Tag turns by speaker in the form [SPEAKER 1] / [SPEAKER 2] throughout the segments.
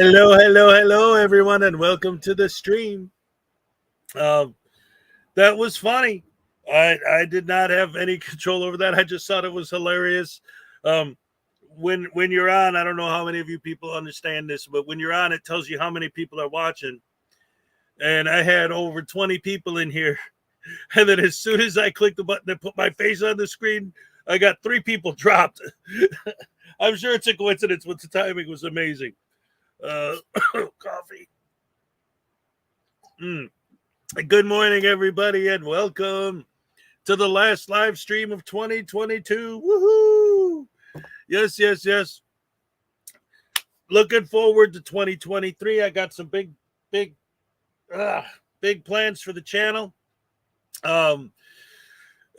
[SPEAKER 1] Hello, everyone, and welcome to the stream. That was funny. I did not have any control over that. I just thought it was hilarious. When you're on, I don't know how many of you people understand this, but when you're on, it tells you how many people are watching. And I had over 20 people in here. And then as soon as I clicked the button and put my face on the screen, I got 3 people dropped. I'm sure it's a coincidence, but the timing was amazing. Coffee. Good morning, everybody, and welcome to the last live stream of 2022. Woohoo! Yes. Looking forward to 2023. I got some big plans for the channel. I'm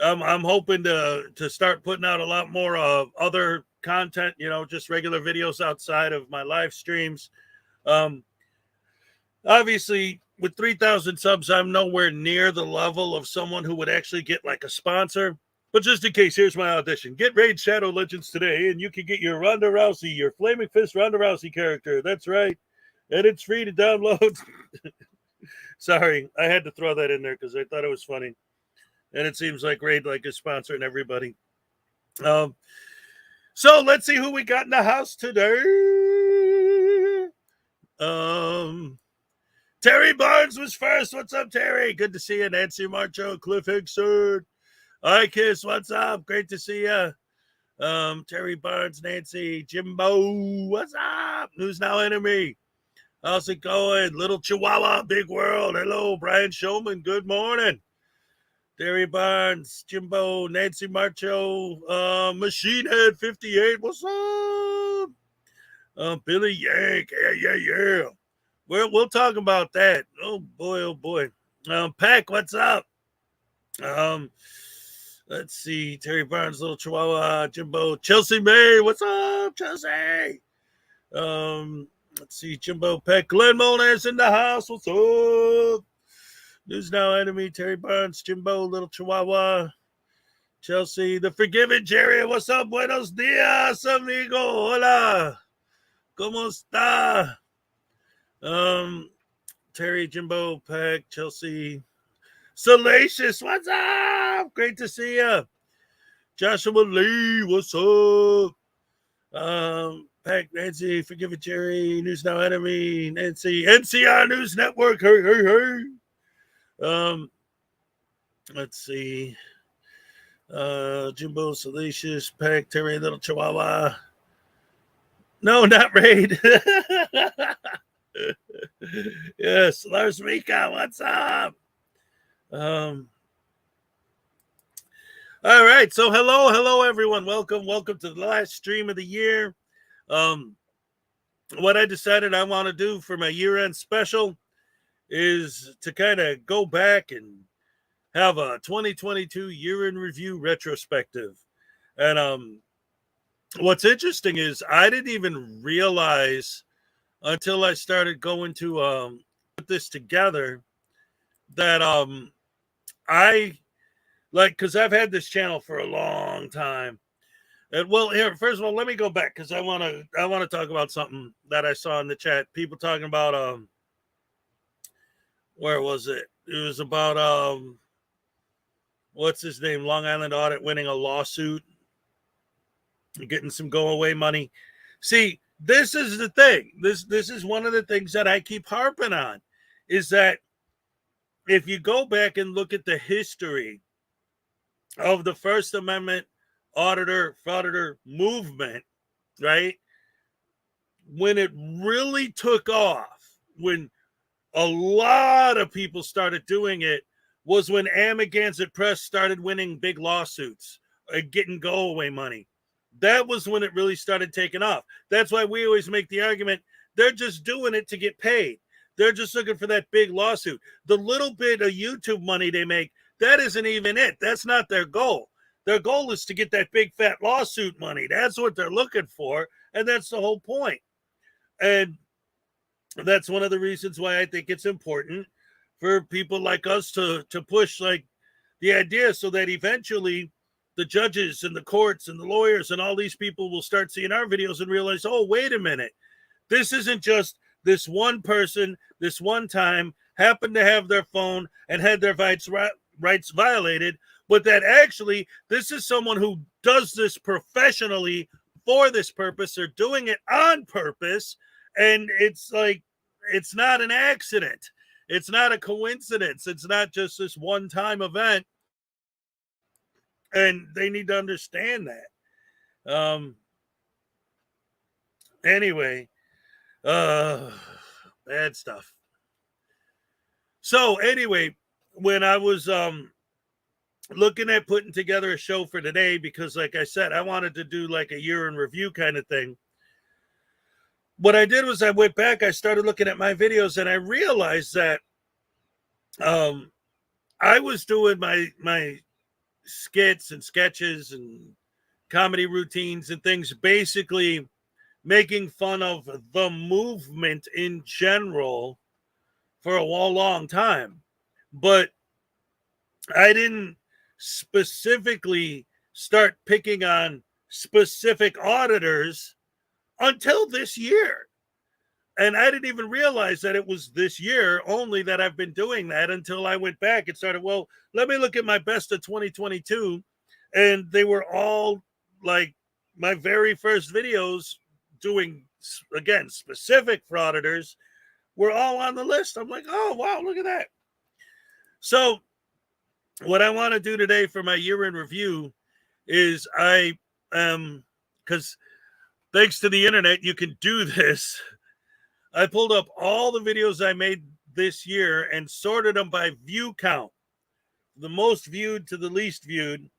[SPEAKER 1] hoping to start putting out a lot more other content, just regular videos outside of my live streams. Obviously, with 3,000 subs, I'm nowhere near the level of someone who would actually get like a sponsor. But just in case, here's my audition. Get Raid Shadow Legends today, and you can get your Ronda Rousey, your Flaming Fist Ronda Rousey character. That's right. And it's free to download. Sorry, I had to throw that in there because I thought it was funny. And it seems like Raid is sponsoring everybody. So let's see who we got in the house today. Terry Barnes was first. What's up, Terry? Good to see you. Nancy Marcho, Cliff Hickson. Hi, Kiss. What's up? Great to see you. Terry Barnes, Nancy, Jimbo. What's up? News Now Enemy. How's it going? Little Chihuahua, Big World. Hello, Brian Showman. Good morning. Terry Barnes, Jimbo, Nancy Marcho, Machine Head 58. What's up? Billy Yank. Yeah. We'll talk about that. Oh boy. Peck, what's up? Let's see. Terry Barnes, Little Chihuahua, Jimbo, Chelsea May. What's up, Chelsea? Let's see. Jimbo, Peck, Glenn Molnar's in the house. What's up? News Now Enemy, Terry Barnes, Jimbo, Little Chihuahua, Chelsea, The Forgiven Jerry. What's up? Buenos dias, amigo. Hola. ¿Cómo está? Terry, Jimbo, Peck, Chelsea, Salacious, what's up? Great to see you. Joshua Lee, what's up? Peck, Nancy, Forgive It, Jerry, News Now Enemy, Nancy, NCR News Network, hey. Let's see. Jimbo, Salacious, Peck, Terry, Little Chihuahua. No, not Raid. Yes, Lars Mika, what's up? All right, so hello everyone. Welcome to the last stream of the year. What I decided I want to do for my year-end special is to kind of go back and have a 2022 year in review retrospective. And what's interesting is I didn't even realize until I started going to put this together that I because I've had this channel for a long time. And well, here, first of all, let me go back because I want to talk about something that I saw in the chat. People talking about where was it? It was about what's his name? Long Island Audit winning a lawsuit, getting some go away money. See, this is the thing. This is one of the things that I keep harping on, is that if you go back and look at the history of the First Amendment Frauditor movement, right? When it really took off, when a lot of people started doing it, was when Amagansett Press started winning big lawsuits, getting go away money. That was when it really started taking off. That's why we always make the argument, they're just doing it to get paid. They're just looking for that big lawsuit. The little bit of YouTube money they make, that isn't even it. That's not their goal. Their goal is to get that big fat lawsuit money. That's what they're looking for. And that's the whole point. And that's one of the reasons why I think it's important for people like us to push the idea so that eventually the judges and the courts and the lawyers and all these people will start seeing our videos and realize, oh, wait a minute. This isn't just this one person, this one time happened to have their phone and had their rights violated, but that actually this is someone who does this professionally for this purpose. They're doing it on purpose. And it's not an accident. It's not a coincidence. It's not just this one-time event. And they need to understand that. Anyway, bad stuff. So anyway, when I was looking at putting together a show for today, because like I said, I wanted to do like a year in review kind of thing. What I did was I went back, I started looking at my videos, and I realized that I was doing my skits and sketches and comedy routines and things, basically making fun of the movement in general for a long time. But I didn't specifically start picking on specific auditors until this year. And I didn't even realize that it was this year only that I've been doing that until I went back and started, well, let me look at my best of 2022. And they were all like my very first videos doing, again, specific frauditors were all on the list. I'm like, oh, wow, look at that. So what I want to do today for my year in review is because thanks to the internet, you can do this. I pulled up all the videos I made this year and sorted them by view count, the most viewed to the least viewed.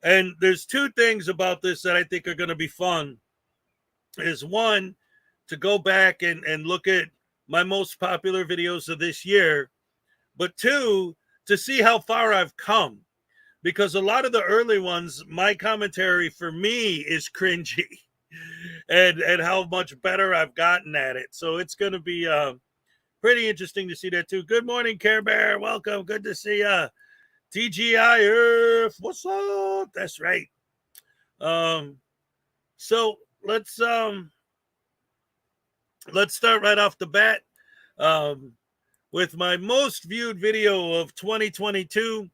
[SPEAKER 1] And there's two things about this that I think are going to be fun. Is one, to go back and look at my most popular videos of this year, but two, to see how far I've come. Because a lot of the early ones, my commentary for me is cringy. And how much better I've gotten at it. So it's going to be pretty interesting to see that too. Good morning, Care Bear. Welcome. Good to see you. TGIF. What's up? That's right. So let's start right off the bat with my most viewed video of 2022.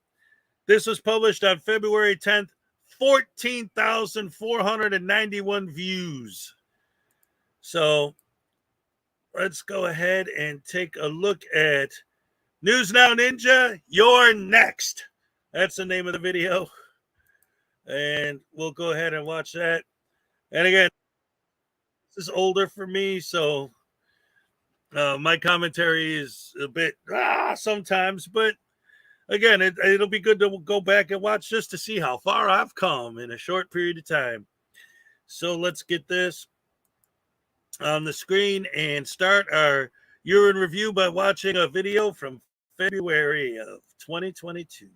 [SPEAKER 1] This was published on February 10th. 14,491 views. So let's go ahead and take a look at News Now Ninja, You're Next. That's the name of the video. And we'll go ahead and watch that. And again, this is older for me, so my commentary is a bit sometimes, but again, it'll be good to go back and watch just to see how far I've come in a short period of time. So let's get this on the screen and start our year in review by watching a video from February of 2022.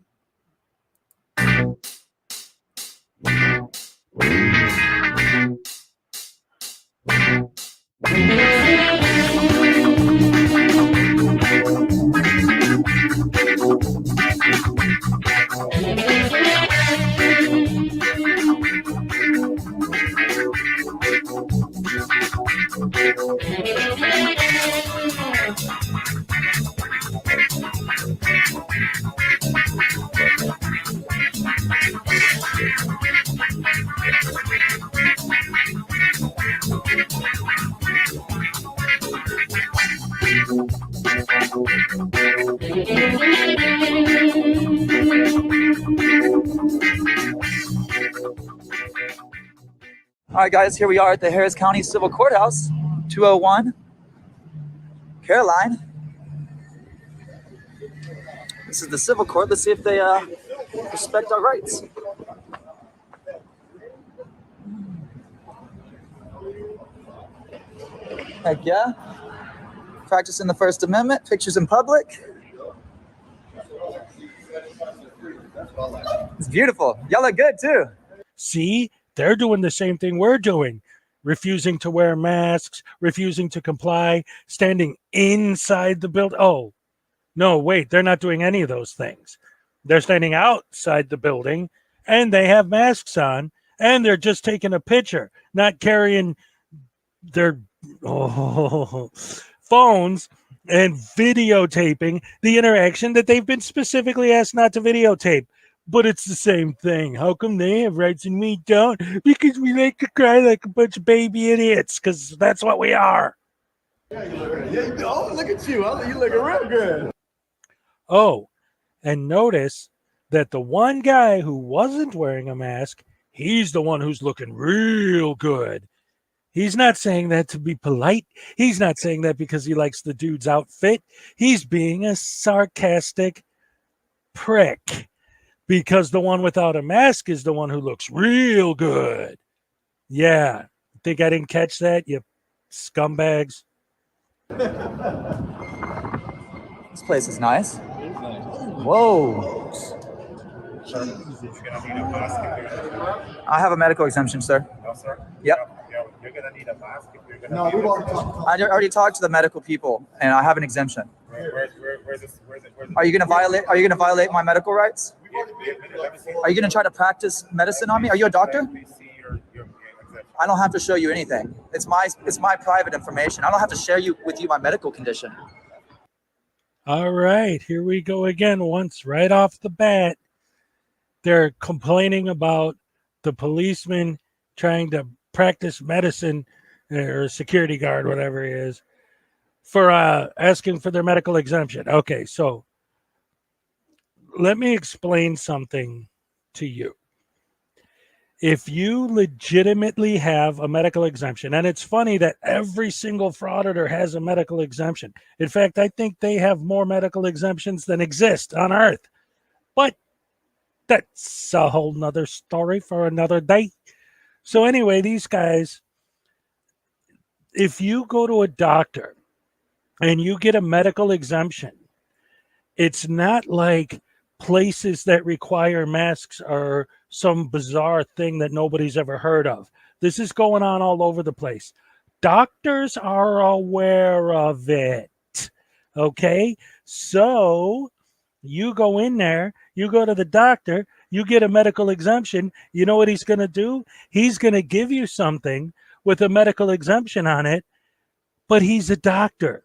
[SPEAKER 2] All right, guys, here we are at the Harris County Civil Courthouse, 201 Caroline. This is the civil court. Let's see if they respect our rights. Heck yeah. Practicing the First Amendment, pictures in public. It's beautiful. Y'all look good too.
[SPEAKER 3] See? They're doing the same thing we're doing, refusing to wear masks, refusing to comply, standing inside the building. Oh, no, wait, they're not doing any of those things. They're standing outside the building, and they have masks on, and they're just taking a picture, not carrying their phones and videotaping the interaction that they've been specifically asked not to videotape. But it's the same thing. How come they have rights and we don't? Because we like to cry like a bunch of baby idiots, because that's what we are.
[SPEAKER 4] Oh, look at you. You looking real good.
[SPEAKER 3] Oh, and notice that the one guy who wasn't wearing a mask, he's the one who's looking real good. He's not saying that to be polite. He's not saying that because he likes the dude's outfit. He's being a sarcastic prick. Because the one without a mask is the one who looks real good. Yeah. Think I didn't catch that, you scumbags?
[SPEAKER 2] This place is nice. Whoa.
[SPEAKER 5] You're gonna need a mask if you're gonna.
[SPEAKER 2] I have a medical exemption, sir.
[SPEAKER 5] No, sir.
[SPEAKER 2] Yep.
[SPEAKER 5] You're gonna need a mask if you're gonna.
[SPEAKER 4] No, we've already talked.
[SPEAKER 2] I already talked to the medical people, and I have an exemption.
[SPEAKER 5] Where's this?
[SPEAKER 2] Are you going to violate my medical rights?
[SPEAKER 5] Let me see.
[SPEAKER 2] Are you going to try to practice medicine on me? Are you a doctor?
[SPEAKER 5] Let me see your exemption.
[SPEAKER 2] I don't have to show you anything. It's my private information. I don't have to share with you my medical condition.
[SPEAKER 3] All right, here we go again. Once right off the bat, they're complaining about the policeman trying to practice medicine, or security guard, whatever he is, for asking for their medical exemption. Okay, so let me explain something to you. If you legitimately have a medical exemption, and it's funny that every single frauditor has a medical exemption. In fact, I think they have more medical exemptions than exist on Earth. But that's a whole nother story for another day. So anyway, these guys, if you go to a doctor and you get a medical exemption, it's not like places that require masks are some bizarre thing that nobody's ever heard of. This is going on all over the place. Doctors are aware of it. Okay? So you go in there, you go to the doctor, you get a medical exemption. You know what he's going to do? He's going to give you something with a medical exemption on it, but he's a doctor.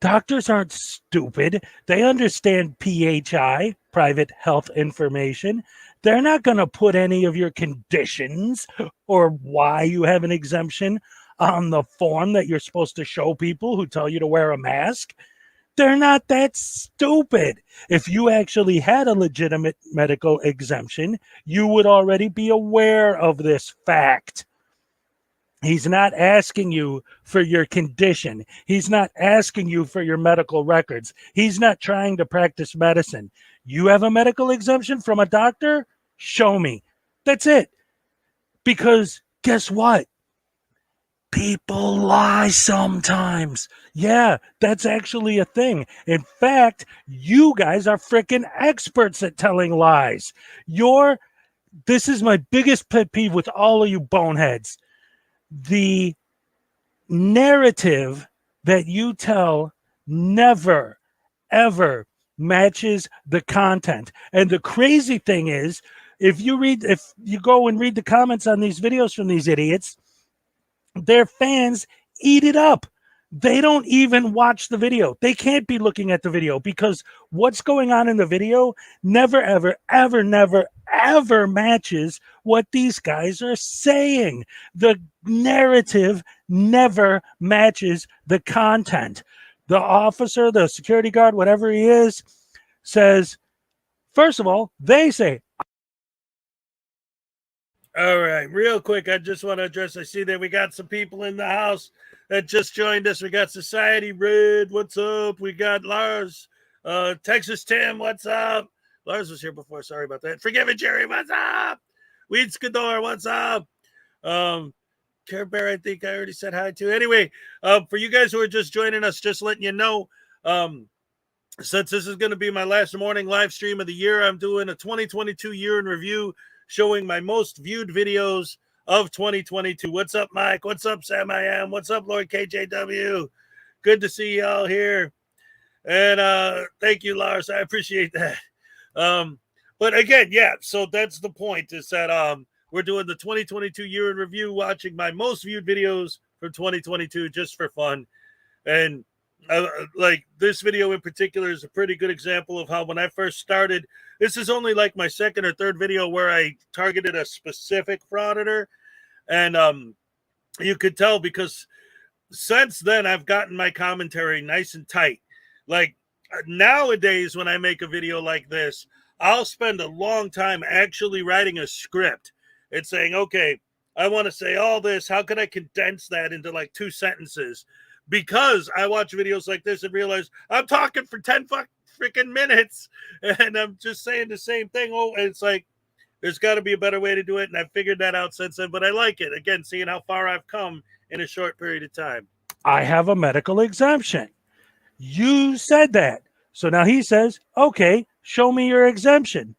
[SPEAKER 3] Doctors aren't stupid. They understand PHI, private health information. They're not going to put any of your conditions or why you have an exemption on the form that you're supposed to show people who tell you to wear a mask. They're not that stupid. If you actually had a legitimate medical exemption, you would already be aware of this fact. He's not asking you for your condition. He's not asking you for your medical records. He's not trying to practice medicine. You have a medical exemption from a doctor? Show me. That's it. Because guess what? People lie sometimes. Yeah, that's actually a thing. In fact, you guys are freaking experts at telling lies. This is my biggest pet peeve with all of you boneheads. The narrative that you tell never, ever matches the content. And the crazy thing is, if you go and read the comments on these videos from these idiots, their fans eat it up. They don't even watch the video. They can't be looking at the video because what's going on in the video never, ever, ever, never, ever matches what these guys are saying. The narrative never matches the content. The officer, the security guard, whatever he is, says, first of all, they say,
[SPEAKER 1] all right, real quick, I just want to address, I see that we got some people in the house that just joined us. We got Society Red, what's up? We got Lars, Texas Tim, what's up? Lars was here before, sorry about that. Forgive it, Jerry, what's up? Weed Skador, what's up? Care Bear, I think I already said hi to. Anyway, for you guys who are just joining us, just letting you know, since this is going to be my last morning live stream of the year, I'm doing a 2022 year in review, showing my most viewed videos of 2022. What's up, Mike? What's up, Sam I Am? What's up, Lord KJW? Good to see y'all here. And thank you, Lars. I appreciate that. But again, yeah, so that's the point, is that we're doing the 2022 year in review, watching my most viewed videos from 2022 just for fun. And like this video in particular is a pretty good example of how when I first started, this is only like my second or third video where I targeted a specific frauditor. And you could tell because since then I've gotten my commentary nice and tight. Like nowadays when I make a video like this, I'll spend a long time actually writing a script. It's saying, okay, I want to say all this. How can I condense that into like 2 sentences? Because I watch videos like this and realize I'm talking for 10 freaking minutes and I'm just saying the same thing. Oh, and it's like, there's got to be a better way to do it. And I've figured that out since then, but I like it. Again, seeing how far I've come in a short period of time.
[SPEAKER 3] I have a medical exemption. You said that. So now he says, okay, show me your exemption.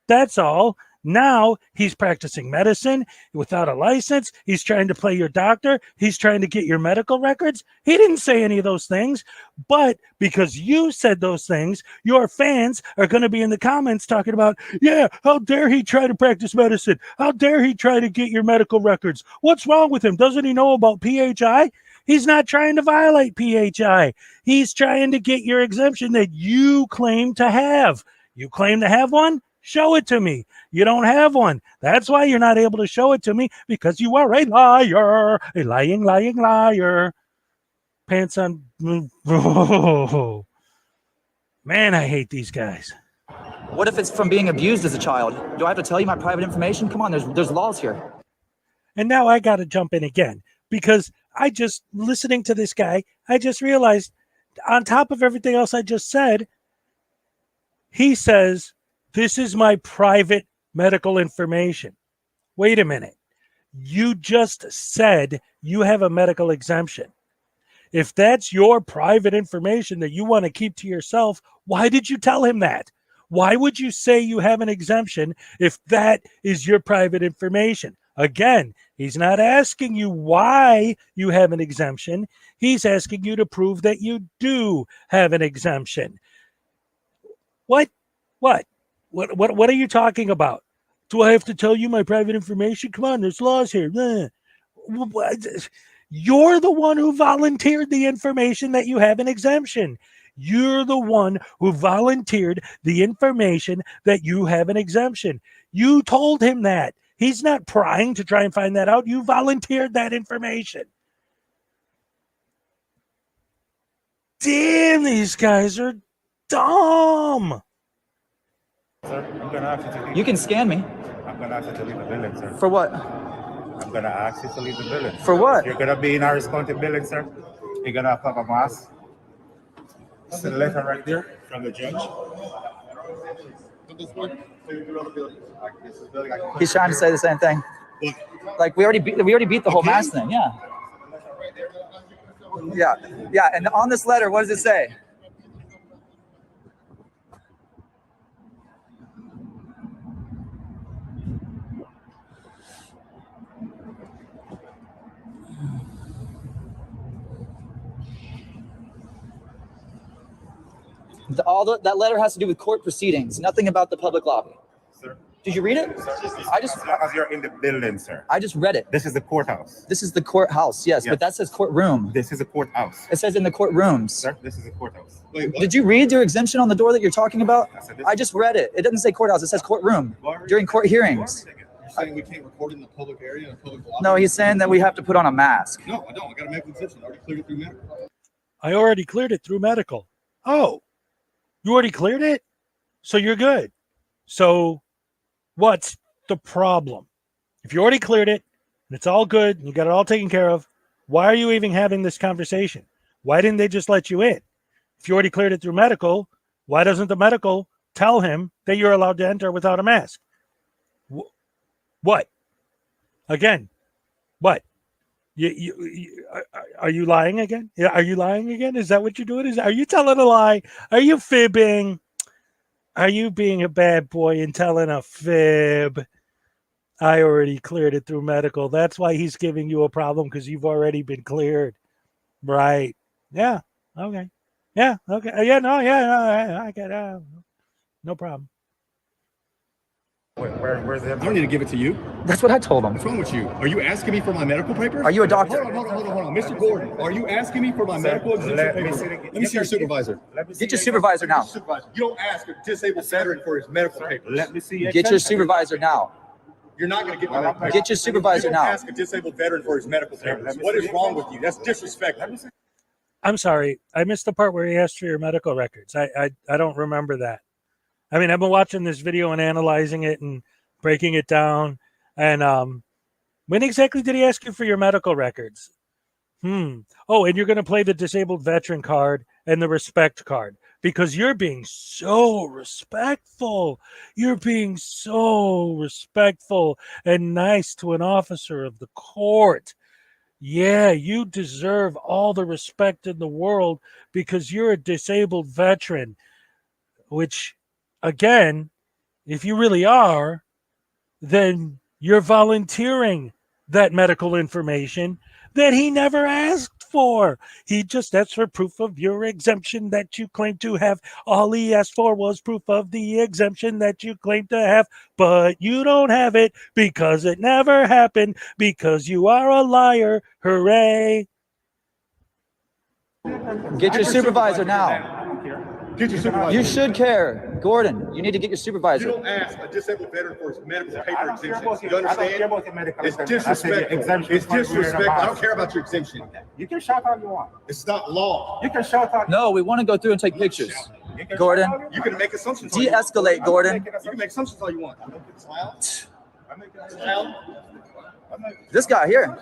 [SPEAKER 3] That's all. Now he's practicing medicine without a license. He's trying to play your doctor. He's trying to get your medical records. He didn't say any of those things, but because you said those things, your fans are going to be in the comments talking about, yeah, how dare he try to practice medicine? How dare he try to get your medical records? What's wrong with him? Doesn't he know about PHI? He's not trying to violate PHI. He's trying to get your exemption that you claim to have. You claim to have one? Show it to me. You don't have one. That's why you're not able to show it to me, because you are a liar, a lying liar. Pants on. Oh, man, I hate these guys.
[SPEAKER 2] What if it's from being abused as a child? Do I have to tell you my private information? Come on, there's laws here.
[SPEAKER 3] And now I got to jump in again, because I just, listening to this guy, I just realized, on top of everything else I just said, he says, this is my private medical information. Wait a minute. You just said you have a medical exemption. If that's your private information that you want to keep to yourself, why did you tell him that? Why would you say you have an exemption if that is your private information? Again, he's not asking you why you have an exemption. He's asking you to prove that you do have an exemption. What are you talking about? Do I have to tell you my private information? Come on, there's laws here. You're the one who volunteered the information that you have an exemption. You're the one who volunteered the information that you have an exemption. You told him that. He's not prying to try and find that out. You volunteered that information. Damn, these guys are dumb.
[SPEAKER 5] Sir, I'm gonna ask you to leave.
[SPEAKER 2] You can scan me.
[SPEAKER 5] I'm gonna ask you to leave the building, sir.
[SPEAKER 2] For what?
[SPEAKER 5] I'm gonna ask you to leave the building.
[SPEAKER 2] For what?
[SPEAKER 5] You're gonna be in Harris County building, sir. You're gonna have a mask. It's a letter right there from the judge.
[SPEAKER 2] He's trying to say the same thing. Like we already beat the whole mask thing. Yeah. Yeah. And on this letter, what does it say? That letter has to do with court proceedings, nothing about the public lobby.
[SPEAKER 5] Sir.
[SPEAKER 2] Did you read it?
[SPEAKER 5] As long as you're in the building, sir.
[SPEAKER 2] I just read it.
[SPEAKER 5] This is the courthouse.
[SPEAKER 2] This is the courthouse, yes, but that says courtroom.
[SPEAKER 5] This is a courthouse.
[SPEAKER 2] It says in the courtrooms.
[SPEAKER 5] Sir, this is a courthouse.
[SPEAKER 4] Wait, what?
[SPEAKER 2] Did you read your exemption on the door that you're talking about?
[SPEAKER 5] I said this
[SPEAKER 2] I just read it. It doesn't say courthouse. It says courtroom during court hearings.
[SPEAKER 4] You're saying we can't record in the public area, in a public lobby?
[SPEAKER 2] No, he's saying that we have to put on a mask.
[SPEAKER 4] No, I don't. I got a medical exemption. I already cleared it through medical.
[SPEAKER 3] I already cleared it through medical. Oh, you already cleared it? So you're good. So what's the problem? If you already cleared it and it's all good and you got it all taken care of, why are you even having this conversation? Why didn't they just let you in? If you already cleared it through medical, why doesn't the medical tell him that you're allowed to enter without a mask? What? Again, what? Are you lying again? Are you lying again? Is that what you're doing? Are you telling a lie? Are you fibbing? Are you being a bad boy and telling a fib? I already cleared it through medical. That's why he's giving you a problem, because you've already been cleared. Right. Yeah. Okay. Yeah. Okay. Yeah. No. Yeah. No, I get it. No problem.
[SPEAKER 5] Where's the
[SPEAKER 4] I don't need to give it to you.
[SPEAKER 2] That's what I told him.
[SPEAKER 4] What's wrong with you? Are you asking me for my medical papers?
[SPEAKER 2] Are you a doctor?
[SPEAKER 4] Hold on. Mr. Gordon, are you asking me for my medical exemption
[SPEAKER 5] let me
[SPEAKER 4] papers?
[SPEAKER 5] see
[SPEAKER 4] Let me see your supervisor.
[SPEAKER 2] Get your supervisor now.
[SPEAKER 4] You don't ask a disabled veteran for his medical papers.
[SPEAKER 5] Let me see your
[SPEAKER 2] Get your supervisor now.
[SPEAKER 4] You're not going to get my medical papers.
[SPEAKER 2] Get your supervisor
[SPEAKER 4] You don't
[SPEAKER 2] now.
[SPEAKER 4] ask a disabled veteran for his medical papers. What is wrong with you? That's disrespectful.
[SPEAKER 3] I'm sorry. I missed the part where he asked for your medical records. I don't remember that. I mean, I've been watching this video and analyzing it and breaking it down. And when exactly did he ask you for your medical records? Oh, and you're going to play the disabled veteran card and the respect card, because you're being so respectful. You're being so respectful and nice to an officer of the court. Yeah, you deserve all the respect in the world because you're a disabled veteran, which, again, If you really are, then you're volunteering that medical information that he never asked for. He just asked for proof of your exemption that you claim to have. All he asked for was proof of the exemption that you claim to have, but you don't have it because it never happened, because you are a liar. Hooray.
[SPEAKER 2] Get your supervisor now.
[SPEAKER 4] Get your supervisor.
[SPEAKER 2] You should care. Gordon, you need to get your
[SPEAKER 4] You
[SPEAKER 2] supervisor.
[SPEAKER 4] don't ask a disabled veteran for his medical
[SPEAKER 5] I
[SPEAKER 4] paper
[SPEAKER 5] don't care
[SPEAKER 4] exemption.
[SPEAKER 5] about
[SPEAKER 4] You
[SPEAKER 5] your- I don't care
[SPEAKER 4] understand?
[SPEAKER 5] about your medical
[SPEAKER 4] It's
[SPEAKER 5] exemption. I said your
[SPEAKER 4] disrespectful.
[SPEAKER 5] exemption
[SPEAKER 4] It's
[SPEAKER 5] is what you're
[SPEAKER 4] disrespectful. I
[SPEAKER 5] about.
[SPEAKER 4] don't care about your exemption.
[SPEAKER 5] You can shout all you want.
[SPEAKER 4] It's not law.
[SPEAKER 5] You can shout all.
[SPEAKER 2] No, we want to go through and take pictures.
[SPEAKER 5] You can
[SPEAKER 2] Gordon.
[SPEAKER 5] shout all you
[SPEAKER 4] You
[SPEAKER 5] want.
[SPEAKER 4] can make assumptions all you want.
[SPEAKER 2] De-escalate, Gordon.
[SPEAKER 4] You can make assumptions all you want. Clown.
[SPEAKER 2] This guy here.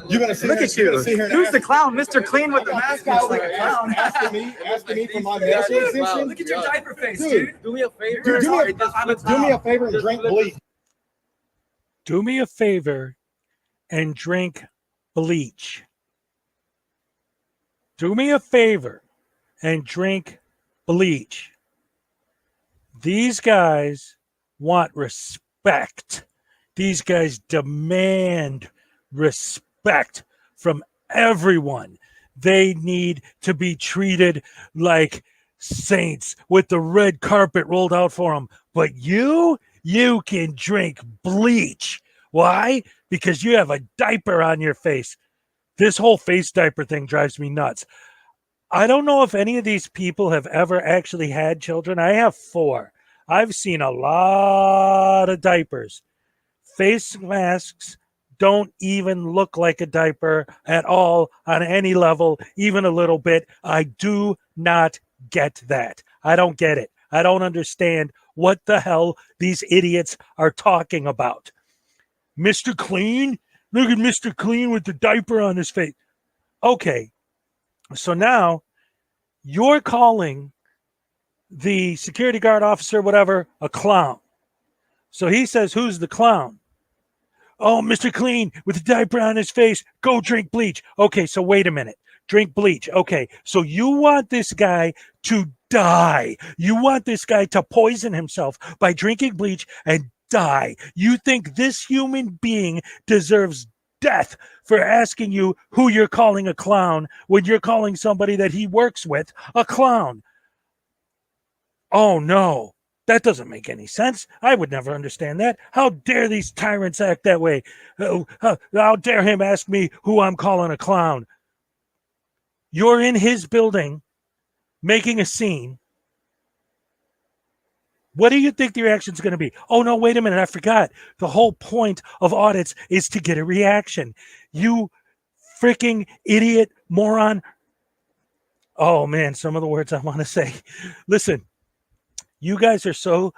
[SPEAKER 4] You're gonna sit
[SPEAKER 2] Look
[SPEAKER 4] here,
[SPEAKER 2] at
[SPEAKER 4] you're
[SPEAKER 2] you.
[SPEAKER 4] gonna sit here and
[SPEAKER 2] Who's
[SPEAKER 4] ask-
[SPEAKER 2] the clown? Mr. Clean with the mask.
[SPEAKER 4] This guy
[SPEAKER 2] Looks like a clown.
[SPEAKER 4] asking me for my medical exemption.
[SPEAKER 2] Look at your diaper face,
[SPEAKER 4] Dude.
[SPEAKER 2] dude. Do me a favor.
[SPEAKER 4] Dude, do me a favor and drink bleach.
[SPEAKER 3] Do me a favor and drink bleach. Do me a favor and drink bleach. These guys want respect. These guys demand respect from everyone. They need to be treated like saints with the red carpet rolled out for them. But you can drink bleach. Why? Because you have a diaper on your face. This whole face diaper thing drives me nuts. I don't know if any of these people have ever actually had children. I have 4. I've seen a lot of diapers. Face masks don't even look like a diaper at all on any level, even a little bit. I do not get that. I don't get it. I don't understand what the hell these idiots are talking about. Mr. Clean? Look at Mr. Clean with the diaper on his face. Okay, so now you're calling the security guard officer, whatever, a clown. So he says, who's the clown? Oh, Mr. Clean with the diaper on his face. Go drink bleach. Okay, so wait a minute. Drink bleach. Okay, so you want this guy to die. You want this guy to poison himself by drinking bleach and die. You think this human being deserves death for asking you who you're calling a clown when you're calling somebody that he works with a clown. Oh, no. That doesn't make any sense. I would never understand that. How dare these tyrants act that way? How dare him ask me who I'm calling a clown? You're in his building making a scene. What do you think the reaction is going to be? Oh, no, wait a minute. I forgot. The whole point of audits is to get a reaction. You freaking idiot moron. Oh, man, some of the words I want to say. Listen. You guys are so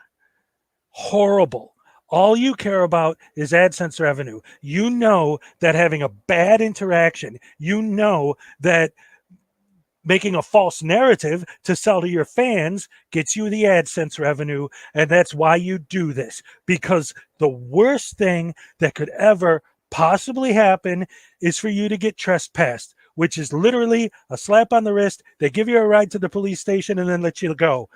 [SPEAKER 3] horrible. All you care about is AdSense revenue. You know that having a bad interaction, you know that making a false narrative to sell to your fans gets you the AdSense revenue, and that's why you do this. Because the worst thing that could ever possibly happen is for you to get trespassed, which is literally a slap on the wrist. They give you a ride to the police station and then let you go.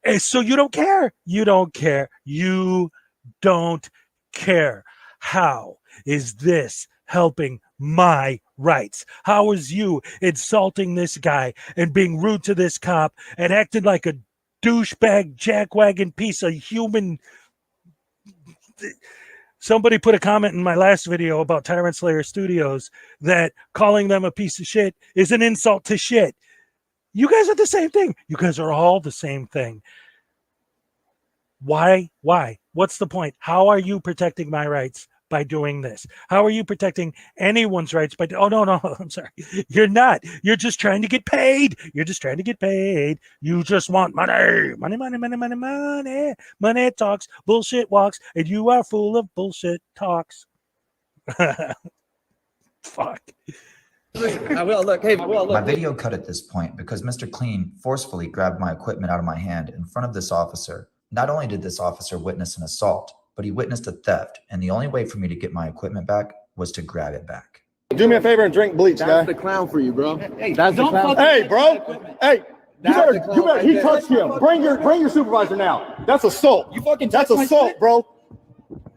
[SPEAKER 3] And so you don't care. You don't care. You don't care. How is this helping my rights? How is you insulting this guy and being rude to this cop and acting like a douchebag, jackwagon piece of human? Somebody put a comment in my last video about Tyrant Slayer Studios that calling them a piece of shit is an insult to shit. You guys are the same thing. You guys are all the same thing. Why? What's the point? How are you protecting my rights by doing this? How are you protecting anyone's rights by... Oh, no, I'm sorry. You're not. You're just trying to get paid. You're just trying to get paid. You just want money. Money talks, bullshit walks, and you are full of bullshit talks. Fuck.
[SPEAKER 2] I will look. Hey, I will
[SPEAKER 6] My
[SPEAKER 2] look.
[SPEAKER 6] video cut at this point because Mr. Clean forcefully grabbed my equipment out of my hand in front of this officer. Not only did this officer witness an assault, but he witnessed a theft, and the only way for me to get my equipment back was to grab it back.
[SPEAKER 4] Do me a favor and drink bleach, guy.
[SPEAKER 7] That's the clown for you, bro. That's the clown.
[SPEAKER 4] Hey, bro. Hey, He touched him. Bring your supervisor now. That's assault. That's assault, bro.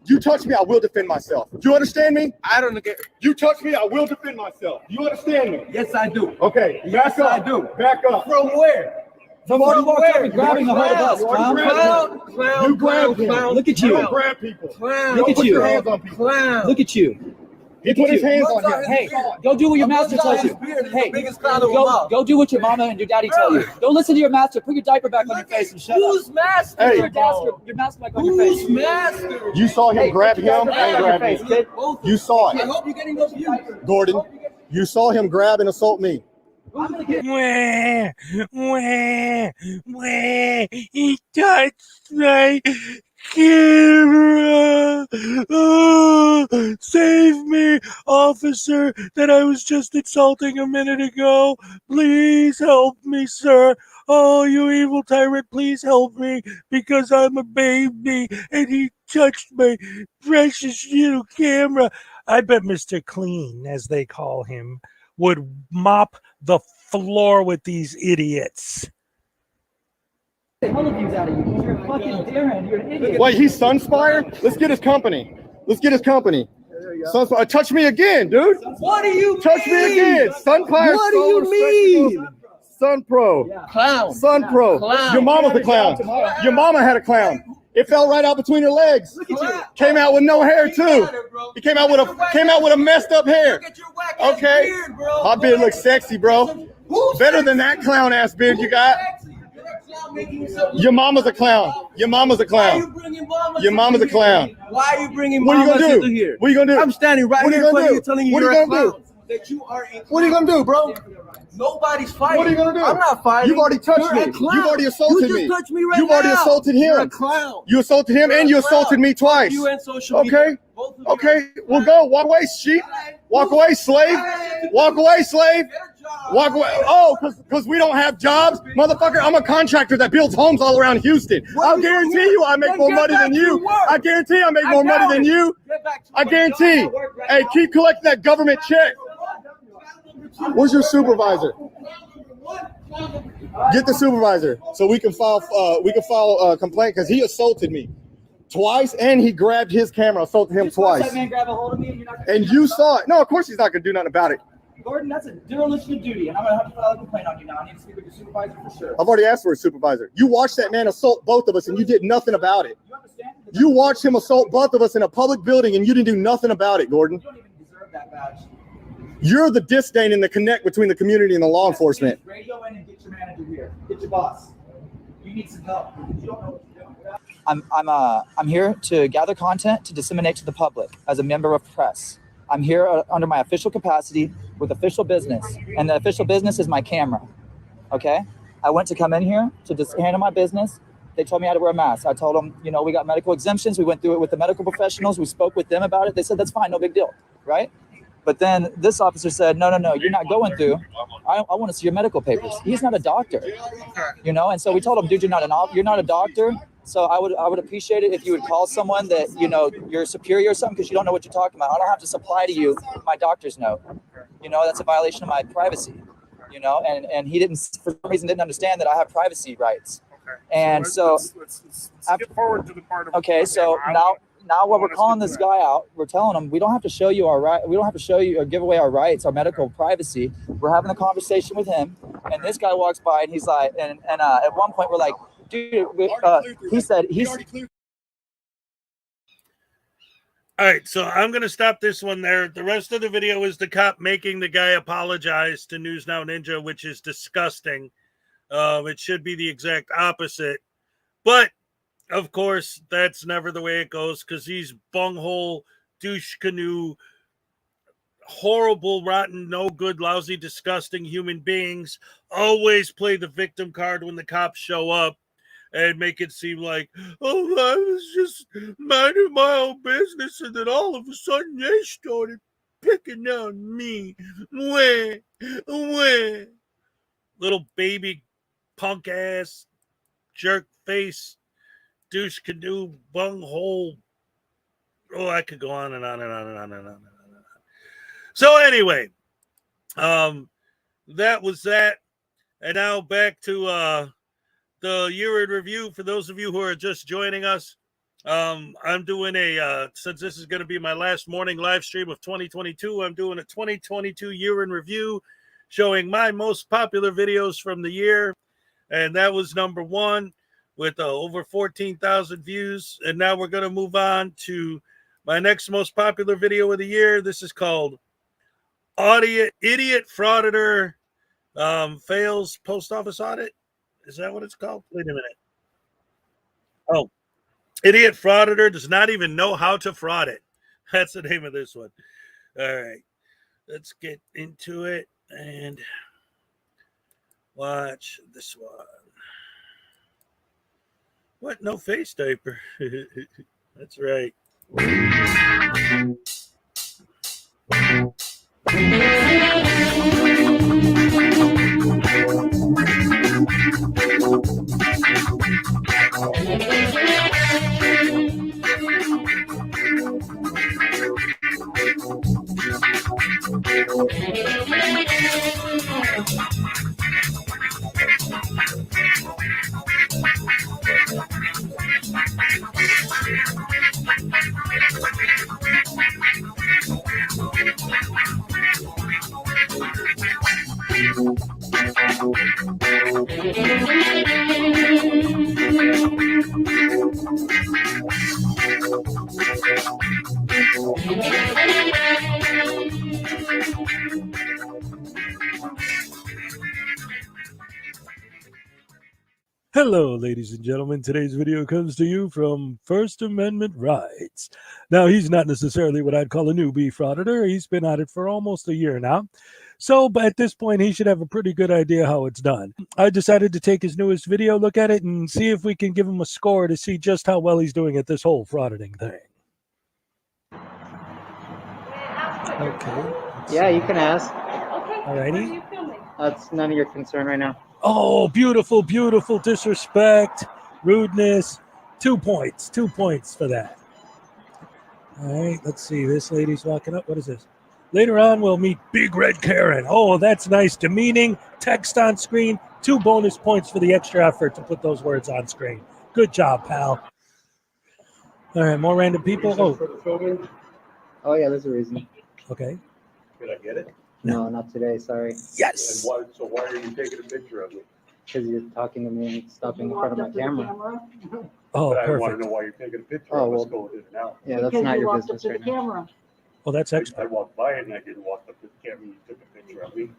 [SPEAKER 4] You touch me, I will defend myself. Do you understand me?
[SPEAKER 7] I don't get.
[SPEAKER 4] You touch me, I will defend myself. You understand me?
[SPEAKER 7] Yes, I do.
[SPEAKER 4] Okay,
[SPEAKER 7] Yes, I do.
[SPEAKER 4] Back up.
[SPEAKER 7] From where?
[SPEAKER 2] Somebody walked up and grabbing a hold of us, clown.
[SPEAKER 4] You grabbed him.
[SPEAKER 2] Look at
[SPEAKER 4] You
[SPEAKER 2] you.
[SPEAKER 4] don't grab people.
[SPEAKER 2] Look at
[SPEAKER 4] Put
[SPEAKER 2] you.
[SPEAKER 4] your hands on people.
[SPEAKER 2] Look at you.
[SPEAKER 4] He put his hands on him.
[SPEAKER 2] Hey, go do what your master tells you. Hey, go do what your mama and your daddy tell you. Don't listen to your master. Put your diaper back on your face and shut up.
[SPEAKER 7] Who's master?
[SPEAKER 4] Hey.
[SPEAKER 2] Your master back on your face.
[SPEAKER 7] Who's master?
[SPEAKER 4] You saw him grab him and grab me.
[SPEAKER 2] kid.
[SPEAKER 4] You saw
[SPEAKER 7] I
[SPEAKER 4] it,
[SPEAKER 7] hope you're getting abused.
[SPEAKER 4] Gordon. You saw him grab and assault me.
[SPEAKER 3] Wah, he touched my camera. Oh, save me, officer, that I was just insulting a minute ago. Please help me, sir. Oh, you evil tyrant, please help me, because I'm a baby and he touched my precious little camera. I bet Mr. Clean, as they call him, would mop the floor with these idiots.
[SPEAKER 2] All of you's out of you. You're a fucking Darren. You're an idiot.
[SPEAKER 4] Wait, he's Sunspire? Let's get his company. Sunspire, touch me again, dude.
[SPEAKER 7] What do you
[SPEAKER 4] Touch me again. Sunspire.
[SPEAKER 7] What do you mean?
[SPEAKER 4] Sun Pro.
[SPEAKER 7] Clown.
[SPEAKER 4] Sun Pro.
[SPEAKER 7] Clown.
[SPEAKER 4] Your mama's a clown. Your mama had a clown. It fell right out between her legs. Came out with no hair too. He came out with a messed up hair. Okay. My beard looks sexy, bro. Better than that clown ass beard you got. Your mama's a clown. Your mama's a clown. Your mama's a clown.
[SPEAKER 7] Why are you bringing
[SPEAKER 4] What are you
[SPEAKER 7] mamas
[SPEAKER 4] gonna
[SPEAKER 7] into
[SPEAKER 4] do?
[SPEAKER 7] here?
[SPEAKER 4] What are you gonna do?
[SPEAKER 7] I'm standing right
[SPEAKER 4] What are
[SPEAKER 7] here
[SPEAKER 4] you
[SPEAKER 7] in front
[SPEAKER 4] gonna
[SPEAKER 7] of you
[SPEAKER 4] do?
[SPEAKER 7] telling you
[SPEAKER 4] What are
[SPEAKER 7] you're
[SPEAKER 4] you
[SPEAKER 7] a
[SPEAKER 4] gonna do?
[SPEAKER 7] clown. That you are a
[SPEAKER 4] What are you gonna do, bro?
[SPEAKER 7] Nobody's fighting.
[SPEAKER 4] What are you gonna do?
[SPEAKER 7] I'm not fighting.
[SPEAKER 4] You've already touched
[SPEAKER 7] You're
[SPEAKER 4] me.
[SPEAKER 7] a clown.
[SPEAKER 4] You've already assaulted
[SPEAKER 7] You
[SPEAKER 4] me.
[SPEAKER 7] just touched me right
[SPEAKER 4] You've already
[SPEAKER 7] now.
[SPEAKER 4] assaulted him.
[SPEAKER 7] You're a clown.
[SPEAKER 4] You assaulted him
[SPEAKER 7] You're
[SPEAKER 4] and
[SPEAKER 7] a
[SPEAKER 4] you
[SPEAKER 7] clown.
[SPEAKER 4] assaulted me twice.
[SPEAKER 7] You and social
[SPEAKER 4] Okay.
[SPEAKER 7] media. Both of you.
[SPEAKER 4] Okay. We'll go. Walk away, sheep. Walk away, slave. Walk away, slave. Walk away. Oh, because we don't have jobs? Motherfucker, I'm a contractor that builds homes all around Houston. I'll guarantee you I make more money than you. I guarantee I make more money than you. I guarantee. Hey, keep collecting that government check. Where's your supervisor? Get the supervisor so we can file a complaint because he assaulted me twice and he grabbed his camera, assaulted him twice.
[SPEAKER 2] That man grab a hold of me and you're not gonna
[SPEAKER 4] And you saw it. No, of course he's not gonna do nothing about it.
[SPEAKER 2] Gordon, that's a dereliction of duty, and I'm gonna have to file a complaint on you now. I need to speak with your supervisor for sure.
[SPEAKER 4] I've already asked for a supervisor. You watched that man assault both of us and you did nothing about it.
[SPEAKER 2] You understand?
[SPEAKER 4] You watched him assault both of us in a public building and you didn't do nothing about it, Gordon.
[SPEAKER 2] You don't even deserve that badge.
[SPEAKER 4] You're the disdain and the connect between the community and the law enforcement.
[SPEAKER 2] Radio in and get your manager here. Get your boss. You need some help. You don't know what you're doing. I'm here to gather content to disseminate to the public as a member of press. I'm here under my official capacity with official business, and the official business is my camera. Okay, I went to come in here to just handle my business. They told me I had to wear a mask. I told them, you know, we got medical exemptions. We went through it with the medical professionals. We spoke with them about it. They said that's fine, no big deal, right? But then this officer said, no, you're not going through. I want to see your medical papers. He's not a doctor, you know. And so we told him, dude, you're not a doctor. So I would appreciate it if you would call someone that, you know, you're superior or something, because you don't know what you're talking about. I don't have to supply to you my doctor's note. You know, that's a violation of my privacy. You know, and he didn't, for some reason, didn't understand that I have privacy rights. Okay. And so let's get forward to the part of. Okay, so now what we're calling this guy out, we're telling him we don't have to show you our right. We don't have to show you or give away our rights, our medical privacy. We're having a conversation with him, and this guy walks by and he's like, and at one point we're like, dude, he said he's.
[SPEAKER 1] All right, so I'm going to stop this one there. The rest of the video is the cop making the guy apologize to News Now Ninja, which is disgusting. It should be the exact opposite. But, of course, that's never the way it goes, because these bunghole, douche canoe, horrible, rotten, no good, lousy, disgusting human beings always play the victim card when the cops show up and make it seem like, oh, I was just minding my own business, and then all of a sudden they started picking on me. Wah. Little baby punk ass, jerk face, douche canoe, bunghole. Oh, I could go on and on and on and on and on and on. So anyway, that was that. And now back to the year in review. For those of you who are just joining us, I'm doing since this is going to be my last morning live stream of 2022, I'm doing a 2022 year in review showing my most popular videos from the year. And that was number 1 with over 14,000 views. And now we're going to move on to my next most popular video of the year. This is called Idiot Frauditor fails post office audit. Is that what it's called? Wait a minute. Oh, Idiot Frauditor does not even know how to fraud it. That's the name of this one. All right. Let's get into it and watch this one. What? No face diaper. That's right.
[SPEAKER 3] Hello, ladies and gentlemen. Today's video comes to you from First Amendment Rights. Now, he's not necessarily what I'd call a newbie frauditor. He's been at it for almost a year now. So, but at this point, he should have a pretty good idea how it's done. I decided to take his newest video, look at it, and see if we can give him a score to see just how well he's doing at this whole frauditing thing. Okay.
[SPEAKER 8] Yeah, you can ask.
[SPEAKER 3] Alrighty.
[SPEAKER 8] That's none of your concern right now.
[SPEAKER 3] Oh, beautiful, beautiful disrespect, rudeness. 2 points. 2 points for that. All right, let's see. This lady's walking up. What is this? Later on, we'll meet Big Red Karen. Oh, that's nice. Demeaning. Text on screen. 2 bonus points for the extra effort to put those words on screen. Good job, pal. All right, more random people.
[SPEAKER 8] Oh, yeah, there's a reason.
[SPEAKER 3] Okay.
[SPEAKER 9] Did I get it?
[SPEAKER 8] No, not today. Sorry.
[SPEAKER 3] Yes.
[SPEAKER 9] And why are you taking a picture of me?
[SPEAKER 8] Because you're talking to me and stopping in front of my camera.
[SPEAKER 3] Oh,
[SPEAKER 9] But I want to
[SPEAKER 3] perfect.
[SPEAKER 9] know why you're taking a picture
[SPEAKER 8] Oh,
[SPEAKER 9] of us
[SPEAKER 8] well,
[SPEAKER 9] going in and out.
[SPEAKER 8] Yeah, that's not your business right now.
[SPEAKER 3] Oh, that's
[SPEAKER 9] I
[SPEAKER 3] expert.
[SPEAKER 9] walked by it and I didn't walk up to the camera. You took a picture of me.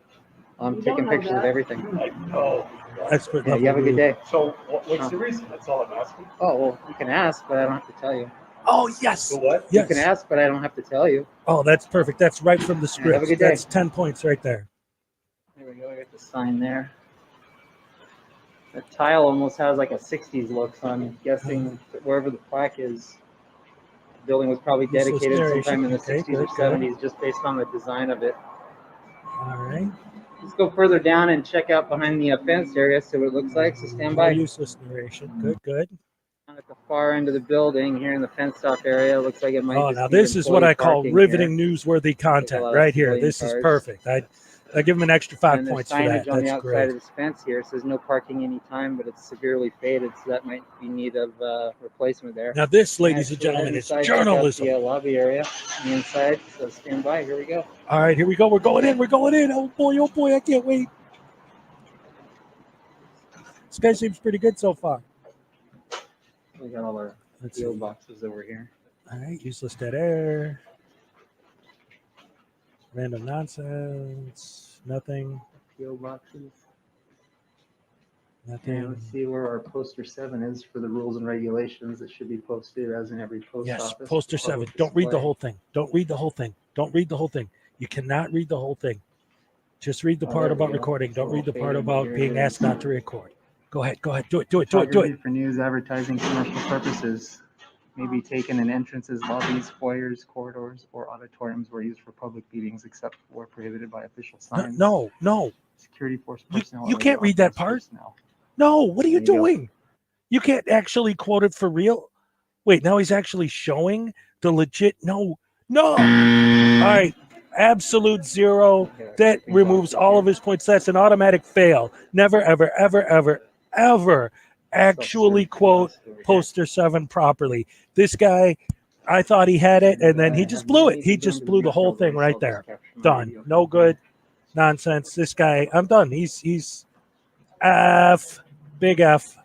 [SPEAKER 8] I'm taking pictures of everything.
[SPEAKER 9] Oh.
[SPEAKER 3] Expert
[SPEAKER 8] Yeah,
[SPEAKER 3] level.
[SPEAKER 8] you have a good day.
[SPEAKER 9] So what's the reason? That's all I'm asking.
[SPEAKER 8] Oh, well, you can ask, but I don't have to tell you.
[SPEAKER 3] Oh, yes.
[SPEAKER 9] So what?
[SPEAKER 3] Yes.
[SPEAKER 8] You can ask, but I don't have to tell you.
[SPEAKER 3] Oh, that's perfect. That's right from the script.
[SPEAKER 8] have a good day.
[SPEAKER 3] That's 10 points right there.
[SPEAKER 8] There we go. I got the sign there. The tile almost has like a 60s look, so I'm guessing that wherever the plaque is, the building was probably
[SPEAKER 3] Useless
[SPEAKER 8] dedicated
[SPEAKER 3] narration.
[SPEAKER 8] sometime in the
[SPEAKER 3] Okay,
[SPEAKER 8] 60s
[SPEAKER 3] good,
[SPEAKER 8] or
[SPEAKER 3] good.
[SPEAKER 8] 70s just based on the design of it.
[SPEAKER 3] All right.
[SPEAKER 8] Let's go further down and check out behind the fence area, see what it looks like. So stand
[SPEAKER 3] More
[SPEAKER 8] by.
[SPEAKER 3] useless narration. Good, good.
[SPEAKER 8] At the far end of the building, here in the fenced off area, looks like it might.
[SPEAKER 3] Oh,
[SPEAKER 8] just
[SPEAKER 3] now
[SPEAKER 8] be
[SPEAKER 3] this is what
[SPEAKER 8] employee
[SPEAKER 3] I call
[SPEAKER 8] parking
[SPEAKER 3] riveting,
[SPEAKER 8] here.
[SPEAKER 3] newsworthy content
[SPEAKER 8] lot of
[SPEAKER 3] right here.
[SPEAKER 8] civilian
[SPEAKER 3] This is
[SPEAKER 8] cars.
[SPEAKER 3] perfect. I give him an extra 5
[SPEAKER 8] And there's
[SPEAKER 3] points for that.
[SPEAKER 8] signage on the
[SPEAKER 3] That's
[SPEAKER 8] outside
[SPEAKER 3] great.
[SPEAKER 8] of this fence here. It says no parking anytime, but it's severely faded, so that might be in need of replacement there.
[SPEAKER 3] Now this, ladies and
[SPEAKER 8] Let's go ahead
[SPEAKER 3] gentlemen, is
[SPEAKER 8] inside, check out
[SPEAKER 3] journalism.
[SPEAKER 8] the lobby area on the inside. So stand by. Here we go.
[SPEAKER 3] All right, here we go. We're going in. We're going in. Oh boy, I can't wait. This guy seems pretty good so far.
[SPEAKER 8] We got all our
[SPEAKER 3] Let's see.
[SPEAKER 8] PO boxes over here.
[SPEAKER 3] All right, useless dead air. Random nonsense. Nothing.
[SPEAKER 8] PO boxes.
[SPEAKER 3] Nothing.
[SPEAKER 8] And let's see where our poster 7 is for the rules and regulations that should be posted as in every post
[SPEAKER 3] Yes,
[SPEAKER 8] office.
[SPEAKER 3] poster
[SPEAKER 8] for public
[SPEAKER 3] 7. Don't read the
[SPEAKER 8] display.
[SPEAKER 3] whole thing. Don't read the whole thing. Don't read the whole thing. You cannot read the whole thing. Just read the
[SPEAKER 8] Oh,
[SPEAKER 3] part
[SPEAKER 8] there we
[SPEAKER 3] about
[SPEAKER 8] go.
[SPEAKER 3] recording. Don't
[SPEAKER 8] It's a
[SPEAKER 3] read the
[SPEAKER 8] little
[SPEAKER 3] part
[SPEAKER 8] faded, but
[SPEAKER 3] about
[SPEAKER 8] here it
[SPEAKER 3] being
[SPEAKER 8] is.
[SPEAKER 3] asked not to record. Go ahead. Do it. Do it.
[SPEAKER 8] Photography for news, advertising, commercial purposes may be taken in entrances, lobbies, foyers, corridors, or auditoriums where used for public meetings except where prohibited by official signs.
[SPEAKER 3] No.
[SPEAKER 8] Security force personnel.
[SPEAKER 3] You
[SPEAKER 8] or
[SPEAKER 3] can't
[SPEAKER 8] other
[SPEAKER 3] read that
[SPEAKER 8] authorized
[SPEAKER 3] part.
[SPEAKER 8] personnel.
[SPEAKER 3] No, what are you
[SPEAKER 8] There you go.
[SPEAKER 3] doing? You can't actually quote it for real. Wait, now he's actually showing the legit. No. All right. absolute 0. That removes all of his points. That's an automatic fail. Never, ever, ever, ever, ever actually quote poster 7 properly. This guy, I thought he had it, and then he just blew it. He just blew the whole thing right there. Done. No good. Nonsense. This guy, I'm done. He's F. Big F.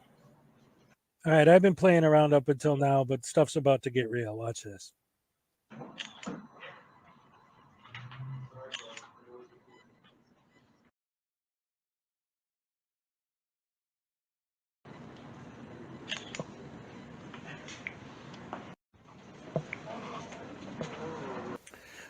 [SPEAKER 3] All right, I've been playing around up until now, but stuff's about to get real. Watch this.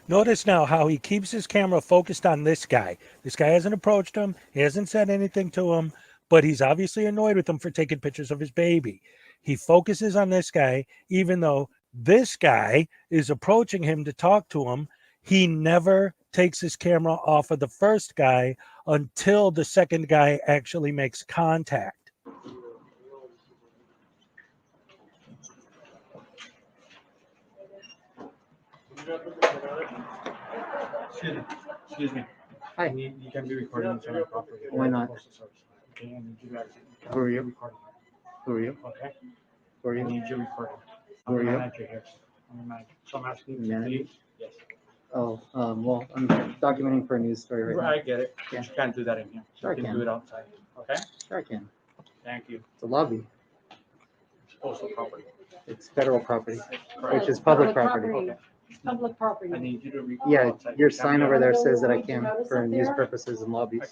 [SPEAKER 3] Notice now how he keeps his camera focused on this guy. This guy hasn't approached him. He hasn't said anything to him, but he's obviously annoyed with him for taking pictures of his baby. He focuses on this guy, even though this guy is approaching him to talk to him. He never takes his camera off of the first guy until the second guy actually makes contact.
[SPEAKER 8] Excuse me. Hi. You can be recording this on our property. Why not? Okay, I need you guys. Who are you? Who are you? Okay. Who are you? I need you recording. Who are you? Manager here. I'm a manager. So I'm asking you to leave. Yes. Oh, well, I'm documenting for a news story right now. I get it. You can't do that in here. Sure, you can do it outside. Okay? Sure, I can. Thank you. It's a lobby. It's postal property. It's federal property, which is public property. Okay.
[SPEAKER 10] Public property.
[SPEAKER 8] I need you to record. Yeah, your sign over there says that I can for news purposes and lobbies.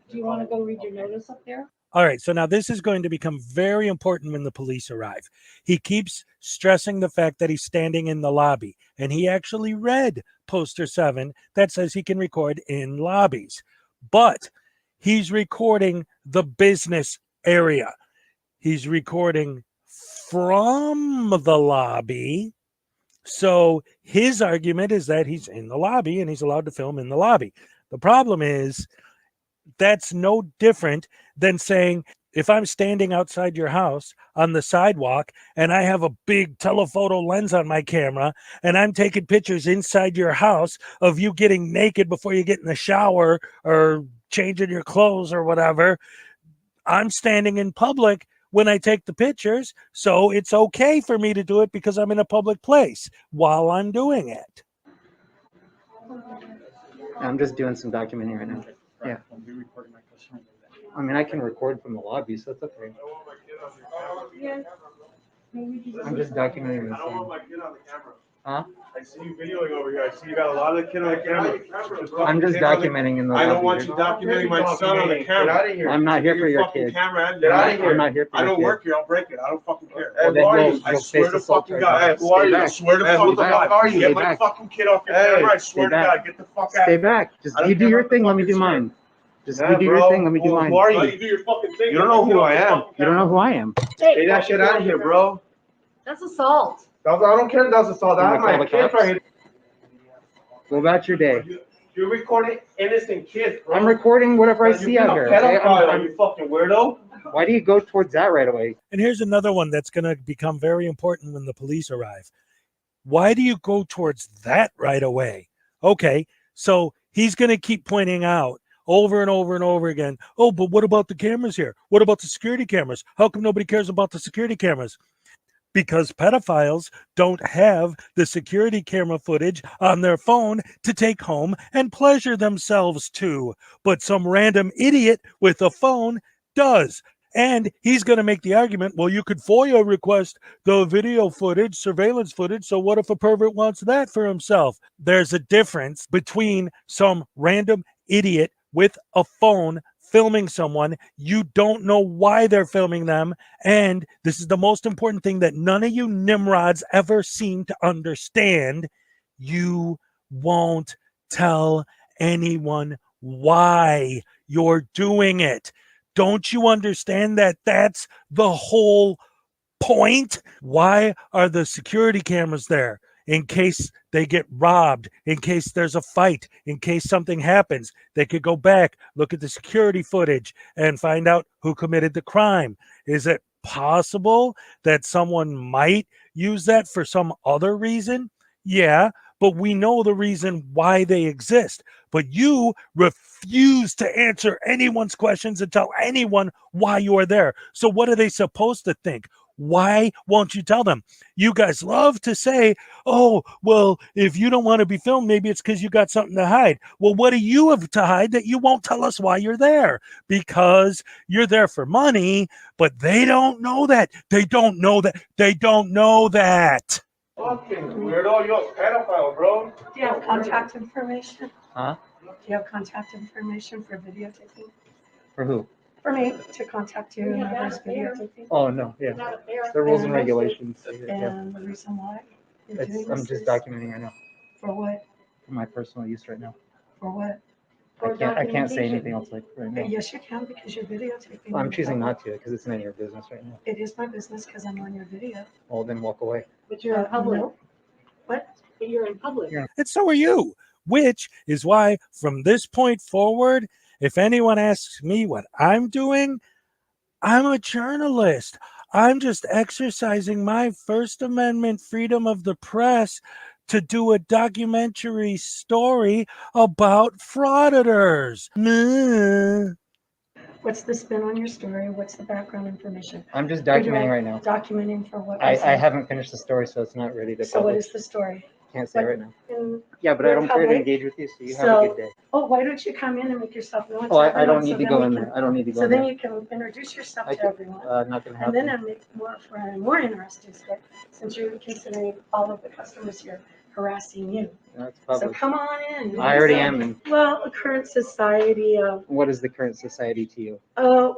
[SPEAKER 10] Do you want to go read your notice up there?
[SPEAKER 3] All right, so now this is going to become very important when the police arrive. He keeps stressing the fact that he's standing in the lobby, and he actually read poster 7 that says he can record in lobbies, but he's recording the business area. He's recording from the lobby. So his argument is that he's in the lobby and he's allowed to film in the lobby. The problem is that's no different than saying, if I'm standing outside your house on the sidewalk and I have a big telephoto lens on my camera and I'm taking pictures inside your house of you getting naked before you get in the shower or changing your clothes or whatever, I'm standing in public when I take the pictures, so it's okay for me to do it because I'm in a public place while I'm doing it.
[SPEAKER 8] I'm just doing some documenting right now. Yeah. I mean, I can record from the lobby, so that's okay. I'm just documenting this thing. Huh?
[SPEAKER 9] I see you videoing over here. I see you got a lot of the kid on the camera.
[SPEAKER 8] I'm just documenting in the lobby.
[SPEAKER 9] I don't want you documenting my son on the camera. Get out of here.
[SPEAKER 8] I'm not here for your kid.
[SPEAKER 9] Get out of here.
[SPEAKER 8] I'm not here for your kid.
[SPEAKER 9] I don't work here. I'll break it. I don't fucking care.
[SPEAKER 8] Well, then
[SPEAKER 9] I swear to fucking God.
[SPEAKER 8] Who are you?
[SPEAKER 9] I swear to fucking God. Get my fucking kid off your camera. I swear to God. Get the fuck out.
[SPEAKER 8] Stay back. Just you do your thing. Let me do mine. Just you do your thing. Let me do mine.
[SPEAKER 9] Who are you? You do your fucking thing.
[SPEAKER 8] You don't know who I am. You don't know who I am.
[SPEAKER 9] Get that shit out of here, bro.
[SPEAKER 10] That's assault.
[SPEAKER 9] I don't care if that's assault. I have my kids right here.
[SPEAKER 8] Go about your day.
[SPEAKER 9] You're recording innocent kids, bro.
[SPEAKER 8] I'm recording whatever I see out here.
[SPEAKER 9] Okay? You fucking weirdo.
[SPEAKER 8] Why do you go towards that right away?
[SPEAKER 3] And here's another one that's going to become very important when the police arrive. Why do you go towards that right away? Okay, so he's going to keep pointing out over and over and over again, oh, but what about the cameras here? What about the security cameras? How come nobody cares about the security cameras? Because pedophiles don't have the security camera footage on their phone to take home and pleasure themselves to. But some random idiot with a phone does. And he's going to make the argument, well, you could FOIA request the video footage, surveillance footage, so what if a pervert wants that for himself? There's a difference between some random idiot with a phone filming someone. You don't know why they're filming them. And this is the most important thing that none of you Nimrods ever seem to understand. You won't tell anyone why you're doing it. Don't you understand that that's the whole point? Why are the security cameras there? In case they get robbed, in case there's a fight, in case something happens, they could go back, look at the security footage and find out who committed the crime. Is it possible that someone might use that for some other reason? Yeah, but we know the reason why they exist. But you refuse to answer anyone's questions and tell anyone why you're there. So what are they supposed to think? Why won't you tell them? You guys love to say, oh, well, if you don't want to be filmed, maybe it's because you got something to hide. Well, what do you have to hide that you won't tell us why you're there? Because you're there for money, but they don't know that. They don't know that. They don't know that.
[SPEAKER 9] Fucking weirdo, you're a pedophile, bro.
[SPEAKER 10] Do you have contact information?
[SPEAKER 8] Huh?
[SPEAKER 10] Do you have contact information for videotaping?
[SPEAKER 8] For who?
[SPEAKER 10] For me, to contact you whoever's videotaping?
[SPEAKER 8] Oh, no, yeah. The rules and regulations. Yeah.
[SPEAKER 10] And the reason why you're doing
[SPEAKER 8] I'm
[SPEAKER 10] this
[SPEAKER 8] just
[SPEAKER 10] is
[SPEAKER 8] documenting right now
[SPEAKER 10] for what?
[SPEAKER 8] for my personal use right now.
[SPEAKER 10] For what?
[SPEAKER 8] I can't say anything else like right now.
[SPEAKER 10] Yes, you can because you're videotaping.
[SPEAKER 8] Well, I'm choosing not to because it's none of your business right now.
[SPEAKER 10] It is my business because I'm on your video.
[SPEAKER 8] Well, then walk away.
[SPEAKER 10] But you're in public. No. What? But you're in public.
[SPEAKER 8] Yeah.
[SPEAKER 3] And so are you, which is why from this point forward, if anyone asks me what I'm doing, I'm a journalist. I'm just exercising my First Amendment freedom of the press to do a documentary story about frauditors.
[SPEAKER 10] What's the spin on your story? What's the background information?
[SPEAKER 8] I'm just documenting right now.
[SPEAKER 10] Documenting for what?
[SPEAKER 8] I haven't finished the story, so it's not ready to
[SPEAKER 10] So what
[SPEAKER 8] publish.
[SPEAKER 10] is the story?
[SPEAKER 8] Can't say
[SPEAKER 10] what-
[SPEAKER 8] right now.
[SPEAKER 10] In-
[SPEAKER 8] Yeah, but I
[SPEAKER 10] You're
[SPEAKER 8] don't care to
[SPEAKER 10] public?
[SPEAKER 8] engage with you, so you have
[SPEAKER 10] So-
[SPEAKER 8] a good day.
[SPEAKER 10] Oh, why don't you come in and make yourself known?
[SPEAKER 8] Oh,
[SPEAKER 10] to
[SPEAKER 8] I
[SPEAKER 10] everyone
[SPEAKER 8] don't
[SPEAKER 10] so
[SPEAKER 8] need to
[SPEAKER 10] then
[SPEAKER 8] go
[SPEAKER 10] we
[SPEAKER 8] in
[SPEAKER 10] can-
[SPEAKER 8] there. I don't need to go
[SPEAKER 10] So
[SPEAKER 8] in
[SPEAKER 10] then
[SPEAKER 8] there.
[SPEAKER 10] you can introduce yourself
[SPEAKER 8] I
[SPEAKER 10] to
[SPEAKER 8] can-
[SPEAKER 10] everyone.
[SPEAKER 8] Not gonna
[SPEAKER 10] And then
[SPEAKER 8] happen.
[SPEAKER 10] I'm more interested, since you're considering all of the customers here harassing you.
[SPEAKER 8] That's
[SPEAKER 10] So
[SPEAKER 8] public.
[SPEAKER 10] come on in.
[SPEAKER 8] I already am in.
[SPEAKER 10] Well, the current society of,
[SPEAKER 8] What is the current society to you?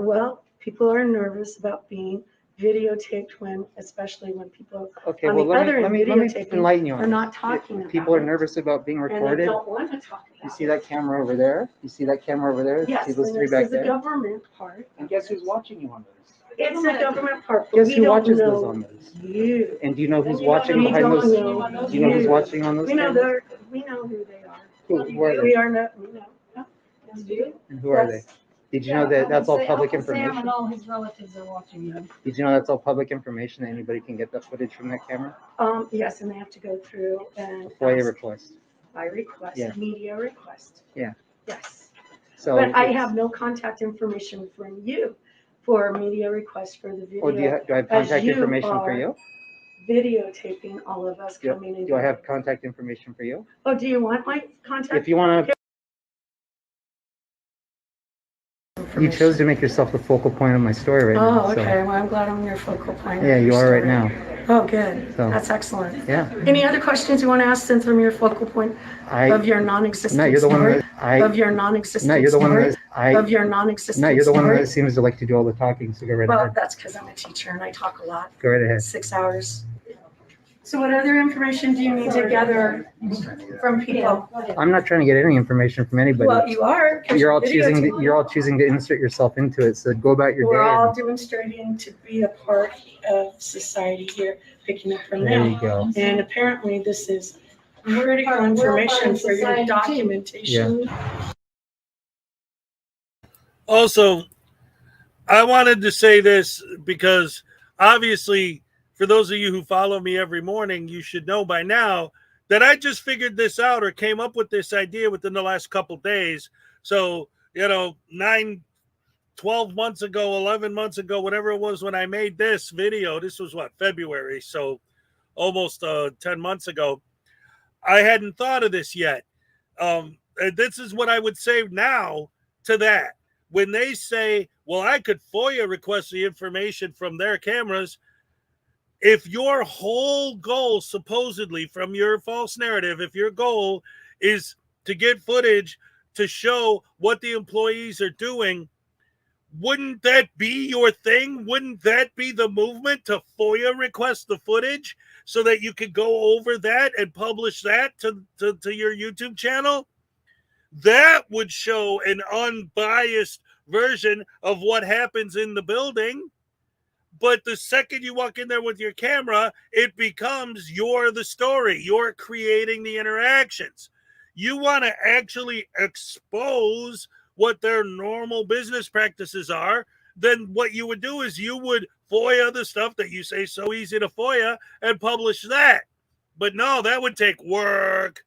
[SPEAKER 10] well, people are nervous about being videotaped especially when people
[SPEAKER 8] Okay,
[SPEAKER 10] on
[SPEAKER 8] well,
[SPEAKER 10] the
[SPEAKER 8] let
[SPEAKER 10] other
[SPEAKER 8] me
[SPEAKER 10] videotaping
[SPEAKER 8] enlighten you on
[SPEAKER 10] are
[SPEAKER 8] this.
[SPEAKER 10] not talking about
[SPEAKER 8] People are
[SPEAKER 10] it,
[SPEAKER 8] nervous about being
[SPEAKER 10] and they
[SPEAKER 8] recorded.
[SPEAKER 10] don't want to talk
[SPEAKER 8] You
[SPEAKER 10] about
[SPEAKER 8] see
[SPEAKER 10] it.
[SPEAKER 8] that camera over there? You see that camera over there?
[SPEAKER 10] Yes,
[SPEAKER 8] See those
[SPEAKER 10] and
[SPEAKER 8] three
[SPEAKER 10] this
[SPEAKER 8] back
[SPEAKER 10] is the
[SPEAKER 8] there?
[SPEAKER 10] government part.
[SPEAKER 8] And guess who's watching you on those?
[SPEAKER 10] It's the government part, but
[SPEAKER 8] Guess
[SPEAKER 10] we
[SPEAKER 8] who
[SPEAKER 10] don't
[SPEAKER 8] watches those
[SPEAKER 10] know
[SPEAKER 8] on those?
[SPEAKER 10] you.
[SPEAKER 8] And do you know who's watching
[SPEAKER 10] We
[SPEAKER 8] behind
[SPEAKER 10] don't
[SPEAKER 8] those?
[SPEAKER 10] know
[SPEAKER 8] Do you know who's
[SPEAKER 10] you.
[SPEAKER 8] watching on those
[SPEAKER 10] We know
[SPEAKER 8] cameras?
[SPEAKER 10] we know who they are.
[SPEAKER 8] Who are
[SPEAKER 10] We
[SPEAKER 8] they?
[SPEAKER 10] are not, we know. Yes, do you?
[SPEAKER 8] And who are they? Did you know that that's all public
[SPEAKER 10] Sam and
[SPEAKER 8] information?
[SPEAKER 10] all his relatives are watching you.
[SPEAKER 8] Did you know that's all public information? That anybody can get that footage from that camera?
[SPEAKER 10] Yes, and they have to go through and
[SPEAKER 8] FOIA
[SPEAKER 10] ask
[SPEAKER 8] request.
[SPEAKER 10] by request,
[SPEAKER 8] Yeah.
[SPEAKER 10] media request.
[SPEAKER 8] Yeah.
[SPEAKER 10] Yes.
[SPEAKER 8] So.
[SPEAKER 10] But I
[SPEAKER 8] it's-
[SPEAKER 10] have no contact information from you for media request for the
[SPEAKER 8] Oh, do
[SPEAKER 10] video.
[SPEAKER 8] I have
[SPEAKER 10] as
[SPEAKER 8] contact
[SPEAKER 10] you
[SPEAKER 8] information for
[SPEAKER 10] are
[SPEAKER 8] you?
[SPEAKER 10] Videotaping all of us
[SPEAKER 8] Do
[SPEAKER 10] coming in.
[SPEAKER 8] do I have contact information for you?
[SPEAKER 10] Oh, do you want my contact?
[SPEAKER 8] If you want to. You chose to make yourself the focal point of my story right now.
[SPEAKER 10] Oh,
[SPEAKER 8] so-
[SPEAKER 10] okay. Well, I'm glad I'm your focal point. of
[SPEAKER 8] Yeah, you
[SPEAKER 10] your
[SPEAKER 8] are right
[SPEAKER 10] story.
[SPEAKER 8] now.
[SPEAKER 10] Oh, good.
[SPEAKER 8] So-
[SPEAKER 10] That's excellent.
[SPEAKER 8] Yeah.
[SPEAKER 10] Any other questions you want to ask since I'm your focal point of your non-existent
[SPEAKER 8] No, you're the one
[SPEAKER 10] story?
[SPEAKER 8] that
[SPEAKER 10] Of your non-existent
[SPEAKER 8] No, you're the one
[SPEAKER 10] story?
[SPEAKER 8] that
[SPEAKER 10] Of your non-existent
[SPEAKER 8] No, you're the one
[SPEAKER 10] story?
[SPEAKER 8] that seems to like to do all the talking. So go right
[SPEAKER 10] Well,
[SPEAKER 8] ahead.
[SPEAKER 10] that's because I'm a teacher and I talk a lot.
[SPEAKER 8] Go right ahead.
[SPEAKER 10] 6 hours. So what other information do you need to gather from people?
[SPEAKER 8] I'm not trying to get any information from anybody.
[SPEAKER 10] Well, you are. 'cause
[SPEAKER 8] You're all
[SPEAKER 10] videotaping.
[SPEAKER 8] you're all choosing to insert yourself into it. So go about your
[SPEAKER 10] We're all
[SPEAKER 8] day.
[SPEAKER 10] demonstrating to be a part of society here, picking up from
[SPEAKER 8] There
[SPEAKER 10] them.
[SPEAKER 8] you go.
[SPEAKER 10] And apparently this is critical information for your documentation.
[SPEAKER 1] Also, I wanted to say this because obviously, for those of you who follow me every morning, you should know by now that I just figured this out or came up with this idea within the last couple days. So, 12 months ago, 11 months ago, whatever it was when I made this video, this was February. So almost 10 months ago, I hadn't thought of this yet. This is what I would say now to that. When they say, well, I could FOIA request the information from their cameras, if your whole goal, supposedly from your false narrative, if your goal is to get footage to show what the employees are doing, wouldn't that be your thing? Wouldn't that be the movement to FOIA request the footage so that you could go over that and publish that to your YouTube channel? That would show an unbiased version of what happens in the building. But the second you walk in there with your camera, it becomes you're the story. You're creating the interactions. You want to actually expose what their normal business practices are, then what you would do is you would FOIA the stuff that you say so easy to FOIA and publish that. But no, that would take work,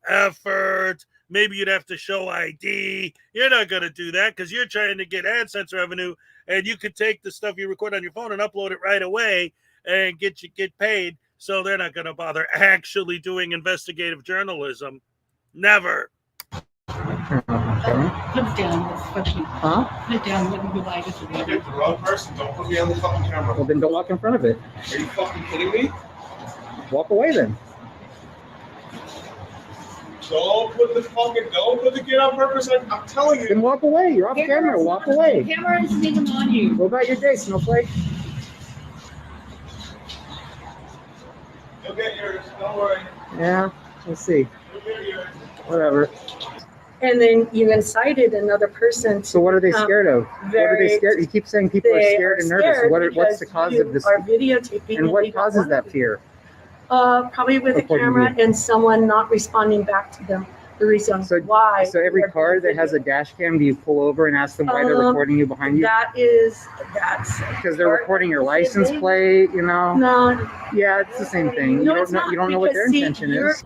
[SPEAKER 1] effort. Maybe you'd have to show ID. You're not going to do that because you're trying to get AdSense revenue, and you could take the stuff you record on your phone and upload it right away and get paid. So they're not going to bother actually doing investigative journalism. Never.
[SPEAKER 11] Put it down. It's fucking.
[SPEAKER 2] Huh?
[SPEAKER 11] Put it down. Let me go buy this.
[SPEAKER 9] I picked the wrong person. Don't put me on the fucking camera.
[SPEAKER 2] Well, then don't walk in front of it.
[SPEAKER 9] Are you fucking kidding me?
[SPEAKER 2] Walk away then.
[SPEAKER 9] Don't put the kid on purpose. I'm telling you.
[SPEAKER 2] Then walk away. You're off camera. Walk away.
[SPEAKER 11] The camera isn't even on you.
[SPEAKER 2] Go about your day, Snowflake.
[SPEAKER 9] You'll get yours. Don't worry.
[SPEAKER 2] Yeah, let's see.
[SPEAKER 9] You'll get yours.
[SPEAKER 2] Whatever.
[SPEAKER 10] And then you incited another person to.
[SPEAKER 2] So what are they scared of? What are they scared? You keep saying people are scared and nervous. What's the cause of this?
[SPEAKER 10] Are videotaping
[SPEAKER 2] And what causes that fear?
[SPEAKER 10] Probably with a camera and someone not responding back to them. The reason why.
[SPEAKER 2] So every car that has a dash cam, do you pull over and ask them why they're recording you behind you?
[SPEAKER 10] That's
[SPEAKER 2] because they're recording your license plate, you know?
[SPEAKER 10] No.
[SPEAKER 2] Yeah, it's the same thing.
[SPEAKER 10] No,
[SPEAKER 2] you don't know what their intention is.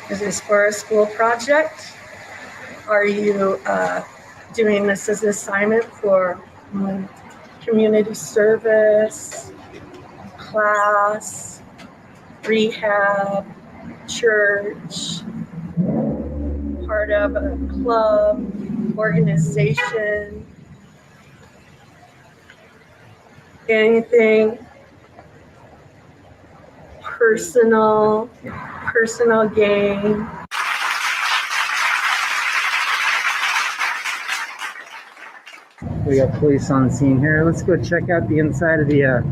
[SPEAKER 10] Is this for a school project? Are you doing this as an assignment for community service, class, rehab, church, part of a club, organization, anything personal gain?
[SPEAKER 2] We got police on scene here. Let's go check out the inside of the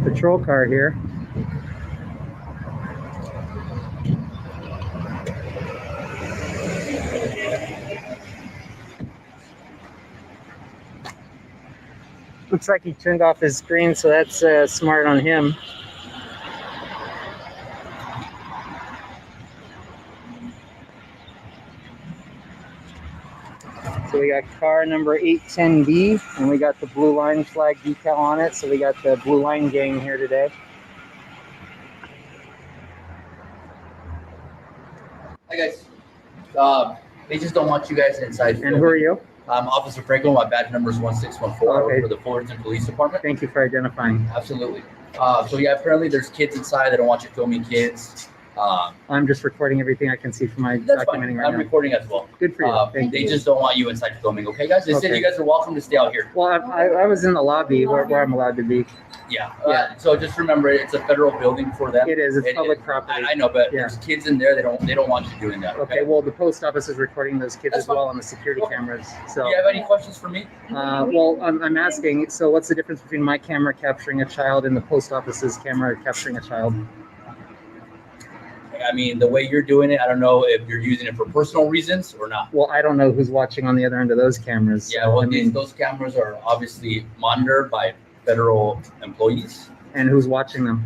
[SPEAKER 2] patrol car here. Looks like he turned off his screen, so that's smart on him. So we got car number 810B, and we got the blue line flag decal on it. So we got the blue line gang here today.
[SPEAKER 12] Hi guys. They just don't want you guys inside.
[SPEAKER 2] And who are you?
[SPEAKER 12] I'm Officer Franco. My badge number is 1614.
[SPEAKER 2] Okay.
[SPEAKER 12] For the Fullerton Police Department.
[SPEAKER 2] Thank you for identifying.
[SPEAKER 12] Absolutely. So yeah, apparently there's kids inside. They don't want you filming kids.
[SPEAKER 2] I'm just recording everything I can see from my
[SPEAKER 12] That's
[SPEAKER 2] documenting
[SPEAKER 12] fine.
[SPEAKER 2] right
[SPEAKER 12] I'm
[SPEAKER 2] now.
[SPEAKER 12] recording as well.
[SPEAKER 2] Good for you.
[SPEAKER 12] They just don't want you inside filming. Okay, guys. They said
[SPEAKER 2] Okay.
[SPEAKER 12] you guys are welcome to stay out here.
[SPEAKER 2] Well, I was in the lobby where I'm allowed to be.
[SPEAKER 12] Yeah. So just remember, it's a federal building for them.
[SPEAKER 2] It is. It's public property.
[SPEAKER 12] I know, but
[SPEAKER 2] Yeah.
[SPEAKER 12] there's kids in there. They don't want you doing that.
[SPEAKER 2] Okay. Well, the post office is recording those kids as well on the security cameras. So.
[SPEAKER 12] Do you have any questions for me?
[SPEAKER 2] Well, I'm asking. So, what's the difference between my camera capturing a child and the post office's camera capturing a child?
[SPEAKER 12] I mean, the way you're doing it, I don't know if you're using it for personal reasons or not.
[SPEAKER 2] Well, I don't know who's watching on the other end of those cameras.
[SPEAKER 12] Yeah, well, those cameras are obviously monitored by federal employees.
[SPEAKER 2] And who's watching them?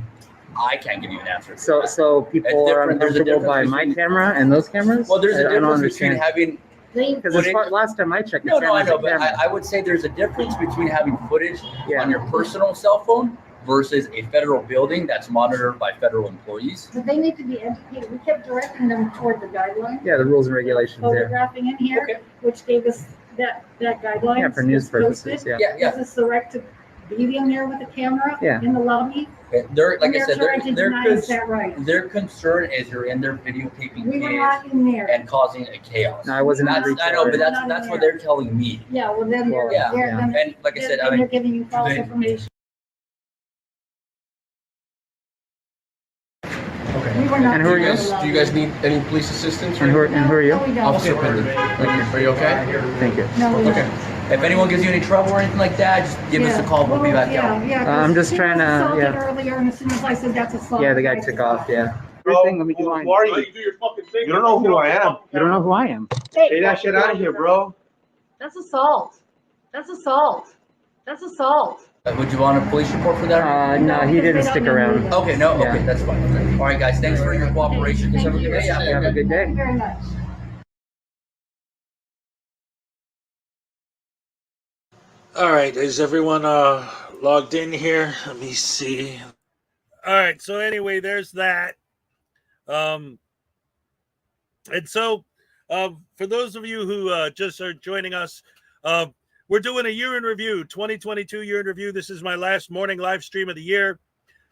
[SPEAKER 12] I can't give you an answer.
[SPEAKER 2] So people are uncomfortable by my camera and those cameras?
[SPEAKER 12] Well, there's a
[SPEAKER 2] I don't
[SPEAKER 12] difference between
[SPEAKER 2] understand.
[SPEAKER 12] having
[SPEAKER 2] Because last time I checked,
[SPEAKER 12] No, I know, but I would say there's a difference between having footage on your personal cell phone versus a federal building that's monitored by federal employees.
[SPEAKER 11] So they need to be educated. We kept directing them toward the guidelines.
[SPEAKER 2] Yeah, the rules and regulations there.
[SPEAKER 11] Photographing in here, which gave us that guideline.
[SPEAKER 2] Yeah, for news purposes. Yeah.
[SPEAKER 11] Is this the right to be in there with a camera
[SPEAKER 2] Yeah.
[SPEAKER 11] in the lobby?
[SPEAKER 12] They're, like
[SPEAKER 11] And
[SPEAKER 12] I said,
[SPEAKER 11] trying to deny us that right.
[SPEAKER 12] their concern is you're in there videotaping
[SPEAKER 11] We were
[SPEAKER 12] kids
[SPEAKER 11] not in there.
[SPEAKER 12] and causing a chaos.
[SPEAKER 2] No, I wasn't in
[SPEAKER 12] That's,
[SPEAKER 2] the
[SPEAKER 12] I know, but
[SPEAKER 2] retail
[SPEAKER 12] that's what they're telling me.
[SPEAKER 11] Yeah, well then they're,
[SPEAKER 12] Yeah,
[SPEAKER 11] then
[SPEAKER 12] and like I said,
[SPEAKER 11] then they're giving you false
[SPEAKER 12] they-
[SPEAKER 11] information.
[SPEAKER 9] Okay.
[SPEAKER 11] We were not
[SPEAKER 2] And who are you?
[SPEAKER 9] Do you guys need any police assistance?
[SPEAKER 2] And who are you?
[SPEAKER 11] No, we don't.
[SPEAKER 9] Officer Pendleton. Are you okay?
[SPEAKER 2] Thank you.
[SPEAKER 11] No, we
[SPEAKER 9] Okay.
[SPEAKER 11] don't.
[SPEAKER 12] If anyone gives you any trouble or anything like that, just give us a call. We'll be back out.
[SPEAKER 11] Yeah.
[SPEAKER 2] I'm just
[SPEAKER 11] She was
[SPEAKER 2] trying to-
[SPEAKER 11] assaulted
[SPEAKER 2] yeah.
[SPEAKER 11] earlier, and as soon as I said that's assault.
[SPEAKER 2] Yeah, the guy
[SPEAKER 11] I
[SPEAKER 2] took
[SPEAKER 11] took
[SPEAKER 2] off. Yeah.
[SPEAKER 9] Bro,
[SPEAKER 2] Everything, let me do mine.
[SPEAKER 9] who are you? Do your fucking thing. You don't know who I am.
[SPEAKER 2] You don't know who I am.
[SPEAKER 9] Say that shit out of here, bro.
[SPEAKER 10] That's assault. That's assault. That's assault.
[SPEAKER 12] Would you want a police report for that?
[SPEAKER 8] No, he didn't stick around.
[SPEAKER 12] Okay, no,
[SPEAKER 8] Yeah.
[SPEAKER 12] okay, that's fine. Okay. All right, guys, thanks for your cooperation. Have a good day.
[SPEAKER 8] Have a good day.
[SPEAKER 10] Very much.
[SPEAKER 3] All right, is everyone logged in here? Let me see.
[SPEAKER 1] All right, so anyway, there's that. And so for those of you who just are joining us, we're doing a year in review, 2022 year in review. This is my last morning live stream of the year.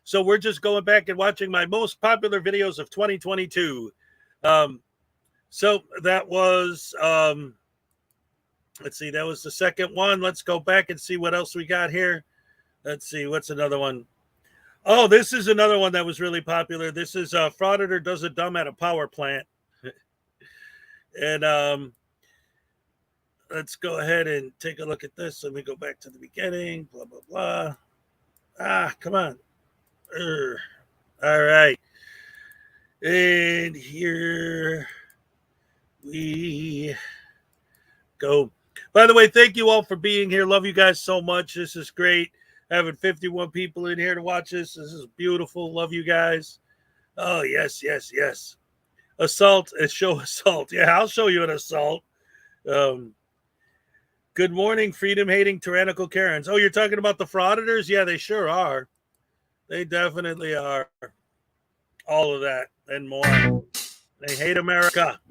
[SPEAKER 1] So we're just going back and watching my most popular videos of 2022. So that was, let's see, that was the second one. Let's go back and see what else we got here. Let's see, what's another one? Oh, this is another one that was really popular. This is Frauditor does a dumb at a power plant. And let's go ahead and take a look at this. Let me go back to the beginning. Blah, blah, blah. Come on. All right. And here we go. By the way, thank you all for being here. Love you guys so much. This is great. Having 51 people in here to watch this. This is beautiful. Love you guys. Oh, yes, yes, yes. Assault and show assault. Yeah, I'll show you an assault. Good morning, freedom-hating tyrannical Karens. Oh, you're talking about the Frauditors? Yeah, they sure are. They definitely are. All of that and more. They hate America.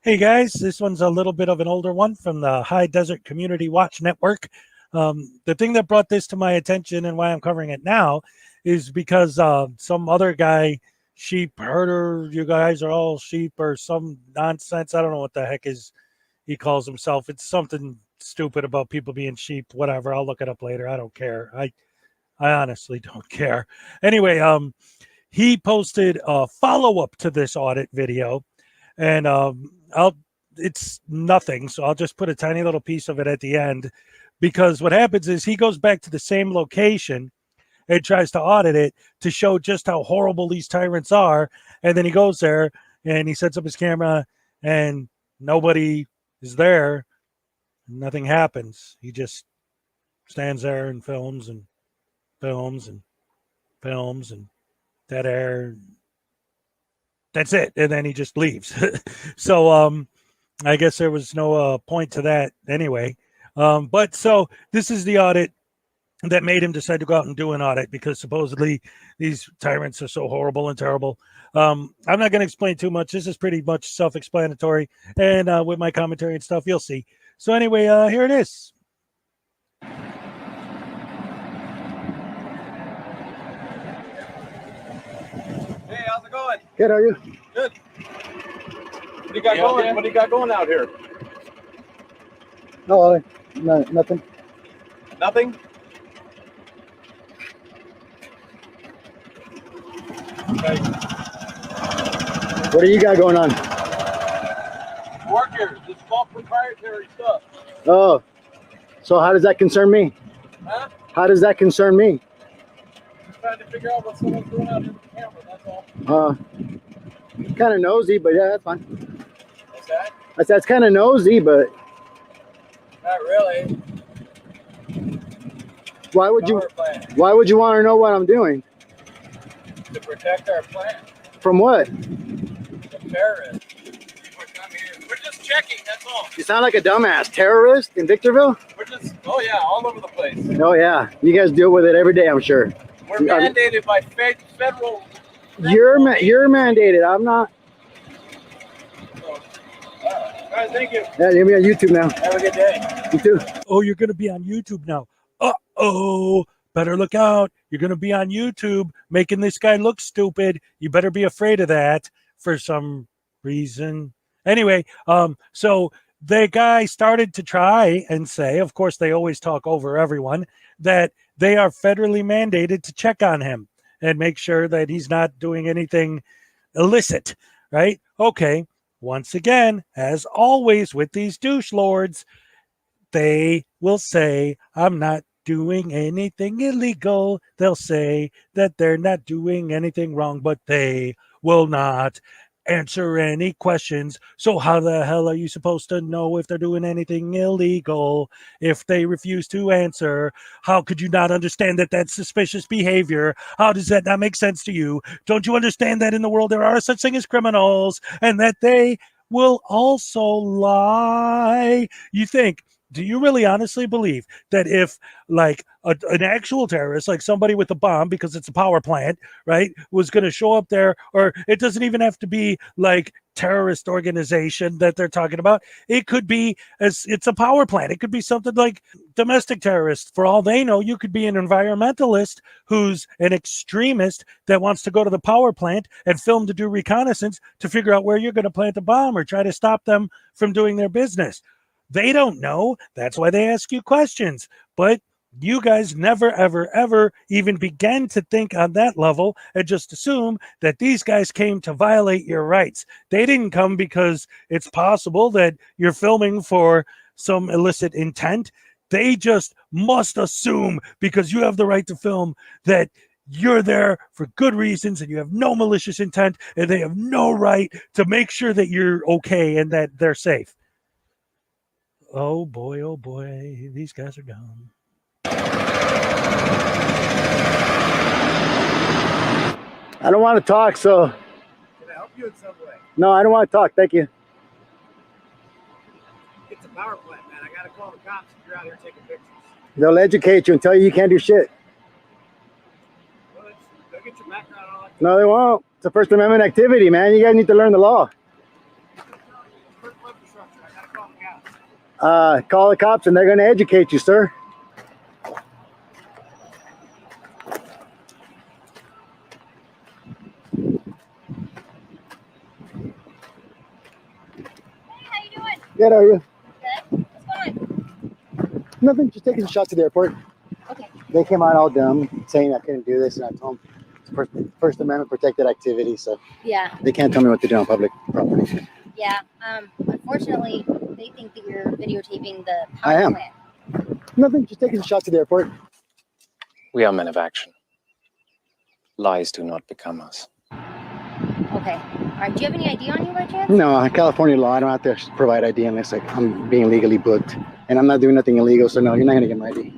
[SPEAKER 3] Hey guys, this one's a little bit of an older one from the High Desert Community Watch Network. The thing that brought this to my attention and why I'm covering it now is because some other guy, sheep herder, you guys are all sheep or some nonsense. I don't know what the heck he calls himself. It's something stupid about people being sheep, whatever. I'll look it up later. I don't care. I honestly don't care. Anyway, he posted a follow-up to this audit video, and it's nothing, so I'll just put a tiny little piece of it at the end, because what happens is he goes back to the same location and tries to audit it to show just how horrible these tyrants are, and then he goes there and he sets up his camera and nobody is there, nothing happens. He just stands there and films and films and films and dead air. That's it, and then he just leaves. So I guess there was no point to that anyway. But so this is the audit that made him decide to go out and do an audit, because supposedly these tyrants are so horrible and terrible. I'm not going to explain too much. This is pretty much self-explanatory, and with my commentary and stuff, you'll see. So anyway, here it is.
[SPEAKER 13] Hey, how's it going?
[SPEAKER 14] Good, how are you?
[SPEAKER 13] Good. What do you got going? What do you got going out here?
[SPEAKER 14] No, nothing.
[SPEAKER 13] Nothing? Okay.
[SPEAKER 14] What do you got going on?
[SPEAKER 13] Work here. This is all proprietary stuff.
[SPEAKER 14] Oh, so how does that concern me?
[SPEAKER 13] Huh?
[SPEAKER 14] How does that concern me?
[SPEAKER 13] Just trying to figure out what someone's doing out here with the camera, that's all.
[SPEAKER 14] Kind of nosy, but yeah, that's fine.
[SPEAKER 13] What's that?
[SPEAKER 14] That's kind of nosy, but
[SPEAKER 13] Not really.
[SPEAKER 14] why would you want to know what I'm doing?
[SPEAKER 13] To protect our plant
[SPEAKER 14] From what?
[SPEAKER 13] from terrorists. We're just checking, that's all.
[SPEAKER 14] You sound like a dumbass. Terrorist in Victorville?
[SPEAKER 13] We're just, oh yeah, all over the place.
[SPEAKER 14] Oh yeah, you guys deal with it every day, I'm sure.
[SPEAKER 13] We're mandated by federal
[SPEAKER 14] You're mandated. I'm not.
[SPEAKER 9] All right, thank you.
[SPEAKER 14] Yeah, you're gonna be on YouTube now.
[SPEAKER 9] Have a good day.
[SPEAKER 14] You too.
[SPEAKER 3] Oh, you're going to be on YouTube now. Uh-oh. Better look out. You're going to be on YouTube making this guy look stupid. You better be afraid of that for some reason. Anyway, so the guy started to try and say, of course, they always talk over everyone, that they are federally mandated to check on him and make sure that he's not doing anything illicit, right? Okay. Once again, as always with these douche lords, they will say, I'm not doing anything illegal. They'll say that they're not doing anything wrong, but they will not answer any questions. So how the hell are you supposed to know if they're doing anything illegal if they refuse to answer? How could you not understand that that's suspicious behavior? How does that not make sense to you? Don't you understand that in the world there are such things as criminals and that they will also lie? You think, do you really honestly believe that if like an actual terrorist, like somebody with a bomb, because it's a power plant, right, was going to show up there, or it doesn't even have to be like terrorist organization that they're talking about. It could be, as it's a power plant. It could be something like domestic terrorists. For all they know, you could be an environmentalist who's an extremist that wants to go to the power plant and film to do reconnaissance to figure out where you're going to plant a bomb or try to stop them from doing their business. They don't know. That's why they ask you questions. But you guys never, ever, ever even began to think on that level and just assume that these guys came to violate your rights. They didn't come because it's possible that you're filming for some illicit intent. They just must assume, because you have the right to film, that you're there for good reasons and you have no malicious intent, and they have no right to make sure that you're okay and that they're safe. Oh boy, these guys are dumb.
[SPEAKER 14] I don't want to talk, so.
[SPEAKER 9] Can I help you in some way?
[SPEAKER 14] No, I don't want to talk. Thank you.
[SPEAKER 9] It's a power plant, man. I gotta call the cops if you're out here taking pictures.
[SPEAKER 14] They'll educate you and tell you can't do shit.
[SPEAKER 9] Well, they'll get your background and all that.
[SPEAKER 14] No, they won't. It's a First Amendment activity, man. You guys need to learn the law. Call the cops and they're going to educate you, sir.
[SPEAKER 15] How you doing?
[SPEAKER 14] Good, how are you?
[SPEAKER 15] Good. What's going on?
[SPEAKER 14] Nothing, just taking a shot to the airport.
[SPEAKER 15] Okay.
[SPEAKER 14] They came out all dumb, saying I couldn't do this, and I told them it's First Amendment protected activity, so
[SPEAKER 15] Yeah.
[SPEAKER 14] they can't tell me what to do on public property.
[SPEAKER 15] Yeah. Unfortunately, they think that you're videotaping the
[SPEAKER 14] I
[SPEAKER 15] power
[SPEAKER 14] am.
[SPEAKER 15] plant.
[SPEAKER 14] Nothing, just taking a shot to the airport.
[SPEAKER 16] We are men of action. Lies do not become us.
[SPEAKER 15] Okay. All right. Do you have any ID on you by chance?
[SPEAKER 14] No, California law, I don't have to provide ID unless like I'm being legally booked, and I'm not doing nothing illegal, so no, you're not going to get my ID.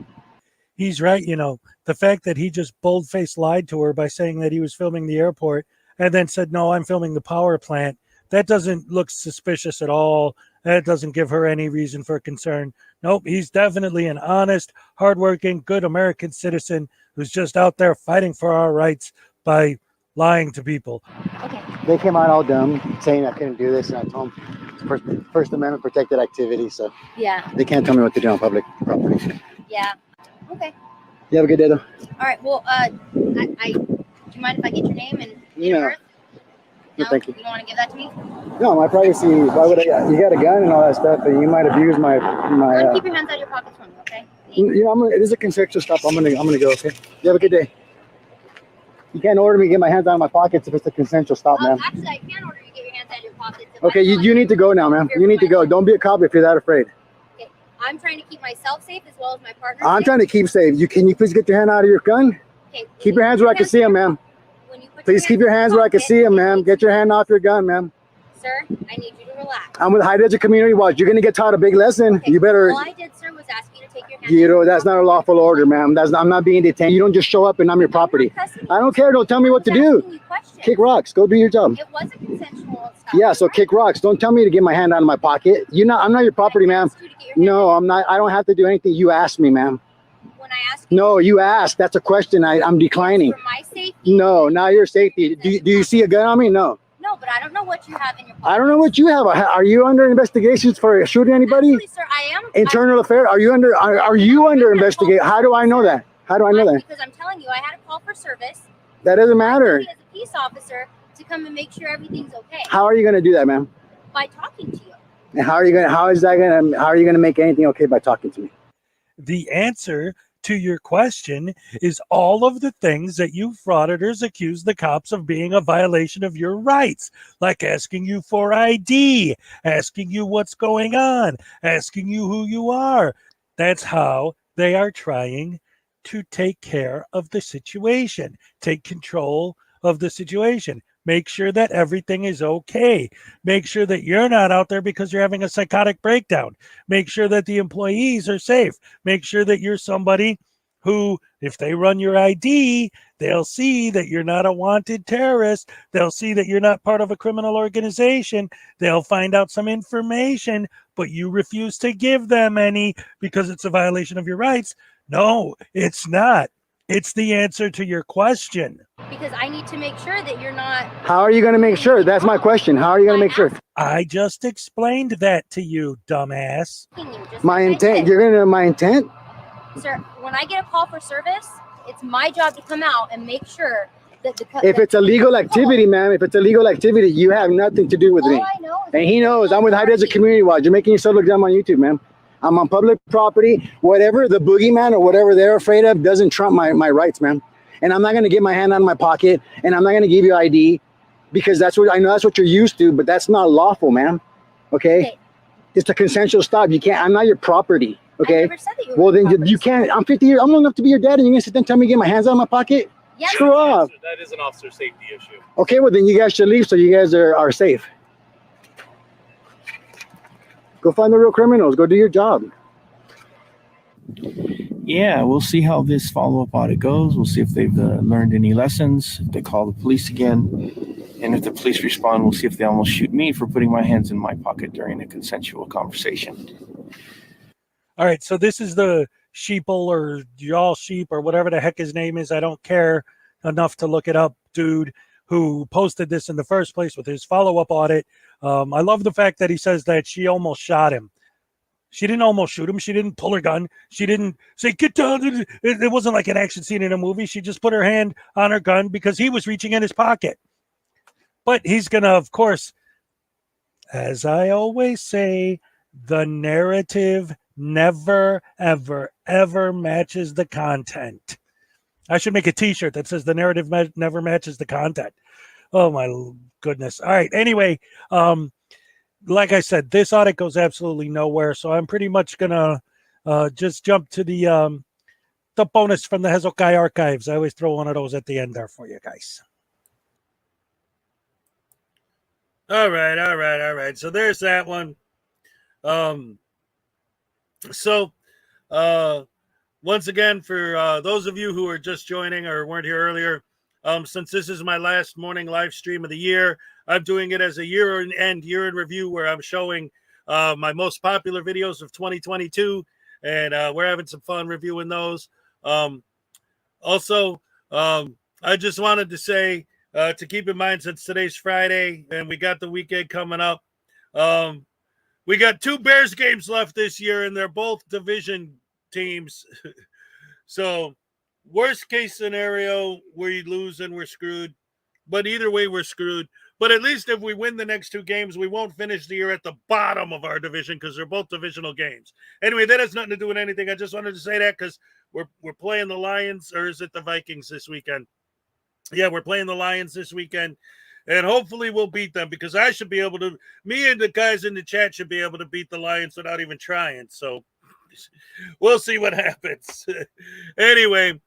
[SPEAKER 3] He's right. You know, the fact that he just bold-faced lied to her by saying that he was filming the airport and then said, no, I'm filming the power plant, that doesn't look suspicious at all. That doesn't give her any reason for concern. Nope, he's definitely an honest, hardworking, good American citizen who's just out there fighting for our rights by lying to people.
[SPEAKER 15] Okay.
[SPEAKER 14] They came out all dumb, saying I couldn't do this, and I told them it's First Amendment protected activity, so
[SPEAKER 15] Yeah.
[SPEAKER 14] they can't tell me what to do on public property.
[SPEAKER 15] Yeah. Okay.
[SPEAKER 14] You have a good day, though.
[SPEAKER 15] All right. Well, do you mind if I get your name and date of birth?
[SPEAKER 14] No, thank you.
[SPEAKER 15] You don't want to give that to me?
[SPEAKER 14] No, my privacy. Why would I? You got a gun and all that stuff, and you might abuse my.
[SPEAKER 15] Keep your hands out of your pockets for me, okay?
[SPEAKER 14] You know, it is a consensual stop. I'm gonna go. Okay. You have a good day. You can't order me to get my hands out of my pockets if it's a consensual stop, ma'am.
[SPEAKER 15] Actually, I can order you to get your hands out of your pockets.
[SPEAKER 14] Okay, you need to go now, ma'am. You need to go. Don't be a cop if you're that afraid.
[SPEAKER 15] Okay. I'm trying to keep myself safe as well as my partner.
[SPEAKER 14] I'm trying to keep safe. Can you please get your hand out of your gun?
[SPEAKER 15] Okay.
[SPEAKER 14] Keep your hands where I can see them, ma'am. Please keep your hands where I can see them, ma'am. Get your hand off your gun, ma'am.
[SPEAKER 15] Sir, I need you to relax.
[SPEAKER 14] I'm with High Desert Community Watch. You're gonna get taught a big lesson. You better.
[SPEAKER 15] All I did, sir, was ask you to take your hands.
[SPEAKER 14] You know, that's not a lawful order, ma'am. I'm not being detained. You don't just show up and I'm your property. I don't care. Don't tell me what to do. Kick rocks. Go do your job.
[SPEAKER 15] It was a consensual stop.
[SPEAKER 14] Yeah, so kick rocks. Don't tell me to get my hand out of my pocket. I'm not your property, ma'am. No, I'm not. I don't have to do anything. You asked me, ma'am.
[SPEAKER 15] When I asked you.
[SPEAKER 14] No, you asked. That's a question I'm declining.
[SPEAKER 15] For my safety.
[SPEAKER 14] No, now you're safety. Do you see a gun on me? No.
[SPEAKER 15] No, but I don't know what you have in your pocket.
[SPEAKER 14] I don't know what you have. Are you under investigations for shooting anybody?
[SPEAKER 15] Actually, sir, I am.
[SPEAKER 14] Internal affairs? Are you under investigation? How do I know that? How do I know that?
[SPEAKER 15] Because I'm telling you, I had a call for service.
[SPEAKER 14] That doesn't matter.
[SPEAKER 15] As a peace officer to come and make sure everything's okay.
[SPEAKER 14] How are you going to do that, ma'am?
[SPEAKER 15] By talking to you.
[SPEAKER 14] And how are you going to make anything okay by talking to me?
[SPEAKER 3] The answer to your question is all of the things that you frauditors accuse the cops of being a violation of your rights, like asking you for ID, asking you what's going on, asking you who you are. That's how they are trying to take care of the situation, take control of the situation. Make sure that everything is okay. Make sure that you're not out there because you're having a psychotic breakdown. Make sure that the employees are safe. Make sure that you're somebody who, if they run your ID, they'll see that you're not a wanted terrorist. They'll see that you're not part of a criminal organization. They'll find out some information, but you refuse to give them any because it's a violation of your rights. No, it's not. It's the answer to your question.
[SPEAKER 15] Because I need to make sure that you're not.
[SPEAKER 14] How are you going to make sure? That's my question. How are you going to make sure?
[SPEAKER 3] I just explained that to you, dumbass.
[SPEAKER 14] My intent. You're going to know my intent?
[SPEAKER 15] Sir, when I get a call for service, it's my job to come out and make sure that
[SPEAKER 14] if it's illegal activity, ma'am, if it's illegal activity, you have nothing to do with me.
[SPEAKER 15] I know
[SPEAKER 14] and he knows. I'm with High Desert Community Watch. You're making yourself look dumb on YouTube, ma'am. I'm on public property. Whatever the boogeyman or whatever they're afraid of doesn't trump my rights, ma'am. And I'm not going to get my hand out of my pocket, and I'm not going to give you ID because that's what I know. That's what you're used to, but that's not lawful, ma'am. Okay? It's a consensual stop. You can't. I'm not your property. Okay.
[SPEAKER 15] I never said that you were
[SPEAKER 14] well, then you can't. I'm 50 years. I'm old enough to be your dad, and you're going to sit there and tell me to get my hands out of my pocket?
[SPEAKER 15] Yes.
[SPEAKER 14] Screw off.
[SPEAKER 9] That is an officer safety issue.
[SPEAKER 14] Okay, well, then you guys should leave so you guys are safe. Go find the real criminals. Go do your job.
[SPEAKER 17] Yeah, we'll see how this follow-up audit goes. We'll see if they've learned any lessons, if they call the police again. And if the police respond, we'll see if they almost shoot me for putting my hands in my pocket during a consensual conversation.
[SPEAKER 3] All right, so this is the sheeple or y'all sheep or whatever the heck his name is. I don't care enough to look it up, dude, who posted this in the first place with his follow-up audit. I love the fact that he says that she almost shot him. She didn't almost shoot him. She didn't pull her gun. She didn't say, get down. It wasn't like an action scene in a movie. She just put her hand on her gun because he was reaching in his pocket. But he's going to, of course, as I always say, the narrative never, ever, ever matches the content. I should make a t-shirt that says the narrative never matches the content. Oh, my goodness. All right. Anyway, like I said, this audit goes absolutely nowhere, so I'm pretty much gonna just jump to the bonus from the Hezokuai archives. I always throw one of those at the end there for you guys.
[SPEAKER 1] All right. So there's that one. Once again, for those of you who are just joining or weren't here earlier, since this is my last morning live stream of the year, I'm doing it as a year-end review where I'm showing my most popular videos of 2022, and we're having some fun reviewing those. Also, I just wanted to say to keep in mind, since today's Friday and we got the weekend coming up, we got 2 Bears games left this year, and they're both division teams. So worst case scenario, we lose and we're screwed. But either way, we're screwed. But at least if we win the next 2 games, we won't finish the year at the bottom of our division because they're both divisional games. Anyway, that has nothing to do with anything. I just wanted to say that because we're playing the Lions, or is it the Vikings this weekend? Yeah, we're playing the Lions this weekend. And hopefully we'll beat them because I should be able to, me and the guys in the chat should be able to beat the Lions without even trying. So we'll see what happens. Anyway,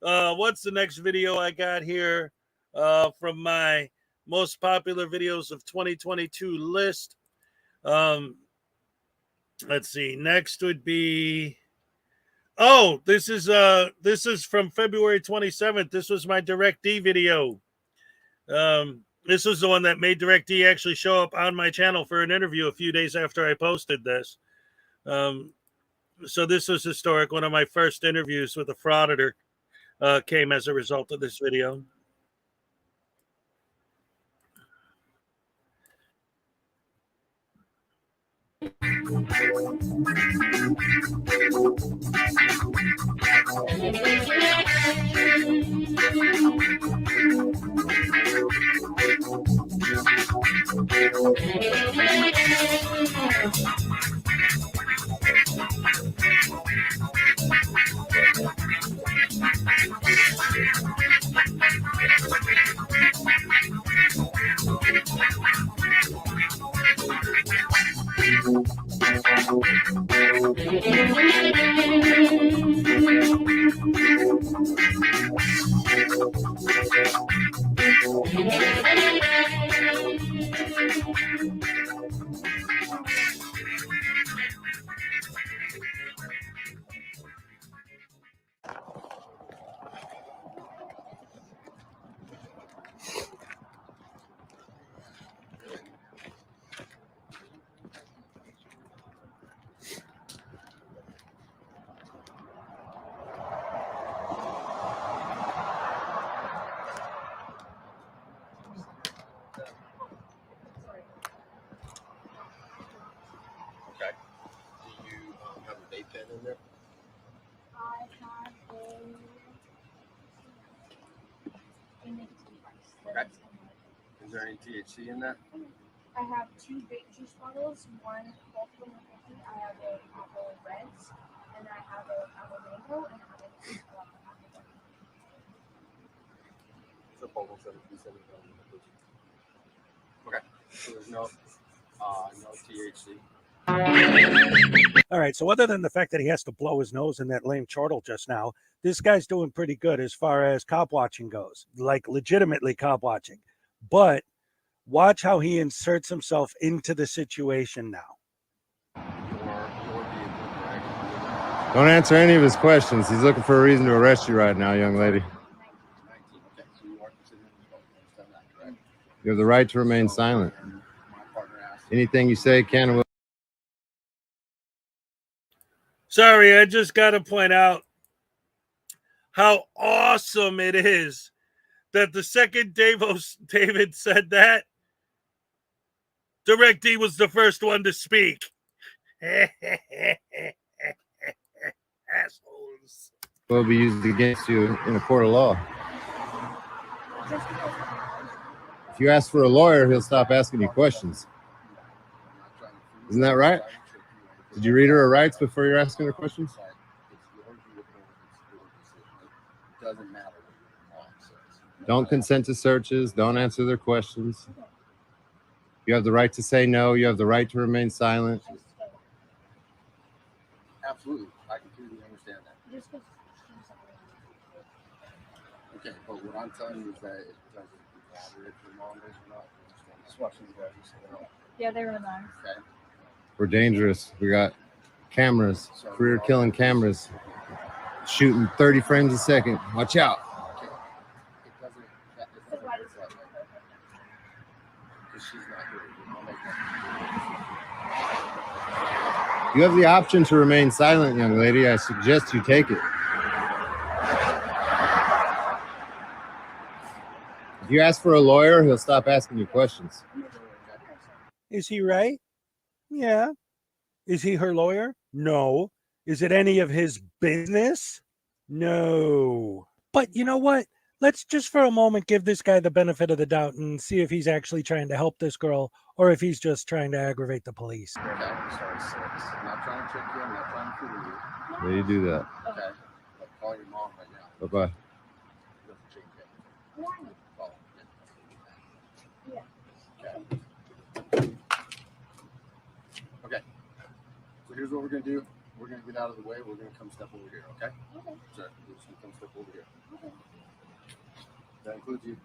[SPEAKER 1] what's the next video I got here from my most popular videos of 2022 list? Let's see. Next would be, this is from February 27th. This was my DirecTV video. This was the one that made DirecTV actually show up on my channel for an interview a few days after I posted this. So this was historic. One of my first interviews with a Frauditor came as a result of this video.
[SPEAKER 9] Okay. Do you have a vape pen in there?
[SPEAKER 15] I have a nicotine device.
[SPEAKER 9] Okay. Is there any THC in that?
[SPEAKER 15] I have 2 vape juice bottles, one both of them are 50. I have an apple reds, and I have an apple mango, and I have an apple.
[SPEAKER 9] It's a bubble 737. Okay. So there's no THC.
[SPEAKER 3] All right. So other than the fact that he has to blow his nose in that lame chortle just now, this guy's doing pretty good as far as cop watching goes, like legitimately cop watching. But watch how he inserts himself into the situation now.
[SPEAKER 4] Don't answer any of his questions. He's looking for a reason to arrest you right now, young lady. You have the right to remain silent. Anything you say can and will.
[SPEAKER 1] Sorry, I just got to point out how awesome it is that the second David said that, DirecTV was the first one to speak. Assholes.
[SPEAKER 4] Will be used against you in a court of law. If you ask for a lawyer, he'll stop asking you questions. Isn't that right? Did you read her rights before you're asking her questions?
[SPEAKER 9] Doesn't matter.
[SPEAKER 4] Don't consent to searches. Don't answer their questions. You have the right to say no. You have the right to remain silent.
[SPEAKER 9] Absolutely. I completely understand that. Okay, but what I'm telling you is that it doesn't matter if your mom is or not. Just watching you guys.
[SPEAKER 15] Yeah, they were nice.
[SPEAKER 9] Okay.
[SPEAKER 4] We're dangerous. We got cameras, career killing cameras, shooting 30 frames a second. Watch out.
[SPEAKER 9] Okay. It doesn't matter that way. Because she's not here. I'll make that.
[SPEAKER 4] You have the option to remain silent, young lady. I suggest you take it. If you ask for a lawyer, he'll stop asking you questions.
[SPEAKER 3] Is he right? Yeah. Is he her lawyer? No. Is it any of his business? No. But you know what? Let's just for a moment give this guy the benefit of the doubt and see if he's actually trying to help this girl or if he's just trying to aggravate the police.
[SPEAKER 9] Okay, sorry, sis. I'm not trying to trick you. I'm not trying to fool you.
[SPEAKER 4] Yeah, you do that.
[SPEAKER 9] Okay. But call your mom right now.
[SPEAKER 4] Bye-bye.
[SPEAKER 9] It doesn't change anything. Call her. Okay. Okay. So here's what we're going to do. We're going to get out of the way. We're going to come step over here, okay? Okay. So we're just going to come step over here. Okay. That includes you?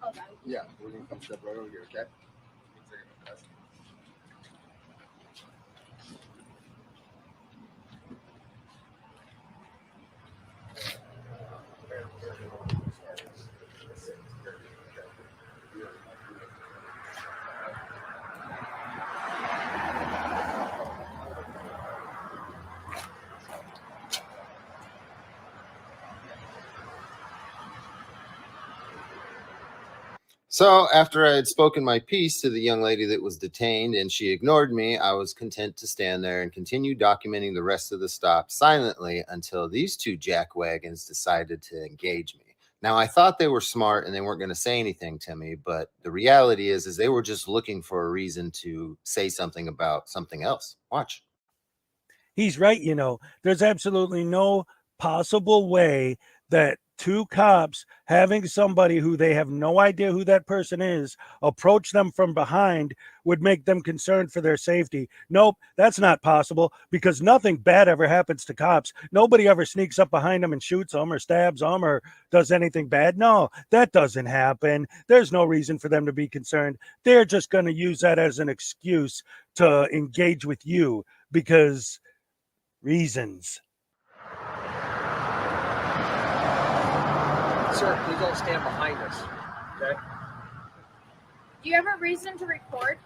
[SPEAKER 15] Okay.
[SPEAKER 9] Yeah, we're going to come step right over here, okay?
[SPEAKER 18] So after I had spoken my piece to the young lady that was detained and she ignored me, I was content to stand there and continue documenting the rest of the stop silently until these two jackwagons decided to engage me. Now, I thought they were smart and they weren't going to say anything to me, but the reality is they were just looking for a reason to say something about something else. Watch.
[SPEAKER 3] He's right. You know, there's absolutely no possible way that two cops having somebody who they have no idea who that person is approach them from behind would make them concerned for their safety. Nope, that's not possible because nothing bad ever happens to cops. Nobody ever sneaks up behind them and shoots them or stabs them or does anything bad. No, that doesn't happen. There's no reason for them to be concerned. They're just going to use that as an excuse to engage with you because reasons.
[SPEAKER 13] Sir, please don't stand behind us. Okay?
[SPEAKER 15] Do you have a reason to record?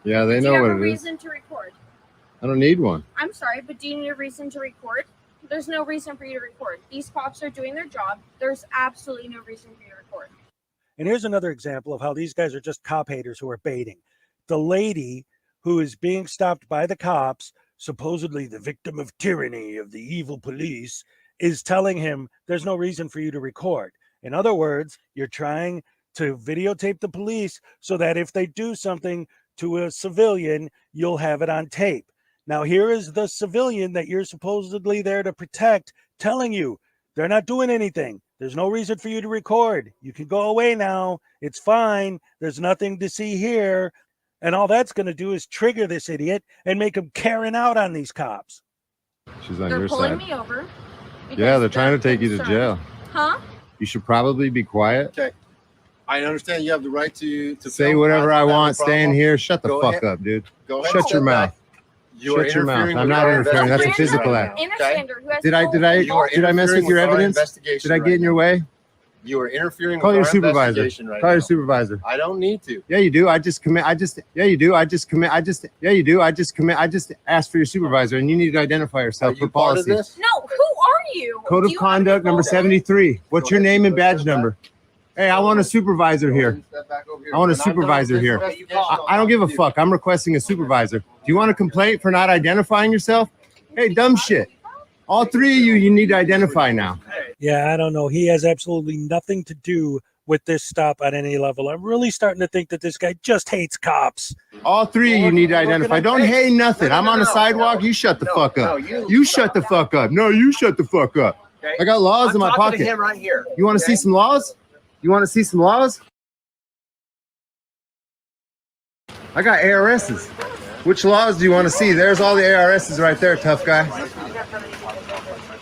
[SPEAKER 9] Yeah, they
[SPEAKER 15] Do
[SPEAKER 9] know
[SPEAKER 15] you
[SPEAKER 9] what
[SPEAKER 15] have a
[SPEAKER 9] it is.
[SPEAKER 15] reason to record?
[SPEAKER 9] I don't need one.
[SPEAKER 15] I'm sorry, but do you need a reason to record? There's no reason for you to record. These cops are doing their job. There's absolutely no reason for you to record.
[SPEAKER 3] And here's another example of how these guys are just cop haters who are baiting. The lady who is being stopped by the cops, supposedly the victim of tyranny of the evil police, is telling him there's no reason for you to record. In other words, you're trying to videotape the police so that if they do something to a civilian, you'll have it on tape. Now, here is the civilian that you're supposedly there to protect telling you they're not doing anything. There's no reason for you to record. You can go away now. It's fine. There's nothing to see here. And all that's going to do is trigger this idiot and make him carrying out on these cops.
[SPEAKER 9] She's on
[SPEAKER 15] They're
[SPEAKER 9] your
[SPEAKER 15] pulling
[SPEAKER 9] side.
[SPEAKER 15] me over.
[SPEAKER 9] Yeah, they're trying to take you to
[SPEAKER 15] concerned.
[SPEAKER 9] jail.
[SPEAKER 15] Huh?
[SPEAKER 9] You should probably be quiet.
[SPEAKER 4] Okay. I understand you have the right to
[SPEAKER 9] Say
[SPEAKER 4] film.
[SPEAKER 9] whatever I
[SPEAKER 4] don't have a
[SPEAKER 9] want. Stay in
[SPEAKER 4] problem.
[SPEAKER 9] here. Shut the
[SPEAKER 4] Go
[SPEAKER 9] fuck
[SPEAKER 4] ahead.
[SPEAKER 9] up, dude.
[SPEAKER 4] Go ahead.
[SPEAKER 9] Shut your mouth.
[SPEAKER 4] You are
[SPEAKER 9] Shut your mouth.
[SPEAKER 4] interfering
[SPEAKER 9] I'm
[SPEAKER 4] with
[SPEAKER 9] not
[SPEAKER 4] our
[SPEAKER 9] interfering. That's a
[SPEAKER 4] investigation
[SPEAKER 9] physical
[SPEAKER 4] right
[SPEAKER 9] act.
[SPEAKER 4] now,
[SPEAKER 15] Interstander who has
[SPEAKER 9] Did I mess with
[SPEAKER 4] interfering
[SPEAKER 9] your
[SPEAKER 4] with our
[SPEAKER 9] evidence?
[SPEAKER 4] investigation
[SPEAKER 9] Did I
[SPEAKER 4] right
[SPEAKER 9] get in your
[SPEAKER 4] now.
[SPEAKER 9] way?
[SPEAKER 4] You are interfering
[SPEAKER 9] Call
[SPEAKER 4] with
[SPEAKER 9] your
[SPEAKER 4] our
[SPEAKER 9] supervisor.
[SPEAKER 4] investigation right
[SPEAKER 9] Call
[SPEAKER 4] now.
[SPEAKER 9] your supervisor.
[SPEAKER 4] I don't need to.
[SPEAKER 9] Yeah, you do. I just asked for your supervisor and you need to identify yourself for
[SPEAKER 4] part of
[SPEAKER 9] policy.
[SPEAKER 4] this?
[SPEAKER 15] No, who are you?
[SPEAKER 9] Code
[SPEAKER 15] Do
[SPEAKER 9] of
[SPEAKER 15] you
[SPEAKER 9] conduct number 73. What's your name and badge number? Hey, I want a supervisor here. I want a supervisor here. I don't give a fuck. I'm requesting a supervisor. Do you want a complaint for not identifying yourself? Hey, dumb shit. All three of you need to identify now.
[SPEAKER 3] Yeah, I don't know. He has absolutely nothing to do with this stop at any level. I'm really starting to think that this guy just hates cops.
[SPEAKER 9] All three of you need to identify. Don't hate nothing. I'm on the sidewalk. You shut the fuck up. You shut the fuck up. No, you shut the fuck up. I got laws in my pocket.
[SPEAKER 13] To him right here.
[SPEAKER 9] You want to see some laws? You want to see some laws? I got ARSs. Which laws do you want to see? There's all the ARSs right there, tough guy.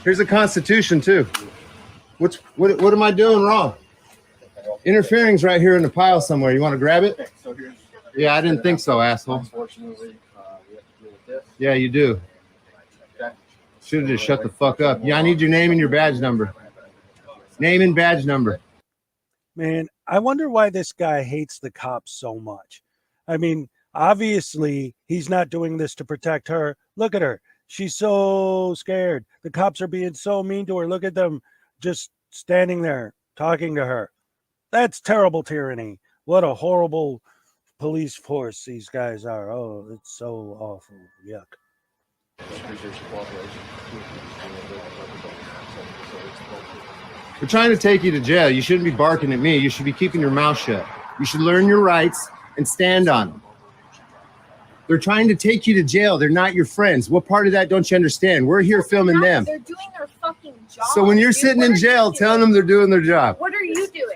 [SPEAKER 9] Here's the Constitution too. What am I doing wrong? Interfering's right here in the pile somewhere. You want to grab it? Yeah, I didn't think so, asshole. Yeah, you do. Should have just shut the fuck up. Yeah, I need your name and your badge number. Name and badge number.
[SPEAKER 3] Man, I wonder why this guy hates the cops so much. I mean, obviously, he's not doing this to protect her. Look at her. She's so scared. The cops are being so mean to her. Look at them just standing there talking to her. That's terrible tyranny. What a horrible police force these guys are. Oh, it's so awful. Yuck.
[SPEAKER 9] We're trying to take you to jail. You shouldn't be barking at me. You should be keeping your mouth shut. You should learn your rights and stand on them. They're trying to take you to jail. They're not your friends. What part of that don't you understand? We're here filming them.
[SPEAKER 15] They're doing their fucking job.
[SPEAKER 9] So when you're sitting in jail, telling them they're doing their job.
[SPEAKER 15] What are you doing?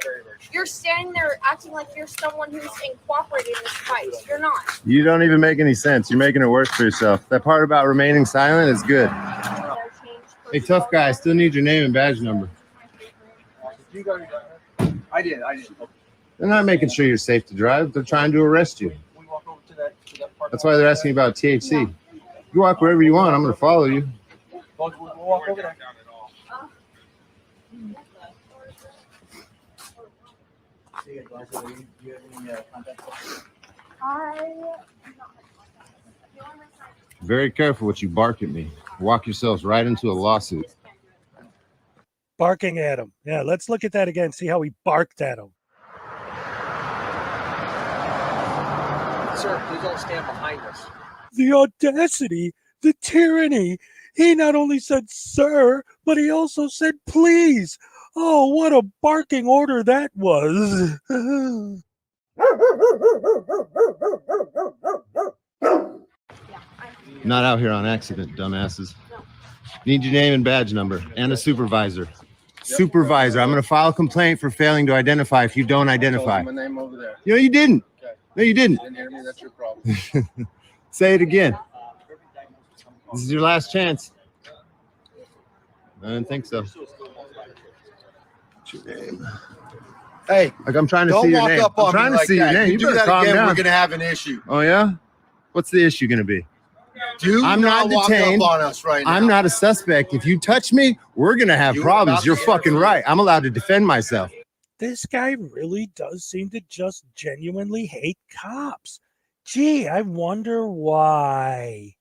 [SPEAKER 15] You're standing there acting like you're someone who's cooperating in this fight. You're not.
[SPEAKER 9] You don't even make any sense. You're making it worse for yourself. That part about remaining silent is good. Hey, tough guy, I still need your name and badge number.
[SPEAKER 13] I did.
[SPEAKER 9] They're not making sure you're safe to drive. They're trying to arrest you. That's why they're asking about THC. You walk wherever you want. I'm going to follow you.
[SPEAKER 13] We'll walk over there.
[SPEAKER 9] Very careful what you bark at me. Walk yourselves right into a lawsuit.
[SPEAKER 3] Barking at him. Yeah, let's look at that again. See how he barked at him.
[SPEAKER 7] Sir, please don't stand behind us.
[SPEAKER 3] The audacity, the tyranny. He not only said sir, but he also said please. Oh, what a barking order that was.
[SPEAKER 9] Not out here on accident, dumbasses. Need your name and badge number and a supervisor. Supervisor, I'm going to file a complaint for failing to identify if you don't identify.
[SPEAKER 8] My name over there.
[SPEAKER 9] You know, you didn't.
[SPEAKER 8] Okay.
[SPEAKER 9] No, you didn't.
[SPEAKER 8] Didn't hear me. That's your problem.
[SPEAKER 9] Say it again. This is your last chance. I didn't think so. What's your name?
[SPEAKER 4] Hey,
[SPEAKER 9] like I'm trying to
[SPEAKER 4] don't
[SPEAKER 9] see your
[SPEAKER 4] walk
[SPEAKER 9] name.
[SPEAKER 4] up on
[SPEAKER 9] I'm trying
[SPEAKER 4] me
[SPEAKER 9] to
[SPEAKER 4] like
[SPEAKER 9] see your
[SPEAKER 4] that.
[SPEAKER 9] name.
[SPEAKER 4] You
[SPEAKER 9] You
[SPEAKER 4] do
[SPEAKER 9] better
[SPEAKER 4] that
[SPEAKER 9] calm
[SPEAKER 4] again,
[SPEAKER 9] down.
[SPEAKER 4] we're gonna have an issue.
[SPEAKER 9] Oh yeah? What's the issue going to be? I'm not
[SPEAKER 4] walk
[SPEAKER 9] detained.
[SPEAKER 4] up on us right now.
[SPEAKER 9] I'm not a suspect. If you touch me, we're going to have problems.
[SPEAKER 4] about
[SPEAKER 9] You're
[SPEAKER 4] to
[SPEAKER 9] fucking
[SPEAKER 4] interfere.
[SPEAKER 9] right. I'm allowed to defend myself.
[SPEAKER 3] This guy really does seem to just genuinely hate cops. Gee, I wonder why.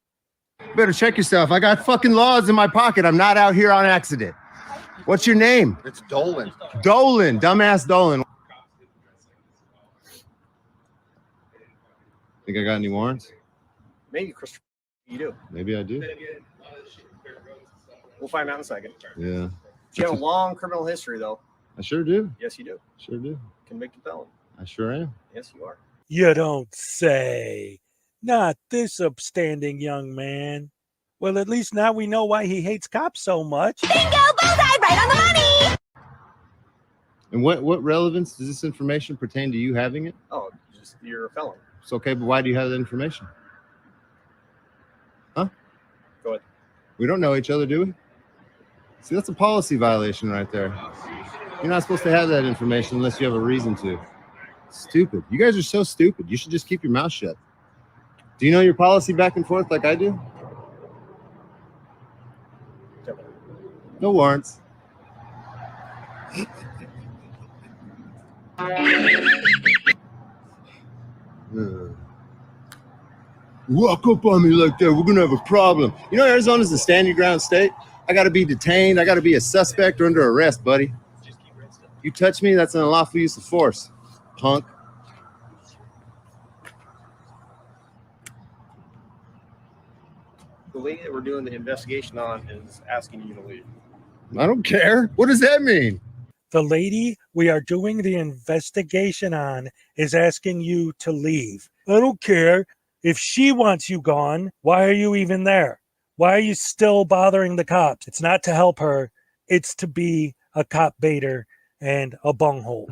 [SPEAKER 9] Better check yourself. I got fucking laws in my pocket. I'm not out here on accident. What's your name?
[SPEAKER 4] It's Dolan.
[SPEAKER 9] Dolan. Dumbass Dolan. Think I got any warrants?
[SPEAKER 8] Maybe, Christopher. You do.
[SPEAKER 9] Maybe I do.
[SPEAKER 8] We'll find out in a second.
[SPEAKER 9] Yeah.
[SPEAKER 8] You have a long criminal history, though.
[SPEAKER 9] I sure do.
[SPEAKER 8] Yes, you do.
[SPEAKER 9] Sure do.
[SPEAKER 8] Convicted felon.
[SPEAKER 9] I sure am.
[SPEAKER 8] Yes, you are.
[SPEAKER 3] You don't say. Not this upstanding young man. Well, at least now we know why he hates cops so much.
[SPEAKER 19] Bingo! Bullseye! Right on the money!
[SPEAKER 9] And what relevance does this information pertain to you having it?
[SPEAKER 8] Oh, just you're a felon.
[SPEAKER 9] It's okay, but why do you have that information? Huh?
[SPEAKER 8] Go ahead.
[SPEAKER 9] We don't know each other, do we? See, that's a policy violation right there. You're not supposed to have that information unless you have a reason to. Stupid. You guys are so stupid. You should just keep your mouth shut. Do you know your policy back and forth like I do? No warrants. Walk up on me like that, we're gonna have a problem. You know, Arizona's a stand your ground state. I gotta be detained, I gotta be a suspect or under arrest, buddy. You touch me, that's an unlawful use of force, punk.
[SPEAKER 8] The lady that we're doing the investigation on is asking you to leave.
[SPEAKER 9] I don't care. What does that mean?
[SPEAKER 3] The lady we are doing the investigation on is asking you to leave. I don't care. If she wants you gone, why are you even there? Why are you still bothering the cops? It's not to help her. It's to be a cop baiter and a bunghole.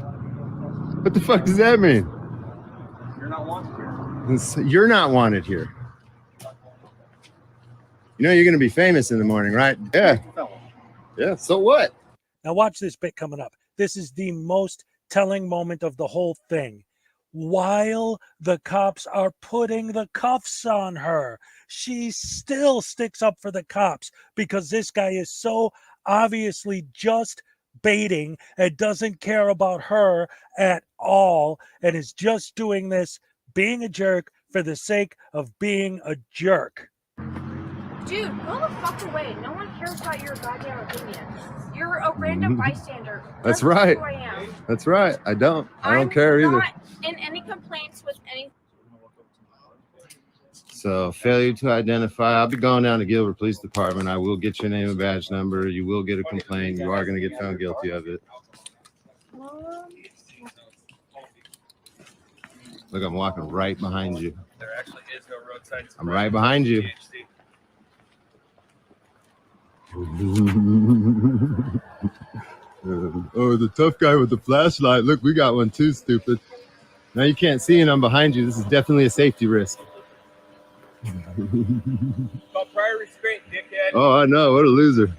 [SPEAKER 9] What the fuck does that mean?
[SPEAKER 8] You're not wanted here.
[SPEAKER 9] You're not wanted here. You know you're going to be famous in the morning, right? Yeah. Yeah, so what?
[SPEAKER 3] Now watch this bit coming up. This is the most telling moment of the whole thing. While the cops are putting the cuffs on her, she still sticks up for the cops because this guy is so obviously just baiting and doesn't care about her at all and is just doing this, being a jerk for the sake of being a jerk.
[SPEAKER 15] Dude, go the fuck away. No one cares about your goddamn opinion. You're a random bystander.
[SPEAKER 9] That's right.
[SPEAKER 15] Who I am.
[SPEAKER 9] That's right. I don't
[SPEAKER 15] I'm
[SPEAKER 9] care either.
[SPEAKER 15] not in any complaints with any.
[SPEAKER 9] So failure to identify. I'll be going down to Gilbert Police Department. I will get your name and badge number. You will get a complaint. You are going to get found guilty of it. Look, I'm walking right behind you.
[SPEAKER 13] There actually is no roadside.
[SPEAKER 9] I'm right behind you. Oh, the tough guy with the flashlight. Look, we got one too, stupid. Now you can't see and I'm behind you. This is definitely a safety risk.
[SPEAKER 13] Called prior restraint, dickhead.
[SPEAKER 9] Oh, I know. What a loser.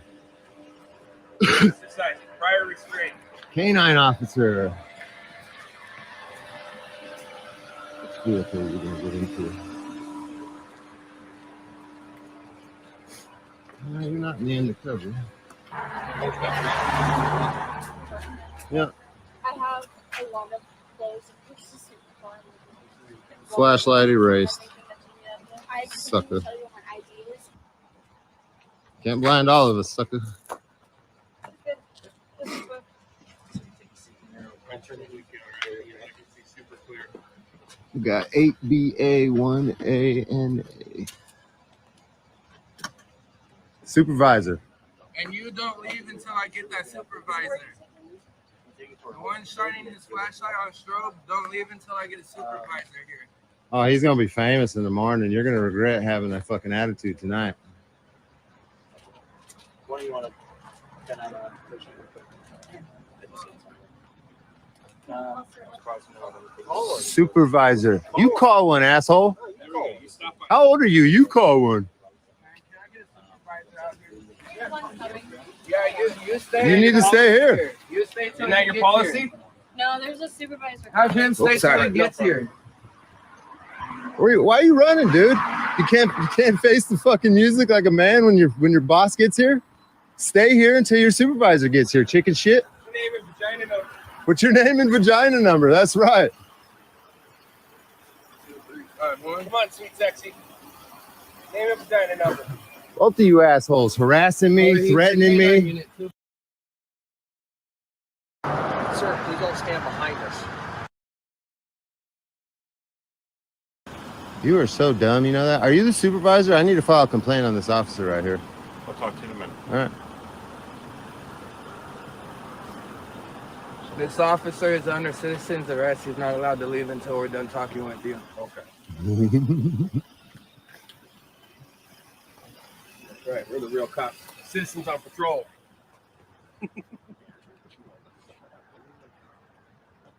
[SPEAKER 13] Exercise, prior restraint.
[SPEAKER 9] Canine officer. Which vehicle are you going to get into? No, you're not in the undercover. Yeah.
[SPEAKER 15] I have a lot of clothes.
[SPEAKER 9] Flashlight erased.
[SPEAKER 15] I
[SPEAKER 9] Sucker.
[SPEAKER 15] tell you what my ID is.
[SPEAKER 9] Can't blind all of us, sucker. We got 8BA, 1A, and A. Supervisor.
[SPEAKER 13] And you don't leave until I get that supervisor. The one shining his flashlight on strobe, don't leave until I get a supervisor here.
[SPEAKER 9] Oh, he's gonna be famous in the morning. You're gonna regret having that fucking attitude tonight.
[SPEAKER 8] What do you want to?
[SPEAKER 9] Supervisor. You call one, asshole. How old are you? You call one.
[SPEAKER 13] Yeah, you stay.
[SPEAKER 9] You need to stay here.
[SPEAKER 13] You stay till
[SPEAKER 8] Isn't that your policy?
[SPEAKER 15] No, there's a supervisor.
[SPEAKER 13] Have him stay till he gets here.
[SPEAKER 9] Why are you running, dude? You can't face the fucking music like a man when your boss gets here. Stay here until your supervisor gets here. Chicken shit.
[SPEAKER 13] Name and vagina number.
[SPEAKER 9] What's your name and vagina number? That's right.
[SPEAKER 13] Come on, sweet sexy. Name and vagina number.
[SPEAKER 9] Both of you assholes harassing me, threatening me.
[SPEAKER 7] Sir, please don't stand behind us.
[SPEAKER 9] You are so dumb, you know that? Are you the supervisor? I need to file a complaint on this officer right here.
[SPEAKER 20] I'll talk to you in a minute.
[SPEAKER 9] All right.
[SPEAKER 13] This officer is under citizen's arrest. He's not allowed to leave until we're done talking with you.
[SPEAKER 20] Okay.
[SPEAKER 13] That's right. We're the real cops. Citizens on patrol.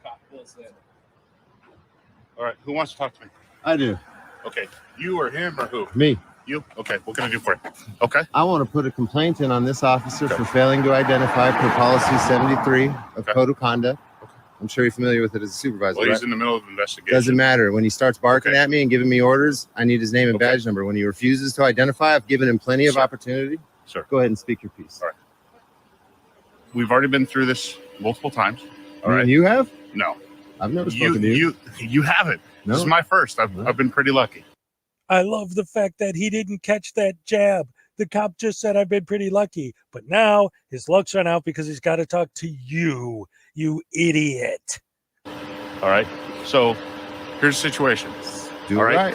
[SPEAKER 13] Cop Bill said.
[SPEAKER 20] All right. Who wants to talk to me?
[SPEAKER 9] I do.
[SPEAKER 20] Okay. You or him or who?
[SPEAKER 9] Me.
[SPEAKER 20] You? Okay. What can I do for you? Okay.
[SPEAKER 9] I want to put a complaint in on this officer for failing to identify per policy 73 of Code of Conduct. I'm sure you're familiar with it as a supervisor.
[SPEAKER 20] Well, he's
[SPEAKER 9] right?
[SPEAKER 20] in the middle of an investigation.
[SPEAKER 9] Doesn't matter. When he starts barking at me and giving me orders, I need his name and badge number. When he refuses to identify, I've given him plenty of opportunity.
[SPEAKER 20] Sir.
[SPEAKER 9] Go ahead and speak your piece.
[SPEAKER 20] All right. We've already been through this multiple times. All right.
[SPEAKER 9] You have?
[SPEAKER 20] No.
[SPEAKER 9] I've never spoken to you.
[SPEAKER 20] You haven't.
[SPEAKER 9] No.
[SPEAKER 20] This is my first. I've been pretty lucky.
[SPEAKER 3] I love the fact that he didn't catch that jab. The cop just said, I've been pretty lucky. But now his luck's run out because he's got to talk to you, you idiot.
[SPEAKER 20] All right. So here's the situation.
[SPEAKER 9] Do
[SPEAKER 20] all
[SPEAKER 9] it right.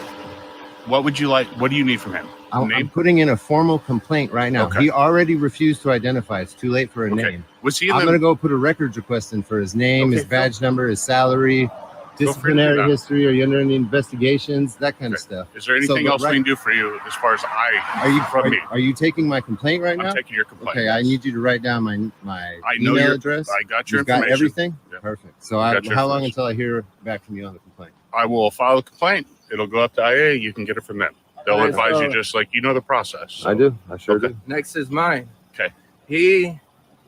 [SPEAKER 20] What would you like? What do you need from him?
[SPEAKER 9] I'm putting in a formal complaint right now.
[SPEAKER 20] Okay.
[SPEAKER 9] He already refused to identify. It's too late for a name.
[SPEAKER 20] Was he?
[SPEAKER 9] I'm going to go put a records request in for his name, his badge number, his salary, disciplinary history. Are you under any investigations? That kind of stuff.
[SPEAKER 20] Is there anything else we can do for you as far as
[SPEAKER 9] Are you taking my complaint right now?
[SPEAKER 20] I'm taking your complaint.
[SPEAKER 9] Okay, I need you to write down my
[SPEAKER 20] I know
[SPEAKER 9] email
[SPEAKER 20] your
[SPEAKER 9] address.
[SPEAKER 20] I got your
[SPEAKER 9] You've got
[SPEAKER 20] information.
[SPEAKER 9] everything?
[SPEAKER 20] Yeah.
[SPEAKER 9] Perfect. So
[SPEAKER 20] I got your
[SPEAKER 9] how long
[SPEAKER 20] information.
[SPEAKER 9] until I hear back from you on the complaint?
[SPEAKER 20] I will file a complaint. It'll go up to IA. You can get it from them. They'll advise you just like you know the process. So.
[SPEAKER 9] I do. I sure do.
[SPEAKER 13] Next is mine.
[SPEAKER 20] Okay.
[SPEAKER 13] He,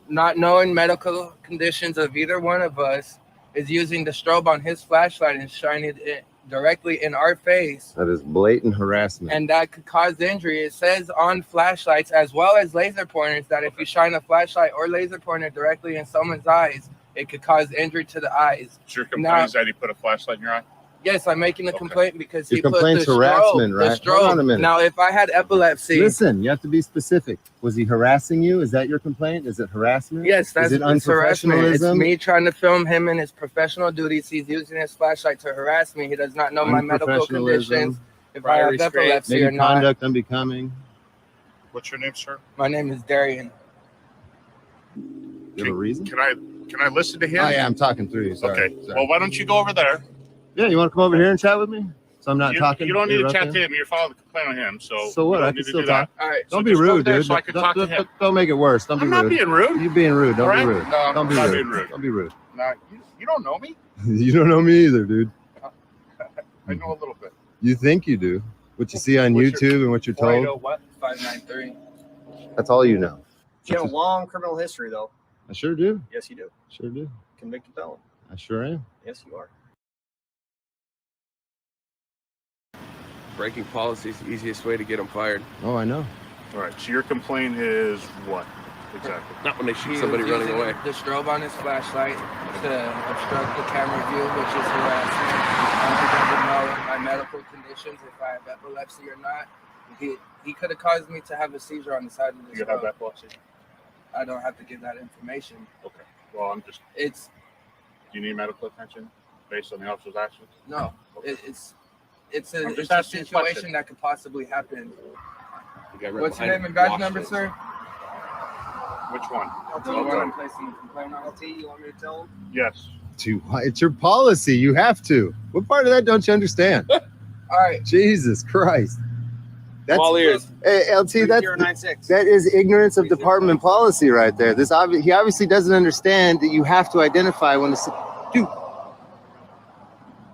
[SPEAKER 13] not knowing medical conditions of either one of us, is using the strobe on his flashlight and shining it directly in our face.
[SPEAKER 9] That is blatant harassment.
[SPEAKER 13] And that could cause injury. It says on flashlights as well as laser pointers that if you shine a flashlight or laser pointer directly in someone's eyes, it could cause injury to the eyes.
[SPEAKER 20] So your complaint is that he put a flashlight in your eye?
[SPEAKER 13] Yes, I'm making a complaint because
[SPEAKER 9] Your
[SPEAKER 13] he put the
[SPEAKER 9] complaint's harassment, right?
[SPEAKER 13] The
[SPEAKER 9] Hold on a
[SPEAKER 13] strobe.
[SPEAKER 9] minute.
[SPEAKER 13] Now, if I had epilepsy,
[SPEAKER 9] Listen, you have to be specific. Was he harassing you? Is that your complaint? Is it harassment?
[SPEAKER 13] yes, that's
[SPEAKER 9] Is it
[SPEAKER 13] it's harassment. It's
[SPEAKER 9] unprofessionalism?
[SPEAKER 13] me trying to film him in his professional duties. He's using his flashlight to harass me. He does not know my medical conditions. If I have epilepsy
[SPEAKER 9] Maybe
[SPEAKER 13] or not.
[SPEAKER 9] conduct unbecoming.
[SPEAKER 20] What's your name, sir?
[SPEAKER 13] My name is Darian.
[SPEAKER 9] You have a reason?
[SPEAKER 20] Can I listen to him?
[SPEAKER 9] Oh yeah, I'm talking through you. Sorry.
[SPEAKER 20] Okay. Well, why don't you go over there?
[SPEAKER 9] Yeah, you want to come over here and chat with me? So I'm not talking.
[SPEAKER 20] You don't need to chat
[SPEAKER 9] interrupting?
[SPEAKER 20] to him. You're filing a complaint on him. So
[SPEAKER 9] what?
[SPEAKER 20] you
[SPEAKER 9] I
[SPEAKER 20] don't
[SPEAKER 9] can
[SPEAKER 20] need to
[SPEAKER 9] still
[SPEAKER 20] do that.
[SPEAKER 9] talk.
[SPEAKER 13] All right.
[SPEAKER 9] Don't
[SPEAKER 20] So
[SPEAKER 9] be
[SPEAKER 20] just go
[SPEAKER 9] rude,
[SPEAKER 20] there
[SPEAKER 9] dude.
[SPEAKER 20] so I can talk to him.
[SPEAKER 9] Don't make it worse. Don't be
[SPEAKER 20] I'm
[SPEAKER 9] rude.
[SPEAKER 20] not being rude.
[SPEAKER 9] You're being rude. Don't
[SPEAKER 20] All
[SPEAKER 9] be
[SPEAKER 20] right?
[SPEAKER 9] rude.
[SPEAKER 20] No,
[SPEAKER 9] Don't be
[SPEAKER 20] I'm not
[SPEAKER 9] rude.
[SPEAKER 20] being rude.
[SPEAKER 9] Don't be rude.
[SPEAKER 20] No, you don't know me.
[SPEAKER 9] You don't know me either, dude.
[SPEAKER 20] I know a little bit.
[SPEAKER 9] You think you do. What you see on YouTube and what you're
[SPEAKER 8] Well, I know
[SPEAKER 9] told.
[SPEAKER 8] what? 593.
[SPEAKER 9] That's all you know.
[SPEAKER 8] You have a long criminal history, though.
[SPEAKER 9] I sure do.
[SPEAKER 8] Yes, you do.
[SPEAKER 9] Sure do.
[SPEAKER 8] Convicted felon.
[SPEAKER 9] I sure am.
[SPEAKER 8] Yes, you are.
[SPEAKER 21] Breaking policy is the easiest way to get them fired.
[SPEAKER 9] Oh, I know.
[SPEAKER 20] All right. So your complaint is what exactly?
[SPEAKER 21] Not when they shoot
[SPEAKER 13] He
[SPEAKER 21] somebody
[SPEAKER 13] was
[SPEAKER 21] running
[SPEAKER 13] using
[SPEAKER 21] away.
[SPEAKER 13] the strobe on his flashlight to obstruct the camera view, which is harassment. He doesn't know my medical conditions, if I have epilepsy or not. He could have caused me to have a seizure on the side of the
[SPEAKER 20] You have
[SPEAKER 13] strobe.
[SPEAKER 20] epilepsy?
[SPEAKER 13] I don't have to give that information.
[SPEAKER 20] Okay. Well, I'm just.
[SPEAKER 13] It's
[SPEAKER 20] Do you need medical attention based on the officer's actions?
[SPEAKER 13] no. It's a situation that could possibly happen. What's your name and badge number, sir?
[SPEAKER 20] Which one?
[SPEAKER 13] The one I'm placing the complaint on. You want me to tell him?
[SPEAKER 20] Yes.
[SPEAKER 9] It's your policy. You have to. What part of that don't you understand?
[SPEAKER 13] All right.
[SPEAKER 9] Jesus Christ. That's
[SPEAKER 8] all ears.
[SPEAKER 9] Hey, LT, that is ignorance of department policy right there. He obviously doesn't understand that you have to identify when the dude.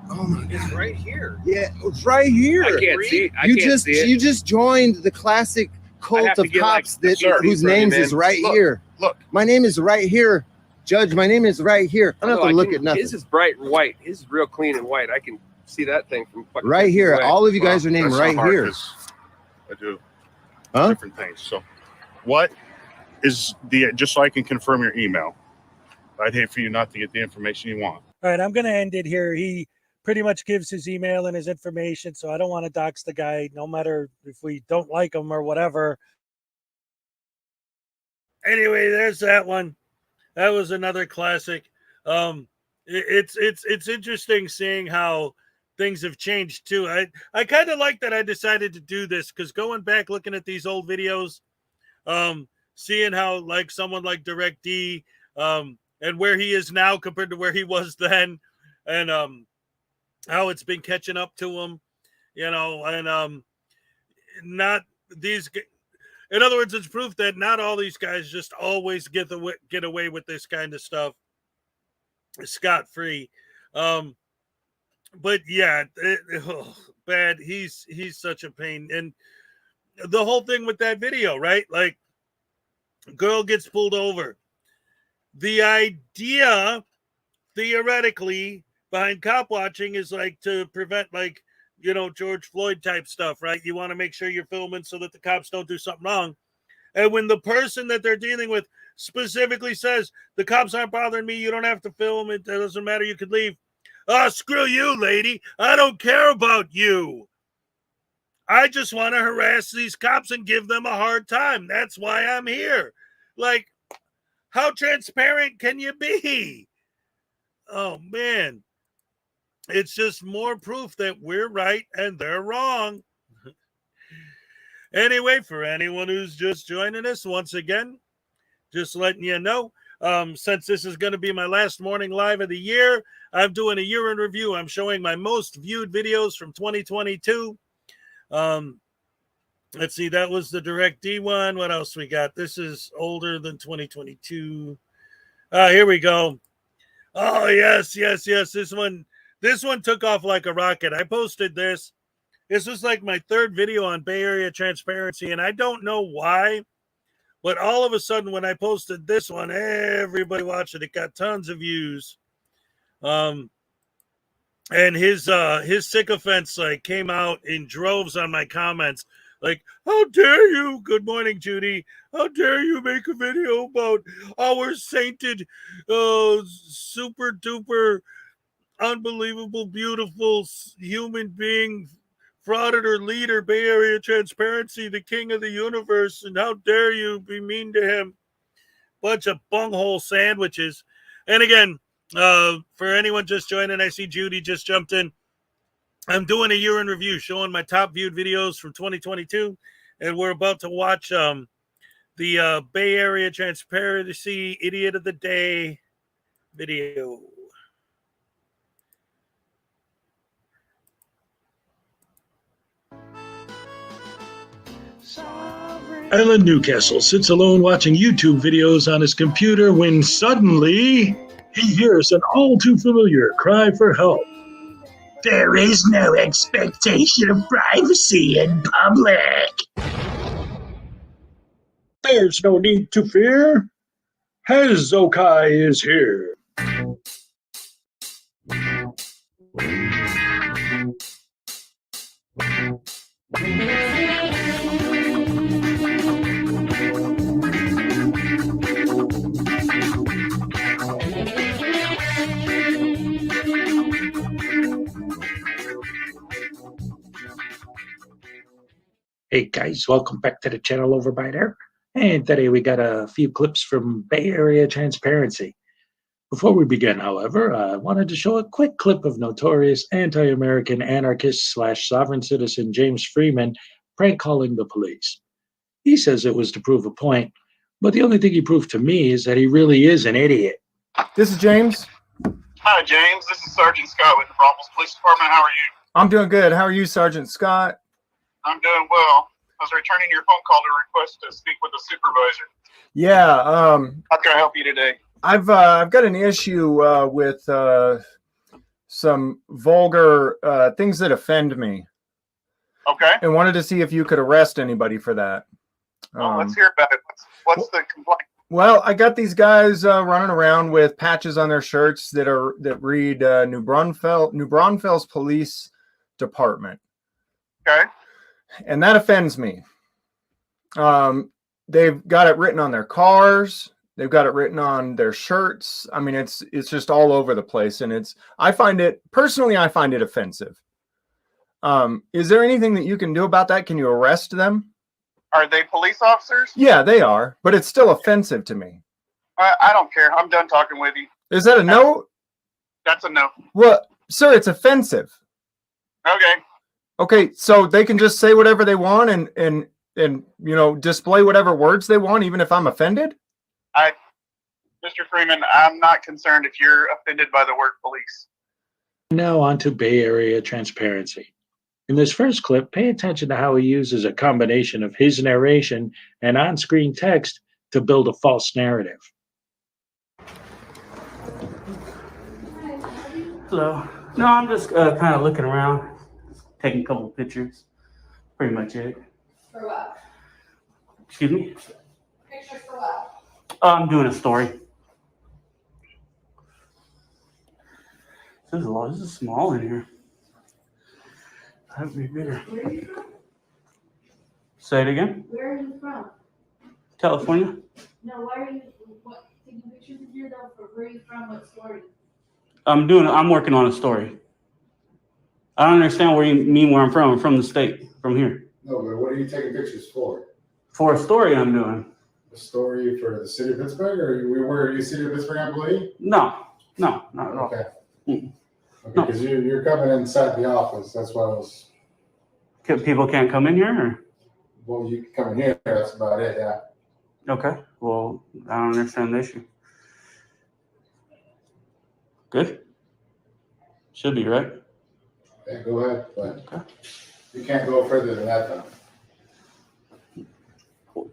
[SPEAKER 9] Oh my God.
[SPEAKER 8] It's right here.
[SPEAKER 9] Yeah, it's right here.
[SPEAKER 8] I can't see it.
[SPEAKER 9] You just joined the classic cult of cops whose names is right here.
[SPEAKER 20] Look,
[SPEAKER 9] my name is right here, Judge. My name is right here. I don't have to look at nothing.
[SPEAKER 8] His is bright white. His is real clean and white. I can see that thing from fucking
[SPEAKER 9] right here.
[SPEAKER 8] away.
[SPEAKER 9] All of you guys are named
[SPEAKER 20] that's
[SPEAKER 9] right
[SPEAKER 20] not hard,
[SPEAKER 9] here.
[SPEAKER 20] 'cause I do different things. So, what is just so I can confirm your email? I'd hate for you not to get the information you want.
[SPEAKER 3] All right, I'm going to end it here. He pretty much gives his email and his information, so I don't want to dox the guy, no matter if we don't like him or whatever.
[SPEAKER 1] Anyway, there's that one. That was another classic. It's interesting seeing how things have changed too. I kind of like that I decided to do this, because going back looking at these old videos, seeing how like someone like DirecTV and where he is now compared to where he was then, and how it's been catching up to him, and not these. In other words, it's proof that not all these guys just always get away with this kind of stuff scot-free. But yeah, bad. He's such a pain. And the whole thing with that video, right? Like, girl gets pulled over. The idea, theoretically, behind cop watching is like to prevent, like, George Floyd type stuff, right? You want to make sure you're filming so that the cops don't do something wrong. And when the person that they're dealing with specifically says, the cops aren't bothering me, you don't have to film, it doesn't matter, you could leave. Oh, screw you, lady. I don't care about you. I just want to harass these cops and give them a hard time. That's why I'm here. Like, how transparent can you be? Oh, man. It's just more proof that we're right and they're wrong. Anyway, for anyone who's just joining us, once again, just letting you know, since this is going to be my last morning live of the year, I'm doing a year in review. I'm showing my most viewed videos from 2022. Let's see, that was the DirecTV one. What else we got? This is older than 2022. Here we go. Oh, yes. This one took off like a rocket. I posted this. This was like my third video on Bay Area transparency, and I don't know why, but all of a sudden when I posted this one, everybody watched it. It got tons of views. And his sycophants like came out in droves on my comments. Like, how dare you? Good morning, Judy. How dare you make a video about our sainted, super duper, unbelievable, beautiful human being, Frauditor leader, Bay Area transparency, the king of the universe, and how dare you be mean to him? Bunch of bunghole sandwiches. And again, for anyone just joining, I see Judy just jumped in. I'm doing a year in review, showing my top viewed videos from 2022, and we're about to watch the Bay Area transparency idiot of the day video.
[SPEAKER 5] Alan Newcastle sits alone watching YouTube videos on his computer when suddenly he hears an all too familiar cry for help. There is no expectation of privacy in public. There's no need to fear. Hezokuai is here. Hey guys, welcome back to the channel over by there. And today we got a few clips from Bay Area transparency. Before we begin, however, I wanted to show a quick clip of notorious anti-American anarchist slash sovereign citizen James Freeman prank calling the police. He says it was to prove a point, but the only thing he proved to me is that he really is an idiot.
[SPEAKER 4] This is James.
[SPEAKER 20] Hi, James. This is Sergeant Scott with the Brussels Police Department. How are you?
[SPEAKER 4] I'm doing good. How are you, Sergeant Scott?
[SPEAKER 20] I'm doing well. I was returning your phone call to request to speak with the supervisor.
[SPEAKER 4] Yeah.
[SPEAKER 20] How can I help you today?
[SPEAKER 4] I've got an issue with some vulgar things that offend me.
[SPEAKER 20] Okay.
[SPEAKER 4] And wanted to see if you could arrest anybody for that.
[SPEAKER 20] Well, let's hear about it. What's the complaint?
[SPEAKER 4] Well, I got these guys running around with patches on their shirts that read New Braunfels Police Department.
[SPEAKER 20] Okay.
[SPEAKER 4] And that offends me. They've got it written on their cars. They've got it written on their shirts. I mean, it's just all over the place, and I find it offensive. Is there anything that you can do about that? Can you arrest them?
[SPEAKER 20] Are they police officers?
[SPEAKER 4] Yeah, they are, but it's still offensive to me.
[SPEAKER 20] I don't care. I'm done talking with you.
[SPEAKER 4] Is that a no?
[SPEAKER 20] That's a no.
[SPEAKER 4] Well, sir, it's offensive.
[SPEAKER 20] Okay.
[SPEAKER 4] Okay, so they can just say whatever they want and display whatever words they want, even if I'm offended?
[SPEAKER 20] Mr. Freeman, I'm not concerned if you're offended by the word police.
[SPEAKER 5] Now on to Bay Area transparency. In this first clip, pay attention to how he uses a combination of his narration and on-screen text to build a false narrative.
[SPEAKER 6] Hello. No, I'm just kind of looking around, taking a couple pictures. Pretty much it.
[SPEAKER 15] For what?
[SPEAKER 6] Excuse me?
[SPEAKER 15] Pictures for what?
[SPEAKER 6] I'm doing a story. This is small in here. That'd be bigger.
[SPEAKER 15] Where are you from?
[SPEAKER 6] Say it again.
[SPEAKER 15] Where are you from?
[SPEAKER 6] California.
[SPEAKER 15] No, why are you taking pictures of you though? Where are you from? What story?
[SPEAKER 6] I'm working on a story. I don't understand where you mean where I'm from. I'm from the state, from here.
[SPEAKER 22] No, but what are you taking pictures for?
[SPEAKER 6] For a story I'm doing.
[SPEAKER 22] A story for the city of Pittsburgh, or were you a city of Pittsburgh employee?
[SPEAKER 6] No, not at all.
[SPEAKER 22] Okay.
[SPEAKER 6] Mm-mm.
[SPEAKER 22] Okay, because you're coming inside the office. That's why I was.
[SPEAKER 6] People can't come in here, or?
[SPEAKER 22] Well, you can come in here. That's about it. Yeah.
[SPEAKER 6] Okay. Well, I don't understand the issue. Good. Should be, right?
[SPEAKER 22] Yeah, go ahead, but you can't go further than that, though.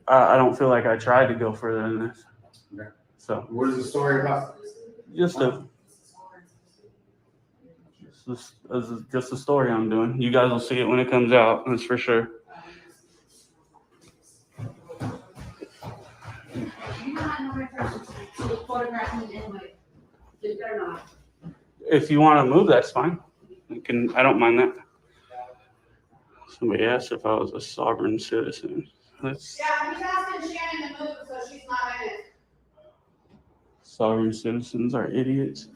[SPEAKER 6] I don't feel like I tried to go further than this.
[SPEAKER 22] Okay.
[SPEAKER 6] So.
[SPEAKER 22] What is the story about?
[SPEAKER 6] Just a story I'm doing. You guys will see it when it comes out. That's for sure.
[SPEAKER 15] You not know my person, so the photograph me anyway. You better not.
[SPEAKER 6] If you want to move, that's fine. I don't mind that. Somebody asked if I was a sovereign citizen.
[SPEAKER 15] Yeah, he's asking Shannon to move so she's not in it.
[SPEAKER 6] Sovereign citizens are idiots.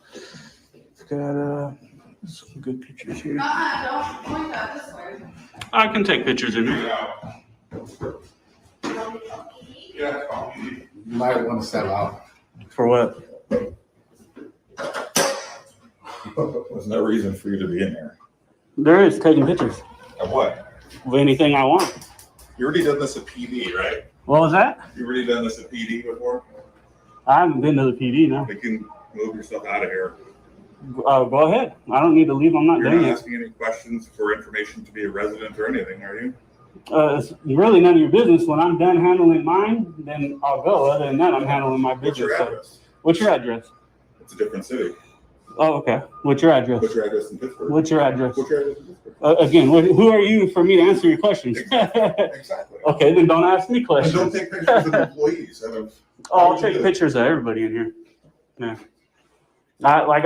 [SPEAKER 6] Got some good pictures here.
[SPEAKER 15] Don't point that this way.
[SPEAKER 6] I can take pictures in here.
[SPEAKER 22] Yeah. You might want to step out.
[SPEAKER 6] For what?
[SPEAKER 22] There's no reason for you to be in there.
[SPEAKER 6] There is taking pictures.
[SPEAKER 22] Of what?
[SPEAKER 6] Of anything I want.
[SPEAKER 22] You already done this at PD, right?
[SPEAKER 6] What was that?
[SPEAKER 22] You already done this at PD before?
[SPEAKER 6] I haven't been to the PD, no.
[SPEAKER 22] You can move yourself out of here.
[SPEAKER 6] Go ahead. I don't need to leave. I'm not
[SPEAKER 22] You're
[SPEAKER 6] doing
[SPEAKER 22] not
[SPEAKER 6] it.
[SPEAKER 22] asking any questions for information to be a resident or anything, are you?
[SPEAKER 6] It's really none of your business. When I'm done handling mine, then I'll go. Other than that, I'm handling my business.
[SPEAKER 22] What's your address?
[SPEAKER 6] What's your address?
[SPEAKER 22] It's a different city.
[SPEAKER 6] Oh, okay. What's your address?
[SPEAKER 22] What's your address in Pittsburgh?
[SPEAKER 6] What's your address?
[SPEAKER 22] What's your address in Pittsburgh?
[SPEAKER 6] Again, who are you for me to answer your questions?
[SPEAKER 22] Exactly.
[SPEAKER 6] Okay, then don't ask me
[SPEAKER 22] And
[SPEAKER 6] questions.
[SPEAKER 22] don't take pictures of employees.
[SPEAKER 6] I'll take pictures of everybody in here. Yeah. I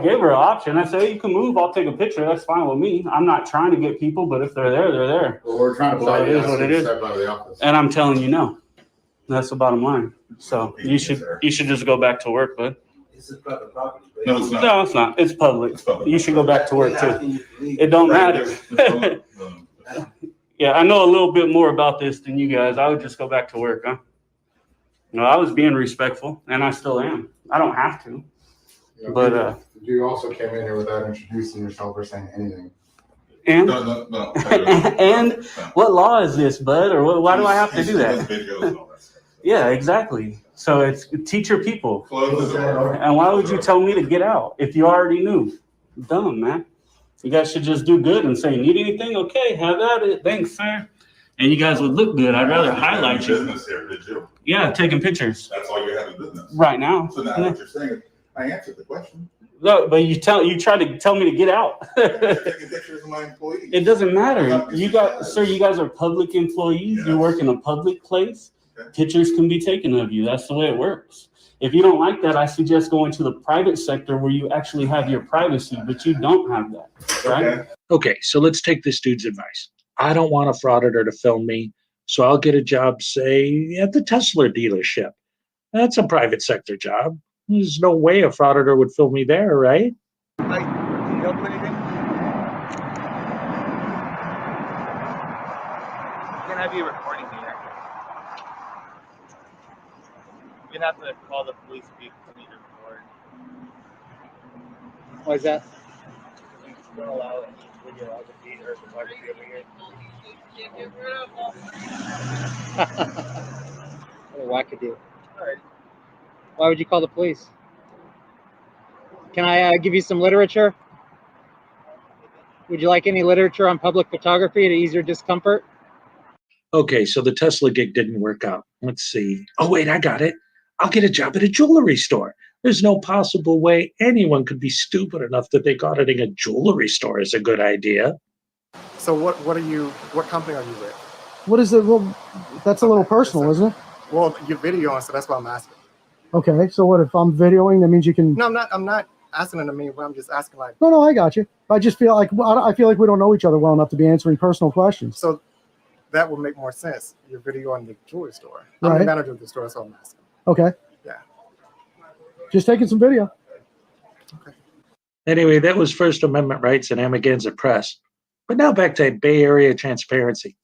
[SPEAKER 6] gave her an option. I said, hey, you can move. I'll take a picture. That's fine with me. I'm not trying to get people, but if they're there, they're there.
[SPEAKER 22] Well, we're trying to
[SPEAKER 6] So it is
[SPEAKER 22] ask
[SPEAKER 6] what
[SPEAKER 22] you
[SPEAKER 6] it
[SPEAKER 22] to
[SPEAKER 6] is.
[SPEAKER 22] step out of the office.
[SPEAKER 6] And I'm telling you no. That's the bottom line. So you should just go back to work, bud.
[SPEAKER 22] This is private property. No, it's not.
[SPEAKER 6] No, it's not. It's public. You should go back to work too. It don't matter. Yeah, I know a little bit more about this than you guys. I would just go back to work, huh? No, I was being respectful, and I still am. I don't have to.
[SPEAKER 22] You know,
[SPEAKER 6] But
[SPEAKER 22] you also came in here without introducing yourself or saying anything.
[SPEAKER 6] and and what law is this, bud? Or why do I have to do that? Yeah, exactly. So it's teach your people. And why would you tell me to get out if you already knew? Dumb, man. You guys should just do good and say, need anything? Okay, have at it. Thanks, sir. And you guys would look good. I'd rather highlight you.
[SPEAKER 2] Business here, did you?
[SPEAKER 6] Yeah, taking pictures.
[SPEAKER 2] That's all you have in business.
[SPEAKER 6] Right now.
[SPEAKER 2] So now what you're saying, I answered the question.
[SPEAKER 6] No, but you try to tell me to get out.
[SPEAKER 2] Taking pictures of my employees.
[SPEAKER 6] It doesn't matter. You guys are public employees. Yes. You work in a public place. Okay. Pictures can be taken of you. That's the way it works. If you don't like that, I suggest going to the private sector where you actually have your privacy, but you don't have that, right?
[SPEAKER 3] Okay, so let's take this dude's advice. I don't want a frauditor to film me, so I'll get a job, say, at the Tesla dealership. That's a private sector job. There's no way a frauditor would film me there, right?
[SPEAKER 4] Like, can you help with anything?
[SPEAKER 8] We're gonna have you recording me. You're gonna have to call the police if you need to record. Why is that? We don't allow any videography or photography over here. What a wackadoo. Alright. Why would you call the police? Can I give you some literature? Would you like any literature on public photography to ease your discomfort?
[SPEAKER 3] Okay, so the Tesla gig didn't work out. Let's see. Oh, wait, I got it. I'll get a job at a jewelry store. There's no possible way anyone could be stupid enough to think auditing a jewelry store is a good idea.
[SPEAKER 4] So what company are you with?
[SPEAKER 14] What is it? Well, that's a little personal, isn't it?
[SPEAKER 4] Well, you're videoing, so that's why I'm asking.
[SPEAKER 14] Okay, so what if I'm videoing? That means you can.
[SPEAKER 4] No, I'm not asking them to me, but I'm just asking like.
[SPEAKER 14] No, I got you. I just feel like I feel like we don't know each other well enough to be answering personal questions.
[SPEAKER 4] So that would make more sense. You're videoing the jewelry store.
[SPEAKER 14] Right.
[SPEAKER 4] I'm the manager of the store, so I'm asking.
[SPEAKER 14] Okay.
[SPEAKER 4] Yeah.
[SPEAKER 14] Just taking some video.
[SPEAKER 4] Okay.
[SPEAKER 3] Anyway, that was First Amendment rights and Amagansett Press. But now back to Bay Area transparency.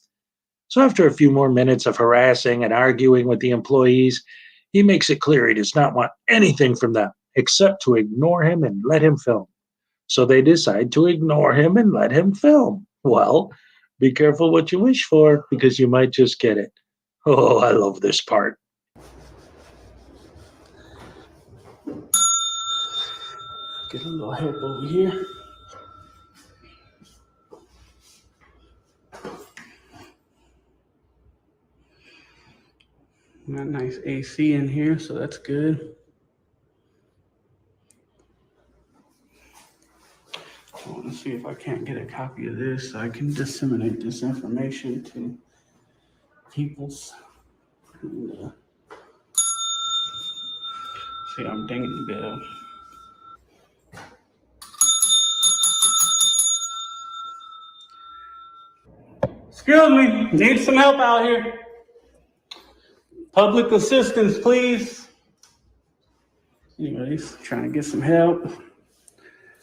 [SPEAKER 3] So after a few more minutes of harassing and arguing with the employees, he makes it clear he does not want anything from them except to ignore him and let him film. So they decide to ignore him and let him film. Well, be careful what you wish for, because you might just get it. Oh, I love this part.
[SPEAKER 6] Get a little help over here. Got nice AC in here, so that's good. I want to see if I can't get a copy of this so I can disseminate this information to peoples. And, see, I'm dinging the bell. Excuse me, need some help out here. Public assistance, please. Anyways, trying to get some help.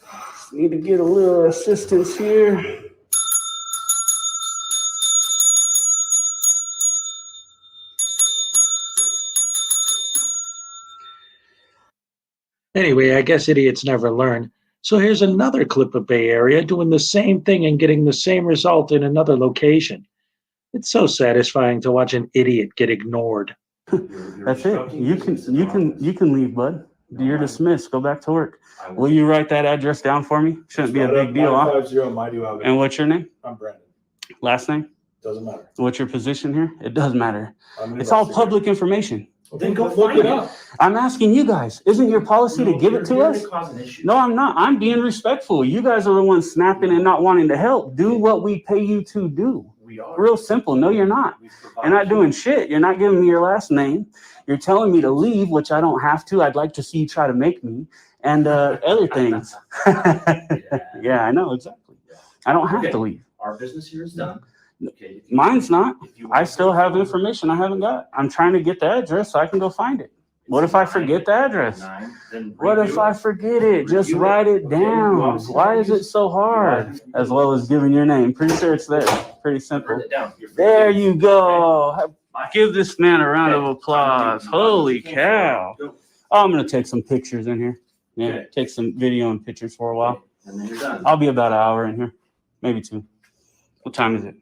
[SPEAKER 6] Just need to get a little assistance here.
[SPEAKER 3] Anyway, I guess idiots never learn. So here's another clip of Bay Area doing the same thing and getting the same result in another location. It's so satisfying to watch an idiot get ignored.
[SPEAKER 6] That's it. You can leave, bud. You're dismissed. Go back to work. Will you write that address down for me? Shouldn't be a big deal, huh? And what's your name?
[SPEAKER 22] I'm Brandon.
[SPEAKER 6] Last name?
[SPEAKER 22] Doesn't matter.
[SPEAKER 6] What's your position here? It does matter. It's all public information.
[SPEAKER 22] Well, then go look it up.
[SPEAKER 6] I'm asking you guys. Isn't your policy to give it to us? No, I'm not. I'm being respectful. You guys are the ones snapping and not wanting to help. Do what we pay you to do. Real simple. No, you're not. You're not doing shit. You're not giving me your last name. You're telling me to leave, which I don't have to. I'd like to see you try to make me. And other things. Yeah, I know, exactly. I don't have to leave.
[SPEAKER 11] Our business here is done. Okay.
[SPEAKER 6] Mine's not. I still have information I haven't got. I'm trying to get the address so I can go find it. What if I forget the address? What if I forget it? Just write it down. Why is it so hard? As well as giving your name. Pretty sure it's there. Pretty simple. There you go. Give this man a round of applause. Holy cow. Oh, I'm going to take some pictures in here. Yeah,
[SPEAKER 11] Okay.
[SPEAKER 6] take some video and pictures for a while.
[SPEAKER 11] And then you're done.
[SPEAKER 6] I'll be about an hour in here, maybe 2. What time is it?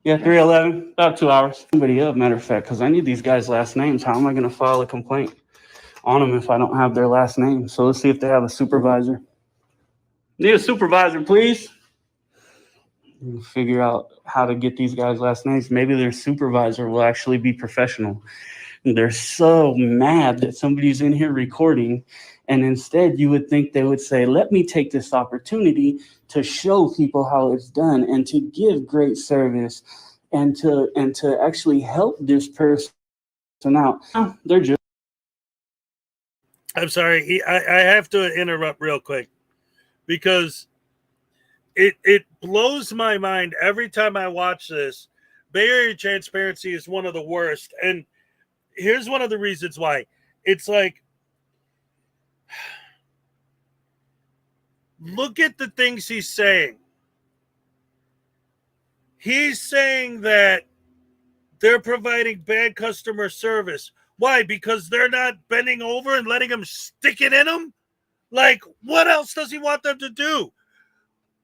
[SPEAKER 6] Yeah, 3:11, about 2 hours. Somebody up, matter of fact, because I need these guys' last names. How am I going to file a complaint on them if I don't have their last name? So let's see if they have a supervisor. Need a supervisor, please. We'll figure out how to get these guys' last names. Maybe their supervisor will actually be professional. They're so mad that somebody's in here recording, and instead you would think they would say, let me take this opportunity to show people how it's done and to give great service and to actually help this person out. They're just
[SPEAKER 1] I'm sorry. I have to interrupt real quick because it blows my mind every time I watch this. Bay Area transparency is one of the worst. And here's one of the reasons why. It's like, look at the things he's saying. He's saying that they're providing bad customer service. Why? Because they're not bending over and letting them stick it in them? Like, what else does he want them to do?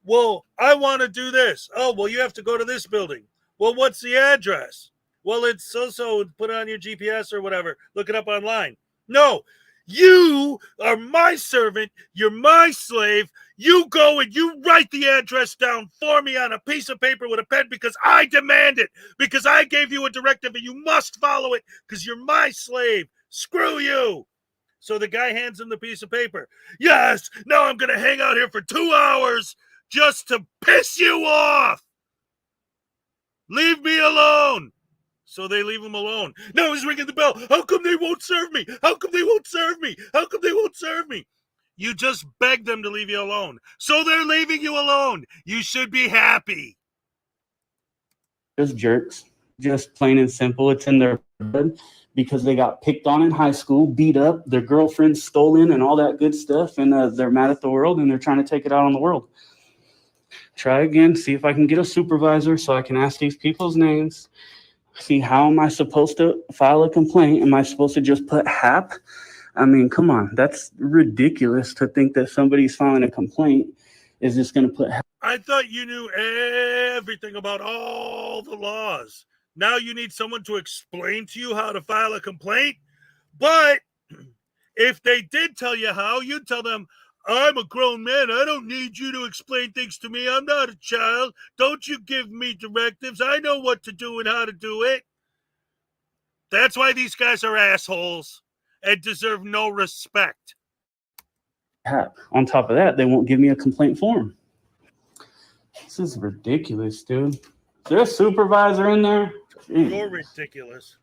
[SPEAKER 1] Well, I want to do this. Oh, well, you have to go to this building. Well, what's the address? Well, it's so-so. Put it on your GPS or whatever. Look it up online. No, you are my servant. You're my slave. You go and you write the address down for me on a piece of paper with a pen because I demand it, because I gave you a directive and you must follow it because you're my slave. Screw you. So the guy hands him the piece of paper. Yes, now I'm going to hang out here for 2 hours just to piss you off. Leave me alone. So they leave him alone. Now he's ringing the bell. How come they won't serve me? How come they won't serve me? How come they won't serve me? You just begged them to leave you alone. So they're leaving you alone. You should be happy.
[SPEAKER 6] just jerks, just plain and simple. It's in their blood because they got picked on in high school, beat up, their girlfriends stolen and all that good stuff. And they're mad at the world and they're trying to take it out on the world. Try again, see if I can get a supervisor so I can ask these people's names. See, how am I supposed to file a complaint? Am I supposed to just put HAP? I mean, come on. That's ridiculous to think that somebody's filing a complaint is just going to put HAP.
[SPEAKER 1] I thought you knew everything about all the laws. Now you need someone to explain to you how to file a complaint? But if they did tell you how, you'd tell them, I'm a grown man. I don't need you to explain things to me. I'm not a child. Don't you give me directives. I know what to do and how to do it. That's why these guys are assholes and deserve no respect.
[SPEAKER 6] On top of that, they won't give me a complaint form. This is ridiculous, dude. Is there a supervisor in there? Jeez.
[SPEAKER 1] You're ridiculous.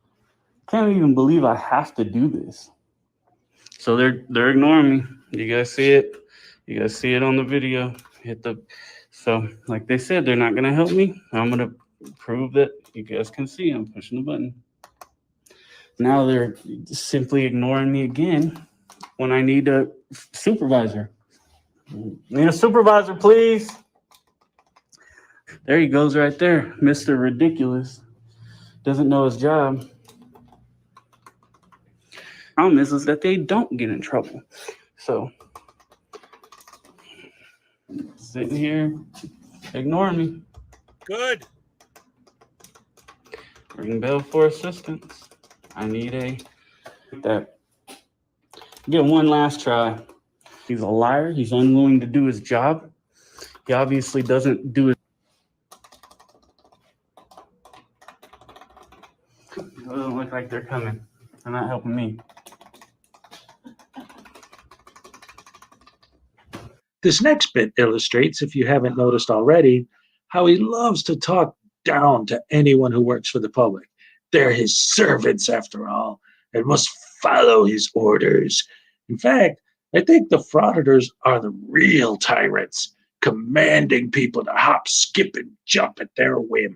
[SPEAKER 6] Can't even believe I have to do this. So they're ignoring me. You guys see it? You guys see it on the video. So like they said, they're not gonna help me. I'm gonna prove that you guys can see I'm pushing the button. Now they're simply ignoring me again when I need a supervisor. Need a supervisor, please. There he goes right there, Mr. Ridiculous. Doesn't know his job. Problem is that they don't get in trouble. So sitting here, ignoring me.
[SPEAKER 1] Good.
[SPEAKER 6] Ring bell for assistance. I need that. Get one last try. He's a liar. He's unwilling to do his job. He obviously doesn't do it. It doesn't look like they're coming. They're not helping me.
[SPEAKER 5] This next bit illustrates, if you haven't noticed already, how he loves to talk down to anyone who works for the public. They're his servants, after all, and must follow his orders. In fact, I think the Frauditors are the real tyrants, commanding people to hop, skip, and jump at their whim.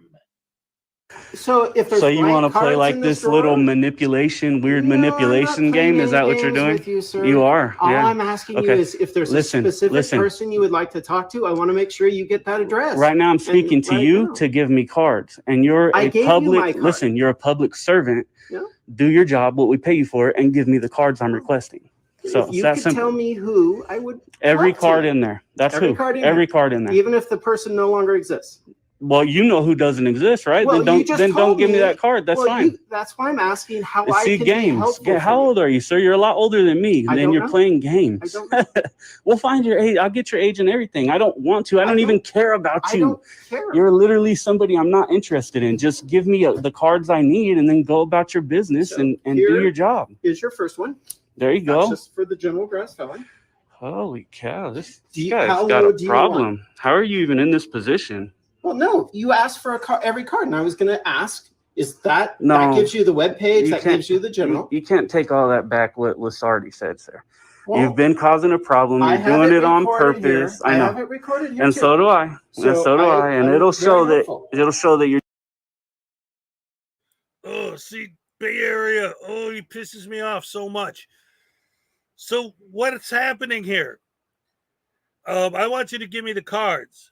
[SPEAKER 10] So if there's
[SPEAKER 6] you want to play like this little manipulation, weird manipulation game? Is that what you're doing? You are.
[SPEAKER 10] All
[SPEAKER 6] yeah.
[SPEAKER 10] I'm asking you is if there's a specific person you would like to talk to, I want to make sure you get that address.
[SPEAKER 6] Right now I'm speaking to you to give me cards. And you're a public, listen, you're a public servant.
[SPEAKER 10] Yeah.
[SPEAKER 6] Do your job, what we pay you for, and give me the cards I'm requesting. So
[SPEAKER 10] If you
[SPEAKER 6] that
[SPEAKER 10] could
[SPEAKER 6] simple.
[SPEAKER 10] tell me who, I would.
[SPEAKER 6] Every
[SPEAKER 10] talk to
[SPEAKER 6] card
[SPEAKER 10] you.
[SPEAKER 6] in there. That's
[SPEAKER 10] Every
[SPEAKER 6] who.
[SPEAKER 10] card in
[SPEAKER 6] Every
[SPEAKER 10] there.
[SPEAKER 6] card in there.
[SPEAKER 10] Even if the person no longer exists.
[SPEAKER 6] Well, you know who doesn't exist, right?
[SPEAKER 10] Well,
[SPEAKER 6] then
[SPEAKER 10] you just
[SPEAKER 6] don't
[SPEAKER 10] told
[SPEAKER 6] give me
[SPEAKER 10] me
[SPEAKER 6] that card. That's
[SPEAKER 10] well,
[SPEAKER 6] fine.
[SPEAKER 10] That's why I'm asking how
[SPEAKER 6] See,
[SPEAKER 10] I can be
[SPEAKER 6] games.
[SPEAKER 10] helpful.
[SPEAKER 6] How old are you, sir? You're a lot older than me.
[SPEAKER 10] I
[SPEAKER 6] Then
[SPEAKER 10] don't
[SPEAKER 6] you're
[SPEAKER 10] know.
[SPEAKER 6] playing games.
[SPEAKER 10] I don't know.
[SPEAKER 6] We'll find your age. I'll get your age and everything. I don't want to. I don't even care about you.
[SPEAKER 10] I don't care.
[SPEAKER 6] You're literally somebody I'm not interested in. Just give me the cards I need and then go about your business and do your job.
[SPEAKER 10] Here's your first one.
[SPEAKER 6] There you go.
[SPEAKER 10] That's just for the general grass felon.
[SPEAKER 6] Holy cow. This
[SPEAKER 10] how
[SPEAKER 6] guy's got
[SPEAKER 10] low
[SPEAKER 6] a
[SPEAKER 10] do you
[SPEAKER 6] problem. How are you even in this position?
[SPEAKER 10] Well, no, you asked for every card, and I was going to ask, is that
[SPEAKER 6] No,
[SPEAKER 10] that gives you the web page, that
[SPEAKER 6] can't-
[SPEAKER 10] gives you the general?
[SPEAKER 6] You can't take all that back what already said, sir.
[SPEAKER 10] Well,
[SPEAKER 6] You've been causing a problem.
[SPEAKER 10] I
[SPEAKER 6] You're
[SPEAKER 10] have
[SPEAKER 6] doing
[SPEAKER 10] it
[SPEAKER 6] it on
[SPEAKER 10] recorded here.
[SPEAKER 6] purpose. I know.
[SPEAKER 10] have it recorded here,
[SPEAKER 6] And
[SPEAKER 10] too.
[SPEAKER 6] so do I. And so do I. And
[SPEAKER 10] I'm
[SPEAKER 6] it'll
[SPEAKER 10] very
[SPEAKER 6] show that
[SPEAKER 10] helpful.
[SPEAKER 6] you're
[SPEAKER 1] Oh, see, Bay Area. Oh, he pisses me off so much. So what's happening here? I want you to give me the cards.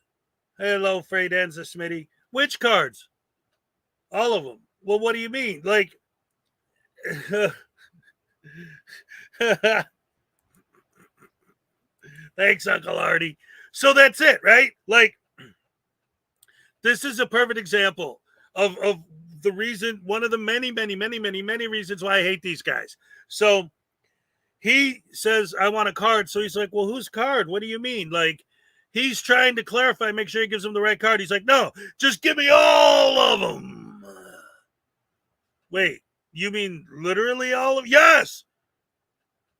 [SPEAKER 1] Hello, Frauditor Smitty. Which cards? All of them. Well, what do you mean? Like, thanks, Uncle Artie. So that's it, right? Like, this is a perfect example of the reason, one of the many reasons why I hate these guys. So he says, I want a card. So he's like, well, whose card? What do you mean? Like, he's trying to clarify, make sure he gives him the right card. He's like, no, just give me all of them. Wait, you mean literally all of? Yes.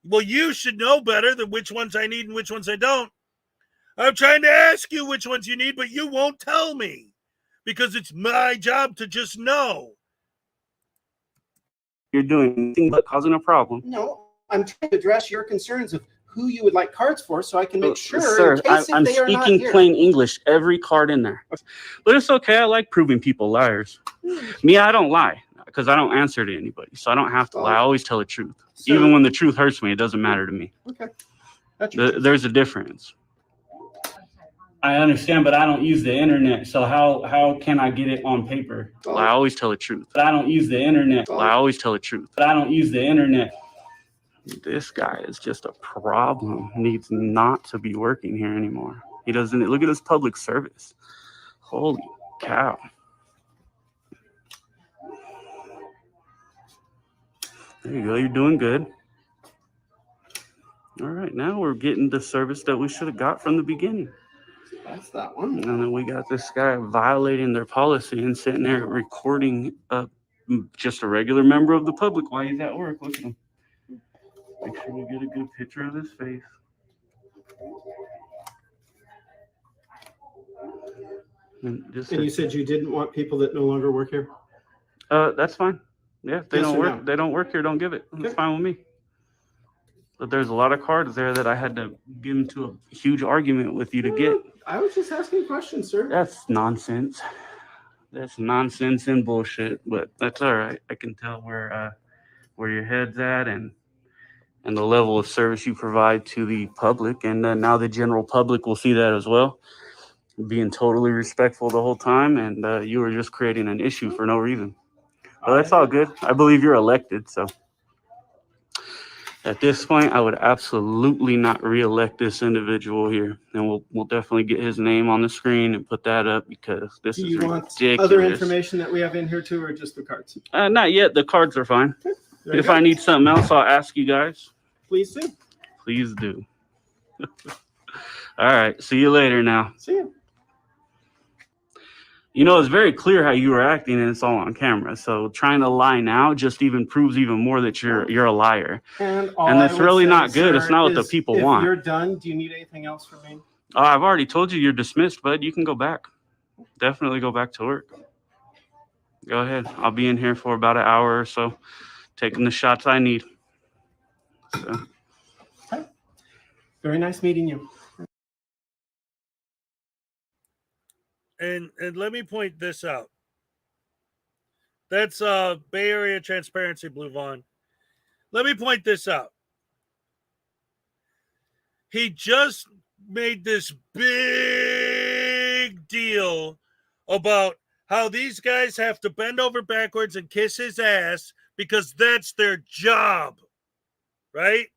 [SPEAKER 1] Well, you should know better than which ones I need and which ones I don't. I'm trying to ask you which ones you need, but you won't tell me because it's my job to just know.
[SPEAKER 6] doing anything but causing a problem.
[SPEAKER 10] No, I'm trying to address your concerns of who you would like cards for so I can make sure
[SPEAKER 6] Sir,
[SPEAKER 10] in case
[SPEAKER 6] I'm
[SPEAKER 10] if they are not
[SPEAKER 6] speaking
[SPEAKER 10] here.
[SPEAKER 6] plain English. Every card in there. But it's okay. I like proving people liars. Me, I don't lie because I don't answer to anybody. So I don't have to lie. I always tell the truth.
[SPEAKER 10] So-
[SPEAKER 6] Even when the truth hurts me, it doesn't matter to me.
[SPEAKER 10] Okay. That's your
[SPEAKER 6] There's a difference. I understand, but I don't use the internet. So how can I get it on paper? Well, I always tell the truth. But I don't use the internet. Well, I always tell the truth. But I don't use the internet. This guy is just a problem. Needs not to be working here anymore. He doesn't. Look at his public service. Holy cow. There you go. You're doing good. All right. Now we're getting the service that we should have got from the beginning.
[SPEAKER 10] That's that one.
[SPEAKER 6] And then we got this guy violating their policy and sitting there recording just a regular member of the public while he's at work. Look at him. Make sure we get a good picture of his face. And
[SPEAKER 10] you said you didn't want people that no longer work here?
[SPEAKER 6] That's fine. Yeah, if they
[SPEAKER 10] Yes
[SPEAKER 6] don't
[SPEAKER 10] or
[SPEAKER 6] work,
[SPEAKER 10] no?
[SPEAKER 6] they don't work here, don't give it. That's fine with me. But there's a lot of cards there that I had to get into a huge argument with you to get.
[SPEAKER 10] I was just asking questions, sir.
[SPEAKER 6] That's nonsense. That's nonsense and bullshit. But that's all right. I can tell where your head's at and the level of service you provide to the public. And now the general public will see that as well. Being totally respectful the whole time, and you were just creating an issue for no reason. But that's all good. I believe you're elected, so. At this point, I would absolutely not reelect this individual here, and we'll definitely get his name on the screen and put that up because this
[SPEAKER 10] Do
[SPEAKER 6] is
[SPEAKER 10] you want
[SPEAKER 6] ridiculous.
[SPEAKER 10] other information that we have in here too, or just the cards?
[SPEAKER 6] Not yet. The cards are fine.
[SPEAKER 10] There you
[SPEAKER 6] If
[SPEAKER 10] go.
[SPEAKER 6] I need something else, I'll ask you guys.
[SPEAKER 10] Please do.
[SPEAKER 6] Please do. All right. See you later now.
[SPEAKER 10] See you.
[SPEAKER 6] You know, it's very clear how you were acting, and it's all on camera. So trying to lie now just even proves even more that you're a liar.
[SPEAKER 10] And
[SPEAKER 6] it's really not good. It's not what the people
[SPEAKER 10] if
[SPEAKER 6] want.
[SPEAKER 10] If you're done, do you need anything else from me?
[SPEAKER 6] I've already told you you're dismissed, bud. You can go back. Definitely go back to work. Go ahead. I'll be in here for about an hour or so, taking the shots I need. So.
[SPEAKER 10] Okay. Very nice meeting you.
[SPEAKER 1] And let me point this out. That's Bay Area Transparency, Blue Vaughn. Let me point this out. He just made this big deal about how these guys have to bend over backwards and kiss his ass because that's their job, right?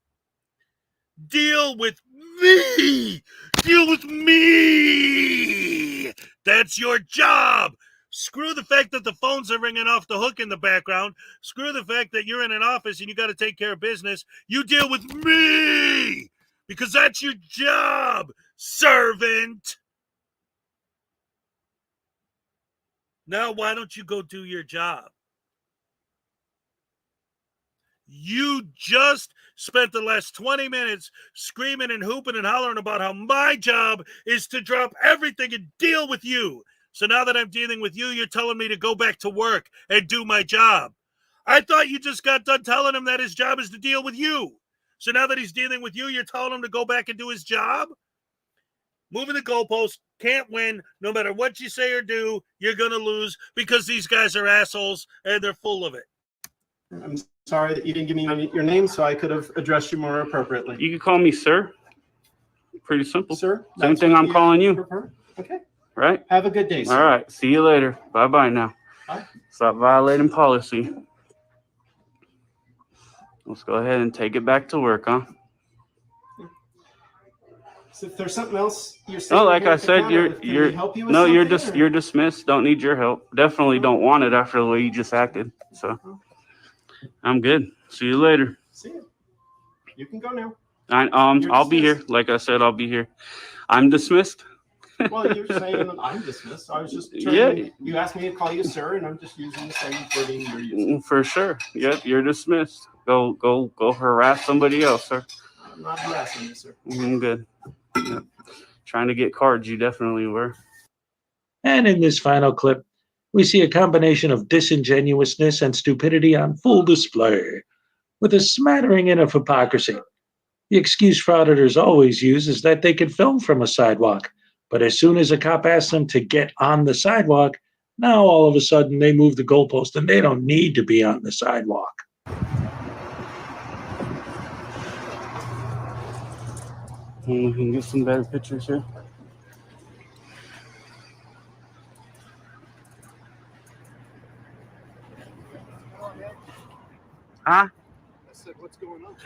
[SPEAKER 1] Deal with me. Deal with me. That's your job. Screw the fact that the phones are ringing off the hook in the background. Screw the fact that you're in an office and you got to take care of business. You deal with me because that's your job, servant. Now, why don't you go do your job? You just spent the last 20 minutes screaming and hooping and hollering about how my job is to drop everything and deal with you. So now that I'm dealing with you, you're telling me to go back to work and do my job. I thought you just got done telling him that his job is to deal with you. So now that he's dealing with you, you're telling him to go back and do his job? Moving the goalpost, can't win. No matter what you say or do, you're going to lose because these guys are assholes and they're full of it.
[SPEAKER 10] I'm sorry that you didn't give me your name so I could have addressed you more appropriately.
[SPEAKER 6] You can call me sir. Pretty simple.
[SPEAKER 10] Sir?
[SPEAKER 6] Same thing I'm calling you.
[SPEAKER 10] Prefer? Okay.
[SPEAKER 6] Right?
[SPEAKER 10] Have a good day, sir.
[SPEAKER 6] All right. See you later. Bye-bye now.
[SPEAKER 10] Bye.
[SPEAKER 6] Stop violating policy. Let's go ahead and take it back to work, huh?
[SPEAKER 10] So if there's something else you're saying,
[SPEAKER 6] No, like I said, you're you're dismissed. Don't need your help. Definitely don't want it after the way you just acted. So I'm good. See you later.
[SPEAKER 10] See you. You can go now.
[SPEAKER 6] I'll be here. Like I said, I'll be here. I'm dismissed.
[SPEAKER 10] Well, you're saying that I'm dismissed. I was just trying you asked me to call you sir, and I'm just using the same wording you're using.
[SPEAKER 6] For sure. Yep, you're dismissed. Go harass somebody else, sir.
[SPEAKER 10] I'm not harassing you, sir.
[SPEAKER 6] I'm good. Yep. Trying to get cards, you definitely were.
[SPEAKER 5] And in this final clip, we see a combination of disingenuousness and stupidity on full display, with a smattering in of hypocrisy. The excuse frauditors always use is that they can film from a sidewalk, but as soon as a cop asks them to get on the sidewalk, now all of a sudden they move the goalpost and they don't need to be on the sidewalk.
[SPEAKER 6] We can get some better pictures here. Huh?
[SPEAKER 4] I said, what's going on?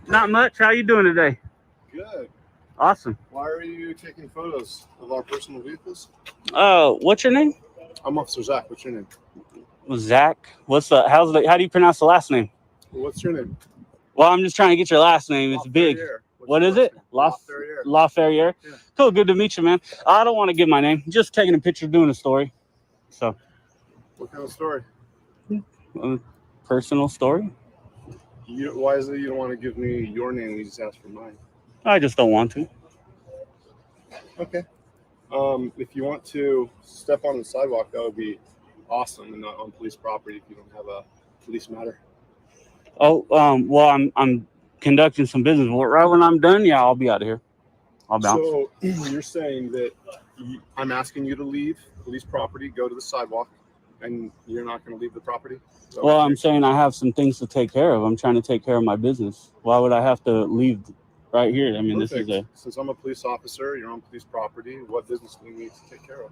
[SPEAKER 6] Not much. How you doing today?
[SPEAKER 4] Good.
[SPEAKER 6] Awesome.
[SPEAKER 4] Why are you taking photos of our personal vehicles?
[SPEAKER 6] What's your name?
[SPEAKER 4] I'm Officer Zach. What's your name?
[SPEAKER 6] Zach. How do you pronounce the last name?
[SPEAKER 4] What's your name?
[SPEAKER 6] Well, I'm just trying to get your last name. It's big. What is it? La Ferrier. Yeah. Cool. Good to meet you, man. I don't want to give my name. Just taking a picture, doing a story. So.
[SPEAKER 4] What kind of story?
[SPEAKER 6] Personal story.
[SPEAKER 4] Why is it you don't want to give me your name? You just ask for mine.
[SPEAKER 6] I just don't want to.
[SPEAKER 4] Okay. If you want to step on the sidewalk, that would be awesome, and not on police property if you don't have a police matter.
[SPEAKER 6] Oh, well, I'm conducting some business. Right when I'm done, yeah, I'll be out of here. I'll bounce.
[SPEAKER 4] So you're saying that I'm asking you to leave police property, go to the sidewalk, and you're not going to leave the property?
[SPEAKER 6] Well, I'm saying I have some things to take care of. I'm trying to take care of my business. Why would I have to leave right here? I mean,
[SPEAKER 4] Perfect.
[SPEAKER 6] This is
[SPEAKER 4] Since I'm a police officer, you're on police property, what business do you need to take care of?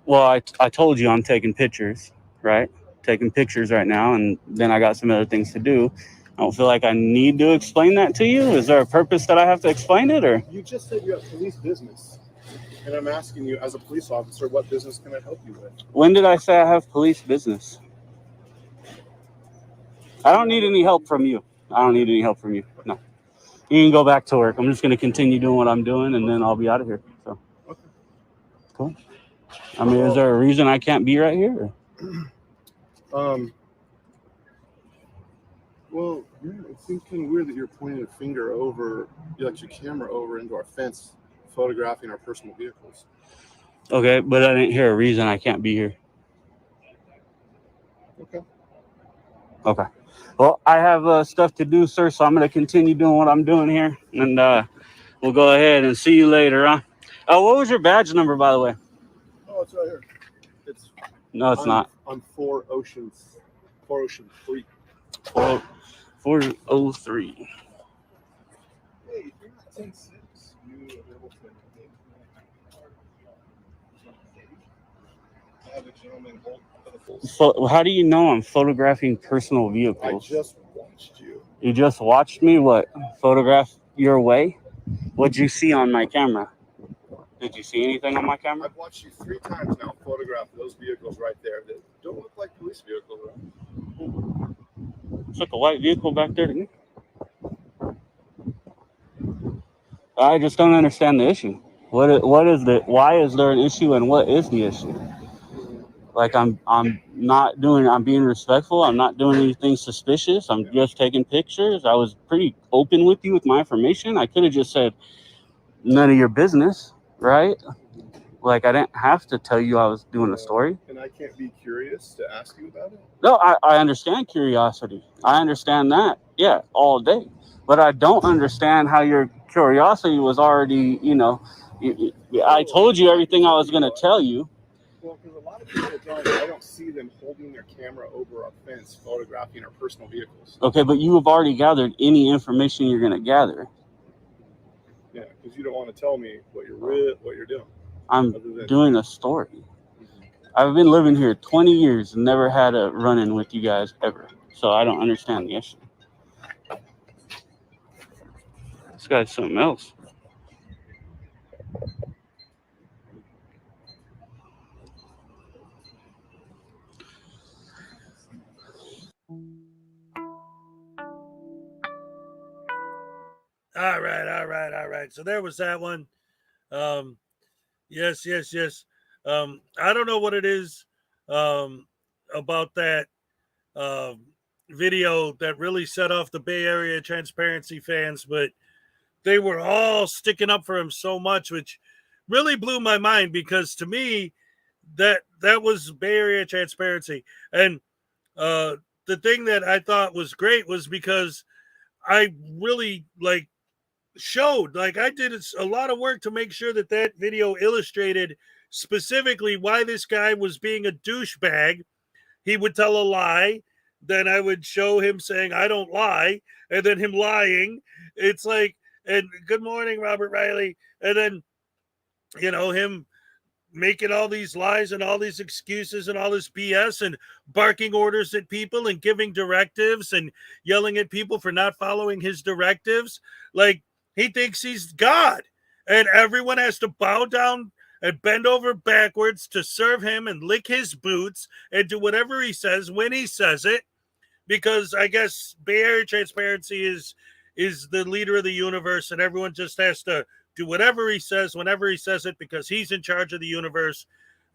[SPEAKER 6] Well, I told you I'm taking pictures, right? Taking pictures right now, and then I got some other things to do. I don't feel like I need to explain that to you. Is there a purpose that I have to explain it, or?
[SPEAKER 4] You just said you have police business, and I'm asking you, as a police officer, what business can I help you with?
[SPEAKER 6] When did I say I have police business? I don't need any help from you. I don't need any help from you. No. You can go back to work. I'm just going to continue doing what I'm doing, and then I'll be out of here. So.
[SPEAKER 4] Okay.
[SPEAKER 6] Cool. I mean, is there a reason I can't be right here?
[SPEAKER 4] Well, it's kind of weird that you're pointing a finger over, your camera over into our fence, photographing our personal vehicles.
[SPEAKER 6] Okay, but I didn't hear a reason I can't be here.
[SPEAKER 4] Okay.
[SPEAKER 6] Okay. Well, I have stuff to do, sir, so I'm going to continue doing what I'm doing here, and we'll go ahead and see you later, huh? What was your badge number, by the way?
[SPEAKER 4] Oh, it's right here.
[SPEAKER 6] No, it's not.
[SPEAKER 4] On 403.
[SPEAKER 6] 403.
[SPEAKER 4] Hey, if you're not 10-6, you are able to have a gentleman hold for the full.
[SPEAKER 6] So, how do you know I'm photographing personal vehicles?
[SPEAKER 4] I just watched you.
[SPEAKER 6] You just watched me? What? Photograph your way? What'd you see on my camera? Did you see anything on my camera?
[SPEAKER 4] I've watched you 3 times now photograph those vehicles right there that don't look like police vehicles.
[SPEAKER 6] It's like a white vehicle back there to me. I just don't understand the issue. Why is there an issue and what is the issue? Like I'm being respectful. I'm not doing anything suspicious. I'm just taking pictures. I was pretty open with you with my information. I could have just said none of your business, right? Like I didn't have to tell you I was doing a story.
[SPEAKER 4] And I can't be curious to ask you about it?
[SPEAKER 6] No, I understand curiosity. I understand that. Yeah, all day. But I don't understand how your curiosity was already, I told you everything I was going to tell you.
[SPEAKER 4] Well, because a lot of people I don't see them holding their camera over a fence photographing our personal vehicles.
[SPEAKER 6] Okay, but you have already gathered any information you're going to gather.
[SPEAKER 4] Yeah, because you don't want to tell me what you're doing.
[SPEAKER 6] I'm doing a story. I've been living here 20 years and never had a run-in with you guys ever. So I don't understand the issue. This guy's something else.
[SPEAKER 1] All right. So there was that one. Yes. I don't know what it is about that video that really set off the Bay Area transparency fans, but they were all sticking up for him so much, which really blew my mind, because to me, that was Bay Area transparency. And the thing that I thought was great was because I really showed, I did a lot of work to make sure that video illustrated specifically why this guy was being a douchebag. He would tell a lie, then I would show him saying I don't lie, and then him lying. It's like, and good morning, Robert Riley, and then him making all these lies and all these excuses and all this BS and barking orders at people and giving directives and yelling at people for not following his directives. Like, he thinks he's God, and everyone has to bow down and bend over backwards to serve him and lick his boots and do whatever he says when he says it, because I guess Bay Area transparency is the leader of the universe, and everyone just has to do whatever he says whenever he says it because he's in charge of the universe.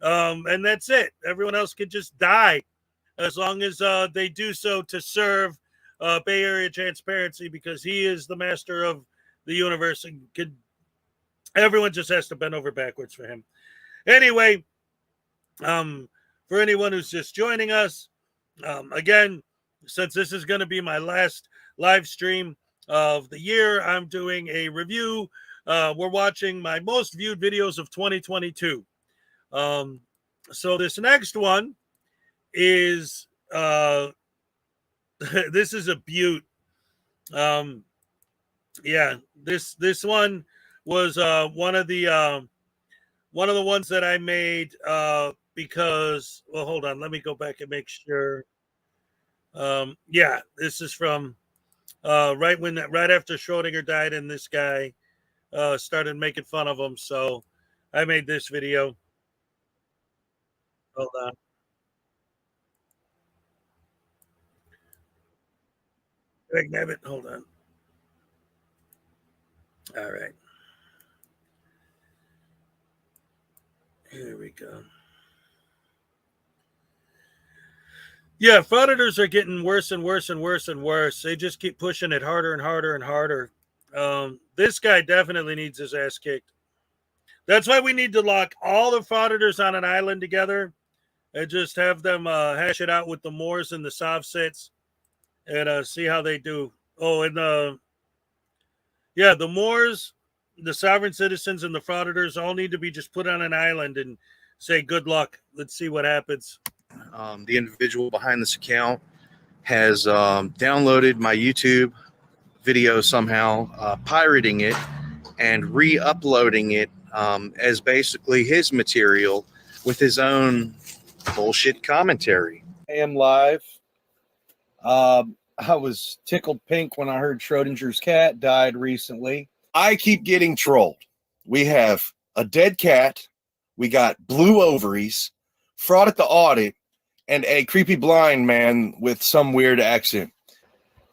[SPEAKER 1] And that's it. Everyone else can just die as long as they do so to serve Bay Area transparency, because he is the master of the universe, and everyone just has to bend over backwards for him. Anyway, for anyone who's just joining us, again, since this is going to be my last live stream of the year, I'm doing a review. We're watching my most viewed videos of 2022. So this next one is this is a beaut. Yeah, this one was one of the ones that I made because, well, hold on, let me go back and make sure. Yeah, this is from right after Schrodinger died, and this guy started making fun of him. So I made this video. Hold on. Greg Nevitt, hold on. All right. Here we go. Yeah, frauditors are getting worse and worse and worse and worse. They just keep pushing it harder and harder and harder. This guy definitely needs his ass kicked. That's why we need to lock all the frauditors on an island together and just have them hash it out with the Moors and the Sovsets and see how they do. Oh, and yeah, the Moors, the sovereign citizens, and the frauditors all need to be just put on an island and say good luck. Let's see what happens.
[SPEAKER 12] The individual behind this account has downloaded my YouTube video somehow, pirating it and re-uploading it as basically his material with his own bullshit commentary.
[SPEAKER 16] I am live.
[SPEAKER 12] I was tickled pink when I heard Schrodinger's cat died recently. I keep getting trolled. We have a dead cat, we got blue ovaries, fraud at the audit, and a creepy blind man with some weird accent.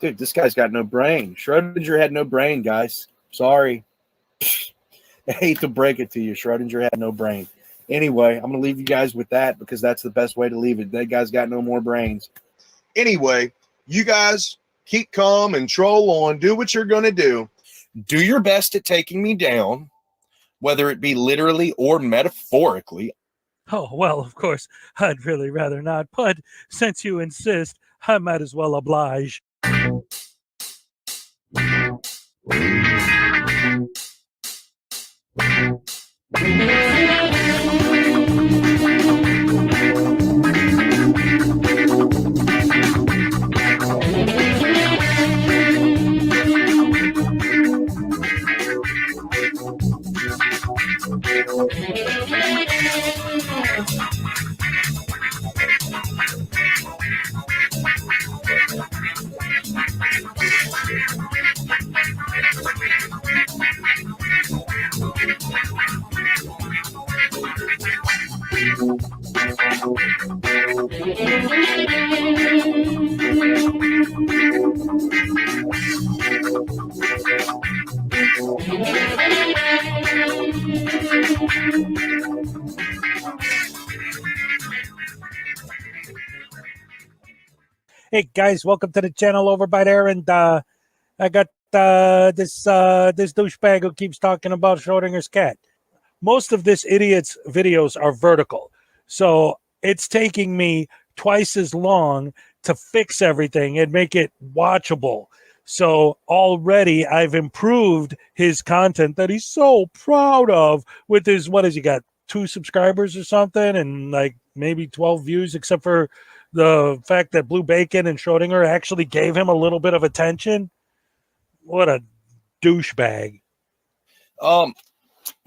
[SPEAKER 12] Dude, this guy's got no brain. Schrodinger had no brain, guys. Sorry. I hate to break it to you. Schrodinger had no brain. Anyway, I'm going to leave you guys with that because that's the best way to leave it. That guy's got no more brains. Anyway, you guys keep calm and troll on. Do what you're going to do. Do your best at taking me down, whether it be literally or metaphorically.
[SPEAKER 3] Oh, well, of course, I'd really rather not, but since you insist, I might as well oblige. Hey guys, welcome to the channel over by there, and I got this douchebag who keeps talking about Schrodinger's cat. Most of this idiot's videos are vertical, so it's taking me twice as long to fix everything and make it watchable. So already I've improved his content that he's so proud of with his, what has he got, 2 subscribers or something, and like maybe 12 views, except for the fact that Blue Bacon and Schrodinger actually gave him a little bit of attention. What a douchebag.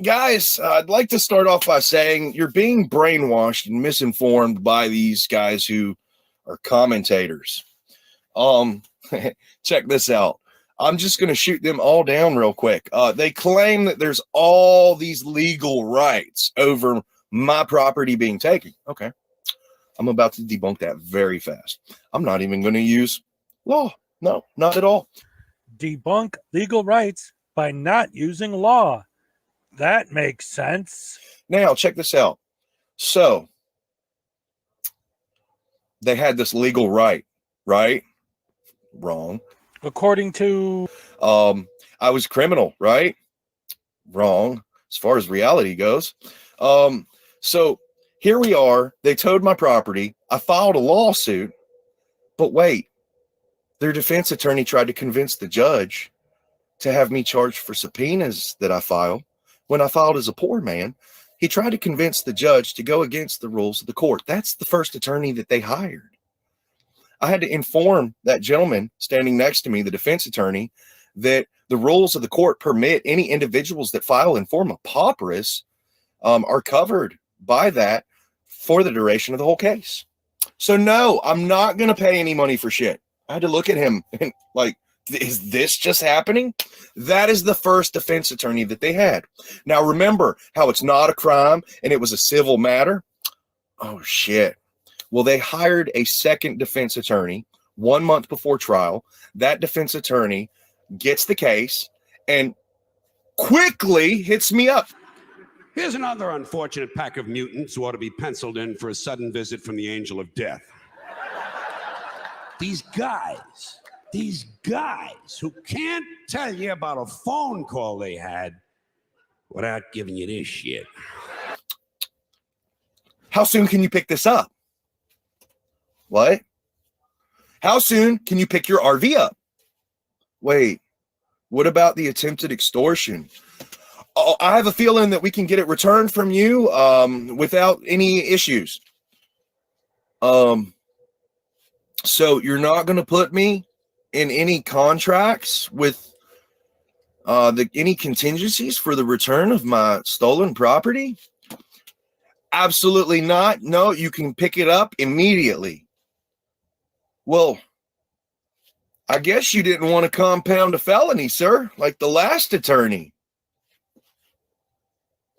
[SPEAKER 12] Guys, I'd like to start off by saying you're being brainwashed and misinformed by these guys who are commentators. Check this out. I'm just going to shoot them all down real quick. They claim that there's all these legal rights over my property being taken. Okay. I'm about to debunk that very fast. I'm not even going to use law. No, not at all.
[SPEAKER 3] Debunk legal rights by not using law. That makes sense.
[SPEAKER 12] Now, check this out. So, they had this legal right, right? Wrong.
[SPEAKER 3] According to...
[SPEAKER 12] I was criminal, right? Wrong, as far as reality goes. So, here we are. They towed my property. I filed a lawsuit. But wait, their defense attorney tried to convince the judge to have me charged for subpoenas that I filed. When I filed as a poor man, he tried to convince the judge to go against the rules of the court. That's the first attorney that they hired. I had to inform that gentleman standing next to me, the defense attorney, that the rules of the court permit any individuals that file in form of papyrus are covered by that for the duration of the whole case. So no, I'm not going to pay any money for shit. I had to look at him and like, is this just happening? That is the first defense attorney that they had. Now, remember how it's not a crime and it was a civil matter? Oh, shit. Well, they hired a second defense attorney 1 month before trial. That defense attorney gets the case and quickly hits me up.
[SPEAKER 16] Here's another unfortunate pack of mutants who ought to be penciled in for a sudden visit from the angel of death. These guys who can't tell you about a phone call they had without giving you this shit.
[SPEAKER 12] How soon can you pick this up? What? How soon can you pick your RV up? Wait, what about the attempted extortion? Oh, I have a feeling that we can get it returned from you without any issues. So you're not going to put me in any contracts with any contingencies for the return of my stolen property? Absolutely not. No, you can pick it up immediately. Well,
[SPEAKER 17] I guess you didn't want to compound a felony, sir, like the last attorney.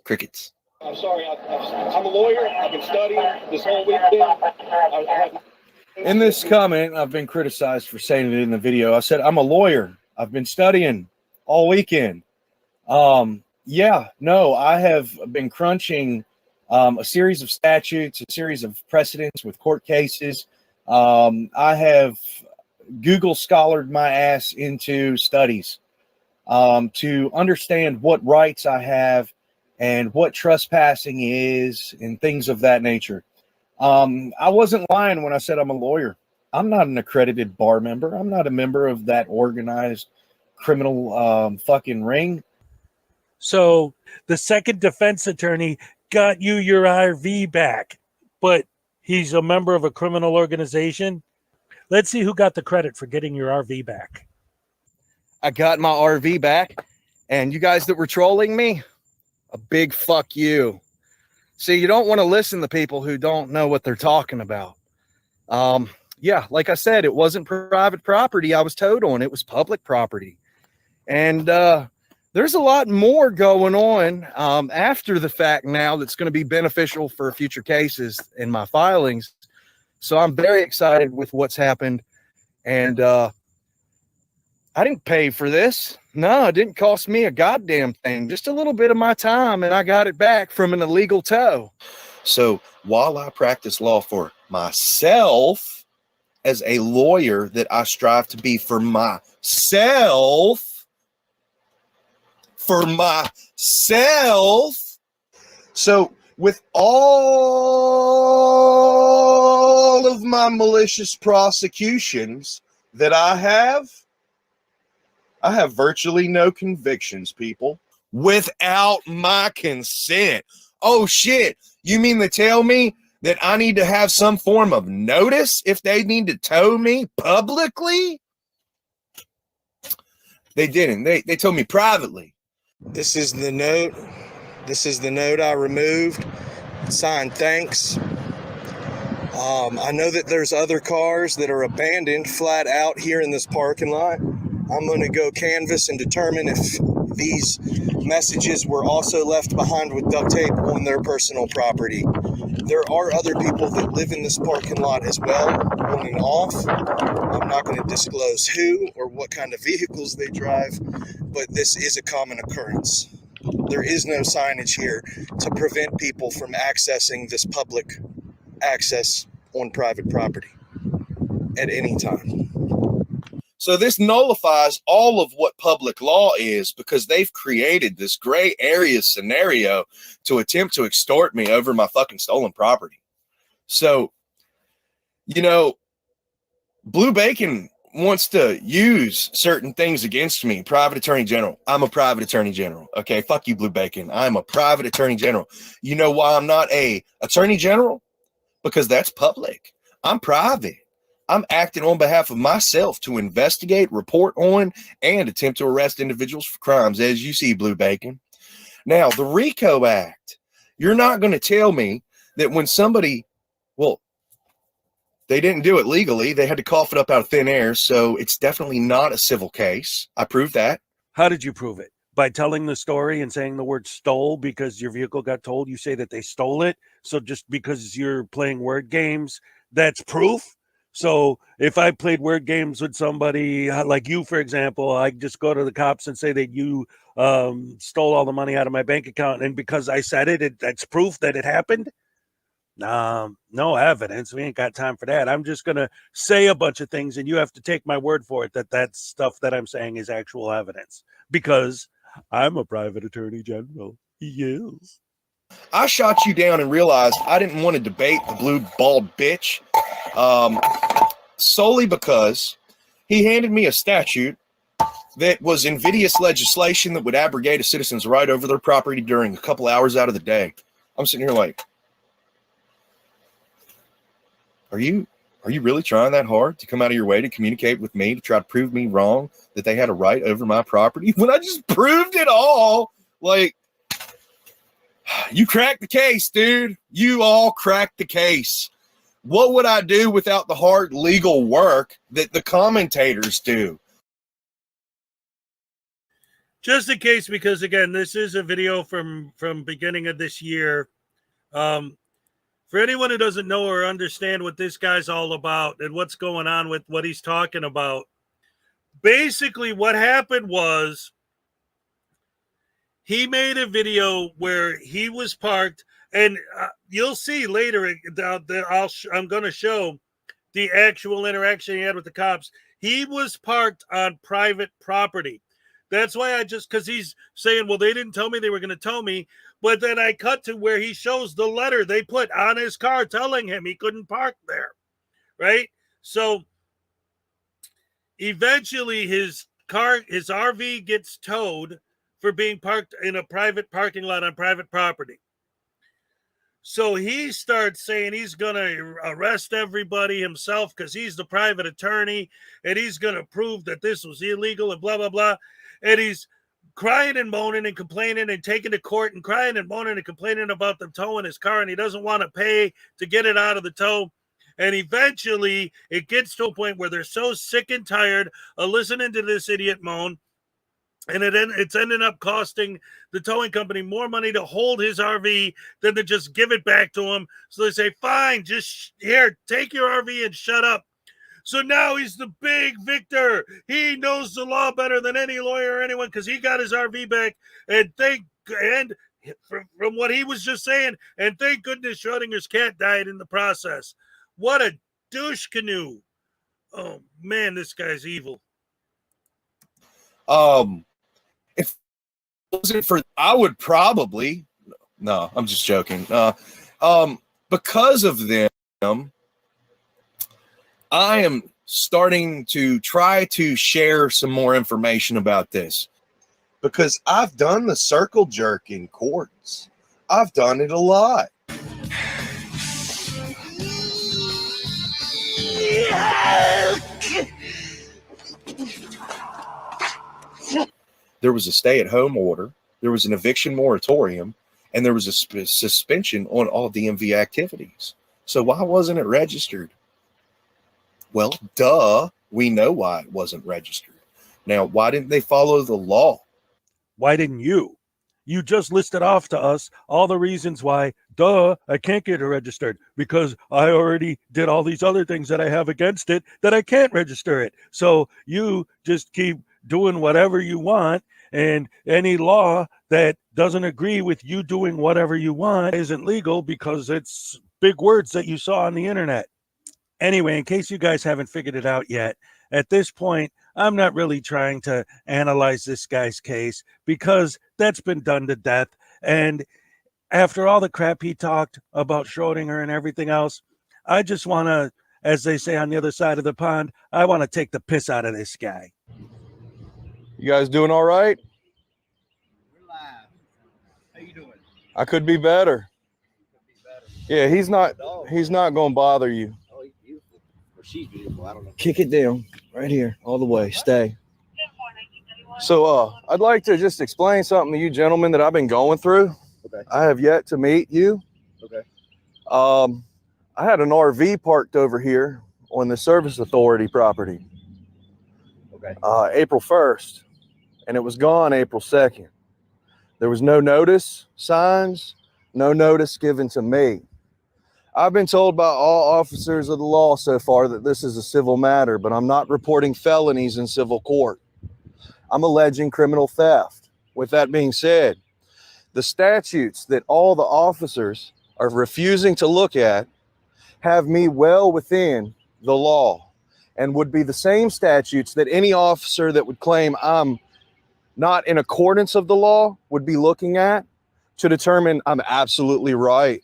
[SPEAKER 17] Crickets.
[SPEAKER 4] I'm sorry. I'm a lawyer. I've been studying this whole weekend.
[SPEAKER 17] In this comment, I've been criticized for saying it in the video. I said, I'm a lawyer. I've been studying all weekend. Yeah, no, I have been crunching a series of statutes, a series of precedents with court cases. I have Google scholared my ass into studies to understand what rights I have and what trespassing is and things of that nature. I wasn't lying when I said I'm a lawyer. I'm not an accredited bar member. I'm not a member of that organized criminal fucking ring.
[SPEAKER 3] So the second defense attorney got you your RV back, but he's a member of a criminal organization. Let's see who got the credit for getting your RV back.
[SPEAKER 17] I got my RV back, and you guys that were trolling me, a big fuck you. See, you don't want to listen to people who don't know what they're talking about. Yeah, like I said, it wasn't private property I was towed on. It was public property. And there's a lot more going on after the fact now that's going to be beneficial for future cases in my filings. So I'm very excited with what's happened. And I didn't pay for this. No, it didn't cost me a goddamn thing. Just a little bit of my time, and I got it back from an illegal tow. So while I practice law for myself as a lawyer that I strive to be for myself, so with all of my malicious prosecutions that I have virtually no convictions, people, without my consent. Oh shit, you mean to tell me that I need to have some form of notice if they need to tow me publicly? They didn't. They told me privately. This is the note. This is the note I removed. Signed, thanks. I know that there's other cars that are abandoned flat out here in this parking lot. I'm going to go canvass and determine if these messages were also left behind with duct tape on their personal property. There are other people that live in this parking lot as well, on and off. I'm not going to disclose who or what kind of vehicles they drive, but this is a common occurrence. There is no signage here to prevent people from accessing this public access on private property at any time. So this nullifies all of what public law is, because they've created this gray area scenario to attempt to extort me over my fucking stolen property. So, you know, Blue Bacon wants to use certain things against me. Private attorney general. I'm a private attorney general. Okay, fuck you, Blue Bacon. I'm a private attorney general. You know why I'm not a attorney general? Because that's public. I'm private. I'm acting on behalf of myself to investigate, report on, and attempt to arrest individuals for crimes, as you see, Blue Bacon. Now, the RICO Act, you're not going to tell me that when somebody, well, they didn't do it legally. They had to cough it up out of thin air, so it's definitely not a civil case. I proved that.
[SPEAKER 3] How did you prove it? By telling the story and saying the word stole because your vehicle got told? You say that they stole it, so just because you're playing word games, that's proof? So if I played word games with somebody like you, for example, I just go to the cops and say that you stole all the money out of my bank account, and because I said it, that's proof that it happened? No evidence. We ain't got time for that. I'm just going to say a bunch of things, and you have to take my word for it that that stuff that I'm saying is actual evidence, because I'm a private attorney general. Yes.
[SPEAKER 17] I shot you down and realized I didn't want to debate the blue bald bitch solely because he handed me a statute that was invidious legislation that would abrogate a citizen's right over their property during a couple hours out of the day. I'm sitting here like, are you really trying that hard to come out of your way to communicate with me to try to prove me wrong that they had a right over my property when I just proved it all? Like, you cracked the case, dude. You all cracked the case. what would I do without the hard legal work that the commentators do?
[SPEAKER 1] Just in case, because again, this is a video from beginning of this year. For anyone who doesn't know or understand what this guy's all about and what's going on with what he's talking about, basically what happened was he made a video where he was parked, and you'll see later, I'm going to show the actual interaction he had with the cops. He was parked on private property. That's why because he's saying, well, they didn't tell me they were going to tell me. But then I cut to where he shows the letter they put on his car telling him he couldn't park there, right? So eventually his RV gets towed for being parked in a private parking lot on private property. So he starts saying he's going to arrest everybody himself because he's the private attorney and he's going to prove that this was illegal and blah, blah, blah. And he's crying and moaning and complaining and taking to court and crying and moaning and complaining about them towing his car, and he doesn't want to pay to get it out of the tow. And eventually it gets to a point where they're so sick and tired of listening to this idiot moan, and it's ended up costing the towing company more money to hold his RV than to just give it back to him. So they say, fine, just here, take your RV and shut up. So now he's the big victor. He knows the law better than any lawyer or anyone because he got his RV back. And from what he was just saying, and thank goodness Schrodinger's cat died in the process. What a douche canoe. Oh, man, this guy's evil.
[SPEAKER 17] If it wasn't for, I would probably, no, I'm just joking. Because of them, I am starting to try to share some more information about this because I've done the circle jerk in courts. I've done it a lot. There was a stay-at-home order, there was an eviction moratorium, and there was a suspension on all DMV activities. So why wasn't it registered? Well, duh, we know why it wasn't registered. Now, why didn't they follow the law?
[SPEAKER 3] Why didn't you? You just listed off to us all the reasons why, duh, I can't get it registered because I already did all these other things that I have against it that I can't register it. So you just keep doing whatever you want, and any law that doesn't agree with you doing whatever you want isn't legal because it's big words that you saw on the internet. Anyway, in case you guys haven't figured it out yet, at this point, I'm not really trying to analyze this guy's case because that's been done to death. And after all the crap he talked about Schrodinger and everything else, I just want to, as they say on the other side of the pond, I want to take the piss out of this guy.
[SPEAKER 18] You guys doing all right?
[SPEAKER 7] We're live. How you doing?
[SPEAKER 18] I could be better. Yeah, he's not going to bother you.
[SPEAKER 7] Oh, he's beautiful. Or she's beautiful. I don't know.
[SPEAKER 18] Kick it down right here, all the way. Stay. So I'd like to just explain something to you gentlemen that I've been going through.
[SPEAKER 7] Okay.
[SPEAKER 18] I have yet to meet you.
[SPEAKER 7] Okay.
[SPEAKER 18] I had an RV parked over here on the Service Authority property.
[SPEAKER 7] Okay.
[SPEAKER 18] April 1st, and it was gone April 2nd. There was no notice, signs, no notice given to me. I've been told by all officers of the law so far that this is a civil matter, but I'm not reporting felonies in civil court. I'm alleging criminal theft. With that being said, the statutes that all the officers are refusing to look at have me well within the law and would be the same statutes that any officer that would claim I'm not in accordance of the law would be looking at to determine I'm absolutely right.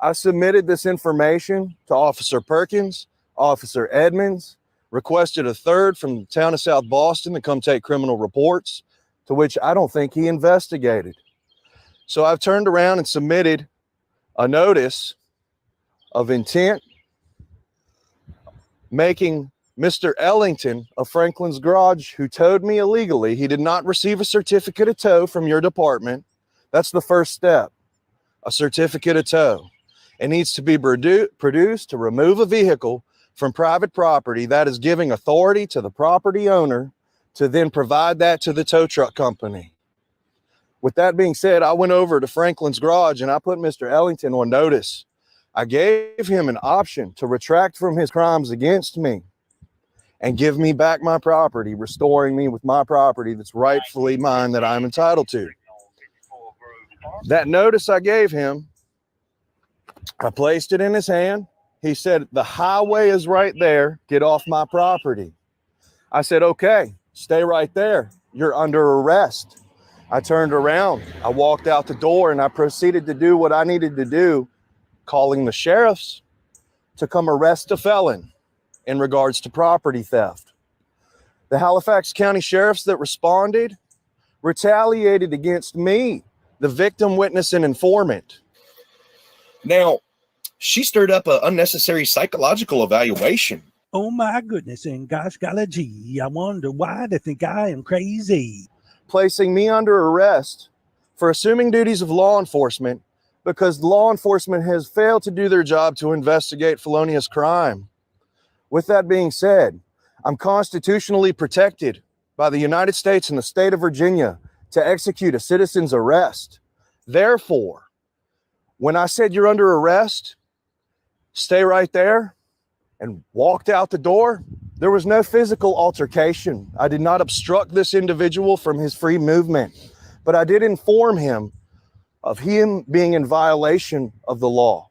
[SPEAKER 18] I submitted this information to Officer Perkins, Officer Edmonds, requested a third from the town of South Boston to come take criminal reports, to which I don't think he investigated. So I've turned around and submitted a notice of intent making Mr. Ellington of Franklin's Garage, who towed me illegally. He did not receive a certificate of tow from your department. That's the first step, a certificate of tow. It needs to be produced to remove a vehicle from private property that is giving authority to the property owner to then provide that to the tow truck company. With that being said, I went over to Franklin's garage and I put Mr. Ellington on notice. I gave him an option to retract from his crimes against me and give me back my property, restoring me with my property that's rightfully mine that I'm entitled to. That notice I gave him, I placed it in his hand. He said, the highway is right there. Get off my property. I said, okay, stay right there. You're under arrest. I turned around. I walked out the door and I proceeded to do what I needed to do, calling the sheriffs to come arrest a felon in regards to property theft. The Halifax County sheriffs that responded retaliated against me, the victim, witness, and informant.
[SPEAKER 17] Now, she stirred up an unnecessary psychological evaluation.
[SPEAKER 3] Oh my goodness, and gosh golly gee, I wonder why they think I am crazy.
[SPEAKER 18] Placing me under arrest for assuming duties of law enforcement because law enforcement has failed to do their job to investigate felonious crime. With that being said, I'm constitutionally protected by the United States and the state of Virginia to execute a citizen's arrest. Therefore, when I said you're under arrest, stay right there, and walked out the door, there was no physical altercation. I did not obstruct this individual from his free movement, but I did inform him of him being in violation of the law.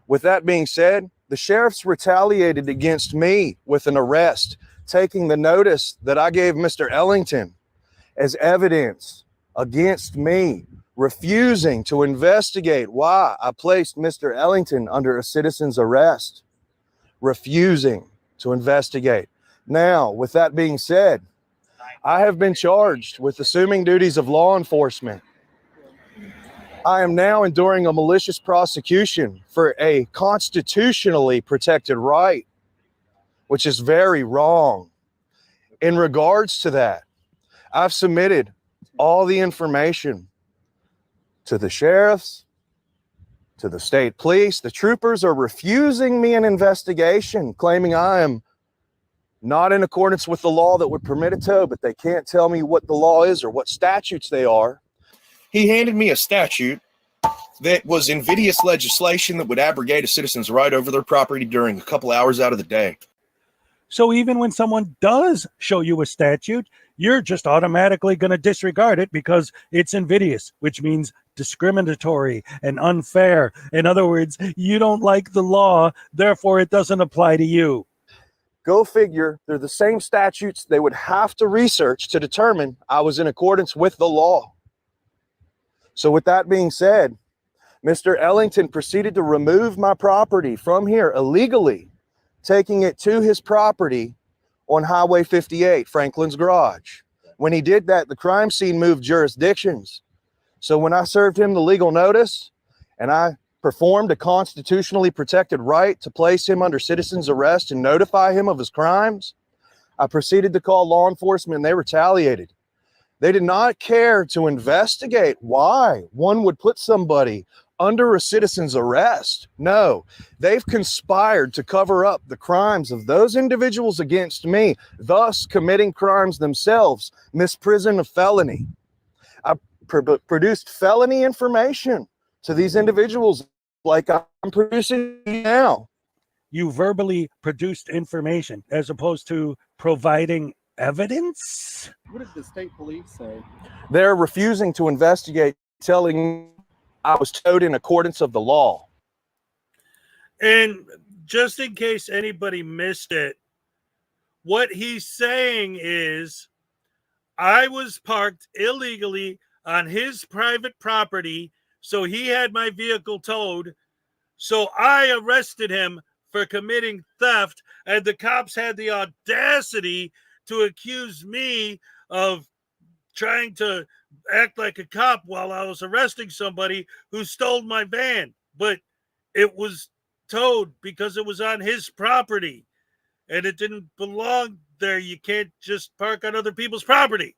[SPEAKER 18] With that being said, the sheriffs retaliated against me with an arrest, taking the notice that I gave Mr. Ellington as evidence against me, refusing to investigate why I placed Mr. Ellington under a citizen's arrest, refusing to investigate. Now, with that being said, I have been charged with assuming duties of law enforcement. I am now enduring a malicious prosecution for a constitutionally protected right, which is very wrong. In regards to that, I've submitted all the information to the sheriffs, to the state police. The troopers are refusing me an investigation, claiming I am not in accordance with the law that would permit a tow, but they can't tell me what the law is or what statutes they are.
[SPEAKER 17] He handed me a statute that was invidious legislation that would abrogate a citizen's right over their property during a couple hours out of the day.
[SPEAKER 3] So even when someone does show you a statute, you're just automatically going to disregard it because it's invidious, which means discriminatory and unfair. In other words, you don't like the law, therefore it doesn't apply to you.
[SPEAKER 18] Go figure, they're the same statutes they would have to research to determine I was in accordance with the law. So with that being said, Mr. Ellington proceeded to remove my property from here illegally, taking it to his property on Highway 58, Franklin's garage. When he did that, the crime scene moved jurisdictions. So when I served him the legal notice and I performed a constitutionally protected right to place him under citizen's arrest and notify him of his crimes, I proceeded to call law enforcement and they retaliated. They did not care to investigate why one would put somebody under a citizen's arrest. No, they've conspired to cover up the crimes of those individuals against me, thus committing crimes themselves, misprision of felony. I produced felony information to these individuals like I'm producing now.
[SPEAKER 3] You verbally produced information as opposed to providing evidence?
[SPEAKER 4] What did the state police say?
[SPEAKER 18] They're refusing to investigate, telling me I was towed in accordance of the law.
[SPEAKER 1] And just in case anybody missed it, what he's saying is I was parked illegally on his private property, so he had my vehicle towed. So I arrested him for committing theft, and the cops had the audacity to accuse me of trying to act like a cop while I was arresting somebody who stole my van. But it was towed because it was on his property and it didn't belong there. You can't just park on other people's property.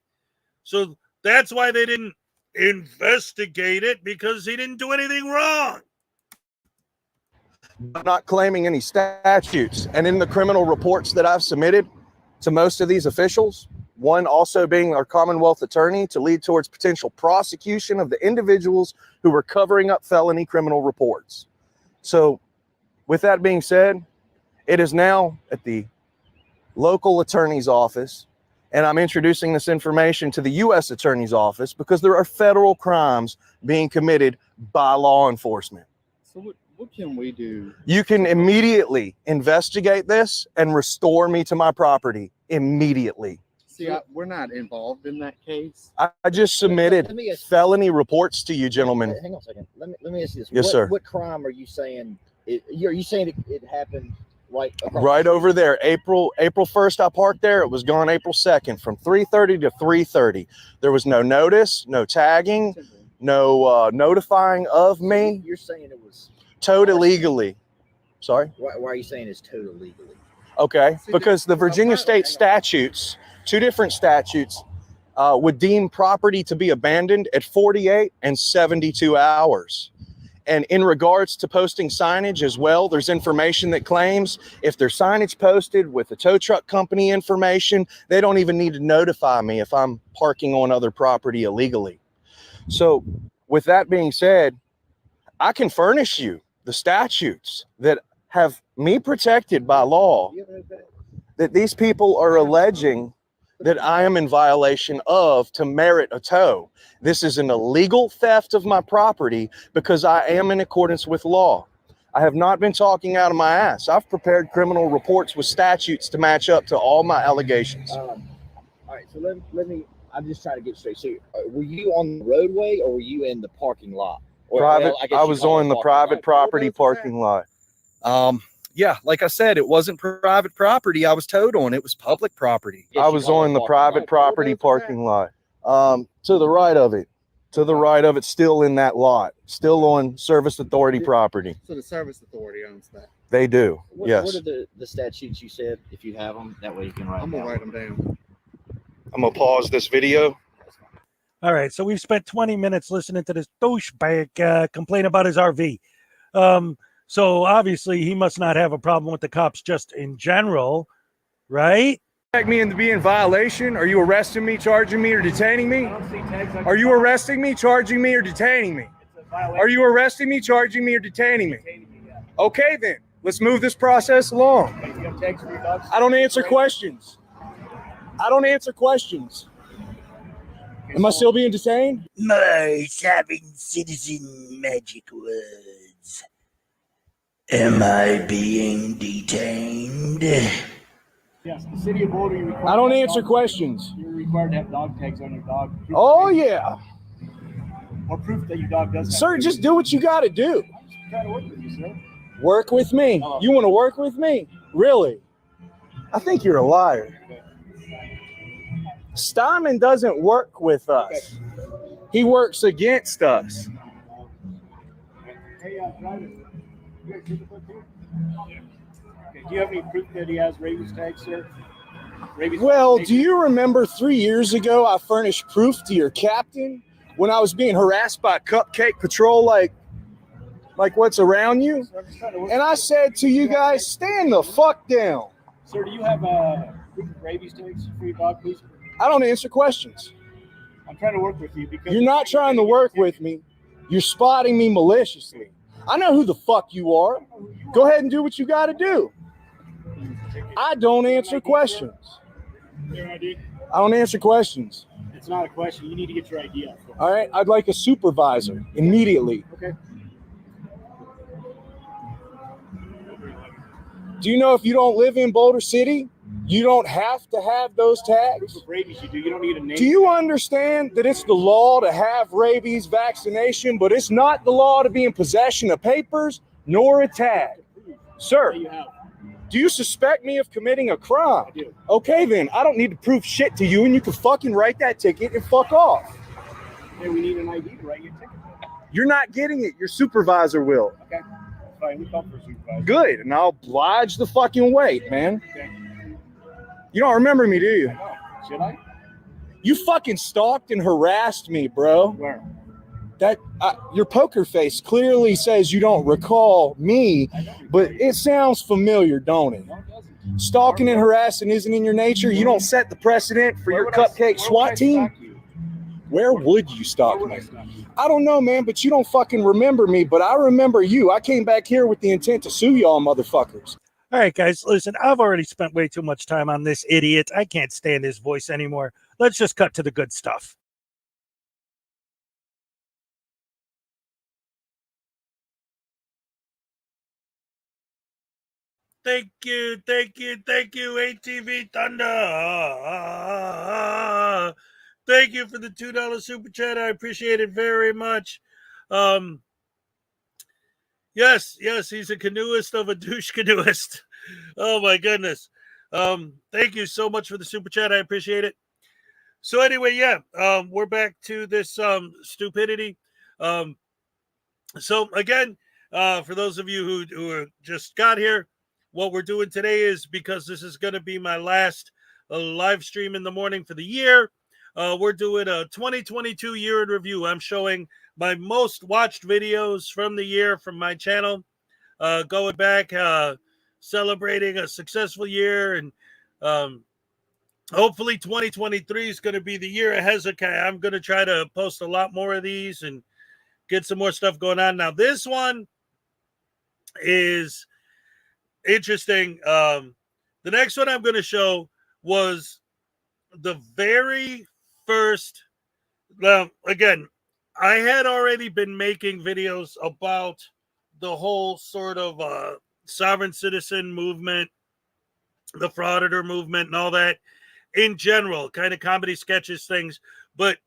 [SPEAKER 1] So that's why they didn't investigate it, because he didn't do anything wrong.
[SPEAKER 18] I'm not claiming any statutes. And in the criminal reports that I've submitted to most of these officials, one also being our Commonwealth attorney, to lead towards potential prosecution of the individuals who were covering up felony criminal reports. So with that being said, it is now at the local attorney's office, and I'm introducing this information to the U.S. Attorney's Office because there are federal crimes being committed by law enforcement.
[SPEAKER 4] So what can we do?
[SPEAKER 18] You can immediately investigate this and restore me to my property immediately.
[SPEAKER 4] See, we're not involved in that case.
[SPEAKER 18] I just submitted
[SPEAKER 19] Let me ask-
[SPEAKER 18] felony reports to you, gentlemen.
[SPEAKER 19] Hang on a second. Let me ask you this.
[SPEAKER 18] Yes, sir.
[SPEAKER 19] What crime are you saying? Are you saying it happened right across
[SPEAKER 18] Right
[SPEAKER 19] the street?
[SPEAKER 18] over there, April 1st, I parked there. It was gone April 2nd from 3:30 to 3:30. There was no notice, no tagging, no notifying of me.
[SPEAKER 19] You're saying it was
[SPEAKER 18] Towed illegally. Sorry?
[SPEAKER 19] why are you saying it's towed illegally?
[SPEAKER 18] Okay, because the Virginia state statutes, two different statutes, would deem property to be abandoned at 48 and 72 hours. And in regards to posting signage as well, there's information that claims if there's signage posted with the tow truck company information, they don't even need to notify me if I'm parking on other property illegally. So with that being said, I can furnish you the statutes that have me protected by law that these people are alleging that I am in violation of to merit a tow. This is an illegal theft of my property because I am in accordance with law. I have not been talking out of my ass. I've prepared criminal reports with statutes to match up to all my allegations.
[SPEAKER 19] All right, so let me. I'm just trying to get straight. So, were you on the roadway or were you in the parking lot? Or,
[SPEAKER 18] Private.
[SPEAKER 19] I guess
[SPEAKER 18] I
[SPEAKER 19] you
[SPEAKER 18] was
[SPEAKER 19] call it
[SPEAKER 18] on the
[SPEAKER 19] parking
[SPEAKER 18] private
[SPEAKER 19] lot.
[SPEAKER 18] property parking lot.
[SPEAKER 12] Yeah, like I said, it wasn't private property I was towed on. It was public property.
[SPEAKER 18] I was on the private property parking lot. To the right of it. To the right of it, still in that lot. Still on Service Authority property.
[SPEAKER 4] So the service authority owns that.
[SPEAKER 18] They do.
[SPEAKER 19] What
[SPEAKER 18] Yes.
[SPEAKER 19] are the statutes you said? If you have them, that way you can write
[SPEAKER 4] I'm
[SPEAKER 19] them
[SPEAKER 4] gonna
[SPEAKER 19] down.
[SPEAKER 4] write them down.
[SPEAKER 18] I'm gonna pause this video.
[SPEAKER 3] All right, so we've spent 20 minutes listening to this douchebag complain about his RV. So obviously he must not have a problem with the cops just in general, right?
[SPEAKER 18] Expect me to be in violation? Are you arresting me, charging me, or detaining me? Are you arresting me, charging me, or detaining me? Are you arresting me, charging me, or detaining me? Okay, then let's move this process along. I don't answer questions. I don't answer questions. Am I still being detained?
[SPEAKER 11] My 7 citizen magic words. Am I being detained?
[SPEAKER 8] Yes, the city of Boulder, you're required.
[SPEAKER 18] I don't
[SPEAKER 8] to have
[SPEAKER 18] answer
[SPEAKER 8] dog-
[SPEAKER 18] questions.
[SPEAKER 8] You're required to have dog tags on your dog. Proof
[SPEAKER 18] Oh
[SPEAKER 8] that-
[SPEAKER 18] yeah.
[SPEAKER 8] Or proof that your dog does have.
[SPEAKER 18] Sir, just do what you gotta do.
[SPEAKER 8] I'm trying to work with you, sir.
[SPEAKER 18] Work with me. You want to work with me? Really? I think you're a liar. Steinman doesn't work with us. He works against us.
[SPEAKER 8] Hey, driver. You got your book here? Yeah. Okay, do you have any proof that he has rabies tags, sir? Rabies
[SPEAKER 18] Well,
[SPEAKER 8] tags?
[SPEAKER 18] do you remember 3 years ago I furnished proof to your captain when I was being harassed by Cupcake Patrol like what's around you?
[SPEAKER 8] Sir, I'm just trying to work
[SPEAKER 18] And I said to you guys, stand the fuck down.
[SPEAKER 8] Sir, do you have proof of rabies tags for your dog, please?
[SPEAKER 18] I don't answer questions.
[SPEAKER 8] I'm trying to work with you because
[SPEAKER 18] You're not trying to work with me. You're spotting me maliciously. I know who the fuck you are. Go ahead and do what you got to do. I don't answer questions.
[SPEAKER 8] Your ID?
[SPEAKER 18] I don't answer questions.
[SPEAKER 8] It's not a question. You need to get your ID out.
[SPEAKER 18] All right. I'd like a supervisor immediately.
[SPEAKER 8] Okay.
[SPEAKER 18] Do you know if you don't live in Boulder City, you don't have to have those tags?
[SPEAKER 8] Proof of rabies you do. You don't need a name.
[SPEAKER 18] Do you understand that it's the law to have rabies vaccination, but it's not the law to be in possession of papers nor a tag? Sir,
[SPEAKER 8] You have.
[SPEAKER 18] do you suspect me of committing a crime?
[SPEAKER 8] I do.
[SPEAKER 18] Okay, then I don't need to prove shit to you, and you can fucking write that ticket and fuck off.
[SPEAKER 8] Hey, we need an ID to write your ticket.
[SPEAKER 18] You're not getting it. Your supervisor will.
[SPEAKER 8] Okay. Fine. We call for a supervisor.
[SPEAKER 18] Good, and I'll oblige the fucking wait, man.
[SPEAKER 8] Okay.
[SPEAKER 18] You don't remember me, do you?
[SPEAKER 8] Oh, should I?
[SPEAKER 18] You fucking stalked and harassed me, bro.
[SPEAKER 8] Where?
[SPEAKER 4] Your poker face clearly says you don't recall me, but it sounds familiar, don't it? Stalking and harassing isn't in your nature. You don't set the precedent for your cupcake SWAT team. Where would you stalk me? I don't know, man, but you don't fucking remember me, but I remember you. I came back here with the intent to sue y'all motherfuckers.
[SPEAKER 3] All right, guys, listen, I've already spent way too much time on this idiot. I can't stand his voice anymore. Let's just cut to the good stuff.
[SPEAKER 1] Thank you, ATV Thunder. Thank you for the $2 super chat. I appreciate it very much. Yes, he's a canoeist of a douche canoeist. Oh my goodness. Thank you so much for the super chat. I appreciate it. So anyway, we're back to this stupidity. So again, for those of you who just got here, what we're doing today is, because this is going to be my last live stream in the morning for the year, we're doing a 2022 year in review. I'm showing my most watched videos from the year from my channel, going back, celebrating a successful year, and hopefully 2023 is going to be the year of Hezokuai. I'm going to try to post a lot more of these and get some more stuff going on. Now, this one is interesting. The next one I'm going to show was the very first. Now, again, I had already been making videos about the whole sort of sovereign citizen movement, the Frauditor movement, and all that in general, kind of comedy sketches, things. But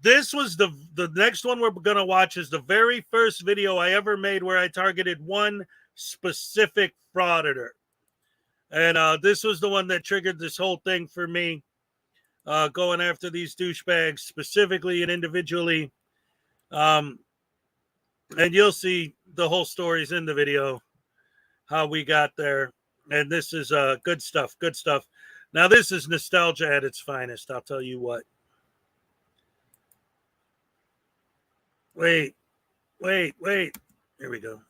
[SPEAKER 1] this was the next one we're going to watch is the very first video I ever made where I targeted one specific frauditor. And this was the one that triggered this whole thing for me, going after these douchebags specifically and individually. And you'll see the whole stories in the video, how we got there. And this is good stuff. Now, this is nostalgia at its finest, I'll tell you what. Wait. Here we go.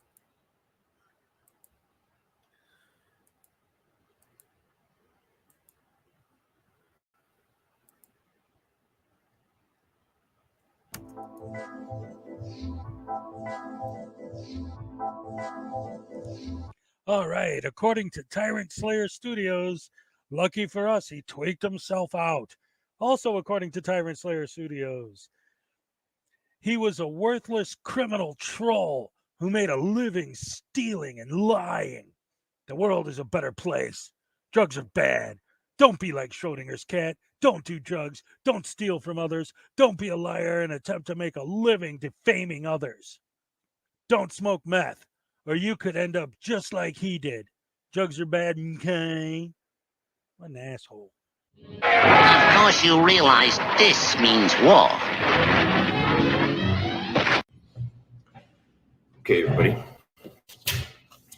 [SPEAKER 3] All right. According to Tyrant Slayer Studios, lucky for us, he tweaked himself out. Also, according to Tyrant Slayer Studios, he was a worthless criminal troll who made a living stealing and lying. The world is a better place. Drugs are bad. Don't be like Schrodinger's cat. Don't do drugs. Don't steal from others. Don't be a liar and attempt to make a living defaming others. Don't smoke meth, or you could end up just like he did. Drugs are bad, okay? What an asshole.
[SPEAKER 13] Of course you realize this means war.
[SPEAKER 21] Okay, everybody.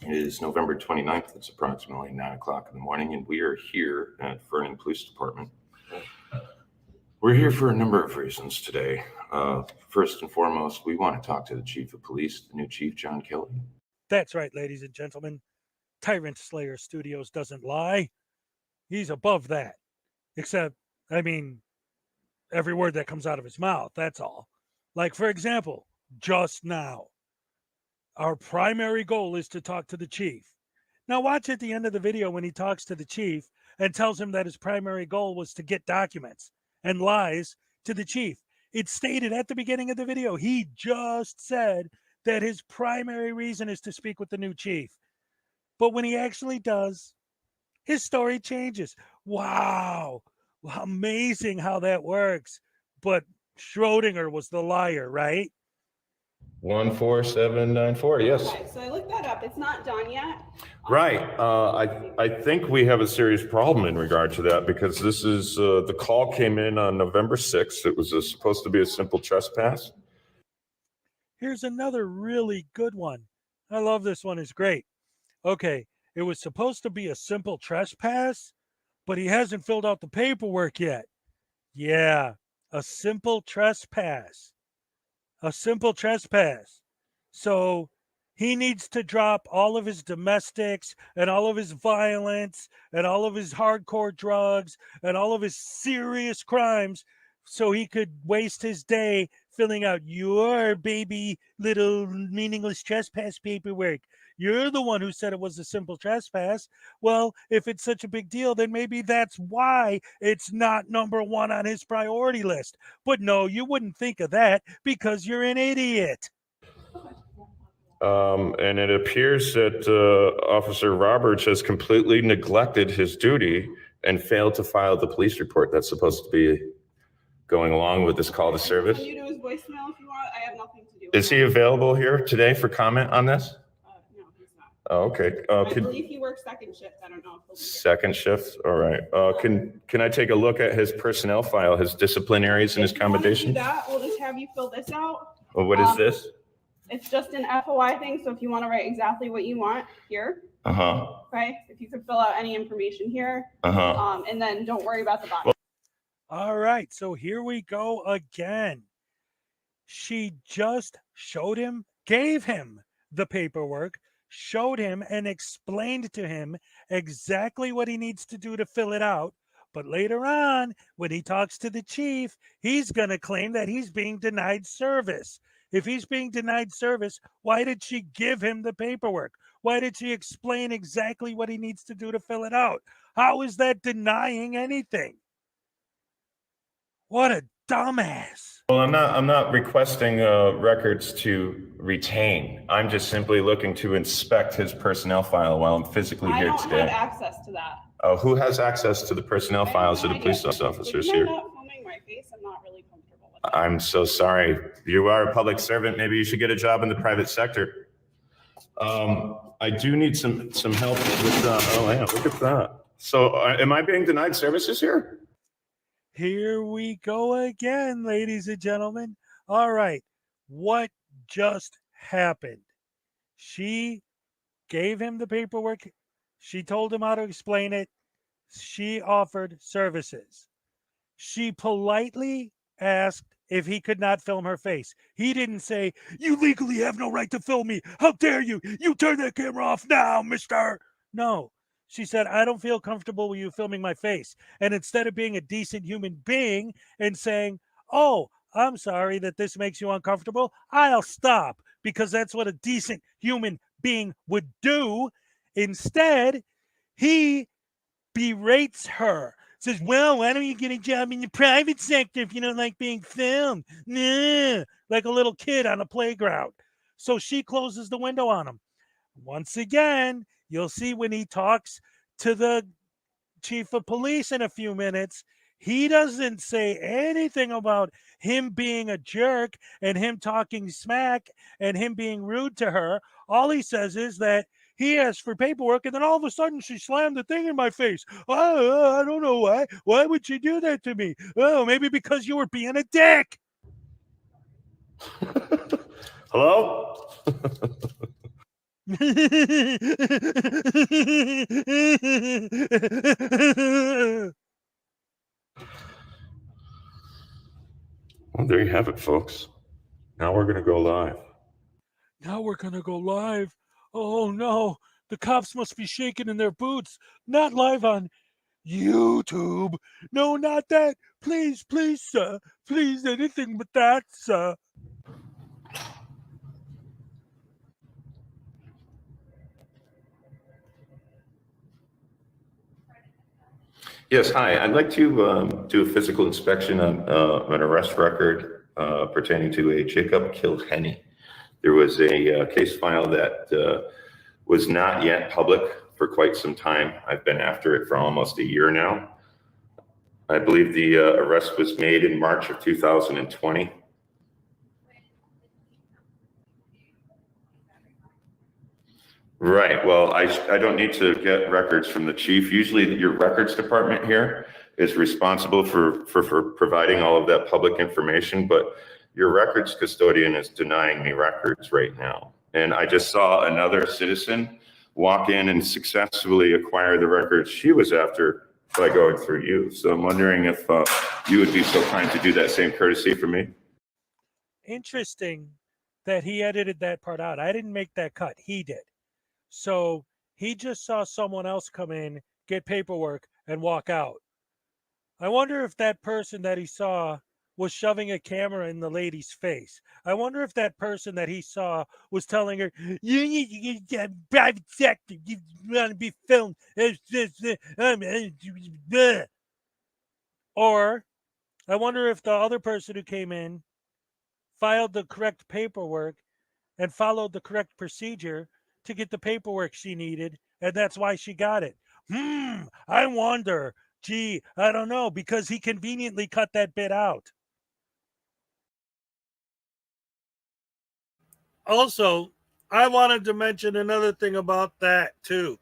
[SPEAKER 21] It is November 29th. It's approximately 9 o'clock in the morning, and we are here at Vernon Police Department. We're here for a number of reasons today. First and foremost, we want to talk to the Chief of Police, the new Chief, John Kelly.
[SPEAKER 3] That's right, ladies and gentlemen. Tyrant Slayer Studios doesn't lie. He's above that. Except, every word that comes out of his mouth, that's all. Like, for example, just now. Our primary goal is to talk to the chief. Now watch at the end of the video when he talks to the chief and tells him that his primary goal was to get documents and lies to the chief. It's stated at the beginning of the video. He just said that his primary reason is to speak with the new chief. But when he actually does, his story changes. Wow. Amazing how that works. But Schrodinger was the liar, right?
[SPEAKER 23] 14794, yes.
[SPEAKER 24] Okay, so I looked that up. It's not done yet.
[SPEAKER 23] Right. I think we have a serious problem in regard to that because this is the call came in on November 6th. It was supposed to be a simple trespass.
[SPEAKER 3] Here's another really good one. I love this one. It's great. Okay, it was supposed to be a simple trespass, but he hasn't filled out the paperwork yet. Yeah, a simple trespass. a simple trespass. So he needs to drop all of his domestics and all of his violence and all of his hardcore drugs and all of his serious crimes so he could waste his day filling out your baby little meaningless trespass paperwork. You're the one who said it was a simple trespass. Well, if it's such a big deal, then maybe that's why it's not number one on his priority list. But no, you wouldn't think of that because you're an idiot.
[SPEAKER 23] And it appears that Officer Roberts has completely neglected his duty and failed to file the police report that's supposed to be going along with this call to service.
[SPEAKER 24] Can you do his voicemail if you want? I have nothing to do with
[SPEAKER 23] Is he available here today for comment on this?
[SPEAKER 24] No, he's not.
[SPEAKER 23] Oh, okay.
[SPEAKER 24] I believe he works second shift. I don't know if he'll be here.
[SPEAKER 23] Second shift. All right. Can I take a look at his personnel file, his disciplinaries and his
[SPEAKER 24] If you wanna do
[SPEAKER 23] commendations?
[SPEAKER 24] that, we'll just have you fill this out.
[SPEAKER 23] Well, what is this?
[SPEAKER 24] It's just an FOI thing, so if you want to write exactly what you want here, okay? If you could fill out any information here, and then don't worry about the body.
[SPEAKER 3] All right, so here we go again. She just showed him, gave him the paperwork, showed him and explained to him exactly what he needs to do to fill it out. But later on, when he talks to the chief, he's going to claim that he's being denied service. If he's being denied service, why did she give him the paperwork? Why did she explain exactly what he needs to do to fill it out? How is that denying anything? What a dumbass.
[SPEAKER 23] Well, I'm not requesting records to retain. I'm just simply looking to inspect his personnel file while I'm physically
[SPEAKER 24] I
[SPEAKER 23] here
[SPEAKER 24] don't
[SPEAKER 23] today.
[SPEAKER 24] have access to that.
[SPEAKER 23] Who has access to the personnel files of the police officers
[SPEAKER 24] If
[SPEAKER 23] here?
[SPEAKER 24] you're not filming my face, I'm not really comfortable with that.
[SPEAKER 23] I'm so sorry. You are a public servant. Maybe you should get a job in the private sector. I do need some help with oh yeah, look at that. So am I being denied services here?
[SPEAKER 3] Here we go again, ladies and gentlemen. All right, what just happened? She gave him the paperwork. She told him how to explain it. She offered services. She politely asked if he could not film her face. He didn't say, "You legally have no right to film me. How dare you? You turn that camera off now, mister." No. She said, "I don't feel comfortable with you filming my face." And instead of being a decent human being and saying, "Oh, I'm sorry that this makes you uncomfortable, I'll stop," because that's what a decent human being would do. Instead, he berates her. Says, "Well, why don't you get a job in the private sector if you don't like being filmed?" Nah, like a little kid on a playground. So she closes the window on him. Once again, you'll see when he talks to the chief of police in a few minutes, he doesn't say anything about him being a jerk and him talking smack and him being rude to her. All he says is that he asked for paperwork, and then all of a sudden she slammed the thing in my face. Oh, I don't know why. Why would she do that to me? Oh, maybe because you were being a dick.
[SPEAKER 23] Hello? Well, there you have it, folks. Now we're going to go live.
[SPEAKER 3] Now we're going to go live. Oh, no. The cops must be shaking in their boots. Not live on YouTube. No, not that. Please, please, sir. Please, anything but that, sir.
[SPEAKER 23] Yes, hi. I'd like to do a physical inspection on an arrest record pertaining to a Jacob Kilhenny. There was a case file that was not yet public for quite some time. I've been after it for almost a year now. I believe the arrest was made in March of 2020. Right. Well, I don't need to get records from the chief. Usually your records department here is responsible for providing all of that public information, but your records custodian is denying me records right now. And I just saw another citizen walk in and successfully acquire the records she was after by going through you. So I'm wondering if you would be so kind to do that same courtesy for me.
[SPEAKER 3] interesting that he edited that part out. I didn't make that cut. He did. So he just saw someone else come in, get paperwork, and walk out. I wonder if that person that he saw was shoving a camera in the lady's face. I wonder if that person that he saw was telling her, "You need to get a private sector. You want to be filmed." Or I wonder if the other person who came in filed the correct paperwork and followed the correct procedure to get the paperwork she needed, and that's why she got it. I wonder. Gee, I don't know, because he conveniently cut that bit out.
[SPEAKER 1] Also, I wanted to mention another thing about that too,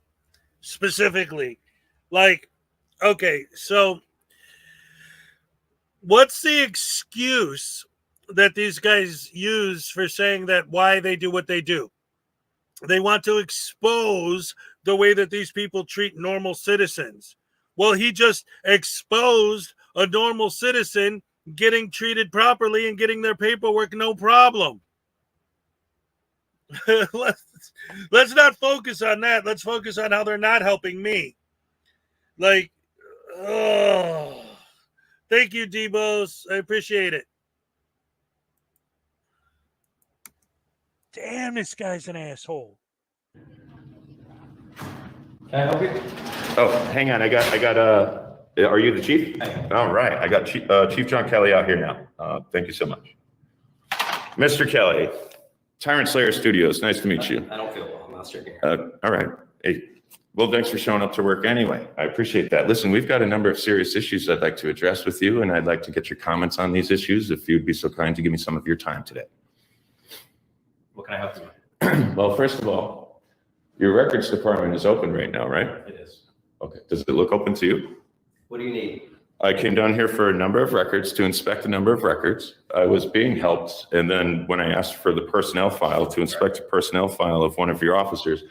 [SPEAKER 1] specifically. Like, okay, so what's the excuse that these guys use for saying that why they do what they do? They want to expose the way that these people treat normal citizens. Well, he just exposed a normal citizen getting treated properly and getting their paperwork no problem. let's not focus on that. Let's focus on how they're not helping me. Like, oh, thank you, Debos. I appreciate it.
[SPEAKER 3] Damn, this guy's an asshole.
[SPEAKER 23] Can I help you? Oh, hang on. I got, are you the chief? All right. I got Chief John Kelly out here now. Thank you so much. Mr. Kelly, Tyrant Slayer Studios. Nice to meet you.
[SPEAKER 10] I don't feel well. I'm not sure here.
[SPEAKER 23] All right. Hey, well, thanks for showing up to work anyway. I appreciate that. Listen, we've got a number of serious issues I'd like to address with you, and I'd like to get your comments on these issues if you'd be so kind to give me some of your time today.
[SPEAKER 10] What can I help you with?
[SPEAKER 23] Well, first of all, your records department is open right now, right?
[SPEAKER 10] It is.
[SPEAKER 23] Okay. Does it look open to you?
[SPEAKER 10] What do you need?
[SPEAKER 23] I came down here for a number of records to inspect a number of records. I was being helped. And then when I asked for the personnel file to inspect a personnel file of one of your officers,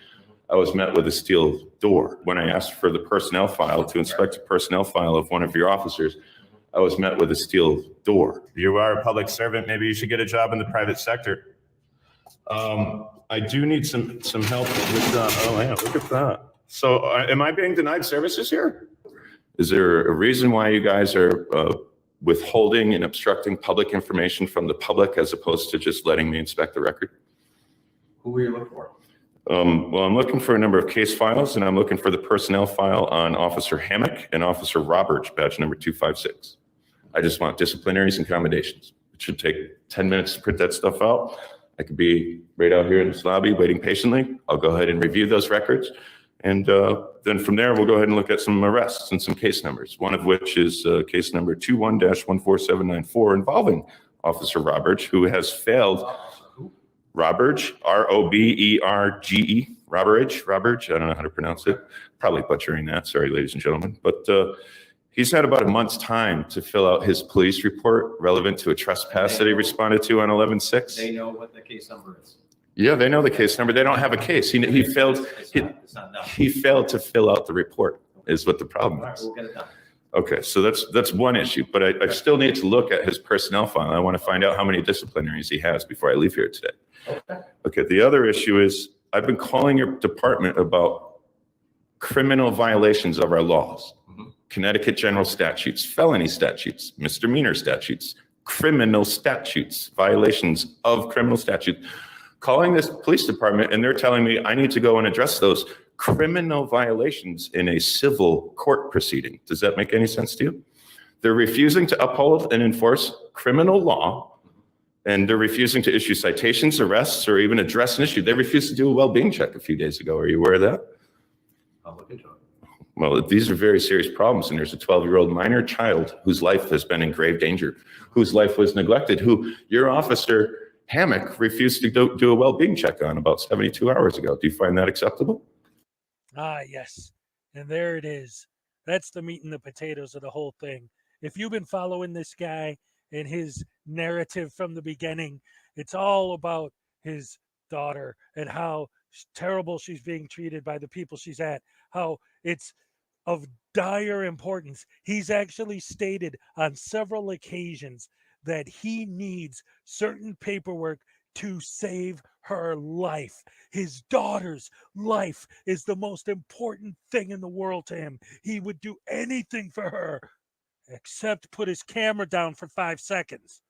[SPEAKER 23] I was met with a steel door. When I asked for the personnel file to inspect a personnel file of one of your officers, I was met with a steel door. You are a public servant. Maybe you should get a job in the private sector. I do need some help with oh yeah, look at that. So am I being denied services here? Is there a reason why you guys are withholding and obstructing public information from the public as opposed to just letting me inspect the record?
[SPEAKER 10] Who were you looking for?
[SPEAKER 23] Well, I'm looking for a number of case files, and I'm looking for the personnel file on Officer Hammock and Officer Roberts, badge number 256. I just want disciplinaries and accommodations. It should take 10 minutes to print that stuff out. I could be right out here in this lobby waiting patiently. I'll go ahead and review those records. And then from there, we'll go ahead and look at some arrests and some case numbers, one of which is case number 21-14794 involving Officer Roberge, who has failed. Roberge, R-O-B-E-R-G-E, Roberge, I don't know how to pronounce it. Probably butchering that, sorry, ladies and gentlemen. But he's had about a month's time to fill out his police report relevant to a trespass that he responded to on 11/6.
[SPEAKER 10] They know what the case number is.
[SPEAKER 23] Yeah, they know the case number. They don't have a case. He failed to fill out the report is what the problem is.
[SPEAKER 10] We'll get it done.
[SPEAKER 23] Okay, so that's one issue, but I still need to look at his personnel file. I want to find out how many disciplinaries he has before I leave here today. Okay, the other issue is I've been calling your department about criminal violations of our laws. Connecticut general statutes, felony statutes, misdemeanor statutes, criminal statutes, violations of criminal statutes. Calling this police department and they're telling me I need to go and address those criminal violations in a civil court proceeding. Does that make any sense to you? They're refusing to uphold and enforce criminal law, and they're refusing to issue citations, arrests, or even address an issue. They refused to do a well-being check a few days ago. Are you aware of that?
[SPEAKER 10] I'll look into it.
[SPEAKER 23] Well, these are very serious problems, and there's a 12-year-old minor child whose life has been in grave danger, whose life was neglected, who your officer Hammock refused to do a well-being check on about 72 hours ago. Do you find that acceptable?
[SPEAKER 3] Ah, yes. And there it is. That's the meat and the potatoes of the whole thing. If you've been following this guy and his narrative from the beginning, it's all about his daughter and how terrible she's being treated by the people she's at, how it's of dire importance. He's actually stated on several occasions that he needs certain paperwork to save her life. His daughter's life is the most important thing in the world to him. He would do anything for her except put his camera down for 5 seconds.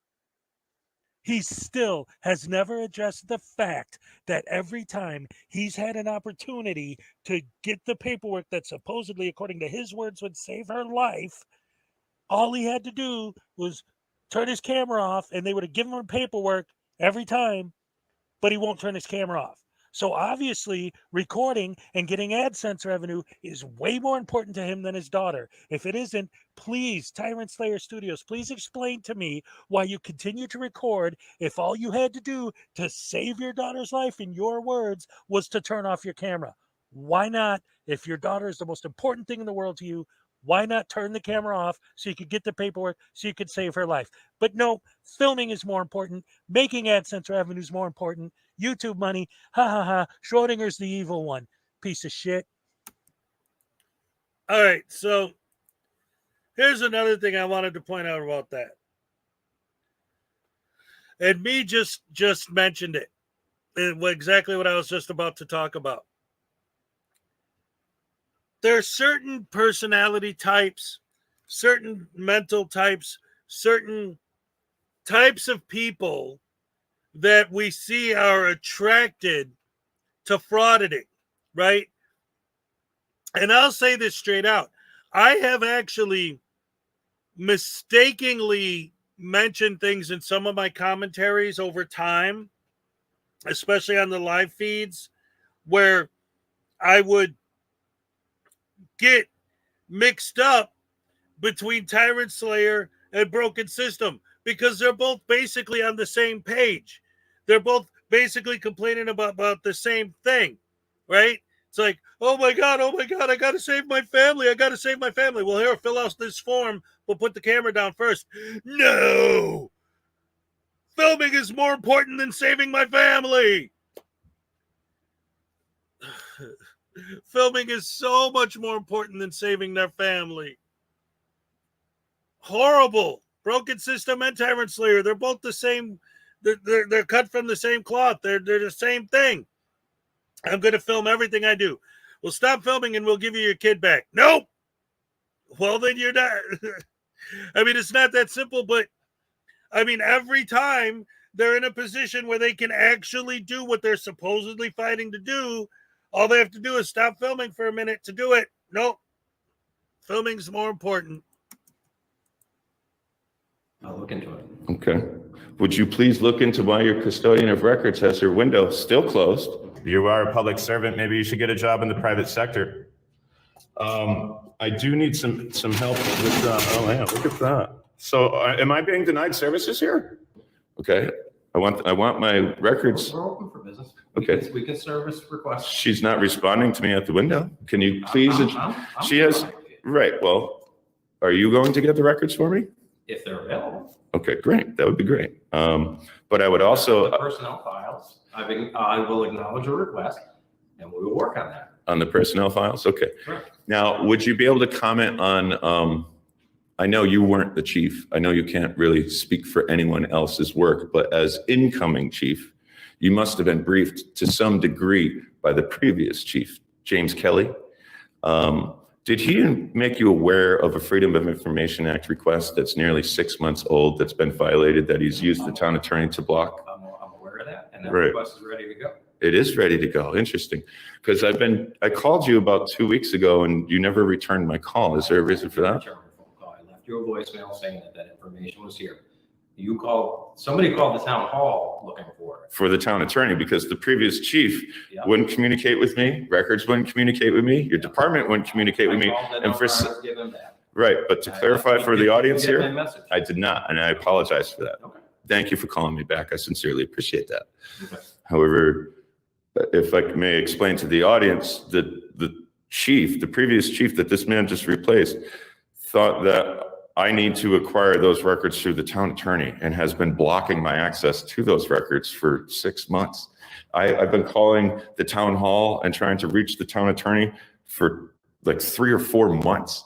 [SPEAKER 3] He still has never addressed the fact that every time he's had an opportunity to get the paperwork that supposedly, according to his words, would save her life, all he had to do was turn his camera off and they would have given him paperwork every time, but he won't turn his camera off. So obviously, recording and getting AdSense revenue is way more important to him than his daughter. If it isn't, please, Tyrant Slayer Studios, please explain to me why you continue to record if all you had to do to save your daughter's life, in your words, was to turn off your camera. Why not, if your daughter is the most important thing in the world to you, why not turn the camera off so you could get the paperwork so you could save her life? But no, filming is more important. Making AdSense revenue is more important. YouTube money, ha ha ha. Schrodinger's the evil one. Piece of shit.
[SPEAKER 1] All right, so here's another thing I wanted to point out about that. And me just mentioned it. Exactly what I was just about to talk about. There are certain personality types, certain mental types, certain types of people that we see are attracted to frauditing, right? And I'll say this straight out. I have actually mistakenly mentioned things in some of my commentaries over time, especially on the live feeds, where I would get mixed up between Tyrant Slayer and Broken System because they're both basically on the same page. They're both basically complaining about the same thing, right? It's like, oh my God, I got to save my family. I got to save my family. Well, here, fill out this form, but put the camera down first. No! Filming is more important than saving my family. Filming is so much more important than saving their family. Horrible. Broken System and Tyrant Slayer, they're both the same. They're cut from the same cloth. They're the same thing. I'm going to film everything I do. Well, stop filming and we'll give you your kid back. Nope. Well, then you're not. I mean, it's not that simple, but I mean, every time they're in a position where they can actually do what they're supposedly fighting to do, all they have to do is stop filming for a minute to do it. Nope. Filming's more important.
[SPEAKER 2] I'll look into it.
[SPEAKER 23] Okay. Would you please look into why your custodian of records has her window still closed?
[SPEAKER 2] You are a public servant. Maybe you should get a job in the private sector. I do need some help with, oh yeah, look at that. So am I being denied services here? Okay. I want my records. We're open for business.
[SPEAKER 23] Okay.
[SPEAKER 2] We can service requests.
[SPEAKER 23] She's not responding to me at the window. Can you please? She has, right. Well, are you going to get the records for me?
[SPEAKER 2] If they're available.
[SPEAKER 23] Okay, great. That would be great. But I would also.
[SPEAKER 2] The personnel files, I will acknowledge a request and we will work on that.
[SPEAKER 23] On the personnel files? Okay.
[SPEAKER 2] Sure.
[SPEAKER 23] Now, would you be able to comment on, I know you weren't the chief. I know you can't really speak for anyone else's work, but as incoming chief, you must have been briefed to some degree by the previous chief, James Kelly. Did he make you aware of a Freedom of Information Act request that's nearly 6 months old that's been violated, that he's used the town attorney to block?
[SPEAKER 2] I'm aware of that, and that
[SPEAKER 23] Right.
[SPEAKER 2] request is ready to go.
[SPEAKER 23] It is ready to go. Interesting. Because I called you about 2 weeks ago and you never returned my call. Is there a reason for that?
[SPEAKER 2] I left you a voicemail saying that information was here. Somebody called the town hall looking for it.
[SPEAKER 23] For the town attorney, because the previous chief wouldn't communicate with me, records wouldn't communicate with me, your department wouldn't communicate with me. And for right, but to clarify for the audience here, I did not, and I apologize for that.
[SPEAKER 2] Okay.
[SPEAKER 23] Thank you for calling me back. I sincerely appreciate that.
[SPEAKER 2] Okay.
[SPEAKER 23] However, if I may explain to the audience that the previous chief that this man just replaced, thought that I need to acquire those records through the town attorney and has been blocking my access to those records for 6 months. I've been calling the town hall and trying to reach the town attorney for like 3 or 4 months.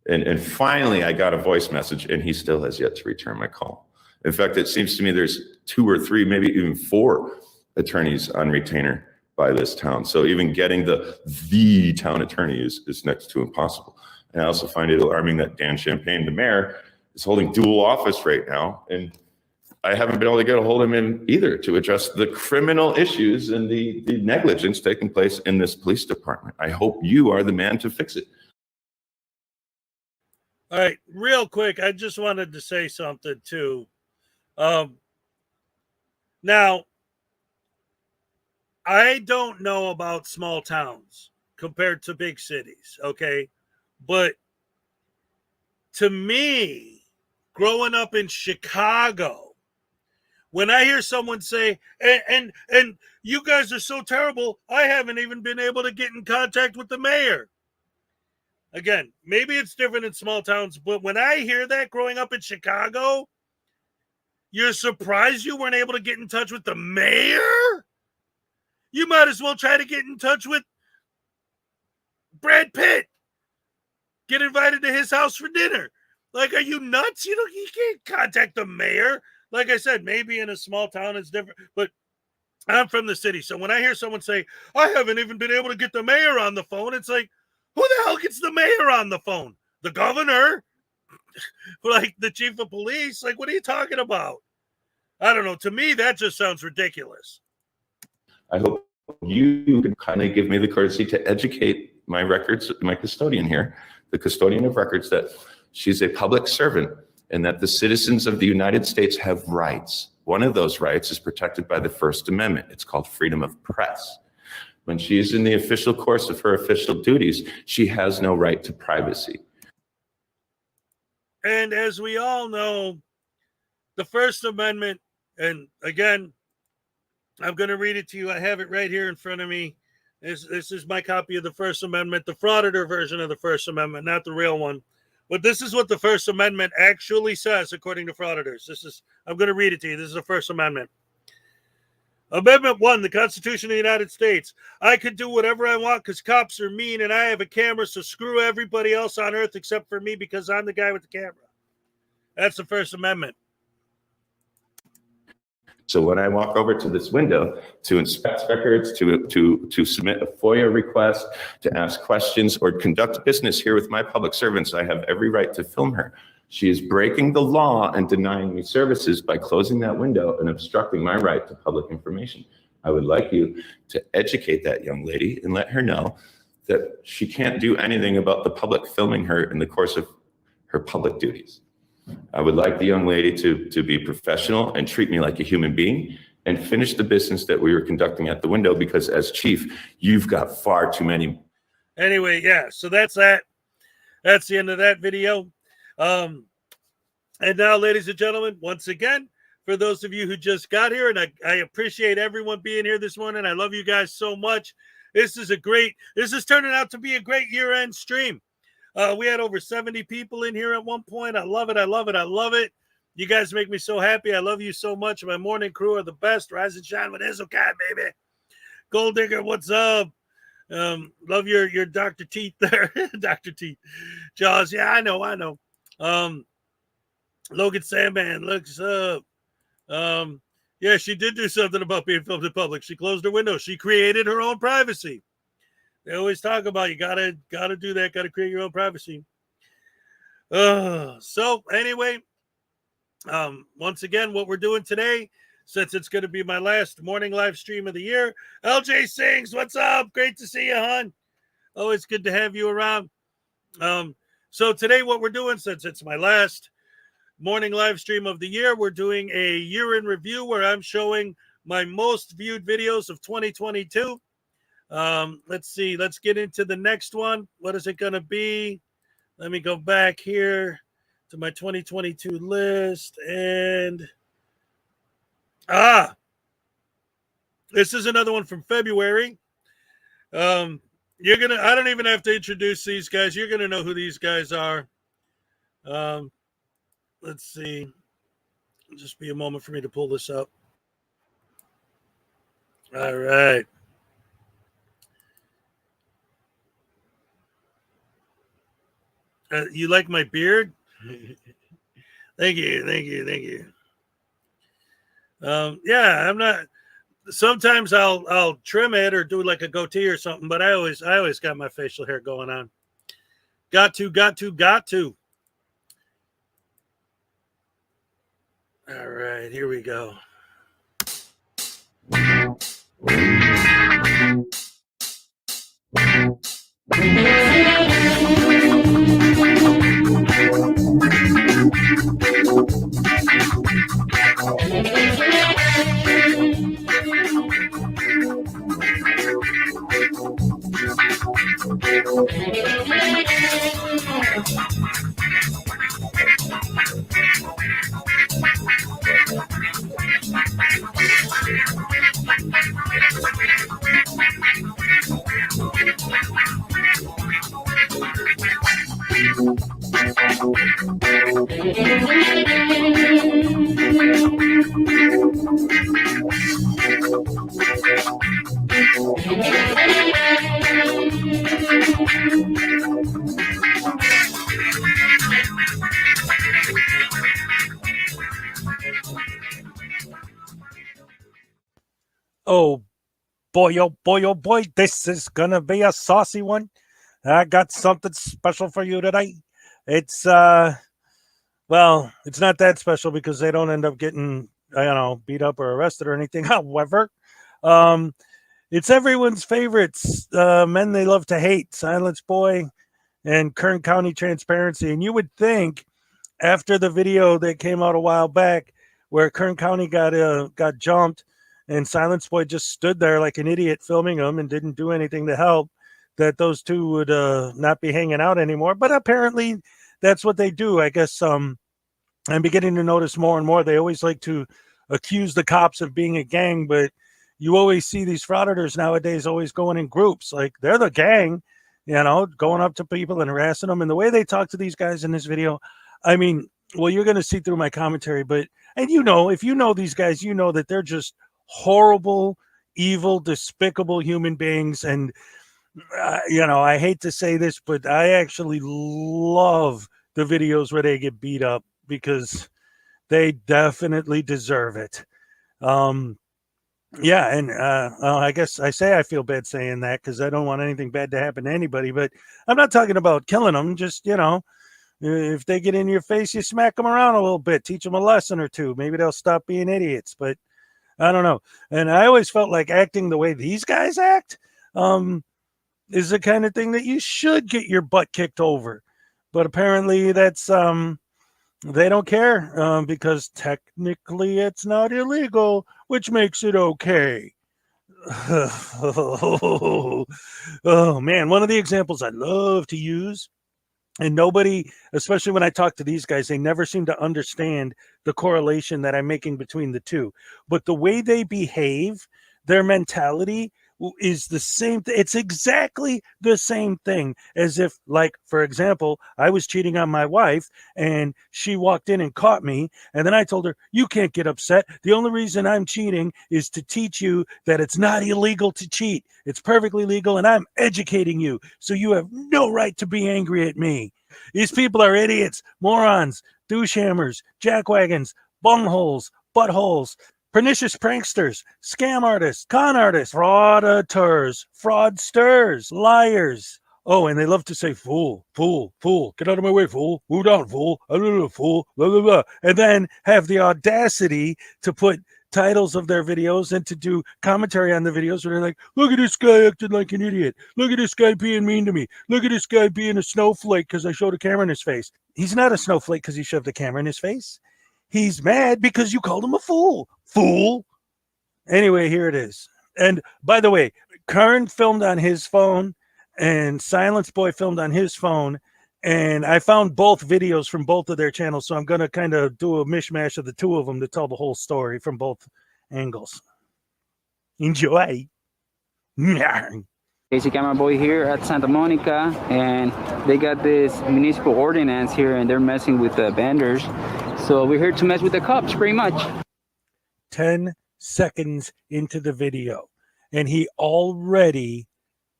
[SPEAKER 23] And finally I got a voice message and he still has yet to return my call. In fact, it seems to me there's 2 or 3, maybe even 4 attorneys on retainer by this town. So even getting the town attorney is next to impossible. And I also find it alarming that Dan Champagne, the mayor, is holding dual office right now. And I haven't been able to get a hold of him either to address the criminal issues and the negligence taking place in this police department. I hope you are the man to fix it.
[SPEAKER 1] All right, real quick, I just wanted to say something too. Now, I don't know about small towns compared to big cities, okay? But to me, growing up in Chicago, when I hear someone say, and you guys are so terrible, I haven't even been able to get in contact with the mayor. Again, maybe it's different in small towns, but when I hear that growing up in Chicago, you're surprised you weren't able to get in touch with the mayor? You might as well try to get in touch with Brad Pitt. Get invited to his house for dinner. Like, are you nuts? You can't contact the mayor. Like I said, maybe in a small town it's different, but I'm from the city. So when I hear someone say, I haven't even been able to get the mayor on the phone, it's like, who the hell gets the mayor on the phone? The governor? Like the chief of police? Like, what are you talking about? I don't know. To me, that just sounds ridiculous.
[SPEAKER 23] I hope you can kindly give me the courtesy to educate my records, my custodian here, the custodian of records, that she's a public servant and that the citizens of the United States have rights. One of those rights is protected by the First Amendment. It's called freedom of press. When she is in the official course of her official duties, she has no right to privacy.
[SPEAKER 1] And as we all know, the First Amendment, and again, I'm going to read it to you. I have it right here in front of me. This is my copy of the First Amendment, the Frauditor version of the First Amendment, not the real one. But this is what the First Amendment actually says, according to Frauditors. I'm going to read it to you. This is the First Amendment. Amendment 1, the Constitution of the United States. I could do whatever I want because cops are mean and I have a camera, so screw everybody else on earth except for me because I'm the guy with the camera. That's the First Amendment.
[SPEAKER 23] So when I walk over to this window to inspect records, to submit a FOIA request, to ask questions, or conduct business here with my public servants, I have every right to film her. She is breaking the law and denying me services by closing that window and obstructing my right to public information. I would like you to educate that young lady and let her know that she can't do anything about the public filming her in the course of her public duties. I would like the young lady to be professional and treat me like a human being and finish the business that we were conducting at the window, because as chief, you've got far too many.
[SPEAKER 1] Anyway, yeah, so that's that. That's the end of that video. And now, ladies and gentlemen, once again, for those of you who just got here, and I appreciate everyone being here this morning. I love you guys so much. This is turning out to be a great year-end stream. We had over 70 people in here at one point. I love it. I love it. I love it. You guys make me so happy. I love you so much. My morning crew are the best. Rise and shine with Hezokuai, baby. Gold Digger, what's up? Love your Dr. Teeth there. Dr. Teeth. Jaws, yeah, I know. Logan Sandman, looks up. Yeah, she did do something about being filmed in public. She closed her window. She created her own privacy. They always talk about you gotta do that, gotta create your own privacy. So anyway, once again, what we're doing today, since it's gonna be my last morning live stream of the year, LJ Sings, what's up? Great to see you, hon. Always good to have you around. So today, what we're doing, since it's my last morning live stream of the year, we're doing a year in review where I'm showing my most viewed videos of 2022. Let's see. Let's get into the next one. What is it going to be? Let me go back here to my 2022 list. And this is another one from February. I don't even have to introduce these guys. You're going to know who these guys are. Let's see. It'll just be a moment for me to pull this up. All right. You like my beard? Thank you. Yeah, I'm not. Sometimes I'll trim it or do like a goatee or something, but I always got my facial hair going on. Got to. All right, here we go.
[SPEAKER 3] Oh boy, this is gonna be a saucy one. I got something special for you today. It's well, it's not that special because they don't end up getting beat up or arrested or anything. However, it's everyone's favorites, men they love to hate, Silence Boy and Kern County Transparency. And you would think after the video that came out a while back where Kern County got jumped and Silence Boy just stood there like an idiot filming them and didn't do anything to help, that those two would not be hanging out anymore. But apparently that's what they do. I guess I'm beginning to notice more and more. They always like to accuse the cops of being a gang, but you always see these frauditors nowadays always going in groups. Like they're the gang, going up to people and harassing them. And the way they talk to these guys in this video, I mean, well, you're going to see through my commentary, but, and if you know these guys, you know that they're just horrible, evil, despicable human beings. And, I hate to say this, but I actually love the videos where they get beat up because they definitely deserve it. Yeah, and I guess I say I feel bad saying that because I don't want anything bad to happen to anybody, but I'm not talking about killing them. Just, if they get in your face, you smack them around a little bit, teach them a lesson or two. Maybe they'll stop being idiots, but I don't know. And I always felt like acting the way these guys act is the kind of thing that you should get your butt kicked over. But apparently that's they don't care because technically it's not illegal, which makes it okay. Oh man, one of the examples I love to use, and nobody, especially when I talk to these guys, they never seem to understand the correlation that I'm making between the two. But the way they behave, their mentality is the same. It's exactly the same thing as if, like, for example, I was cheating on my wife and she walked in and caught me. And then I told her, you can't get upset. The only reason I'm cheating is to teach you that it's not illegal to cheat. It's perfectly legal. And I'm educating you. So you have no right to be angry at me. These people are idiots, morons, douchehammers, jackwagons, bungholes, buttholes, pernicious pranksters, scam artists, con artists, frauditors, fraudsters, liars. Oh, and they love to say, fool, fool, fool, get out of my way, fool, move down, fool, fool, blah, blah, blah. And then have the audacity to put titles of their videos and to do commentary on the videos where they're like, look at this guy acting like an idiot. Look at this guy being mean to me. Look at this guy being a snowflake because I showed a camera in his face. He's not a snowflake because he shoved a camera in his face. He's mad because you called him a fool. Fool. Anyway, here it is. And by the way, Kern filmed on his phone and Silence Boy filmed on his phone. And I found both videos from both of their channels. So I'm going to kind of do a mishmash of the two of them to tell the whole story from both angles. Enjoy.
[SPEAKER 6] Casey Camera Boy here at Santa Monica, and they got this municipal ordinance here and they're messing with the vendors. So we're here to mess with the cops pretty much.
[SPEAKER 3] 10 seconds into the video, and he already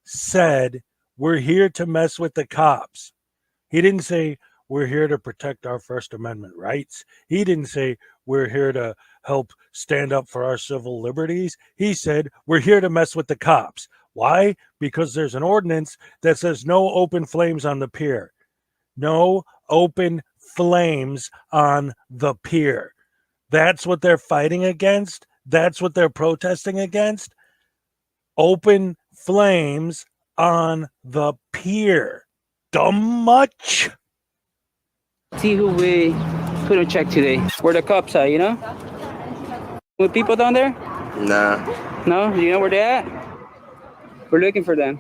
[SPEAKER 3] said, we're here to mess with the cops. He didn't say, we're here to protect our First Amendment rights. He didn't say, we're here to help stand up for our civil liberties. He said, we're here to mess with the cops. Why? Because there's an ordinance that says no open flames on the pier. No open flames on the pier. That's what they're fighting against. That's what they're protesting against. Open flames on the pier. Dumb much?
[SPEAKER 9] See who we couldn't check today. Where the cops are, you know? With people down there?
[SPEAKER 14] Nah.
[SPEAKER 9] No? Do you know where they're at? We're looking for them.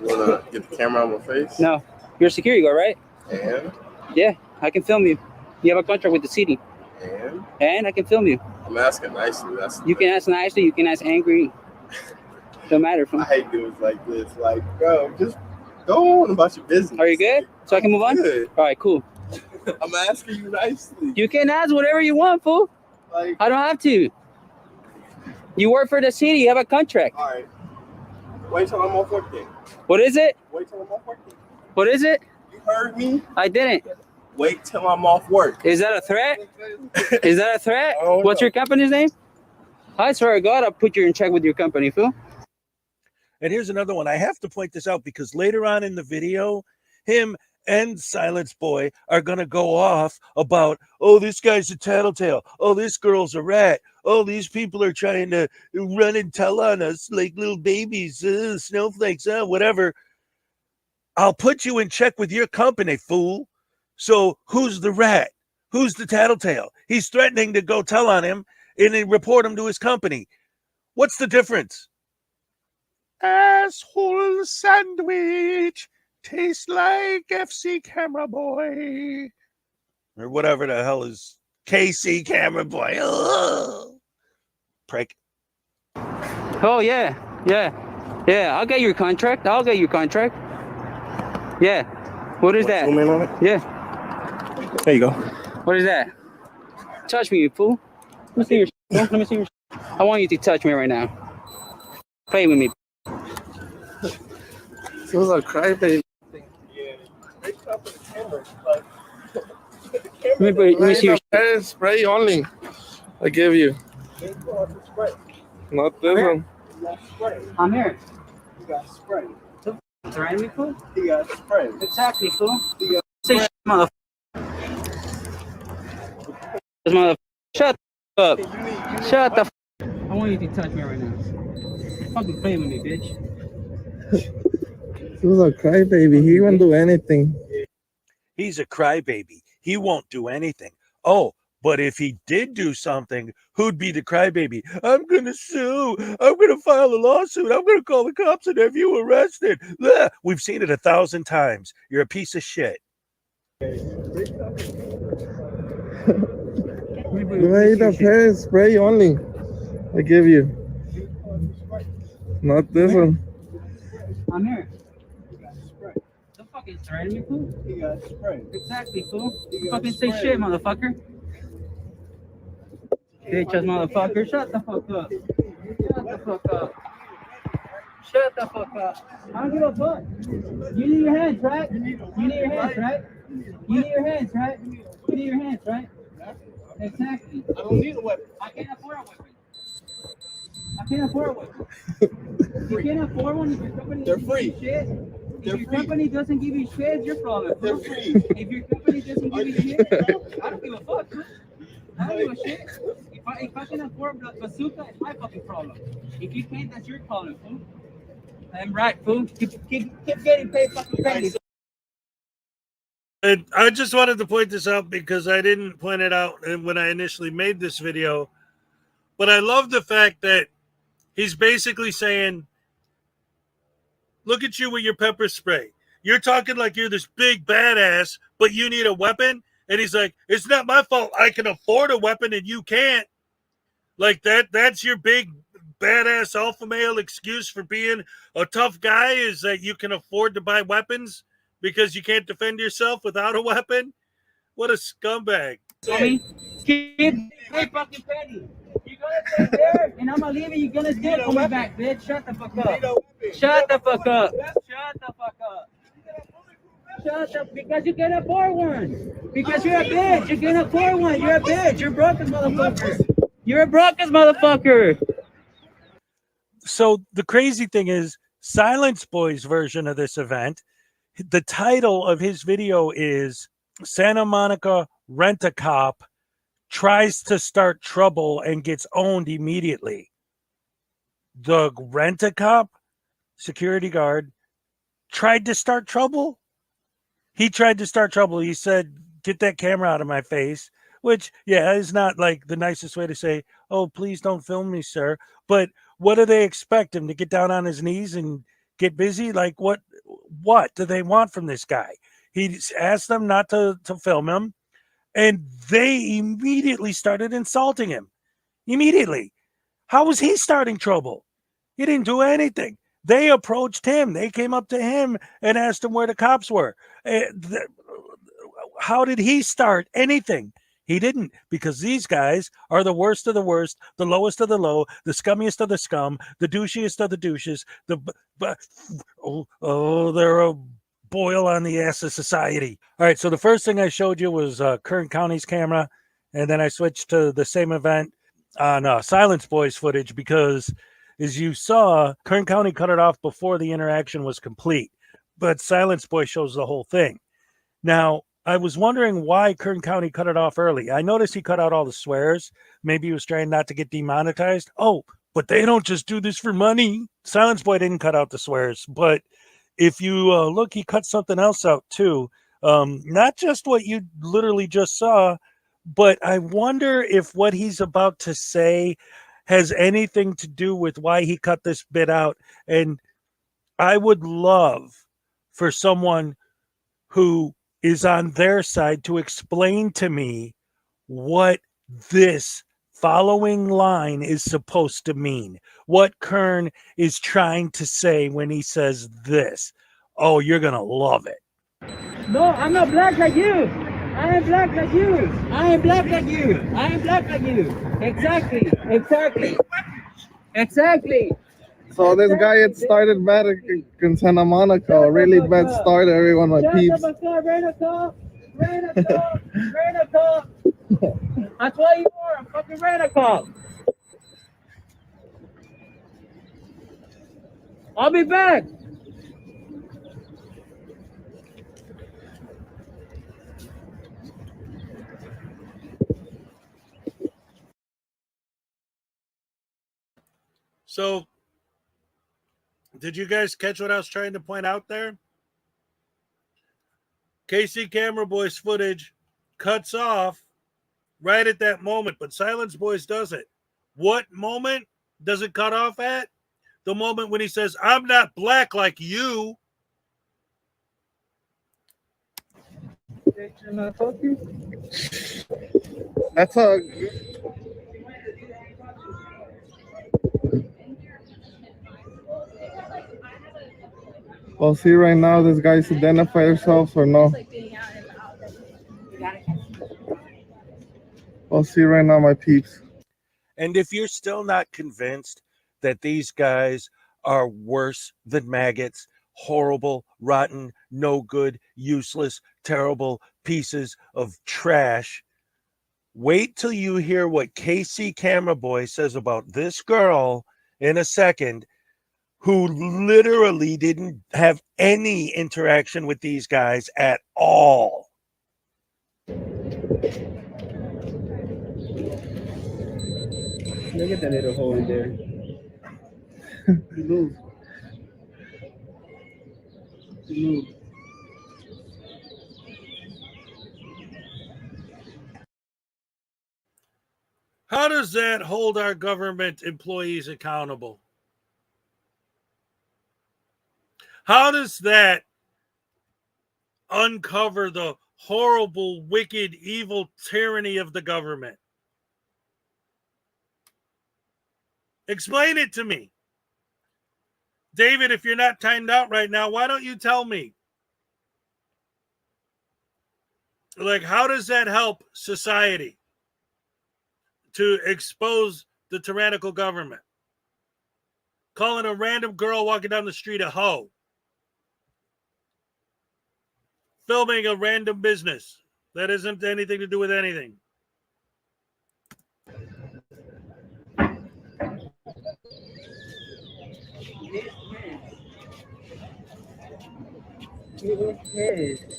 [SPEAKER 14] You wanna get the camera on my face?
[SPEAKER 9] No. You're a security guard, right?
[SPEAKER 14] And?
[SPEAKER 9] Yeah, I can film you. You have a contract with the city.
[SPEAKER 14] And?
[SPEAKER 9] And I can film you.
[SPEAKER 14] I'm asking nicely.
[SPEAKER 9] You can ask nicely, you can ask angry. Don't matter.
[SPEAKER 14] I hate dudes like this. Like, bro, just go on about your business.
[SPEAKER 9] Are you good? So I can move on?
[SPEAKER 14] Good.
[SPEAKER 9] All right, cool.
[SPEAKER 14] I'm asking you nicely.
[SPEAKER 9] You can ask whatever you want, fool.
[SPEAKER 14] Like,
[SPEAKER 9] I don't have to. You work for the city. You have a contract.
[SPEAKER 14] all right. Wait till I'm off work then.
[SPEAKER 9] What is it?
[SPEAKER 14] Wait till I'm off work then.
[SPEAKER 9] What is it?
[SPEAKER 14] You heard me?
[SPEAKER 9] I didn't.
[SPEAKER 14] Wait till I'm off work.
[SPEAKER 9] Is that a threat? Is that a threat?
[SPEAKER 14] Oh,
[SPEAKER 9] What's
[SPEAKER 14] no.
[SPEAKER 9] your company's name? I swear to God, I'll put you in check with your company, fool.
[SPEAKER 3] And here's another one. I have to point this out because later on in the video, him and Silence Boy are going to go off about, oh, this guy's a tattletale. Oh, this girl's a rat. Oh, these people are trying to run and tell on us like little babies, snowflakes, whatever. I'll put you in check with your company, fool. So who's the rat? Who's the tattletale? He's threatening to go tell on him and then report him to his company. What's the difference? Asshole sandwich tastes like FC Camera Boy. Or whatever the hell is KC Camera Boy. Ugh. Prick.
[SPEAKER 9] Oh, yeah. I'll get your contract. Yeah. What is that?
[SPEAKER 14] Zoom in on it?
[SPEAKER 9] Yeah.
[SPEAKER 14] There you go.
[SPEAKER 9] What is that? Touch me, you fool. Let me see your. Let me see your. I want you to touch me right now. Play with me.
[SPEAKER 14] This was a crybaby.
[SPEAKER 9] Let me see your.
[SPEAKER 14] Hair spray only. I give you. Not this one.
[SPEAKER 9] I'm here.
[SPEAKER 7] You got spray.
[SPEAKER 9] Threaten me, fool?
[SPEAKER 7] You got spray.
[SPEAKER 9] Exactly, fool. Say shit, motherfucker. This motherfucker. Shut up. Shut the f. I want you to touch me right now. Fucking play with me, bitch.
[SPEAKER 14] This was a crybaby. He won't do anything.
[SPEAKER 3] He's a crybaby. He won't do anything. Oh, but if he did do something, who'd be the crybaby? I'm going to sue. I'm going to file a lawsuit. I'm going to call the cops and have you arrested. Blah. We've seen it 1,000 times. You're a piece of shit.
[SPEAKER 14] Wait, the hair spray only. I give you. Not this one.
[SPEAKER 9] I'm here. Don't fucking threaten me, fool.
[SPEAKER 7] You got spray.
[SPEAKER 9] Exactly, fool. Fucking say shit, motherfucker. Bitch ass motherfucker. Shut the fuck up. Shut the fuck up. Shut the fuck up. I don't give a fuck. You need your hands, right? You need your hands, right? You need your hands, right? You need your hands, right? Exactly.
[SPEAKER 7] I don't need a weapon.
[SPEAKER 9] I can't afford a weapon. I can't afford a weapon. You can't afford one if your company
[SPEAKER 7] They're
[SPEAKER 9] doesn't
[SPEAKER 7] free.
[SPEAKER 9] give you shit.
[SPEAKER 7] They're
[SPEAKER 9] If your
[SPEAKER 7] free.
[SPEAKER 9] company doesn't give you shit, it's your problem.
[SPEAKER 7] They're free.
[SPEAKER 9] If your company doesn't give you shit, I don't give a fuck. I don't give a shit. If I can afford a bazooka, it's my fucking problem. If you can't, that's your problem, fool. I'm right, fool. Keep getting paid fucking pennies.
[SPEAKER 1] And I just wanted to point this out because I didn't point it out when I initially made this video. But I love the fact that he's basically saying, look at you with your pepper spray. You're talking like you're this big badass, but you need a weapon. And he's like, it's not my fault. I can afford a weapon and you can't. Like that's your big badass alpha male excuse for being a tough guy, is that you can afford to buy weapons because you can't defend yourself without a weapon. What a scumbag.
[SPEAKER 9] I mean, keep hey fucking penny. You're gonna stay there and I'm gonna leave it, you're gonna still pull me back, bitch. Shut the fuck up. Shut the fuck up. Shut the fuck up. Shut up, because you can afford one. Because you're a bitch. You can afford one. You're a bitch. You're broken, motherfucker. You're a broken motherfucker.
[SPEAKER 3] So the crazy thing is, Silence Boy's version of this event, the title of his video is Santa Monica Rent-A-Cop tries to start trouble and gets owned immediately. The Rent-A-Cop security guard tried to start trouble. He tried to start trouble. He said, "Get that camera out of my face," which, yeah, is not like the nicest way to say, "Oh, please don't film me, sir." But what do they expect him to get down on his knees and get busy? Like, what do they want from this guy? He asked them not to film him, and they immediately started insulting him. Immediately. How was he starting trouble? He didn't do anything. They approached him. They came up to him and asked him where the cops were. How did he start anything? He didn't, because these guys are the worst of the worst, the lowest of the low, the scummiest of the scum, the douchiest of the douches. They're a boil on the ass of society. All right, so the first thing I showed you was Kern County's camera, and then I switched to the same event on Silence Boy's footage because, as you saw, Kern County cut it off before the interaction was complete, but Silence Boy shows the whole thing. Now, I was wondering why Kern County cut it off early. I noticed he cut out all the swears. Maybe he was trying not to get demonetized. Oh, but they don't just do this for money. Silence Boy didn't cut out the swears, but if you look, he cut something else out too. Not just what you literally just saw, but I wonder if what he's about to say has anything to do with why he cut this bit out. And I would love for someone who is on their side to explain to me what this following line is supposed to mean. What Kern is trying to say when he says this. Oh, you're going to love it.
[SPEAKER 9] No, I'm not black like you. I am black like you. I am black like you. I am black like you. Exactly.
[SPEAKER 14] So this guy had started bad in Santa Monica, really bad start, everyone, my peeps.
[SPEAKER 9] Rent-A-Cop. That's why you are a fucking Rent-A-Cop. I'll be back.
[SPEAKER 1] So, did you guys catch what I was trying to point out there? KC Camera Boy's footage cuts off right at that moment, but Silence Boys does it. What moment does it cut off at? The moment when he says, "I'm not black like you."
[SPEAKER 14] That's a... Well, see right now, this guy's identify themselves or no? Well, see right now, my peeps.
[SPEAKER 3] And if you're still not convinced that these guys are worse than maggots, horrible, rotten, no good, useless, terrible pieces of trash, wait till you hear what KC Camera Boy says about this girl in a second, who literally didn't have any interaction with these guys at all.
[SPEAKER 9] Look at that little hole in there. Move.
[SPEAKER 1] How does that hold our government employees accountable? How does that uncover the horrible, wicked, evil tyranny of the government? Explain it to me. David, if you're not timed out right now, why don't you tell me? Like, how does that help society to expose the tyrannical government? Calling a random girl walking down the street a hoe. filming a random business that isn't anything to do with anything.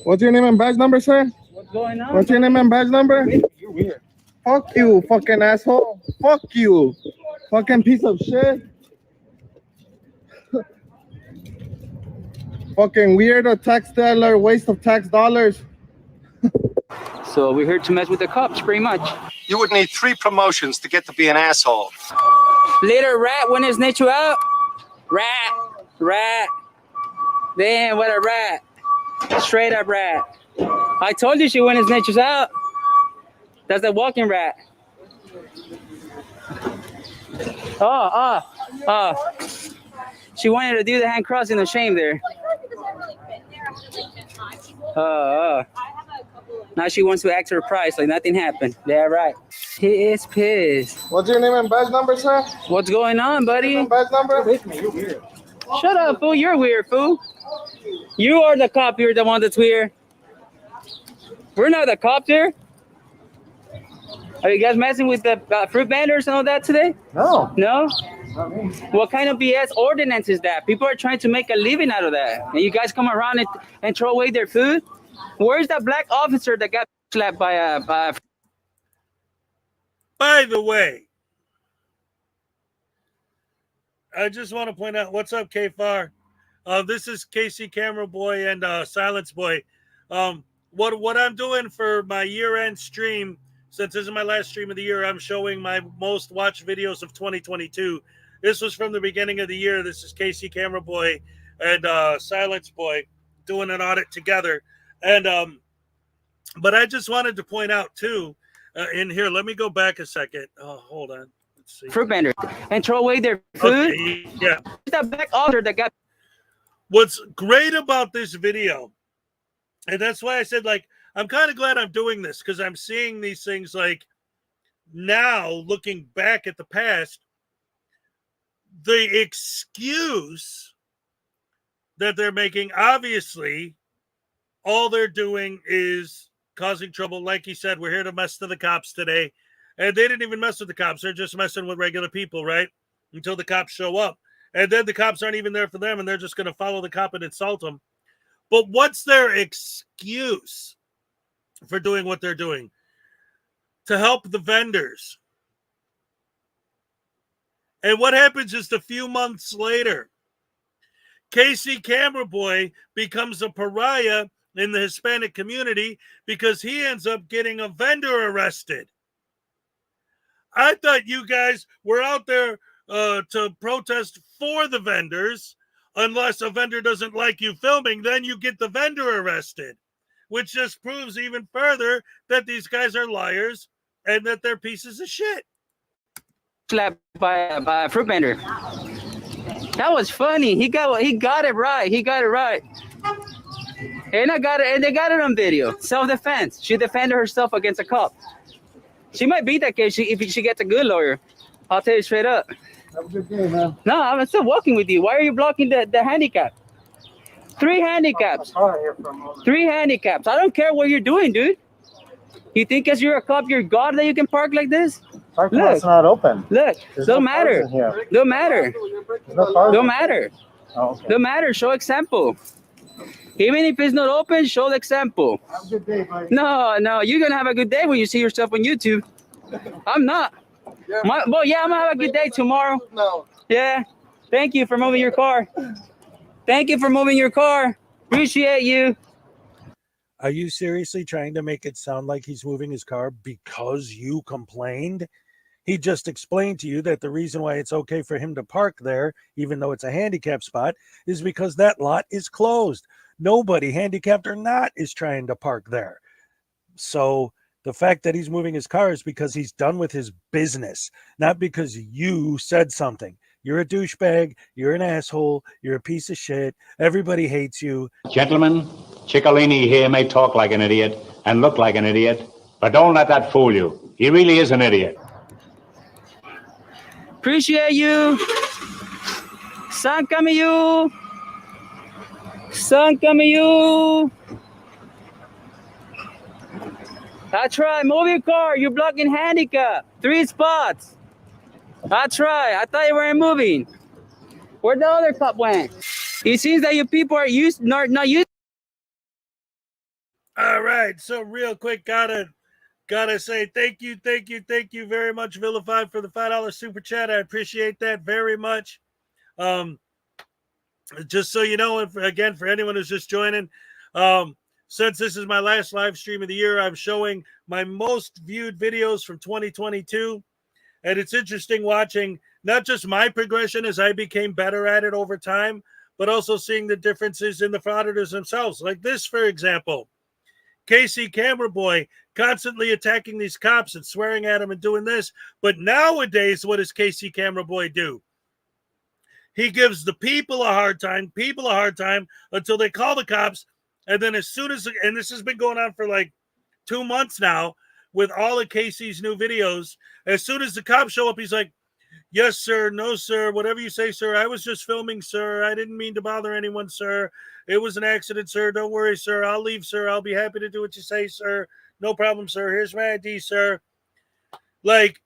[SPEAKER 14] What's your name and badge number, sir?
[SPEAKER 9] What's going on?
[SPEAKER 14] What's your name and badge number?
[SPEAKER 9] You're weird.
[SPEAKER 14] Fuck you, fucking asshole. Fuck you. Fucking piece of shit. Fucking weirdo tax stealer, waste of tax dollars.
[SPEAKER 9] So we're here to mess with the cops, pretty much.
[SPEAKER 17] You would need 3 promotions to get to be an asshole.
[SPEAKER 9] Little rat, when is snitch you out? Rat. Damn, what a rat. Straight up rat. I told you she went and snitches out. That's the walking rat. Oh. She wanted to do the hand crossing of shame there. Now she wants to act her price like nothing happened. Yeah, right. He is pissed.
[SPEAKER 14] What's your name and badge number, sir?
[SPEAKER 9] What's going on, buddy?
[SPEAKER 14] Badge number?
[SPEAKER 9] You're weird. Shut up, fool. You're weird, fool. You are the cop. You're the one that's weird. We're not the cops here. Are you guys messing with the fruit vendors and all that today?
[SPEAKER 14] No.
[SPEAKER 9] No?
[SPEAKER 14] Not me.
[SPEAKER 9] What kind of BS ordinance is that? People are trying to make a living out of that. And you guys come around and throw away their food? Where's that black officer that got slapped by a...
[SPEAKER 1] By the way, I just want to point out, what's up, K-Far? This is Casey Camera Boy and Silence Boy. What I'm doing for my year-end stream, since this is my last stream of the year, I'm showing my most watched videos of 2022. This was from the beginning of the year. This is Casey Camera Boy and Silence Boy doing an audit together. And but I just wanted to point out too, in here, let me go back a second. Oh, hold on. Let's see.
[SPEAKER 9] Fruit vendors and throw away their food?
[SPEAKER 1] Okay, yeah.
[SPEAKER 9] That black officer that got...
[SPEAKER 1] What's great about this video, and that's why I said, like, I'm kind of glad I'm doing this, because I'm seeing these things, like, now, looking back at the past, the excuse that they're making, obviously, all they're doing is causing trouble. Like he said, we're here to mess with the cops today. And they didn't even mess with the cops. They're just messing with regular people, right? Until the cops show up. And then the cops aren't even there for them, and they're just going to follow the cop and insult them. But what's their excuse for doing what they're doing? To help the vendors. And what happens is, a few months later, Casey Camera Boy becomes a pariah in the Hispanic community because he ends up getting a vendor arrested. I thought you guys were out there to protest for the vendors. Unless a vendor doesn't like you filming, then you get the vendor arrested, which just proves even further that these guys are liars and that they're pieces of shit.
[SPEAKER 9] Slapped by a fruit vendor. That was funny. He got it right. He got it right. And I got it, and they got it on video. Self-defense. She defended herself against a cop. She might beat that case if she gets a good lawyer. I'll tell you straight up.
[SPEAKER 14] Have a good day, man.
[SPEAKER 9] No, I'm still walking with you. Why are you blocking the handicap? 3 handicaps. 3 handicaps. I don't care what you're doing, dude. You think as you're a cop, you're God that you can park like this?
[SPEAKER 14] Parking lot's not open.
[SPEAKER 9] Look,
[SPEAKER 14] There's
[SPEAKER 9] don't
[SPEAKER 14] no cars
[SPEAKER 9] matter.
[SPEAKER 14] in here.
[SPEAKER 9] Don't matter.
[SPEAKER 14] There's no cars
[SPEAKER 9] Don't
[SPEAKER 14] in
[SPEAKER 9] matter.
[SPEAKER 14] Oh, okay.
[SPEAKER 9] Don't matter. Show example. Even if it's not open, show the example.
[SPEAKER 14] Have a good day, buddy.
[SPEAKER 9] No, you're gonna have a good day when you see yourself on YouTube. I'm not.
[SPEAKER 14] Yeah.
[SPEAKER 9] I'm gonna have a good day tomorrow.
[SPEAKER 14] No.
[SPEAKER 9] Yeah. Thank you for moving your car. Thank you for moving your car. Appreciate you.
[SPEAKER 3] Are you seriously trying to make it sound like he's moving his car because you complained? He just explained to you that the reason why it's okay for him to park there, even though it's a handicap spot, is because that lot is closed. Nobody, handicapped or not, is trying to park there. So the fact that he's moving his car is because he's done with his business, not because you said something. You're a douchebag. You're an asshole. You're a piece of shit. Everybody hates you.
[SPEAKER 5] Gentlemen, Ciccolini here may talk like an idiot and look like an idiot, but don't let that fool you. He really is an idiot.
[SPEAKER 9] Appreciate you. San Camillo. San Camillo. That's right. Move your car. You're blocking handicap. 3 spots. That's right. I thought you weren't moving. Where the other cop went? It seems that you people are not used.
[SPEAKER 1] All right. So real quick, gotta say thank you very much, Vilified, for the $5 super chat. I appreciate that very much. Just so you know, and again, for anyone who's just joining, since this is my last live stream of the year, I'm showing my most viewed videos from 2022. And it's interesting watching not just my progression as I became better at it over time, but also seeing the differences in the frauditors themselves. Like this, for example, Casey Camera Boy constantly attacking these cops and swearing at them and doing this. But nowadays, what does Casey Camera Boy do? He gives the people a hard time until they call the cops. And then as soon as, and this has been going on for like 2 months now with all of Casey's new videos, as soon as the cops show up, he's like, yes, sir, no, sir, whatever you say, sir. I was just filming, sir. I didn't mean to bother anyone, sir. It was an accident, sir. Don't worry, sir. I'll leave, sir. I'll be happy to do what you say, sir. No problem, sir. Here's my ID, sir. Like,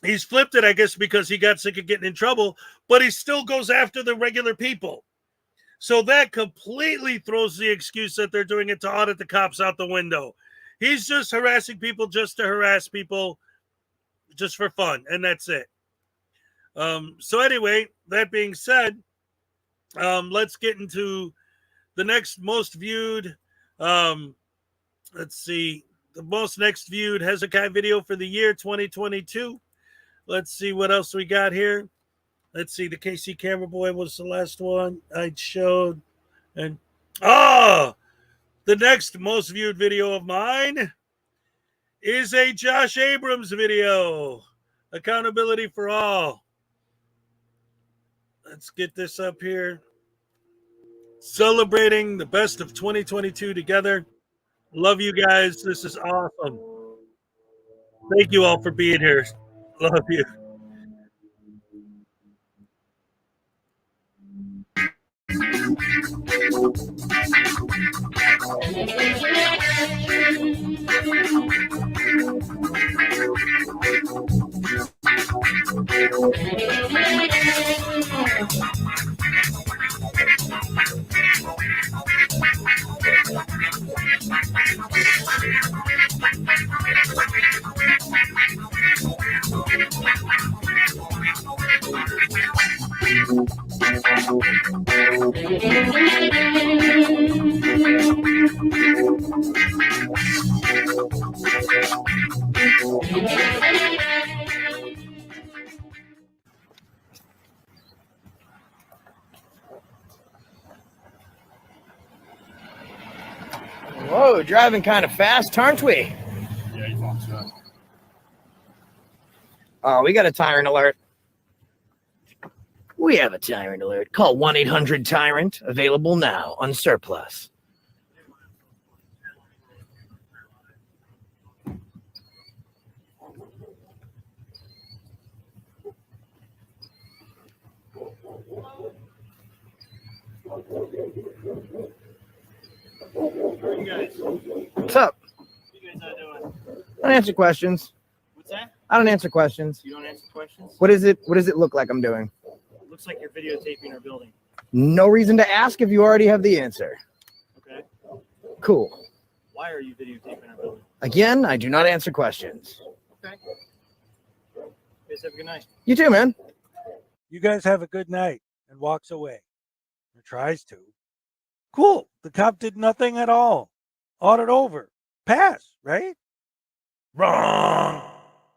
[SPEAKER 1] he's flipped it, I guess, because he got sick of getting in trouble, but he still goes after the regular people. So that completely throws the excuse that they're doing it to audit the cops out the window. He's just harassing people just to harass people, just for fun, and that's it. So anyway, that being said, let's get into the next most viewed. Let's see, the most next viewed Hezokuai video for the year 2022. Let's see what else we got here. Let's see, the KC Camera Boy was the last one I showed. And the next most viewed video of mine is a Josh Abrams video. Accountability for all. Let's get this up here. Celebrating the best of 2022 together. Love you guys. This is awesome. Thank you all for being here. Love you.
[SPEAKER 19] Whoa, driving kind of fast, aren't we?
[SPEAKER 10] Yeah, you thought so.
[SPEAKER 19] Oh, we got a tyrant alert. We have a tyrant alert. Call 1-800-TYRANT. Available now on Surplus. What's up?
[SPEAKER 7] What you guys are doing?
[SPEAKER 19] I don't answer questions.
[SPEAKER 7] What's that?
[SPEAKER 19] I don't answer questions.
[SPEAKER 7] You don't answer questions?
[SPEAKER 19] What is it? What does it look like I'm doing?
[SPEAKER 7] It looks like you're videotaping our building.
[SPEAKER 19] No reason to ask if you already have the answer.
[SPEAKER 7] Okay.
[SPEAKER 19] Cool.
[SPEAKER 7] Why are you videotaping our building?
[SPEAKER 19] Again, I do not answer questions.
[SPEAKER 7] Okay. You guys have a good night.
[SPEAKER 19] You too, man.
[SPEAKER 3] You guys have a good night, and walks away. Or tries to. Cool. The cop did nothing at all. Audit over. Pass, right? Wrong.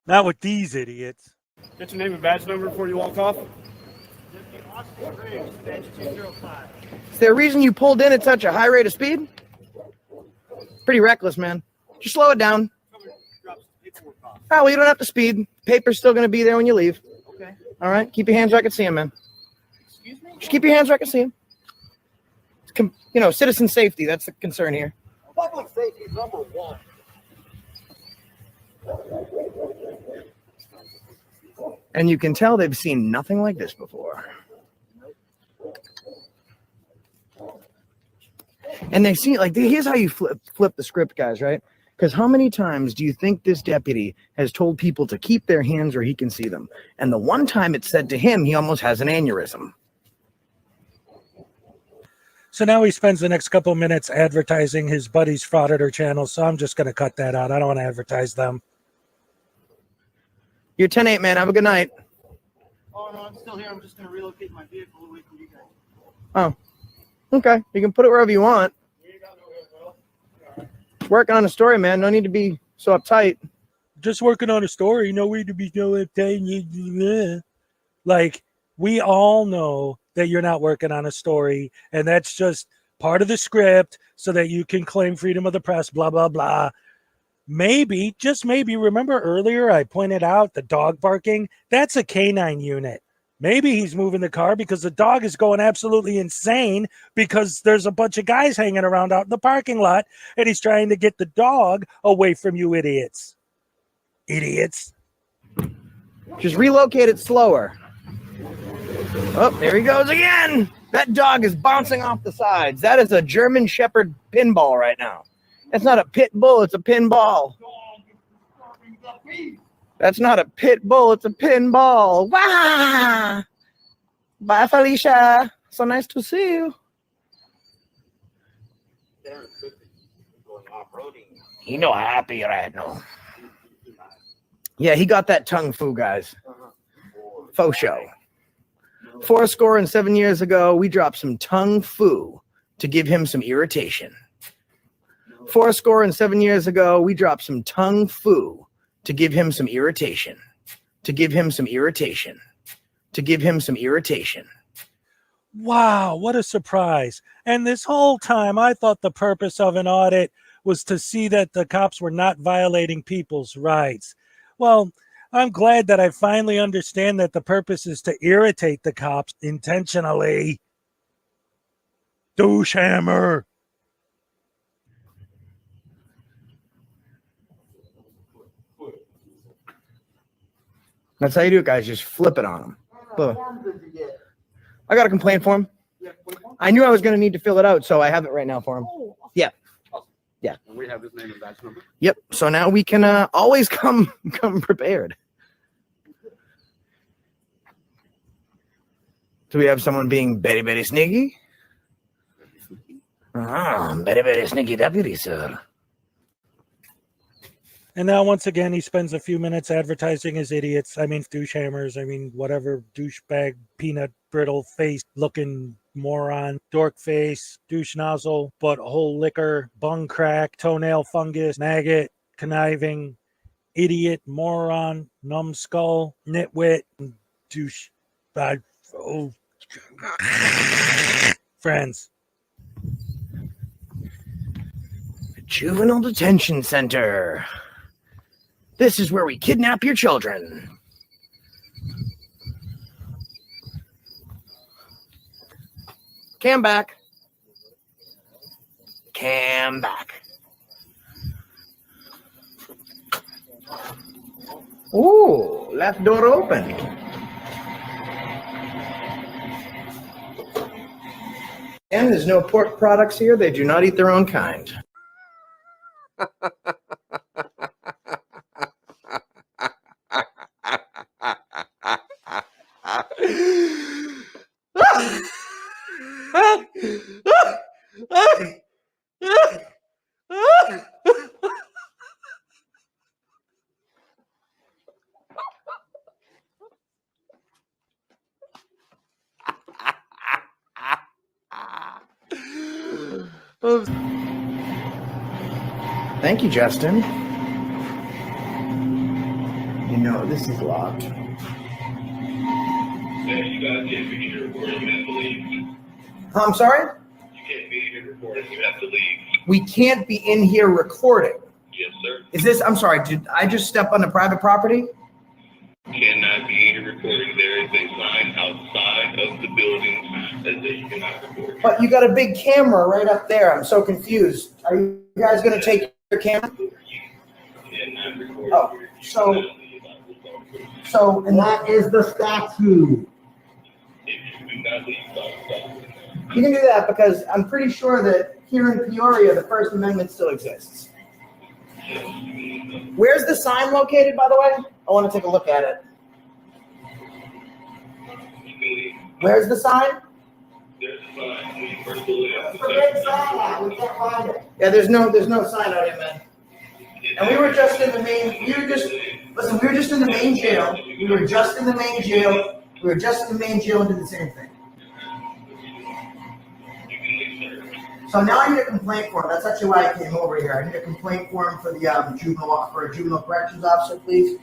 [SPEAKER 3] Not with these idiots.
[SPEAKER 10] Get your name and badge number before you walk off.
[SPEAKER 19] Is there a reason you pulled in at such a high rate of speed? Pretty reckless, man. Just slow it down. Oh, well, you don't have to speed. Paper's still going to be there when you leave.
[SPEAKER 7] Okay.
[SPEAKER 19] All right? Keep your hands where I can see them, man.
[SPEAKER 7] Excuse me?
[SPEAKER 19] Just keep your hands where I can see them. You know, citizen safety, that's the concern here.
[SPEAKER 7] Public safety is number one.
[SPEAKER 19] And you can tell they've seen nothing like this before. And they see, like, here's how you flip the script, guys, right? Because how many times do you think this deputy has told people to keep their hands where he can see them? And the one time it's said to him, he almost has an aneurysm.
[SPEAKER 3] So now he spends the next couple minutes advertising his buddy's Frauditor channel, so I'm just going to cut that out. I don't want to advertise them.
[SPEAKER 19] You're 10-8, man. Have a good night.
[SPEAKER 7] Oh, no, I'm still here. I'm just going to relocate my vehicle away from you guys.
[SPEAKER 19] Oh, okay. You can put it wherever you want. Working on a story, man. No need to be so uptight.
[SPEAKER 3] Just working on a story. No need to be so uptight. Like, we all know that you're not working on a story, and that's just part of the script so that you can claim freedom of the press, blah, blah, blah. Maybe, just maybe, remember earlier I pointed out the dog barking? That's a canine unit. Maybe he's moving the car because the dog is going absolutely insane because there's a bunch of guys hanging around out in the parking lot, and he's trying to get the dog away from you idiots. Idiots.
[SPEAKER 19] Just relocate it slower. Oh, there he goes again. That dog is bouncing off the sides. That is a German Shepherd pinball right now. That's not a pit bull, it's a pinball. That's not a pit bull, it's a pinball. Wow! Bye, Felicia. So nice to see you. You know, happy right now. Yeah, he got that tongue foo, guys. Faux show. 407 years ago, we dropped some tongue foo to give him some irritation. 407 years ago, we dropped some tongue foo to give him some irritation. To give him some irritation. To give him some irritation.
[SPEAKER 3] Wow, what a surprise. And this whole time, I thought the purpose of an audit was to see that the cops were not violating people's rights. Well, I'm glad that I finally understand that the purpose is to irritate the cops intentionally. Douche hammer.
[SPEAKER 19] That's how you do it, guys. Just flip it on them. Boom. I got a complaint form. I knew I was going to need to fill it out, so I have it right now for him. Yeah. Yeah.
[SPEAKER 10] And we have his name and badge number.
[SPEAKER 19] Yep. So now we can always come prepared. Do we have someone being very, very sneaky? Very, very sneaky deputy, sir.
[SPEAKER 3] And now, once again, he spends a few minutes advertising his idiots. I mean, douche hammers. I mean, whatever douchebag, peanut brittle face looking moron, dork face, douche nozzle, butthole liquor, bung crack, toenail fungus, maggot, conniving, idiot, moron, numbskull, nitwit, douche. Oh. Friends.
[SPEAKER 19] Juvenile Detention Center. This is where we kidnap your children. Cam back. Cam back. Ooh, left door open. And there's no pork products here. They do not eat their own kind. Thank you, Justin. You know, this is locked.
[SPEAKER 15] You guys can't be here recording, you have to leave.
[SPEAKER 19] I'm sorry?
[SPEAKER 15] You can't be here recording, you have to leave.
[SPEAKER 19] We can't be in here recording.
[SPEAKER 15] Yes, sir.
[SPEAKER 19] Is this, I'm sorry, did I just step on the private property?
[SPEAKER 15] Cannot be here recording. There is a sign outside of the building that says that you cannot record.
[SPEAKER 19] But you got a big camera right up there. I'm so confused. Are you guys going to take your camera?
[SPEAKER 15] Cannot record.
[SPEAKER 19] Oh, so, and that is the statute.
[SPEAKER 15] If you do not leave,
[SPEAKER 19] You can do that because I'm pretty sure that here in Peoria, the First Amendment still exists. Where's the sign located, by the way? I want to take a look at it. Where's the sign? Yeah, there's no sign out here, man. And we were just in the main. We were just in the main jail. We were just in the main jail. We were just in the main jail and did the same thing. So now I need a complaint form. That's actually why I came over here. I need a complaint form for the juvenile corrections officer, please.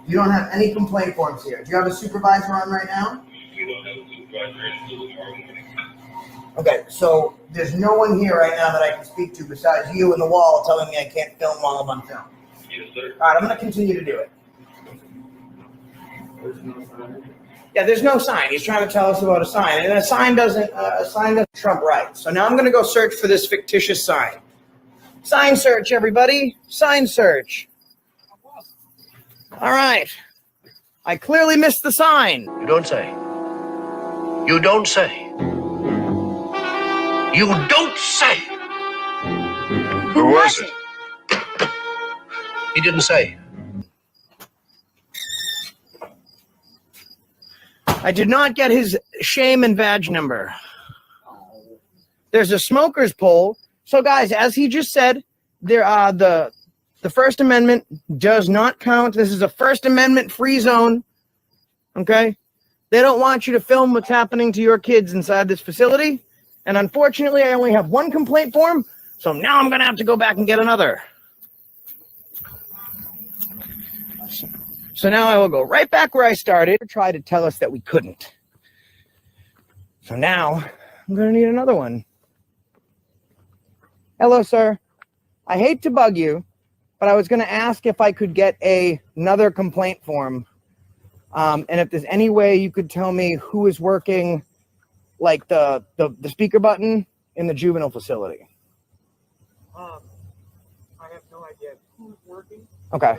[SPEAKER 19] You don't have any complaint forms here. Do you have a supervisor on right now? Okay, so there's no one here right now that I can speak to besides you and the wall telling me I can't film while I'm on film.
[SPEAKER 15] Yes, sir.
[SPEAKER 19] All right, I'm going to continue to do it. Yeah, there's no sign. He's trying to tell us about a sign, and a sign doesn't trump rights. So now I'm going to go search for this fictitious sign. Sign search, everybody. Sign search. All right. I clearly missed the sign.
[SPEAKER 11] You don't say. You don't say. You don't say. Who was it? He didn't say.
[SPEAKER 19] I did not get his shame and badge number. There's a smoker's poll. So, guys, as he just said, there are the First Amendment does not count. This is a First Amendment free zone. Okay? They don't want you to film what's happening to your kids inside this facility. And unfortunately, I only have one complaint form, so now I'm going to have to go back and get another. So now I will go right back where I started to try to tell us that we couldn't. So now I'm going to need another one. Hello, sir. I hate to bug you, but I was going to ask if I could get another complaint form. And if there's any way you could tell me who is working like the speaker button in the juvenile facility.
[SPEAKER 8] I have no idea who's working.
[SPEAKER 19] Okay.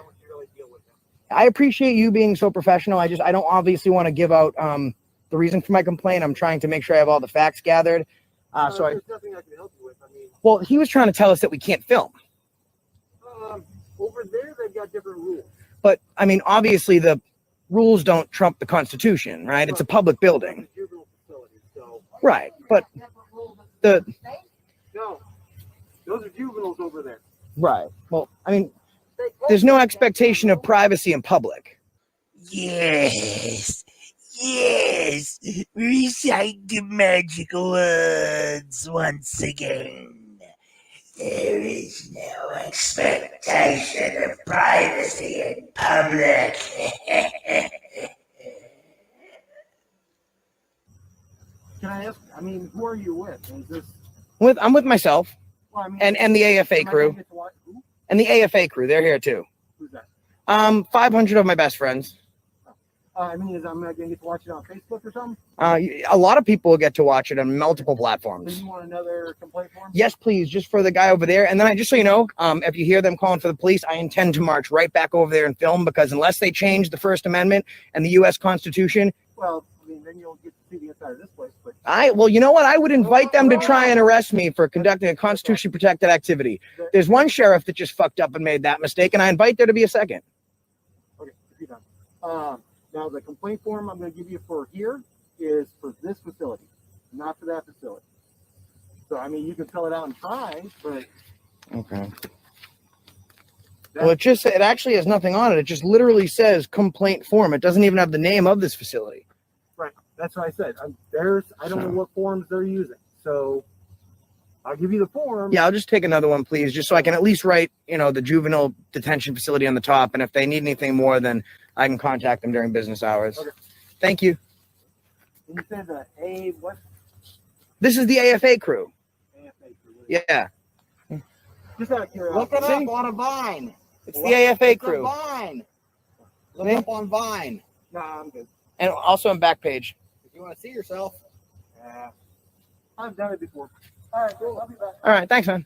[SPEAKER 19] I appreciate you being so professional. I don't obviously want to give out the reason for my complaint. I'm trying to make sure I have all the facts gathered.
[SPEAKER 8] There's nothing I can help you with. I mean,
[SPEAKER 19] Well, he was trying to tell us that we can't film.
[SPEAKER 8] over there they've got different rules.
[SPEAKER 19] But I mean, obviously the rules don't trump the Constitution, right? It's a public building. Right. But
[SPEAKER 8] No, those are juveniles over there.
[SPEAKER 19] right. Well, I mean, there's no expectation of privacy in public.
[SPEAKER 11] Yes. Yes. Recite the magical words once again. There is no expectation of privacy in public.
[SPEAKER 8] Can I ask? I mean, who are you with? Is this?
[SPEAKER 19] I'm with myself
[SPEAKER 8] Well, I mean,
[SPEAKER 19] and the AFA
[SPEAKER 8] am I
[SPEAKER 19] crew
[SPEAKER 8] gonna get to watch- who?
[SPEAKER 19] and the AFA crew. They're here too.
[SPEAKER 8] Who's that?
[SPEAKER 19] 500 of my best friends.
[SPEAKER 8] I mean, I'm not gonna get to watch it on Facebook or something.
[SPEAKER 19] A lot of people will get to watch it on multiple
[SPEAKER 8] So
[SPEAKER 19] platforms.
[SPEAKER 8] you want another complaint form?
[SPEAKER 19] Yes, please, just for the guy over there. And then just so you know, if you hear them calling for the police, I intend to march right back over there and film, because unless they change the First Amendment and the U.S. Constitution,
[SPEAKER 8] Well, I mean, then you'll get to see the inside of this place. But
[SPEAKER 19] well, you know what? I would invite them to try and arrest me for conducting a Constitution protected activity. There's one sheriff that just fucked up and made that mistake, and I invite there to be a second.
[SPEAKER 8] okay, if you're done. Now the complaint form I'm going to give you for here is for this facility, not for that facility. So I mean, you can fill it out and try, but
[SPEAKER 19] Okay. Well, it actually has nothing on it. It just literally says complaint form. It doesn't even have the name of this facility.
[SPEAKER 8] right, that's what I said. I don't know what forms they're using, so I'll give you the form.
[SPEAKER 19] Yeah, I'll just take another one, please, just so I can at least write, the juvenile detention facility on the top. And if they need anything more, then I can contact them during business hours.
[SPEAKER 8] Okay.
[SPEAKER 19] Thank you.
[SPEAKER 8] And you said what?
[SPEAKER 19] This is the AFA crew.
[SPEAKER 8] AFA crew.
[SPEAKER 19] Yeah.
[SPEAKER 8] Just out of curiosity.
[SPEAKER 19] Look it up
[SPEAKER 8] on a Vine.
[SPEAKER 19] It's the AFA crew.
[SPEAKER 8] Vine.
[SPEAKER 19] Look up
[SPEAKER 8] on Vine. Nah, I'm good.
[SPEAKER 19] And also on Backpage.
[SPEAKER 8] If you want to see yourself. Yeah. I've done it before. All right, cool. I'll be back.
[SPEAKER 19] All right. Thanks, man.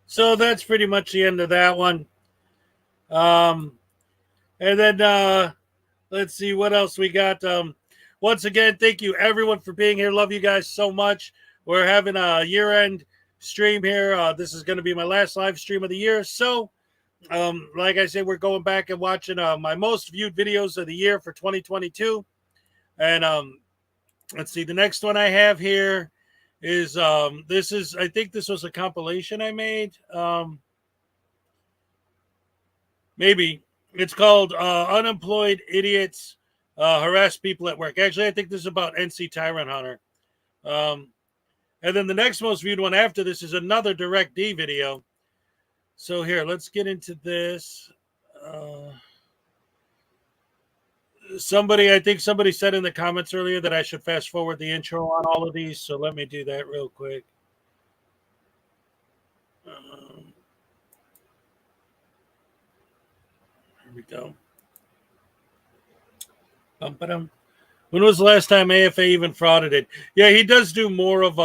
[SPEAKER 1] So that's pretty much the end of that one. And then let's see what else we got. once again, thank you everyone for being here. Love you guys so much. We're having a year-end stream here. This is going to be my last live stream of the year. So, like I said, we're going back and watching my most viewed videos of the year for 2022. And let's see, the next one I have here is I think this was a compilation I made. Maybe it's called Unemployed Idiots Harass People at Work. Actually, I think this is about NC Tyrant Hunter. And then the next most viewed one after this is another DirecTV video. So here, let's get into this. I think somebody said in the comments earlier that I should fast forward the intro on all of these. So let me do that real quick. Here we go. Bum-ba-dum. When was the last time AFA even frauded it? Yeah, he does do more of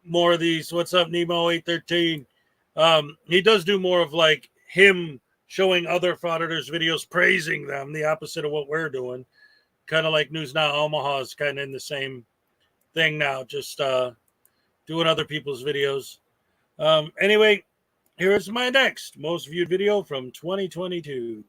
[SPEAKER 1] more of these. What's up, Nemo 813? He does do more of like him showing other frauditors videos, praising them, the opposite of what we're doing. Kind of like News Now Omaha is kind of in the same thing now, just doing other people's videos. Anyway, here's my next most viewed video from 2022.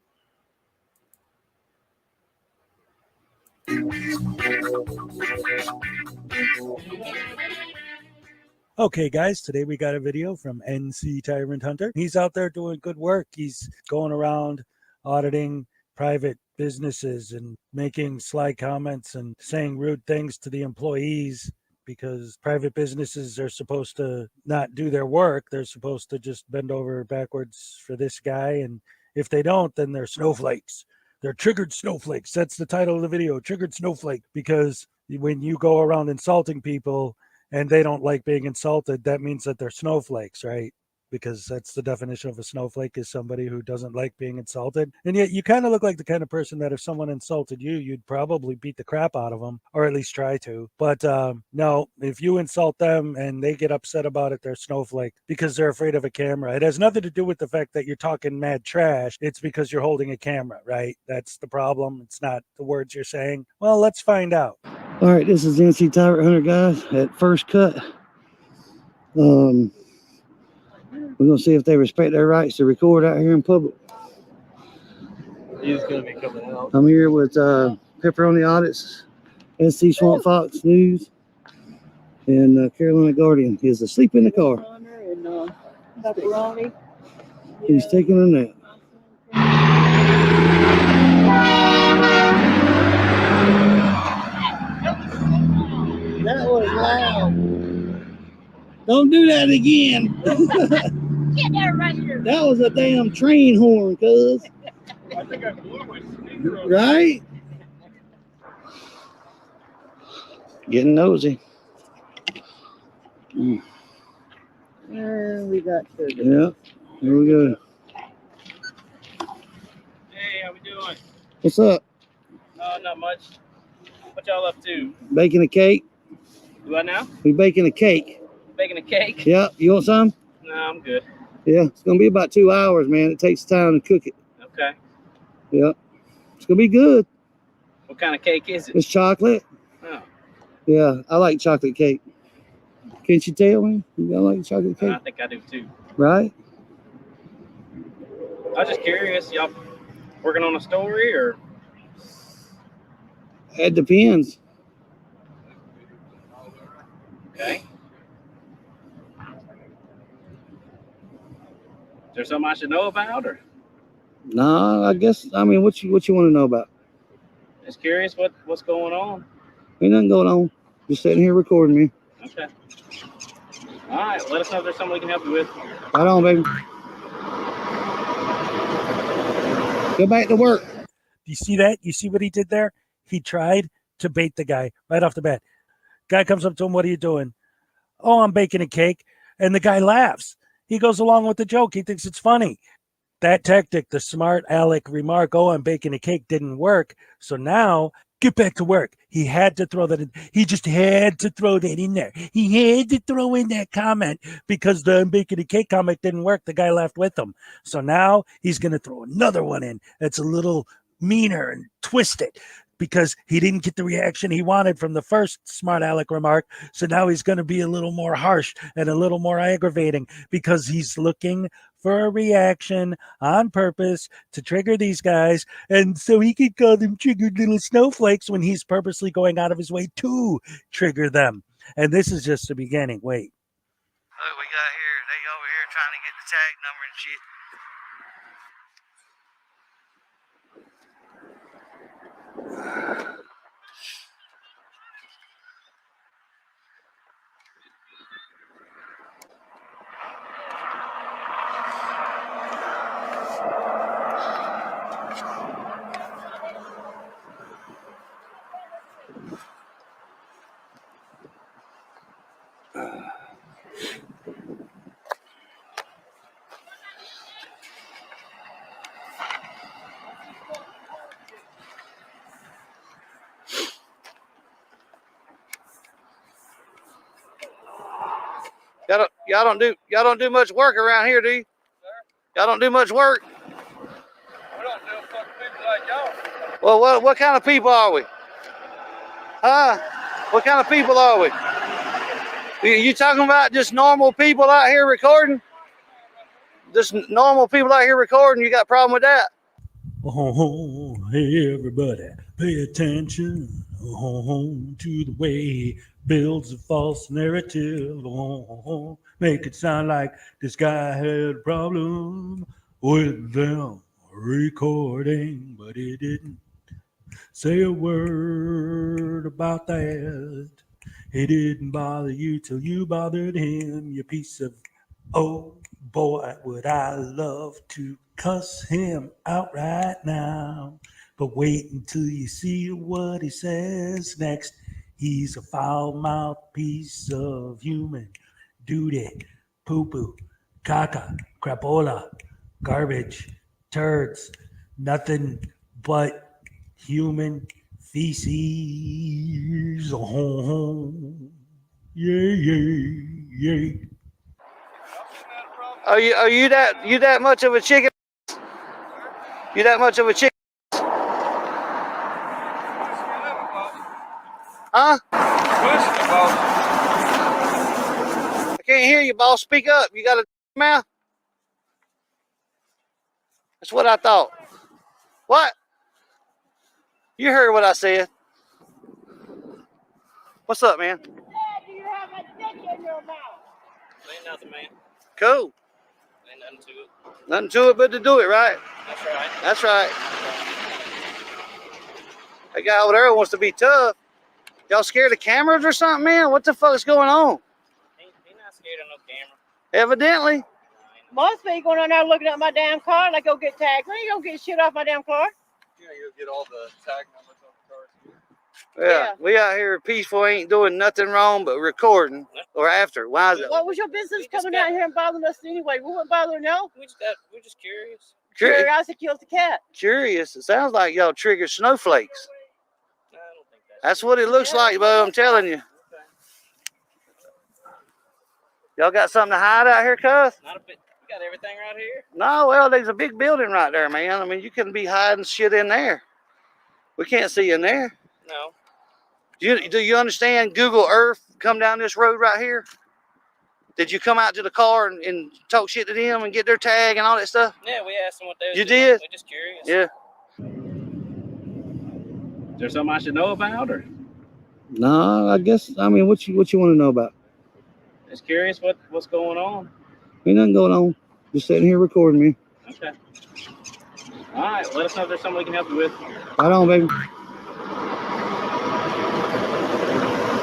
[SPEAKER 3] Okay, guys, today we got a video from NC Tyrant Hunter. He's out there doing good work. He's going around auditing private businesses and making sly comments and saying rude things to the employees, because private businesses are supposed to not do their work. They're supposed to just bend over backwards for this guy. And if they don't, then they're snowflakes. They're triggered snowflakes. That's the title of the video, Triggered Snowflake, because when you go around insulting people and they don't like being insulted, that means that they're snowflakes, right? Because that's the definition of a snowflake, is somebody who doesn't like being insulted. And yet you kind of look like the kind of person that if someone insulted you, you'd probably beat the crap out of them, or at least try to. But no, if you insult them and they get upset about it, they're snowflake because they're afraid of a camera. It has nothing to do with the fact that you're talking mad trash. It's because you're holding a camera, right? That's the problem. It's not the words you're saying. Well, let's find out.
[SPEAKER 12] All right, this is NC Tyrant Hunter, guys, at First Cut. We're going to see if they respect their rights to record out here in public.
[SPEAKER 8] He's going to be coming out.
[SPEAKER 12] I'm here with Pepperoni Audits, SC Swamp Fox News, and Carolina Guardian. He's asleep in the car. He's taking a nap. That was loud. Don't do that again.
[SPEAKER 16] Get there right here.
[SPEAKER 12] That was a damn train horn, cuz.
[SPEAKER 8] I think I blew my sneaker.
[SPEAKER 12] Right? Getting nosy.
[SPEAKER 16] And we got sugar.
[SPEAKER 12] Yeah, here we go.
[SPEAKER 8] Hey, how we doing?
[SPEAKER 12] What's up?
[SPEAKER 8] Not much. What y'all up to?
[SPEAKER 12] Baking a cake.
[SPEAKER 8] What now?
[SPEAKER 12] We baking a cake.
[SPEAKER 8] Baking a cake?
[SPEAKER 12] Yeah, you want some?
[SPEAKER 8] No, I'm good.
[SPEAKER 12] Yeah, it's gonna be about 2 hours, man. It takes time to cook it.
[SPEAKER 8] Okay.
[SPEAKER 12] Yeah, it's gonna be good.
[SPEAKER 8] What kind of cake is it?
[SPEAKER 12] It's chocolate.
[SPEAKER 8] Oh.
[SPEAKER 12] Yeah, I like chocolate cake. Can't you tell, man? I like chocolate cake.
[SPEAKER 8] I think I do too.
[SPEAKER 12] Right?
[SPEAKER 8] I was just curious, y'all working on a story or?
[SPEAKER 12] It depends.
[SPEAKER 8] Okay. Is there something I should know about, or?
[SPEAKER 12] Nah, I guess. I mean, what you want to know about?
[SPEAKER 8] Just curious what's going on.
[SPEAKER 12] Ain't nothing going on. Just sitting here recording me.
[SPEAKER 8] Okay. All right. Let us know if there's something we can help you with.
[SPEAKER 12] Right on, baby. Go back to work.
[SPEAKER 3] Do you see that? You see what he did there? He tried to bait the guy right off the bat. Guy comes up to him, what are you doing? Oh, I'm baking a cake. And the guy laughs. He goes along with the joke. He thinks it's funny. That tactic, the smart aleck remark, oh, I'm baking a cake, didn't work. So now, get back to work. He had to throw that in. He just had to throw that in there. He had to throw in that comment because the I'm baking a cake comment didn't work. The guy laughed with him. So now he's going to throw another one in that's a little meaner and twisted. because he didn't get the reaction he wanted from the first smart aleck remark. So now he's going to be a little more harsh and a little more aggravating because he's looking for a reaction on purpose to trigger these guys. And so he can call them triggered little snowflakes when he's purposely going out of his way to trigger them. And this is just the beginning. Wait.
[SPEAKER 12] Look, we got here, they over here trying to get the tag number and shit.
[SPEAKER 4] Y'all don't do much work around here, do you? Y'all don't do much work.
[SPEAKER 18] We don't do fucking people like y'all.
[SPEAKER 4] Well, what kind of people are we? Huh? What kind of people are we? You talking about just normal people out here recording? Just normal people out here recording? You got a problem with that?
[SPEAKER 3] Oh, hey, everybody, pay attention to the way he builds a false narrative. Make it sound like this guy had a problem with them recording, but he didn't say a word about that. He didn't bother you till you bothered him, you piece of, oh boy, would I love to cuss him out right now. But wait until you see what he says next. He's a foul-mouthed piece of human duty, poo-poo, caca, crapola, garbage, turds, nothing but human feces. Oh, yeah.
[SPEAKER 4] Are you that much of a chicken? You that much of a chicken? Huh? I can't hear you, boss. Speak up. You got a mouth? That's what I thought. What? You heard what I said. What's up, man?
[SPEAKER 16] Dad, do you have a dick in your mouth?
[SPEAKER 20] Ain't nothing, man.
[SPEAKER 4] Cool.
[SPEAKER 20] Ain't nothing to it.
[SPEAKER 4] Nothing to it but to do it, right?
[SPEAKER 20] That's right.
[SPEAKER 4] That's right. That guy over there wants to be tough. Y'all scared of cameras or something, man? What the fuck's going on?
[SPEAKER 20] He not scared of no camera.
[SPEAKER 4] Evidently.
[SPEAKER 16] Most people going on there looking at my damn car and I go get tagged. When you gonna get shit off my damn car?
[SPEAKER 18] You know, you'll get all the tag numbers on the cars.
[SPEAKER 4] Yeah, we out here peaceful, ain't doing nothing wrong but recording. Or after. Why is it?
[SPEAKER 16] What was your business coming out here and bothering us anyway? We wouldn't bother now.
[SPEAKER 20] We're just curious.
[SPEAKER 16] Curiosity kills the cat.
[SPEAKER 4] Curious. It sounds like y'all trigger snowflakes. That's what it looks like, bro. I'm telling you. Y'all got something to hide out here, cuz?
[SPEAKER 20] Not a bit. We got everything right here.
[SPEAKER 4] No, well, there's a big building right there, man. I mean, you can be hiding shit in there. We can't see in there.
[SPEAKER 20] No.
[SPEAKER 4] Do you understand Google Earth come down this road right here? Did you come out to the car and talk shit to them and get their tag and all that stuff?
[SPEAKER 20] Yeah, we asked them what they was
[SPEAKER 4] You
[SPEAKER 20] doing.
[SPEAKER 4] did?
[SPEAKER 20] We're just curious.
[SPEAKER 4] Yeah.
[SPEAKER 8] Is there something I should know about, or
[SPEAKER 12] No, I guess, I mean, what you want to know about?
[SPEAKER 8] just curious what's going on?
[SPEAKER 12] Ain't nothing going on. Just sitting here recording me.
[SPEAKER 8] Okay. All right. Let us know if there's something we can help you with.
[SPEAKER 12] Right on, baby.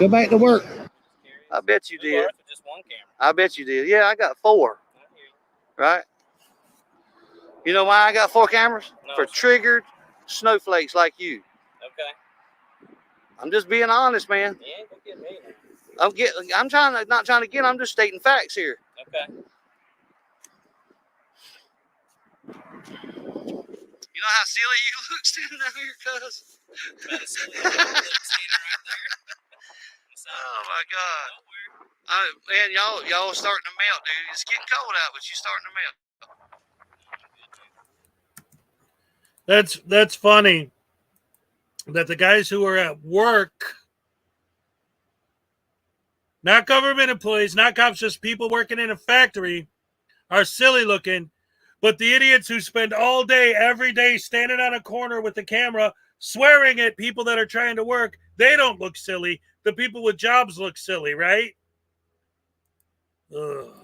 [SPEAKER 12] Go back to work.
[SPEAKER 4] I bet you did. I bet you did. Yeah, I got 4. Right? You know why I got 4 cameras?
[SPEAKER 20] No,
[SPEAKER 4] For triggered snowflakes like you.
[SPEAKER 20] Okay.
[SPEAKER 4] I'm just being honest, man.
[SPEAKER 20] You ain't gonna get me now.
[SPEAKER 4] I'm not trying to get, I'm just stating facts here.
[SPEAKER 20] Okay.
[SPEAKER 4] You know how silly you look standing out here, cuz? Oh my God. Man, y'all starting to melt, dude. It's getting cold out, but you're starting to melt.
[SPEAKER 1] That's funny. that the guys who are at work, not government employees, not cops, just people working in a factory, are silly looking. But the idiots who spend all day, every day, standing on a corner with the camera, swearing at people that are trying to work, they don't look silly. The people with jobs look silly, right? Ugh.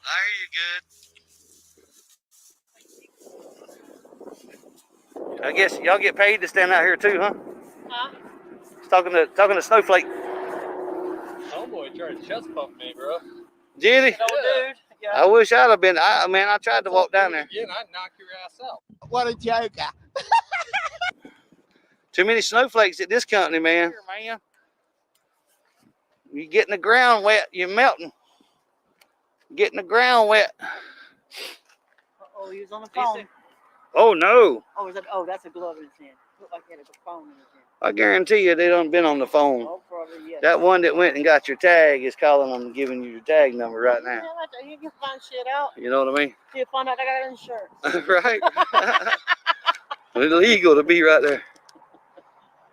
[SPEAKER 4] I hear you good. I guess y'all get paid to stand out here too, huh?
[SPEAKER 20] Huh?
[SPEAKER 4] Talking to Snowflake.
[SPEAKER 20] Homeboy tried to chest bump me, bro.
[SPEAKER 4] Did he?
[SPEAKER 20] No, dude. Yeah.
[SPEAKER 4] I wish I'd have been. I tried to walk down there.
[SPEAKER 20] Again, I'd knock your ass out.
[SPEAKER 7] What a joker.
[SPEAKER 4] Too many snowflakes at this company, man. You getting the ground wet, you're melting. Getting the ground wet.
[SPEAKER 16] Oh, he was on the phone.
[SPEAKER 4] Oh no.
[SPEAKER 16] Oh, is that? Oh, that's a glove in his hand. Looked like he had a phone in his hand.
[SPEAKER 4] I guarantee you they done been on the phone.
[SPEAKER 16] Oh, probably, yes.
[SPEAKER 4] That one that went and got your tag is calling them and giving you your tag number right now.
[SPEAKER 16] Yeah, you can find shit out.
[SPEAKER 4] You know what I mean?
[SPEAKER 16] You find out I got insurance.
[SPEAKER 4] Right? It's illegal to be right there.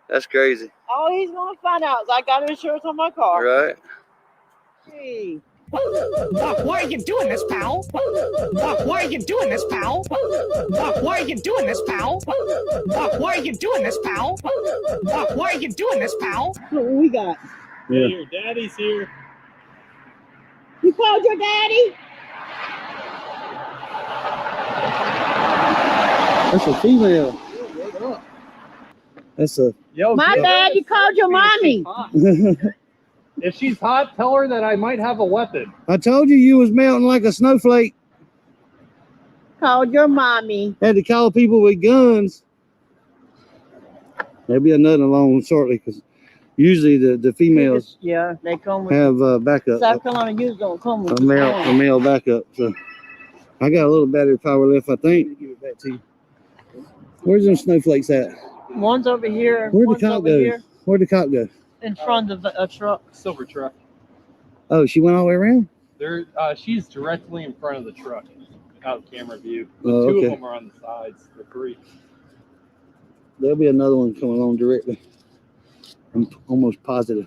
[SPEAKER 4] That's crazy.
[SPEAKER 16] All he's gonna find out is I got insurance on my car.
[SPEAKER 4] Right?
[SPEAKER 16] Hey.
[SPEAKER 11] Doc, why are you doing this, pal? Doc, why are you doing this, pal? Doc, why are you doing this, pal? Doc, why are you doing this, pal? Doc, why are you doing this, pal?
[SPEAKER 16] Look what we got.
[SPEAKER 12] Yeah.
[SPEAKER 20] Your daddy's here.
[SPEAKER 16] You called your daddy?
[SPEAKER 12] That's a female. That's a.
[SPEAKER 8] Yo,
[SPEAKER 16] My bad, you called your mommy.
[SPEAKER 8] If she's hot, tell her that I might have a weapon.
[SPEAKER 12] I told you was melting like a snowflake.
[SPEAKER 16] Called your mommy.
[SPEAKER 12] Had to call people with guns. There'll be another along shortly because usually the females
[SPEAKER 16] Yeah, they come with
[SPEAKER 12] have backup.
[SPEAKER 16] South Carolina youth don't come with
[SPEAKER 12] A male backup. So I got a little battery power left, I think. Give it back to you. Where's them snowflakes at?
[SPEAKER 16] One's over here.
[SPEAKER 12] Where'd the
[SPEAKER 16] one's
[SPEAKER 12] cop
[SPEAKER 16] over
[SPEAKER 12] go?
[SPEAKER 16] here
[SPEAKER 12] Where'd the cop go?
[SPEAKER 16] in front of a truck.
[SPEAKER 8] Silver truck.
[SPEAKER 12] Oh, she went all the way around?
[SPEAKER 8] There, she's directly in front of the truck, out of camera view. The
[SPEAKER 12] Oh,
[SPEAKER 8] two
[SPEAKER 12] okay.
[SPEAKER 8] of them are on the sides. The three.
[SPEAKER 12] There'll be another one coming along directly. I'm almost positive.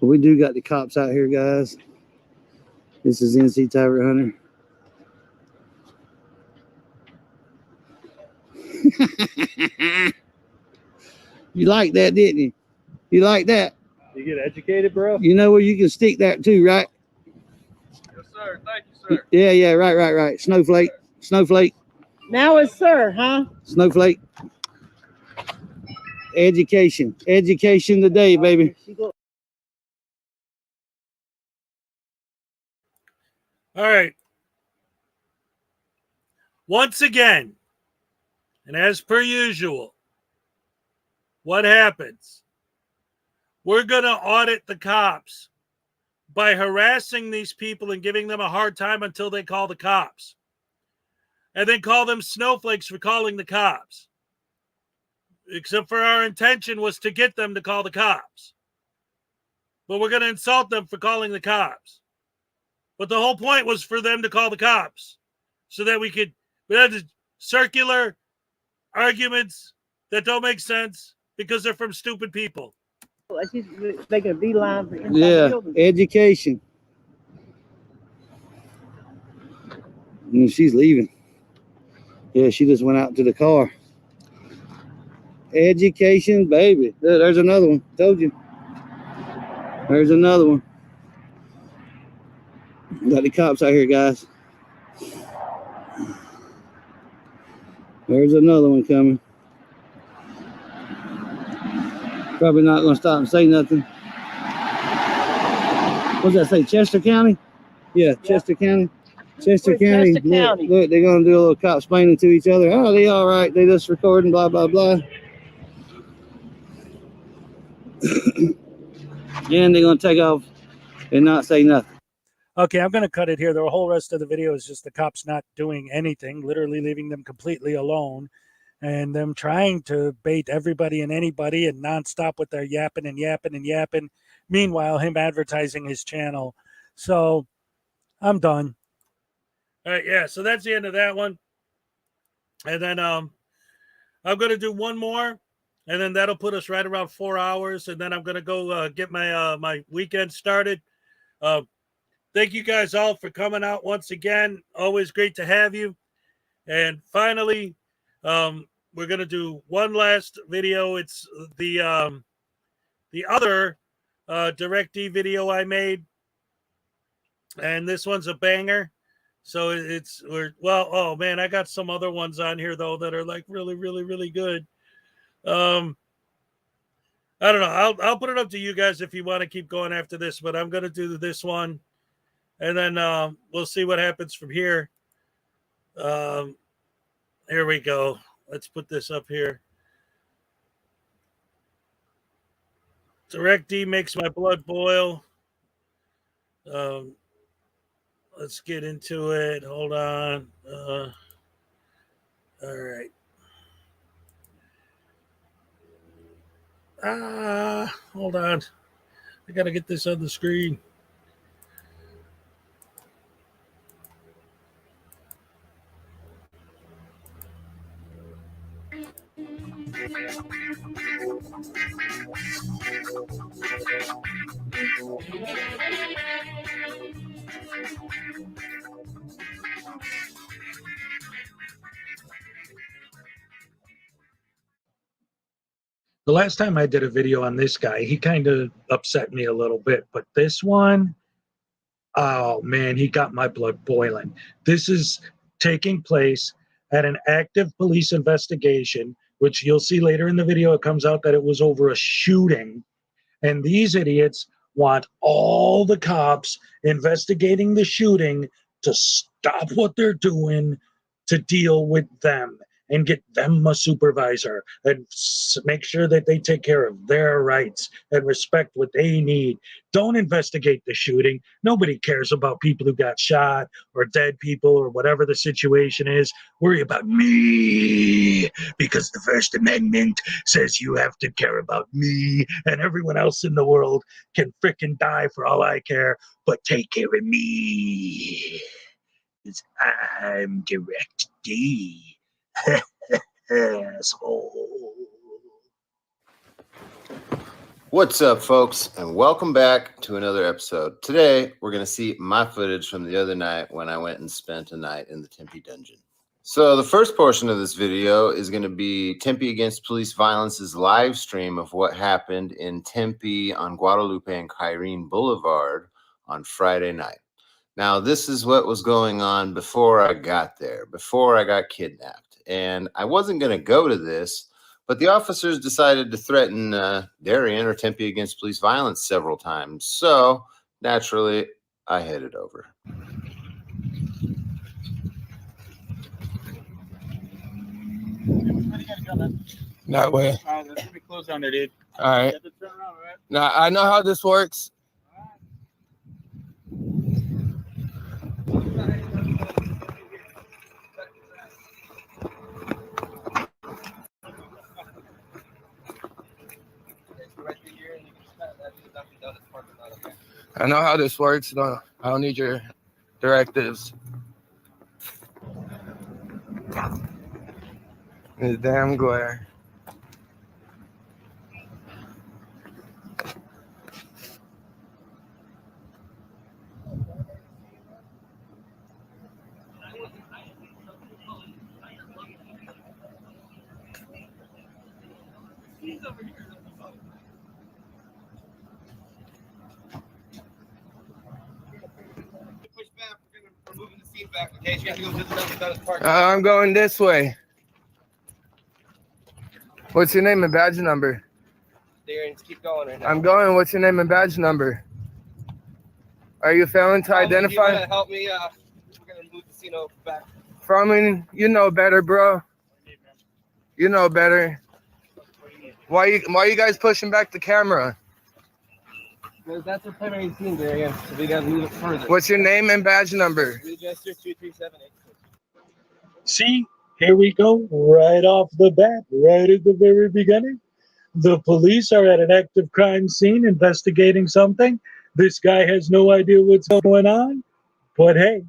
[SPEAKER 12] But we do got the cops out here, guys. This is NC Tyrant Hunter. You like that, didn't you? You like that?
[SPEAKER 8] You get educated, bro?
[SPEAKER 12] You know where you can stick that too, right?
[SPEAKER 18] Yes, sir. Thank you, sir.
[SPEAKER 12] Yeah, right. Snowflake.
[SPEAKER 16] Now it's sir, huh?
[SPEAKER 12] Snowflake. Education today, baby.
[SPEAKER 1] All right. Once again, and as per usual, what happens? We're going to audit the cops by harassing these people and giving them a hard time until they call the cops. And then call them snowflakes for calling the cops. Except for our intention was to get them to call the cops. But we're going to insult them for calling the cops. But the whole point was for them to call the cops so that we had circular arguments that don't make sense because they're from stupid people.
[SPEAKER 16] She's making a beeline for inside the
[SPEAKER 12] Yeah,
[SPEAKER 16] building.
[SPEAKER 12] education. And she's leaving. Yeah, she just went out to the car. Education, baby. There's another one. Told you. There's another one. Got the cops out here, guys. There's another one coming. Probably not going to stop and say nothing. What's that say? Chester County? Yeah, Chester County. Chester County. Look, they're going to do a little cop explaining to each other. Oh, they all right. They just recording, blah, blah, blah. And they're going to take off and not say nothing.
[SPEAKER 3] Okay, I'm going to cut it here. The whole rest of the video is just the cops not doing anything, literally leaving them completely alone, and them trying to bait everybody and anybody and nonstop with their yapping and yapping and yapping. Meanwhile, him advertising his channel. So I'm done.
[SPEAKER 1] All right, yeah, so that's the end of that one. And then I'm going to do one more, and then that'll put us right around 4 hours. And then I'm going to go get my my weekend started. Thank you guys all for coming out once again. Always great to have you. And finally, we're going to do one last video. It's the other DirecTV video I made. And this one's a banger. So oh man, I got some other ones on here though that are like really, really, really good. I don't know. I'll put it up to you guys if you want to keep going after this, but I'm going to do this one. And then we'll see what happens from here. Here we go. Let's put this up here. DirecTV makes my blood boil. Let's get into it. Hold on. All right. Hold on. I got to get this on the screen. The last time I did a video on this guy, he kind of upset me a little bit, but this one, oh man, he got my blood boiling. This is taking place at an active police investigation, which you'll see later in the video. It comes out that it was over a shooting, and these idiots want all the cops investigating the shooting to stop what they're doing to deal with them and get them a supervisor and make sure that they take care of their rights and respect what they need. Don't investigate the shooting. Nobody cares about people who got shot or dead people or whatever the situation is. Worry about me, because the First Amendment says you have to care about me, and everyone else in the world can frickin' die for all I care, but take care of me, because I'm DirecTV. Asshole.
[SPEAKER 13] What's up, folks, and welcome back to another episode. Today, we're going to see my footage from the other night when I went and spent a night in the Tempe dungeon. So the first portion of this video is going to be Tempe Against Police Violence's live stream of what happened in Tempe on Guadalupe and Kyrene Boulevard on Friday night. Now, this is what was going on before I got there, before I got kidnapped. And I wasn't going to go to this, but the officers decided to threaten Darien or Tempe Against Police Violence several times. So, naturally, I headed over.
[SPEAKER 21] That way.
[SPEAKER 8] All right, let's be close down there, dude.
[SPEAKER 21] All right.
[SPEAKER 8] You have to turn around, right?
[SPEAKER 21] Now, I know how this works. I know how this works. No, I don't need your directives. This damn glare. I'm going this way. What's your name and badge number?
[SPEAKER 8] Darren, keep going right now.
[SPEAKER 21] I'm going. What's your name and badge number? Are you failing to identify?
[SPEAKER 8] You want to help me? We're going to move the casino back.
[SPEAKER 21] From, you know better, bro. You know better. Why you guys pushing back the camera?
[SPEAKER 8] Because that's our primary scene, Darren. So we got to move it further.
[SPEAKER 21] What's your name and badge number?
[SPEAKER 8] Register 23786.
[SPEAKER 3] See, here we go, right off the bat, right at the very beginning. The police are at an active crime scene investigating something. This guy has no idea what's going on. But hey,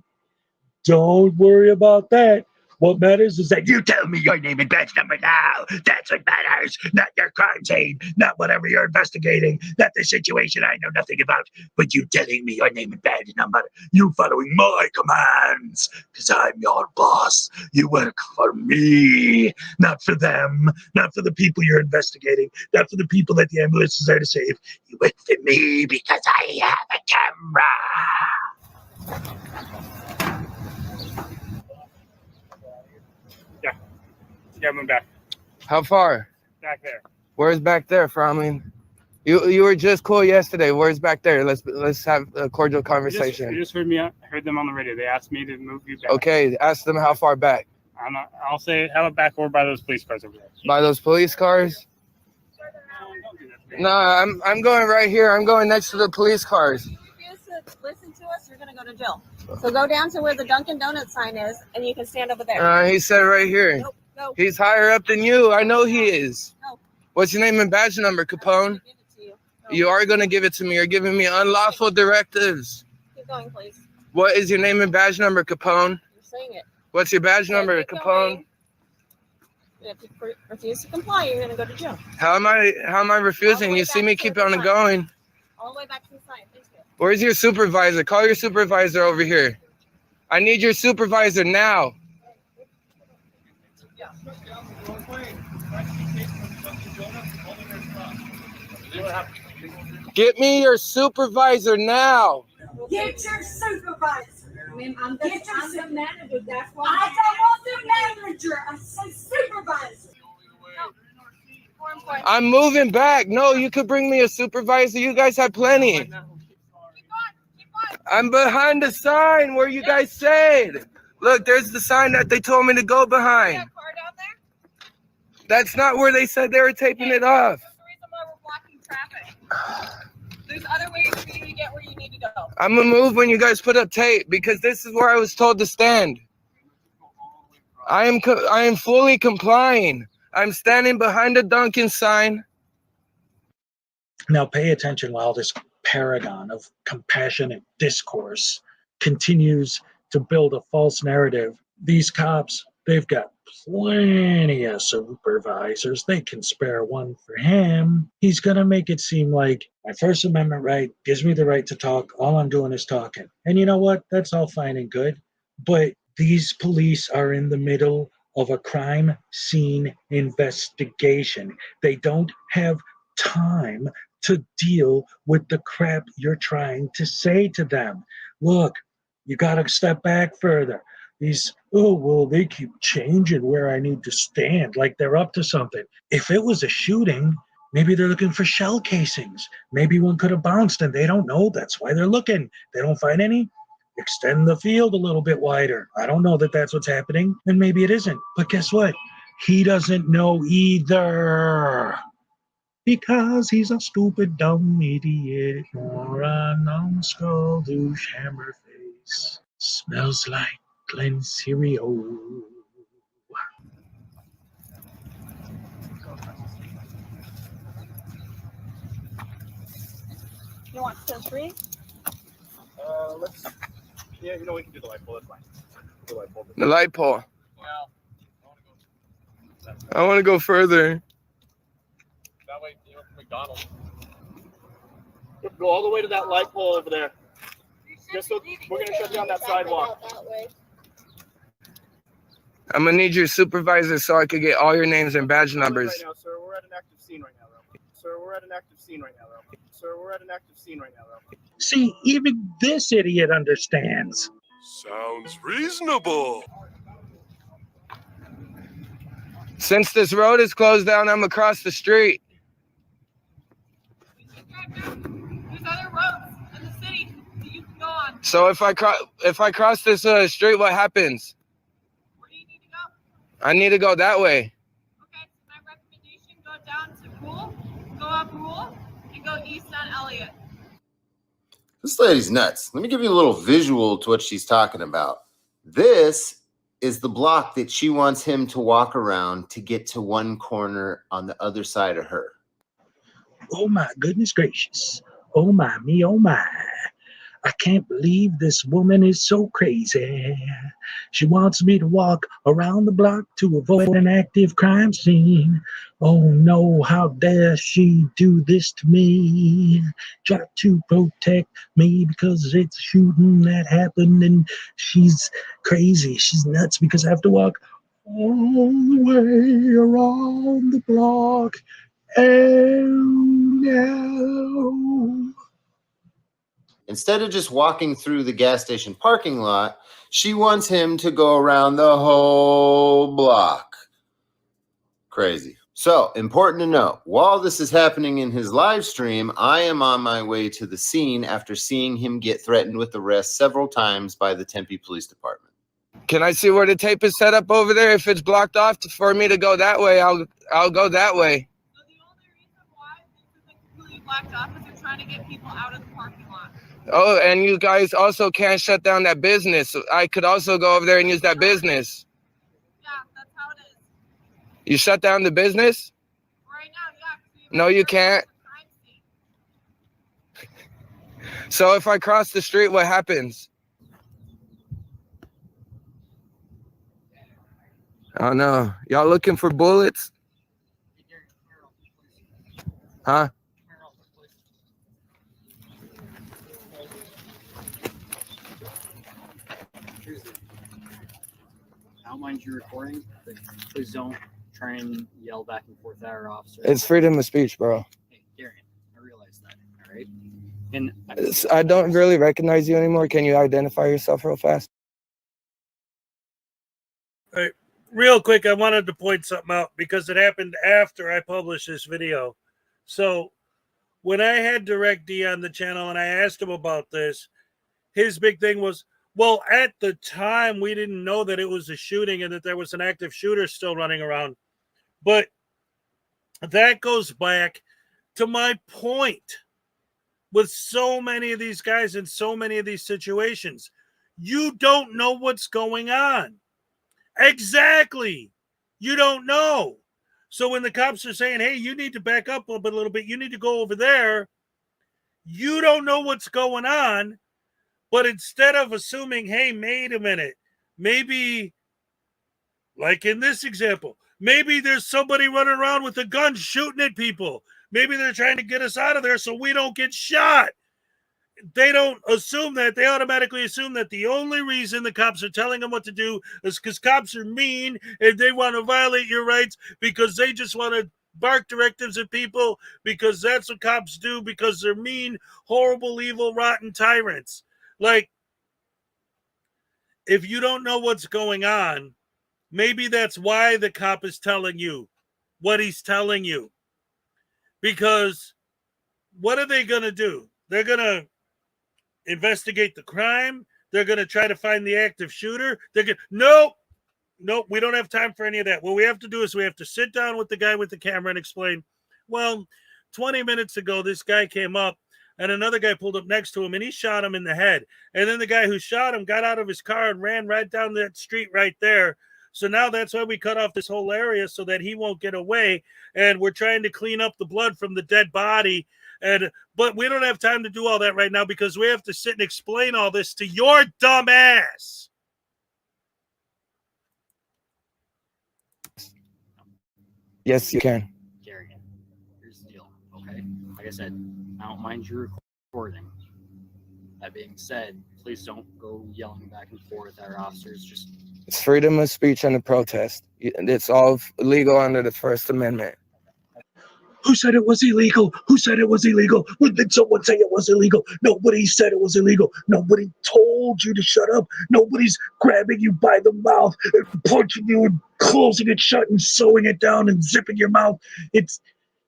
[SPEAKER 3] don't worry about that.
[SPEAKER 2] What matters is that you tell me your name and badge number now. That's what matters, not your crime scene, not whatever you're investigating, not the situation I know nothing about, but you telling me your name and badge number. You following my commands, because I'm your boss. You work for me, not for them, not for the people you're investigating, not for the people that the ambulance is there to save. You work for me because I have a camera.
[SPEAKER 8] Yeah, I'm back.
[SPEAKER 21] How far?
[SPEAKER 8] Back there.
[SPEAKER 21] Where's back there, Fromlin? You were just cool yesterday. Where's back there? Let's have a cordial conversation.
[SPEAKER 8] You just heard them on the radio. They asked me to move you back.
[SPEAKER 21] Okay, ask them how far back.
[SPEAKER 8] I'll say how about back over by those police cars over there.
[SPEAKER 21] By those police cars? No, I'm going right here. I'm going next to the police cars.
[SPEAKER 22] If you refuse to listen to us, you're gonna go to jail. So go down to where the Dunkin' Donuts sign is, and you can stand over there.
[SPEAKER 21] He said right here.
[SPEAKER 22] Nope, no.
[SPEAKER 21] He's higher up than you. I know he is.
[SPEAKER 22] No.
[SPEAKER 21] What's your name and badge number, Capone? You are going to give it to me. You're giving me unlawful directives.
[SPEAKER 22] Keep going, please.
[SPEAKER 21] What is your name and badge number, Capone?
[SPEAKER 22] You're saying it.
[SPEAKER 21] What's your badge number,
[SPEAKER 22] keep
[SPEAKER 21] Capone?
[SPEAKER 22] If you refuse to comply, you're gonna go to jail.
[SPEAKER 21] How am I refusing? You see me keep on going.
[SPEAKER 22] All the way back to the side. Thank you.
[SPEAKER 21] Where's your supervisor? Call your supervisor over here. I need your supervisor now. Get me your supervisor now.
[SPEAKER 23] Get your supervisor. Get your manager. That's why I don't want the manager. I say supervisor.
[SPEAKER 21] I'm moving back. No, you could bring me a supervisor. You guys have plenty. I'm behind the sign where you guys said. Look, there's the sign that they told me to go behind. That's not where they said they were taping it off.
[SPEAKER 22] There's other ways for you to get where you need to go.
[SPEAKER 21] I'm gonna move when you guys put up tape because this is where I was told to stand. I am fully complying. I'm standing behind the Dunkin' sign.
[SPEAKER 2] Now pay attention while this paragon of compassionate discourse continues to build a false narrative. These cops, they've got plenty of supervisors. They can spare one for him. He's going to make it seem like my First Amendment right gives me the right to talk. All I'm doing is talking. And you know what? That's all fine and good. But these police are in the middle of a crime scene investigation. They don't have time to deal with the crap you're trying to say to them. Look, you got to step back further. They keep changing where I need to stand, like they're up to something. If it was a shooting, maybe they're looking for shell casings. Maybe one could have bounced and they don't know. That's why they're looking. They don't find any. Extend the field a little bit wider. I don't know that that's what's happening, and maybe it isn't. But guess what? He doesn't know either. Because he's a stupid, dumb idiot, moron, numbskull, douche, hammer face. Smells like Glen cereal.
[SPEAKER 22] You want still free?
[SPEAKER 8] Yeah, we can do the light pole. That's fine.
[SPEAKER 21] The light pole. I want to go further.
[SPEAKER 20] That way, McDonald's. Go all the way to that light pole over there. We're going to shut down that sidewalk.
[SPEAKER 21] I'm going to need your supervisor so I could get all your names and badge numbers.
[SPEAKER 8] Right now, sir, we're at an active scene right now, though.
[SPEAKER 2] See, even this idiot understands.
[SPEAKER 24] Sounds reasonable.
[SPEAKER 21] Since this road is closed down, I'm across the street.
[SPEAKER 22] There's other roads in the city that you can go on.
[SPEAKER 21] So if I cross this street, what happens?
[SPEAKER 22] Where do you need to go?
[SPEAKER 21] I need to go that way.
[SPEAKER 22] Okay, so my recommendation, go down to Rule, go up Rule, and go east on Elliott.
[SPEAKER 13] This lady's nuts. Let me give you a little visual to what she's talking about. This is the block that she wants him to walk around to get to one corner on the other side of her.
[SPEAKER 2] Oh my goodness gracious. Oh my, me, oh my. I can't believe this woman is so crazy. She wants me to walk around the block to avoid an active crime scene. Oh no, how dare she do this to me? Try to protect me because it's a shooting that happened and she's crazy. She's nuts because I have to walk all the way around the block. Oh no.
[SPEAKER 13] Instead of just walking through the gas station parking lot, she wants him to go around the whole block. Crazy. So, important to know, while this is happening in his live stream, I am on my way to the scene after seeing him get threatened with arrest several times by the Tempe Police Department.
[SPEAKER 21] Can I see where the tape is set up over there? If it's blocked off for me to go that way, I'll go that way.
[SPEAKER 22] So the only reason why this isn't completely blocked off is they're trying to get people out of the parking lot.
[SPEAKER 21] Oh, and you guys also can't shut down that business. I could also go over there and use that business.
[SPEAKER 22] Yeah, that's how it is.
[SPEAKER 21] You shut down the business?
[SPEAKER 22] Right now, yeah.
[SPEAKER 21] No, you can't. So if I cross the street, what happens? I don't know. Y'all looking for bullets? Huh?
[SPEAKER 8] I don't mind you recording, but please don't try and yell back and forth at our officer.
[SPEAKER 21] It's freedom of speech, bro.
[SPEAKER 8] Hey, Darian, I realize that, all right? And
[SPEAKER 21] I don't really recognize you anymore. Can you identify yourself real fast?
[SPEAKER 1] All right. Real quick, I wanted to point something out because it happened after I published this video. So when I had DirecTV on the channel and I asked him about this, his big thing was, well, at the time, we didn't know that it was a shooting and that there was an active shooter still running around. But that goes back to my point with so many of these guys in so many of these situations. You don't know what's going on. Exactly. You don't know. So when the cops are saying, hey, you need to back up a little bit, you need to go over there, you don't know what's going on. But instead of assuming, hey, wait a minute, maybe, like in this example, maybe there's somebody running around with a gun shooting at people. Maybe they're trying to get us out of there so we don't get shot. They don't assume that. They automatically assume that the only reason the cops are telling them what to do is because cops are mean and they want to violate your rights because they just want to bark directives at people because that's what cops do because they're mean, horrible, evil, rotten tyrants. Like, if you don't know what's going on, maybe that's why the cop is telling you what he's telling you. Because what are they going to do? They're going to investigate the crime. They're going to try to find the active shooter. They're going nope, we don't have time for any of that. What we have to do is we have to sit down with the guy with the camera and explain, well, 20 minutes ago, this guy came up and another guy pulled up next to him and he shot him in the head. And then the guy who shot him got out of his car and ran right down that street right there. So now that's why we cut off this whole area so that he won't get away. And we're trying to clean up the blood from the dead body. But we don't have time to do all that right now because we have to sit and explain all this to your dumb ass.
[SPEAKER 21] Yes, you can.
[SPEAKER 8] Darian, here's the deal, okay? Like I said, I don't mind you recording. That being said, please don't go yelling back and forth at our officers. Just
[SPEAKER 21] It's freedom of speech and a protest. It's all legal under the First Amendment.
[SPEAKER 2] Who said it was illegal? Who said it was illegal? When did someone say it was illegal? Nobody said it was illegal. Nobody told you to shut up. Nobody's grabbing you by the mouth and punching you and closing it shut and sewing it down and zipping your mouth.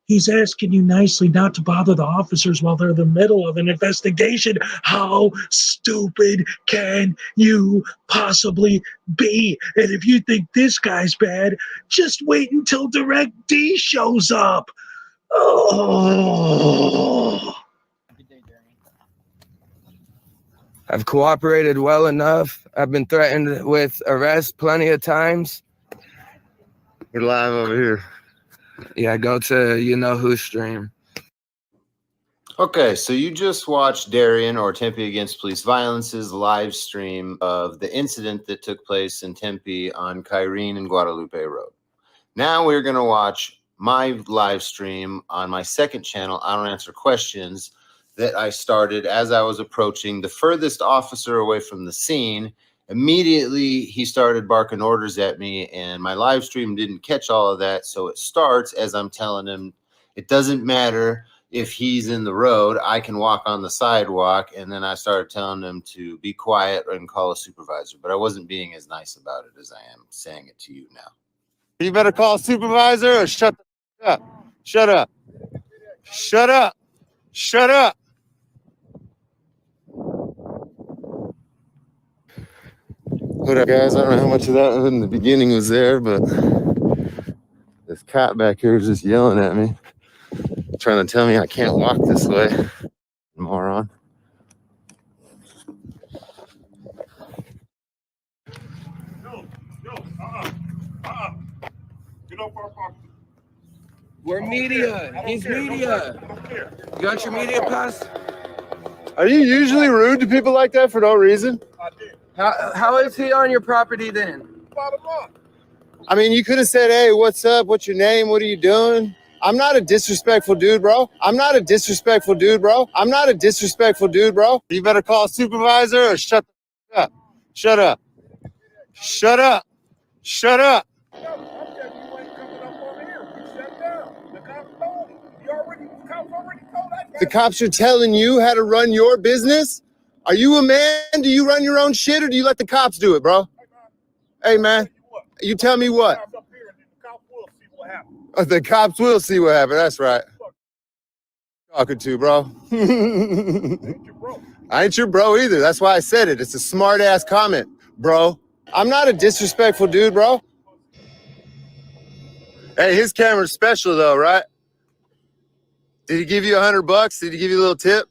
[SPEAKER 2] He's asking you nicely not to bother the officers while they're in the middle of an investigation. How stupid can you possibly be? And if you think this guy's bad, just wait until DirecTV shows up. Oh.
[SPEAKER 21] I've cooperated well enough. I've been threatened with arrest plenty of times.
[SPEAKER 13] We're live over here.
[SPEAKER 21] Yeah, go to you know who stream.
[SPEAKER 13] Okay, so you just watched Darien or Tempe Against Police Violence's live stream of the incident that took place in Tempe on Kyrene and Guadalupe Road. Now we're going to watch my live stream on my second channel, I Don't Answer Questions, that I started as I was approaching the furthest officer away from the scene. Immediately, he started barking orders at me, and my live stream didn't catch all of that, so it starts as I'm telling him, it doesn't matter if he's in the road, I can walk on the sidewalk. And then I started telling him to be quiet and call a supervisor, but I wasn't being as nice about it as I am saying it to you now. You better call a supervisor or shut up. Shut up. Shut up. Shut up. What up, guys? I don't know how much of that in the beginning was there, but this cop back here is just yelling at me, trying to tell me I can't walk this way. Moron.
[SPEAKER 21] We're media. He's media. You got your media pass?
[SPEAKER 13] Are you usually rude to people like that for no reason?
[SPEAKER 21] How is he on your property then?
[SPEAKER 13] I mean, you could have said, hey, what's up? What's your name? What are you doing? I'm not a disrespectful dude, bro. I'm not a disrespectful dude, bro. I'm not a disrespectful dude, bro. You better call a supervisor or shut up. Shut up. Shut up. Shut up. The cops are telling you how to run your business? Are you a man? Do you run your own shit or do you let the cops do it, bro? Hey, man. You tell me what? The cops will see what happened. That's right. Talking to, bro. I ain't your bro either. That's why I said it. It's a smart ass comment, bro. I'm not a disrespectful dude, bro. Hey, his camera's special though, right? Did he give you $100? Did he give you a little tip?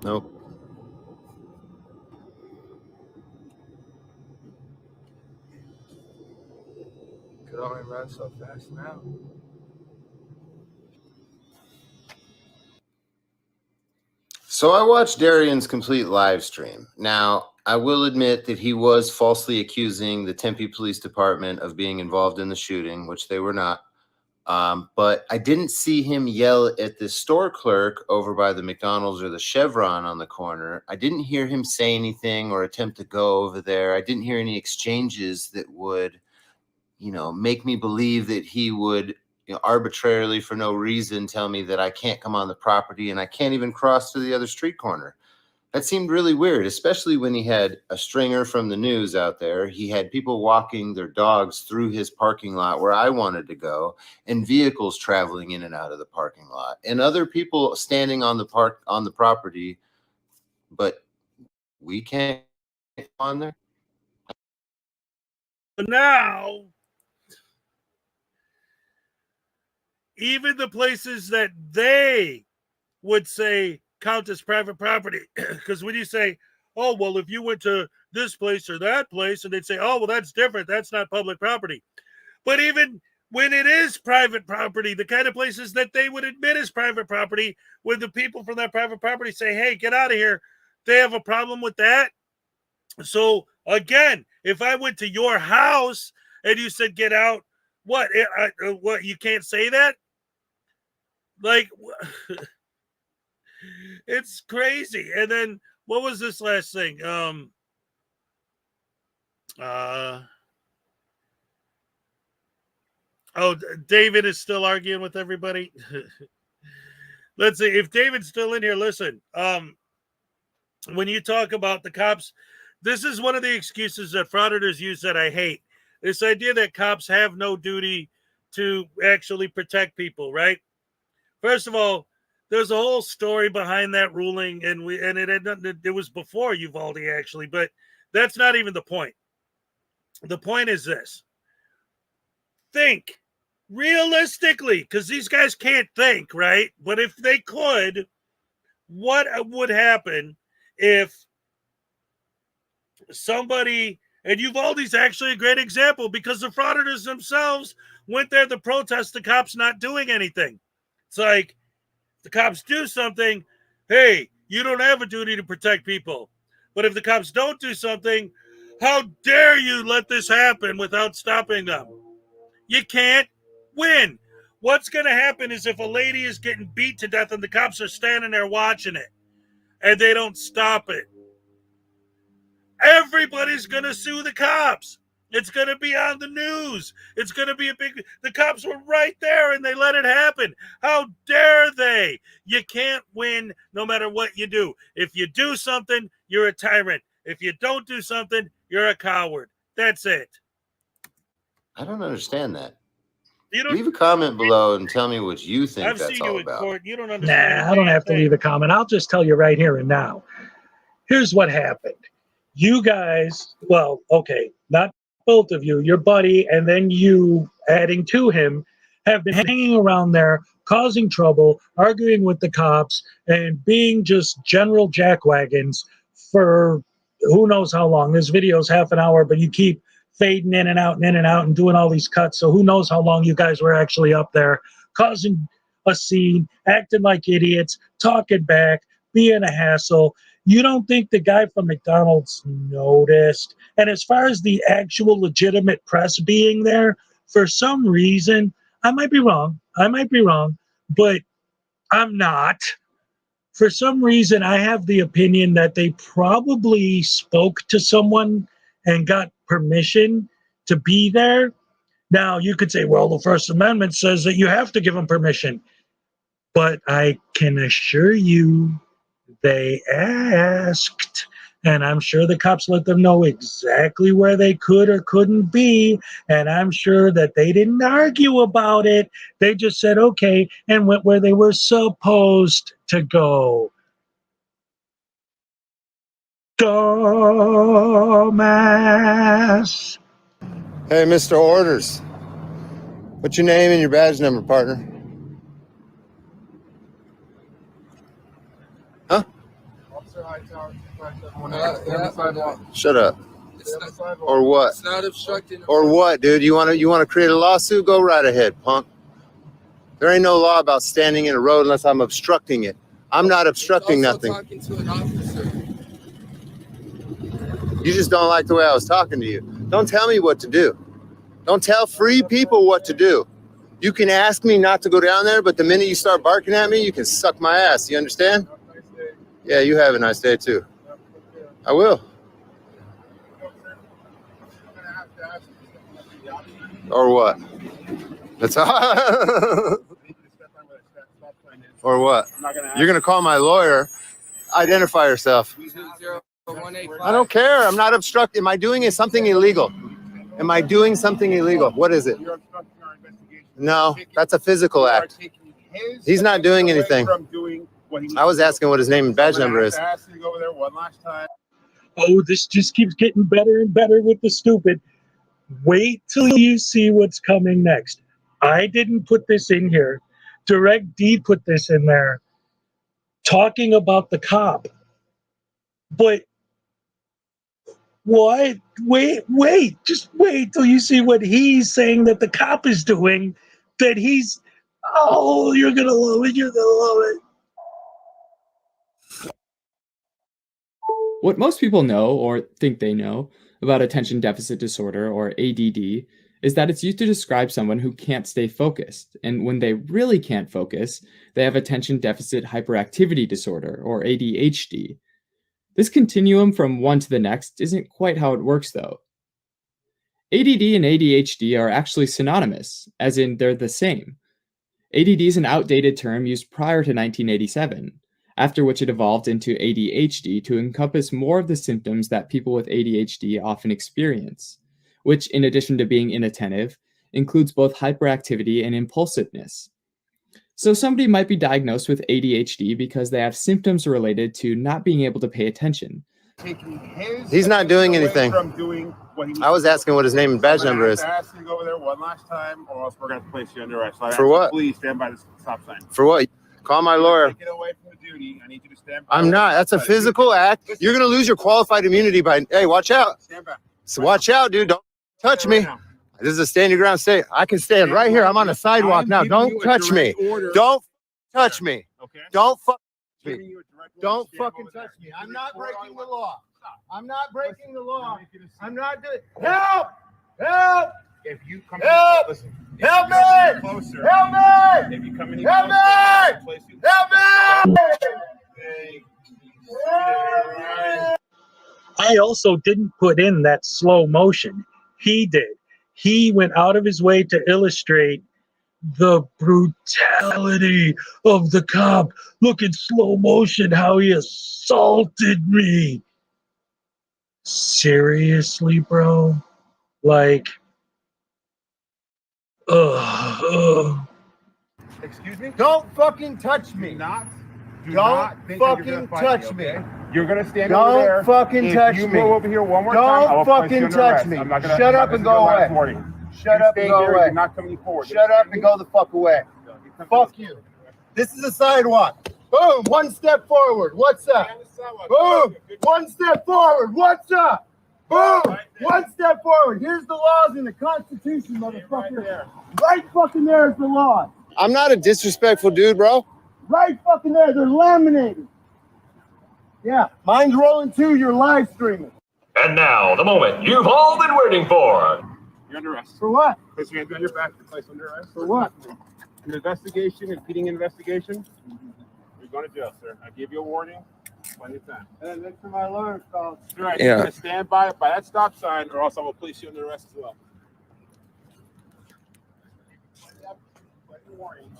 [SPEAKER 13] Nope.
[SPEAKER 21] Could only run so fast now.
[SPEAKER 13] So I watched Darian's complete live stream. Now, I will admit that he was falsely accusing the Tempe Police Department of being involved in the shooting, which they were not. But I didn't see him yell at the store clerk over by the McDonald's or the Chevron on the corner. I didn't hear him say anything or attempt to go over there. I didn't hear any exchanges that would, make me believe that he would arbitrarily for no reason tell me that I can't come on the property and I can't even cross to the other street corner. That seemed really weird, especially when he had a stringer from the news out there. He had people walking their dogs through his parking lot where I wanted to go, and vehicles traveling in and out of the parking lot, and other people standing on the property, but we can't get on there.
[SPEAKER 1] Now, even the places that they would say count as private property, because when you say, oh, well, if you went to this place or that place, and they'd say, oh, well, that's different, that's not public property. But even when it is private property, the kind of places that they would admit as private property, when the people from that private property say, hey, get out of here, they have a problem with that. So again, if I went to your house and you said get out, what you can't say that? Like it's crazy. And then what was this last thing? David is still arguing with everybody. Let's see if David's still in here. Listen, when you talk about the cops, this is one of the excuses that frauditors use that I hate. This idea that cops have no duty to actually protect people, right? First of all, there's a whole story behind that ruling, and it was before Uvalde actually, but that's not even the point. The point is this: think realistically, because these guys can't think, right? But if they could, what would happen if somebody, and Uvalde's actually a great example because the frauditors themselves went there to protest the cops not doing anything. It's like, the cops do something, hey, you don't have a duty to protect people. But if the cops don't do something, how dare you let this happen without stopping them? You can't win. What's going to happen is if a lady is getting beat to death and the cops are standing there watching it and they don't stop it, everybody's going to sue the cops. It's going to be on the news. It's going to be a big... The cops were right there and they let it happen. How dare they? You can't win no matter what you do. If you do something, you're a tyrant. If you don't do something, you're a coward. That's it.
[SPEAKER 13] I don't understand that.
[SPEAKER 1] You don't,
[SPEAKER 13] leave a comment below and tell me what you think
[SPEAKER 1] I've
[SPEAKER 13] that's
[SPEAKER 1] seen you
[SPEAKER 13] all
[SPEAKER 1] in
[SPEAKER 13] about.
[SPEAKER 1] court. You don't understand.
[SPEAKER 2] Nah, I don't have to leave a comment. I'll just tell you right here and now. Here's what happened. You guys, well, okay, not both of you, your buddy and then you adding to him, have been hanging around there, causing trouble, arguing with the cops, and being just general jackwagons for who knows how long. This video's half an hour, but you keep fading in and out and in and out and doing all these cuts, so who knows how long you guys were actually up there, causing a scene, acting like idiots, talking back, being a hassle. You don't think the guy from McDonald's noticed? And as far as the actual legitimate press being there, for some reason, I might be wrong, but I'm not. For some reason, I have the opinion that they probably spoke to someone and got permission to be there. Now, you could say, well, the First Amendment says that you have to give them permission. But I can assure you they asked. And I'm sure the cops let them know exactly where they could or couldn't be. And I'm sure that they didn't argue about it. They just said, okay, and went where they were supposed to go. Dumbass.
[SPEAKER 13] Hey, Mr. Orders. What's your name and your badge number, partner? Huh? Shut up. Or what?
[SPEAKER 21] It's not obstructing.
[SPEAKER 13] Or what, dude? You want to create a lawsuit? Go right ahead, punk. There ain't no law about standing in a road unless I'm obstructing it. I'm not obstructing nothing.
[SPEAKER 21] Talking to an officer.
[SPEAKER 13] You just don't like the way I was talking to you. Don't tell me what to do. Don't tell free people what to do. You can ask me not to go down there, but the minute you start barking at me, you can suck my ass. You understand? Yeah, you have a nice day too. I will. Or what? That's all. Or what? You're going to call my lawyer. Identify yourself. I don't care. I'm not obstructing. Am I doing something illegal? Am I doing something illegal? What is it? No, that's a physical act. He's not doing anything. I was asking what his name and badge number is.
[SPEAKER 2] Oh, this just keeps getting better and better with the stupid. Wait till you see what's coming next. I didn't put this in here. DirecTV put this in there, talking about the cop. But what? Wait. Just wait till you see what he's saying that the cop is doing. That he's, oh, you're going to love it. You're going to love it.
[SPEAKER 5] What most people know, or think they know, about attention deficit disorder, or ADD, is that it's used to describe someone who can't stay focused. And when they really can't focus, they have attention deficit hyperactivity disorder, or ADHD. This continuum from one to the next isn't quite how it works, though. ADD and ADHD are actually synonymous, as in they're the same. ADD is an outdated term used prior to 1987, after which it evolved into ADHD to encompass more of the symptoms that people with ADHD often experience, which, in addition to being inattentive, includes both hyperactivity and impulsiveness. So somebody might be diagnosed with ADHD because they have symptoms related to not being able to pay attention.
[SPEAKER 13] He's not doing anything. I was asking what his name and badge number is.
[SPEAKER 10] Ask you to go over there one last time, or else we're going to place you under arrest. So
[SPEAKER 13] For what?
[SPEAKER 10] Please stand by the stop sign.
[SPEAKER 13] For what? Call my lawyer.
[SPEAKER 10] Get away from the duty. I need you to stand by.
[SPEAKER 13] I'm not. That's a physical act. You're going to lose your qualified immunity by, hey, watch out.
[SPEAKER 10] Stand back.
[SPEAKER 13] So watch out, dude. Don't touch me. This is a stand your ground state. I can stand right here. I'm on a sidewalk now. Don't touch me. Don't touch me.
[SPEAKER 10] Okay.
[SPEAKER 6] Don't fuck me.
[SPEAKER 10] Giving you a direct order,
[SPEAKER 6] Don't
[SPEAKER 10] stand
[SPEAKER 6] fucking
[SPEAKER 10] over there.
[SPEAKER 6] touch me.
[SPEAKER 10] You
[SPEAKER 6] I'm
[SPEAKER 10] can
[SPEAKER 6] not
[SPEAKER 10] report
[SPEAKER 6] breaking
[SPEAKER 10] on
[SPEAKER 6] the
[SPEAKER 10] what-
[SPEAKER 6] law. I'm not breaking the law.
[SPEAKER 10] You're making a scene.
[SPEAKER 6] I'm not doing. Help! Help!
[SPEAKER 10] If you come
[SPEAKER 6] Help!
[SPEAKER 10] any listen, if
[SPEAKER 6] Help
[SPEAKER 10] you come any
[SPEAKER 6] me!
[SPEAKER 10] closer,
[SPEAKER 6] Help me!
[SPEAKER 10] if you come any
[SPEAKER 6] Help
[SPEAKER 10] closer,
[SPEAKER 6] me!
[SPEAKER 10] I'll place you.
[SPEAKER 6] Help me!
[SPEAKER 2] I also didn't put in that slow motion. He did. He went out of his way to illustrate the brutality of the cop. Look in slow motion how he assaulted me. Seriously, bro? Like, ugh.
[SPEAKER 10] Excuse me?
[SPEAKER 6] Don't fucking touch me.
[SPEAKER 10] Do
[SPEAKER 6] Don't
[SPEAKER 10] not think that you're
[SPEAKER 6] fucking
[SPEAKER 10] gonna fight
[SPEAKER 6] touch
[SPEAKER 10] me.
[SPEAKER 6] me.
[SPEAKER 10] Okay? You're gonna stand
[SPEAKER 6] Don't
[SPEAKER 10] over there.
[SPEAKER 6] fucking
[SPEAKER 10] if
[SPEAKER 6] touch
[SPEAKER 10] you
[SPEAKER 6] me.
[SPEAKER 10] move over here one more time, I
[SPEAKER 6] Don't
[SPEAKER 10] will place you
[SPEAKER 6] fucking
[SPEAKER 10] under
[SPEAKER 6] touch
[SPEAKER 10] arrest.
[SPEAKER 6] me.
[SPEAKER 10] I'm not gonna.
[SPEAKER 6] Shut up
[SPEAKER 10] this
[SPEAKER 6] and
[SPEAKER 10] is your
[SPEAKER 6] go
[SPEAKER 10] last
[SPEAKER 6] away.
[SPEAKER 10] warning.
[SPEAKER 6] Shut
[SPEAKER 10] You
[SPEAKER 6] up
[SPEAKER 10] stay
[SPEAKER 6] and go
[SPEAKER 10] here,
[SPEAKER 6] away.
[SPEAKER 10] You're not coming forward.
[SPEAKER 6] Shut up and go the fuck away. Fuck you. This is a sidewalk. Boom. One step forward. What's up? Boom. One step forward. What's up? Boom. One step forward. Here's the laws in the Constitution, motherfucker. Right fucking there is the law.
[SPEAKER 4] I'm not a disrespectful dude, bro.
[SPEAKER 6] Right fucking there. They're laminated. Yeah. Mine's rolling too. You're live streaming.
[SPEAKER 9] And now, the moment you've all been waiting for.
[SPEAKER 10] You're under arrest.
[SPEAKER 6] For what?
[SPEAKER 10] Place your hands on your back. You're placed under arrest.
[SPEAKER 6] For what?
[SPEAKER 10] An investigation, impeding investigation. You're going to jail, sir. I gave you a warning. Plenty of time.
[SPEAKER 6] And look for my alarm call.
[SPEAKER 10] All right.
[SPEAKER 21] Yeah.
[SPEAKER 10] You're going to stand by that stop sign, or else I will place you under arrest as well.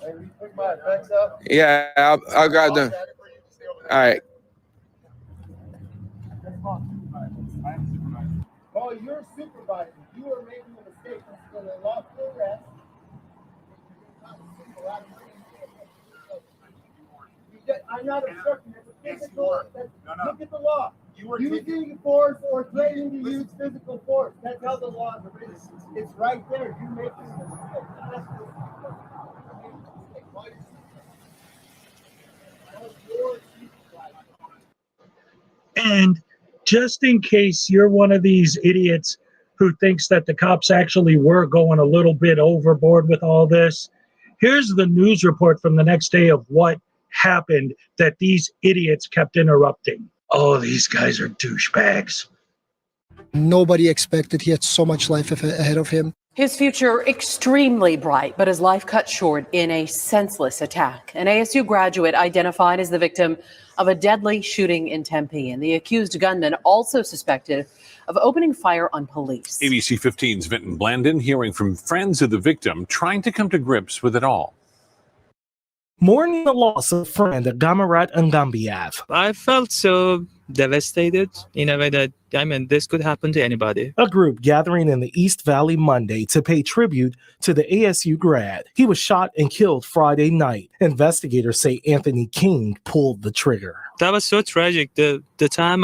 [SPEAKER 6] Hey, you pick my effects up.
[SPEAKER 21] Yeah, I got them. All right.
[SPEAKER 6] Oh, you're supervising. You are making a mistake. This is a lawful arrest. I'm not obstructing. It's a physical. Look at the law. Using force or threatening to use physical force. That's how the law is written. It's right there. You making a mistake.
[SPEAKER 2] And just in case you're one of these idiots who thinks that the cops actually were going a little bit overboard with all this, here's the news report from the next day of what happened that these idiots kept interrupting. Oh, these guys are douchebags.
[SPEAKER 14] Nobody expected he had so much life ahead of him.
[SPEAKER 17] His future extremely bright, but his life cut short in a senseless attack. An ASU graduate identified as the victim of a deadly shooting in Tempe, and the accused gunman also suspected of opening fire on police.
[SPEAKER 25] ABC 15's Vinton Blandon hearing from friends of the victim, trying to come to grips with it all.
[SPEAKER 26] Mourning the loss of friend Gamarat Ngambiev.
[SPEAKER 27] I felt so devastated in a way that, this could happen to anybody.
[SPEAKER 26] A group gathering in the East Valley Monday to pay tribute to the ASU grad. He was shot and killed Friday night. Investigators say Anthony King pulled the trigger.
[SPEAKER 27] That was so tragic. The time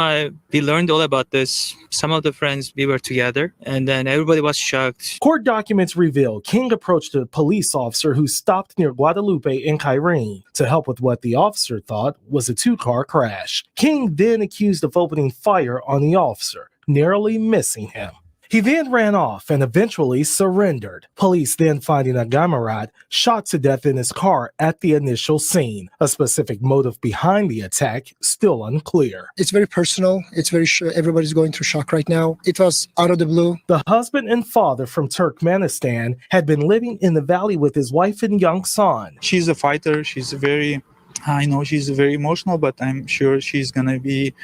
[SPEAKER 27] we learned all about this, some of the friends, we were together, and then everybody was shocked.
[SPEAKER 26] Court documents reveal King approached a police officer who stopped near Guadalupe and Kyrene to help with what the officer thought was a two-car crash. King then accused of opening fire on the officer, narrowly missing him. He then ran off and eventually surrendered. Police then finding Gamarat shot to death in his car at the initial scene. A specific motive behind the attack still unclear.
[SPEAKER 14] It's very personal. It's very sure everybody's going through shock right now. It was out of the blue.
[SPEAKER 26] The husband and father from Turkmenistan had been living in the valley with his wife and young son.
[SPEAKER 27] She's a fighter. I know she's very emotional, but I'm sure she's gonna be,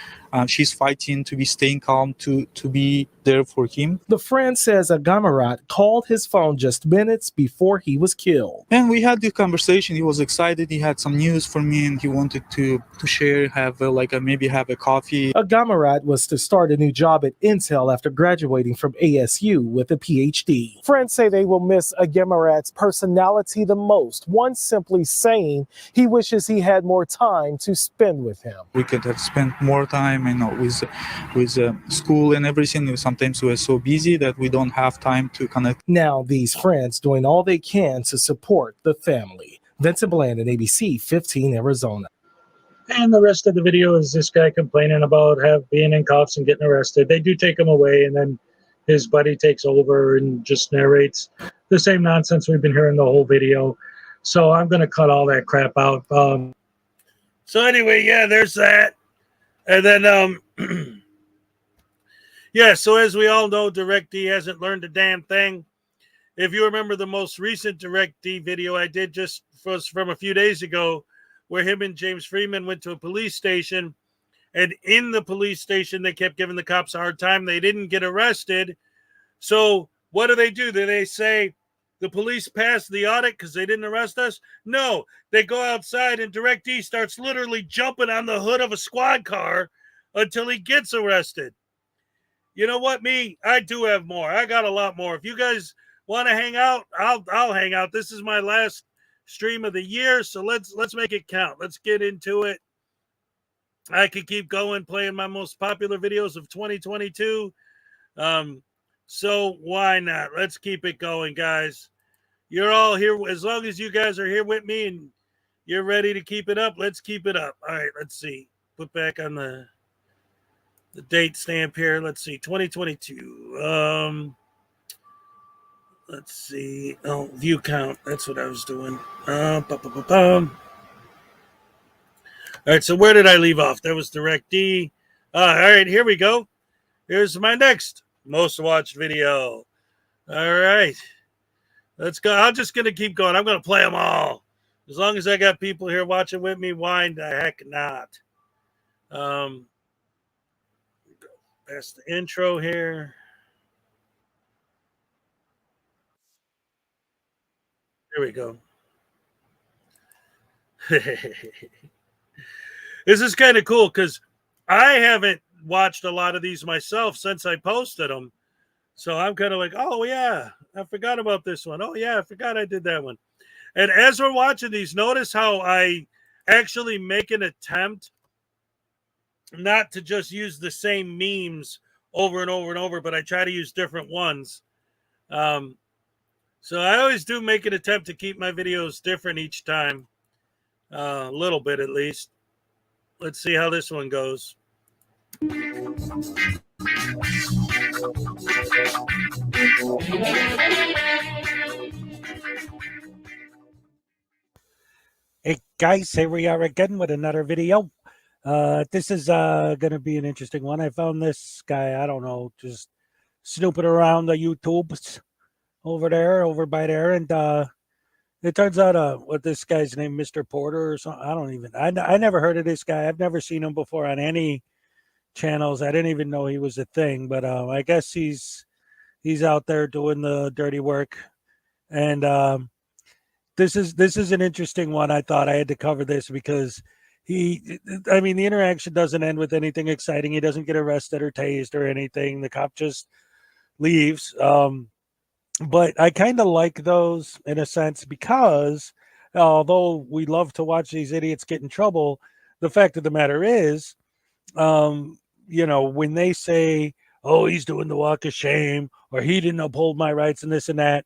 [SPEAKER 27] she's fighting to be staying calm, to be there for him.
[SPEAKER 26] The friend says Gamarat called his phone just minutes before he was killed.
[SPEAKER 27] And we had the conversation. He was excited. He had some news for me, and he wanted to share, maybe have a coffee.
[SPEAKER 26] Gamarat was to start a new job at Intel after graduating from ASU with a PhD. Friends say they will miss Gamarat's personality the most. One simply saying he wishes he had more time to spend with him.
[SPEAKER 27] We could have spent more time, with school and everything. Sometimes we're so busy that we don't have time to connect.
[SPEAKER 26] Now these friends doing all they can to support the family. Vincent Blandon, ABC 15, Arizona.
[SPEAKER 2] And the rest of the video is this guy complaining about being in cuffs and getting arrested. They do take him away, and then his buddy takes over and just narrates the same nonsense we've been hearing the whole video. So I'm going to cut all that crap out.
[SPEAKER 1] So anyway, yeah, there's that. And then yeah, so as we all know, DirectD hasn't learned a damn thing. If you remember the most recent DirectD video I did just was from a few days ago, where him and James Freeman went to a police station, and in the police station they kept giving the cops a hard time. They didn't get arrested. So what do? Do they say the police passed the audit because they didn't arrest us? No, they go outside and DirectD starts literally jumping on the hood of a squad car until he gets arrested. You know what, me? I do have more. I got a lot more. If you guys want to hang out, I'll hang out. This is my last stream of the year, so let's make it count. Let's get into it. I could keep going playing my most popular videos of 2022. So why not? Let's keep it going, guys. You're all here. As long as you guys are here with me and you're ready to keep it up, let's keep it up. All right, let's see. Put back on the date stamp here. Let's see, 2022. Let's see. Oh, view count. That's what I was doing. All right, so where did I leave off? That was DirectD. All right, here we go. Here's my next most watched video. All right, let's go. I'm just going to keep going. I'm going to play them all. As long as I got people here watching with me, why the heck not? That's the intro here. Here we go. This is kind of cool because I haven't watched a lot of these myself since I posted them. So I'm kind of like, oh, yeah, I forgot about this one. Oh, yeah, I forgot I did that one. And as we're watching these, notice how I actually make an attempt not to just use the same memes over and over and over, but I try to use different ones. So I always do make an attempt to keep my videos different each time, a little bit at least. Let's see how this one goes.
[SPEAKER 3] Hey guys, here we are again with another video. This is going to be an interesting one. I found this guy, I don't know, just snooping around the YouTubes over by there, and it turns out what this guy's name, Mr. Porter or something. I never heard of this guy. I've never seen him before on any channels. I didn't even know he was a thing, but I guess he's out there doing the dirty work. And this is an interesting one. I thought I had to cover this because the interaction doesn't end with anything exciting. He doesn't get arrested or tased or anything. The cop just leaves. But I kind of like those in a sense because although we love to watch these idiots get in trouble, the fact of the matter is, when they say, oh, he's doing the walk of shame or he didn't uphold my rights and this and that,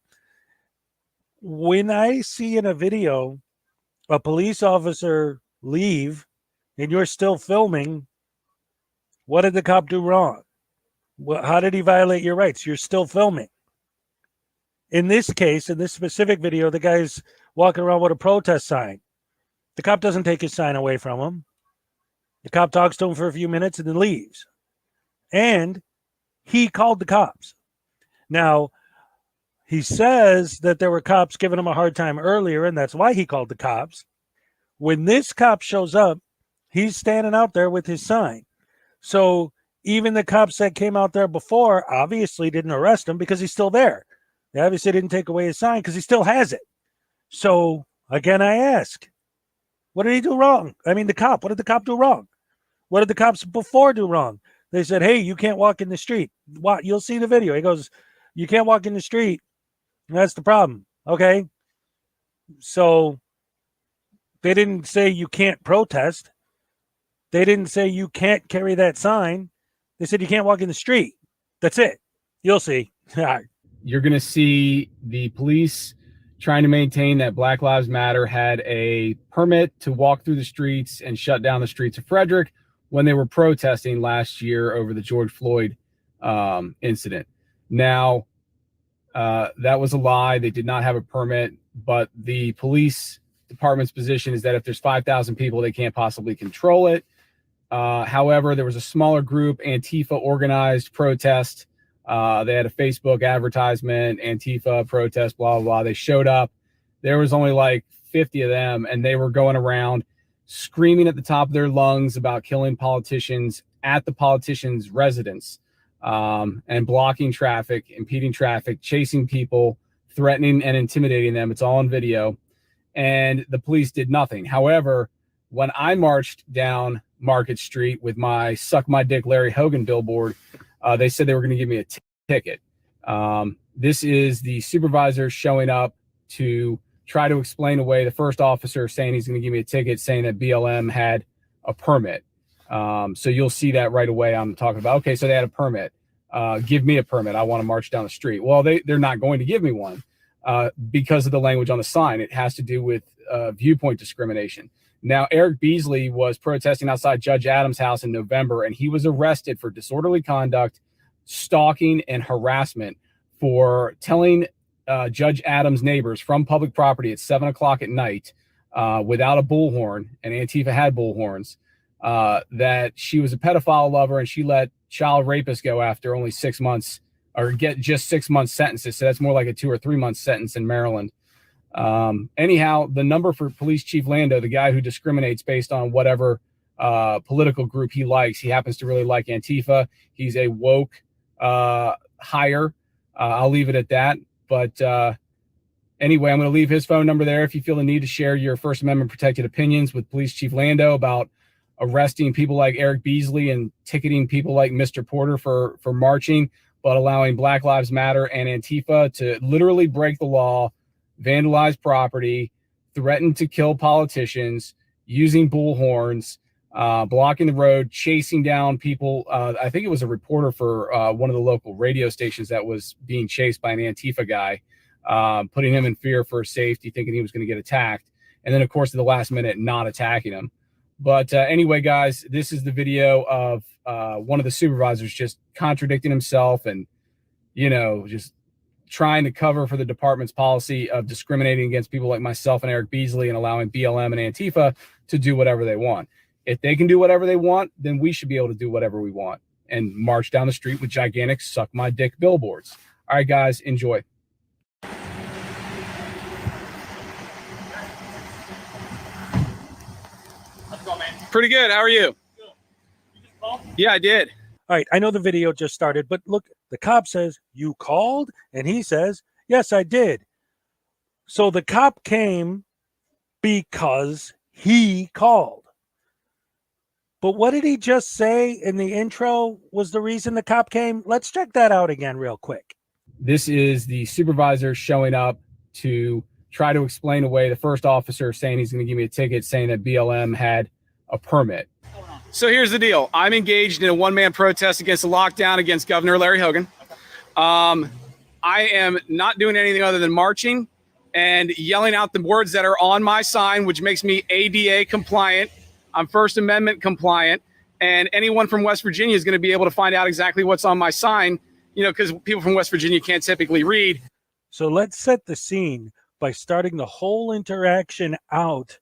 [SPEAKER 3] when I see in a video a police officer leave and you're still filming, what did the cop do wrong? How did he violate your rights? You're still filming. In this case, in this specific video, the guy's walking around with a protest sign. The cop doesn't take his sign away from him. The cop talks to him for a few minutes and then leaves. And he called the cops. Now, he says that there were cops giving him a hard time earlier, and that's why he called the cops. When this cop shows up, he's standing out there with his sign. So even the cops that came out there before obviously didn't arrest him because he's still there. They obviously didn't take away his sign because he still has it. So, again, I ask, what did he do wrong? I mean, the cop, what did the cop do wrong? What did the cops before do wrong? They said, hey, you can't walk in the street. You'll see the video. He goes, you can't walk in the street. That's the problem. Okay. So they didn't say you can't protest. They didn't say you can't carry that sign. They said you can't walk in the street. That's it. You'll see.
[SPEAKER 7] You're going to see the police trying to maintain that Black Lives Matter had a permit to walk through the streets and shut down the streets of Frederick when they were protesting last year over the George Floyd incident. Now, that was a lie. They did not have a permit, but the police department's position is that if there's 5,000 people, they can't possibly control it. However, there was a smaller group, Antifa organized protest. They had a Facebook advertisement, Antifa protest, blah, blah, blah. They showed up. There was only like 50 of them, and they were going around screaming at the top of their lungs about killing politicians at the politicians' residence, and blocking traffic, impeding traffic, chasing people, threatening and intimidating them. It's all on video. And the police did nothing. However, when I marched down Market Street with my Suck My Dick Larry Hogan billboard, they said they were going to give me a ticket. This is the supervisor showing up to try to explain away the first officer saying he's going to give me a ticket, saying that BLM had a permit. So you'll see that right away. I'm talking about, okay, so they had a permit. Give me a permit. I want to march down the street. Well, they're not going to give me one because of the language on the sign. It has to do with viewpoint discrimination. Now, Eric Beasley was protesting outside Judge Adams' house in November, and he was arrested for disorderly conduct, stalking, and harassment for telling Judge Adams' neighbors from public property at 7 o'clock at night without a bullhorn, and Antifa had bullhorns, that she was a pedophile lover and she let child rapists go after only 6 months, or get just 6 month sentences. So that's more like a 2 or 3 month sentence in Maryland. Anyhow, the number for Police Chief Lando, the guy who discriminates based on whatever political group he likes, he happens to really like Antifa. He's a woke hire. I'll leave it at that. But anyway, I'm going to leave his phone number there if you feel the need to share your First Amendment protected opinions with Police Chief Lando about arresting people like Eric Beasley and ticketing people like Mr. Porter for marching, but allowing Black Lives Matter and Antifa to literally break the law, vandalize property, threaten to kill politicians, using bullhorns, blocking the road, chasing down people. I think it was a reporter for one of the local radio stations that was being chased by an Antifa guy, putting him in fear for his safety, thinking he was going to get attacked. And then, of course, at the last minute, not attacking him. But anyway, guys, this is the video of one of the supervisors just contradicting himself and, you know, just trying to cover for the department's policy of discriminating against people like myself and Eric Beasley and allowing BLM and Antifa to do whatever they want. If they can do whatever they want, then we should be able to do whatever we want and march down the street with gigantic Suck My Dick billboards. All right, guys, enjoy. Pretty good. How are you? Yeah, I did.
[SPEAKER 3] All right, I know the video just started, but look, the cop says, "You called?" And he says, "Yes, I did." So the cop came because he called. But what did he just say in the intro was the reason the cop came? Let's check that out again real quick.
[SPEAKER 7] This is the supervisor showing up to try to explain away the first officer saying he's going to give me a ticket, saying that BLM had a permit. So here's the deal. I'm engaged in a one-man protest against the lockdown against Governor Larry Hogan. I am not doing anything other than marching and yelling out the words that are on my sign, which makes me ADA compliant. I'm First Amendment compliant. And anyone from West Virginia is going to be able to find out exactly what's on my sign, you know, because people from West Virginia can't typically read.
[SPEAKER 3] So let's set the scene by starting the whole interaction out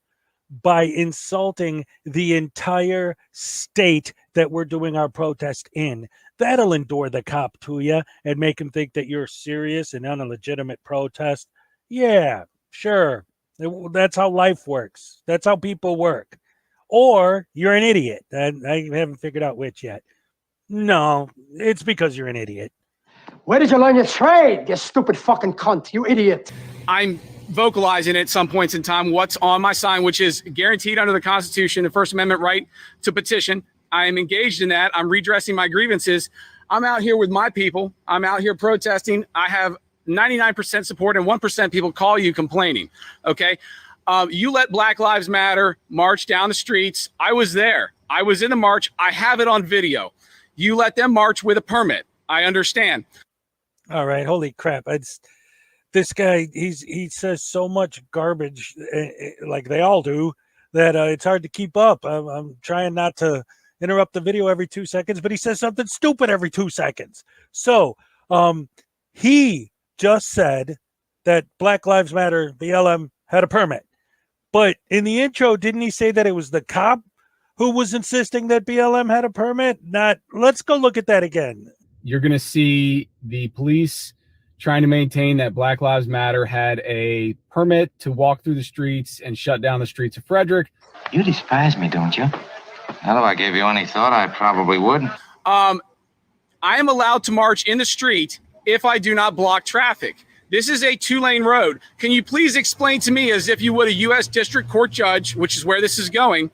[SPEAKER 3] by insulting the entire state that we're doing our protest in. That'll endure the cop to you and make him think that you're serious and on a legitimate protest. Yeah, sure. That's how life works. That's how people work. Or you're an idiot. I haven't figured out which yet. No, it's because you're an idiot.
[SPEAKER 11] Where did you learn your trade, you stupid fucking cunt, you idiot?
[SPEAKER 7] I'm vocalizing at some points in time what's on my sign, which is guaranteed under the Constitution, the First Amendment right to petition. I am engaged in that. I'm redressing my grievances. I'm out here with my people. I'm out here protesting. I have 99% support and 1% people call you complaining. Okay. You let Black Lives Matter march down the streets. I was there. I was in the march. I have it on video. You let them march with a permit. I understand.
[SPEAKER 3] All right. Holy crap. This guy, he says so much garbage, like they all do, that it's hard to keep up. I'm trying not to interrupt the video every 2 seconds, but he says something stupid every 2 seconds. So he just said that Black Lives Matter, BLM, had a permit. But in the intro, didn't he say that it was the cop who was insisting that BLM had a permit? Not. Let's go look at that again.
[SPEAKER 7] You're going to see the police trying to maintain that Black Lives Matter had a permit to walk through the streets and shut down the streets of Frederick.
[SPEAKER 12] You despise me, don't you? Well, if I gave you any thought, I probably would.
[SPEAKER 15] I am allowed to march in the street if I do not block traffic. This is a 2-lane road. Can you please explain to me, as if you would a U.S. District Court judge, which is where this is going,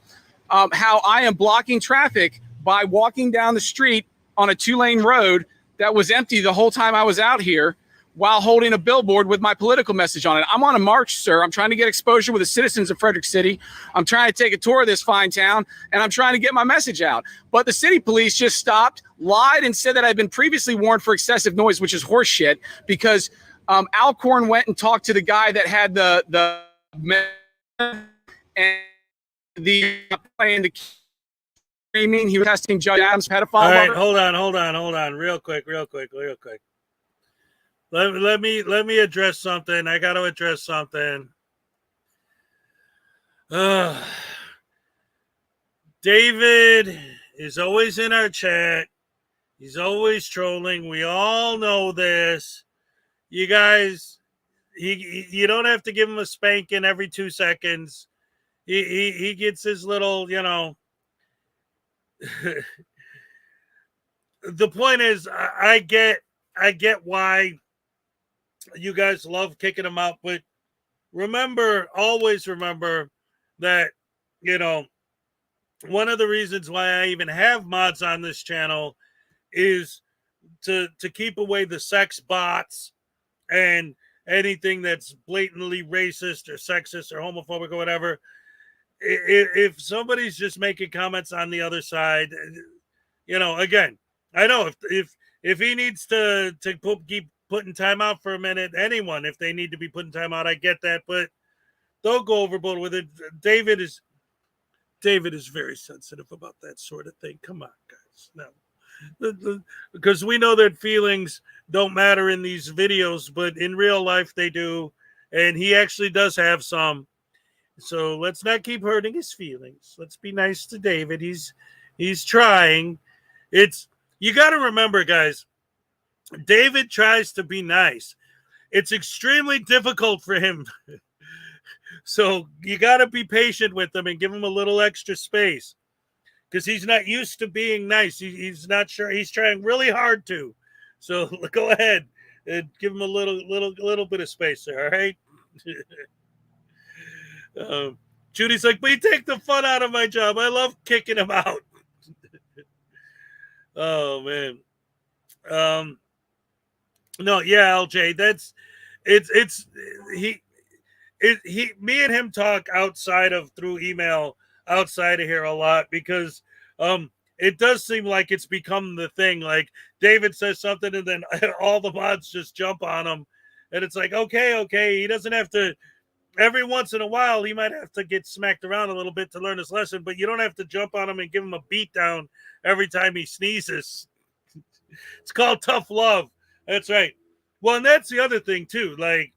[SPEAKER 15] how I am blocking traffic by walking down the street on a 2-lane road that was empty the whole time I was out here while holding a billboard with my political message on it? I'm on a march, sir. I'm trying to get exposure with the citizens of Frederick City. I'm trying to take a tour of this fine town, and I'm trying to get my message out. But the city police just stopped, lied, and said that I'd been previously warned for excessive noise, which is horseshit, because Alcorn went and talked to the guy that had the and the screaming. He was testing Judge Adams' pedophile.
[SPEAKER 1] All right, hold on, real quick. Let me address something. I got to address something. David is always in our chat. He's always trolling. We all know this. You guys, you don't have to give him a spanking every 2 seconds. He gets his little, the point is, I get why you guys love kicking him out, but always remember that, one of the reasons why I even have mods on this channel is to keep away the sex bots and anything that's blatantly racist or sexist or homophobic or whatever. If somebody's just making comments on the other side, again, I know if he needs to keep putting time out for a minute, anyone, if they need to be putting time out, I get that, but don't go overboard with it. David is very sensitive about that sort of thing. Come on, guys. No. Because we know that feelings don't matter in these videos, but in real life they do, and he actually does have some. So let's not keep hurting his feelings. Let's be nice to David. He's trying. You got to remember, guys, David tries to be nice. It's extremely difficult for him. So you got to be patient with him and give him a little extra space, because he's not used to being nice. He's not sure. He's trying really hard to. So go ahead and give him a little bit of space there. All right. Judy's like, but you take the fun out of my job. I love kicking him out. Oh man. No, yeah, LJ, me and him talk through email outside of here a lot, because it does seem like it's become the thing. Like David says something and then all the mods just jump on him, and it's like, okay, he doesn't have to. Every once in a while, he might have to get smacked around a little bit to learn his lesson, but you don't have to jump on him and give him a beat down every time he sneezes. It's called tough love. That's right. Well, and that's the other thing too. Like,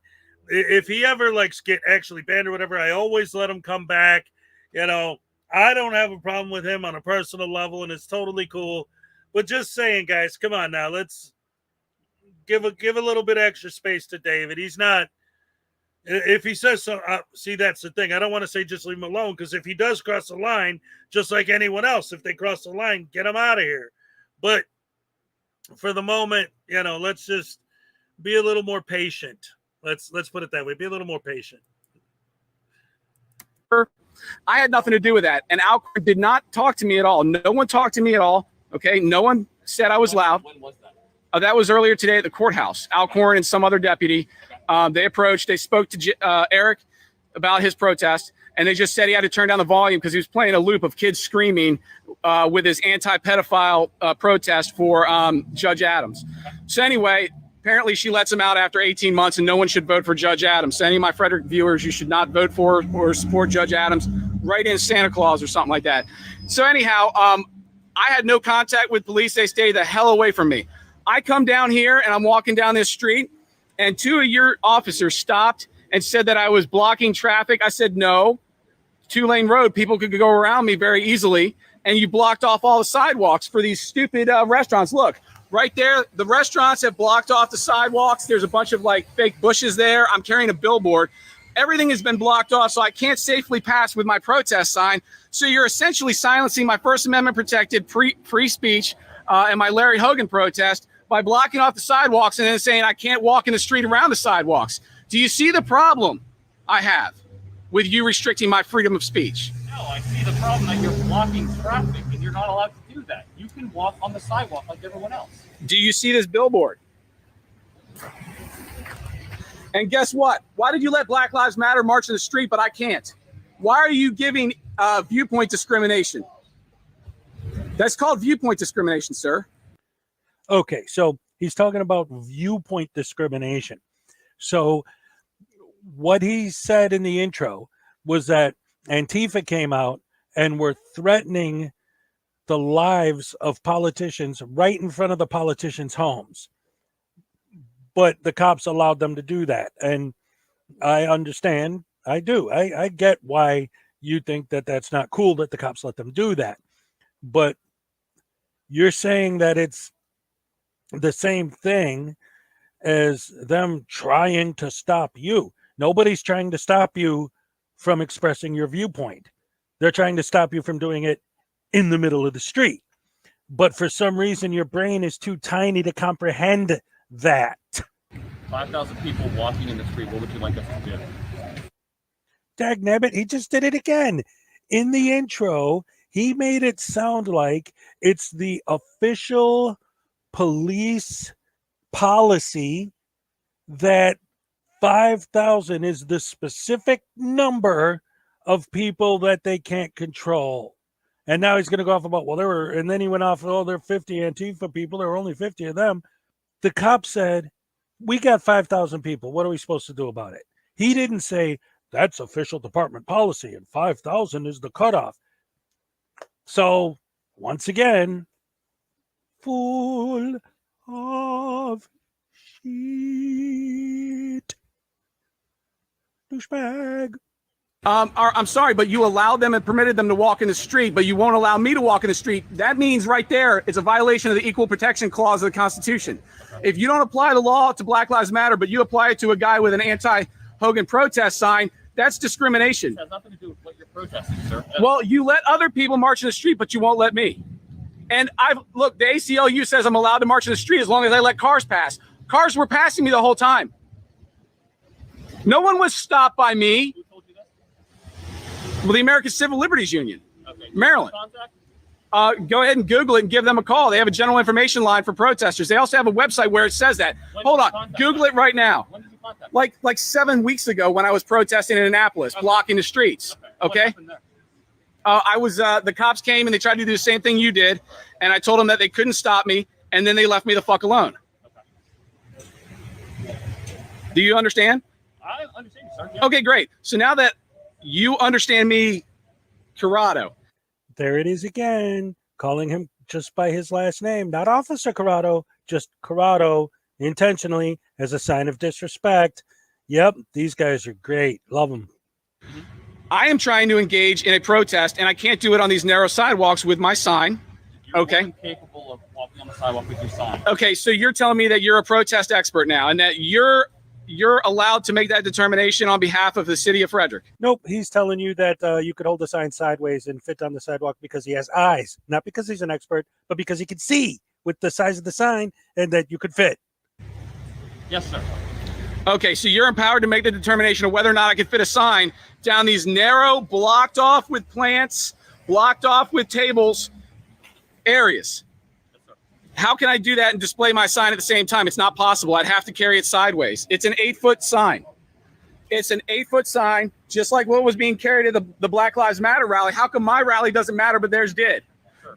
[SPEAKER 1] if he ever get actually banned or whatever, I always let him come back. I don't have a problem with him on a personal level, and it's totally cool. But just saying, guys, come on now. Let's give a little bit extra space to David. He's not. If he says so, see, that's the thing. I don't want to say just leave him alone, because if he does cross the line, just like anyone else, if they cross the line, get him out of here. But for the moment, let's just be a little more patient. Let's put it that way. Be a little more patient.
[SPEAKER 15] I had nothing to do with that. And Alcorn did not talk to me at all. No one talked to me at all. Okay. No one said I was loud. When was that? That was earlier today at the courthouse. Alcorn and some other deputy. They spoke to Eric about his protest, and they just said he had to turn down the volume because he was playing a loop of kids screaming with his anti-pedophile protest for Judge Adams. So anyway, apparently she lets him out after 18 months, and no one should vote for Judge Adams. So any of my Frederick viewers, you should not vote for or support Judge Adams. Write in Santa Claus or something like that. So anyhow, I had no contact with police. They stayed the hell away from me. I come down here, and I'm walking down this street, and two of your officers stopped and said that I was blocking traffic. I said, no, 2-lane road. People could go around me very easily. And you blocked off all the sidewalks for these stupid restaurants. Look, right there, the restaurants have blocked off the sidewalks. There's a bunch of like fake bushes there. I'm carrying a billboard. Everything has been blocked off, so I can't safely pass with my protest sign. So you're essentially silencing my First Amendment protected free speech and my Larry Hogan protest by blocking off the sidewalks and then saying I can't walk in the street around the sidewalks. Do you see the problem I have with you restricting my freedom of speech?
[SPEAKER 16] No, I see the problem that you're blocking traffic and you're not allowed to do that. You can walk on the sidewalk like everyone else.
[SPEAKER 15] Do you see this billboard? And guess what? Why did you let Black Lives Matter march in the street, but I can't? Why are you giving viewpoint discrimination? That's called viewpoint discrimination, sir.
[SPEAKER 3] Okay, so he's talking about viewpoint discrimination. So what he said in the intro was that Antifa came out and were threatening the lives of politicians right in front of the politicians' homes. But the cops allowed them to do that. And I understand. I do. I get why you think that that's not cool that the cops let them do that. But you're saying that it's the same thing as them trying to stop you. Nobody's trying to stop you from expressing your viewpoint. They're trying to stop you from doing it in the middle of the street. But for some reason, your brain is too tiny to comprehend that.
[SPEAKER 16] 5,000 people walking in the street. What would you like us to do?
[SPEAKER 3] Dagnabbit, he just did it again. In the intro, he made it sound like it's the official police policy that 5,000 is the specific number of people that they can't control. And now he's going to go off about, well, there were, and then he went off, oh, there are 50 Antifa people. There were only 50 of them. The cop said, we got 5,000 people. What are we supposed to do about it? He didn't say, that's official department policy and 5,000 is the cutoff. So, once again, full of shit. Douchebag.
[SPEAKER 15] I'm sorry, but you allowed them and permitted them to walk in the street, but you won't allow me to walk in the street. That means right there, it's a violation of the Equal Protection Clause of the Constitution. If you don't apply the law to Black Lives Matter, but you apply it to a guy with an anti-Hogan protest sign, that's discrimination.
[SPEAKER 16] It has nothing to do with what you're protesting, sir.
[SPEAKER 15] Well, you let other people march in the street, but you won't let me. And look, the ACLU says I'm allowed to march in the street as long as I let cars pass. Cars were passing me the whole time. No one was stopped by me.
[SPEAKER 16] Who told you that?
[SPEAKER 15] Well, the American Civil Liberties Union,
[SPEAKER 16] Okay.
[SPEAKER 15] Maryland. Go ahead and Google it and give them a call. They have a general information line for protesters. They also have a website where it says that. Hold on, Google it right now.
[SPEAKER 16] When did you contact
[SPEAKER 15] Like 7 weeks ago when I was protesting in Annapolis, blocking the streets. Okay. The cops came and they tried to do the same thing you did, and I told them that they couldn't stop me, and then they left me the fuck alone. Do you understand?
[SPEAKER 16] I understand, sir. Yeah.
[SPEAKER 15] Okay, great. So now that you understand me, Corrado.
[SPEAKER 3] There it is again, calling him just by his last name, not Officer Corrado, just Corrado, intentionally as a sign of disrespect. Yep, these guys are great. Love them.
[SPEAKER 15] I am trying to engage in a protest, and I can't do it on these narrow sidewalks with my sign. Okay.
[SPEAKER 16] You're capable of walking on the sidewalk with your sign.
[SPEAKER 15] Okay, so you're telling me that you're a protest expert now, and that you're allowed to make that determination on behalf of the city of Frederick.
[SPEAKER 3] Nope, he's telling you that you could hold the sign sideways and fit on the sidewalk because he has eyes, not because he's an expert, but because he can see with the size of the sign and that you could fit.
[SPEAKER 16] Yes, sir.
[SPEAKER 15] Okay, so you're empowered to make the determination of whether or not I can fit a sign down these narrow, blocked off with plants, blocked off with tables areas. How can I do that and display my sign at the same time? It's not possible. I'd have to carry it sideways. It's an 8-foot sign. It's an 8-foot sign, just like what was being carried at the Black Lives Matter rally. How come my rally doesn't matter, but theirs did?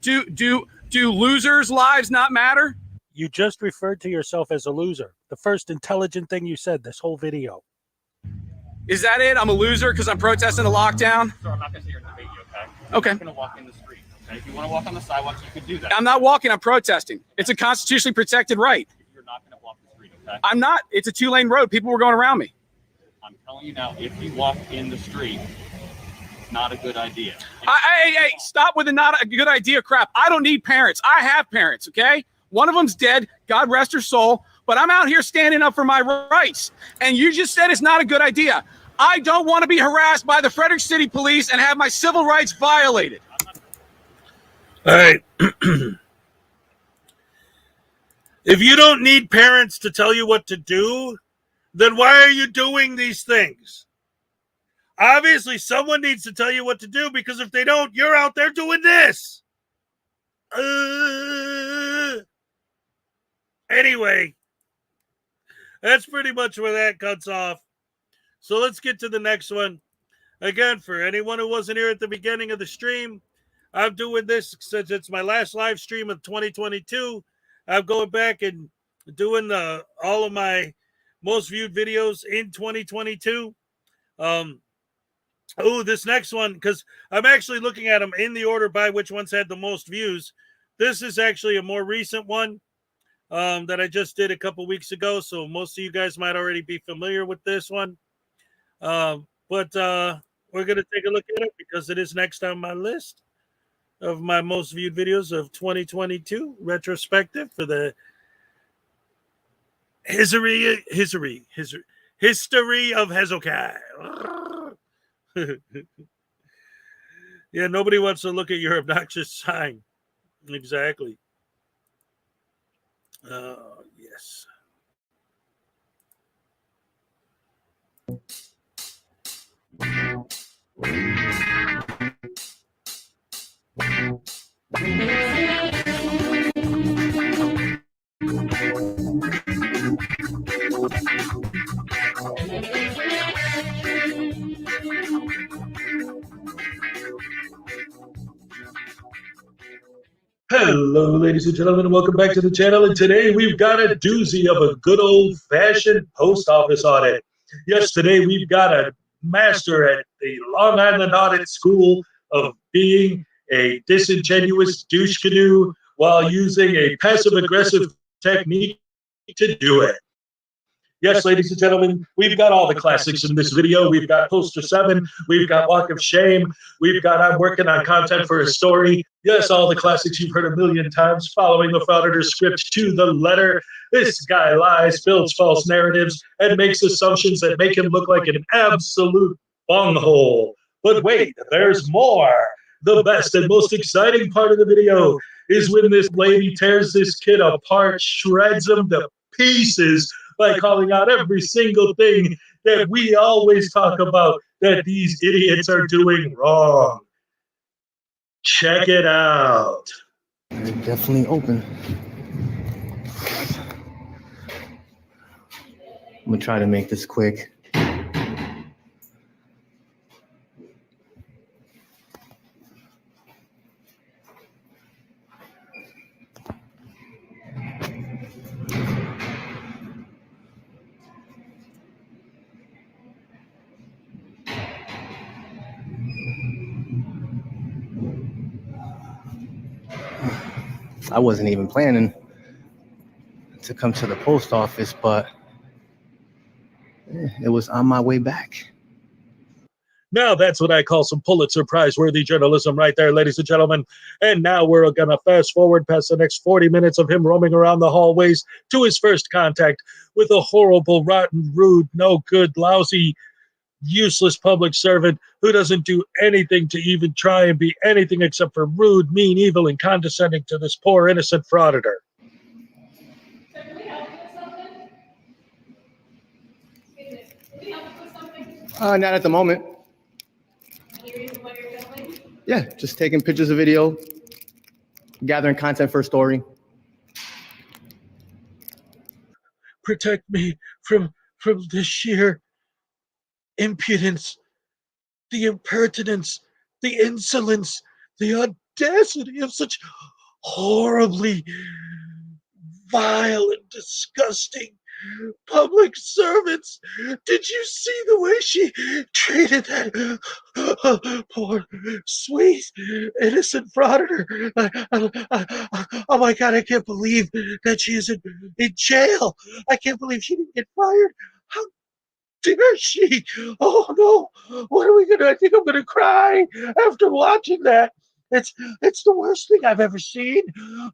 [SPEAKER 15] Do losers' lives not matter?
[SPEAKER 3] You just referred to yourself as a loser. The first intelligent thing you said this whole video.
[SPEAKER 15] Is that it? I'm a loser because I'm protesting the lockdown?
[SPEAKER 16] Sir, I'm not going to sit here and debate you, okay?
[SPEAKER 15] Okay.
[SPEAKER 16] You're not going to walk in the street. Okay? If you want to walk on the sidewalks, you could do that.
[SPEAKER 15] I'm not walking. I'm protesting. It's a constitutionally protected right.
[SPEAKER 16] You're not going to walk the street, okay?
[SPEAKER 15] I'm not. It's a 2-lane road. People were going around me.
[SPEAKER 16] I'm telling you now, if you walk in the street, not a good idea.
[SPEAKER 15] Hey, stop with the not a good idea crap. I don't need parents. I have parents, okay? One of them's dead, God rest her soul, but I'm out here standing up for my rights. And you just said it's not a good idea. I don't want to be harassed by the Frederick City Police and have my civil rights violated.
[SPEAKER 1] All right. If you don't need parents to tell you what to do, then why are you doing these things? Obviously, someone needs to tell you what to do, because if they don't, you're out there doing this. Anyway, that's pretty much where that cuts off. So let's get to the next one. Again, for anyone who wasn't here at the beginning of the stream, I'm doing this since it's my last live stream of 2022. I'm going back and doing all of my most viewed videos in 2022. This next one, because I'm actually looking at them in the order by which ones had the most views. This is actually a more recent one that I just did a couple weeks ago, so most of you guys might already be familiar with this one. But we're going to take a look at it because it is next on my list of my most viewed videos of 2022 retrospective for the history of Hezokuai. Yeah, nobody wants to look at your obnoxious sign. Exactly. Yes.
[SPEAKER 2] Hello, ladies and gentlemen, and welcome back to the channel. And today we've got a doozy of a good old-fashioned post office audit. Yes, today we've got a master at the Long Island Audit School of being a disingenuous douche canoe while using a passive-aggressive technique to do it. Yes, ladies and gentlemen, we've got all the classics in this video. We've got Poster 7, we've got Walk of Shame, we've got I'm working on content for a story. Yes, all the classics you've heard a million times, following the Frauditor script to the letter. This guy lies, builds false narratives, and makes assumptions that make him look like an absolute bunghole. But wait, there's more. The best and most exciting part of the video is when this lady tears this kid apart, shreds him to pieces, by calling out every single thing that we always talk about that these idiots are doing wrong. Check it out.
[SPEAKER 8] They're definitely open. I'm gonna try to make this quick. I wasn't even planning to come to the post office, but it was on my way back.
[SPEAKER 2] Now that's what I call some Pulitzer Prize-worthy journalism right there, ladies and gentlemen. And now we're going to fast forward past the next 40 minutes of him roaming around the hallways to his first contact with a horrible, rotten, rude, no good, lousy, useless public servant who doesn't do anything to even try and be anything except for rude, mean, evil, and condescending to this poor, innocent frauditor.
[SPEAKER 8] Not at the moment. Yeah, just taking pictures of video, gathering content for a story.
[SPEAKER 2] Protect me from the sheer impudence, the impertinence, the insolence, the audacity of such horribly vile and disgusting public servants. Did you see the way she treated that poor, sweet, innocent frauditor? Oh my God, I can't believe that she is in jail. I can't believe she didn't get fired. How dare she? Oh no, what are we going I think I'm gonna cry after watching that. It's the worst thing I've ever seen.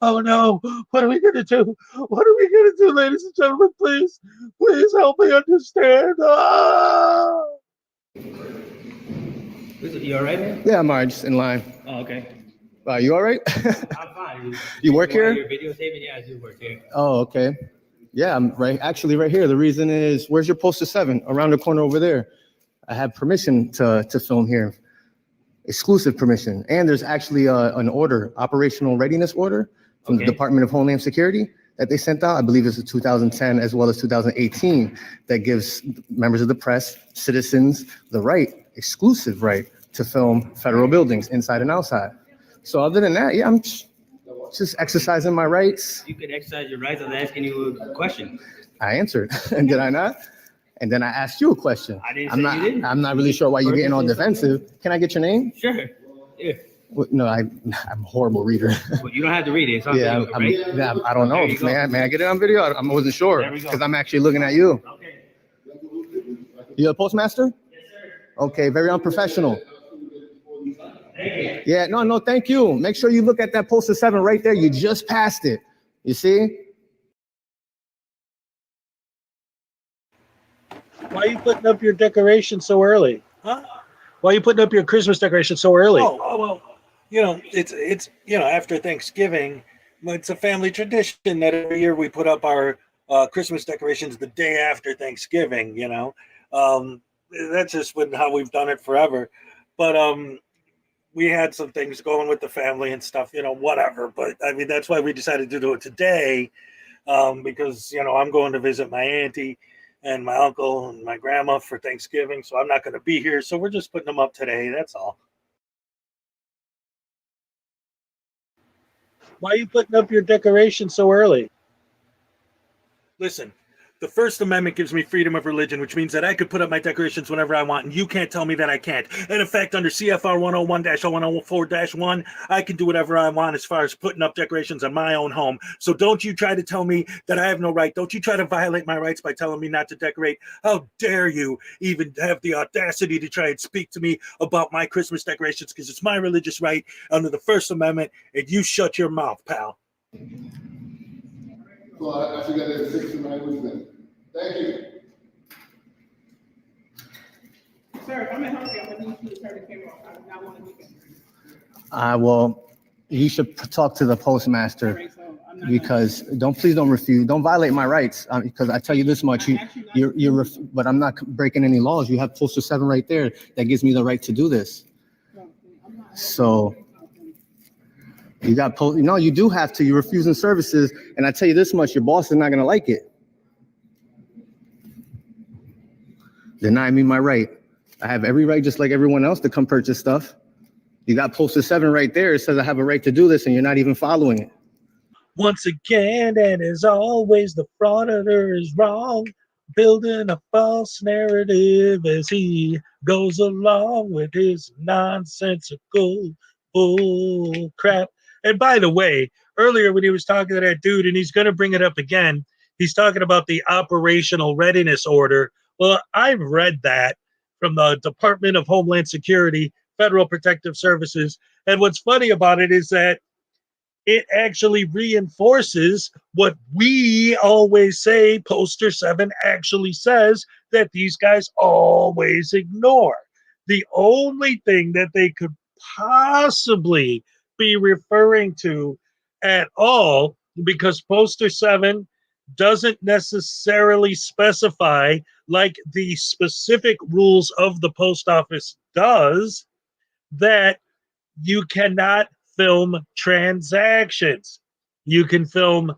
[SPEAKER 2] Oh no, what are we gonna do? What are we gonna do, ladies and gentlemen? Please help me understand. Ah!
[SPEAKER 8] You all right, man? Yeah, I'm all right, just in line.
[SPEAKER 5] Oh, okay.
[SPEAKER 8] You all right?
[SPEAKER 5] I'm fine.
[SPEAKER 8] You work here?
[SPEAKER 5] You're videotaping? Yeah, I do work here.
[SPEAKER 8] Oh, okay. Yeah, I'm actually right here. The reason is, where's your poster 7? Around the corner over there. I have permission to film here. Exclusive permission. And there's actually an order, operational readiness order from the Department of Homeland Security that they sent out. I believe it's a 2010 as well as 2018 that gives members of the press, citizens, the right, exclusive right to film federal buildings inside and outside. So other than that, yeah, I'm just exercising my rights.
[SPEAKER 5] You could exercise your rights. I was asking you a question.
[SPEAKER 8] I answered, and did I not? And then I asked you a question.
[SPEAKER 5] I didn't say you didn't.
[SPEAKER 8] I'm not really sure why you're getting all defensive. Can I get your name?
[SPEAKER 5] Sure. Yeah.
[SPEAKER 8] Well, no, I'm a horrible reader.
[SPEAKER 5] Well, you don't have to read it. It's on video, right?
[SPEAKER 8] I don't know. May I get it on video? I wasn't sure because I'm actually looking at you.
[SPEAKER 5] Okay.
[SPEAKER 8] You a postmaster? Yes, sir. Okay, very unprofessional.
[SPEAKER 5] Thank you.
[SPEAKER 8] Yeah, no, thank you. Make sure you look at that poster 7 right there. You just passed it. You see?
[SPEAKER 2] Why are you putting up your decoration so early?
[SPEAKER 1] Huh?
[SPEAKER 2] Why are you putting up your Christmas decoration so early?
[SPEAKER 1] Oh, well, it's after Thanksgiving. It's a family tradition that every year we put up our Christmas decorations the day after Thanksgiving. That's just how we've done it forever. But we had some things going with the family and stuff, whatever. But I mean, that's why we decided to do it today, because I'm going to visit my auntie and my uncle and my grandma for Thanksgiving, so I'm not going to be here. So we're just putting them up today. That's all.
[SPEAKER 2] Why are you putting up your decoration so early?
[SPEAKER 1] Listen, the First Amendment gives me freedom of religion, which means that I could put up my decorations whenever I want, and you can't tell me that I can't. And in fact, under CFR 101-0104-1, I can do whatever I want as far as putting up decorations on my own home. So don't you try to tell me that I have no right. Don't you try to violate my rights by telling me not to decorate. How dare you even have the audacity to try and speak to me about my Christmas decorations, because it's my religious right under the First Amendment, and you shut your mouth, pal.
[SPEAKER 6] Well, I forgot that 6 of my wisdom. Thank you.
[SPEAKER 18] Sir, if I'm gonna help you, I'm gonna need you to turn the camera off. I do not want to do that.
[SPEAKER 8] Well, you should talk to the postmaster because please don't refuse. Don't violate my rights because I tell you this much, but I'm not breaking any laws. You have poster 7 right there that gives me the right to do this. So you got you do have to. You're refusing services, and I tell you this much, your boss is not gonna like it. Deny me my right. I have every right, just like everyone else, to come purchase stuff. You got poster 7 right there. It says I have a right to do this, and you're not even following it.
[SPEAKER 2] Once again, and as always, the frauditor is wrong, building a false narrative as he goes along with his nonsensical bull crap. And by the way, earlier when he was talking to that dude, and he's going to bring it up again, he's talking about the operational readiness order. Well, I've read that from the Department of Homeland Security, Federal Protective Services. And what's funny about it is that it actually reinforces what we always say. Poster 7 actually says that these guys always ignore. The only thing that they could possibly be referring to at all, because poster 7 doesn't necessarily specify like the specific rules of the post office does, that you cannot film transactions. You can film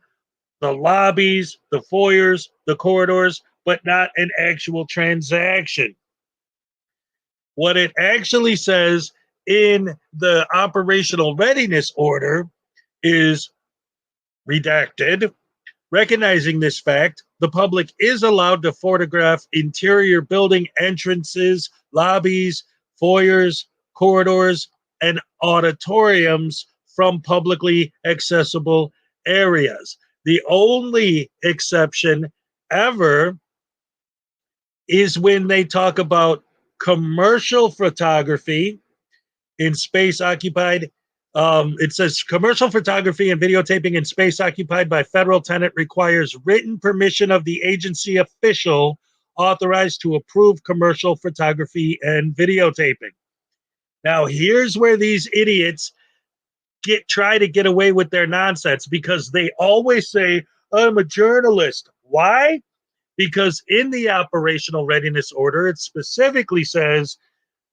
[SPEAKER 2] the lobbies, the foyers, the corridors, but not an actual transaction. What it actually says in the operational readiness order is redacted. Recognizing this fact, the public is allowed to photograph interior building entrances, lobbies, foyers, corridors, and auditoriums from publicly accessible areas. The only exception ever is when they talk about commercial photography in space occupied. It says commercial photography and videotaping in space occupied by federal tenant requires written permission of the agency official authorized to approve commercial photography and videotaping. Now, here's where these idiots try to get away with their nonsense, because they always say, I'm a journalist. Why? Because in the operational readiness order, it specifically says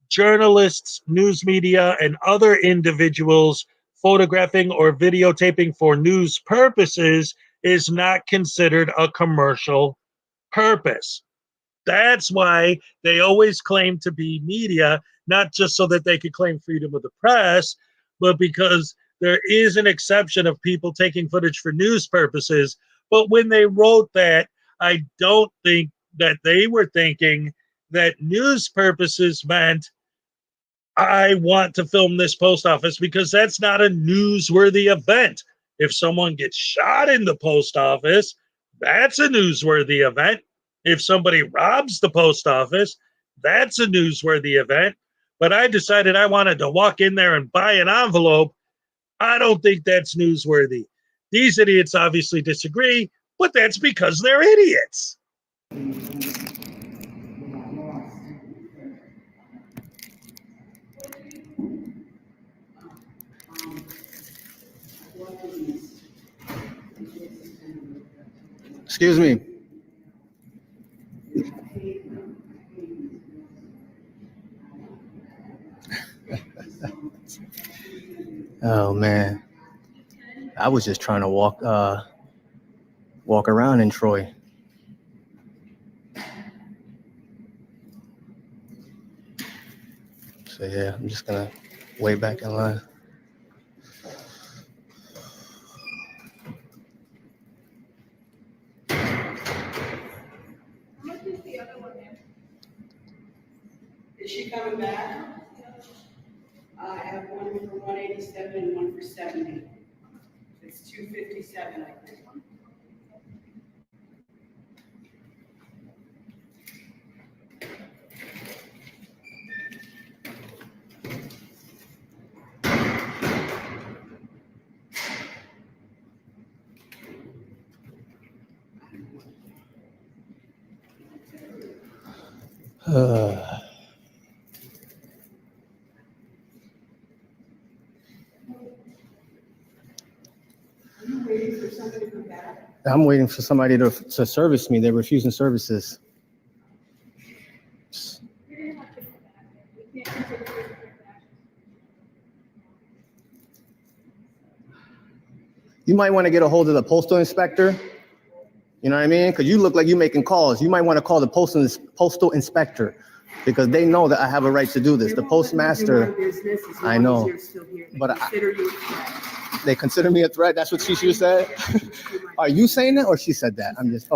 [SPEAKER 2] journalists, news media, and other individuals photographing or videotaping for news purposes is not considered a commercial purpose. That's why they always claim to be media, not just so that they could claim freedom of the press, but because there is an exception of people taking footage for news purposes. But when they wrote that, I don't think that they were thinking that news purposes meant I want to film this post office, because that's not a newsworthy event. If someone gets shot in the post office, that's a newsworthy event. If somebody robs the post office, that's a newsworthy event. But I decided I wanted to walk in there and buy an envelope. I don't think that's newsworthy. These idiots obviously disagree, but that's because they're idiots.
[SPEAKER 8] Excuse me. Oh man, I was just trying to walk around in Troy. So yeah, I'm just gonna wait back in line.
[SPEAKER 4] Is she coming back? I have one for 187 and one for 70. It's 257, I think.
[SPEAKER 8] I'm waiting for somebody to service me. They're refusing services. You might want to get a hold of the postal inspector. You know what I mean? Because you look like you're making calls. You might want to call the postal inspector, because they know that I have a right to do this. The postmaster, I know, but they consider me a threat. That's what she should have said. Are you saying that, or she said that?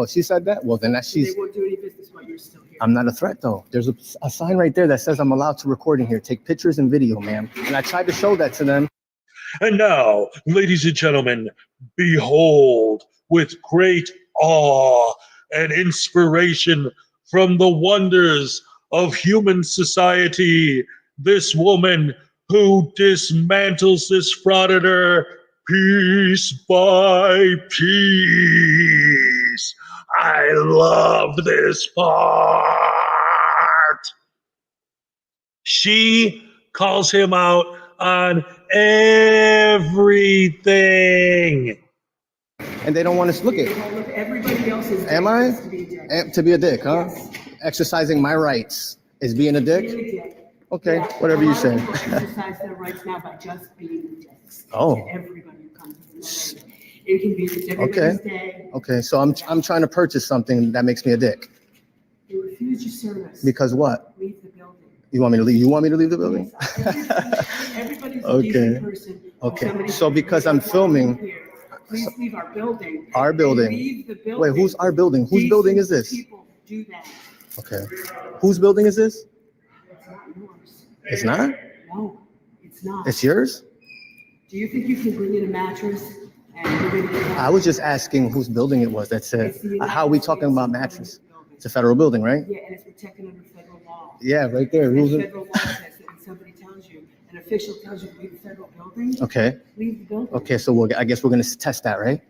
[SPEAKER 8] She said that? Well, then that's she's.
[SPEAKER 4] They won't do any business while you're still here.
[SPEAKER 8] I'm not a threat, though. There's a sign right there that says I'm allowed to record in here, take pictures and video, ma'am. And I tried to show that to them.
[SPEAKER 2] And now, ladies and gentlemen, behold, with great awe and inspiration from the wonders of human society, this woman who dismantles this frauditor piece by piece. I love this part. She calls him out on everything.
[SPEAKER 8] And they don't want us to look at it.
[SPEAKER 4] Everybody else is.
[SPEAKER 8] Am I? To be a dick, huh? Yes. Exercising my rights is being a dick? Okay, yeah. Whatever you say.
[SPEAKER 4] Exercise their rights now by just being dicks.
[SPEAKER 8] Oh.
[SPEAKER 4] To everybody who comes to the inconvenience everybody's day.
[SPEAKER 8] Okay, so I'm trying to purchase something that makes me a dick.
[SPEAKER 4] They refuse your service.
[SPEAKER 8] Because what?
[SPEAKER 4] Leave the building.
[SPEAKER 8] You want me to leave? You want me to leave the building?
[SPEAKER 4] Everybody's a
[SPEAKER 8] okay.
[SPEAKER 4] decent person.
[SPEAKER 8] Okay. So because I'm filming.
[SPEAKER 4] Please leave our building.
[SPEAKER 8] Our building.
[SPEAKER 4] Leave the building.
[SPEAKER 8] Wait, who's our building? Whose building is this?
[SPEAKER 4] People do that.
[SPEAKER 8] Okay. Whose building is this?
[SPEAKER 4] It's not yours.
[SPEAKER 8] It's not?
[SPEAKER 4] No, it's not.
[SPEAKER 8] It's yours?
[SPEAKER 4] Do you think you can bring in a mattress and bring it in?
[SPEAKER 8] I was just asking whose building it was that said, how are we talking about mattress? It's a federal building, right?
[SPEAKER 4] Yeah, and it's protected under federal law.
[SPEAKER 8] Yeah, right there.
[SPEAKER 4] And
[SPEAKER 8] Rules.
[SPEAKER 4] federal law says that when somebody tells you, an official tells you to leave the federal building,
[SPEAKER 8] Okay.
[SPEAKER 4] leave the building.
[SPEAKER 8] Okay, so I guess we're going to test that, right?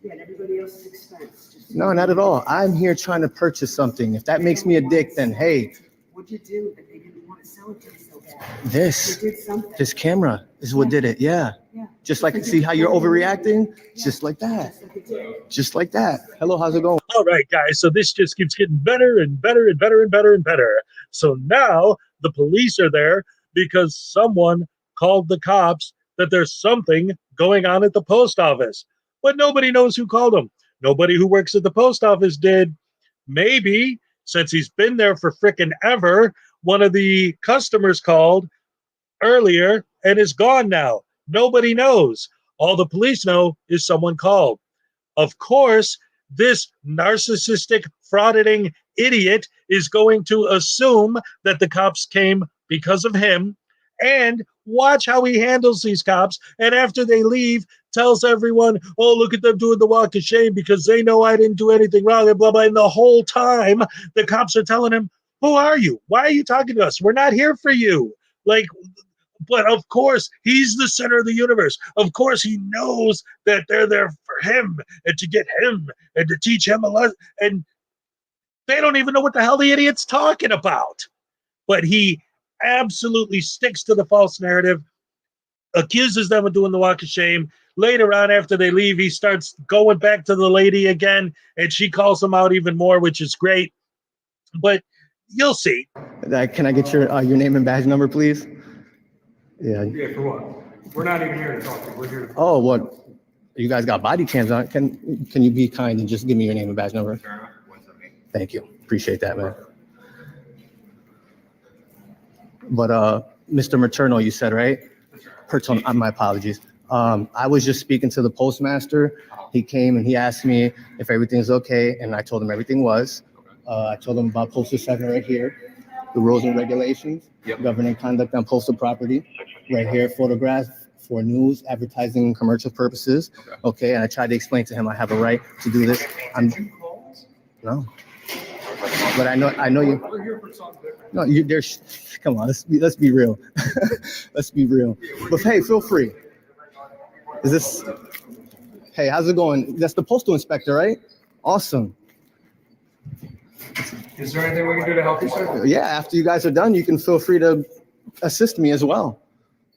[SPEAKER 4] Yeah, and everybody else's expense. Just
[SPEAKER 8] No, not at all. I'm here trying to purchase something. If that makes me a dick, then hey,
[SPEAKER 4] what'd you do that they didn't want to sell it to you so bad?
[SPEAKER 8] this
[SPEAKER 4] You did something.
[SPEAKER 8] camera is what did it. Yeah.
[SPEAKER 4] Yeah.
[SPEAKER 8] Just like, see how you're overreacting? Just like that. Just like that. Hello, how's it going?
[SPEAKER 2] All right, guys. So this just keeps getting better and better and better and better and better. So now the police are there because someone called the cops that there's something going on at the post office. But nobody knows who called them. Nobody who works at the post office did. Maybe, since he's been there for frickin' ever, one of the customers called earlier and is gone now. Nobody knows. All the police know is someone called. Of course, this narcissistic, frauditing idiot is going to assume that the cops came because of him, and watch how he handles these cops. And after they leave, tells everyone, oh, look at them doing the walk of shame because they know I didn't do anything wrong, and blah, blah. And the whole time, the cops are telling him, who are you? Why are you talking to us? We're not here for you. Like, but of course, he's the center of the universe. Of course, he knows that they're there for him and to get him and to teach him a lesson. And they don't even know what the hell the idiot's talking about. But he absolutely sticks to the false narrative, accuses them of doing the walk of shame. Later on, after they leave, he starts going back to the lady again, and she calls him out even more, which is great. But you'll see.
[SPEAKER 8] Can I get your name and badge number, please? Yeah.
[SPEAKER 9] Yeah, for what? We're not even here to talk to you. We're here to.
[SPEAKER 8] Oh, what? You guys got body cams on. Can you be kind and just give me your name and badge number? Thank you. Appreciate that, man. But Mr. Materno, you said, right? Paterno, my apologies. I was just speaking to the postmaster. He came and he asked me if everything's okay, and I told him everything was. I told him about Postal 7 right here, the rules and regulations, governing conduct on postal property. Right here, photograph for news, advertising, and commercial purposes. Okay, and I tried to explain to him I have a right to do this. No. But I know you.
[SPEAKER 9] We're here for something different.
[SPEAKER 8] No, there's. Come on, let's be real. Let's be real. But hey, feel free. Is this? Hey, how's it going? That's the postal inspector, right? Awesome.
[SPEAKER 9] Is there anything we can do to help you, sir?
[SPEAKER 8] Yeah, after you guys are done, you can feel free to assist me as well.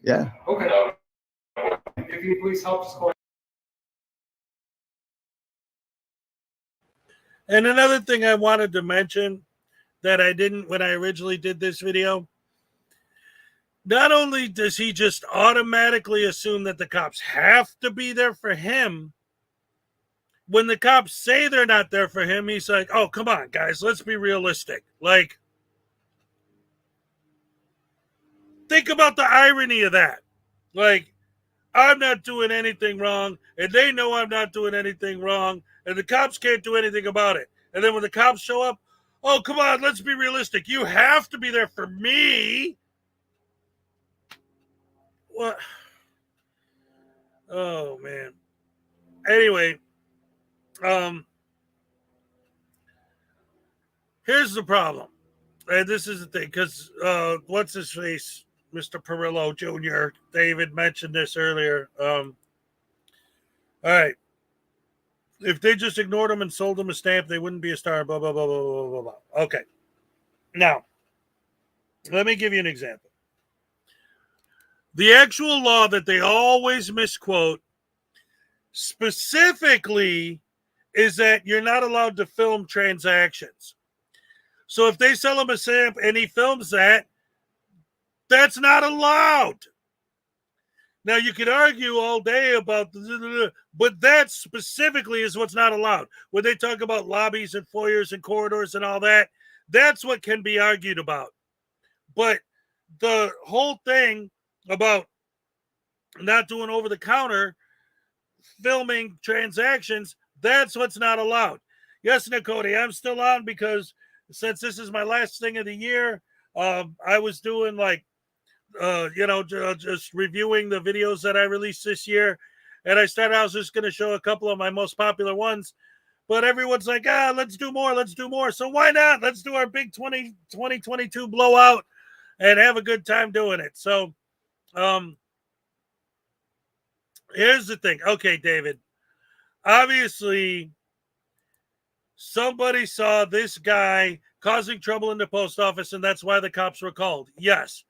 [SPEAKER 8] Yeah.
[SPEAKER 9] Okay. If you please help us call.
[SPEAKER 1] And another thing I wanted to mention that I didn't when I originally did this video, not only does he just automatically assume that the cops have to be there for him, when the cops say they're not there for him, he's like, oh, come on, guys, let's be realistic. Like, think about the irony of that. Like, I'm not doing anything wrong, and they know I'm not doing anything wrong, and the cops can't do anything about it. And then when the cops show up, oh, come on, let's be realistic. You have to be there for me. What? Oh, man. Anyway, here's the problem. And this is the thing, because what's his face? Mr. Perillo Jr., David mentioned this earlier. All right. If they just ignored him and sold him a stamp, they wouldn't be a star, blah, blah, blah, blah, blah, blah, blah. Okay. Now, let me give you an example. The actual law that they always misquote specifically is that you're not allowed to film transactions. So if they sell him a stamp and he films that, that's not allowed. Now, you could argue all day about, but that specifically is what's not allowed. When they talk about lobbies and foyers and corridors and all that, that's what can be argued about. But the whole thing about not doing over-the-counter filming transactions, that's what's not allowed. Yes, Nicody, I'm still on because since this is my last thing of the year, I was doing like, just reviewing the videos that I released this year. And I was just going to show a couple of my most popular ones. But everyone's like, let's do more. Let's do more. So why not? Let's do our big 2022 blowout and have a good time doing it. So here's the thing. Okay, David. Obviously, somebody saw this guy causing trouble in the post office, and that's why the cops were called. Yes.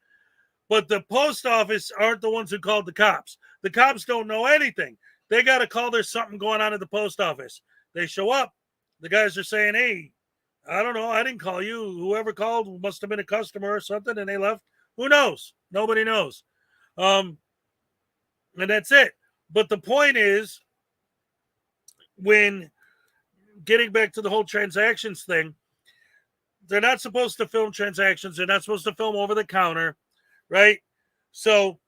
[SPEAKER 1] But the post office aren't the ones who called the cops. The cops don't know anything. They got to call there's something going on at the post office. They show up. The guys are saying, hey, I don't know. I didn't call you. Whoever called must have been a customer or something, and they left. Who knows? Nobody knows. And that's it. But the point is, when getting back to the whole transactions thing, they're not supposed to film transactions. They're not supposed to film over the counter, right? So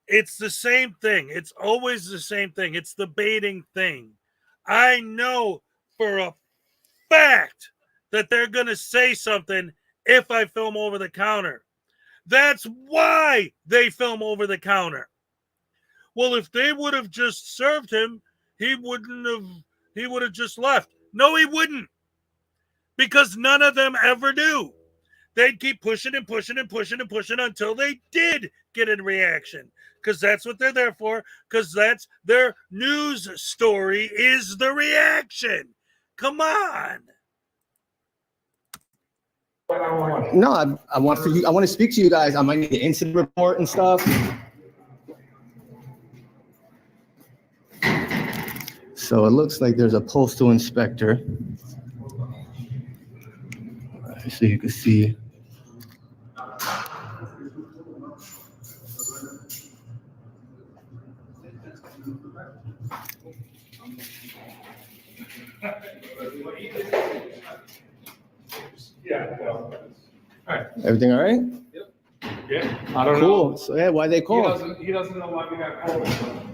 [SPEAKER 1] it's the same thing. It's always the same thing. It's the baiting thing. I know for a fact that they're going to say something if I film over the counter. That's why they film over the counter. Well, if they would have just served him, he would have just left. No, he wouldn't. Because none of them ever do. They'd keep pushing and pushing and pushing and pushing until they did get a reaction. Because that's what they're there for. Because that's their news story, is the reaction. Come on.
[SPEAKER 8] No, I want to speak to you guys. I might need the incident report and stuff. So it looks like there's a postal inspector. So you can see. Everything all right?
[SPEAKER 9] Yep. Yeah. I don't
[SPEAKER 8] Cool.
[SPEAKER 9] know.
[SPEAKER 8] So yeah, why they call?
[SPEAKER 9] He doesn't know why we got called.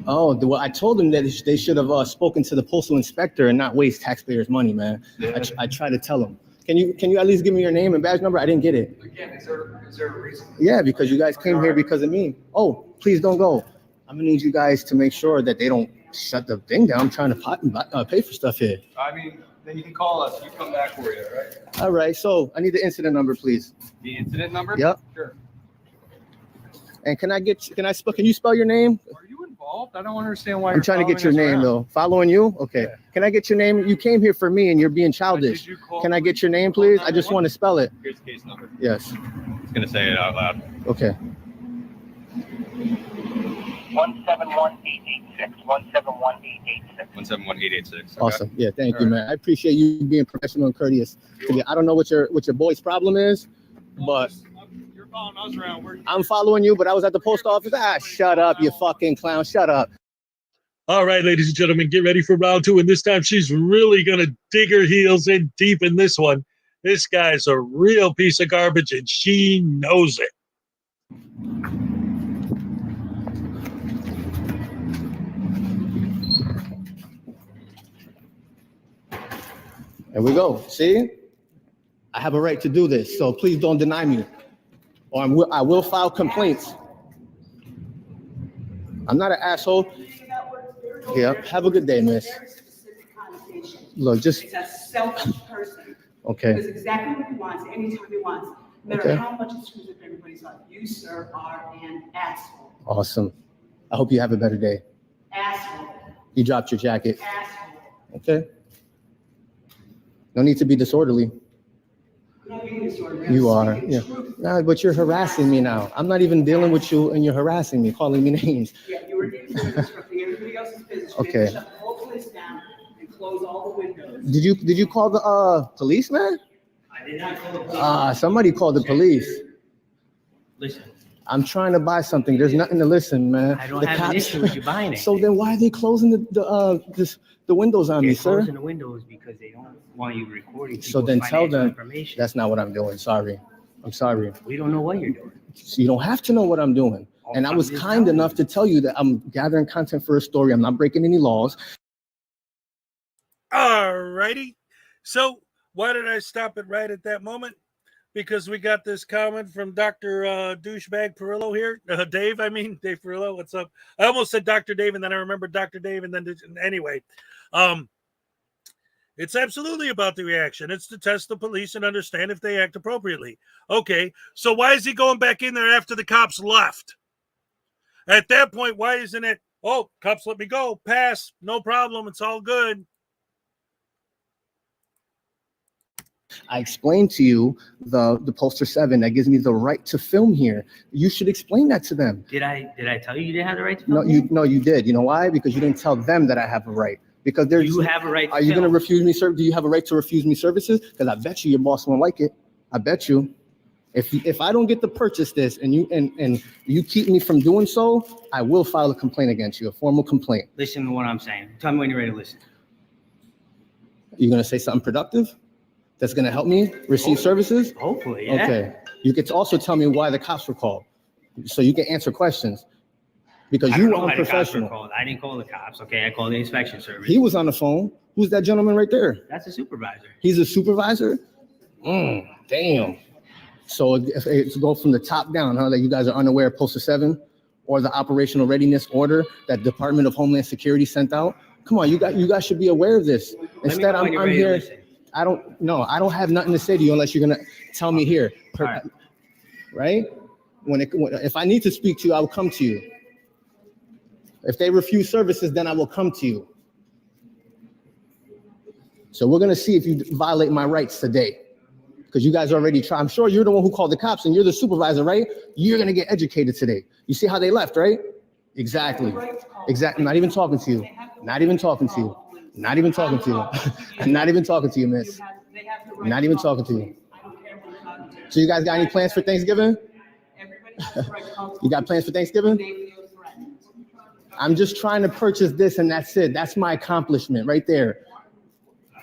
[SPEAKER 8] Oh, well, I told them that they should have spoken to the postal inspector and not waste taxpayers' money, man.
[SPEAKER 9] Yeah.
[SPEAKER 8] I try to tell them. Can you at least give me your name and badge number? I didn't get it.
[SPEAKER 9] Again, is there a reason?
[SPEAKER 8] Yeah, because you guys came here because of me. Oh, please don't go. I'm gonna need you guys to make sure that they don't shut the thing down. I'm trying to pay for stuff here.
[SPEAKER 9] I mean, then you can call us. You come back for you, right?
[SPEAKER 8] All right, so I need the incident number, please.
[SPEAKER 9] The incident number?
[SPEAKER 8] Yep.
[SPEAKER 9] Sure.
[SPEAKER 8] And can you spell your name?
[SPEAKER 9] Are you involved? I don't understand why
[SPEAKER 8] I'm trying to get your name though. Following you? Okay. Yeah. Can I get your name? You came here for me and you're being childish. Can I get your name, please? I just want to spell it.
[SPEAKER 9] Here's the case number.
[SPEAKER 8] Yes.
[SPEAKER 9] It's gonna say it out loud.
[SPEAKER 8] Okay.
[SPEAKER 10] 171-886. 171-886.
[SPEAKER 9] 171-886.
[SPEAKER 8] Awesome. Yeah, thank you, man. I appreciate you being professional and courteous. I don't know what your boy's problem is, but
[SPEAKER 9] You're following us around.
[SPEAKER 8] I'm following you, but I was at the post office. Shut up, you fucking clown. Shut up.
[SPEAKER 2] All right, ladies and gentlemen, get ready for round two. And this time she's really going to dig her heels in deep in this one. This guy's a real piece of garbage, and she knows it.
[SPEAKER 8] There we go. See? I have a right to do this, so please don't deny me. Or I will file complaints. I'm not an asshole. Yeah. Have a good day, miss. Look, just.
[SPEAKER 4] It's a selfish person.
[SPEAKER 8] Okay.
[SPEAKER 4] Does exactly what he wants, anytime he wants. No matter how much it screws up everybody's life. You, sir, are an asshole.
[SPEAKER 8] Awesome. I hope you have a better day.
[SPEAKER 4] Asshole.
[SPEAKER 8] You dropped your jacket.
[SPEAKER 4] Asshole.
[SPEAKER 8] Okay. No need to be disorderly.
[SPEAKER 4] You're not being disorderly.
[SPEAKER 8] You are. Yeah. No, but you're harassing me now. I'm not even dealing with you, and you're harassing me, calling me names.
[SPEAKER 4] Yeah, you were disrupting everybody else's business. You
[SPEAKER 8] Okay.
[SPEAKER 4] have to shut the whole place down and close all the windows.
[SPEAKER 8] Did you call the police, man?
[SPEAKER 5] I did not call the police.
[SPEAKER 8] Somebody called the police.
[SPEAKER 5] Listen,
[SPEAKER 8] I'm trying to buy something. There's nothing to listen, man.
[SPEAKER 5] I don't have an issue with you buying it.
[SPEAKER 8] So then why are they closing the windows on me, sir?
[SPEAKER 5] Closing the windows because they don't want you recording.
[SPEAKER 8] So then tell
[SPEAKER 5] financial
[SPEAKER 8] them
[SPEAKER 5] information.
[SPEAKER 8] that's not what I'm doing. Sorry. I'm sorry.
[SPEAKER 5] We don't know what you're doing.
[SPEAKER 8] So you don't have to know what I'm doing. And I was kind enough to tell you that I'm gathering content for a story. I'm not breaking any laws.
[SPEAKER 1] All righty. So why did I stop it right at that moment? Because we got this comment from Dr. Douchebag Perillo here. Dave Perillo, what's up? I almost said Dr. Dave, and then I remembered Dr. Dave, and then anyway. It's absolutely about the reaction. It's to test the police and understand if they act appropriately. Okay, so why is he going back in there after the cops left? At that point, why isn't it, oh, cops let me go, pass, no problem, it's all good.
[SPEAKER 8] I explained to you the poster 7 that gives me the right to film here. You should explain that to them.
[SPEAKER 5] Did I tell you you didn't have the right to film?
[SPEAKER 8] No, you did. You know why? Because you didn't tell them that I have a right. Because there's,
[SPEAKER 5] you have a right.
[SPEAKER 8] Are you going to refuse me service? Do you have a right to refuse me services? Because I bet you your boss won't like it. I bet you. If I don't get to purchase this and you keep me from doing so, I will file a complaint against you, a formal complaint.
[SPEAKER 5] Listen to what I'm saying. Tell me when you're ready to listen.
[SPEAKER 8] You're going to say something productive that's going to help me receive services?
[SPEAKER 5] Hopefully, yeah.
[SPEAKER 8] Okay. You could also tell me why the cops were called, so you can answer questions. Because you were unprofessional.
[SPEAKER 5] I didn't call the cops. Okay, I called the inspection service.
[SPEAKER 8] He was on the phone. Who's that gentleman right there?
[SPEAKER 5] That's a supervisor.
[SPEAKER 8] He's a supervisor? Damn. So it's go from the top down, huh? That you guys are unaware of Poster 7 or the operational readiness order that Department of Homeland Security sent out. Come on, you guys should be aware of this. Instead, I'm here. I don't have nothing to say to you unless you're gonna tell me here. Right? If I need to speak to you, I will come to you. If they refuse services, then I will come to you. So we're gonna see if you violate my rights today. Because you guys already tried. I'm sure you're the one who called the cops and you're the supervisor, right? You're gonna get educated today. You see how they left, right? Exactly. Exactly. Not even talking to you. Not even talking to you. Not even talking to you. Not even talking to you, miss. Not even talking to you. So you guys got any plans for Thanksgiving? You got plans for Thanksgiving? I'm just trying to purchase this and that's it. That's my accomplishment right there.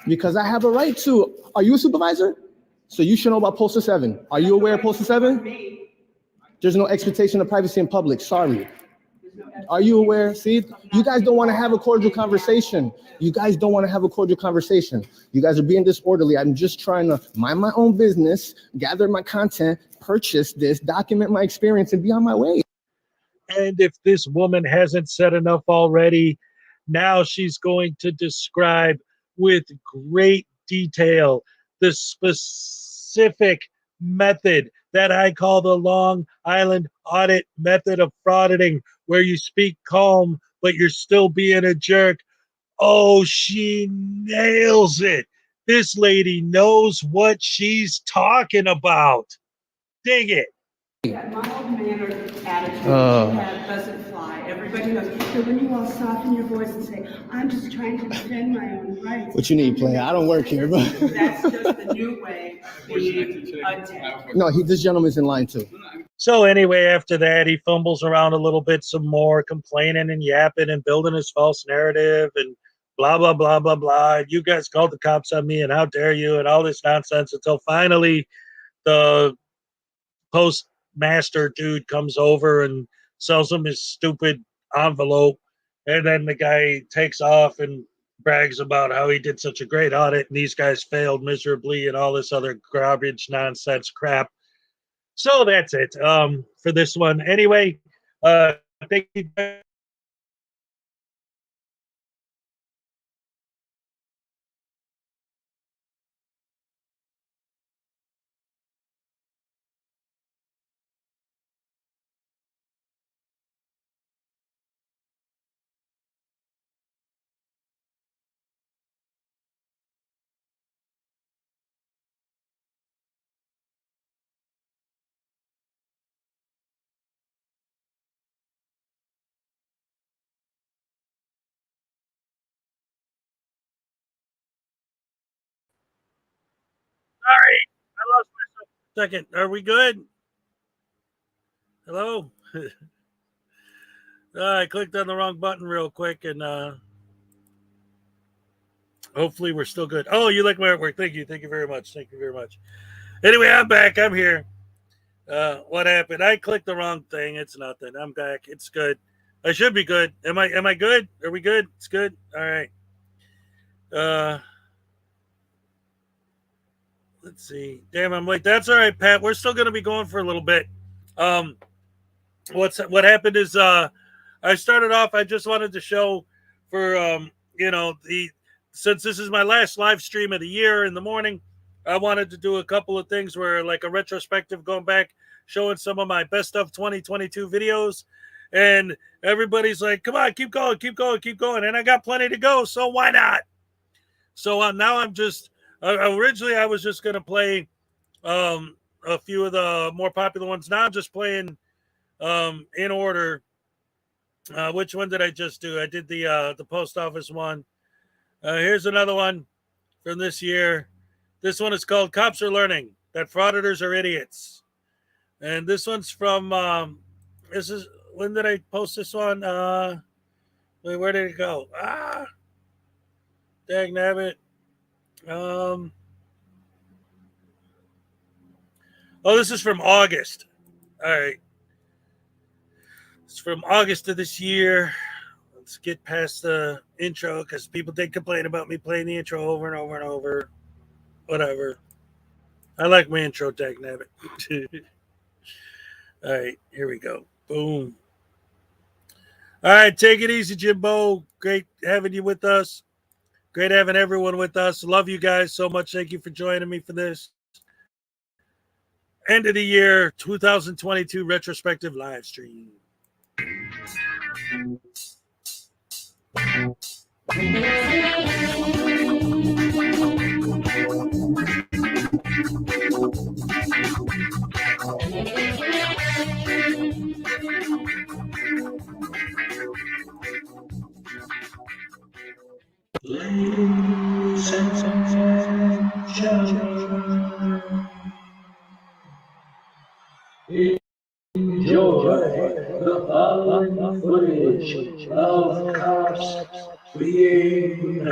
[SPEAKER 8] Because I have a right to. Are you a supervisor? So you should know about Poster 7. Are you aware of Poster 7? There's no expectation of privacy in public. Sorry. Are you aware? See, you guys don't want to have a cordial conversation. You guys don't want to have a cordial conversation. You guys are being disorderly. I'm just trying to mind my own business, gather my content, purchase this, document my experience, and be on my way.
[SPEAKER 2] And if this woman hasn't said enough already, now she's going to describe with great detail the specific method that I call the Long Island audit method of frauditing, where you speak calm, but you're still being a jerk. Oh, she nails it. This lady knows what she's talking about. Dig it.
[SPEAKER 4] That mild-mannered attitude that doesn't fly. Everybody knows. So when you all soften your voice and say, I'm just trying to defend my own rights.
[SPEAKER 8] What you need, player? I don't work here, but
[SPEAKER 4] that's just the new way of being a dick.
[SPEAKER 8] No, this gentleman's in line too.
[SPEAKER 2] So anyway, after that, he fumbles around a little bit some more, complaining and yapping and building his false narrative and blah, blah, blah, blah, blah. You guys called the cops on me and how dare you and all this nonsense until finally the postmaster dude comes over and sells him his stupid envelope. And then the guy takes off and brags about how he did such a great audit and these guys failed miserably and all this other garbage, nonsense crap. So that's it for this one. Anyway, thank you. Sorry, I lost myself for a second. Are we good? Hello? I clicked on the wrong button real quick and hopefully we're still good. Oh, you like my artwork. Thank you. Thank you very much. Thank you very much. Anyway, I'm back. I'm here. What happened? I clicked the wrong thing. It's nothing. I'm back. It's good. I should be good. Am I good? Are we good? It's good. All right. Let's see. Damn, I'm late. That's all right, Pat. We're still going to be going for a little bit. What happened is I started off. I just wanted to show for
[SPEAKER 1] since this is my last live stream of the year in the morning, I wanted to do a couple of things where like a retrospective going back, showing some of my best of 2022 videos. And everybody's like, come on, keep going, keep going, keep going. And I got plenty to go, so why not? So now I'm just, originally I was just going to play a few of the more popular ones. Now I'm just playing in order. Which one did I just do? I did the post office one. Here's another one from this year. This one is called Cops Are Learning That Frauditors Are Idiots. And this one's from, when did I post this one? Wait, where did it go? Dang nabbit. Oh, this is from August. All right. It's from August of this year. Let's get past the intro because people did complain about me playing the intro over and over and over. Whatever. I like my intro tag, nabbit. All right, here we go. Boom. All right, take it easy, Jimbo. Great having you with us. Great having everyone with us. Love you guys so much. Thank you for joining me for this end of the year 2022 retrospective live stream.
[SPEAKER 2] Ladies and gentlemen, enjoy the following footage of cops being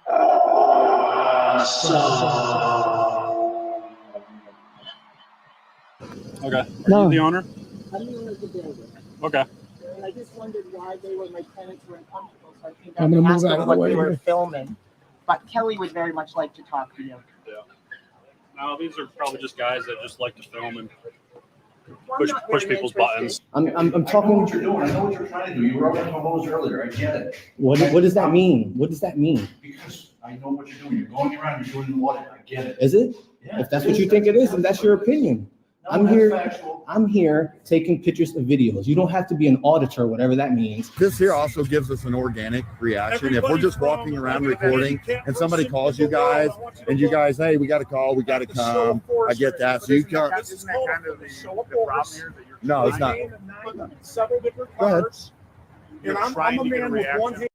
[SPEAKER 2] awesome.
[SPEAKER 16] Okay. Are
[SPEAKER 14] No.
[SPEAKER 16] you the owner?
[SPEAKER 14] I'm the owner of the building.
[SPEAKER 16] Okay.
[SPEAKER 14] And I just wondered why my tenants were uncomfortable, so I came
[SPEAKER 13] I'm
[SPEAKER 14] back
[SPEAKER 13] gonna
[SPEAKER 14] and
[SPEAKER 13] move
[SPEAKER 14] asked
[SPEAKER 13] out
[SPEAKER 14] them
[SPEAKER 13] of the
[SPEAKER 14] what
[SPEAKER 13] way
[SPEAKER 14] they were
[SPEAKER 13] here.
[SPEAKER 14] filming. But Kelly would very much like to talk to you.
[SPEAKER 16] Yeah. No, these are probably just guys that just like to film and
[SPEAKER 14] Well,
[SPEAKER 16] push
[SPEAKER 14] I'm not
[SPEAKER 16] push
[SPEAKER 14] very
[SPEAKER 16] people's
[SPEAKER 14] interested.
[SPEAKER 16] buttons.
[SPEAKER 8] I'm talking.
[SPEAKER 19] what you're doing. I know what you're trying to do. You were up on the hose earlier. I get it.
[SPEAKER 8] What does that mean? What does that mean?
[SPEAKER 19] Because I know what you're doing. You're going around, you're doing an audit. I get it.
[SPEAKER 8] Is it?
[SPEAKER 19] Yeah,
[SPEAKER 8] If that's what you think it is, then that's your opinion.
[SPEAKER 19] No,
[SPEAKER 8] I'm
[SPEAKER 19] that's
[SPEAKER 8] here.
[SPEAKER 19] factual.
[SPEAKER 8] I'm here taking pictures of videos. You don't have to be an auditor, whatever that means.
[SPEAKER 20] This here also gives us an organic reaction. If we're just walking around recording and somebody calls you guys and you guys, hey, we got a call, we got to come. I get that. So you can't.
[SPEAKER 9] Isn't that kind of the problem here that you're
[SPEAKER 20] No, it's not.
[SPEAKER 9] several different
[SPEAKER 20] Go ahead.
[SPEAKER 9] cars? And I'm a man with one hand.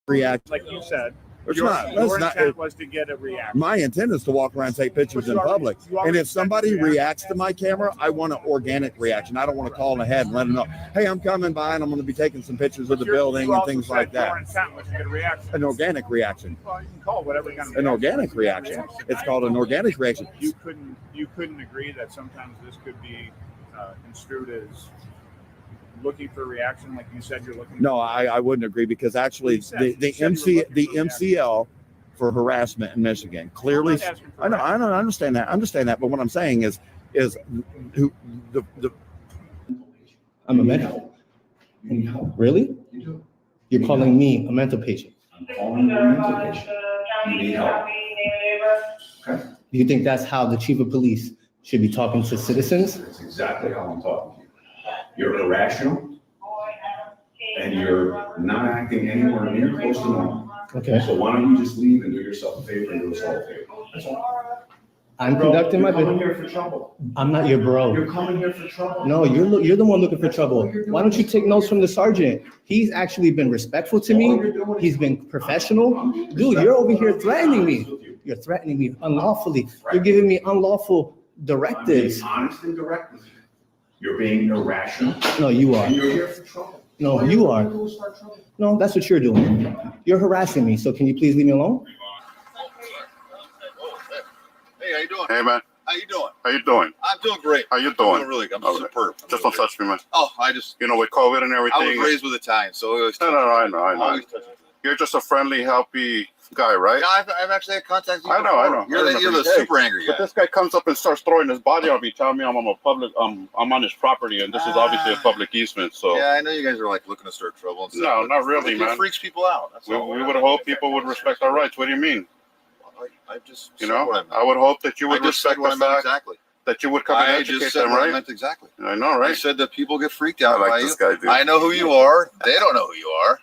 [SPEAKER 20] React.
[SPEAKER 9] Like you said,
[SPEAKER 20] It's
[SPEAKER 9] your,
[SPEAKER 20] not.
[SPEAKER 9] your
[SPEAKER 20] That's not.
[SPEAKER 9] intent was to get a reaction.
[SPEAKER 20] My intent is to walk around and take pictures in public. And if somebody reacts to my camera, I want an organic reaction. I don't want to call ahead and let them know, hey, I'm coming by and I'm going to be taking some pictures of the building and things like that.
[SPEAKER 9] Your intent was to get a reaction.
[SPEAKER 20] An organic reaction.
[SPEAKER 9] Well, you can call it whatever you kind of
[SPEAKER 20] An organic reaction. It's called an organic reaction.
[SPEAKER 9] You couldn't agree that sometimes this could be construed as looking for a reaction, like you said you're looking.
[SPEAKER 20] No, I wouldn't agree because actually the MCL for harassment in Michigan clearly. I understand that. But what I'm saying is who the.
[SPEAKER 8] I'm a mental. Really? You're calling me a mental patient?
[SPEAKER 19] I'm calling you a mental patient. You need help. Okay.
[SPEAKER 8] Do you think that's how the chief of police should be talking to citizens?
[SPEAKER 19] That's exactly how I'm talking to you. You're irrational, and you're not acting anywhere near close to normal.
[SPEAKER 8] Okay.
[SPEAKER 19] So why don't you just leave and do yourself a favor and do us all a favor? That's all.
[SPEAKER 8] I'm
[SPEAKER 19] Bro,
[SPEAKER 8] conducting my
[SPEAKER 19] you're coming
[SPEAKER 8] business.
[SPEAKER 19] here for trouble.
[SPEAKER 8] I'm not your bro.
[SPEAKER 19] You're coming here for trouble.
[SPEAKER 8] No, you're the one looking for trouble. Why don't you take notes from the sergeant? He's actually been respectful to me. He's been professional. Dude, you're over here threatening me. You're threatening me unlawfully. You're giving me unlawful directives.
[SPEAKER 19] I'm being honest and direct with you. You're being irrational.
[SPEAKER 8] No, you are.
[SPEAKER 19] And you're here for trouble.
[SPEAKER 8] No, you are. No, that's what you're doing. You're harassing me. So can you please leave me alone?
[SPEAKER 21] Hey, how you doing?
[SPEAKER 22] Hey, man.
[SPEAKER 21] How you doing?
[SPEAKER 22] How you doing?
[SPEAKER 21] I'm doing great.
[SPEAKER 22] How you
[SPEAKER 21] I'm
[SPEAKER 22] doing?
[SPEAKER 21] really good. I'm
[SPEAKER 22] Okay.
[SPEAKER 21] superb.
[SPEAKER 22] Just don't touch me, man.
[SPEAKER 21] Oh, I just.
[SPEAKER 22] You know, with COVID and everything.
[SPEAKER 21] I was raised with Italian, so it was.
[SPEAKER 22] No, I know.
[SPEAKER 21] Always touching.
[SPEAKER 13] You're just a friendly, helpy guy, right?
[SPEAKER 20] Yeah, I've actually had contact with you
[SPEAKER 13] I know.
[SPEAKER 20] before. You're the super angry guy.
[SPEAKER 13] But this guy comes up and starts throwing his body on me, telling me I'm on his property, and this is obviously a public easement. So
[SPEAKER 20] yeah, I know you guys are like looking to start trouble and stuff.
[SPEAKER 13] No, not really,
[SPEAKER 20] it
[SPEAKER 13] man.
[SPEAKER 20] freaks people out. That's
[SPEAKER 13] we
[SPEAKER 20] all.
[SPEAKER 13] would hope people would respect our rights. What do you mean?
[SPEAKER 20] I just
[SPEAKER 13] You know, I would hope that you would respect the fact
[SPEAKER 20] exactly.
[SPEAKER 13] that you would come and
[SPEAKER 20] I
[SPEAKER 13] educate
[SPEAKER 20] just said
[SPEAKER 13] them,
[SPEAKER 20] what I
[SPEAKER 13] right?
[SPEAKER 20] meant exactly.
[SPEAKER 13] I know, right?
[SPEAKER 20] I said that people get freaked out
[SPEAKER 13] I
[SPEAKER 20] by
[SPEAKER 13] like
[SPEAKER 20] you.
[SPEAKER 13] this guy, dude.
[SPEAKER 20] I know who you are. They don't know who you are.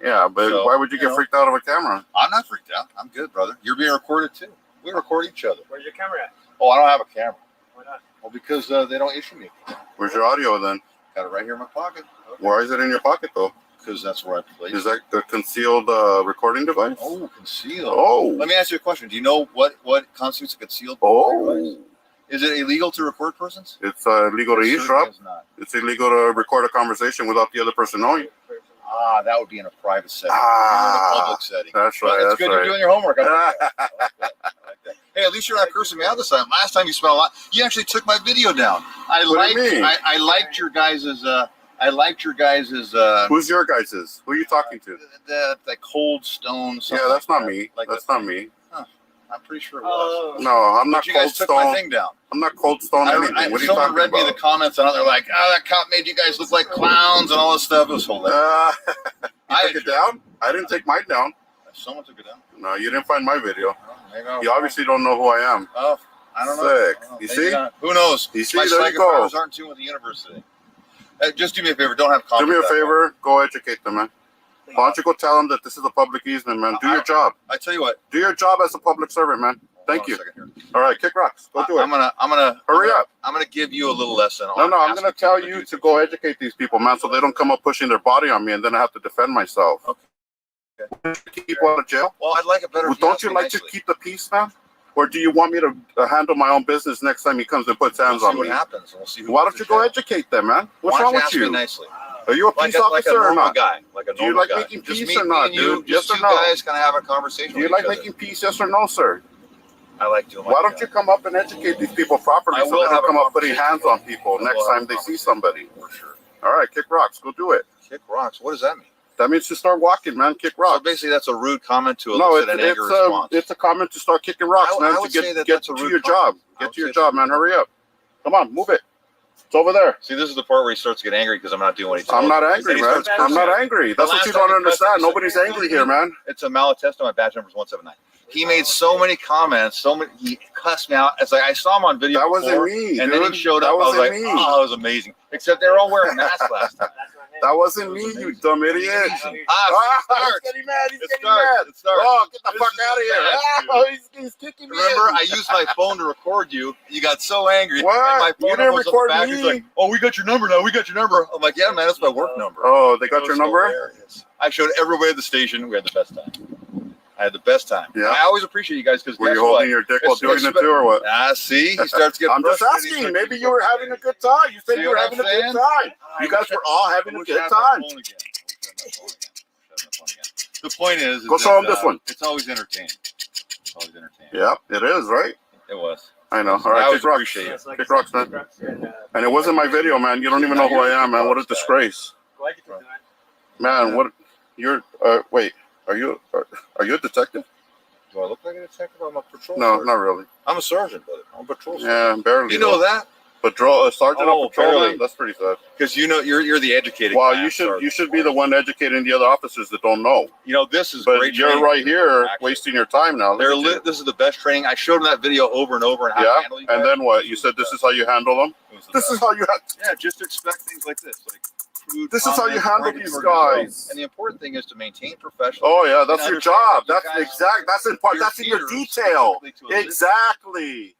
[SPEAKER 13] Yeah, but
[SPEAKER 20] So,
[SPEAKER 13] why would you get
[SPEAKER 20] know.
[SPEAKER 13] freaked out of a camera?
[SPEAKER 20] I'm not freaked out. I'm good, brother. You're being recorded too. We record each other.
[SPEAKER 16] Where's your camera at?
[SPEAKER 20] Oh, I don't have a camera.
[SPEAKER 16] Why not?
[SPEAKER 20] Well, because they don't issue me.
[SPEAKER 13] Where's your audio then?
[SPEAKER 20] Got it right here in my pocket.
[SPEAKER 13] Why is it in your pocket though?
[SPEAKER 20] Because that's where I play.
[SPEAKER 13] Is that the concealed recording device?
[SPEAKER 20] Oh, concealed.
[SPEAKER 13] Oh.
[SPEAKER 20] Let me ask you a question. Do you know what constitutes a concealed
[SPEAKER 13] Oh.
[SPEAKER 20] device? Is it illegal to record persons?
[SPEAKER 13] It's illegal to
[SPEAKER 20] It
[SPEAKER 13] eavesdrop.
[SPEAKER 20] certainly is not.
[SPEAKER 13] It's illegal to record a conversation without the other person knowing.
[SPEAKER 20] Ah, that would be in a private setting.
[SPEAKER 13] Ah,
[SPEAKER 20] You're in a public setting.
[SPEAKER 13] That's right.
[SPEAKER 20] But it's
[SPEAKER 13] That's
[SPEAKER 20] good
[SPEAKER 13] right.
[SPEAKER 20] you're doing your homework. I like that. I like that. Hey, at least you're not cursing me out this time. Last time you spent a lot. You actually took my video down.
[SPEAKER 13] What do you mean?
[SPEAKER 20] I liked your guys's. I liked your guys's.
[SPEAKER 13] Who's your guys's? Who are you talking to?
[SPEAKER 20] The Cold Stone.
[SPEAKER 13] Yeah, that's not
[SPEAKER 20] like
[SPEAKER 13] me.
[SPEAKER 20] that.
[SPEAKER 13] That's not me.
[SPEAKER 20] Huh. I'm pretty sure it was.
[SPEAKER 13] No, I'm not
[SPEAKER 20] But you guys
[SPEAKER 13] Cold
[SPEAKER 20] took my
[SPEAKER 13] Stone.
[SPEAKER 20] thing down.
[SPEAKER 13] I'm not Cold Stone anything. What are you
[SPEAKER 20] someone
[SPEAKER 13] talking
[SPEAKER 20] read me
[SPEAKER 13] about?
[SPEAKER 20] the comments and they're like, "Oh, that cop made you guys look like clowns and all this stuff." It was hilarious.
[SPEAKER 13] You took it down? I didn't take mine down.
[SPEAKER 20] Someone took it down.
[SPEAKER 13] No, you didn't find my video.
[SPEAKER 20] Maybe I was
[SPEAKER 13] You obviously don't know who I am.
[SPEAKER 20] Oh, I don't know.
[SPEAKER 13] Sick.
[SPEAKER 20] I don't know.
[SPEAKER 13] You
[SPEAKER 20] Maybe
[SPEAKER 13] see?
[SPEAKER 20] not. Who knows?
[SPEAKER 13] You see?
[SPEAKER 20] My
[SPEAKER 13] There you
[SPEAKER 20] psychic
[SPEAKER 13] go.
[SPEAKER 20] powers aren't in tune with the universe today. Just do me a favor. Don't have
[SPEAKER 13] Do
[SPEAKER 20] comments.
[SPEAKER 13] me a favor. Go educate them, man. Why don't you go tell them that this is a public easement, man? Do your job.
[SPEAKER 20] I tell you what.
[SPEAKER 13] Do your job as a public servant, man. Thank you. All right, kick rocks. Go do it.
[SPEAKER 20] I'm gonna
[SPEAKER 13] Hurry up.
[SPEAKER 20] I'm gonna give you a little lesson.
[SPEAKER 13] No,
[SPEAKER 20] on
[SPEAKER 13] I'm going to tell you to go educate these people, man, so they don't come up pushing their body on me and then I have to defend myself.
[SPEAKER 20] Okay.
[SPEAKER 13] Keep people out of jail?
[SPEAKER 20] Well, I'd like it better.
[SPEAKER 13] Well,
[SPEAKER 20] if you
[SPEAKER 13] don't
[SPEAKER 20] asked
[SPEAKER 13] you
[SPEAKER 20] me
[SPEAKER 13] like
[SPEAKER 20] nicely.
[SPEAKER 13] to keep the peace, man? Or do you want me to handle my own business next time he comes and puts hands
[SPEAKER 20] We'll
[SPEAKER 13] on
[SPEAKER 20] see
[SPEAKER 13] me?
[SPEAKER 20] what happens. We'll see. Who
[SPEAKER 13] Why
[SPEAKER 20] goes
[SPEAKER 13] don't you
[SPEAKER 20] to
[SPEAKER 13] go
[SPEAKER 20] jail.
[SPEAKER 13] educate them, man? What's
[SPEAKER 20] Why don't
[SPEAKER 13] wrong
[SPEAKER 20] you
[SPEAKER 13] with
[SPEAKER 20] ask
[SPEAKER 13] you?
[SPEAKER 20] me nicely?
[SPEAKER 13] Are you a
[SPEAKER 20] Like
[SPEAKER 13] peace
[SPEAKER 20] a
[SPEAKER 13] officer or
[SPEAKER 20] normal
[SPEAKER 13] not?
[SPEAKER 20] guy, like a
[SPEAKER 13] Do you
[SPEAKER 20] normal
[SPEAKER 13] like
[SPEAKER 20] guy.
[SPEAKER 13] making
[SPEAKER 20] Just
[SPEAKER 13] peace
[SPEAKER 20] me
[SPEAKER 13] or not,
[SPEAKER 20] and you,
[SPEAKER 13] dude? Yes
[SPEAKER 20] just
[SPEAKER 13] or
[SPEAKER 20] two
[SPEAKER 13] no?
[SPEAKER 20] guys kind of have a conversation.
[SPEAKER 13] Do you
[SPEAKER 20] with
[SPEAKER 13] like
[SPEAKER 20] each other.
[SPEAKER 13] making peace? Yes or no, sir?
[SPEAKER 20] I like doing.
[SPEAKER 13] Why don't you come up and educate these people properly
[SPEAKER 20] I
[SPEAKER 13] so
[SPEAKER 20] will
[SPEAKER 13] they
[SPEAKER 20] have
[SPEAKER 13] don't
[SPEAKER 20] a
[SPEAKER 13] come up putting
[SPEAKER 20] conversation.
[SPEAKER 13] hands on people
[SPEAKER 20] I
[SPEAKER 13] next
[SPEAKER 20] will have
[SPEAKER 13] time
[SPEAKER 20] a
[SPEAKER 13] they see
[SPEAKER 20] conversation.
[SPEAKER 13] somebody?
[SPEAKER 20] For sure.
[SPEAKER 13] All right, kick rocks. Go do it.
[SPEAKER 20] Kick rocks. What does that mean?
[SPEAKER 13] That means to start walking, man. Kick
[SPEAKER 20] So
[SPEAKER 13] rocks.
[SPEAKER 20] basically, that's a rude comment to
[SPEAKER 13] No,
[SPEAKER 20] elicit an anger response.
[SPEAKER 13] it's a comment to start kicking rocks,
[SPEAKER 20] I
[SPEAKER 13] man.
[SPEAKER 20] would
[SPEAKER 13] To
[SPEAKER 20] say that
[SPEAKER 13] get
[SPEAKER 20] that's a
[SPEAKER 13] to
[SPEAKER 20] rude
[SPEAKER 13] your
[SPEAKER 20] comment.
[SPEAKER 13] job.
[SPEAKER 20] I
[SPEAKER 13] Get
[SPEAKER 20] would
[SPEAKER 13] to your
[SPEAKER 20] say
[SPEAKER 13] job, man. Hurry up. Come on, move it. It's over there.
[SPEAKER 20] See, this is the part where he starts to get angry because I'm not doing what he tells
[SPEAKER 13] I'm not
[SPEAKER 20] me.
[SPEAKER 13] angry,
[SPEAKER 20] Then he
[SPEAKER 13] man.
[SPEAKER 20] starts
[SPEAKER 13] I'm not
[SPEAKER 20] cursing.
[SPEAKER 13] angry.
[SPEAKER 20] The
[SPEAKER 13] That's what
[SPEAKER 20] last
[SPEAKER 13] you
[SPEAKER 20] time
[SPEAKER 13] don't
[SPEAKER 20] he cussed
[SPEAKER 13] understand.
[SPEAKER 20] me, he said,
[SPEAKER 13] Nobody's angry here, man.
[SPEAKER 20] It's a maladetesting. My badge number is 179. He made so many comments, he cussed me out. It's like I saw him on video.
[SPEAKER 13] That wasn't
[SPEAKER 20] before,
[SPEAKER 13] me,
[SPEAKER 20] and then he
[SPEAKER 13] dude.
[SPEAKER 20] showed
[SPEAKER 13] That
[SPEAKER 20] up. I was
[SPEAKER 13] wasn't
[SPEAKER 20] like,
[SPEAKER 13] me.
[SPEAKER 20] oh, that was amazing. Except they were all wearing masks last time.
[SPEAKER 13] That wasn't me, you dumb idiot.
[SPEAKER 20] He's getting
[SPEAKER 13] mad. He's
[SPEAKER 20] getting mad. It starts.
[SPEAKER 13] Oh, get the
[SPEAKER 20] This
[SPEAKER 13] fuck
[SPEAKER 20] is
[SPEAKER 13] out of here.
[SPEAKER 20] embarrassing.
[SPEAKER 13] Oh, he's kicking me.
[SPEAKER 20] Remember, I used my phone to record you. You got so angry.
[SPEAKER 13] What?
[SPEAKER 20] And my
[SPEAKER 13] You
[SPEAKER 20] phone
[SPEAKER 13] didn't
[SPEAKER 20] was on
[SPEAKER 13] record
[SPEAKER 20] the back.
[SPEAKER 13] me.
[SPEAKER 20] He's like, oh, we got your number now. We got your number. I'm like, yeah, man, that's my work number.
[SPEAKER 13] Oh, they got
[SPEAKER 20] It
[SPEAKER 13] your
[SPEAKER 20] was
[SPEAKER 13] number?
[SPEAKER 20] hilarious. I showed everybody at the station. We had the best time. I had the best time.
[SPEAKER 13] Yeah.
[SPEAKER 20] I always appreciate you guys because
[SPEAKER 13] Were you holding your dick while doing it too, or what?
[SPEAKER 20] Ah, see, he starts getting.
[SPEAKER 13] I'm just
[SPEAKER 20] frustrated.
[SPEAKER 13] asking. Maybe you were having a good time. You said
[SPEAKER 20] See
[SPEAKER 13] you were
[SPEAKER 20] what
[SPEAKER 13] having
[SPEAKER 20] I'm
[SPEAKER 13] a good
[SPEAKER 20] saying?
[SPEAKER 13] time. You guys were all having a good time.
[SPEAKER 20] The point is
[SPEAKER 13] Go
[SPEAKER 20] that,
[SPEAKER 13] show 'em this one.
[SPEAKER 20] It's always entertaining. It's always entertaining.
[SPEAKER 13] Yeah, it is, right?
[SPEAKER 20] It was.
[SPEAKER 13] I know. All
[SPEAKER 20] I
[SPEAKER 13] right,
[SPEAKER 20] always
[SPEAKER 13] kick rocks.
[SPEAKER 20] appreciate it.
[SPEAKER 13] Kick rocks, man. And it wasn't my video, man. You don't even know who I am, man. What a disgrace. Man, what? You're, wait, are you a detective?
[SPEAKER 20] Do I look like a detective? I'm a patrol
[SPEAKER 13] No,
[SPEAKER 20] sergeant.
[SPEAKER 13] not really.
[SPEAKER 20] I'm a sergeant, brother. I'm a patrol sergeant.
[SPEAKER 13] Yeah, barely.
[SPEAKER 20] You know that?
[SPEAKER 13] Patrol, sergeant
[SPEAKER 20] Oh,
[SPEAKER 13] of patrol,
[SPEAKER 20] barely.
[SPEAKER 13] man? That's pretty sad.
[SPEAKER 20] Because you know you're the educated.
[SPEAKER 13] Well,
[SPEAKER 20] guy,
[SPEAKER 13] you should
[SPEAKER 20] sergeant.
[SPEAKER 13] be the one educating the other officers that don't know.
[SPEAKER 20] You know, this is
[SPEAKER 13] But
[SPEAKER 20] great.
[SPEAKER 13] you're
[SPEAKER 20] training.
[SPEAKER 13] right here
[SPEAKER 20] Actually.
[SPEAKER 13] wasting your time now. Look
[SPEAKER 20] They're
[SPEAKER 13] at you.
[SPEAKER 20] this is the best training. I showed them that video over and over and how to
[SPEAKER 13] Yeah,
[SPEAKER 20] handle you
[SPEAKER 13] and
[SPEAKER 20] guys.
[SPEAKER 13] then what? You said this is how you handle them? This is how you
[SPEAKER 20] Yeah, just expect things like this. Like food,
[SPEAKER 13] This is how you
[SPEAKER 20] comments,
[SPEAKER 13] handle
[SPEAKER 20] writing
[SPEAKER 13] these
[SPEAKER 20] for yourself.
[SPEAKER 13] guys.
[SPEAKER 20] And the important thing is to maintain professional.
[SPEAKER 13] Oh yeah, that's
[SPEAKER 20] and
[SPEAKER 13] your
[SPEAKER 20] understand
[SPEAKER 13] job.
[SPEAKER 20] that
[SPEAKER 13] That's
[SPEAKER 20] you guys-
[SPEAKER 13] exact. That's in part.
[SPEAKER 20] your
[SPEAKER 13] That's in your
[SPEAKER 20] ears
[SPEAKER 13] detail.
[SPEAKER 20] specifically to elicit-
[SPEAKER 13] Exactly.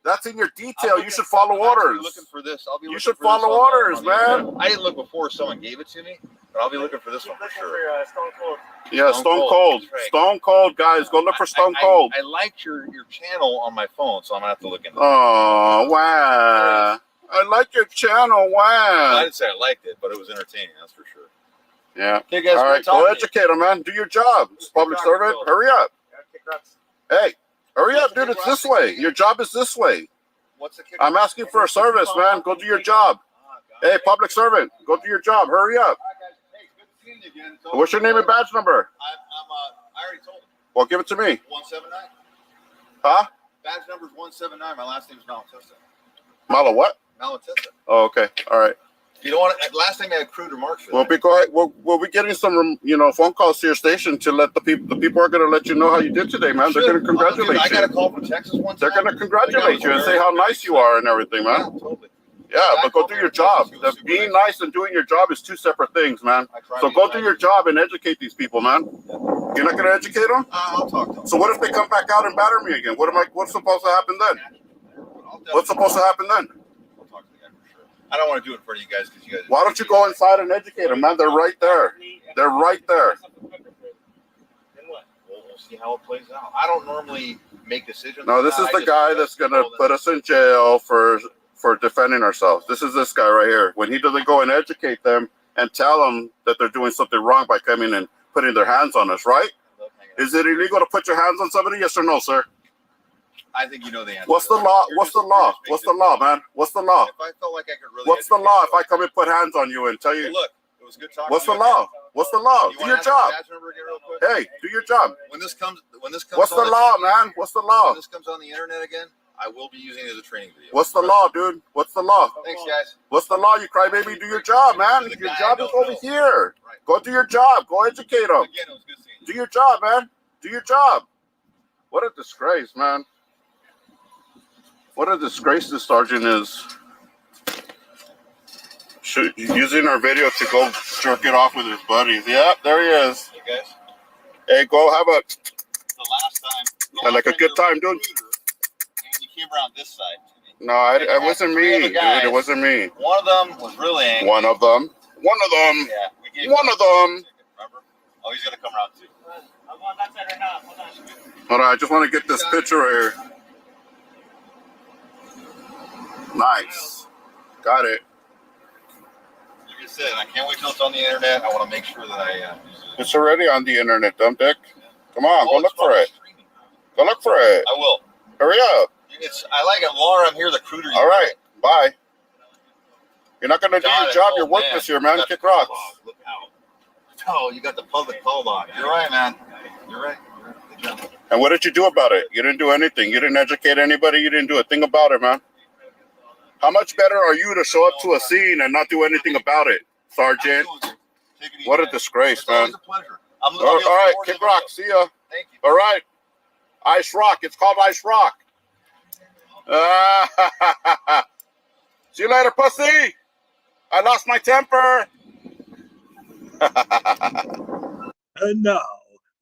[SPEAKER 13] That's in your
[SPEAKER 20] I'm
[SPEAKER 13] detail.
[SPEAKER 20] looking-
[SPEAKER 13] You should follow
[SPEAKER 20] I'm actually
[SPEAKER 13] orders.
[SPEAKER 20] looking for this. I'll be
[SPEAKER 13] You
[SPEAKER 20] looking
[SPEAKER 13] should
[SPEAKER 20] for this
[SPEAKER 13] follow
[SPEAKER 20] on the-
[SPEAKER 13] orders,
[SPEAKER 20] on the internet.
[SPEAKER 13] man.
[SPEAKER 20] I didn't look before someone gave it to me, but I'll be looking for this one for sure.
[SPEAKER 16] Stone Cold.
[SPEAKER 13] Yeah, Stone Cold.
[SPEAKER 20] That's right.
[SPEAKER 13] Stone Cold, guys. Go look for Stone
[SPEAKER 20] I-
[SPEAKER 13] Cold.
[SPEAKER 20] I liked your channel on my phone, so I'm gonna have to look into it.
[SPEAKER 13] Oh, wow. I like your channel.
[SPEAKER 20] I
[SPEAKER 13] Wow.
[SPEAKER 20] didn't say I liked it, but it was entertaining. That's for sure.
[SPEAKER 13] Yeah.
[SPEAKER 20] Okay, guys,
[SPEAKER 13] All
[SPEAKER 20] great
[SPEAKER 13] right,
[SPEAKER 20] talking
[SPEAKER 13] go
[SPEAKER 20] to you.
[SPEAKER 13] educate them, man. Do your job. Public servant. Hurry up. Hey, hurry up, dude. It's this way. Your job is this way.
[SPEAKER 20] What's the kicker?
[SPEAKER 13] I'm asking for a service, man. Go do your job. Hey, public servant, go do your job. Hurry up. What's your name and badge number?
[SPEAKER 20] I already told him.
[SPEAKER 13] Well, give it to me.
[SPEAKER 20] 179.
[SPEAKER 13] Huh?
[SPEAKER 20] Badge number is 179. My last name is Malatesta.
[SPEAKER 13] Mala what?
[SPEAKER 20] Malatesta.
[SPEAKER 13] Oh, okay. All right.
[SPEAKER 20] You don't want to, last time I had crude remarks for that.
[SPEAKER 13] We'll be getting some, phone calls to your station to let the people are going to let you know how you did today, man. They're going to congratulate you.
[SPEAKER 20] I got a call from Texas one time.
[SPEAKER 13] They're going to congratulate you and say how nice you are and everything, man.
[SPEAKER 20] Yeah, totally.
[SPEAKER 13] Yeah, but go do your job. Being nice and doing your job is two separate things, man. So go do your job and educate these people, man. You're not going to educate them?
[SPEAKER 20] I'll talk to them.
[SPEAKER 13] So what if they come back out and batter me again? What's supposed to happen then? What's supposed to happen then?
[SPEAKER 20] I don't want to do it in front of you guys because you guys.
[SPEAKER 13] Why don't you go inside and educate them, man? They're right there. They're right there.
[SPEAKER 20] We'll see how it plays out. I don't normally make decisions.
[SPEAKER 13] No, this is the guy that's going to put us in jail for defending ourselves. This is this guy right here. When he doesn't go and educate them and tell them that they're doing something wrong by coming and putting their hands on us, right? Is it illegal to put your hands on somebody? Yes or no, sir?
[SPEAKER 20] I think you know the answer.
[SPEAKER 13] What's the law? What's the law? What's the law, man? What's the law?
[SPEAKER 20] If I felt like I could really.
[SPEAKER 13] What's the law if I come and put hands on you and tell you?
[SPEAKER 20] Look, it was good talking.
[SPEAKER 13] What's the law? What's the law? Do your job. Hey, do your job.
[SPEAKER 20] When this comes.
[SPEAKER 13] What's the law, man? What's the law?
[SPEAKER 20] When this comes on the internet again, I will be using it as a training video.
[SPEAKER 13] What's the law, dude? What's the law?
[SPEAKER 20] Thanks, guys.
[SPEAKER 13] What's the law, you crybaby? Do your job, man. Your job is over here. Go do your job. Go educate them. Do your job, man. Do your job. What a disgrace, man. What a disgrace this sergeant is. Using our video to go jerk it off with his buddies. Yeah, there he is.
[SPEAKER 20] Hey, guys.
[SPEAKER 13] Hey, go have a...
[SPEAKER 20] The last time.
[SPEAKER 13] Had like a good time, dude.
[SPEAKER 20] And you came around this side.
[SPEAKER 13] No, it wasn't me, dude. It wasn't me.
[SPEAKER 20] One of them was really angry.
[SPEAKER 13] One of them.
[SPEAKER 20] Yeah, we gave
[SPEAKER 13] One of them.
[SPEAKER 20] Remember? Oh, he's gonna come around too.
[SPEAKER 16] I'm on that side right now. Hold on.
[SPEAKER 13] Hold on, I just want to get this picture right here. Nice. Got it.
[SPEAKER 20] Like I said, I can't wait till it's on the internet. I want to make sure that I
[SPEAKER 13] It's already on the internet, dumb dick. Come on, go look for it. Go look for it.
[SPEAKER 20] I will.
[SPEAKER 13] Hurry up.
[SPEAKER 20] I like it. Longer I'm here, the cruder.
[SPEAKER 13] All right, bye. You're not going to do your job. You're worthless here, man. Kick rocks.
[SPEAKER 20] Look out. Oh, you got the public call log. You're right, man. You're right. Good job.
[SPEAKER 13] And what did you do about it? You didn't do anything. You didn't educate anybody. You didn't do a thing about it, man. How much better are you to show up to a scene and not do anything about it, Sergeant? What a disgrace, man. All right, kick rock. See ya. All right. Ice Rock. It's called Ice Rock. See you later, pussy. I lost my temper.
[SPEAKER 2] And now,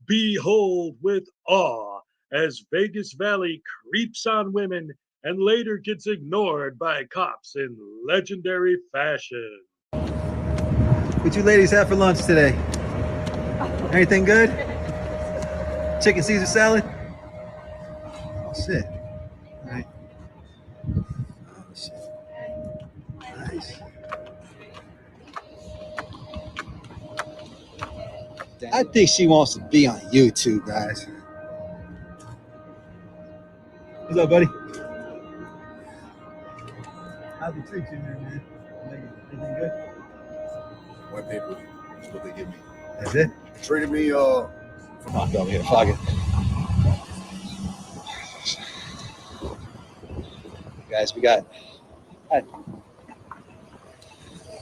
[SPEAKER 2] behold with awe as Vegas Valley creeps on women and later gets ignored by cops in legendary fashion.
[SPEAKER 17] What you ladies have for lunch today? Anything good? Chicken Caesar salad? Oh, shit. All right. Oh, shit. Nice. I think she wants to be on YouTube, guys. What's up, buddy? How'd they treat you, man? Anything good?
[SPEAKER 20] White paper is what they give me.
[SPEAKER 17] That's it?
[SPEAKER 20] Treated me,
[SPEAKER 17] Fuck over here, fuck it. Guys, we got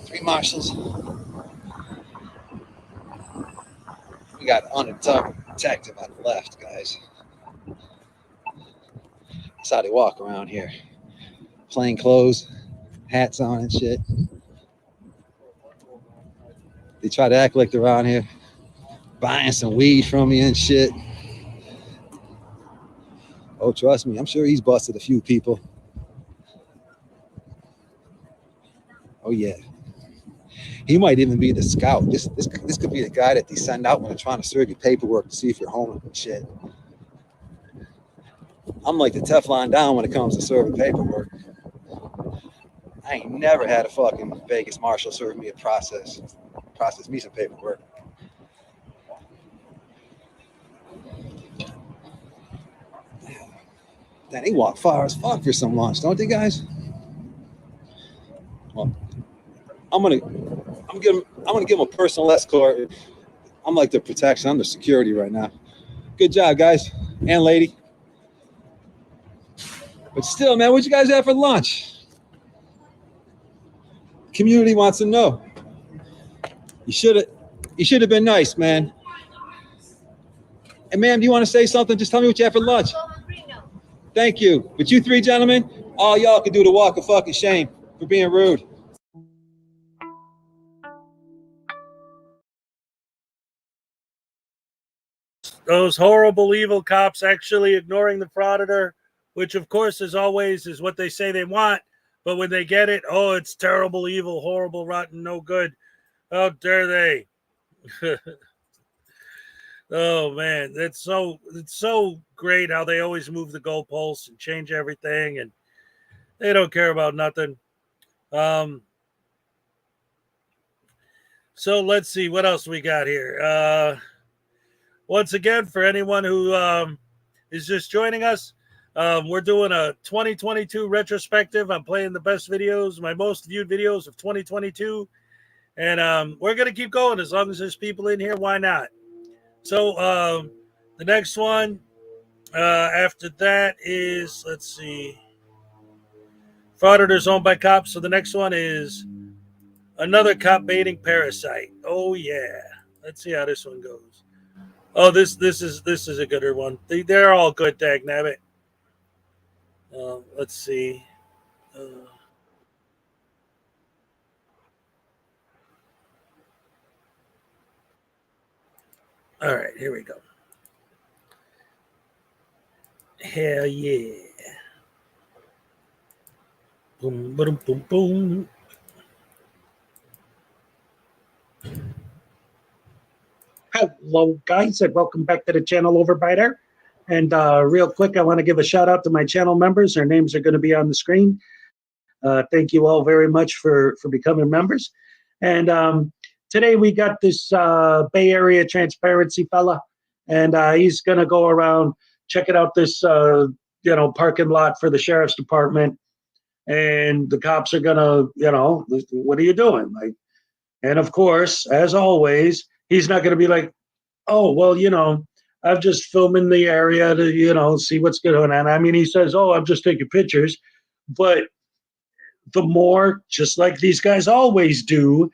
[SPEAKER 17] 3 marshals. We got an undercover detective on the left, guys. That's how they walk around here. Plain clothes, hats on and shit. They try to act like they're around here buying some weed from you and shit. Oh, trust me, I'm sure he's busted a few people. Oh yeah. He might even be the scout. This could be the guy that they send out when they're trying to serve you paperwork to see if you're home and shit. I'm like the Teflon down when it comes to serving paperwork. I ain't never had a fucking Vegas marshal serve me a process me some paperwork. Damn, they walk far as fuck for some lunch, don't they, guys? Well, I'm gonna give him a personal escort. I'm like the protection. I'm the security right now. Good job, guys and lady. But still, man, what'd you guys have for lunch? Community wants to know. You should have been nice, man. And ma'am, do you want to say something? Just tell me what you have for lunch. Thank you. But you three gentlemen, all y'all can do the walk of fucking shame for being rude.
[SPEAKER 1] Those horrible, evil cops actually ignoring the frauditor, which of course, as always, is what they say they want. But when they get it, oh, it's terrible, evil, horrible, rotten, no good. How dare they? Oh man, it's so great how they always move the goalposts and change everything, and they don't care about nothing. So let's see what else we got here. Once again, for anyone who is just joining us, we're doing a 2022 retrospective. I'm playing the best videos, my most viewed videos of 2022. And we're going to keep going as long as there's people in here. Why not? So the next one after that is, let's see, Frauditors owned by cops. So the next one is another cop baiting parasite. Oh, yeah. Let's see how this one goes. Oh, this is a gooder one. They're all good, dagnabbit. Let's see. All right, here we go. Hell yeah. Boom, boom, boom, boom.
[SPEAKER 2] Hello, guys, and welcome back to the channel Overbiter. And real quick, I want to give a shout out to my channel members. Their names are going to be on the screen. Thank you all very much for becoming members. And today we got this Bay Area transparency fella, and he's going to go around checking out this parking lot for the sheriff's department. And the cops are going to, what are you doing? Like, and of course, as always, he's not going to be like, oh, well, I'm just filming the area to, see what's going on. I mean, he says, oh, I'm just taking pictures. But the more, just like these guys always do,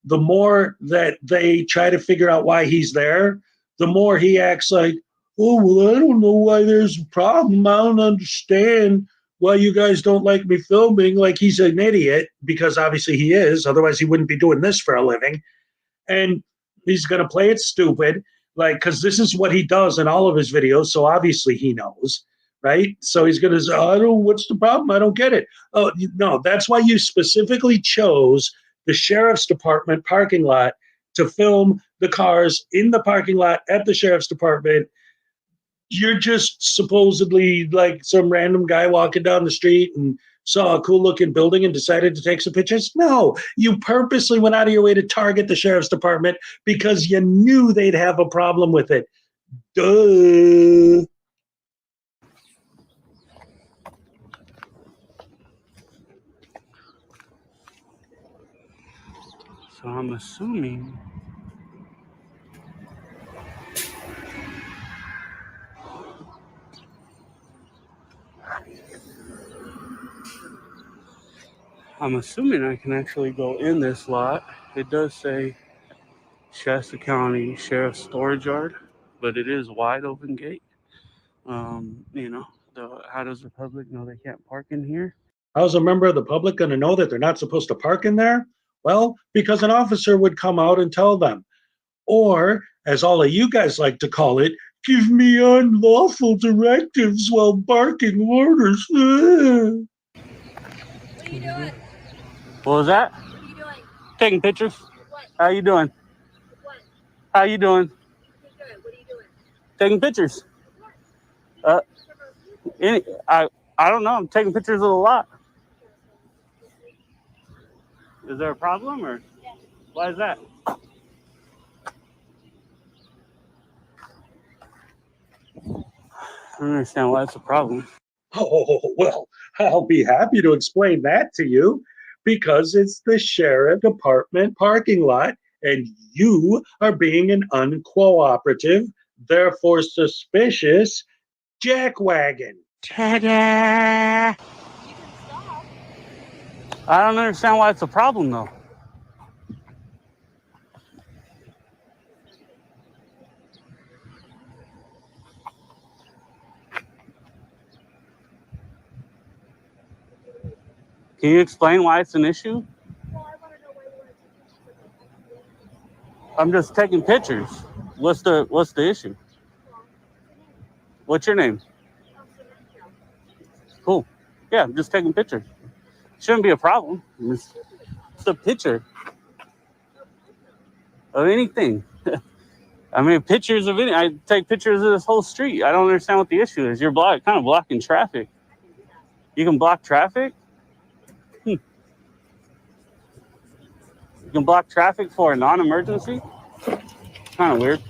[SPEAKER 2] the more that they try to figure out why he's there, the more he acts like, oh, well, I don't know why there's a problem. I don't understand why you guys don't like me filming. Like he's an idiot, because obviously he is. Otherwise, he wouldn't be doing this for a living. And he's going to play it stupid, like, because this is what he does in all of his videos. So obviously he knows, right? So he's going to say, what's the problem? I don't get it. Oh, no, that's why you specifically chose the sheriff's department parking lot to film the cars in the parking lot at the sheriff's department. You're just supposedly like some random guy walking down the street and saw a cool looking building and decided to take some pictures? No, you purposely went out of your way to target the sheriff's department because you knew they'd have a problem with it. Duh.
[SPEAKER 21] So I'm assuming I can actually go in this lot. It does say Shasta County Sheriff's Storage Yard, but it is wide open gate. How does the public know they can't park in here?
[SPEAKER 2] How's a member of the public going to know that they're not supposed to park in there? Well, because an officer would come out and tell them. Or, as all of you guys like to call it, give me unlawful directives while barking orders.
[SPEAKER 21] What are you doing? What was that? What are you doing? Taking pictures. What? How you doing? What? How you doing? Good. What are you doing? Taking pictures. I don't know. I'm taking pictures of the lot. Is there a problem or why is that? I don't understand why it's a problem.
[SPEAKER 2] Oh, well, I'll be happy to explain that to you, because it's the sheriff department parking lot and you are being an uncooperative, therefore suspicious jackwagon.
[SPEAKER 21] Ta-da! I don't understand why it's a problem, though. Can you explain why it's an issue? I'm just taking pictures. What's the issue? What's your name? Cool. Yeah, I'm just taking pictures. Shouldn't be a problem. It's a picture of anything. I mean, pictures of any. I take pictures of this whole street. I don't understand what the issue is. You're kind of blocking traffic. You can block traffic? You can block traffic for a non-emergency? Kind of weird.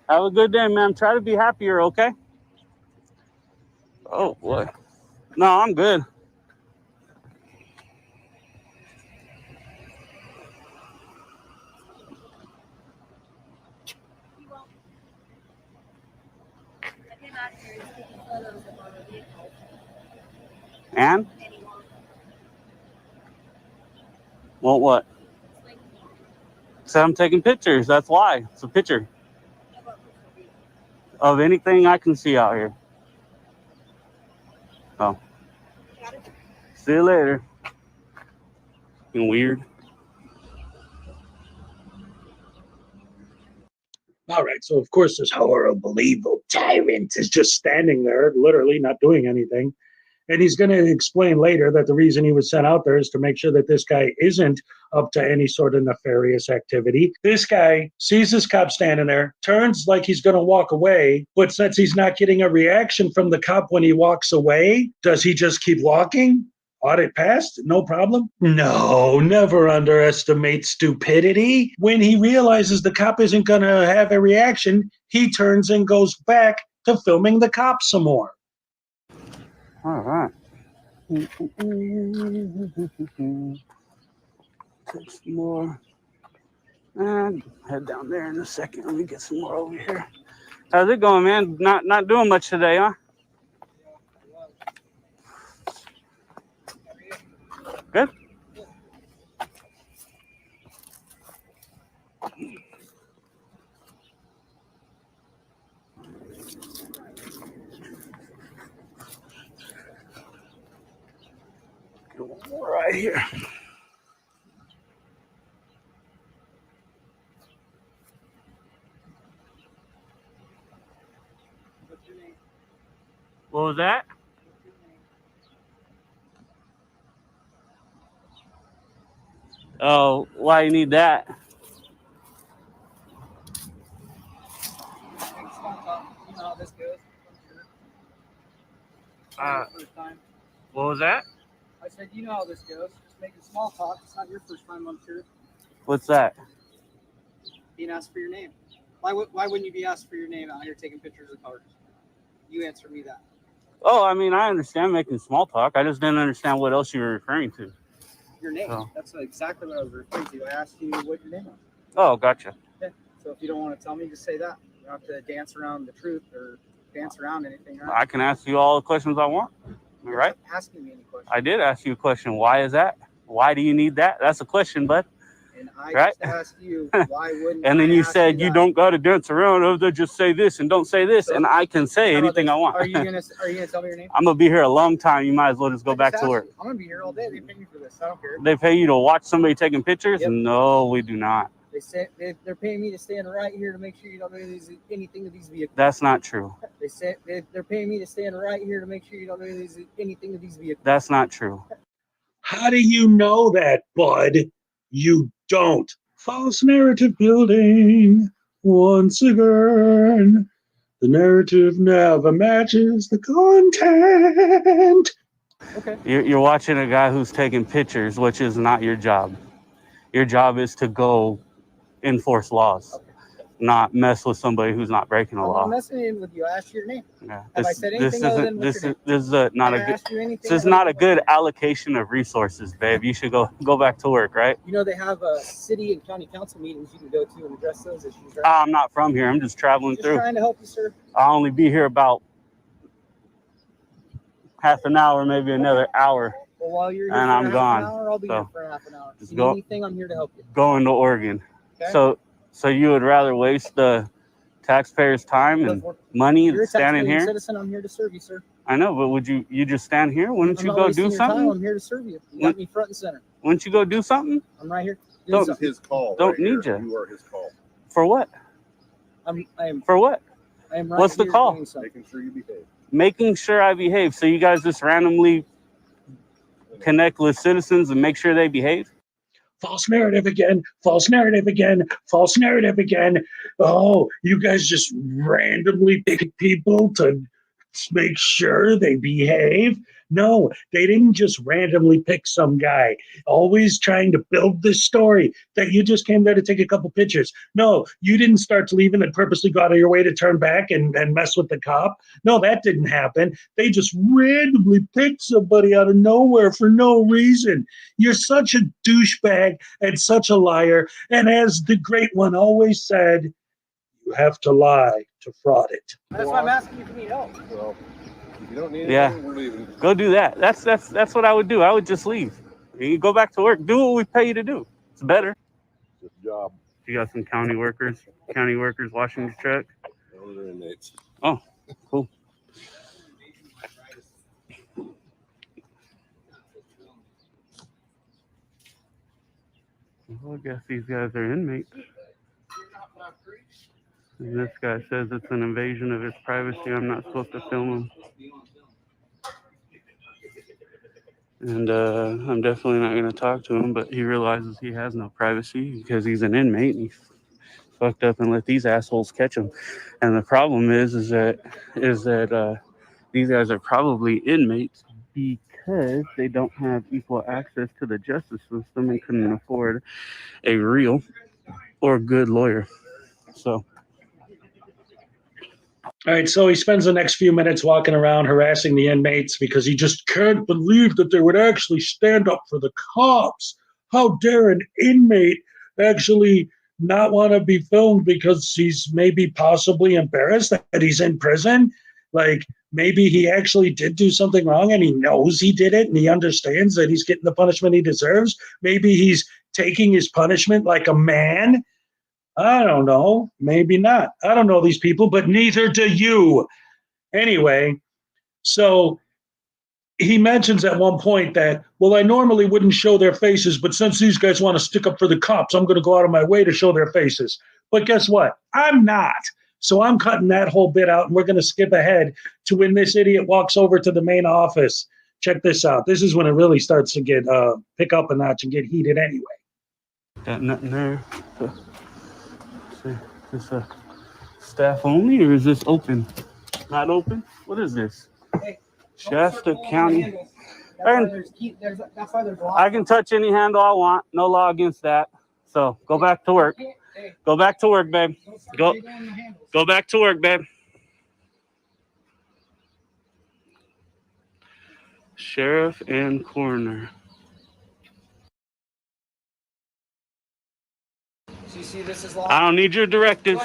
[SPEAKER 21] Have a good day, man. Try to be happier, okay? Oh, boy. No, I'm good. And? Well, what? So I'm taking pictures. That's why. It's a picture of anything I can see out here. Oh. See you later. Fucking weird.
[SPEAKER 2] All right, so of course this horrible, evil tyrant is just standing there, literally not doing anything. And he's going to explain later that the reason he was sent out there is to make sure that this guy isn't up to any sort of nefarious activity. This guy sees this cop standing there, turns like he's going to walk away, but since he's not getting a reaction from the cop when he walks away, does he just keep walking? Audit passed? No problem? No, never underestimate stupidity. When he realizes the cop isn't going to have a reaction, he turns and goes back to filming the cop some more.
[SPEAKER 21] All right. Take some more. And head down there in a second. Let me get some more over here. How's it going, man? Not doing much today, huh? Good. Get one more right here. What was that? Oh, why you need that? What was that?
[SPEAKER 11] I said, you know how this goes. Just making small talk. It's not your first time, I'm sure.
[SPEAKER 21] What's that?
[SPEAKER 11] Being asked for your name. Why wouldn't you be asked for your name out here taking pictures of cars? You answer me that.
[SPEAKER 21] Oh, I mean, I understand making small talk. I just didn't understand what else you were referring to.
[SPEAKER 11] Your name.
[SPEAKER 21] Oh.
[SPEAKER 11] That's exactly what I was referring to. I asked you what your name was.
[SPEAKER 21] Oh, gotcha.
[SPEAKER 11] Yeah. So if you don't want to tell me, just say that. You don't have to dance around the truth or dance around anything. Right?
[SPEAKER 21] I can ask you all the questions I want. All right?
[SPEAKER 11] Asking me any questions.
[SPEAKER 21] I did ask you a question. Why is that? Why do you need that? That's a question, bud.
[SPEAKER 11] And I
[SPEAKER 21] right?
[SPEAKER 11] just asked you, why wouldn't
[SPEAKER 21] And then
[SPEAKER 11] I
[SPEAKER 21] you
[SPEAKER 11] ask
[SPEAKER 21] said you
[SPEAKER 11] that?
[SPEAKER 21] don't got to dance around. Oh, they just say this and don't say this.
[SPEAKER 11] So,
[SPEAKER 21] and I can say
[SPEAKER 11] how about
[SPEAKER 21] anything
[SPEAKER 11] this?
[SPEAKER 21] I want.
[SPEAKER 11] Are you gonna tell me your name?
[SPEAKER 21] I'm going to be here a long time. You might as well just go back to work.
[SPEAKER 11] I'm gonna be here all day. They pay me for this. I don't care.
[SPEAKER 21] They pay you to watch somebody taking pictures?
[SPEAKER 11] Yep.
[SPEAKER 21] No, we do not.
[SPEAKER 11] They say they're paying me to stand right here to make sure you don't do anything to these vehicles.
[SPEAKER 21] That's not true.
[SPEAKER 11] They say they're paying me to stand right here to make sure you don't do anything to these vehicles.
[SPEAKER 21] That's not true.
[SPEAKER 2] How do you know that, bud? You don't. False narrative building once again. The narrative never matches the content.
[SPEAKER 11] Okay.
[SPEAKER 21] You're watching a guy who's taking pictures, which is not your job. Your job is to go enforce laws. not mess with somebody who's not breaking the
[SPEAKER 11] I'm
[SPEAKER 21] law.
[SPEAKER 11] not messing with you. I asked you your name.
[SPEAKER 21] Yeah,
[SPEAKER 11] Have I said anything other than what's your name?
[SPEAKER 21] this is not
[SPEAKER 11] Have
[SPEAKER 21] a
[SPEAKER 11] I
[SPEAKER 21] good.
[SPEAKER 11] asked you anything
[SPEAKER 21] This is
[SPEAKER 11] other
[SPEAKER 21] not
[SPEAKER 11] than
[SPEAKER 21] a good allocation of resources, babe. You should go back to work, right?
[SPEAKER 11] You know they have city and county council meetings you can go to and address those issues, right?
[SPEAKER 21] I'm not from here. I'm just traveling
[SPEAKER 11] Just
[SPEAKER 21] through.
[SPEAKER 11] trying to help you, sir.
[SPEAKER 21] I'll only be here about half an hour, maybe another hour.
[SPEAKER 11] Well, while you're here
[SPEAKER 21] And
[SPEAKER 11] for
[SPEAKER 21] I'm
[SPEAKER 11] half
[SPEAKER 21] gone.
[SPEAKER 11] an hour, I'll be
[SPEAKER 21] So,
[SPEAKER 11] here for half an hour.
[SPEAKER 21] just
[SPEAKER 11] If you
[SPEAKER 21] go-
[SPEAKER 11] need anything, I'm here to help you.
[SPEAKER 21] Going to Oregon.
[SPEAKER 11] Okay?
[SPEAKER 21] So you would rather waste the taxpayers' time and money
[SPEAKER 11] You're a
[SPEAKER 21] standing
[SPEAKER 11] taxpaying
[SPEAKER 21] here?
[SPEAKER 11] citizen. I'm here to serve you, sir.
[SPEAKER 21] I know, but would you just stand here? Wouldn't
[SPEAKER 11] I'm
[SPEAKER 21] you
[SPEAKER 11] not
[SPEAKER 21] go
[SPEAKER 11] wasting
[SPEAKER 21] do
[SPEAKER 11] your time.
[SPEAKER 21] something?
[SPEAKER 11] I'm here to serve you. You got me front and center.
[SPEAKER 21] Wouldn't you go do something?
[SPEAKER 11] I'm right here.
[SPEAKER 21] Don't-
[SPEAKER 11] Doing something.
[SPEAKER 20] His call.
[SPEAKER 21] Don't
[SPEAKER 20] right
[SPEAKER 21] need
[SPEAKER 20] here.
[SPEAKER 21] you.
[SPEAKER 20] You are his call.
[SPEAKER 21] For what?
[SPEAKER 11] I am.
[SPEAKER 21] For what?
[SPEAKER 11] I am right
[SPEAKER 21] What's the
[SPEAKER 11] here
[SPEAKER 21] call?
[SPEAKER 11] doing something.
[SPEAKER 20] Making sure you behave.
[SPEAKER 21] Making sure I behave. So you guys just randomly connect with citizens and make sure they behave?
[SPEAKER 2] False narrative again, false narrative again, false narrative again. Oh, you guys just randomly pick people to make sure they behave? No, they didn't just randomly pick some guy, always trying to build this story that you just came there to take a couple pictures. No, you didn't start to leave and purposely go out of your way to turn back and mess with the cop. No, that didn't happen. They just randomly picked somebody out of nowhere for no reason. You're such a douchebag and such a liar. And as the great one always said, you have to lie to fraud it.
[SPEAKER 11] That's why I'm asking you if you need help.
[SPEAKER 20] Well, if you don't need
[SPEAKER 21] Yeah.
[SPEAKER 20] anything, we're leaving.
[SPEAKER 21] Go do that. That's what I would do. I would just leave. You go back to work. Do what we pay you to do. It's better.
[SPEAKER 20] Good job.
[SPEAKER 21] You got some county workers washing your truck.
[SPEAKER 20] Those are inmates.
[SPEAKER 21] Oh, cool. Well, I guess these guys are inmates. And this guy says it's an invasion of his privacy. I'm not supposed to film him. And I'm definitely not going to talk to him, but he realizes he has no privacy because he's an inmate and he's fucked up and let these assholes catch him. And the problem is that these guys are probably inmates because they don't have equal access to the justice system and couldn't afford a real or good lawyer. So.
[SPEAKER 2] All right, so he spends the next few minutes walking around harassing the inmates because he just can't believe that they would actually stand up for the cops. How dare an inmate actually not want to be filmed because he's maybe possibly embarrassed that he's in prison? Like, maybe he actually did do something wrong and he knows he did it and he understands that he's getting the punishment he deserves. Maybe he's taking his punishment like a man. I don't know. Maybe not. I don't know these people, but neither do you. Anyway, so he mentions at one point that, well, I normally wouldn't show their faces, but since these guys want to stick up for the cops, I'm going to go out of my way to show their faces. But guess what? I'm not. So I'm cutting that whole bit out, and we're going to skip ahead to when this idiot walks over to the main office. Check this out. This is when it really starts to get pick up a notch and get heated anyway.
[SPEAKER 21] Got nothing there. Is this staff only or is this open? Not open? What is this?
[SPEAKER 11] Hey,
[SPEAKER 21] Shasta County.
[SPEAKER 11] That's why there's
[SPEAKER 21] I can touch any handle I want. No law against that. So go back to work. Go back to work, babe. Go back to work, babe. Sheriff and coroner.
[SPEAKER 11] CC, this is law.
[SPEAKER 21] I don't need your directives.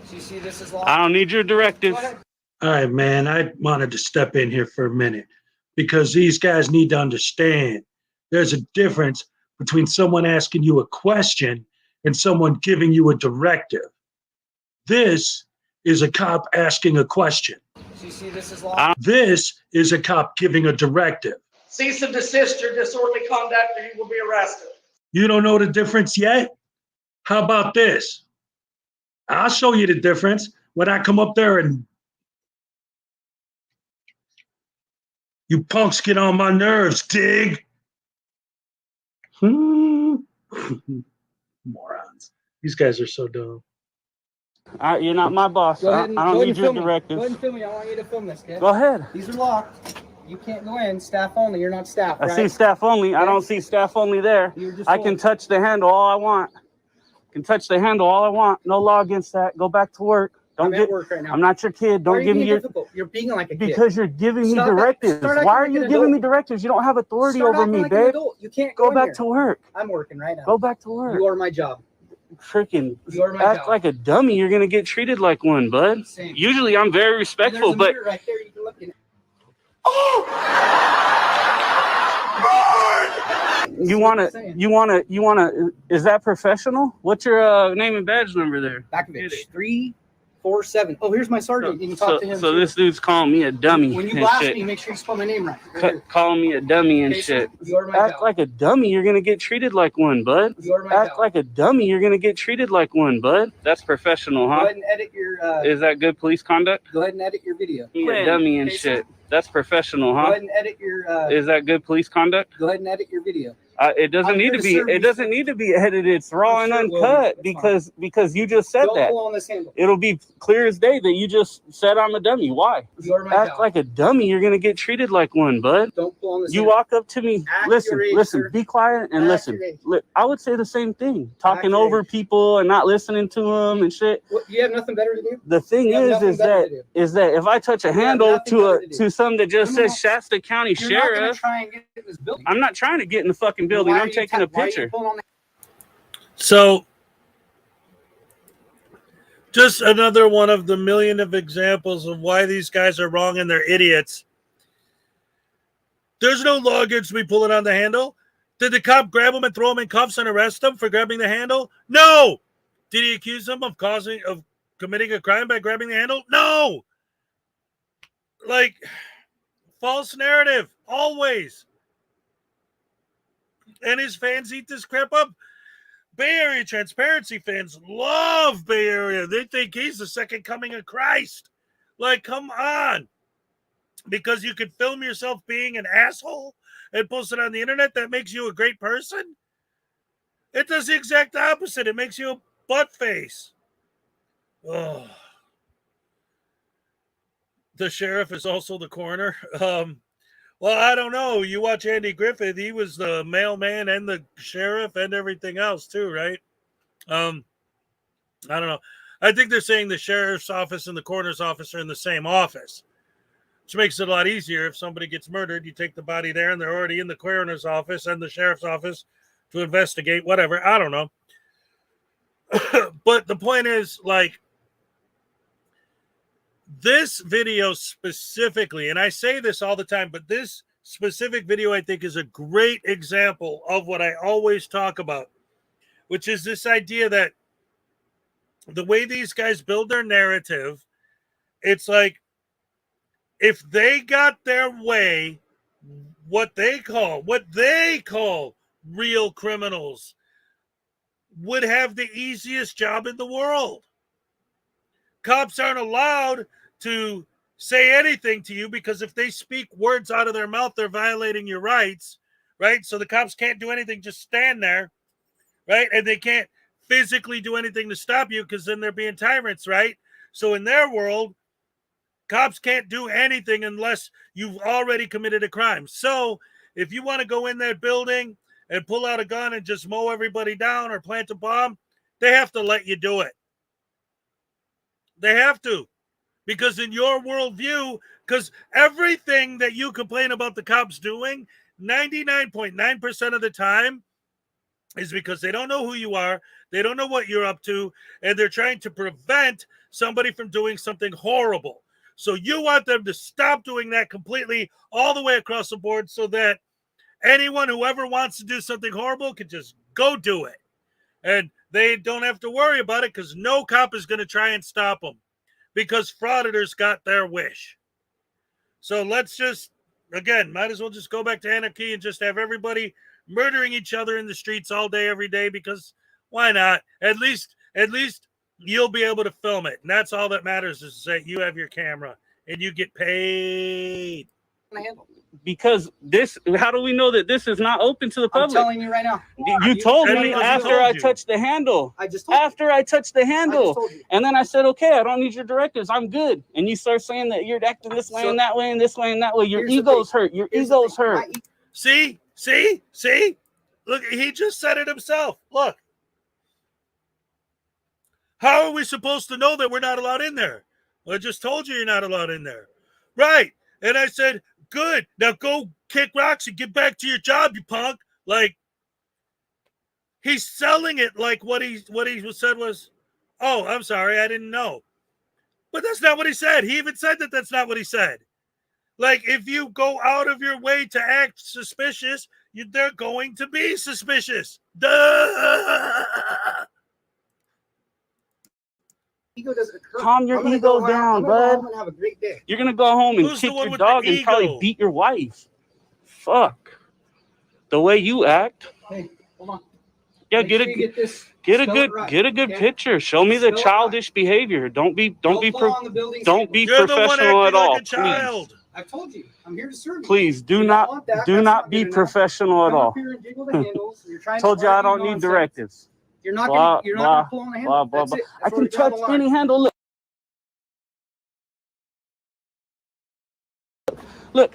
[SPEAKER 11] CC, this is law.
[SPEAKER 21] I don't need your directives.
[SPEAKER 2] All right, man, I wanted to step in here for a minute because these guys need to understand there's a difference between someone asking you a question and someone giving you a directive. This is a cop asking a question.
[SPEAKER 11] CC, this is law.
[SPEAKER 2] This is a cop giving a directive.
[SPEAKER 7] Cease and desist your disorderly conduct or you will be arrested.
[SPEAKER 2] You don't know the difference yet? How about this? I'll show you the difference when I come up there and you punks get on my nerves, dig? Morons. These guys are so dumb.
[SPEAKER 21] You're not my boss. I don't need your directives.
[SPEAKER 11] Go ahead and film me. I want you to film this, kid.
[SPEAKER 21] Go ahead.
[SPEAKER 11] These are locked. You can't go in. Staff only. You're not staff, right?
[SPEAKER 21] I see staff only. I don't see staff only there. I can touch the handle all I want. can touch the handle all I want. No law against that. Go back to work. Don't
[SPEAKER 11] I'm
[SPEAKER 21] get
[SPEAKER 11] at work right now.
[SPEAKER 21] I'm not your kid.
[SPEAKER 11] Why
[SPEAKER 21] Don't
[SPEAKER 11] are you
[SPEAKER 21] give me
[SPEAKER 11] being
[SPEAKER 21] your
[SPEAKER 11] difficult? You're being like a kid.
[SPEAKER 21] because you're giving me
[SPEAKER 11] Stop it.
[SPEAKER 21] directives.
[SPEAKER 11] Start acting
[SPEAKER 21] Why are
[SPEAKER 11] like
[SPEAKER 21] you
[SPEAKER 11] an
[SPEAKER 21] giving
[SPEAKER 11] adult.
[SPEAKER 21] me directives? You don't have authority
[SPEAKER 11] Start
[SPEAKER 21] over
[SPEAKER 11] acting
[SPEAKER 21] me,
[SPEAKER 11] like an
[SPEAKER 21] babe.
[SPEAKER 11] adult. You can't
[SPEAKER 21] Go
[SPEAKER 11] in
[SPEAKER 21] back
[SPEAKER 11] here.
[SPEAKER 21] to work.
[SPEAKER 11] I'm working right now.
[SPEAKER 21] Go back to work.
[SPEAKER 11] You are my job.
[SPEAKER 21] Freaking
[SPEAKER 11] You are my
[SPEAKER 21] act
[SPEAKER 11] job.
[SPEAKER 21] like a dummy. You're gonna get treated like one, bud.
[SPEAKER 11] Same.
[SPEAKER 21] Usually I'm very respectful,
[SPEAKER 11] There's a
[SPEAKER 21] but
[SPEAKER 11] mirror right there you can look in.
[SPEAKER 21] you wanna is that professional? What's your name and badge number there?
[SPEAKER 11] Back of it. 347. Oh, here's my sergeant. You can talk to him.
[SPEAKER 21] So
[SPEAKER 11] too.
[SPEAKER 21] this dude's calling me a dummy.
[SPEAKER 11] When you
[SPEAKER 21] and
[SPEAKER 11] blast
[SPEAKER 21] shit.
[SPEAKER 11] me, make sure you spell my name right. Right here.
[SPEAKER 21] Calling me a dummy and
[SPEAKER 11] Okay,
[SPEAKER 21] shit.
[SPEAKER 11] so you are my
[SPEAKER 21] Act
[SPEAKER 11] job.
[SPEAKER 21] like a dummy, you're gonna get treated like one, bud.
[SPEAKER 11] You are my
[SPEAKER 21] Act
[SPEAKER 11] job.
[SPEAKER 21] like a dummy, you're gonna get treated like one, bud. That's professional,
[SPEAKER 11] Go
[SPEAKER 21] huh?
[SPEAKER 11] ahead and edit your.
[SPEAKER 21] Is that good police conduct?
[SPEAKER 11] Go ahead and edit your video.
[SPEAKER 21] Be a dummy and
[SPEAKER 11] Okay,
[SPEAKER 21] shit.
[SPEAKER 11] sir?
[SPEAKER 21] That's professional,
[SPEAKER 11] Go
[SPEAKER 21] huh?
[SPEAKER 11] ahead and edit your.
[SPEAKER 21] Is that good police conduct?
[SPEAKER 11] Go ahead and edit your video.
[SPEAKER 21] It doesn't
[SPEAKER 11] I'm
[SPEAKER 21] need
[SPEAKER 11] here
[SPEAKER 21] to
[SPEAKER 11] to
[SPEAKER 21] be.
[SPEAKER 11] serve
[SPEAKER 21] It
[SPEAKER 11] you,
[SPEAKER 21] doesn't
[SPEAKER 11] sir.
[SPEAKER 21] need to be edited. It's raw
[SPEAKER 11] I'm
[SPEAKER 21] and
[SPEAKER 11] sure it will be.
[SPEAKER 21] uncut
[SPEAKER 11] That's
[SPEAKER 21] because you just said
[SPEAKER 11] Don't
[SPEAKER 21] that.
[SPEAKER 11] pull on this handle.
[SPEAKER 21] It'll be clear as day that you just said I'm a dummy. Why?
[SPEAKER 11] You are my
[SPEAKER 21] Act
[SPEAKER 11] job.
[SPEAKER 21] like a dummy. You're gonna get treated like one, bud.
[SPEAKER 11] Don't pull on this
[SPEAKER 21] You
[SPEAKER 11] handle.
[SPEAKER 21] walk up to me.
[SPEAKER 11] Act
[SPEAKER 21] Listen,
[SPEAKER 11] your age,
[SPEAKER 21] listen.
[SPEAKER 11] sir.
[SPEAKER 21] Be quiet and
[SPEAKER 11] Act
[SPEAKER 21] listen.
[SPEAKER 11] your age.
[SPEAKER 21] I would say the same thing. Talking
[SPEAKER 11] your
[SPEAKER 21] over people and not listening to them and shit.
[SPEAKER 11] What, you have nothing better to do?
[SPEAKER 21] The thing
[SPEAKER 11] You have nothing better to do.
[SPEAKER 21] is that if I touch a
[SPEAKER 11] have
[SPEAKER 21] handle
[SPEAKER 11] nothing better to do.
[SPEAKER 21] to something that just
[SPEAKER 11] No, no,
[SPEAKER 21] says Shasta County
[SPEAKER 11] You're not gonna
[SPEAKER 21] Sheriff,
[SPEAKER 11] try and get in this building.
[SPEAKER 21] I'm not trying to get in the fucking building.
[SPEAKER 11] Why are
[SPEAKER 21] I'm
[SPEAKER 11] you
[SPEAKER 21] taking a
[SPEAKER 11] why are you
[SPEAKER 21] picture.
[SPEAKER 11] pulling on the-
[SPEAKER 1] So, just another one of the million of examples of why these guys are wrong and they're idiots. There's no law against me pulling on the handle. Did the cop grab him and throw him in cuffs and arrest him for grabbing the handle? No. Did he accuse him of committing a crime by grabbing the handle? No. Like, false narrative, always. And his fans eat this crap up. Bay Area transparency fans love Bay Area. They think he's the second coming of Christ. Like, come on. Because you could film yourself being an asshole and post it on the internet, that makes you a great person? It does the exact opposite. It makes you a butt face. Oh. The sheriff is also the coroner. Well, I don't know. You watch Andy Griffith, he was the mailman and the sheriff and everything else too, right? I don't know. I think they're saying the sheriff's office and the coroner's office are in the same office, which makes it a lot easier. If somebody gets murdered, you take the body there and they're already in the coroner's office and the sheriff's office to investigate, whatever. I don't know. But the point is, like, this video specifically, and I say this all the time, but this specific video I think is a great example of what I always talk about, which is this idea that the way these guys build their narrative, it's like if they got their way, what they call real criminals would have the easiest job in the world. Cops aren't allowed to say anything to you because if they speak words out of their mouth, they're violating your rights, right? So the cops can't do anything, just stand there, right? And they can't physically do anything to stop you because then they're being tyrants, right? So in their world, cops can't do anything unless you've already committed a crime. So if you want to go in that building and pull out a gun and just mow everybody down or plant a bomb, they have to let you do it. They have to. Because in your worldview, because everything that you complain about the cops doing, 99.9% of the time is because they don't know who you are, they don't know what you're up to, and they're trying to prevent somebody from doing something horrible. So you want them to stop doing that completely all the way across the board so that anyone who ever wants to do something horrible can just go do it. And they don't have to worry about it because no cop is going to try and stop them because frauditors got their wish. So let's just, again, might as well just go back to anarchy and just have everybody murdering each other in the streets all day, every day, because why not? At least you'll be able to film it. And that's all that matters is that you have your camera and you get paid.
[SPEAKER 21] Because this, how do we know that this is not open to the public?
[SPEAKER 11] I'm telling you right now.
[SPEAKER 21] You told me after I touched the handle.
[SPEAKER 11] I just told
[SPEAKER 21] after I touched the handle.
[SPEAKER 11] told you.
[SPEAKER 21] And then I said, okay, I don't need your directives. I'm good. And you start saying that you're acting this way and that way and this way and that way. Your ego's hurt. Your ego's hurt.
[SPEAKER 1] See? Look, he just said it himself. Look. How are we supposed to know that we're not allowed in there? Well, I just told you you're not allowed in there. Right. And I said, good. Now go kick rocks and get back to your job, you punk. Like, he's selling it like what he said was, oh, I'm sorry, I didn't know. But that's not what he said. He even said that that's not what he said. Like, if you go out of your way to act suspicious, they're going to be suspicious. Duh!
[SPEAKER 11] Ego doesn't occur.
[SPEAKER 21] Calm your ego down, bud.
[SPEAKER 11] I'm gonna have a great day.
[SPEAKER 21] You're gonna go home and
[SPEAKER 1] Who's the
[SPEAKER 21] kick
[SPEAKER 1] one
[SPEAKER 21] your
[SPEAKER 1] with the
[SPEAKER 21] dog and probably
[SPEAKER 1] ego?
[SPEAKER 21] beat your wife. Fuck. The way you act.
[SPEAKER 11] Hey, hold on.
[SPEAKER 21] Yeah,
[SPEAKER 11] Make
[SPEAKER 21] get
[SPEAKER 11] sure you get this.
[SPEAKER 21] a
[SPEAKER 11] Spell it right,
[SPEAKER 21] good
[SPEAKER 11] okay?
[SPEAKER 21] picture. Show me the
[SPEAKER 11] Spell it
[SPEAKER 21] childish behavior. Don't be
[SPEAKER 11] pull on the building
[SPEAKER 21] don't be
[SPEAKER 1] You're the one
[SPEAKER 21] professional
[SPEAKER 1] acting
[SPEAKER 21] at all.
[SPEAKER 1] like a child.
[SPEAKER 11] I've told you. I'm here to serve you.
[SPEAKER 21] Please do
[SPEAKER 11] You don't
[SPEAKER 21] not
[SPEAKER 11] want that,
[SPEAKER 21] do
[SPEAKER 11] that's
[SPEAKER 21] not be
[SPEAKER 11] good enough.
[SPEAKER 21] professional at
[SPEAKER 11] Come
[SPEAKER 21] all.
[SPEAKER 11] up here and jiggle the handles. You're trying
[SPEAKER 21] Told
[SPEAKER 11] to
[SPEAKER 21] you I
[SPEAKER 11] argue
[SPEAKER 21] don't need
[SPEAKER 11] nonsense.
[SPEAKER 21] directives.
[SPEAKER 11] You're not
[SPEAKER 21] Blah,
[SPEAKER 11] gonna. You're not
[SPEAKER 21] blah,
[SPEAKER 11] gonna pull on the handle.
[SPEAKER 21] blah,
[SPEAKER 11] That's
[SPEAKER 21] blah.
[SPEAKER 11] it.
[SPEAKER 21] I
[SPEAKER 11] That's where
[SPEAKER 21] can
[SPEAKER 11] we draw
[SPEAKER 21] touch
[SPEAKER 11] the line.
[SPEAKER 21] any handle. Look.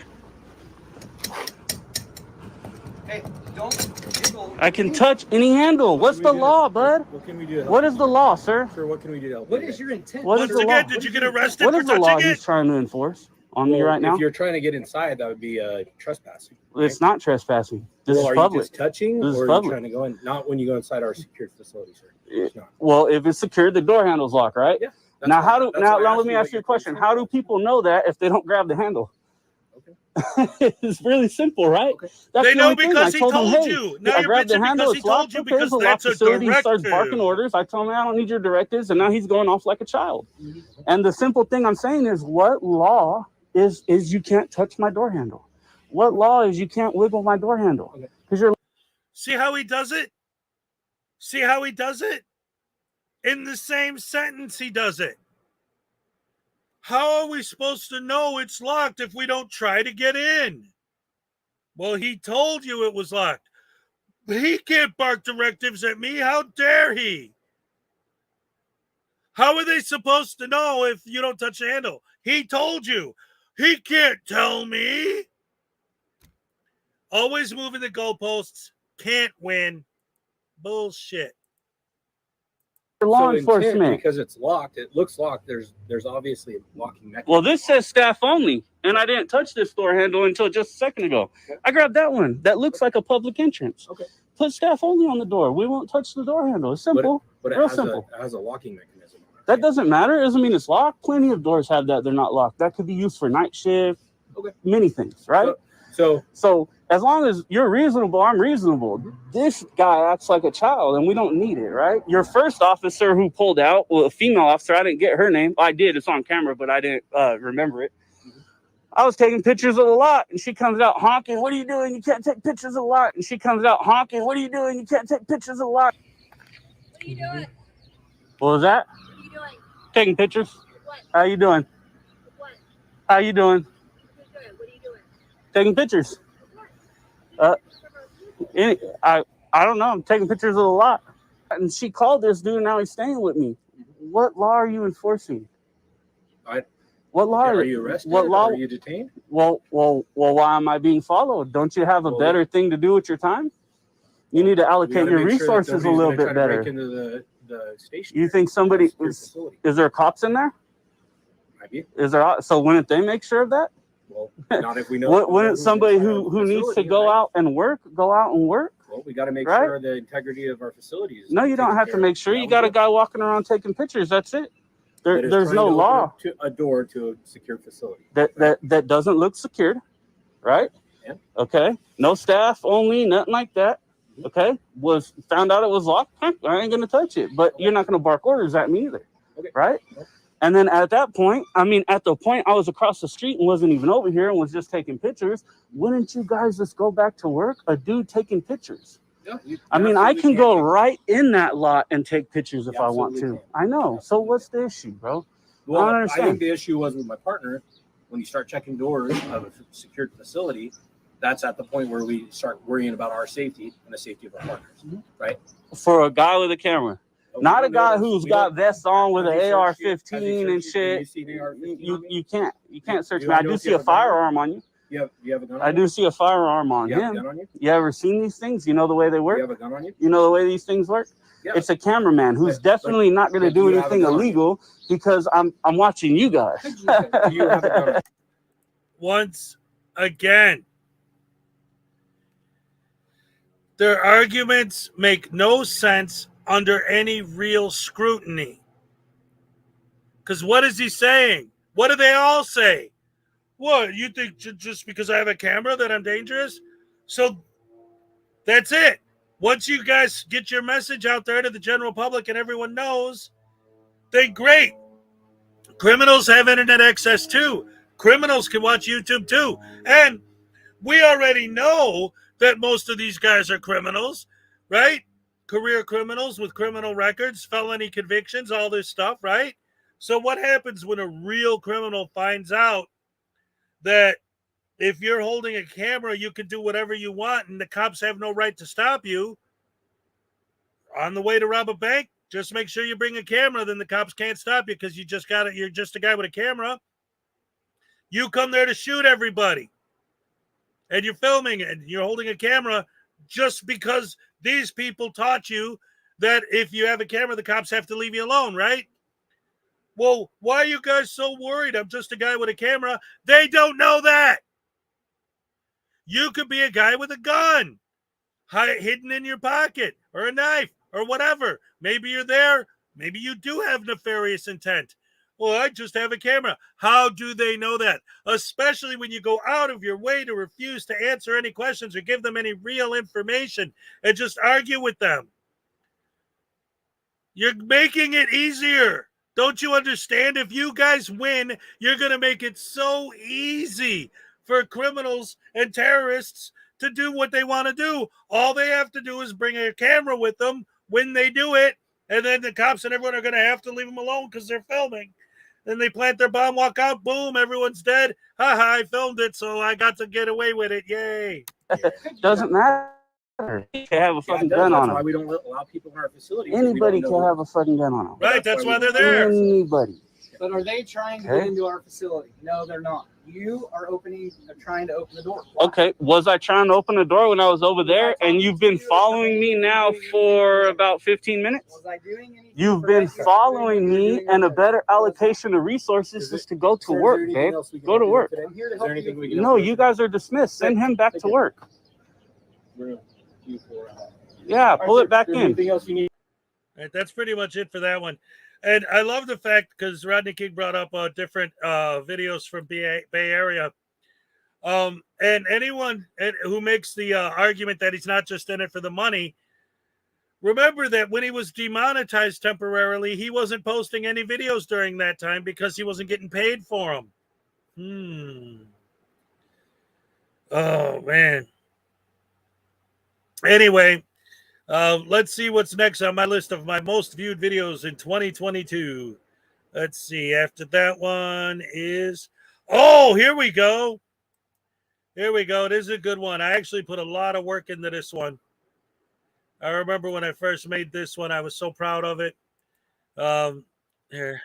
[SPEAKER 11] Hey, don't jiggle.
[SPEAKER 21] I can touch any handle. What's the law, bud?
[SPEAKER 11] What can we do?
[SPEAKER 21] What is the law, sir?
[SPEAKER 11] Sir, what can we do to help? What is your intent?
[SPEAKER 21] What is
[SPEAKER 1] Once
[SPEAKER 21] the
[SPEAKER 1] again,
[SPEAKER 21] law?
[SPEAKER 1] did you get arrested
[SPEAKER 21] What
[SPEAKER 1] for
[SPEAKER 21] is the law
[SPEAKER 1] touching
[SPEAKER 21] he's
[SPEAKER 1] it?
[SPEAKER 21] trying to enforce on me right now?
[SPEAKER 11] If you're trying to get inside, that would be trespassing.
[SPEAKER 21] It's not trespassing. This is
[SPEAKER 11] Are
[SPEAKER 21] public.
[SPEAKER 11] you just touching,
[SPEAKER 21] This is
[SPEAKER 11] or are
[SPEAKER 21] public.
[SPEAKER 11] you trying to go in? Not when you go inside our secured facility, sir. It's not.
[SPEAKER 21] Well, if it's secured, the door handle's locked, right?
[SPEAKER 11] Yeah.
[SPEAKER 21] Now, let me ask you a question. How do people know that if they don't grab the handle? Okay. It's really simple, right? Okay. That's
[SPEAKER 1] They
[SPEAKER 21] the
[SPEAKER 1] know
[SPEAKER 21] only thing.
[SPEAKER 1] because
[SPEAKER 21] I
[SPEAKER 1] he
[SPEAKER 21] told them,
[SPEAKER 1] told
[SPEAKER 21] hey,
[SPEAKER 1] you. Now
[SPEAKER 21] I
[SPEAKER 1] you're
[SPEAKER 21] grabbed the
[SPEAKER 1] bitching
[SPEAKER 21] handle.
[SPEAKER 1] because he
[SPEAKER 21] It's locked.
[SPEAKER 1] told you
[SPEAKER 21] Okay, it's
[SPEAKER 1] because
[SPEAKER 21] a locked
[SPEAKER 1] that's a
[SPEAKER 21] facility. He starts barking
[SPEAKER 1] directive.
[SPEAKER 21] orders. I told him, I don't need your directives. And now he's going off like a child. And the simple thing I'm saying is, what law is you can't touch my door handle? What law is you can't wiggle my door handle? Because you're
[SPEAKER 1] See how he does it? See how he does it? In the same sentence, he does it. How are we supposed to know it's locked if we don't try to get in? Well, he told you it was locked. He can't bark directives at me. How dare he? How are they supposed to know if you don't touch the handle? He told you. He can't tell me. Always moving the goalposts. Can't win. Bullshit.
[SPEAKER 21] law enforcement.
[SPEAKER 11] Because it's locked. It looks locked. There's obviously a locking mechanism.
[SPEAKER 21] Well, this says staff only, and I didn't touch this door handle until just a second ago. Okay. I grabbed that one. That looks like a public entrance. Okay. Put staff only on the door. We won't touch the door handle. It's simple.
[SPEAKER 11] But it
[SPEAKER 21] Real
[SPEAKER 11] has
[SPEAKER 21] simple.
[SPEAKER 11] It has a locking mechanism.
[SPEAKER 21] That doesn't matter. It doesn't mean it's locked. Plenty of doors have that. They're not locked. That could be used for night shift. Okay. Many things, right? So as long as you're reasonable, I'm reasonable. This guy acts like a child, and we don't need it, right? Your first officer who pulled out, well, a female officer, I didn't get her name. I did. It's on camera, but I didn't remember it. I was taking pictures of the lot, and she comes out honking. What are you doing? You can't take pictures of the lot. And she comes out honking. What are you doing? You can't take pictures of the lot.
[SPEAKER 12] What are you doing?
[SPEAKER 21] What was that?
[SPEAKER 12] What are you doing?
[SPEAKER 21] Taking pictures.
[SPEAKER 12] What?
[SPEAKER 21] How you doing?
[SPEAKER 12] What?
[SPEAKER 21] How you doing?
[SPEAKER 12] Good. What are you doing?
[SPEAKER 21] Taking pictures. I don't know. I'm taking pictures of the lot. And she called this dude, and now he's staying with me. What law are you enforcing? What law
[SPEAKER 11] Are you arrested?
[SPEAKER 21] What law?
[SPEAKER 11] Are you detained?
[SPEAKER 21] Well, why am I being followed? Don't you have a better thing to do with your time? You need to allocate your resources a little bit better.
[SPEAKER 11] Break into the station.
[SPEAKER 21] You think somebody is there cops in there?
[SPEAKER 11] Might be.
[SPEAKER 21] Is there? So wouldn't they make sure of that?
[SPEAKER 11] Well, not if we know.
[SPEAKER 21] Wouldn't somebody who needs to go out and work go out and work?
[SPEAKER 11] Well, we got to make sure the integrity of our facilities.
[SPEAKER 21] No, you don't have to make sure. You got a guy walking around taking pictures. That's it. There's no law.
[SPEAKER 11] A door to a secure facility.
[SPEAKER 21] That doesn't look secured, right?
[SPEAKER 11] Yeah.
[SPEAKER 21] Okay. No staff only, nothing like that. Okay. Was found out it was locked. I ain't gonna touch it. But you're not gonna bark orders at me either.
[SPEAKER 11] Okay.
[SPEAKER 21] Right? Okay. And then at that point, at the point I was across the street and wasn't even over here and was just taking pictures, wouldn't you guys just go back to work? A dude taking pictures. Yeah, I can go right in that lot and take pictures if I want to. I know. So what's the issue, bro?
[SPEAKER 11] Well,
[SPEAKER 21] I don't understand.
[SPEAKER 11] I think the issue was with my partner. When you start checking doors of a secured facility, that's at the point where we start worrying about our safety and the safety of our partners, right?
[SPEAKER 21] For a guy with a camera. Not a guy who's got vests on with an AR-15 and shit. You can't search me. I do see a firearm on you.
[SPEAKER 11] You have a gun on
[SPEAKER 21] I
[SPEAKER 11] you?
[SPEAKER 21] do see a firearm on
[SPEAKER 11] You have a
[SPEAKER 21] him.
[SPEAKER 11] gun on you?
[SPEAKER 21] You ever seen these things? You know the way they work?
[SPEAKER 11] You have a gun on you?
[SPEAKER 21] You know the way these things work?
[SPEAKER 11] Yeah.
[SPEAKER 21] It's a cameraman who's definitely not going to
[SPEAKER 11] but
[SPEAKER 21] do
[SPEAKER 11] do you have a
[SPEAKER 21] anything
[SPEAKER 11] gun?
[SPEAKER 21] illegal because I'm watching you guys.
[SPEAKER 11] Do you have a gun?
[SPEAKER 1] Once again, their arguments make no sense under any real scrutiny. Because what is he saying? What do they all say? What, you think just because I have a camera that I'm dangerous? So that's it. Once you guys get your message out there to the general public and everyone knows, then great. Criminals have internet access too. Criminals can watch YouTube too. And we already know that most of these guys are criminals, right? Career criminals with criminal records, felony convictions, all this stuff, right? So what happens when a real criminal finds out that if you're holding a camera, you can do whatever you want and the cops have no right to stop you? On the way to rob a bank, just make sure you bring a camera, then the cops can't stop you because you're just a guy with a camera. You come there to shoot everybody and you're filming and you're holding a camera just because these people taught you that if you have a camera, the cops have to leave you alone, right? Well, why are you guys so worried? I'm just a guy with a camera. They don't know that. You could be a guy with a gun hidden in your pocket or a knife or whatever. Maybe you're there. Maybe you do have nefarious intent. Well, I just have a camera. How do they know that? Especially when you go out of your way to refuse to answer any questions or give them any real information and just argue with them. You're making it easier. Don't you understand? If you guys win, you're going to make it so easy for criminals and terrorists to do what they want to do. All they have to do is bring a camera with them when they do it, and then the cops and everyone are going to have to leave them alone because they're filming. Then they plant their bomb, walk out, boom, everyone's dead. Ha ha, I filmed it, so I got to get away with it. Yay.
[SPEAKER 21] Doesn't matter. They have a fucking gun on
[SPEAKER 11] That's why
[SPEAKER 21] them.
[SPEAKER 11] we don't allow people in our facility.
[SPEAKER 21] Anybody can have a fucking gun on them.
[SPEAKER 1] Right, that's why they're there.
[SPEAKER 21] Anybody.
[SPEAKER 3] But are they trying to
[SPEAKER 21] Okay.
[SPEAKER 3] get into our facility? No, they're not. You are trying to open the door.
[SPEAKER 21] Okay, was I trying to open the door when I was over there? And you've been following me now for about 15 minutes?
[SPEAKER 3] Was I doing anything?
[SPEAKER 21] You've been following me, and a better allocation of resources is to go to work, babe. Go to work.
[SPEAKER 3] I'm here to help you.
[SPEAKER 21] No, you guys are dismissed. Send him back to work. Yeah, pull it back in.
[SPEAKER 11] Anything else you need?
[SPEAKER 1] All right, that's pretty much it for that one. And I love the fact, because Rodney King brought up different videos from Bay Area. And anyone who makes the argument that he's not just in it for the money, remember that when he was demonetized temporarily, he wasn't posting any videos during that time because he wasn't getting paid for them. Oh, man. Anyway, let's see what's next on my list of my most viewed videos in 2022. Let's see. After that one is... Oh, here we go. Here we go. This is a good one. I actually put a lot of work into this one. I remember when I first made this one, I was so proud of it. Here.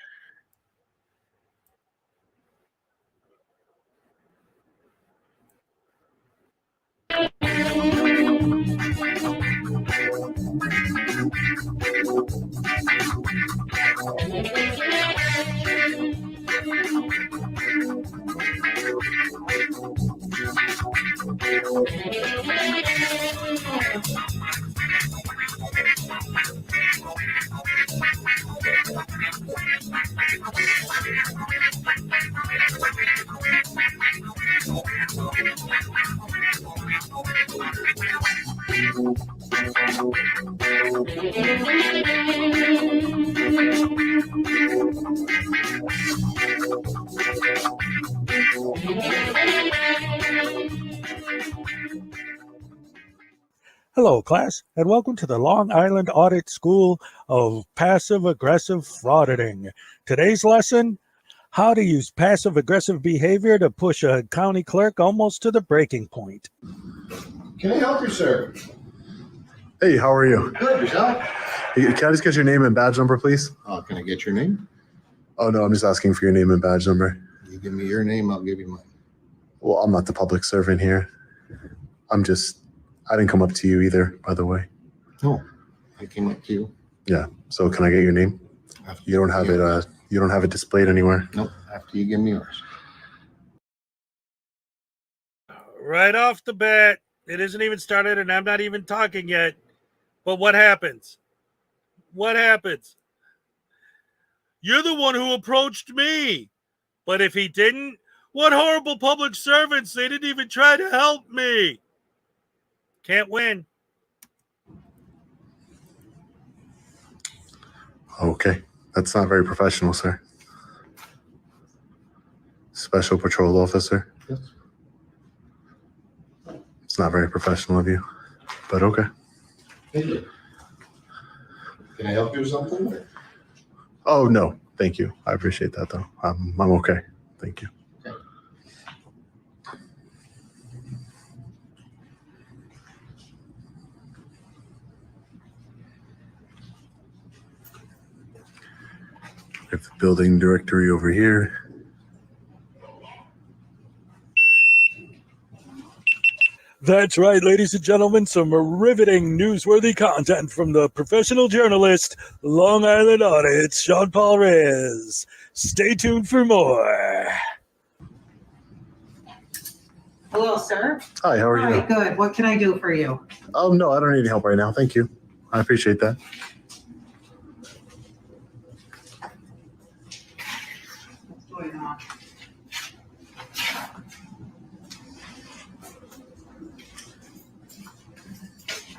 [SPEAKER 22] Hello, class, and welcome to the Long Island Audit School of Passive-Aggressive Frauditing. Today's lesson, how to use passive-aggressive behavior to push a county clerk almost to the breaking point.
[SPEAKER 6] Can I help you, sir?
[SPEAKER 23] Hey, how are you?
[SPEAKER 6] Good, yourself?
[SPEAKER 23] Hey, can I just get your name and badge number, please?
[SPEAKER 6] Can I get your name?
[SPEAKER 23] Oh, no, I'm just asking for your name and badge number.
[SPEAKER 6] You give me your name, I'll give you mine.
[SPEAKER 23] Well, I'm not the public servant here. I didn't come up to you either, by the way.
[SPEAKER 10] No, I came up to you.
[SPEAKER 23] Yeah. So can I get your name? You don't have it. You don't have it displayed anywhere.
[SPEAKER 10] Nope. After you give me yours.
[SPEAKER 1] Right off the bat, it isn't even started, and I'm not even talking yet. But what happens? What happens? You're the one who approached me. But if he didn't, what horrible public servants? They didn't even try to help me. Can't win.
[SPEAKER 23] Okay. That's not very professional, sir. Special patrol officer.
[SPEAKER 10] Yes.
[SPEAKER 23] It's not very professional of you, but okay.
[SPEAKER 10] Thank you. Can I help you with something?
[SPEAKER 23] Oh, no. Thank you. I appreciate that, though. I'm okay. Thank you.
[SPEAKER 10] Okay.
[SPEAKER 23] We have the building directory over here.
[SPEAKER 22] That's right, ladies and gentlemen, some riveting, newsworthy content from the professional journalist, Long Island Audits, Sean Paul Reyes. Stay tuned for more.
[SPEAKER 15] Hello, sir.
[SPEAKER 23] Hi, how are you?
[SPEAKER 15] Hi, good. What can I do for you?
[SPEAKER 23] Oh, no, I don't need any help right now. Thank you. I appreciate that.
[SPEAKER 15] What's going on?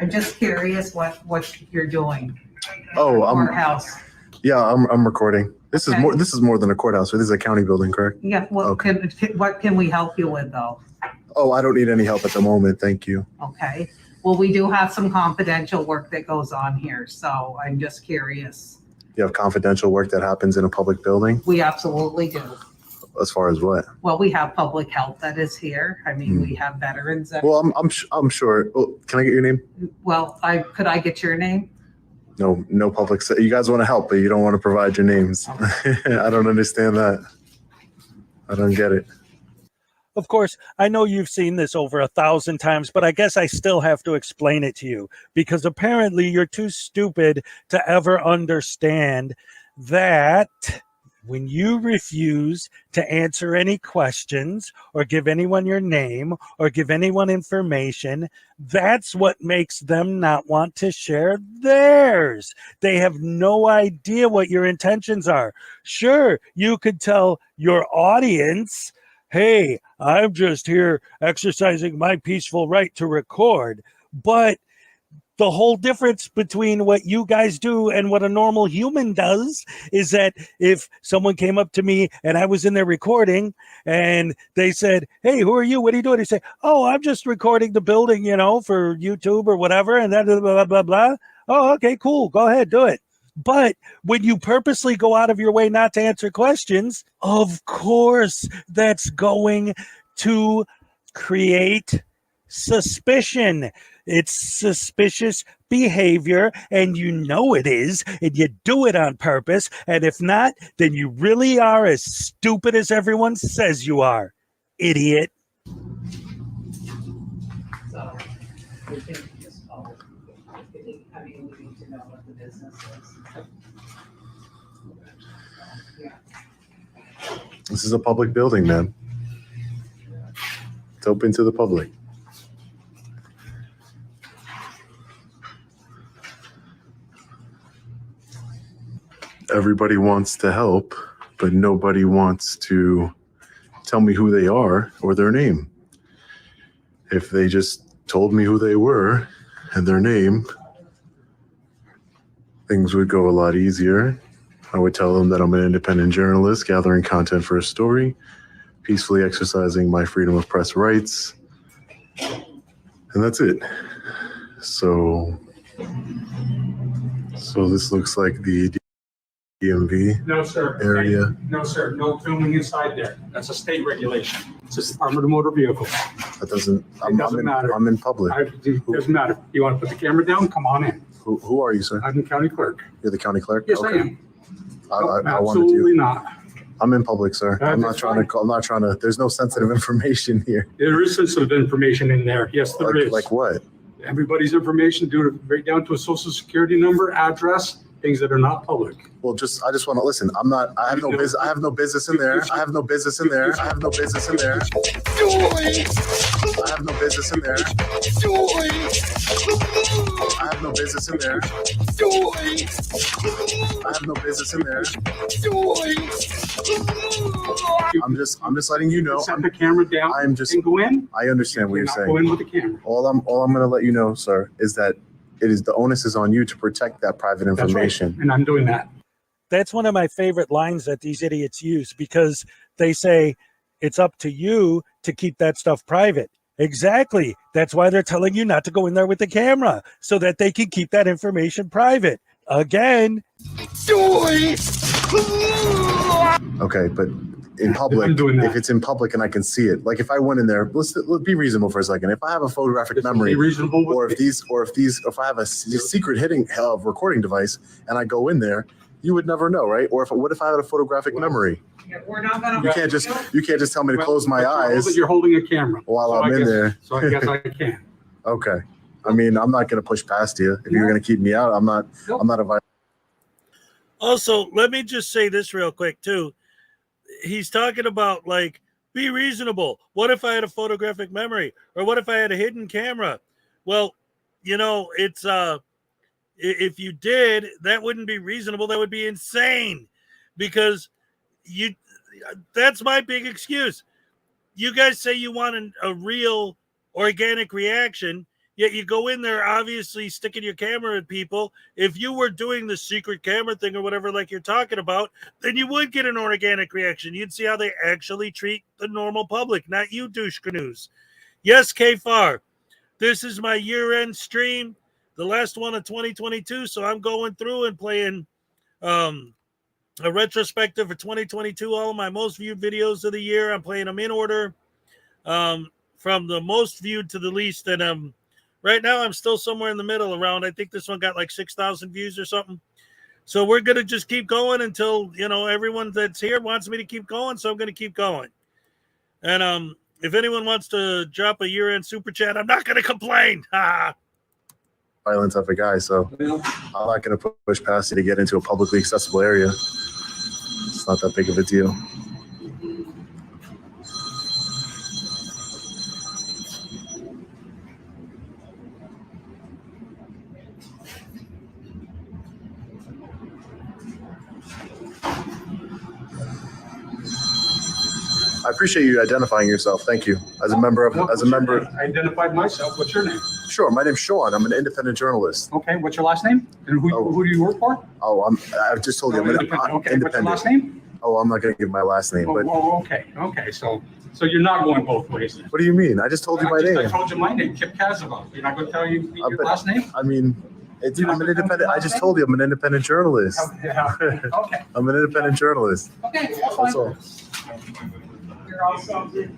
[SPEAKER 15] I'm just curious what you're doing.
[SPEAKER 23] Oh,
[SPEAKER 15] Courthouse.
[SPEAKER 23] Yeah, I'm recording. This
[SPEAKER 15] Okay.
[SPEAKER 23] is more than a courthouse. This is a county building, correct?
[SPEAKER 15] Yeah. What can we help you with though?
[SPEAKER 23] Oh, I don't need any help at the moment. Thank you.
[SPEAKER 15] Okay. Well, we do have some confidential work that goes on here, so I'm just curious.
[SPEAKER 23] You have confidential work that happens in a public building?
[SPEAKER 15] We absolutely do.
[SPEAKER 23] As far as what?
[SPEAKER 15] Well, we have public health that is here. I mean, we have veterans. That,
[SPEAKER 23] Well, I'm sure. Oh, can I get your name?
[SPEAKER 15] well, could I get your name?
[SPEAKER 23] No public. You guys want to help, but you don't want to provide your names. I don't understand that. I don't get it.
[SPEAKER 22] Of course, I know you've seen this over 1,000 times, but I guess I still have to explain it to you because apparently you're too stupid to ever understand that when you refuse to answer any questions or give anyone your name or give anyone information, that's what makes them not want to share theirs. They have no idea what your intentions are. Sure, you could tell your audience, hey, I'm just here exercising my peaceful right to record. But the whole difference between what you guys do and what a normal human does is that if someone came up to me and I was in there recording and they said, hey, who are you? What are you doing? They say, oh, I'm just recording the building, for YouTube or whatever. And that blah, blah, blah, blah. Oh, okay, cool. Go ahead, do it. But when you purposely go out of your way not to answer questions, of course, that's going to create suspicion. It's suspicious behavior, and you know it is, and you do it on purpose. And if not, then you really are as stupid as everyone says you are, idiot.
[SPEAKER 15] So we can just call it. We need to know what the business is. Yeah.
[SPEAKER 23] This is a public building, man. It's open to the public. Everybody wants to help, but nobody wants to tell me who they are or their name. If they just told me who they were and their name, things would go a lot easier. I would tell them that I'm an independent journalist gathering content for a story, peacefully exercising my freedom of press rights, and that's it. So this looks like the DMV
[SPEAKER 16] No, sir.
[SPEAKER 23] area.
[SPEAKER 16] No, sir. No filming inside there. That's a state regulation. It's the Department of Motor Vehicles.
[SPEAKER 23] That doesn't.
[SPEAKER 16] Doesn't matter.
[SPEAKER 23] I'm in public.
[SPEAKER 16] It doesn't matter. You want to put the camera down? Come on in.
[SPEAKER 23] Who are you, sir?
[SPEAKER 16] I'm the county clerk.
[SPEAKER 23] You're the county clerk?
[SPEAKER 16] Yes,
[SPEAKER 23] Okay.
[SPEAKER 16] I am.
[SPEAKER 23] I wanted
[SPEAKER 16] Absolutely
[SPEAKER 23] you.
[SPEAKER 16] not.
[SPEAKER 23] I'm in public, sir. I'm not
[SPEAKER 10] That's
[SPEAKER 23] trying
[SPEAKER 10] fine.
[SPEAKER 23] to call. I'm not trying to. There's no sensitive information here.
[SPEAKER 10] There is sensitive information in there. Yes, there is.
[SPEAKER 23] Like what?
[SPEAKER 10] Everybody's information, right down to a social security number, address, things that are not public.
[SPEAKER 23] Well, I just want to listen. I'm not. I have no business. I have no business in there. I have no business in there. I have no business in there. I have no business in there. I have no business in there. I have no business in there. I'm just letting you know.
[SPEAKER 10] Set the camera down.
[SPEAKER 23] I'm just.
[SPEAKER 10] And go in.
[SPEAKER 23] I understand what you're saying.
[SPEAKER 10] Go in with the camera.
[SPEAKER 23] All I'm going to let you know, sir, is that it is the onus is on you to protect that private information.
[SPEAKER 10] That's right. And I'm doing that.
[SPEAKER 22] That's one of my favorite lines that these idiots use, because they say it's up to you to keep that stuff private. Exactly. That's why they're telling you not to go in there with the camera, so that they can keep that information private. Again.
[SPEAKER 23] Okay, but in public, if it's in public and I can see it, like if I went in there, let's be reasonable for a second. If I have a photographic memory, or if I have a secret hidden recording device and I go in there, you would never know, right? Or what if I had a photographic memory?
[SPEAKER 15] Yeah, we're not gonna.
[SPEAKER 23] You can't just tell me to close my eyes.
[SPEAKER 10] You're holding a camera
[SPEAKER 23] while I'm in there.
[SPEAKER 10] So I guess I can.
[SPEAKER 23] Okay. I mean, I'm not going to push past you. If you're going to keep me out, I'm not a.
[SPEAKER 1] Also, let me just say this real quick too. He's talking about, like, be reasonable. What if I had a photographic memory, or what if I had a hidden camera? Well, it's if you did, that wouldn't be reasonable. That would be insane, because that's my big excuse. You guys say you want a real organic reaction, yet you go in there obviously sticking your camera at people. If you were doing the secret camera thing or whatever, like you're talking about, then you would get an organic reaction. You'd see how they actually treat the normal public, not you douche canoes. Yes, K-Far, this is my year-end stream, the last one of 2022, so I'm going through and playing a retrospective for 2022, all of my most viewed videos of the year. I'm playing them in order from the most viewed to the least, and right now I'm still somewhere in the middle around, I think this one got like 6,000 views or something. So we're going to just keep going until, everyone that's here wants me to keep going, so I'm going to keep going. And if anyone wants to drop a year-end super chat, I'm not going to complain.
[SPEAKER 23] Violent type of guy, so I'm not going to push past you to get into a publicly accessible area. It's not that big of a deal. I appreciate you identifying yourself. Thank you. As a member.
[SPEAKER 10] I identified myself. What's your name?
[SPEAKER 23] Sure. My name's Sean. I'm an independent journalist.
[SPEAKER 10] Okay. What's your last name? And who do you work for?
[SPEAKER 23] Oh, I've just told you. I'm
[SPEAKER 10] independent. Okay.
[SPEAKER 23] Independent.
[SPEAKER 10] What's your last name?
[SPEAKER 23] Oh, I'm not going to give my last name. But
[SPEAKER 10] okay. Okay. So you're not going both ways then.
[SPEAKER 23] What do you mean? I just told you my name.
[SPEAKER 10] I told you my name, Kip Kazava. You're not going to tell you your last name?
[SPEAKER 23] I mean, I'm an independent. I just told you I'm an independent journalist.
[SPEAKER 10] Okay.
[SPEAKER 23] I'm an independent journalist.
[SPEAKER 15] Okay.
[SPEAKER 23] That's all.
[SPEAKER 15] You're also the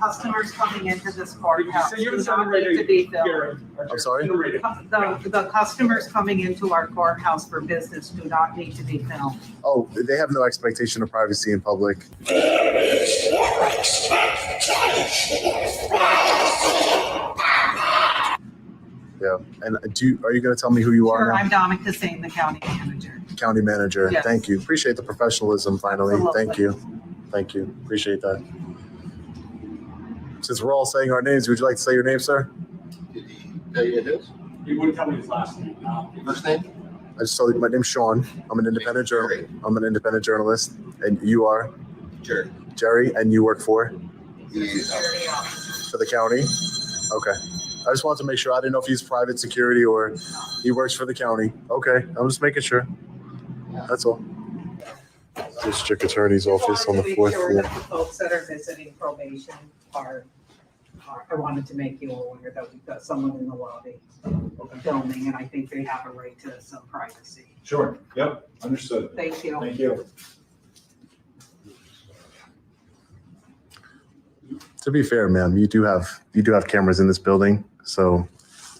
[SPEAKER 15] customers coming into this courthouse do not need to be filmed.
[SPEAKER 23] I'm sorry?
[SPEAKER 15] The customers coming into our courthouse for business do not need to be filmed.
[SPEAKER 23] Oh, they have no expectation of privacy in public. Yeah, and are you going to tell me who you are
[SPEAKER 15] Sure,
[SPEAKER 23] now?
[SPEAKER 15] I'm Donica Sane, the county manager.
[SPEAKER 23] County manager.
[SPEAKER 15] Yes.
[SPEAKER 23] Thank you. Appreciate the professionalism. Finally,
[SPEAKER 15] Absolutely.
[SPEAKER 23] Thank you. Thank you. Appreciate that. Since we're all saying our names, would you like to say your name, sir?
[SPEAKER 10] You wouldn't tell me his last name.
[SPEAKER 23] First name? I just told you my name's Sean. I'm an independent journalist. I'm an independent journalist, and you are
[SPEAKER 4] Jerry.
[SPEAKER 23] Jerry, and you work for
[SPEAKER 4] Yes.
[SPEAKER 23] the county. Okay. I just wanted to make sure. I didn't know if he's private security or he works for the county. Okay. I'm just making sure. That's all. District Attorney's Office on the fourth
[SPEAKER 15] Sure
[SPEAKER 23] floor.
[SPEAKER 15] that the folks that are visiting probation are, I wanted to make you aware that we've got someone in the lobby filming, and I think they have a right to some privacy.
[SPEAKER 9] Sure. Yep. Understood.
[SPEAKER 15] Thank you.
[SPEAKER 9] Thank you.
[SPEAKER 23] To be fair, ma'am, you do have cameras in this building, so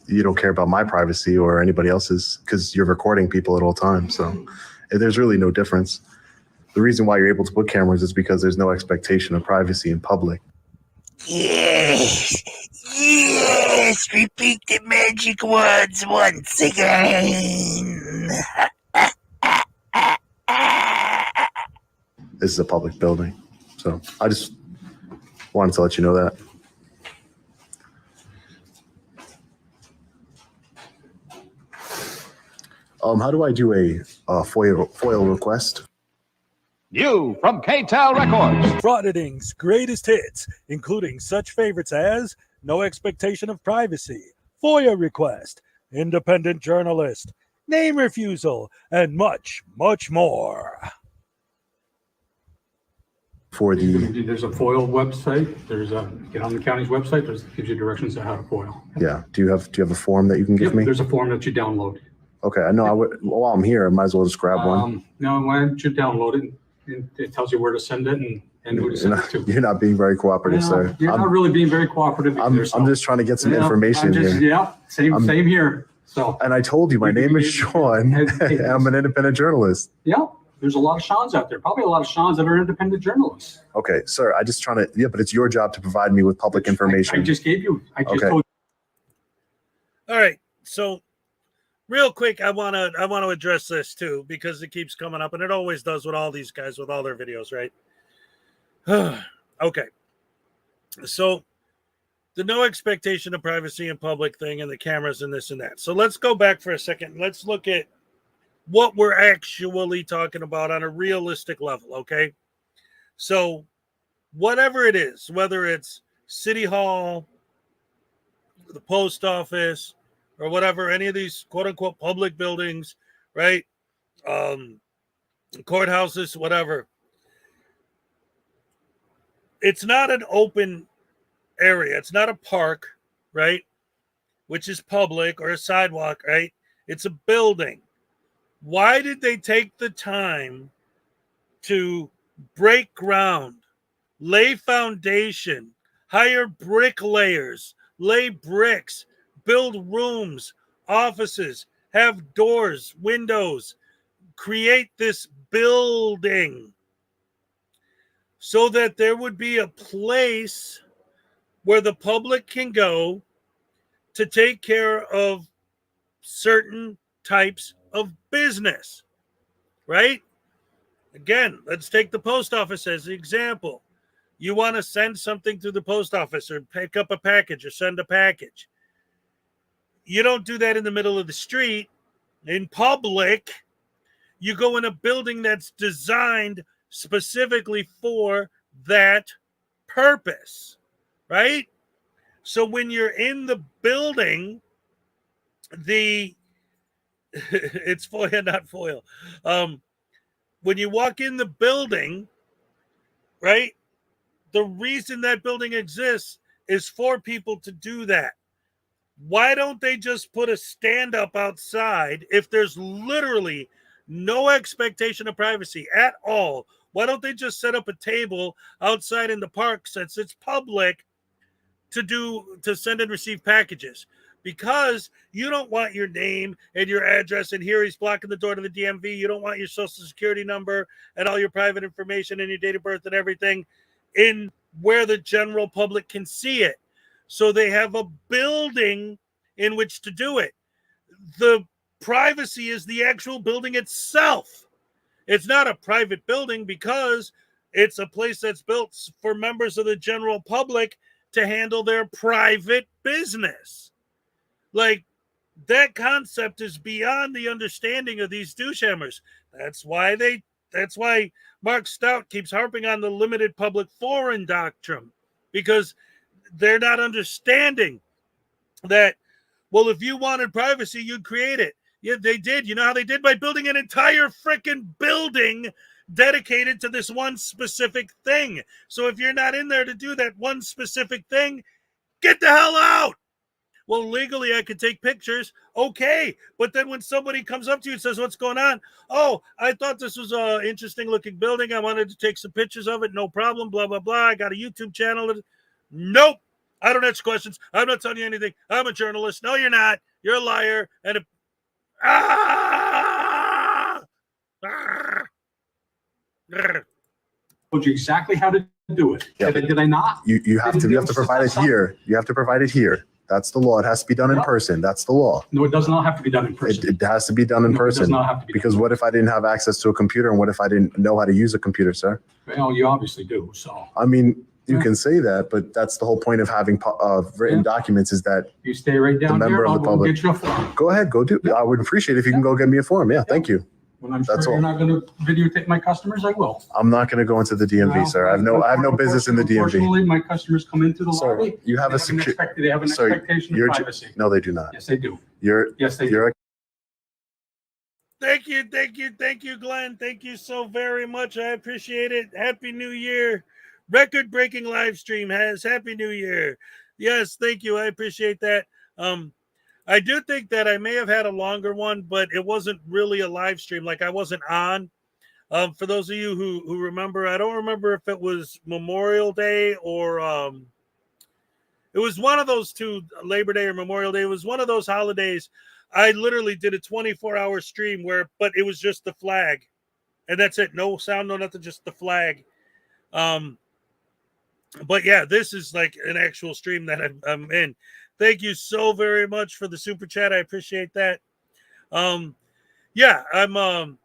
[SPEAKER 23] you don't care about my privacy or anybody else's because you're recording people at all times. So there's really no difference. the reason why you're able to put cameras is because there's no expectation of privacy in public.
[SPEAKER 5] Yes, yes, repeat the magic words once again.
[SPEAKER 23] This is a public building. So I just wanted to let you know that. How do I do a FOIL request?
[SPEAKER 22] New from KTEL Records. Frauditing's greatest hits, including such favorites as No Expectation of Privacy, FOIA Request, Independent Journalist, Name Refusal, and much, much more.
[SPEAKER 23] For the
[SPEAKER 10] There's a FOIL website. Get on the county's website. Gives you directions on how to FOIL.
[SPEAKER 23] yeah, do you have a form that you can give me?
[SPEAKER 10] There's a form that you download.
[SPEAKER 23] Okay, I know. While I'm here, I might as well just grab one.
[SPEAKER 10] No, why don't you download it? And it tells you where to send it and who to send it to.
[SPEAKER 23] You're not being very cooperative, sir.
[SPEAKER 10] You're not really being very cooperative.
[SPEAKER 23] I'm just trying to get some information here.
[SPEAKER 10] Yeah, same here. So.
[SPEAKER 23] And I told you, my name is Sean. And I'm an independent journalist.
[SPEAKER 10] Yeah, there's a lot of Seans out there. Probably a lot of Seans that are independent but
[SPEAKER 23] it's your job to provide me with public information.
[SPEAKER 10] I just gave you.
[SPEAKER 23] Okay.
[SPEAKER 10] Told
[SPEAKER 1] All right. So real quick, I want to address this too, because it keeps coming up, and it always does with all these guys with all their videos, right? Okay. So the no expectation of privacy in public thing and the cameras and this and that. So let's go back for a second. Let's look at what we're actually talking about on a realistic level, okay? So whatever it is, whether it's City Hall, the post office, or whatever, any of these quote-unquote public buildings, right? Courthouses, whatever. It's not an open area. It's not a park, right? Which is public, or a sidewalk, right? It's a building. Why did they take the time to break ground, lay foundation, hire bricklayers, lay bricks, build rooms, offices, have doors, windows, create this building so that there would be a place where the public can go to take care of certain types of business, right? Again, let's take the post office as an example. You want to send something through the post office or pick up a package or send a package. You don't do that in the middle of the street. In public, you go in a building that's designed specifically for that purpose, right? So when you're in the building, it's FOIA, not FOIL. When you walk in the building, right, the reason that building exists is for people to do that. Why don't they just put a stand up outside if there's literally no expectation of privacy at all? Why don't they just set up a table outside in the park, since it's public, to send and receive packages? Because you don't want your name and your address, and here he's blocking the door to the DMV. You don't want your social security number and all your private information and your date of birth and everything in where the general public can see it. So they have a building in which to do it. The privacy is the actual building itself. It's not a private building because it's a place that's built for members of the general public to handle their private business. Like, that concept is beyond the understanding of these douchehammers. That's why Mark Stout keeps harping on the limited public forum doctrine, because they're not understanding that, well, if you wanted privacy, you'd create it. Yeah, they did. You know how they did? By building an entire freaking building dedicated to this one specific thing. So if you're not in there to do that one specific thing, get the hell out. Well, legally, I could take pictures. Okay. But then when somebody comes up to you and says, what's going on? Oh, I thought this was an interesting looking building. I wanted to take some pictures of it. No problem. Blah, blah, blah. I got a YouTube channel. Nope. I don't answer questions. I'm not telling you anything. I'm a journalist. No, you're not. You're a liar. And
[SPEAKER 10] Told you exactly how to do it.
[SPEAKER 23] Yeah,
[SPEAKER 10] Did I not?
[SPEAKER 23] You have to provide it here. You have to provide it here. That's the law. It has to be done in person. That's the law.
[SPEAKER 10] No, it does not have to be done in person.
[SPEAKER 23] It has to be done in
[SPEAKER 10] No, it does
[SPEAKER 23] person.
[SPEAKER 10] not have to be
[SPEAKER 23] Because what if I didn't have access to a computer, and what if I didn't know how to use a computer, sir?
[SPEAKER 10] Well, you obviously do, so.
[SPEAKER 23] I mean, you can say that, but that's the whole point of having written documents is that
[SPEAKER 10] You stay right
[SPEAKER 23] the
[SPEAKER 10] down
[SPEAKER 23] member
[SPEAKER 10] here,
[SPEAKER 23] of
[SPEAKER 10] I'll
[SPEAKER 23] the
[SPEAKER 10] go
[SPEAKER 23] public.
[SPEAKER 10] get you a form.
[SPEAKER 23] Go ahead, go do. I would appreciate it if you can go get me a form. Yeah, thank you.
[SPEAKER 10] When I'm
[SPEAKER 23] That's
[SPEAKER 10] sure
[SPEAKER 23] all.
[SPEAKER 10] you're not gonna videotape my customers, I will.
[SPEAKER 23] I'm not going to go into the DMV,
[SPEAKER 10] Well,
[SPEAKER 23] sir. I have no business in the DMV.
[SPEAKER 10] Unfortunately, my customers come into the
[SPEAKER 23] Sir,
[SPEAKER 10] lobby.
[SPEAKER 23] you have
[SPEAKER 10] they
[SPEAKER 23] a secure.
[SPEAKER 10] They have an
[SPEAKER 23] Sir,
[SPEAKER 10] expectation of
[SPEAKER 23] you're
[SPEAKER 10] privacy.
[SPEAKER 23] no, they do not.
[SPEAKER 10] Yes, they do.
[SPEAKER 23] Yes,
[SPEAKER 10] they
[SPEAKER 23] do.
[SPEAKER 1] Thank you, Glenn. Thank you so very much. I appreciate it. Happy New Year. Record-breaking live stream has Happy New Year. Yes, thank you. I appreciate that. I do think that I may have had a longer one, but it wasn't really a live stream. Like I wasn't on. For those of you who remember, I don't remember if it was Memorial Day or it was one of those two, Labor Day or Memorial Day. It was one of those holidays. I literally did a 24-hour stream but it was just the flag. And that's it. No sound, no nothing, just the flag. But yeah, this is like an actual stream that I'm in. Thank you so very much for the super chat. I appreciate that. Yeah, I'm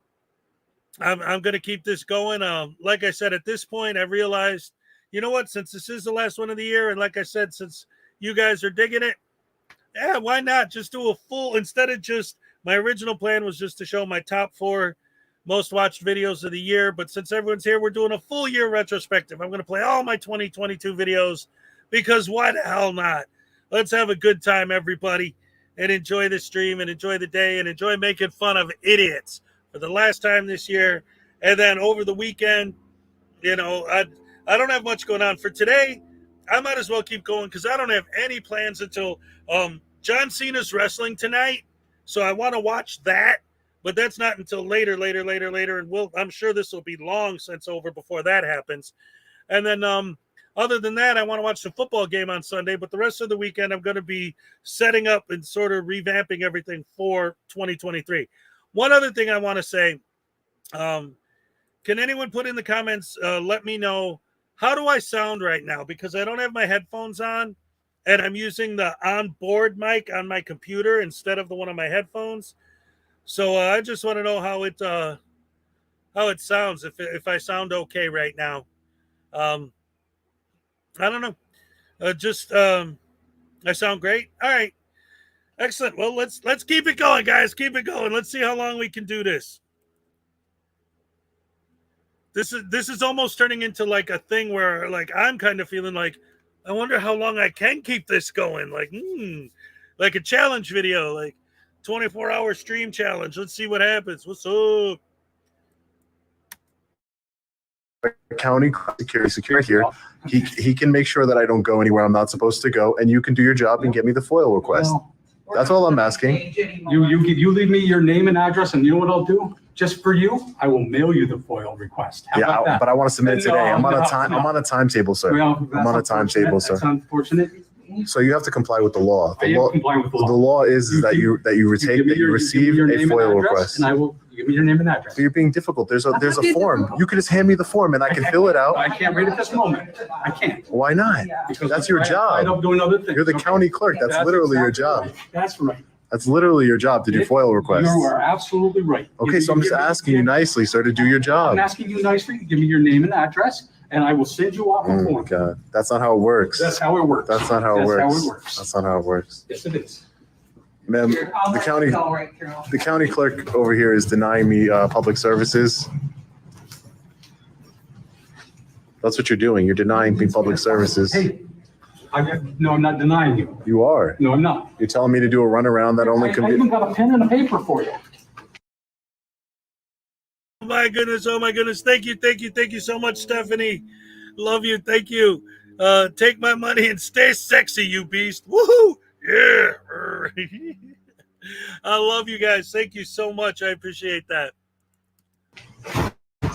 [SPEAKER 1] gonna keep this going. Like I said, at this point, I realized, you know what? Since this is the last one of the year, and like I said, since you guys are digging it, yeah, why not just do a full, instead of just, my original plan was just to show my top 4 most watched videos of the year. But since everyone's here, we're doing a full year retrospective. I'm going to play all my 2022 videos because why the hell not? Let's have a good time, everybody, and enjoy the stream and enjoy the day and enjoy making fun of idiots for the last time this year. And then over the weekend, you know, I don't have much going on for today. I might as well keep going because I don't have any plans until John Cena's wrestling tonight. So I want to watch that, but that's not until later. And I'm sure this will be long since over before that happens. And then other than that, I want to watch the football game on Sunday, but the rest of the weekend, I'm going to be setting up and sort of revamping everything for 2023. One other thing I want to say, can anyone put in the comments, let me know, how do I sound right now? Because I don't have my headphones on, and I'm using the onboard mic on my computer instead of the one on my headphones. So I just want to know how it sounds, if I sound okay right now. I don't know. I sound great. All right. Excellent. Well, let's keep it going, guys. Keep it going. Let's see how long we can do this. This is almost turning into like a thing where like I'm kind of feeling like I wonder how long I can keep this going. Like a challenge video, like 24-hour stream challenge. Let's see what happens. What's up?
[SPEAKER 23] County security here. He can make sure that I don't go anywhere I'm not supposed to go, and you can do your job and get me the FOIL request. That's all I'm asking.
[SPEAKER 10] You leave me your name and address, and you know what I'll do? Just for you, I will mail you the FOIL request. How about that?
[SPEAKER 23] But I want to submit it today. I'm on a
[SPEAKER 10] timetable,
[SPEAKER 23] sir. I'm on a timetable, sir.
[SPEAKER 10] That's unfortunate.
[SPEAKER 23] So you have to comply with the law.
[SPEAKER 10] I am complying with the law.
[SPEAKER 23] The law is that you receive a FOIL request.
[SPEAKER 10] And I will give me your name and address.
[SPEAKER 23] So you're being difficult. There's a form. You can just hand me the form and I can fill it out.
[SPEAKER 10] I can't read it this moment. I can't.
[SPEAKER 23] Why not?
[SPEAKER 10] Because
[SPEAKER 23] that's your job.
[SPEAKER 10] I'm doing other things.
[SPEAKER 23] You're the county clerk. That's literally your job.
[SPEAKER 10] Right. That's right.
[SPEAKER 23] That's literally your job to do FOIL requests.
[SPEAKER 10] You are absolutely right.
[SPEAKER 23] Okay, so I'm just asking you nicely, sir, to do your job.
[SPEAKER 10] I'm asking you nicely. Give me your name and address, and I will send you off a
[SPEAKER 23] Oh
[SPEAKER 10] form.
[SPEAKER 23] my God, that's not how it works.
[SPEAKER 10] That's how it works.
[SPEAKER 23] That's not how it works. That's not how it works.
[SPEAKER 10] Yes, it is.
[SPEAKER 23] Ma'am, the county clerk over here is denying me public services. That's what you're doing. You're denying me public services.
[SPEAKER 10] Hey, no, I'm not denying you.
[SPEAKER 23] You are.
[SPEAKER 10] No, I'm not.
[SPEAKER 23] You're telling me to do a runaround that only can
[SPEAKER 10] I
[SPEAKER 23] be.
[SPEAKER 10] even got a pen and a paper for you.
[SPEAKER 1] Oh my goodness. Thank you so much, Stephanie. Love you. Thank you. Take my money and stay sexy, you beast. Woohoo! Yeah. I love you guys. Thank you so much. I appreciate that.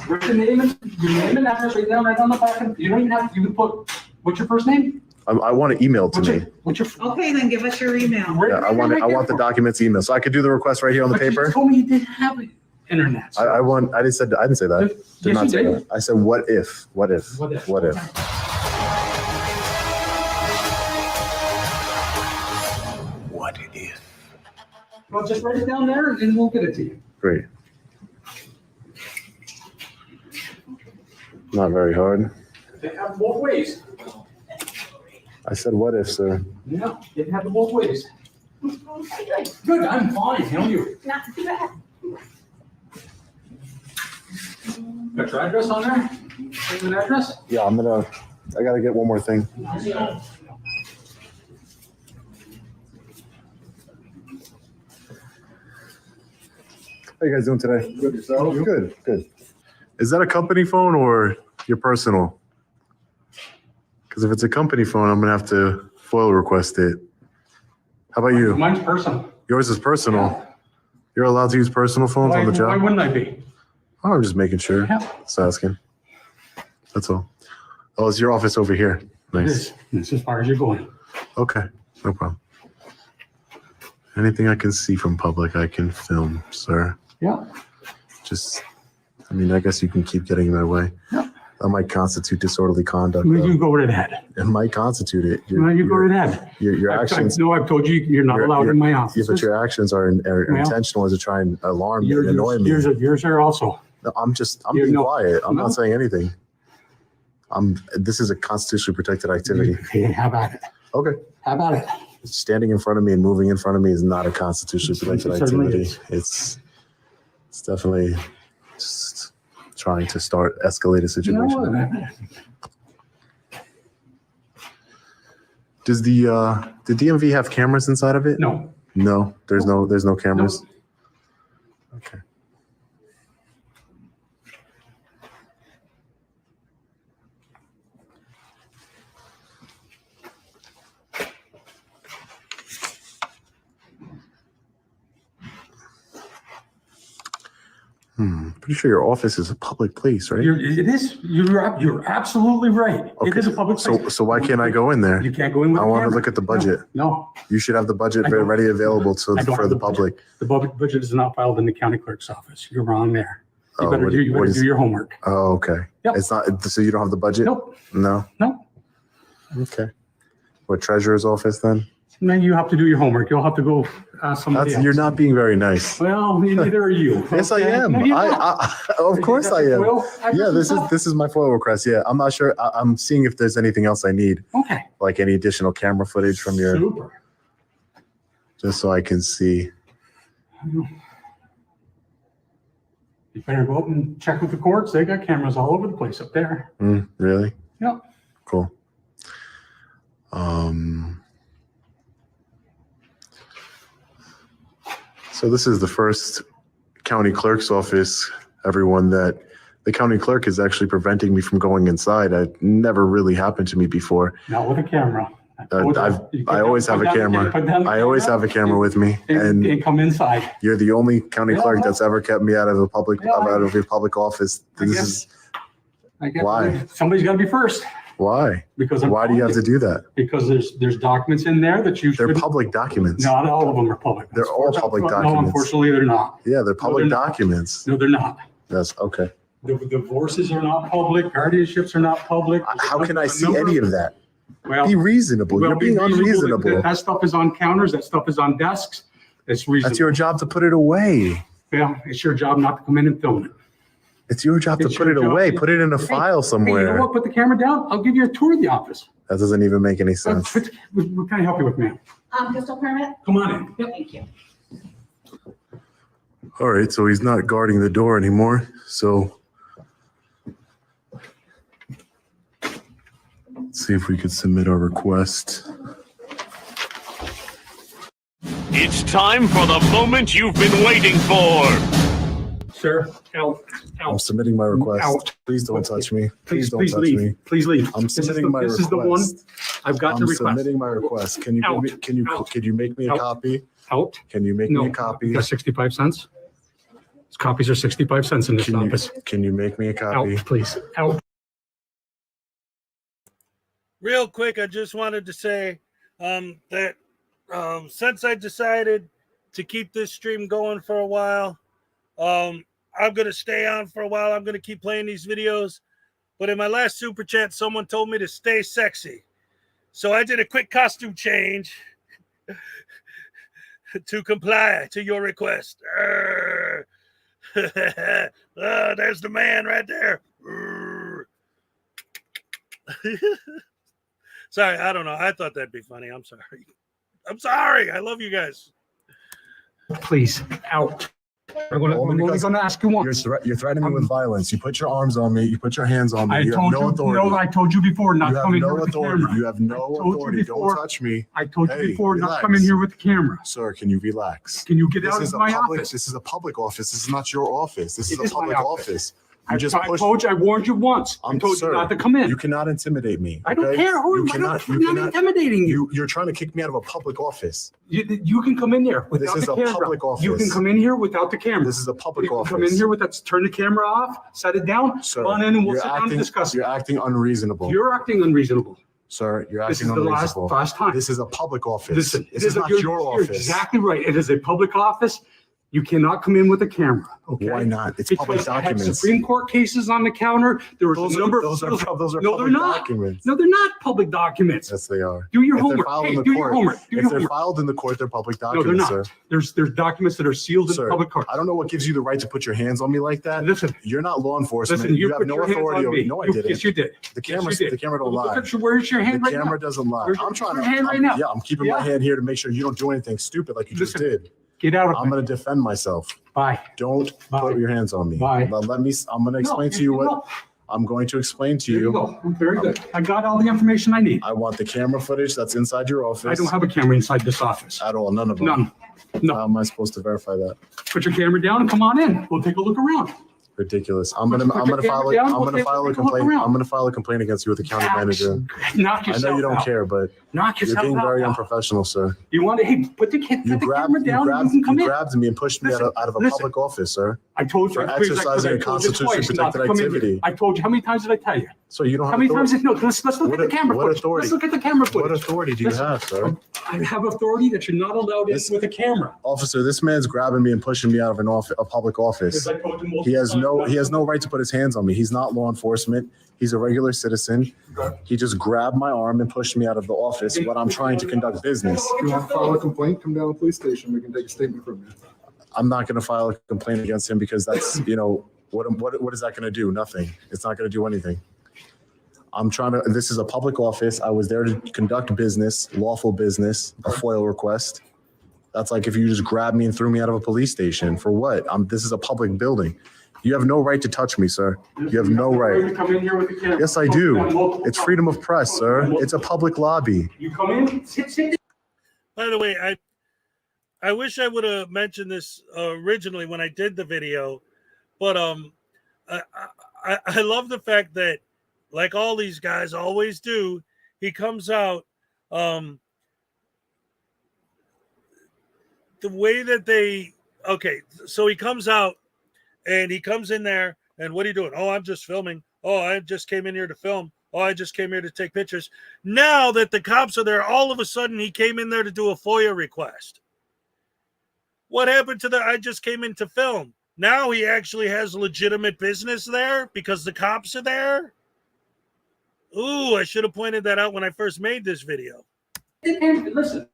[SPEAKER 10] What's your name and address right now, right on the back. You don't even have. You can put. What's your first name?
[SPEAKER 23] I want it emailed to me.
[SPEAKER 15] Okay, then give us your email.
[SPEAKER 23] Yeah, I want the documents emailed, so I could do the request right here on the paper.
[SPEAKER 10] You told me you didn't have it. internet.
[SPEAKER 23] I didn't say that. Did not say that. I said what if? What if?
[SPEAKER 10] What if?
[SPEAKER 23] What if?
[SPEAKER 10] What if? Well, just write it down there and we'll get it to you.
[SPEAKER 23] Great. Not very hard.
[SPEAKER 10] They have it both ways.
[SPEAKER 23] I said what if, sir.
[SPEAKER 10] Yeah, they have it both ways. Good, I'm fine. How are you?
[SPEAKER 12] Not too bad.
[SPEAKER 10] Got your address on there? Name and address?
[SPEAKER 23] Yeah, I gotta get one more thing. How you guys doing today? Good, yourself? Good, good. Is that a company phone or your personal? Because if it's a company phone, I'm gonna have to FOIL request it. How about you?
[SPEAKER 10] Mine's personal.
[SPEAKER 23] Yours is personal.
[SPEAKER 10] Yeah.
[SPEAKER 23] You're allowed to use personal phones on the job?
[SPEAKER 10] Why wouldn't I be?
[SPEAKER 23] Oh, I'm just making sure.
[SPEAKER 10] Yeah.
[SPEAKER 23] Just asking. That's all. Oh, it's your office over here. Nice.
[SPEAKER 10] It's as far as you're going.
[SPEAKER 23] Okay, no problem. Anything I can see from public, I can film, sir.
[SPEAKER 10] Yeah.
[SPEAKER 23] Just, I mean, I guess you can keep getting in my way.
[SPEAKER 10] Yeah.
[SPEAKER 23] That might constitute disorderly conduct.
[SPEAKER 10] You go right ahead.
[SPEAKER 23] It might constitute it.
[SPEAKER 10] You go right ahead.
[SPEAKER 23] Your actions.
[SPEAKER 10] No, I've told you you're not allowed in my office.
[SPEAKER 23] Yeah, but your actions are intentional as to try and alarm me and annoy me.
[SPEAKER 10] Yours are also.
[SPEAKER 23] No, I'm being quiet. I'm not saying anything. This is a constitutionally protected activity.
[SPEAKER 10] Okay, how about it?
[SPEAKER 23] Okay.
[SPEAKER 10] How about it?
[SPEAKER 23] Standing in front of me and moving in front of me is not a constitutionally protected activity.
[SPEAKER 10] Is.
[SPEAKER 23] It's definitely just trying to start escalate a situation.
[SPEAKER 10] You know what?
[SPEAKER 23] Does the DMV have cameras inside of it?
[SPEAKER 10] No.
[SPEAKER 23] No, there's no cameras.
[SPEAKER 10] No.
[SPEAKER 23] Okay. Pretty sure your office is a public place, right?
[SPEAKER 10] It is. You're absolutely right.
[SPEAKER 23] Okay.
[SPEAKER 10] It is a public place.
[SPEAKER 23] So why can't I go in there?
[SPEAKER 10] You can't go in with
[SPEAKER 23] I
[SPEAKER 10] a
[SPEAKER 23] want to
[SPEAKER 10] camera.
[SPEAKER 23] look at the budget.
[SPEAKER 10] No.
[SPEAKER 23] You should have the budget ready available for the public.
[SPEAKER 10] The budget is not filed in the county clerk's office. You're wrong there. You
[SPEAKER 23] Oh,
[SPEAKER 10] better
[SPEAKER 23] what-
[SPEAKER 10] do
[SPEAKER 23] what is-
[SPEAKER 10] your homework.
[SPEAKER 23] Oh, okay.
[SPEAKER 10] Yep.
[SPEAKER 23] It's not, so you don't have the budget?
[SPEAKER 10] Nope.
[SPEAKER 23] No?
[SPEAKER 10] No.
[SPEAKER 23] Okay. What, treasurer's office then?
[SPEAKER 10] No, you have to do your homework. You'll have to go ask somebody else.
[SPEAKER 23] You're not being very nice.
[SPEAKER 10] Well, neither are you.
[SPEAKER 23] Yes, I
[SPEAKER 10] okay?
[SPEAKER 23] am.
[SPEAKER 10] No, you're
[SPEAKER 23] I
[SPEAKER 10] not.
[SPEAKER 23] of course I am.
[SPEAKER 10] Well,
[SPEAKER 23] Yeah, this is my FOIL request. Yeah, I'm not sure. I'm seeing if there's anything else I need,
[SPEAKER 10] Okay.
[SPEAKER 23] like any additional camera footage from your,
[SPEAKER 10] Super.
[SPEAKER 23] just so I can see.
[SPEAKER 10] You better go up and check with the courts. They got cameras all over the place up there.
[SPEAKER 23] Really?
[SPEAKER 10] Yep.
[SPEAKER 23] Cool. So this is the first county clerk's office, everyone, that the county clerk is actually preventing me from going inside. It never really happened to me before.
[SPEAKER 10] Not with a camera.
[SPEAKER 23] I always have a camera. I always have a camera with me,
[SPEAKER 10] and come inside.
[SPEAKER 23] You're the only county
[SPEAKER 10] Yeah,
[SPEAKER 23] clerk
[SPEAKER 10] well,
[SPEAKER 23] that's ever kept me out of a public,
[SPEAKER 10] Yeah,
[SPEAKER 23] out of your public office.
[SPEAKER 10] I
[SPEAKER 23] This
[SPEAKER 10] guess-
[SPEAKER 23] is
[SPEAKER 10] I guess
[SPEAKER 23] why.
[SPEAKER 10] somebody's got to be first.
[SPEAKER 23] Why?
[SPEAKER 10] Because
[SPEAKER 23] why do you have to do that?
[SPEAKER 10] Because there's documents in there that you.
[SPEAKER 23] They're public documents.
[SPEAKER 10] Not all of them are public.
[SPEAKER 23] They're all public
[SPEAKER 10] No,
[SPEAKER 23] documents.
[SPEAKER 10] unfortunately, they're not.
[SPEAKER 23] Yeah, they're public
[SPEAKER 10] they're not.
[SPEAKER 23] documents.
[SPEAKER 10] No, they're not.
[SPEAKER 23] That's okay.
[SPEAKER 10] The divorces are not public. Guardianships are not public.
[SPEAKER 23] How can I see any of that?
[SPEAKER 10] Well,
[SPEAKER 23] Be reasonable. You're being unreasonable.
[SPEAKER 10] That stuff is on counters. That stuff is on desks. It's reasonable.
[SPEAKER 23] That's your job to put it away.
[SPEAKER 10] Well, it's your job not to come in and film it.
[SPEAKER 23] It's your job to
[SPEAKER 10] It's
[SPEAKER 23] put
[SPEAKER 10] your
[SPEAKER 23] it
[SPEAKER 10] job.
[SPEAKER 23] away. Put it in a file
[SPEAKER 10] Hey,
[SPEAKER 23] somewhere.
[SPEAKER 10] you know what? Put the camera down. I'll give you a tour of the office.
[SPEAKER 23] That doesn't even make any sense.
[SPEAKER 10] What can I help you with, ma'am?
[SPEAKER 12] Pistol permit?
[SPEAKER 10] Come on in.
[SPEAKER 12] Thank you.
[SPEAKER 23] All right, so he's not guarding the door anymore. So let's see if we could submit our request.
[SPEAKER 14] It's time for the moment you've been waiting for.
[SPEAKER 10] Sir, out.
[SPEAKER 23] I'm submitting my request.
[SPEAKER 10] Out.
[SPEAKER 23] Please don't touch me. Please don't touch
[SPEAKER 10] leave.
[SPEAKER 23] me.
[SPEAKER 10] Please leave.
[SPEAKER 23] I'm submitting my
[SPEAKER 10] This
[SPEAKER 23] request.
[SPEAKER 10] is the one. I've got the
[SPEAKER 23] I'm
[SPEAKER 10] request.
[SPEAKER 23] submitting my request. Can you
[SPEAKER 10] Out.
[SPEAKER 23] give me, can you make me a
[SPEAKER 10] Out.
[SPEAKER 23] copy?
[SPEAKER 10] Out.
[SPEAKER 23] Can you make
[SPEAKER 10] No.
[SPEAKER 23] me a copy?
[SPEAKER 10] That's 65 cents. Copies are 65 cents in this office.
[SPEAKER 23] Can you make me a copy?
[SPEAKER 10] Out, please. Out.
[SPEAKER 1] Real quick, I just wanted to say that since I decided to keep this stream going for a while, I'm going to stay on for a while. I'm going to keep playing these videos. But in my last super chat, someone told me to stay sexy. So I did a quick costume change to comply to your request. There's the man right there. Sorry, I don't know. I thought that'd be funny. I'm sorry. I'm sorry. I love you guys.
[SPEAKER 10] Please, out. I'm only going to ask you once.
[SPEAKER 23] You're threatening me with violence. You put your arms on me. You put your hands on me.
[SPEAKER 10] I told you, no, I told you before, not coming here with the camera.
[SPEAKER 23] You have no authority. Don't touch me.
[SPEAKER 10] I told you before, not coming here with the camera.
[SPEAKER 23] Sir, can you relax?
[SPEAKER 10] Can you get out of my office?
[SPEAKER 23] This is a public office. This is not your office. This is a public office.
[SPEAKER 10] I told you, I warned you once. I told you not to come in.
[SPEAKER 23] You cannot intimidate me.
[SPEAKER 10] I don't care. I'm not intimidating you.
[SPEAKER 23] You're trying to kick me out of a public office.
[SPEAKER 10] You can come in there without the camera.
[SPEAKER 23] This is a public office.
[SPEAKER 10] You can come in here without the camera.
[SPEAKER 23] This is a public office.
[SPEAKER 10] Come in here without, turn the camera off, set it down,
[SPEAKER 23] Sir,
[SPEAKER 10] on in, and we'll sit down and discuss it.
[SPEAKER 23] You're acting unreasonable.
[SPEAKER 10] You're acting unreasonable.
[SPEAKER 23] Sir, you're
[SPEAKER 10] This
[SPEAKER 23] acting
[SPEAKER 10] is the
[SPEAKER 23] unreasonable.
[SPEAKER 10] last time.
[SPEAKER 23] This is a public office.
[SPEAKER 10] Listen,
[SPEAKER 23] this is not your office.
[SPEAKER 10] You're exactly right. It is a public office. You cannot come in with a camera. Okay?
[SPEAKER 23] Why not? It's
[SPEAKER 10] because
[SPEAKER 23] public documents.
[SPEAKER 10] I had Supreme Court cases on the counter. There was a number.
[SPEAKER 23] Those are
[SPEAKER 10] no,
[SPEAKER 23] public
[SPEAKER 10] they're not.
[SPEAKER 23] documents.
[SPEAKER 10] No, they're not public documents.
[SPEAKER 23] Yes, they are.
[SPEAKER 10] Do your
[SPEAKER 23] If
[SPEAKER 10] homework.
[SPEAKER 23] they're filed
[SPEAKER 10] Hey,
[SPEAKER 23] in the
[SPEAKER 10] do
[SPEAKER 23] court,
[SPEAKER 10] your homework.
[SPEAKER 23] if they're filed in the court, they're public
[SPEAKER 10] No,
[SPEAKER 23] documents,
[SPEAKER 10] they're not.
[SPEAKER 23] sir.
[SPEAKER 10] There's documents that are sealed in the public court.
[SPEAKER 23] I don't know what gives you the right to put your hands on me like that.
[SPEAKER 10] Listen,
[SPEAKER 23] you're not law enforcement.
[SPEAKER 10] Listen,
[SPEAKER 23] you have
[SPEAKER 10] put
[SPEAKER 23] no
[SPEAKER 10] your hands
[SPEAKER 23] authority
[SPEAKER 10] on
[SPEAKER 23] over
[SPEAKER 10] me.
[SPEAKER 23] me. No, I didn't.
[SPEAKER 10] Yes, you did.
[SPEAKER 23] The camera,
[SPEAKER 10] Yes, you did.
[SPEAKER 23] the camera don't lie.
[SPEAKER 10] Where's your hand
[SPEAKER 23] the
[SPEAKER 10] right now?
[SPEAKER 23] camera doesn't lie. I'm trying to.
[SPEAKER 10] Your hand right now.
[SPEAKER 23] Yeah, I'm keeping my hand here to make sure you don't do anything stupid like you just did.
[SPEAKER 10] Get out of
[SPEAKER 23] I'm going to defend myself.
[SPEAKER 10] Bye.
[SPEAKER 23] Don't put your hands on me.
[SPEAKER 10] Bye.
[SPEAKER 23] Let me. I'm going to explain to you what. I'm going to explain to you.
[SPEAKER 10] Go. Very good. I got all the information I need.
[SPEAKER 23] I want the camera footage that's inside your office.
[SPEAKER 10] I don't have a camera inside this office.
[SPEAKER 23] At all. None of them.
[SPEAKER 10] None. No.
[SPEAKER 23] How am I supposed to verify that?
[SPEAKER 10] Put your camera down and come on in. We'll take a look around.
[SPEAKER 23] Ridiculous. I'm gonna file a complaint against you with the county manager.
[SPEAKER 10] Knock
[SPEAKER 23] I
[SPEAKER 10] yourself
[SPEAKER 23] know you don't
[SPEAKER 10] out.
[SPEAKER 23] care, but
[SPEAKER 10] Knock
[SPEAKER 23] you're
[SPEAKER 10] yourself
[SPEAKER 23] being
[SPEAKER 10] out
[SPEAKER 23] very
[SPEAKER 10] now.
[SPEAKER 23] unprofessional, sir.
[SPEAKER 10] You want to, hey, put the camera down and you can come
[SPEAKER 23] You
[SPEAKER 10] in.
[SPEAKER 23] grabbed me and pushed me out of a public office, sir.
[SPEAKER 10] I told you.
[SPEAKER 23] For exercising a constitutionally protected activity.
[SPEAKER 10] I told you. How many times did I tell you?
[SPEAKER 23] So you don't have
[SPEAKER 10] How many
[SPEAKER 23] authority.
[SPEAKER 10] times? No, let's look at the camera
[SPEAKER 23] What
[SPEAKER 10] footage.
[SPEAKER 23] authority?
[SPEAKER 10] Let's look at the camera footage.
[SPEAKER 23] What authority do you have, sir?
[SPEAKER 10] I have authority that you're not allowed in with a camera.
[SPEAKER 23] Officer, this man's grabbing me and pushing me out of a public office.
[SPEAKER 10] Because I told him
[SPEAKER 23] He has no right to put his hands on me. He's not law enforcement. He's a regular citizen. He just grabbed my arm and pushed me out of the office when I'm trying to conduct business.
[SPEAKER 6] If you want to file a complaint, come down to the police station. We can take a statement from you.
[SPEAKER 23] I'm not going to file a complaint against him because that's, what is that going to do? Nothing. It's not going to do anything. This is a public office. I was there to conduct business, lawful business, a FOIL request. That's like if you just grabbed me and threw me out of a police station. For what? This is a public building. You have no right to touch me, sir. You have no right.
[SPEAKER 10] Come in here with the camera.
[SPEAKER 23] Yes, I do. It's freedom of press, sir. It's a public lobby.
[SPEAKER 10] You come in, sit.
[SPEAKER 1] By the way, I wish I would have mentioned this originally when I did the video, but I love the fact that, like all these guys always do, he comes out the way that so he comes out and he comes in there and what are you doing? Oh, I'm just filming. Oh, I just came in here to film. Oh, I just came here to take pictures. Now that the cops are there, all of a sudden he came in there to do a FOIA request. What happened to I just came in to film? Now he actually has legitimate business there because the cops are there? Ooh, I should have pointed that out when I first made this video.
[SPEAKER 10] Listen.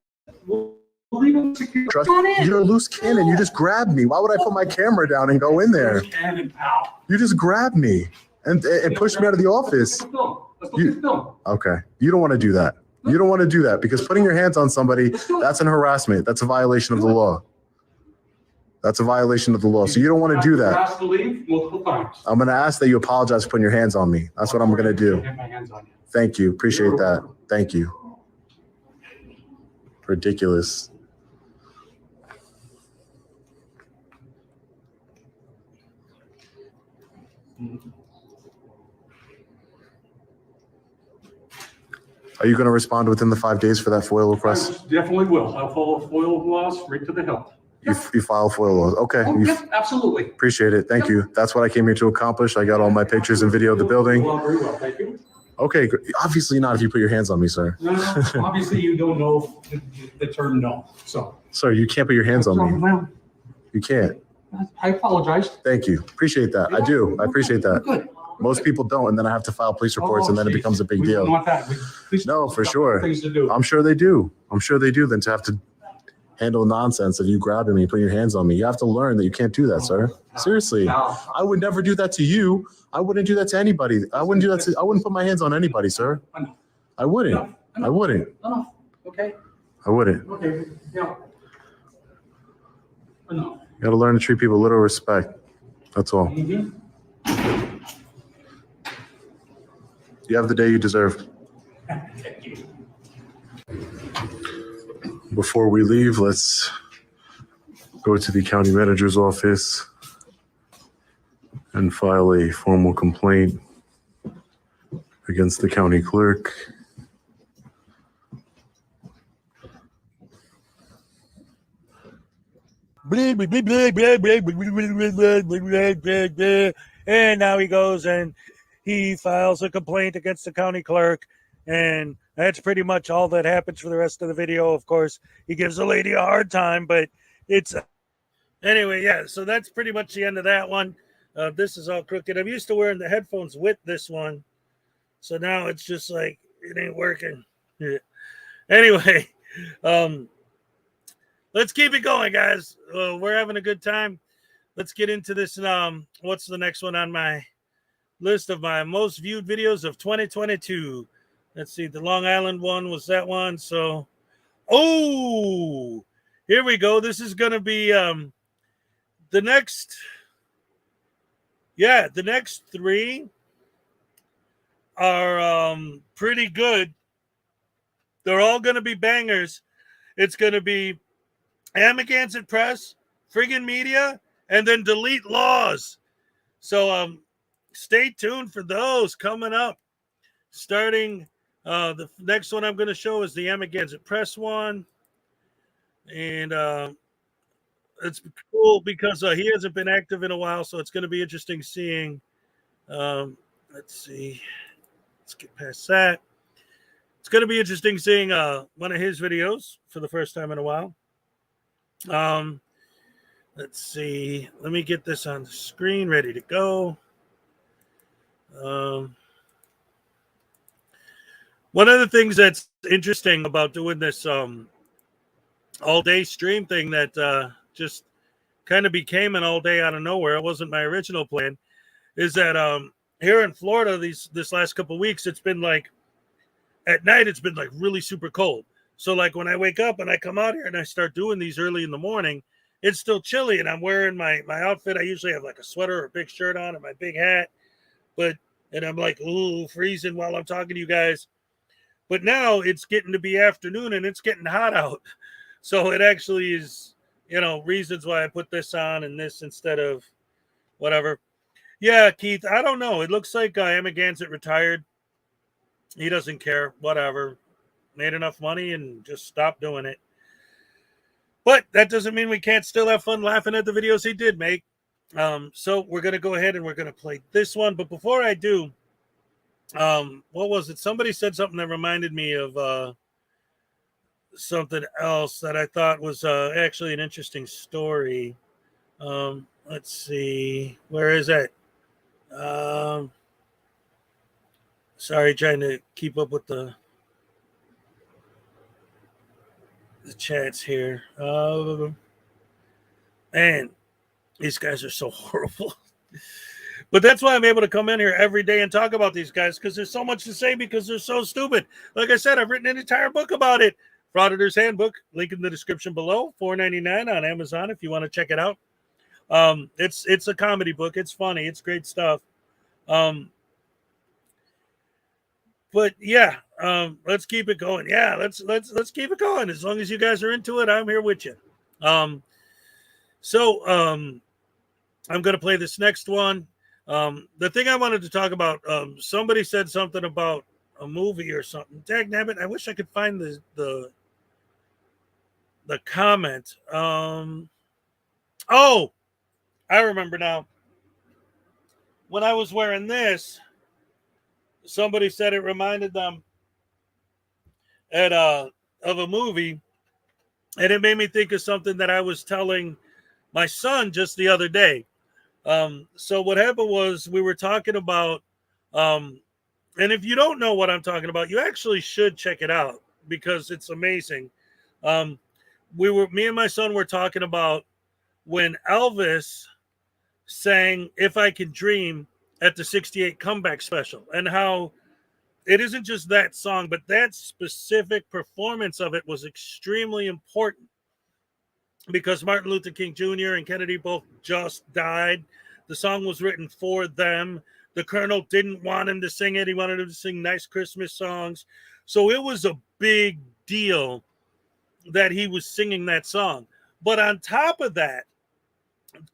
[SPEAKER 23] You're a loose cannon. You just grabbed me. Why would I put my camera down and go in there? You just grabbed me and pushed me out of the office. Okay. You don't want to do that. You don't want to do that because putting your hands on somebody, that's an harassment. That's a violation of the law. That's a violation of the law. So you don't want to do that.
[SPEAKER 10] Asked to leave multiple times.
[SPEAKER 23] I'm going to ask that you apologize for putting your hands on me. That's what I'm going to do.
[SPEAKER 10] Get my hands on you.
[SPEAKER 23] Thank you. Appreciate that. Thank you. Ridiculous. Are you going to respond within the 5 days for that FOIL request?
[SPEAKER 10] I definitely will. I'll follow FOIL laws right to the hill.
[SPEAKER 23] You file FOIL laws. Okay.
[SPEAKER 10] Oh, yes, absolutely.
[SPEAKER 23] Appreciate it. Thank you. That's what I came here to accomplish. I got all my pictures and video of the building.
[SPEAKER 10] Well, very well. Thank you.
[SPEAKER 23] Okay. Obviously not if you put your hands on me, sir.
[SPEAKER 10] No. Obviously, you don't know the term no. So.
[SPEAKER 23] Sir, you can't put your hands on me.
[SPEAKER 10] Well,
[SPEAKER 23] You can't.
[SPEAKER 10] I apologize.
[SPEAKER 23] Thank you. Appreciate that. I do. I appreciate that.
[SPEAKER 10] Good.
[SPEAKER 23] Most people don't, and then I have to file police reports, and then it
[SPEAKER 10] geez.
[SPEAKER 23] becomes a big
[SPEAKER 10] We
[SPEAKER 23] deal.
[SPEAKER 10] don't want that.
[SPEAKER 23] No, for sure.
[SPEAKER 10] Things to do.
[SPEAKER 23] I'm sure they do. I'm sure they do. Than to have to handle nonsense of you grabbing me, putting your hands on me. You have to learn that you can't do that, sir. Seriously, I would never do that to you. I wouldn't do that to anybody. I wouldn't do that to. I wouldn't put my hands on anybody, sir. I wouldn't. I wouldn't.
[SPEAKER 10] Enough. Okay.
[SPEAKER 23] I wouldn't.
[SPEAKER 10] Okay. Yeah. Enough.
[SPEAKER 23] You got to learn to treat people with a little respect. That's all.
[SPEAKER 10] Mm-hmm.
[SPEAKER 23] You have the day you deserve.
[SPEAKER 10] Thank you.
[SPEAKER 23] Before we leave, let's go to the county manager's office and file a formal complaint against the county clerk.
[SPEAKER 22] And now he goes and he files a complaint against the county clerk, and that's pretty much all that happens for the rest of the video. Of course, he gives the lady a hard time, but it's anyway. Yeah, so that's pretty much the end of that one. This is all crooked. I'm used to wearing the headphones with this one, so now it's just like it ain't working. Yeah. Anyway, let's keep it going, guys. We're having a good time. Let's get into this. What's the next one on my list of my most viewed videos of 2022? Let's see. The Long Island one was that one. So, here we go. This is going to be the next. Yeah, the next three are pretty good. They're all going to be bangers. It's going to be Amagansett Press, Friggin' Media, and then Delete Laws. So stay tuned for those coming up. Starting the next one I'm going to show is the Amagansett Press one. And it's cool because he hasn't been active in a while, so it's going to be interesting seeing. Let's see. Let's get past that. It's going to be interesting seeing one of his videos for the first time in a while. Let's see. Let me get this on the screen, ready to go. One of the things that's interesting about doing this all-day stream thing that just kind of became an all-day out of nowhere, it wasn't my original plan, is that here in Florida this last couple of weeks, it's been like, at night, it's been like really super cold. So like when I wake up and I come out here and I start doing these early in the morning, it's still chilly and I'm wearing my outfit. I usually have like a sweater or a big shirt on and my big hat, and I'm like, ooh, freezing while I'm talking to you guys. But now it's getting to be afternoon and it's getting hot out. So it actually is, reasons why I put this on and this instead of whatever. Yeah, Keith, I don't know. It looks like Amagansett retired. He doesn't care, whatever. Made enough money and just stopped doing it. But that doesn't mean we can't still have fun laughing at the videos he did make. So we're going to go ahead and we're going to play this one. But before I do, what was it? Somebody said something that reminded me of something else that I thought was actually an interesting story. Let's see. Where is that? Sorry, trying to keep up with the chats here. Man, these guys are so horrible. But that's why I'm able to come in here every day and talk about these guys, because there's so much to say because they're so stupid. Like I said, I've written an entire book about it. Frauditors Handbook, link in the description below, $4.99 on Amazon if you want to check it out. It's a comedy book. It's funny. It's great stuff. But yeah, let's keep it going. Yeah, let's keep it going. As long as you guys are into it, I'm here with you. So I'm going to play this next one. The thing I wanted to talk about, somebody said something about a movie or something. Dagnabbit, I wish I could find the comment. Oh, I remember now. When I was wearing this, somebody said it reminded them of a movie, and it made me think of something that I was telling
[SPEAKER 1] my son just the other day. So what happened was we were talking about, and if you don't know what I'm talking about, you actually should check it out because it's amazing. Me and my son were talking about when Elvis sang "If I Can Dream" at the '68 comeback special, and how it isn't just that song, but that specific performance of it was extremely important because Martin Luther King Jr. and Kennedy both just died. The song was written for them. The Colonel didn't want him to sing it. He wanted him to sing nice Christmas songs. So it was a big deal that he was singing that song. But on top of that,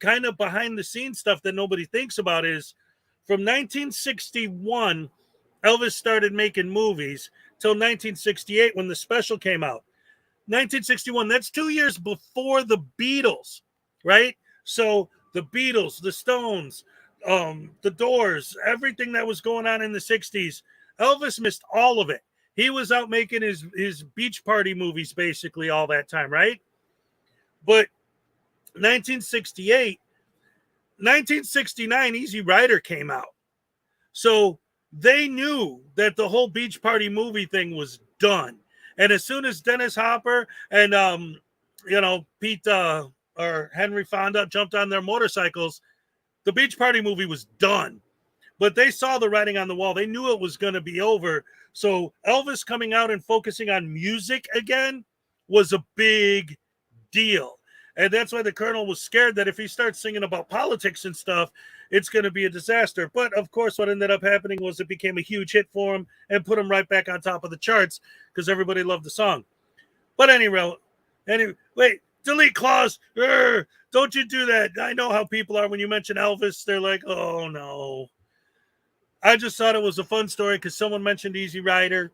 [SPEAKER 1] kind of behind the scenes stuff that nobody thinks about is from 1961, Elvis started making movies till 1968 when the special came out. 1961, that's 2 years before the Beatles, right? So the Beatles, the Stones, the Doors, everything that was going on in the 60s, Elvis missed all of it. He was out making his beach party movies basically all that time, right? But 1969, Easy Rider came out. So they knew that the whole beach party movie thing was done. And as soon as Dennis Hopper and Pete or Henry Fonda jumped on their motorcycles, the beach party movie was done. But they saw the writing on the wall. They knew it was going to be over. So Elvis coming out and focusing on music again was a big deal. And that's why the Colonel was scared that if he starts singing about politics and stuff, it's going to be a disaster. But, of course, what ended up happening was it became a huge hit for him and put him right back on top of the charts because everybody loved the song. But anyway, wait, delete clause. Don't you do that. I know how people are when you mention Elvis. They're like, oh, no. I just thought it was a fun story because someone mentioned Easy Rider,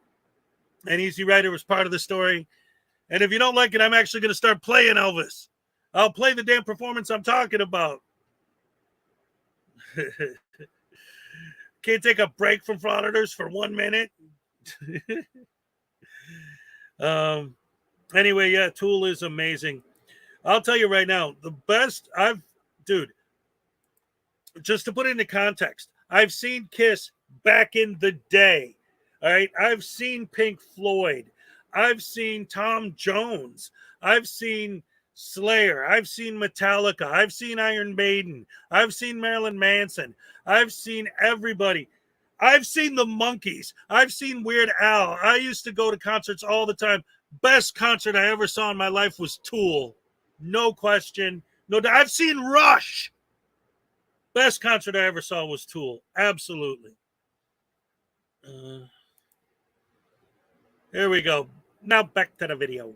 [SPEAKER 1] and Easy Rider was part of the story. And if you don't like it, I'm actually going to start playing Elvis. I'll play the damn performance I'm talking about. Can't take a break from Frauditors for 1 minute. Anyway, yeah, Tool is amazing. I'll tell you right now, the best dude, just to put it into context, I've seen Kiss back in the day. All right. I've seen Pink Floyd. I've seen Tom Jones. I've seen Slayer. I've seen Metallica. I've seen Iron Maiden. I've seen Marilyn Manson. I've seen everybody. I've seen the Monkees. I've seen Weird Al. I used to go to concerts all the time. Best concert I ever saw in my life was Tool. No question. No doubt. I've seen Rush. Best concert I ever saw was Tool. Absolutely. Here we go. Now back to the video.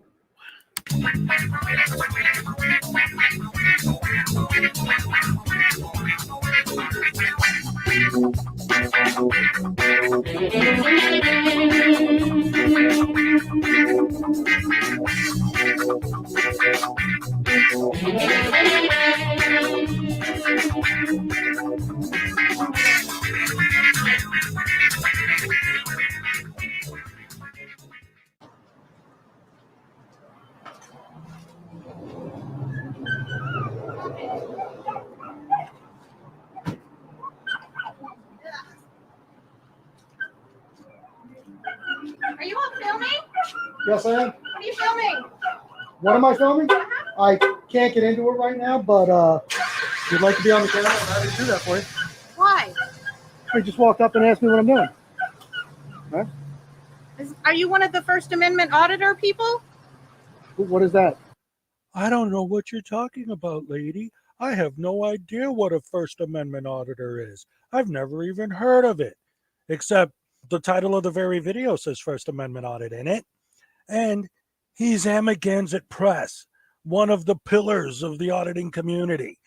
[SPEAKER 12] Are you all filming?
[SPEAKER 6] Yes, I am.
[SPEAKER 12] What are you filming?
[SPEAKER 6] What am I filming? I can't get into it right now, but if you'd like to be on the camera, I'm happy to do that for you.
[SPEAKER 12] Why?
[SPEAKER 6] You just walked up and asked me what I'm doing. Right?
[SPEAKER 12] Are you one of the First Amendment auditor people?
[SPEAKER 6] What is that?
[SPEAKER 22] I don't know what you're talking about, lady. I have no idea what a First Amendment auditor is. I've never even heard of it, except the title of the very video says First Amendment Audit in it. And he's Amagansett Press, one of the pillars of the auditing community.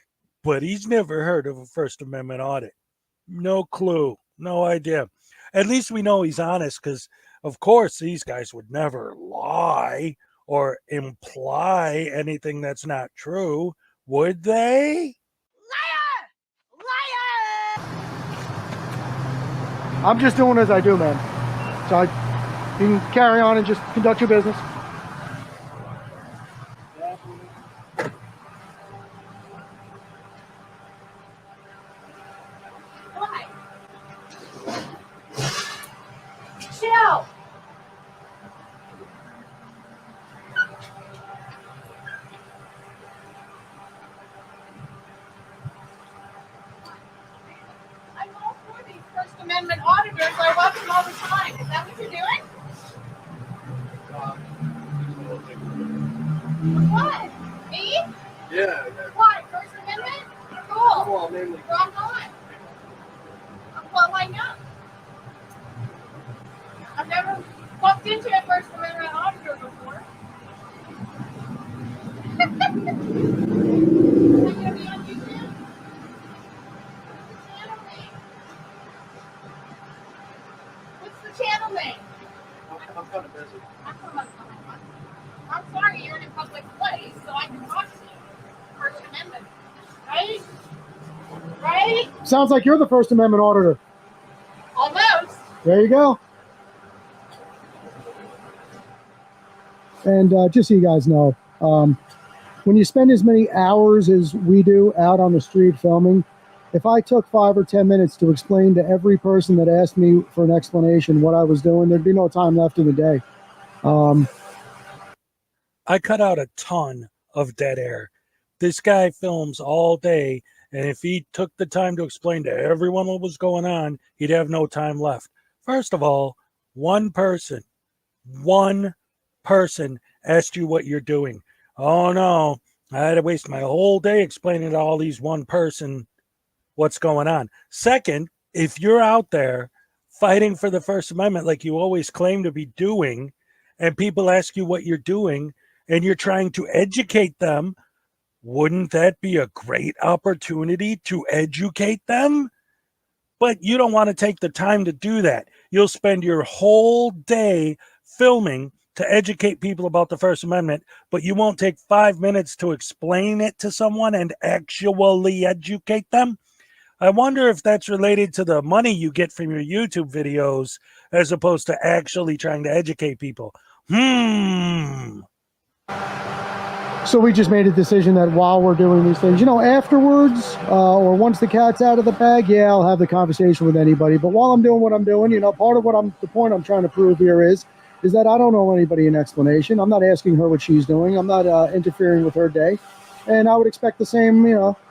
[SPEAKER 22] But he's never heard of a First Amendment audit. No clue, no idea. At least we know he's honest because, of course, these guys would never lie or imply anything that's not true, would they?
[SPEAKER 6] I'm just doing as I do, man. So you can carry on and just conduct your business.
[SPEAKER 12] Amendment auditors. I watch them all the time. Is that what you're doing? What? Me?
[SPEAKER 11] Yeah.
[SPEAKER 12] What? First Amendment? Cool.
[SPEAKER 11] Well, mainly.
[SPEAKER 12] Rock on. Well, why not? I've never walked into a First Amendment auditor before. Am I going to be on YouTube? Channel name. What's the channel name?
[SPEAKER 11] I'm kind of busy.
[SPEAKER 12] I'm sorry, you're in a public place, so I can talk to you. First Amendment. Right? Right?
[SPEAKER 6] Sounds like you're the First Amendment auditor.
[SPEAKER 12] Almost.
[SPEAKER 6] There you go. And just so you guys know, when you spend as many hours as we do out on the street filming, if I took 5 or 10 minutes to explain to every person that asked me for an explanation what I was doing, there'd be no time left in the day.
[SPEAKER 22] I cut out a ton of dead air. This guy films all day, and if he took the time to explain to everyone what was going on, he'd have no time left. First of all, one person asked you what you're doing. Oh no, I had to waste my whole day explaining to all these one person what's going on. Second, if you're out there fighting for the First Amendment like you always claim to be doing, and people ask you what you're doing, and you're trying to educate them, wouldn't that be a great opportunity to educate them? But you don't want to take the time to do that. You'll spend your whole day filming to educate people about the First Amendment, but you won't take 5 minutes to explain it to someone and actually educate them. I wonder if that's related to the money you get from your YouTube videos as opposed to actually trying to educate people.
[SPEAKER 6] So we just made a decision that while we're doing these things, afterwards, or once the cat's out of the bag, yeah, I'll have the conversation with anybody. But while I'm doing what I'm doing, part of the point I'm trying to prove here is that I don't owe anybody an explanation. I'm not asking her what she's doing. I'm not interfering with her day. And I would expect the same,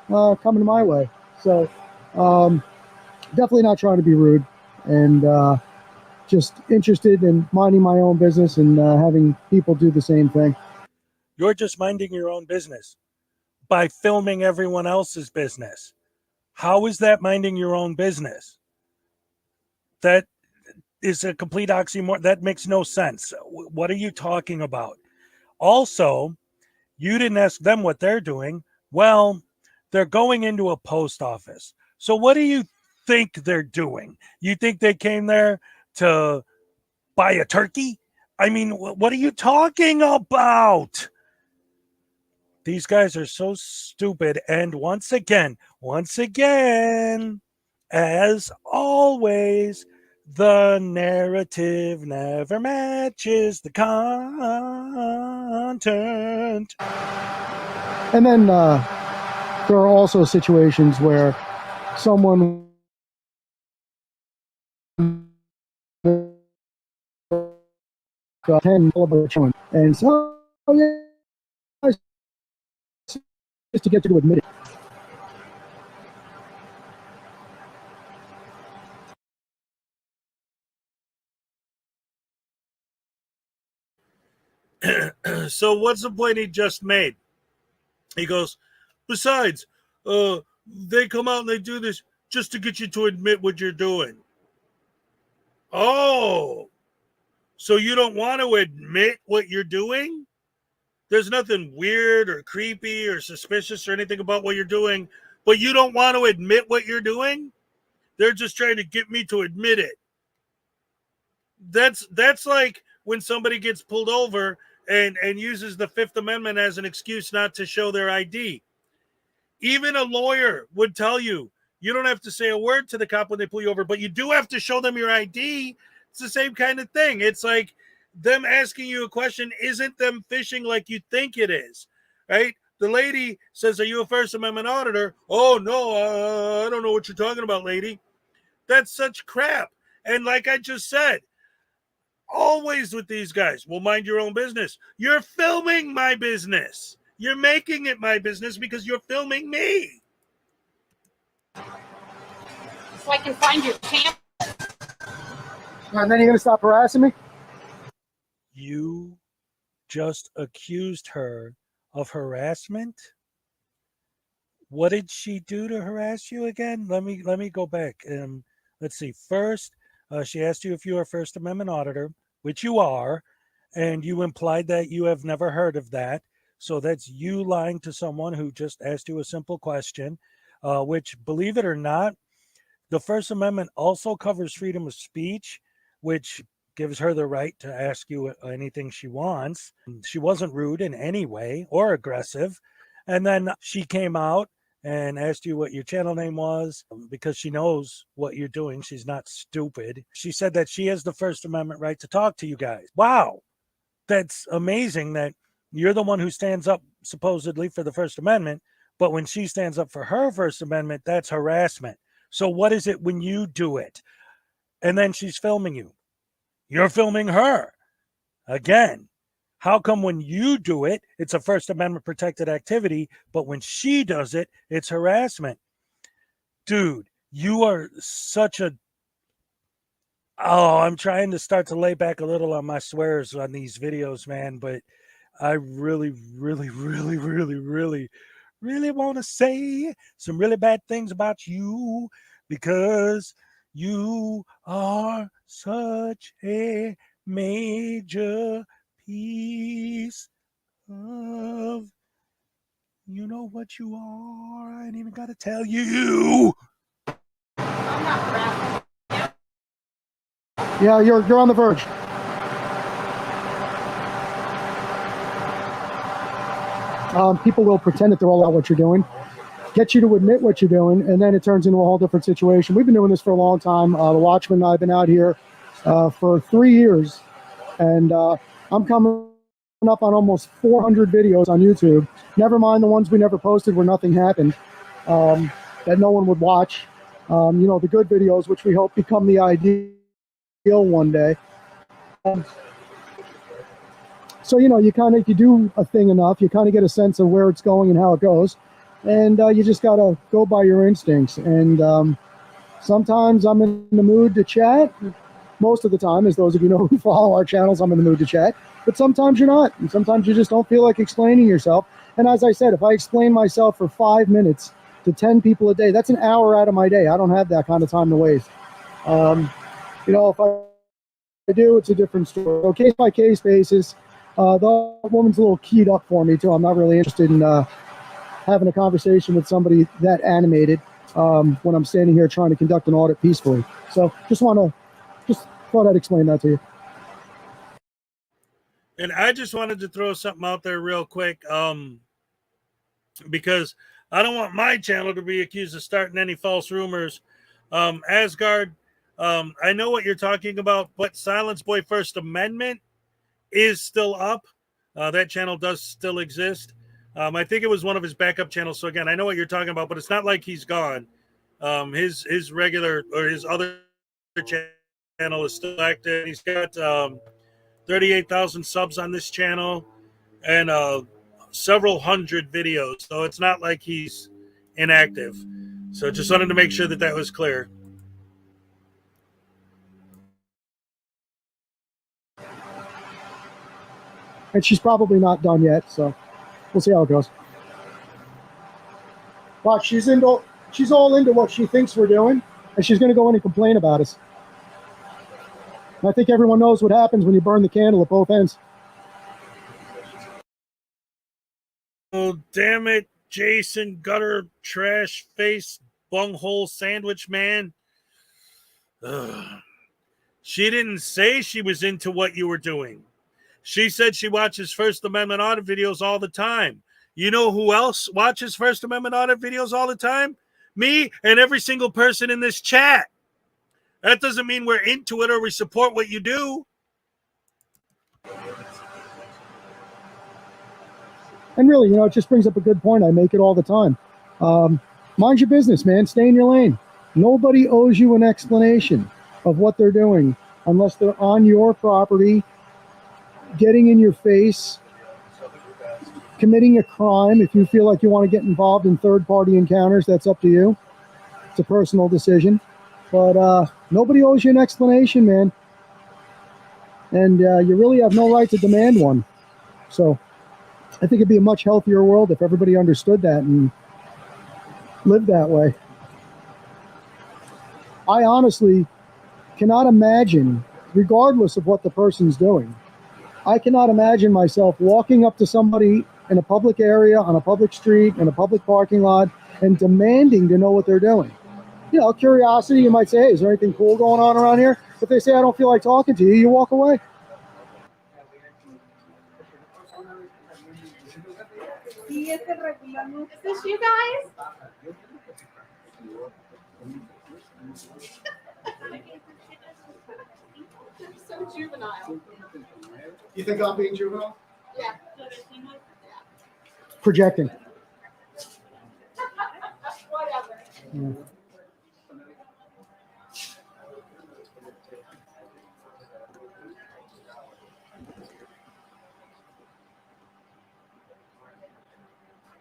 [SPEAKER 6] coming my way. So definitely not trying to be rude, and just interested in minding my own business and having people do the same thing.
[SPEAKER 22] You're just minding your own business by filming everyone else's business. How is that minding your own business? That is a complete oxymoron. That makes no sense. What are you talking about? Also, you didn't ask them what they're doing. Well, they're going into a post office. So what do you think they're doing? You think they came there to buy a turkey? I mean, what are you talking about? These guys are so stupid. And once again, as always, the narrative never matches the content.
[SPEAKER 6] And then there are also situations where someone and so just to get you to admit it.
[SPEAKER 1] So what's the point he just made? He goes, besides, they come out and they do this just to get you to admit what you're doing. Oh, so you don't want to admit what you're doing? There's nothing weird or creepy or suspicious or anything about what you're doing, but you don't want to admit what you're doing? They're just trying to get me to admit it. That's like when somebody gets pulled over and uses the Fifth Amendment as an excuse not to show their ID. Even a lawyer would tell you, you don't have to say a word to the cop when they pull you over, but you do have to show them your ID. It's the same kind of thing. It's like them asking you a question isn't them fishing like you think it is, right? The lady says, are you a First Amendment auditor? Oh, no, I don't know what you're talking about, lady. That's such crap. And like I just said, always with these guys, well, mind your own business. You're filming my business. You're making it my business because you're filming me.
[SPEAKER 12] So I can find your channel.
[SPEAKER 6] And then you're gonna stop harassing me?
[SPEAKER 22] You just accused her of harassment. What did she do to harass you again? Let me go back. Let's see. First, she asked you if you are a First Amendment auditor, which you are, and you implied that you have never heard of that. So that's you lying to someone who just asked you a simple question, which, believe it or not, the First Amendment also covers freedom of speech, which gives her the right to ask you anything she wants. She wasn't rude in any way or aggressive. And then she came out and asked you what your channel name was because she knows what you're doing. She's not stupid. She said that she has the First Amendment right to talk to you guys. Wow. That's amazing that you're the one who stands up supposedly for the First Amendment, but when she stands up for her First Amendment, that's harassment. So what is it when you do it? And then she's filming you. You're filming her. Again, how come when you do it, it's a First Amendment protected activity, but when she does it, it's harassment? Dude, you are such a... Oh, I'm trying to start to lay back a little on my swears on these videos, man, but I really want to say some really bad things about you because you are such a major piece of, you know what you are. I ain't even got to tell you.
[SPEAKER 6] Yeah, you're on the verge. People will pretend that they're all about what you're doing, get you to admit what you're doing, and then it turns into a whole different situation. We've been doing this for a long time. The Watchman and I have been out here for 3 years, and I'm coming up on almost 400 videos on YouTube. Never mind the ones we never posted where nothing happened, that no one would watch. You know, the good videos, which we hope become the ideal one day. So, you know, you do a thing enough, you kind of get a sense of where it's going and how it goes. And you just got to go by your instincts. And sometimes I'm in the mood to chat. Most of the time, as those of you know who follow our channels, I'm in the mood to chat. But sometimes you're not. And sometimes you just don't feel like explaining yourself. And as I said, if I explain myself for 5 minutes to 10 people a day, that's an hour out of my day. I don't have that kind of time to waste. You know, if I do, it's a different story. So case by case basis. The woman's a little keyed up for me too. I'm not really interested in having a conversation with somebody that animated when I'm standing here trying to conduct an audit peacefully. So just thought I'd explain that to you.
[SPEAKER 1] And I just wanted to throw something out there real quick, because I don't want my channel to be accused of starting any false rumors. Asgard, I know what you're talking about, but Silence Boy First Amendment is still up. That channel does still exist. I think it was one of his backup channels. So again, I know what you're talking about, but it's not like he's gone. His regular or his other channel is still active. He's got 38,000 subs on this channel and several hundred videos. So it's not like he's inactive. So just wanted to make sure that was clear.
[SPEAKER 6] And she's probably not done yet, so we'll see how it goes. But she's all into what she thinks we're doing, and she's going to go in and complain about us. And I think everyone knows what happens when you burn the candle at both ends.
[SPEAKER 1] Oh, damn it, Jason, gutter, trash face, bunghole sandwich man. Ugh. She didn't say she was into what you were doing. She said she watches First Amendment audit videos all the time. You know who else watches First Amendment audit videos all the time? Me and every single person in this chat. That doesn't mean we're into it or we support what you do.
[SPEAKER 6] And really, you know, it just brings up a good point. I make it all the time. Mind your business, man. Stay in your lane. Nobody owes you an explanation of what they're doing unless they're on your property, getting in your face, committing a crime. If you feel like you want to get involved in third-party encounters, that's up to you. It's a personal decision. But nobody owes you an explanation, man.
[SPEAKER 8] and you really have no right to demand one. So I think it'd be a much healthier world if everybody understood that and lived that way. I honestly cannot imagine, regardless of what the person's doing, I cannot imagine myself walking up to somebody in a public area, on a public street, in a public parking lot, and demanding to know what they're doing. You know, curiosity, you might say, hey, is there anything cool going on around here? If they say, I don't feel like talking to you, you walk away.
[SPEAKER 12] Is this you guys? So juvenile.
[SPEAKER 8] You think I'm being juvenile?
[SPEAKER 12] Yeah.
[SPEAKER 8] Projecting.
[SPEAKER 12] Whatever.
[SPEAKER 8] Yeah.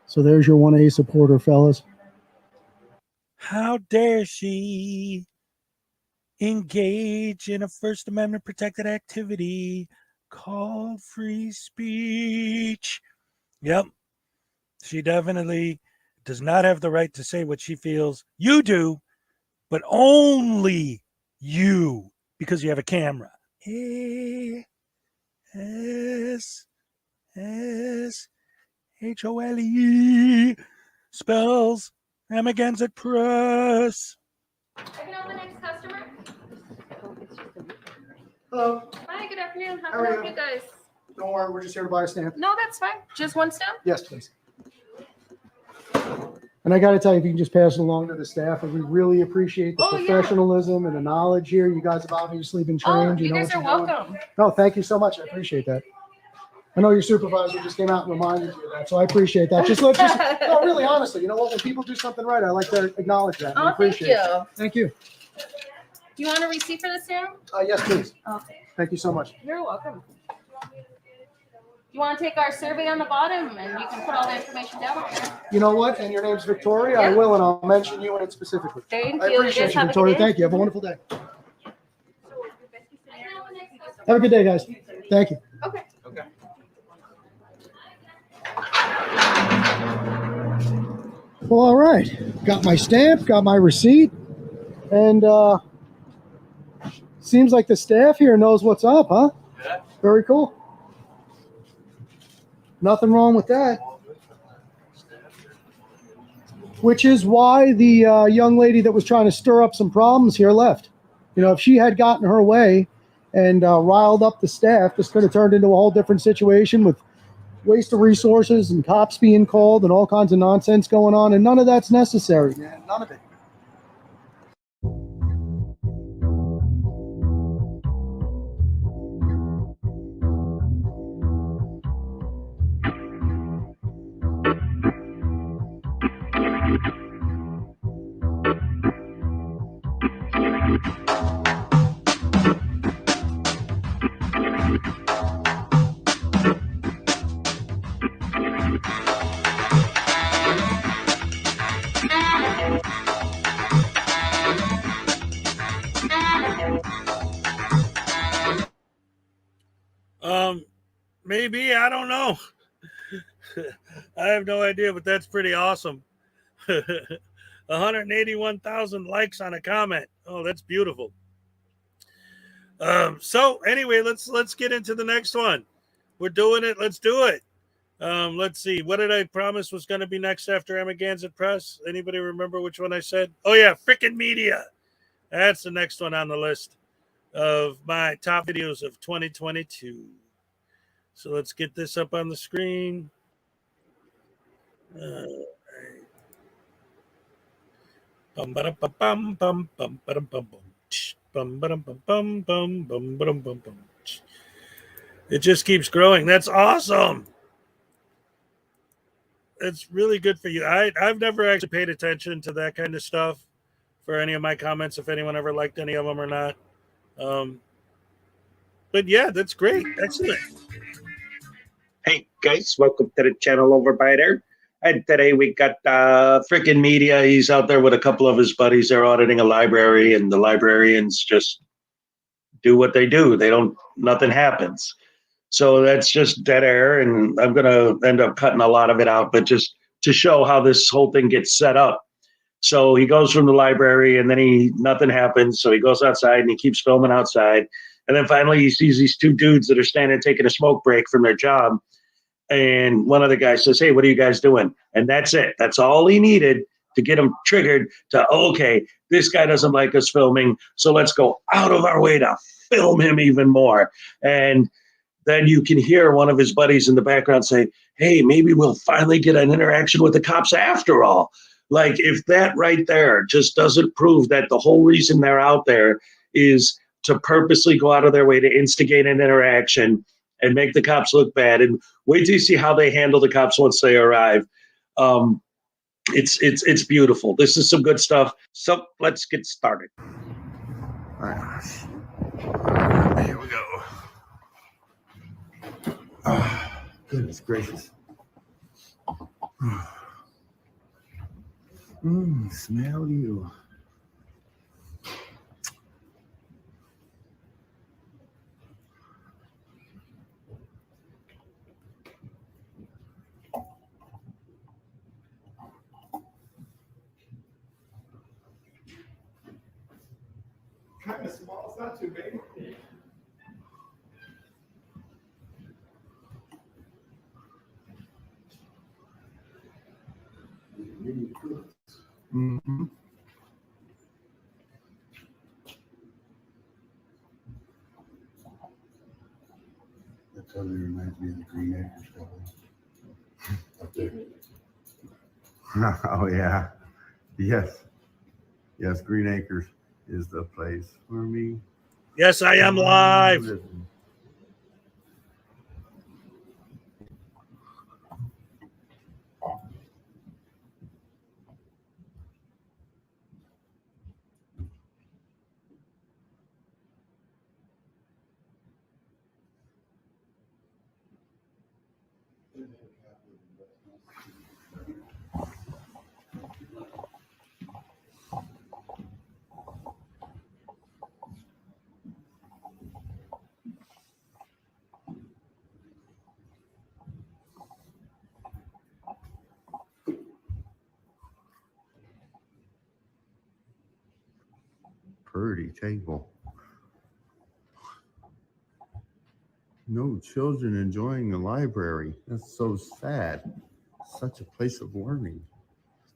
[SPEAKER 8] So there's your 1A supporter, fellas.
[SPEAKER 22] How dare she engage in a First Amendment protected activity called free speech? Yep. She definitely does not have the right to say what she feels. You do, but only you, because you have a camera. A-S-S-H-O-L-E spells Amendment Press.
[SPEAKER 12] I can have the next customer.
[SPEAKER 8] Hello.
[SPEAKER 12] Hi, good afternoon. How
[SPEAKER 8] How
[SPEAKER 12] can I
[SPEAKER 8] are
[SPEAKER 12] help
[SPEAKER 8] you?
[SPEAKER 12] you guys?
[SPEAKER 8] Don't worry, we're just here to buy a stamp.
[SPEAKER 12] No, that's fine. Just one stamp?
[SPEAKER 8] Yes, please. And I got to tell you, if you can just pass it along to the staff, and we really appreciate the
[SPEAKER 12] Oh, yeah.
[SPEAKER 8] professionalism and the knowledge here. You guys have obviously been trained.
[SPEAKER 12] Oh, you
[SPEAKER 8] know
[SPEAKER 12] guys
[SPEAKER 8] what
[SPEAKER 12] are
[SPEAKER 8] you're doing.
[SPEAKER 12] welcome.
[SPEAKER 8] No, thank you so much. I appreciate that. I know your supervisor just came out and reminded you of that, so I appreciate that. No, really, honestly, you know what? When people do something right, I like to acknowledge that.
[SPEAKER 12] Oh,
[SPEAKER 8] I appreciate
[SPEAKER 12] thank you.
[SPEAKER 8] it. Thank you.
[SPEAKER 12] Do you want a receipt for the stamp?
[SPEAKER 8] Yes, please.
[SPEAKER 12] Okay.
[SPEAKER 8] Thank you so much.
[SPEAKER 12] You're welcome. You want to take our survey on the bottom, and you can put all the information down on there.
[SPEAKER 8] You know what? And your name's Victoria. I
[SPEAKER 12] Yeah.
[SPEAKER 8] will, and I'll mention you in it specifically.
[SPEAKER 12] Thank
[SPEAKER 8] I
[SPEAKER 12] you.
[SPEAKER 8] appreciate
[SPEAKER 12] Guys
[SPEAKER 8] you,
[SPEAKER 12] have a good
[SPEAKER 8] Victoria.
[SPEAKER 12] day.
[SPEAKER 8] Thank you. Have a wonderful day. Have a good day, guys. Thank you.
[SPEAKER 12] Okay.
[SPEAKER 11] Okay.
[SPEAKER 8] Well, all right. Got my stamp, got my receipt, and seems like the staff here knows what's up, huh?
[SPEAKER 11] Yeah.
[SPEAKER 8] Very cool. Nothing wrong with that. Which is why the young lady that was trying to stir up some problems here left. You know, if she had gotten her way and riled up the staff, this could have turned into a whole different situation with waste of resources and cops being called and all kinds of nonsense going on, and none of that's necessary, man. None of it.
[SPEAKER 1] Maybe, I don't know. I have no idea, but that's pretty awesome. 181,000 likes on a comment. Oh, that's beautiful. So anyway, let's get into the next one. We're doing it. Let's do it. Let's see. What did I promise was going to be next after Amendment Press? Anybody remember which one I said? Oh yeah, frickin' media. That's the next one on the list of my top videos of 2022. So let's get this up on the screen. It just keeps growing. That's awesome. It's really good for you. I've never actually paid attention to that kind of stuff for any of my comments, if anyone ever liked any of them or not. But yeah, that's great. Excellent.
[SPEAKER 18] Hey guys, welcome to the channel over by there. And today we got freaking media. He's out there with a couple of his buddies. They're auditing a library, and the librarians just do what they do. They don't, nothing happens. So that's just dead air. And I'm going to end up cutting a lot of it out, but just to show how this whole thing gets set up. So he goes from the library and then nothing happens. So he goes outside and he keeps filming outside. And then finally he sees these two dudes that are standing taking a smoke break from their job. And one of the guys says, "Hey, what are you guys doing?" And that's it. That's all he needed to get him triggered to, okay, this guy doesn't like us filming, so let's go out of our way to film him even more. And then you can hear one of his buddies in the background say, "Hey, maybe we'll finally get an interaction with the cops after all." Like, if that right there just doesn't prove that the whole reason they're out there is to purposely go out of their way to instigate an interaction and make the cops look bad, and wait till you see how they handle the cops once they arrive. It's beautiful. This is some good stuff. So let's get started.
[SPEAKER 20] All right. Here we go. Oh, goodness gracious. Smell you.
[SPEAKER 6] Kind of small, it's not too big.
[SPEAKER 20] Mm-hmm.
[SPEAKER 13] That totally reminds me of the Green Acres couple up there.
[SPEAKER 20] Oh yeah. Yes, Green Acres is the place for me.
[SPEAKER 1] Yes, I am live.
[SPEAKER 20] Pretty table. No children enjoying the library. That's so sad. Such a place of learning.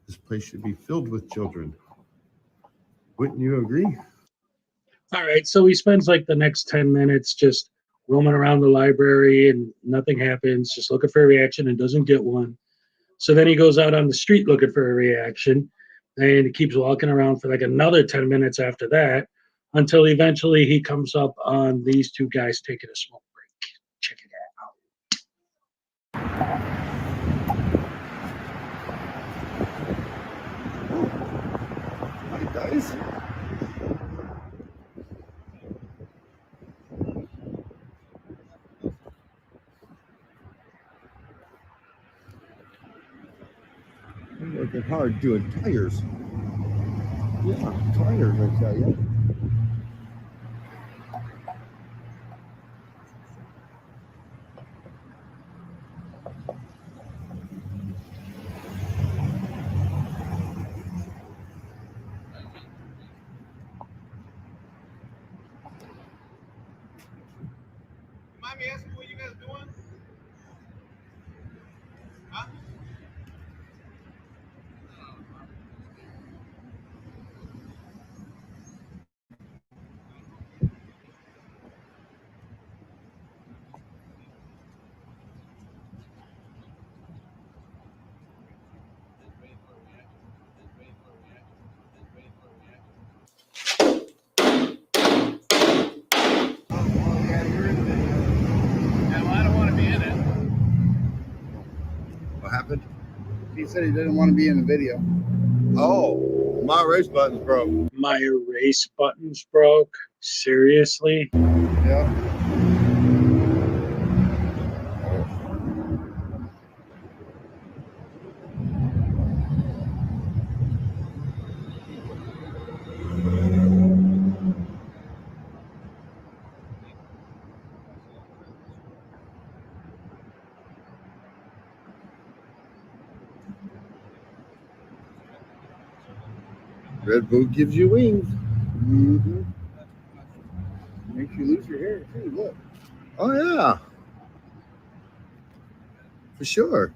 [SPEAKER 20] This place should be filled with children. Wouldn't you agree?
[SPEAKER 2] All right, so he spends like the next 10 minutes just roaming around the library and nothing happens, just looking for a reaction and doesn't get one. So then he goes out on the street looking for a reaction, and he keeps walking around for like another 10 minutes after that until eventually he comes up on these two guys taking a smoke break. Check it out.
[SPEAKER 20] Hi guys. You're working hard doing tires. Yeah, tires, I tell you.
[SPEAKER 6] Mind me asking what you guys doing? Huh?
[SPEAKER 20] What happened?
[SPEAKER 13] He said he didn't want to be in the video.
[SPEAKER 20] Oh, my erase button's broke.
[SPEAKER 2] My erase button's broke? Seriously?
[SPEAKER 13] Yeah.
[SPEAKER 6] Red boot gives you wings. Mm-hmm. Makes you lose your hair too. Look. Oh yeah. For sure.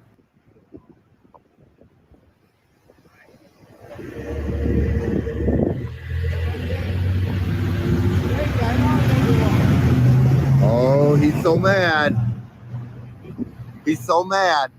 [SPEAKER 6] Oh, he's so mad. He's so mad.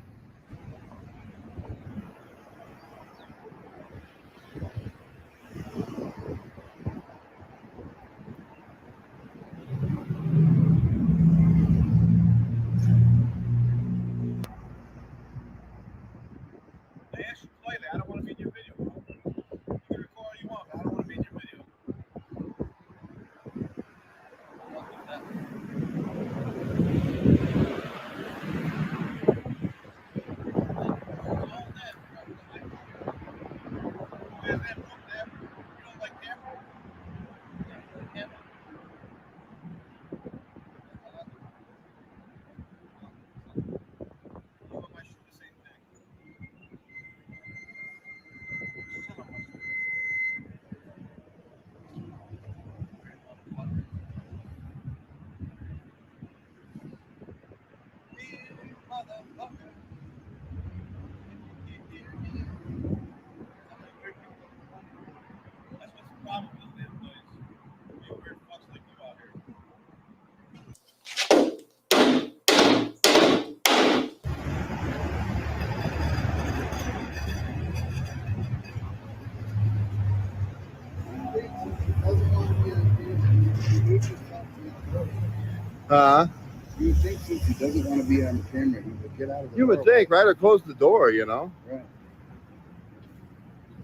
[SPEAKER 9] I don't want to be in your video. You can record all you want, but I don't want to be in your video.
[SPEAKER 6] Huh?
[SPEAKER 13] You would think since he doesn't want to be on the camera, he would get out of the
[SPEAKER 6] You would think, right? Or close the door, you know?
[SPEAKER 13] Right.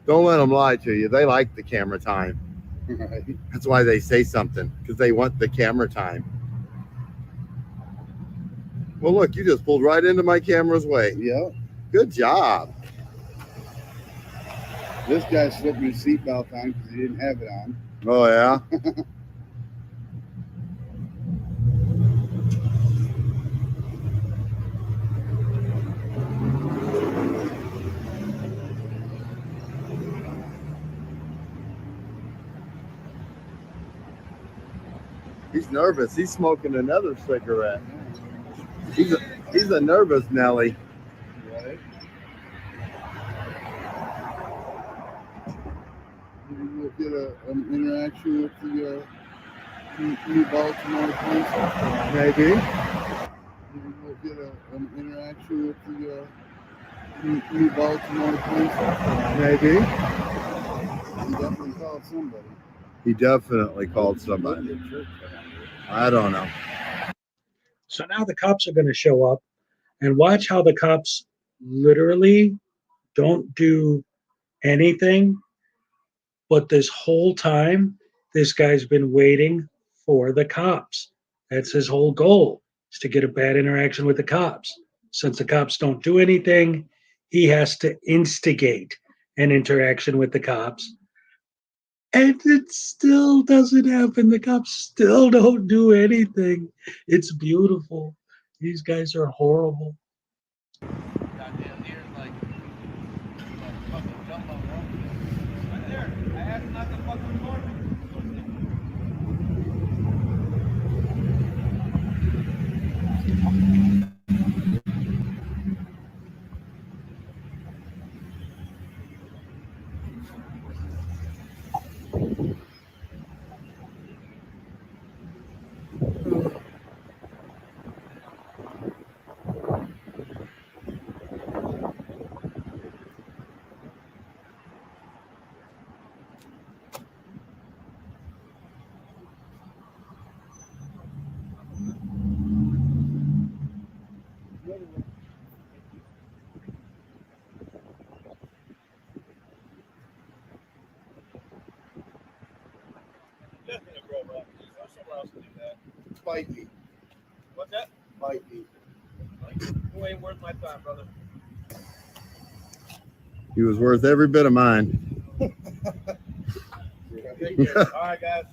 [SPEAKER 6] Don't let them lie to you. They like the camera time.
[SPEAKER 13] Right.
[SPEAKER 6] That's why they say something, because they want the camera time. Well, look, you just pulled right into my camera's way.
[SPEAKER 13] Yeah.
[SPEAKER 6] Good job.
[SPEAKER 13] This guy slipped his seatbelt on because he didn't have it on.
[SPEAKER 6] Oh, yeah? He's nervous. He's smoking another cigarette. He's a nervous Nelly.
[SPEAKER 13] Right. We'll get an interaction with the New Baltimore police.
[SPEAKER 6] Maybe.
[SPEAKER 13] We'll get an interaction with the New Baltimore police.
[SPEAKER 6] Maybe.
[SPEAKER 13] He definitely called somebody.
[SPEAKER 6] He definitely called somebody. I don't know.
[SPEAKER 2] So now the cops are going to show up, and watch how the cops literally don't do anything. But this whole time, this guy's been waiting for the cops. That's his whole goal, is to get a bad interaction with the cops. Since the cops don't do anything, he has to instigate an interaction with the cops. And it still doesn't happen. The cops still don't do anything. It's beautiful. These guys are horrible.
[SPEAKER 16] Goddamn deer, like fucking jumbo, bro. Right there. I asked not to fucking record me.
[SPEAKER 6] Bite me.
[SPEAKER 16] What's that?
[SPEAKER 6] Bite me.
[SPEAKER 16] You ain't worth my time, brother.
[SPEAKER 6] He was worth every bit of mine.
[SPEAKER 16] Take care. All right, guys.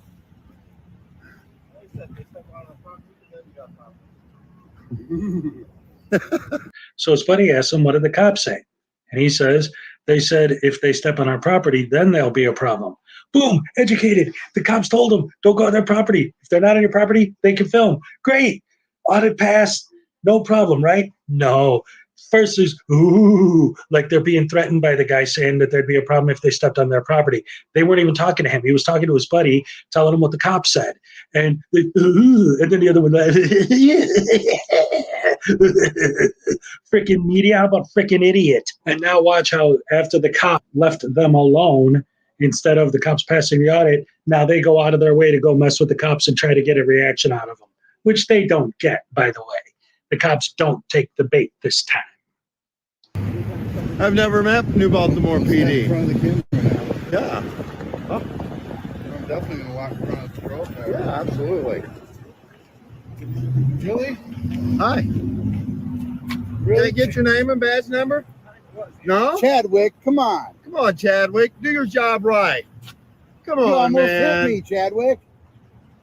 [SPEAKER 2] So it's funny, I asked him, what did the cops say? And he says They said if they step on our property, then there'll be a problem. Boom, educated. The cops told them, don't go on their property. If they're not on your property, they can film. Great. Audit passed. No problem, right? No. First there's, ooh, like they're being threatened by the guy saying that there'd be a problem if they stepped on their property. They weren't even talking to him. He was talking to his buddy, telling him what the cops said. And, and then the other one, freaking media, how about freaking idiot? And now watch how after the cop left them alone, instead of the cops passing the audit, now they go out of their way to go mess with the cops and try to get a reaction out of them, which they don't get, by the way. The cops don't take the bait this time.
[SPEAKER 6] I've never met New Baltimore PD.
[SPEAKER 13] In front of the camera now.
[SPEAKER 6] Yeah. Oh,
[SPEAKER 13] I'm definitely gonna walk in front of the scroll tower.
[SPEAKER 6] yeah, absolutely.
[SPEAKER 13] Julie?
[SPEAKER 6] Hi. Can I get your name and badge number? No?
[SPEAKER 13] Chadwick, come on.
[SPEAKER 6] Come on, Chadwick. Do your job right. Come
[SPEAKER 13] You
[SPEAKER 6] on,
[SPEAKER 13] almost
[SPEAKER 6] man.
[SPEAKER 13] hit me, Chadwick.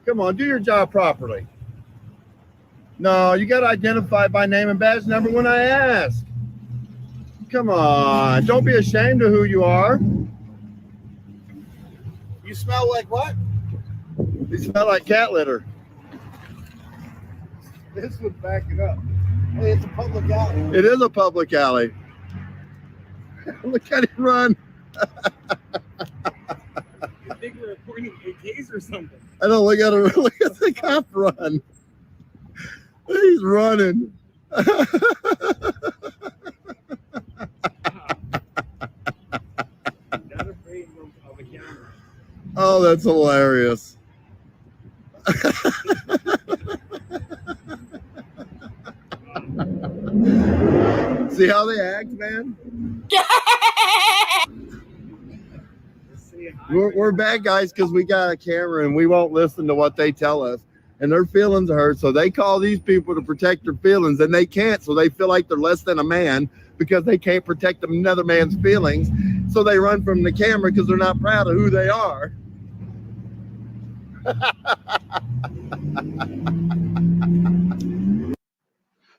[SPEAKER 6] Come on, do your job properly. No, you got to identify by name and badge number when I ask. Come on. Don't be ashamed of who you are.
[SPEAKER 13] You smell like what?
[SPEAKER 6] You smell like cat litter.
[SPEAKER 13] This would back it up. Hey, it's a public alley.
[SPEAKER 6] It is a public alley. Look at him run.
[SPEAKER 3] I think we're pointing AKs or something.
[SPEAKER 6] I know, look at him. Look at the cop run. He's running.
[SPEAKER 3] Not afraid of a camera.
[SPEAKER 6] Oh, that's hilarious. See how they act, man? We're bad guys because we got a camera and we won't listen to what they tell us. And their feelings are hurt, so they call these people to protect their feelings, and they can't, so they feel like they're less than a man because they can't protect another man's feelings. So they run from the camera because they're not proud of who they are.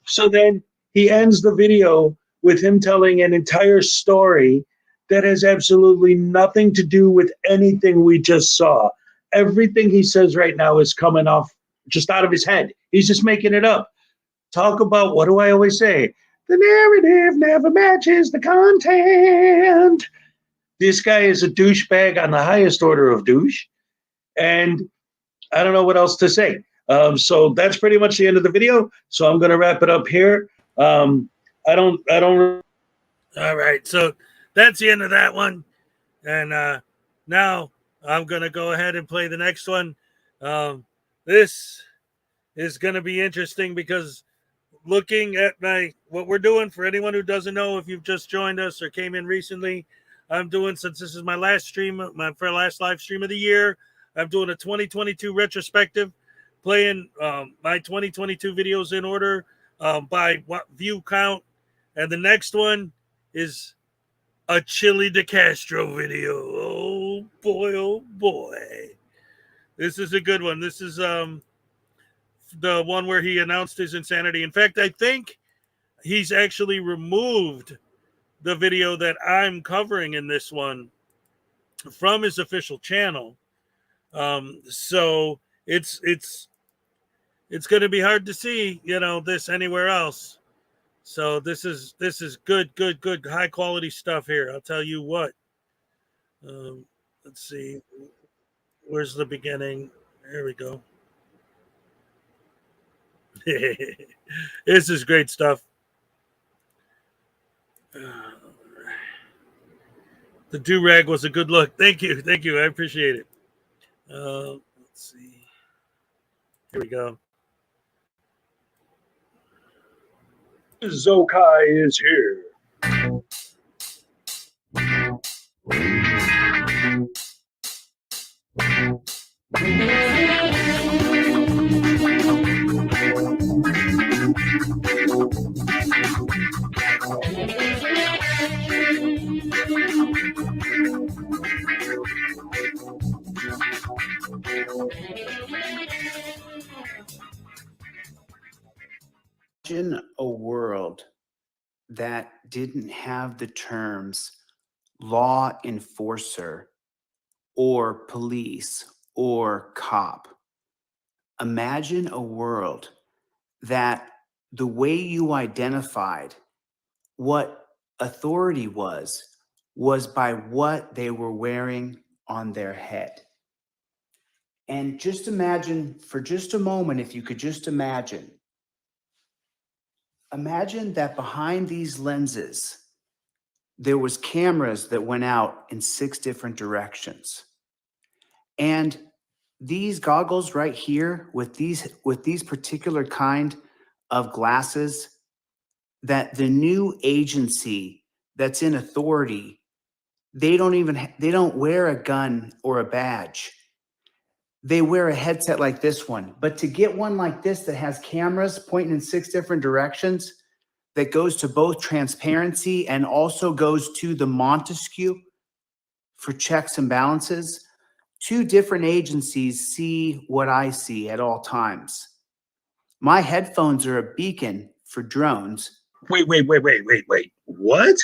[SPEAKER 2] So then he ends the video with him telling an entire story that has absolutely nothing to do with anything we just saw. Everything he says right now is coming off just out of his head. He's just making it up. Talk about, what do I always say? The narrative never matches the content. This guy is a douchebag on the highest order of douche. And I don't know what else to say. So that's pretty much the end of the video. So I'm going to wrap it up here. I don't.
[SPEAKER 1] All right. So that's the end of that one. And now I'm going to go ahead and play the next one. This is going to be interesting because looking at what we're doing, for anyone who doesn't know, if you've just joined us or came in recently, I'm doing, since this is my last stream, my last live stream of the year, I'm doing a 2022 retrospective, playing my 2022 videos in order by view count. And the next one is a Chili DeCastro video. Oh boy, oh boy. This is a good one. This is the one where he announced his insanity. In fact, I think he's actually removed the video that I'm covering in this one from his official channel. So it's going to be hard to see, this anywhere else. So this is good, high quality stuff here. I'll tell you what. Let's see. Where's the beginning? There we go. This is great stuff. The do-rag was a good look. Thank you. I appreciate it. Let's see. Here we go.
[SPEAKER 2] Hezokuai is here.
[SPEAKER 7] Imagine a world that didn't have the terms law enforcer or police or cop. Imagine a world that the way you identified what authority was by what they were wearing on their head. And just imagine for just a moment, if you could just imagine that behind these lenses, there was cameras that went out in 6 different directions. And these goggles right here with these particular kind of glasses, that the new agency that's in authority, they don't wear a gun or a badge. They wear a headset like this one. But to get one like this that has cameras pointing in 6 different directions, that goes to both transparency and also goes to the Montesquieu for checks and balances, 2 different agencies see what I see at all times. My headphones are a beacon for drones.
[SPEAKER 2] Wait. What?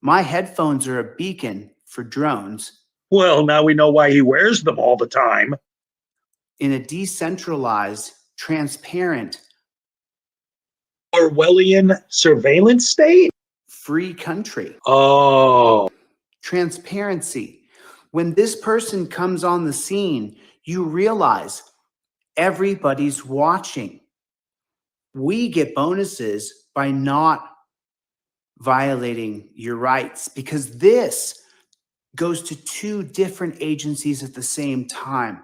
[SPEAKER 7] My headphones are a beacon for drones.
[SPEAKER 2] Well, now we know why he wears them all the time.
[SPEAKER 7] In a decentralized, transparent,
[SPEAKER 2] Orwellian surveillance state?
[SPEAKER 7] free country.
[SPEAKER 2] Oh.
[SPEAKER 7] Transparency. When this person comes on the scene, you realize everybody's watching. We get bonuses by not violating your rights because this goes to 2 different agencies at the same time.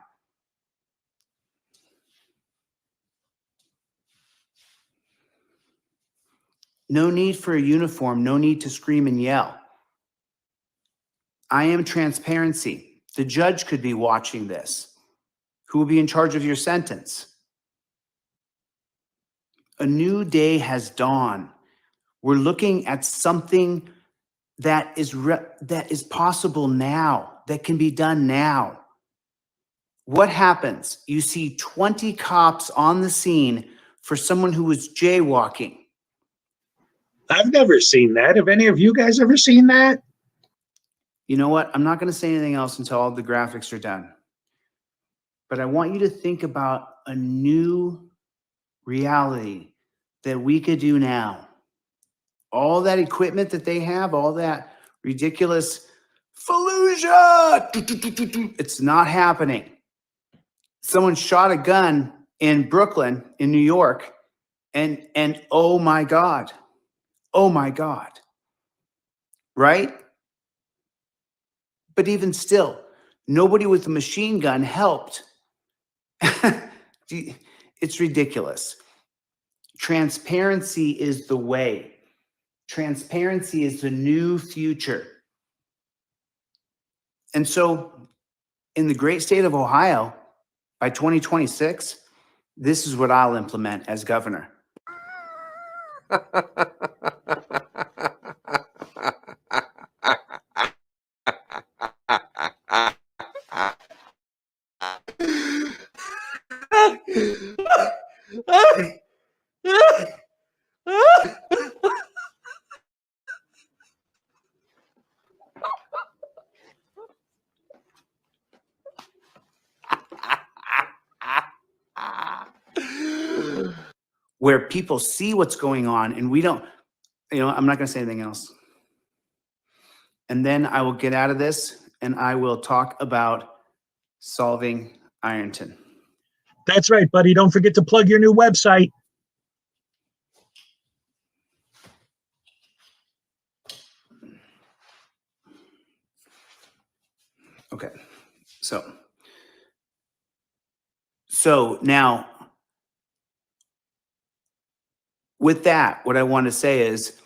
[SPEAKER 7] No need for a uniform, no need to scream and yell. I am transparency. The judge could be watching this. Who will be in charge of your sentence? A new day has dawned. We're looking at something that is possible now, that can be done now. What happens? You see 20 cops on the scene for someone who was jaywalking.
[SPEAKER 2] I've never seen that. Have any of you guys ever seen that?
[SPEAKER 7] You know what? I'm not going to say anything else until all the graphics are done. But I want you to think about a new reality that we could do now. All that equipment that they have, all that ridiculous Fallujah, it's not happening. Someone shot a gun in Brooklyn, in New York, and oh my God, right? But even still, nobody with a machine gun helped. It's ridiculous. Transparency is the way. Transparency is the new future. And so in the great state of Ohio, by 2026, this is what I'll implement as governor. Where people see what's going on and we don't, I'm not going to say anything else. And then I will get out of this and I will talk about solving Ironton.
[SPEAKER 2] That's right, buddy. Don't forget to plug your new website.
[SPEAKER 7] Okay. So now, with that, what I want to say is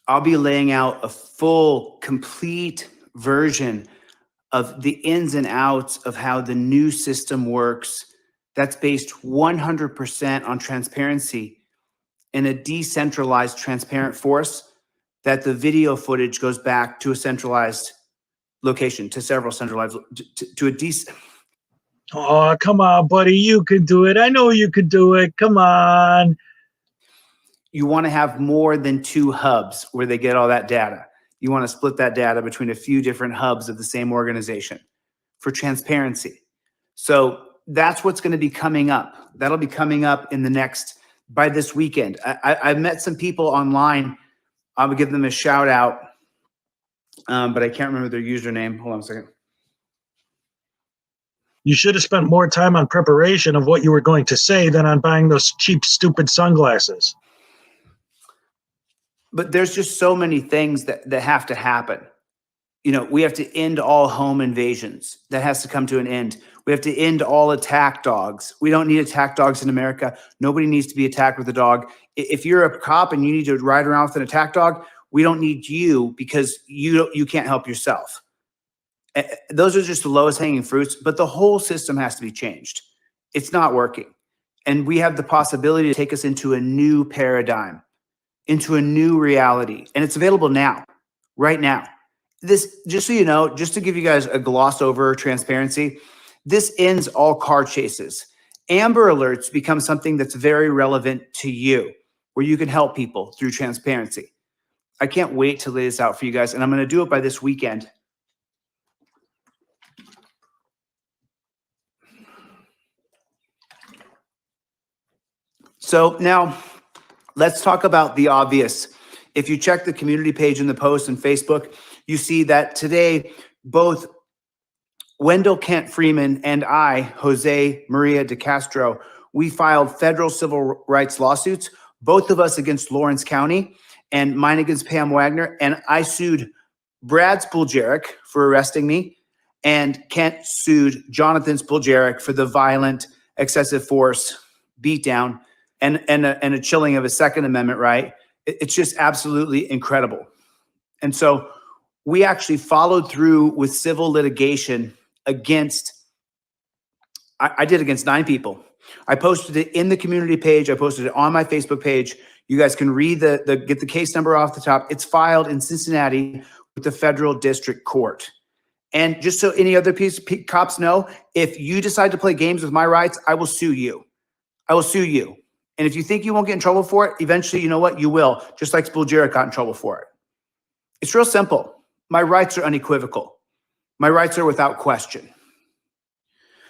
[SPEAKER 7] I'll be laying out a full, complete version of the ins and outs of how the new system works. That's based 100% on transparency in a decentralized, transparent force, that the video footage goes back to a centralized location, to several centralized, to a decent.
[SPEAKER 2] Oh, come on, buddy. You can do it. I know you could do it. Come on.
[SPEAKER 7] You want to have more than 2 hubs where they get all that data. You want to split that data between a few different hubs of the same organization for transparency. So that's what's going to be coming up. That'll be coming up in the next, by this weekend. I've met some people online. I would give them a shout out, but I can't remember their username. Hold on a second.
[SPEAKER 2] You should have spent more time on preparation of what you were going to say than on buying those cheap, stupid sunglasses.
[SPEAKER 7] But there's just so many things that have to happen. You know, we have to end all home invasions. That has to come to an end. We have to end all attack dogs. We don't need attack dogs in America. Nobody needs to be attacked with a dog. If you're a cop and you need to ride around with an attack dog, we don't need you because you can't help yourself. Those are just the lowest hanging fruits, but the whole system has to be changed. It's not working. And we have the possibility to take us into a new paradigm, into a new reality. And it's available now, right now. This, just so you know, just to give you guys a gloss over transparency, this ends all car chases. Amber alerts become something that's very relevant to you, where you can help people through transparency. I can't wait to lay this out for you guys, and I'm going to do it by this weekend. So now let's talk about the obvious. If you check the community page in the post and Facebook, you see that today, both Wendell Kent Freeman and I, Jose Maria de Castro, we filed federal civil rights lawsuits, both of us against Lawrence County and mine against Pam Wagner. And I sued Brad Spuljarek for arresting me, and Kent sued Jonathan Spuljarek for the violent, excessive force beatdown and a chilling of a Second Amendment right. It's just absolutely incredible. And so we actually followed through with civil litigation against, I did against 9 people. I posted it in the community page. I posted it on my Facebook page. You guys can read get the case number off the top. It's filed in Cincinnati with the federal district court. And just so any other cops know, if you decide to play games with my rights, I will sue you. I will sue you. And if you think you won't get in trouble for it, eventually, you know what? You will, just like Spuljarek got in trouble for it. It's real simple. My rights are unequivocal. My rights are without question.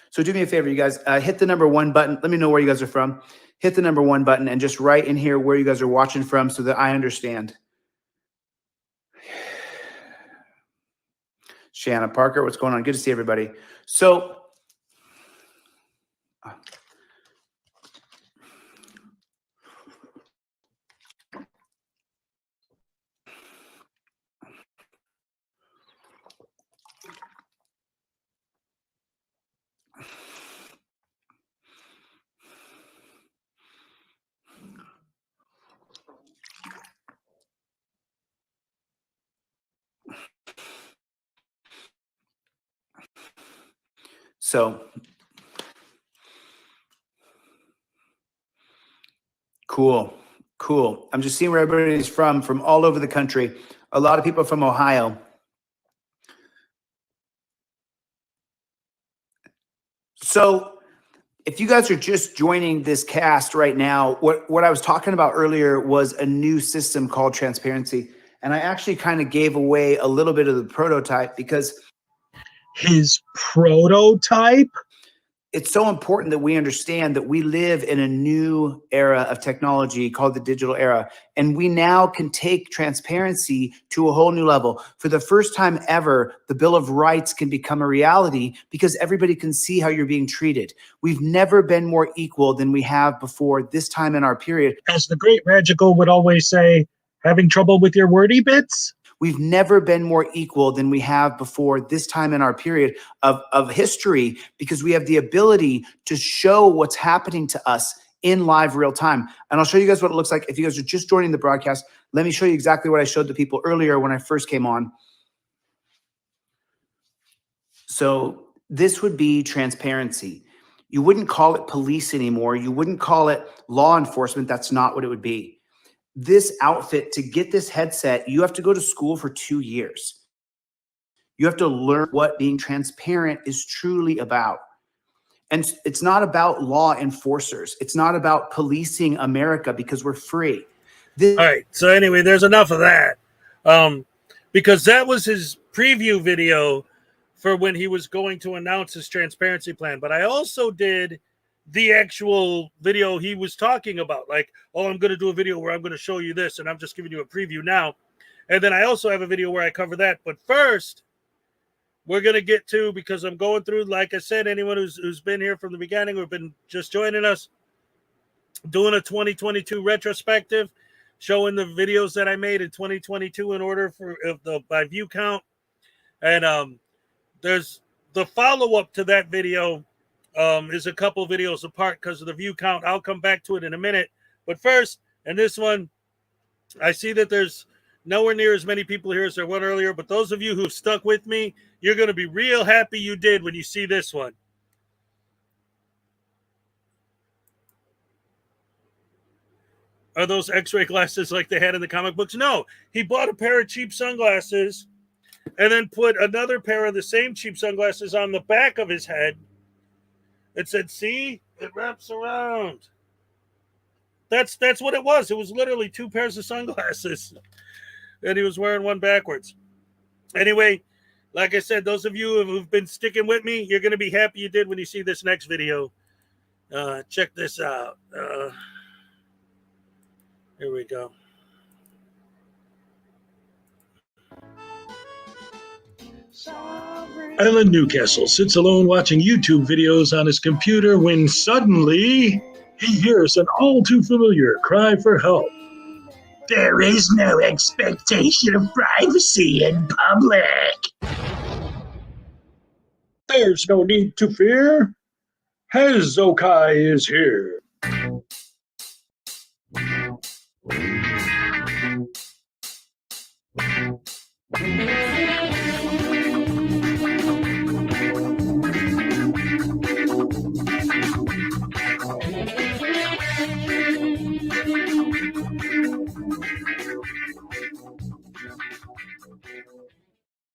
[SPEAKER 7] So do me a favor, you guys, hit the number 1 button. Let me know where you guys are from. Hit the number 1 button and just write in here where you guys are watching from so that I understand. Shanna Parker, what's going on? Good to see everybody. So, cool. I'm just seeing where everybody's from all over the country. A lot of people from Ohio. So if you guys are just joining this cast right now, what I was talking about earlier was a new system called transparency. And I actually kind of gave away a little bit of the prototype because
[SPEAKER 2] his prototype?
[SPEAKER 7] It's so important that we understand that we live in a new era of technology called the digital era. And we now can take transparency to a whole new level. For the first time ever, the Bill of Rights can become a reality because everybody can see how you're being treated. We've never been more equal than we have before this time in our period.
[SPEAKER 2] As the great Rajical would always say, having trouble with your wordy bits?
[SPEAKER 7] We've never been more equal than we have before this time in our period of history, because we have the ability to show what's happening to us in live real time. And I'll show you guys what it looks like. If you guys are just joining the broadcast, let me show you exactly what I showed the people earlier when I first came on. So this would be transparency. You wouldn't call it police anymore. You wouldn't call it law enforcement. That's not what it would be. This outfit, to get this headset, you have to go to school for 2 years. You have to learn what being transparent is truly about. And it's not about law enforcers. It's not about policing America because we're free.
[SPEAKER 1] All right. So anyway, there's enough of that. because that was his preview video for when he was going to announce his transparency plan. But I also did the actual video he was talking about, like, oh, I'm going to do a video where I'm going to show you this, and I'm just giving you a preview now. And then I also have a video where I cover that. But first, we're going to get to, because I'm going through, like I said, anyone who's been here from the beginning or been just joining us, doing a 2022 retrospective, showing the videos that I made in 2022 in order for by view count. And there's the follow-up to that video is a couple videos apart because of the view count. I'll come back to it in a minute. But first, in this one, I see that there's nowhere near as many people here as there were earlier. But those of you who've stuck with me, you're going to be real happy you did when you see this one. Are those x-ray glasses like they had in the comic books? No. He bought a pair of cheap sunglasses and then put another pair of the same cheap sunglasses on the back of his head. It said, see, it wraps around. That's what it was. It was literally two pairs of sunglasses. And he was wearing one backwards. Anyway, like I said, those of you who've been sticking with me, you're going to be happy you did when you see this next video. Check this out. Here we go.
[SPEAKER 2] Alan Newcastle sits alone watching YouTube videos on his computer when suddenly he hears an all too familiar cry for help.
[SPEAKER 5] There is no expectation of privacy in public.
[SPEAKER 2] There's no need to fear. Hezokuai is here.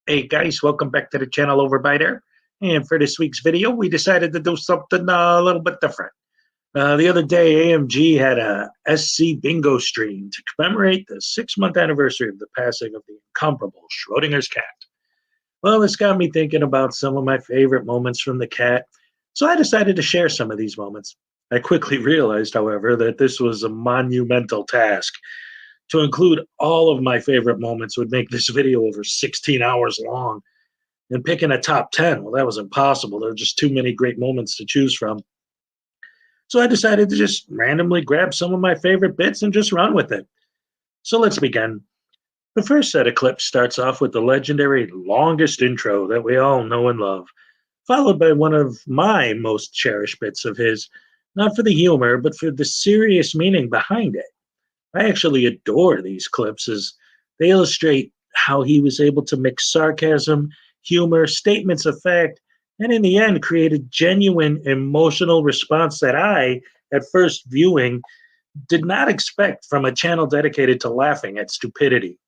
[SPEAKER 18] Hey guys, welcome back to the channel over by there. And for this week's video, we decided to do something a little bit different. The other day, AMG had a SC bingo stream to commemorate the 6-month anniversary of the passing of the incomparable Schrodinger's cat. Well, this got me thinking about some of my favorite moments from the cat, so I decided to share some of these moments. I quickly realized, however, that this was a monumental task. To include all of my favorite moments would make this video over 16 hours long. And picking a top 10, well, that was impossible. There were just too many great moments to choose from. So I decided to just randomly grab some of my favorite bits and just run with it. So let's begin. The first set of clips starts off with the legendary longest intro that we all know and love, followed by one of my most cherished bits of his, not for the humor, but for the serious meaning behind it. I actually adore these clips as they illustrate how he was able to mix sarcasm, humor, statements of fact, and in the end create a genuine emotional response that I, at first viewing, did not expect from a channel dedicated to laughing at stupidity.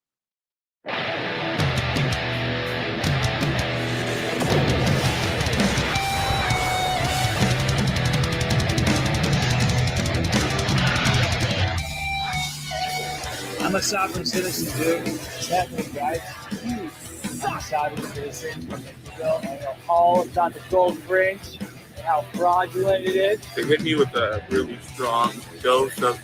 [SPEAKER 3] I'm a sovereign citizen, dude. What's happening, guys? You suck. I'm a sovereign citizen. I know all about the gold fringe and how fraudulent it is.
[SPEAKER 17] They hit me with a really strong dose of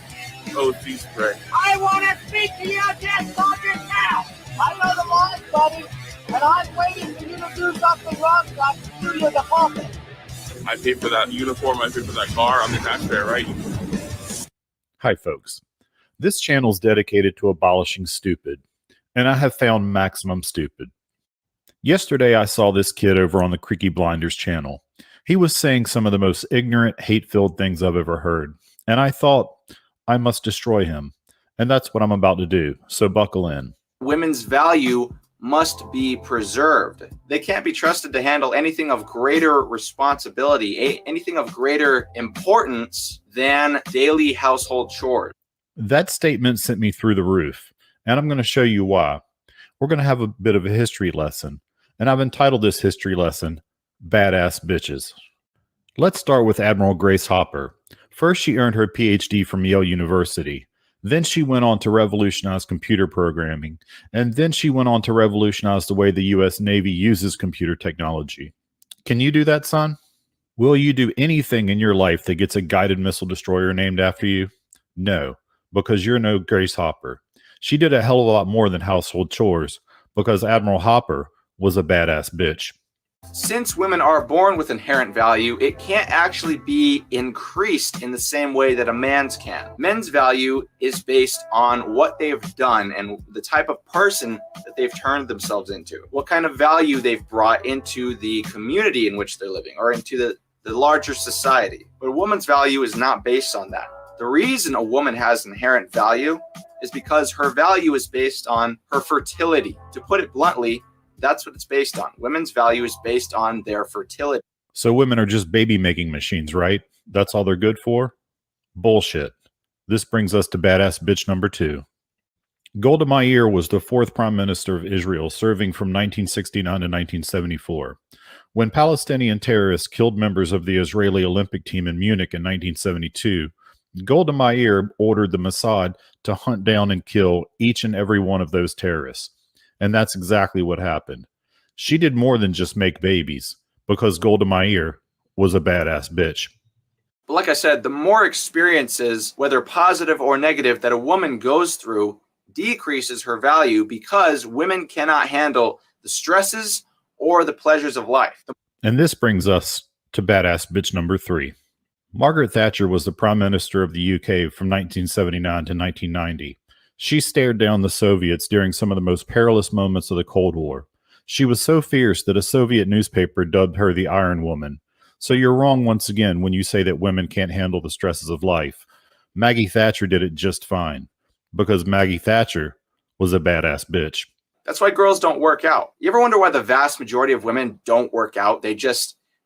[SPEAKER 17] OC spray.
[SPEAKER 12] I want to speak to you, dead soldiers now. I know the laws, buddy, and I'm waiting for you to do something wrong so I can sue you the whole.
[SPEAKER 17] I paid for that uniform, I paid for that car, I'm the taxpayer, right?
[SPEAKER 19] Hi, folks. This channel is dedicated to abolishing stupid, and I have found maximum stupid. Yesterday, I saw this kid over on the Creaky Blinders channel. He was saying some of the most ignorant, hate-filled things I've ever heard, and I thought, I must destroy him. And that's what I'm about to do, so buckle in.
[SPEAKER 21] Women's value must be preserved. They can't be trusted to handle anything of greater responsibility, anything of greater importance than daily household chores.
[SPEAKER 19] That statement sent me through the roof, and I'm going to show you why. We're going to have a bit of a history lesson, and I've entitled this history lesson, Badass Bitches. Let's start with Admiral Grace Hopper. First, she earned her PhD from Yale University. Then she went on to revolutionize computer programming. And then she went on to revolutionize the way the U.S. Navy uses computer technology. Can you do that, son? Will you do anything in your life that gets a guided missile destroyer named after you? No, because you're no Grace Hopper. She did a hell of a lot more than household chores, because Admiral Hopper was a badass bitch.
[SPEAKER 21] Since women are born with inherent value, it can't actually be increased in the same way that a man's can. Men's value is based on what they've done and the type of person that they've turned themselves into, what kind of value they've brought into the community in which they're living or into the larger society. But a woman's value is not based on that. The reason a woman has inherent value is because her value is based on her fertility. To put it bluntly, that's what it's based on. Women's value is based on their fertility.
[SPEAKER 19] So women are just baby-making machines, right? That's all they're good for? Bullshit. This brings us to badass bitch number 2. Golda Meir was the 4th Prime Minister of Israel, serving from 1969 to 1974. When Palestinian terrorists killed members of the Israeli Olympic team in Munich in 1972, Golda Meir ordered the Mossad to hunt down and kill each and every one of those terrorists. And that's exactly what happened. She did more than just make babies, because Golda Meir was a badass bitch.
[SPEAKER 21] But like I said, the more experiences, whether positive or negative, that a woman goes through decreases her value because women cannot handle the stresses or the pleasures of life.
[SPEAKER 19] And this brings us to badass bitch number 3. Margaret Thatcher was the Prime Minister of the UK from 1979 to 1990. She stared down the Soviets during some of the most perilous moments of the Cold War. She was so fierce that a Soviet newspaper dubbed her the Iron Woman. So you're wrong once again when you say that women can't handle the stresses of life. Maggie Thatcher did it just fine, because Maggie Thatcher was a badass bitch.
[SPEAKER 21] That's why girls don't work out. You ever wonder why the vast majority of women don't work out?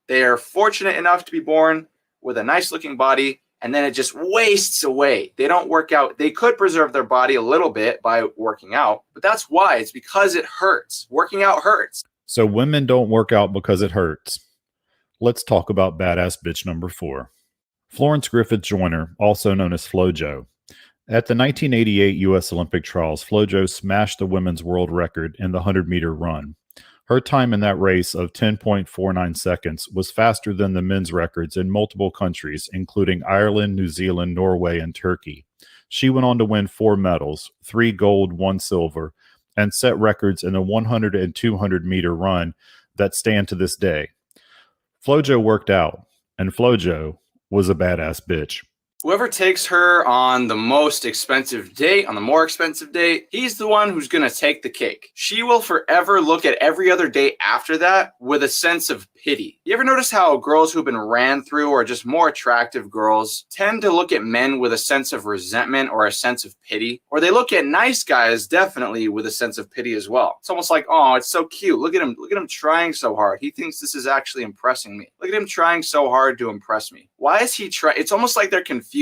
[SPEAKER 21] They're fortunate enough to be born with a nice looking body, and then it just wastes away. They don't work out. They could preserve their body a little bit by working out, but that's why. It's because it hurts. Working out hurts.
[SPEAKER 19] So women don't work out because it hurts. Let's talk about badass bitch number 4. Florence Griffith Joyner, also known as FloJo. At the 1988 U.S. Olympic trials, FloJo smashed the women's world record in the 100-meter run. Her time in that race of 10.49 seconds was faster than the men's records in multiple countries, including Ireland, New Zealand, Norway, and Turkey. She went on to win 4 medals, 3 gold, 1 silver, and set records in the 100 and 200-meter run that stand to this day. FloJo worked out, and FloJo was a badass bitch.
[SPEAKER 21] Whoever takes her on the most expensive date, on the more expensive date, he's the one who's going to take the cake. She will forever look at every other date after that with a sense of pity. You ever notice how girls who've been ran through or just more attractive girls tend to look at men with a sense of resentment or a sense of pity? Or they look at nice guys definitely with a sense of pity as well. It's almost like, oh, it's so cute. Look at him trying so hard. He thinks this is actually impressing me. Look at him trying so hard to impress me. Why is he trying? It's almost like they're confused.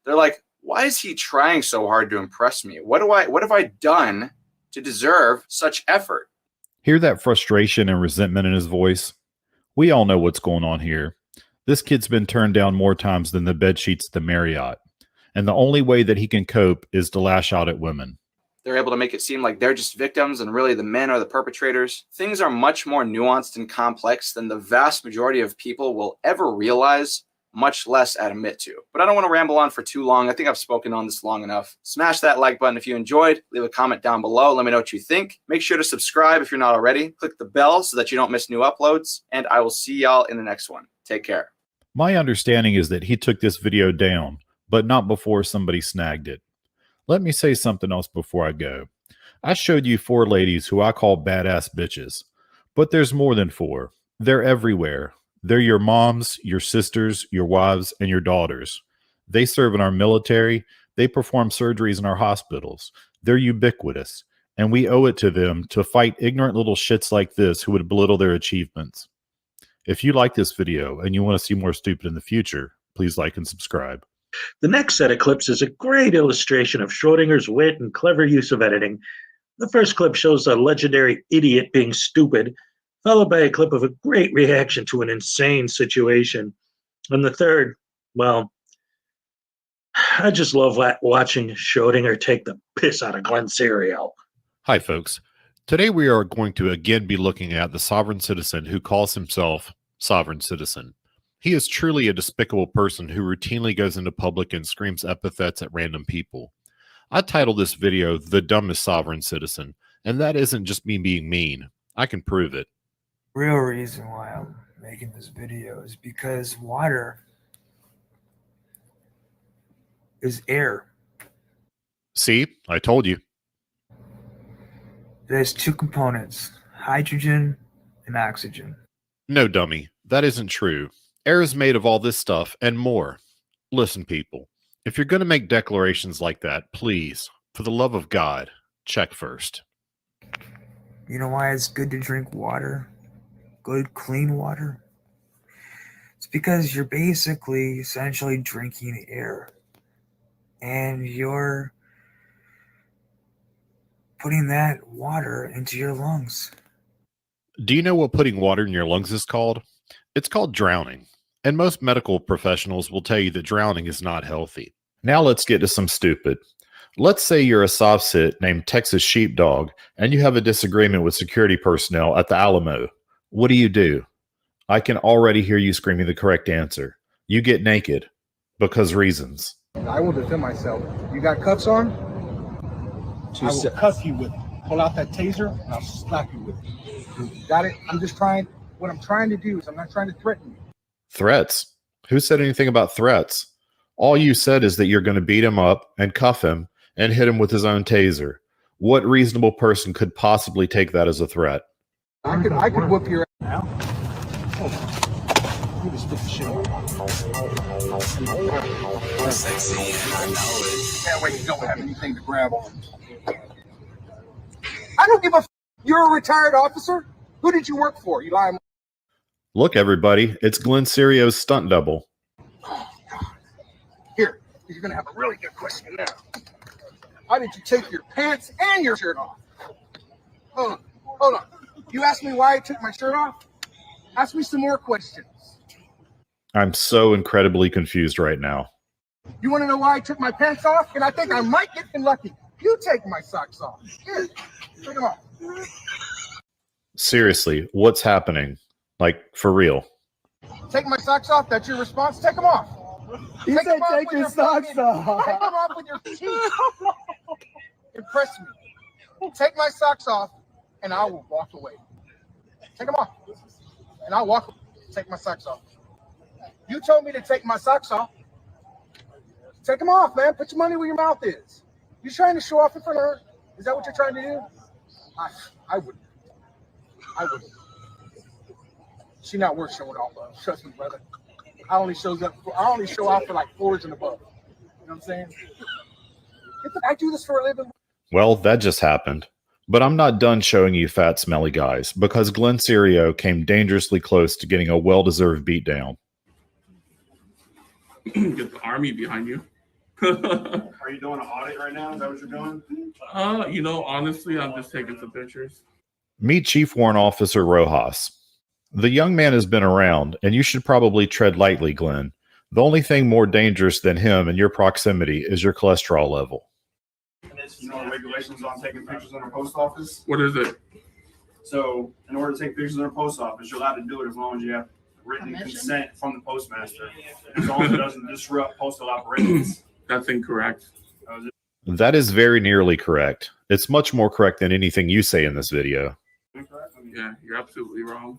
[SPEAKER 21] They're like, why is he trying so hard to impress me? What have I done to deserve such effort?
[SPEAKER 19] Hear that frustration and resentment in his voice? We all know what's going on here. This kid's been turned down more times than the bed sheets at the Marriott. And the only way that he can cope is to lash out at women.
[SPEAKER 21] They're able to make it seem like they're just victims and really the men are the perpetrators. Things are much more nuanced and complex than the vast majority of people will ever realize, much less admit to. But I don't want to ramble on for too long. I think I've spoken on this long enough. Smash that like button if you enjoyed. Leave a comment down below. Let me know what you think. Make sure to subscribe if you're not already. Click the bell so that you don't miss new uploads. And I will see y'all in the next one. Take care.
[SPEAKER 19] My understanding is that he took this video down, but not before somebody snagged it. Let me say something else before I go. I showed you 4 ladies who I call badass bitches, but there's more than 4. They're everywhere. They're your moms, your sisters, your wives, and your daughters. They serve in our military. They perform surgeries in our hospitals. They're ubiquitous, and we owe it to them to fight ignorant little shits like this who would belittle their achievements. If you like this video and you want to see more stupid in the future, please like and subscribe.
[SPEAKER 2] The next set of clips is a great illustration of Schrodinger's wit and clever use of editing. The first clip shows a legendary idiot being stupid, followed by a clip of a great reaction to an insane situation. And the third, well, I just love watching Schrodinger take the piss out of Glenn Serio.
[SPEAKER 19] Hi, folks. Today we are going to again be looking at the sovereign citizen who calls himself sovereign citizen. He is truly a despicable person who routinely goes into public and screams epithets at random people. I titled this video, The Dumbest Sovereign Citizen, and that isn't just me being mean. I can prove it.
[SPEAKER 4] Real reason why I'm making this video is because water is air.
[SPEAKER 19] See, I told you.
[SPEAKER 4] There's two components, hydrogen and oxygen.
[SPEAKER 19] No, dummy, that isn't true. Air is made of all this stuff and more. Listen, people, if you're going to make declarations like that, please, for the love of God, check first.
[SPEAKER 4] You know why it's good to drink water? Good, clean water? It's because you're basically essentially drinking air. And you're putting that water into your lungs.
[SPEAKER 19] Do you know what putting water in your lungs is called? It's called drowning. And most medical professionals will tell you that drowning is not healthy. Now let's get to some stupid. Let's say you're a soft sit named Texas Sheepdog and you have a disagreement with security personnel at the Alamo. What do? I can already hear you screaming the correct answer. You get naked. Because reasons.
[SPEAKER 14] I will defend myself. You got cuffs on? I will cuff you with it. Pull out that taser and I'll slap you with it. Got it? What I'm trying to do is I'm not trying to threaten you.
[SPEAKER 19] Threats? Who said anything about threats? All you said is that you're going to beat him up and cuff him and hit him with his own taser. What reasonable person could possibly take that as a threat?
[SPEAKER 14] I could whoop your ass now. Oh. You just put the shit on. Sexy and I know it. That way you don't have anything to grab on. I don't give a f. You're a retired officer? Who did you work for? You lying.
[SPEAKER 19] Look, everybody, it's Glenn Serio's stunt double.
[SPEAKER 14] Oh, God. Here, you're going to have a really good question now. Why did you take your pants and your shirt off? Hold on. You asked me why I took my shirt off? Ask me some more questions.
[SPEAKER 19] I'm so incredibly confused right now.
[SPEAKER 14] You want to know why I took my pants off? And I think I might get lucky. You take my socks off. Here, take them off.
[SPEAKER 19] Seriously, what's happening? Like, for real.
[SPEAKER 14] Take my socks off? That's your response? Take them off.
[SPEAKER 8] He said take your socks off.
[SPEAKER 14] Take them off with your teeth. Impress me. Take my socks off, and I will walk away. Take them off, and I'll walk away. Take my socks off. You told me to take my socks off. Take them off, man. Put your money where your mouth is. You trying to show off in front of her? Is that what you're trying to do? I wouldn't. She not worth showing off of. Trust me, brother. I only show off for like 4s and above. You know what I'm saying? I do this for a living.
[SPEAKER 19] Well, that just happened. But I'm not done showing you fat, smelly guys, because Glenn Serio came dangerously close to getting a well-deserved beatdown.
[SPEAKER 17] Get the army behind you.
[SPEAKER 9] Are you doing an audit right now? Is that what you're doing?
[SPEAKER 17] Honestly, I'm just taking some pictures.
[SPEAKER 19] Meet Chief Warrant Officer Rojas. The young man has been around, and you should probably tread lightly, Glenn. The only thing more dangerous than him in your proximity is your cholesterol level.
[SPEAKER 9] You know the regulations on taking pictures in a post office?
[SPEAKER 17] What is it?
[SPEAKER 9] So, in order to take pictures in a post office, you're allowed to do it as long as you have written consent from the postmaster. As long as it doesn't disrupt postal operations.
[SPEAKER 17] That's incorrect.
[SPEAKER 19] That is very nearly correct. It's much more correct than anything you say in this video.
[SPEAKER 17] Yeah, you're absolutely wrong.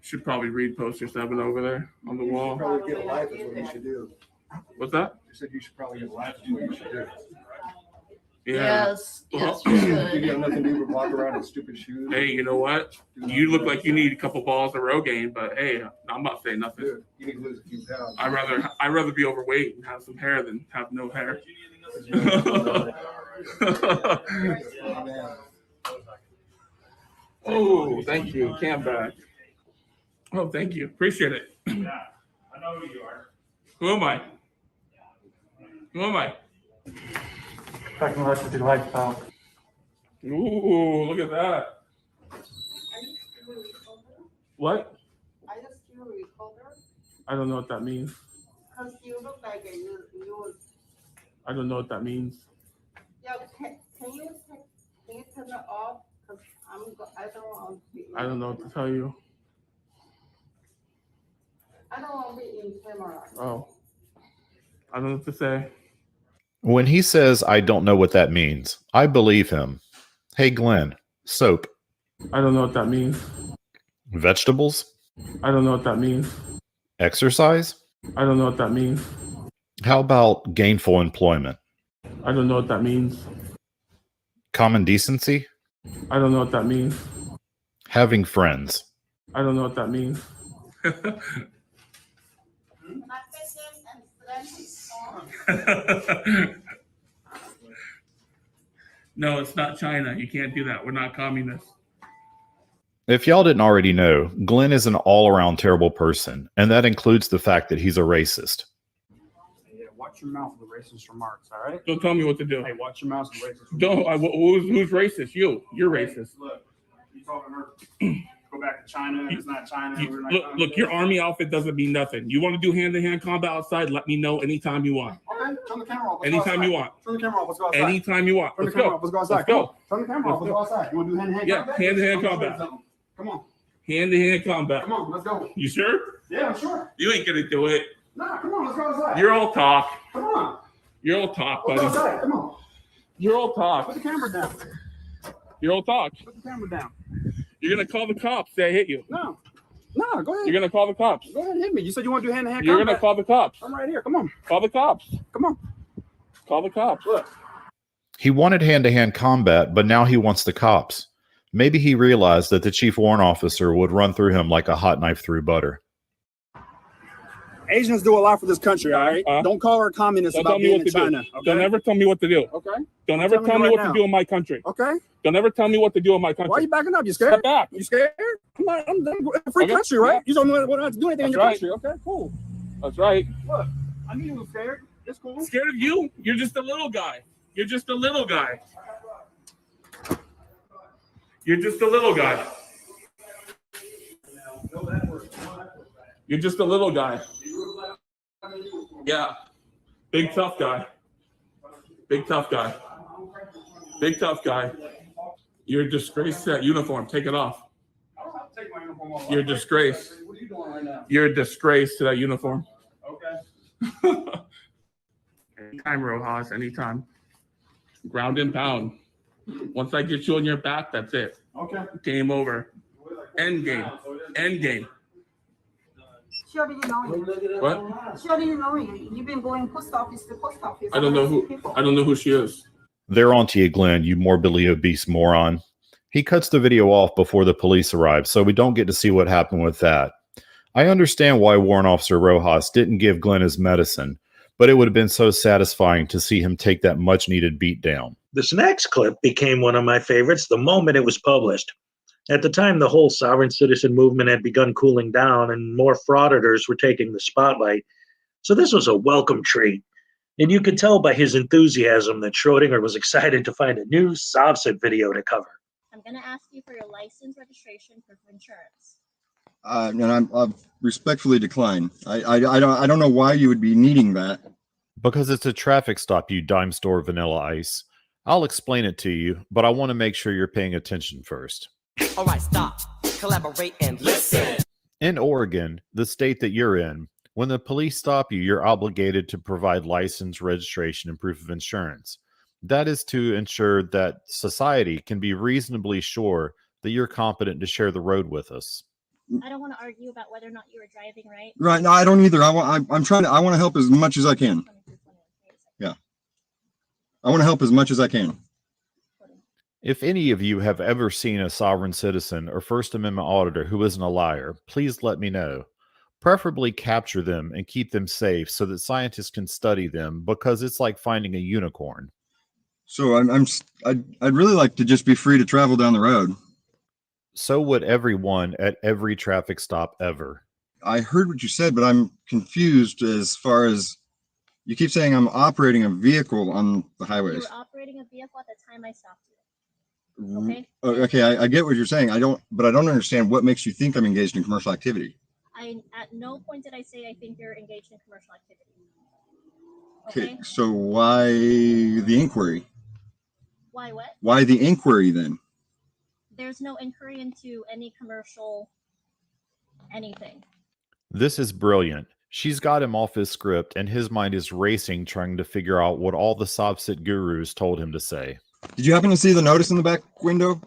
[SPEAKER 17] Should probably read poster 7 over there on the wall.
[SPEAKER 14] Probably get a life is what you should do.
[SPEAKER 17] What's that?
[SPEAKER 14] You said you should probably get a life is what you should do.
[SPEAKER 17] Yeah.
[SPEAKER 14] Yes, you got nothing to do but walk around in stupid shoes.
[SPEAKER 17] Hey, you know what? You look like you need a couple balls of Rogaine, but hey, I'm not saying nothing.
[SPEAKER 14] Dude, you need to lose a few pounds.
[SPEAKER 17] I'd rather be overweight and have some hair than have no hair. Oh, thank you. Cam back. Oh, thank you. Appreciate it.
[SPEAKER 9] Yeah, I know who you are.
[SPEAKER 17] Who am I? Who am I?
[SPEAKER 14] Fucking less with your lifestyle.
[SPEAKER 17] Ooh, look at that. What? I don't know what that means.
[SPEAKER 10] because you look like you.
[SPEAKER 17] I don't know what that means.
[SPEAKER 10] Yeah, can you turn it off? Because I don't want to be.
[SPEAKER 17] I don't know what to tell you.
[SPEAKER 10] I don't want to be in camera.
[SPEAKER 17] Oh, I don't know what to say.
[SPEAKER 19] When he says, I don't know what that means, I believe him. Hey, Glenn, soap.
[SPEAKER 17] I don't know what that means.
[SPEAKER 19] Vegetables?
[SPEAKER 17] I don't know what that means.
[SPEAKER 19] Exercise?
[SPEAKER 17] I don't know what that means.
[SPEAKER 19] How about gainful employment?
[SPEAKER 17] I don't know what that means.
[SPEAKER 19] Common decency?
[SPEAKER 17] I don't know what that means.
[SPEAKER 19] Having friends?
[SPEAKER 17] I don't know what that means. No, it's not China. You can't do that. We're not communists.
[SPEAKER 19] If y'all didn't already know, Glenn is an all-around terrible person, and that includes the fact that he's a racist.
[SPEAKER 9] Yeah, watch your mouth with racist remarks, all right?
[SPEAKER 17] Don't tell me what to do.
[SPEAKER 9] Hey, watch your mouth with racist
[SPEAKER 17] Don't. Who's racist? You. You're racist.
[SPEAKER 9] Look, you talking her. Go back to China. It's not China. We're not
[SPEAKER 17] Look, your army outfit doesn't mean nothing. You want to do hand-to-hand combat outside? Let me know anytime you want.
[SPEAKER 9] Okay, turn the camera off.
[SPEAKER 17] Anytime you want.
[SPEAKER 9] Turn the camera off. Let's go outside.
[SPEAKER 17] Anytime you want.
[SPEAKER 9] Turn
[SPEAKER 17] Let's
[SPEAKER 9] the camera
[SPEAKER 17] go.
[SPEAKER 9] off. Let's go outside.
[SPEAKER 17] Let's go.
[SPEAKER 9] Turn the camera off. Let's go outside. You want to do hand-to-hand combat?
[SPEAKER 17] Yeah, hand-to-hand combat.
[SPEAKER 9] Come on.
[SPEAKER 17] Hand-to-hand combat.
[SPEAKER 9] Come on, let's go.
[SPEAKER 17] You sure?
[SPEAKER 9] Yeah, I'm sure.
[SPEAKER 17] You ain't gonna do it.
[SPEAKER 9] Nah, come on, let's go outside.
[SPEAKER 17] You're all talk.
[SPEAKER 9] Come on.
[SPEAKER 17] You're all talk,
[SPEAKER 9] Let's
[SPEAKER 17] buddy.
[SPEAKER 9] go outside. Come on.
[SPEAKER 17] You're all talk.
[SPEAKER 9] Put the camera down.
[SPEAKER 17] You're all talk.
[SPEAKER 9] Put the camera down.
[SPEAKER 17] You're gonna call the cops. They hit you.
[SPEAKER 9] No, go ahead.
[SPEAKER 17] You're gonna call the cops.
[SPEAKER 9] Go ahead and hit me. You said you want to do hand-to-hand
[SPEAKER 17] You're
[SPEAKER 9] combat.
[SPEAKER 17] gonna call the cops.
[SPEAKER 9] I'm right here. Come on.
[SPEAKER 17] Call the cops.
[SPEAKER 9] Come on.
[SPEAKER 17] Call the cops.
[SPEAKER 9] Look.
[SPEAKER 19] He wanted hand-to-hand combat, but now he wants the cops. Maybe he realized that the chief warrant officer would run through him like a hot knife through butter.
[SPEAKER 9] Asians do a lot for this country, all right? Don't call her communist
[SPEAKER 17] Don't
[SPEAKER 9] about
[SPEAKER 17] tell me
[SPEAKER 9] being
[SPEAKER 17] what
[SPEAKER 9] in
[SPEAKER 17] to
[SPEAKER 9] China.
[SPEAKER 17] do.
[SPEAKER 9] Okay?
[SPEAKER 17] Don't ever tell me what to do.
[SPEAKER 9] Okay.
[SPEAKER 17] Don't ever tell me
[SPEAKER 9] right
[SPEAKER 17] what
[SPEAKER 9] now.
[SPEAKER 17] to do in my country.
[SPEAKER 9] Okay.
[SPEAKER 17] Don't ever tell me what to do in my country.
[SPEAKER 9] Why are you backing up? You scared?
[SPEAKER 17] Step back.
[SPEAKER 9] You scared? I'm a free
[SPEAKER 17] Okay.
[SPEAKER 9] country, right? You don't know what not to do anything in
[SPEAKER 17] That's
[SPEAKER 9] your
[SPEAKER 17] right.
[SPEAKER 9] country. Okay, cool.
[SPEAKER 17] That's right.
[SPEAKER 9] Look, I knew you were scared. It's cool.
[SPEAKER 17] Scared of you? You're just a little guy. You're just a little guy. You're just a little guy. You're just a little guy. Yeah. Big tough guy. Big tough guy. Big tough guy. You're a disgrace to that uniform. Take it off. You're a disgrace.
[SPEAKER 9] What are you doing right now?
[SPEAKER 17] You're a disgrace to that uniform.
[SPEAKER 9] Okay.
[SPEAKER 17] Anytime, Rojas. Anytime. Ground and pound. Once I get you on your back, that's it.
[SPEAKER 9] Okay.
[SPEAKER 17] Game over. End game. End game.
[SPEAKER 10] She already know you.
[SPEAKER 17] What?
[SPEAKER 10] She already know you. You've been going post office to post office.
[SPEAKER 17] I don't know who she is.
[SPEAKER 19] They're onto you, Glenn, you morbidly obese moron. He cuts the video off before the police arrive, so we don't get to see what happened with that. I understand why Warrant Officer Rojas didn't give Glenn his medicine, but it would have been so satisfying to see him take that much-needed beat down.
[SPEAKER 18] This next clip became one of my favorites the moment it was published. At the time, the whole sovereign citizen movement had begun cooling down and more frauditors were taking the spotlight. So this was a welcome treat. And you could tell by his enthusiasm that Schrodinger was excited to find a new SovCit video to cover.
[SPEAKER 15] I'm going to ask you for your license, registration, proof of insurance.
[SPEAKER 6] And I respectfully decline. I don't know why you would be needing that.
[SPEAKER 19] Because it's a traffic stop, you dime store vanilla ice. I'll explain it to you, but I want to make sure you're paying attention first.
[SPEAKER 23] All right, stop, collaborate, and listen.
[SPEAKER 19] In Oregon, the state that you're in, when the police stop you, you're obligated to provide license, registration, and proof of insurance. That is to ensure that society can be reasonably sure that you're competent to share the road with us.
[SPEAKER 15] I don't want to argue about whether or not you were driving, right?
[SPEAKER 6] Right? No, I don't either. I want to help as much as I can. Yeah, I want to help as much as I can.
[SPEAKER 19] If any of you have ever seen a sovereign citizen or First Amendment auditor who isn't a liar, please let me know. Preferably capture them and keep them safe so that scientists can study them, because it's like finding a unicorn.
[SPEAKER 6] So I'd really like to just be free to travel down the road.
[SPEAKER 19] So would everyone at every traffic stop ever.
[SPEAKER 6] I heard what you said, but I'm confused as far as you keep saying I'm operating a vehicle on the highways.
[SPEAKER 15] You were operating a vehicle at the time I stopped you. Okay.
[SPEAKER 6] Okay, I get what you're saying. I don't understand what makes you think I'm engaged in commercial activity.
[SPEAKER 15] At no point did I say I think you're engaged in commercial activity.
[SPEAKER 6] Okay, so why the inquiry?
[SPEAKER 15] Why what?
[SPEAKER 6] Why the inquiry then?
[SPEAKER 15] There's no inquiry into any commercial anything.
[SPEAKER 19] This is brilliant. She's got him off his script, and his mind is racing trying to figure out what all the Sobsit gurus told him to say.
[SPEAKER 6] Did you happen to see the notice in the back window?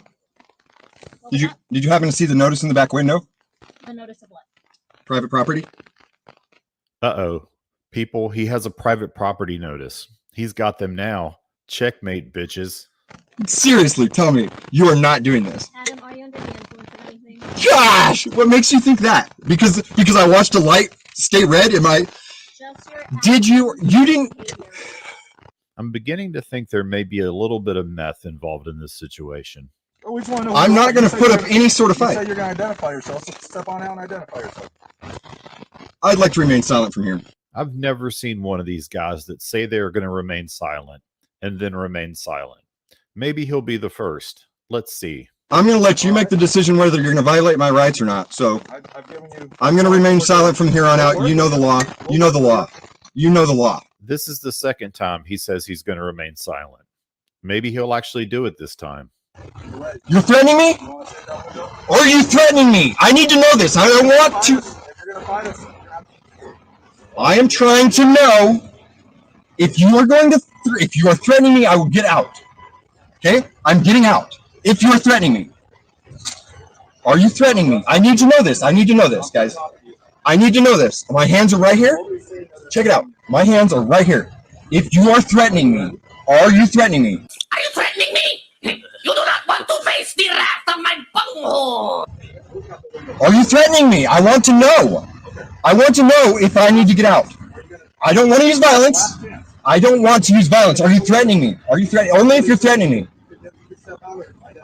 [SPEAKER 6] Did you happen to see the notice in the back window?
[SPEAKER 15] The notice of what?
[SPEAKER 6] Private property?
[SPEAKER 19] Uh-oh. People, he has a private property notice. He's got them now. Checkmate, bitches.
[SPEAKER 6] Seriously, tell me, you are not doing this.
[SPEAKER 15] Adam, are you under the influence of anything?
[SPEAKER 6] Gosh, what makes you think that? Because I watched a light stay red? Did you didn't?
[SPEAKER 19] I'm beginning to think there may be a little bit of meth involved in this situation.
[SPEAKER 6] I'm not going to put up any sort of fight.
[SPEAKER 9] You say you're going to identify yourself, so step on out and identify yourself.
[SPEAKER 6] I'd like to remain silent from here.
[SPEAKER 19] I've never seen one of these guys that say they're going to remain silent and then remain silent. Maybe he'll be the first. Let's see.
[SPEAKER 6] I'm going to let you make the decision whether you're going to violate my rights or not. So I'm going to remain silent from here on out. You know the law. You know the law. You know the law.
[SPEAKER 19] This is the second time he says he's going to remain silent. Maybe he'll actually do it this time.
[SPEAKER 6] You're threatening me? Or are you threatening me? I need to know this. I want to. I am trying to know if you are going to. If you are threatening me, I will get out. Okay? I'm getting out. If you are threatening me. Are you threatening me? I need to know this. I need to know this, guys. I need to know this. My hands are right here. Check it out. My hands are right here. If you are threatening me, are you threatening me?
[SPEAKER 5] Are you threatening me? You do not want to face the wrath of my bunghole.
[SPEAKER 6] Are you threatening me? I want to know. I want to know if I need to get out. I don't want to use violence. I don't want to use violence. Are you threatening me? Are you threatening? Only if you're threatening me.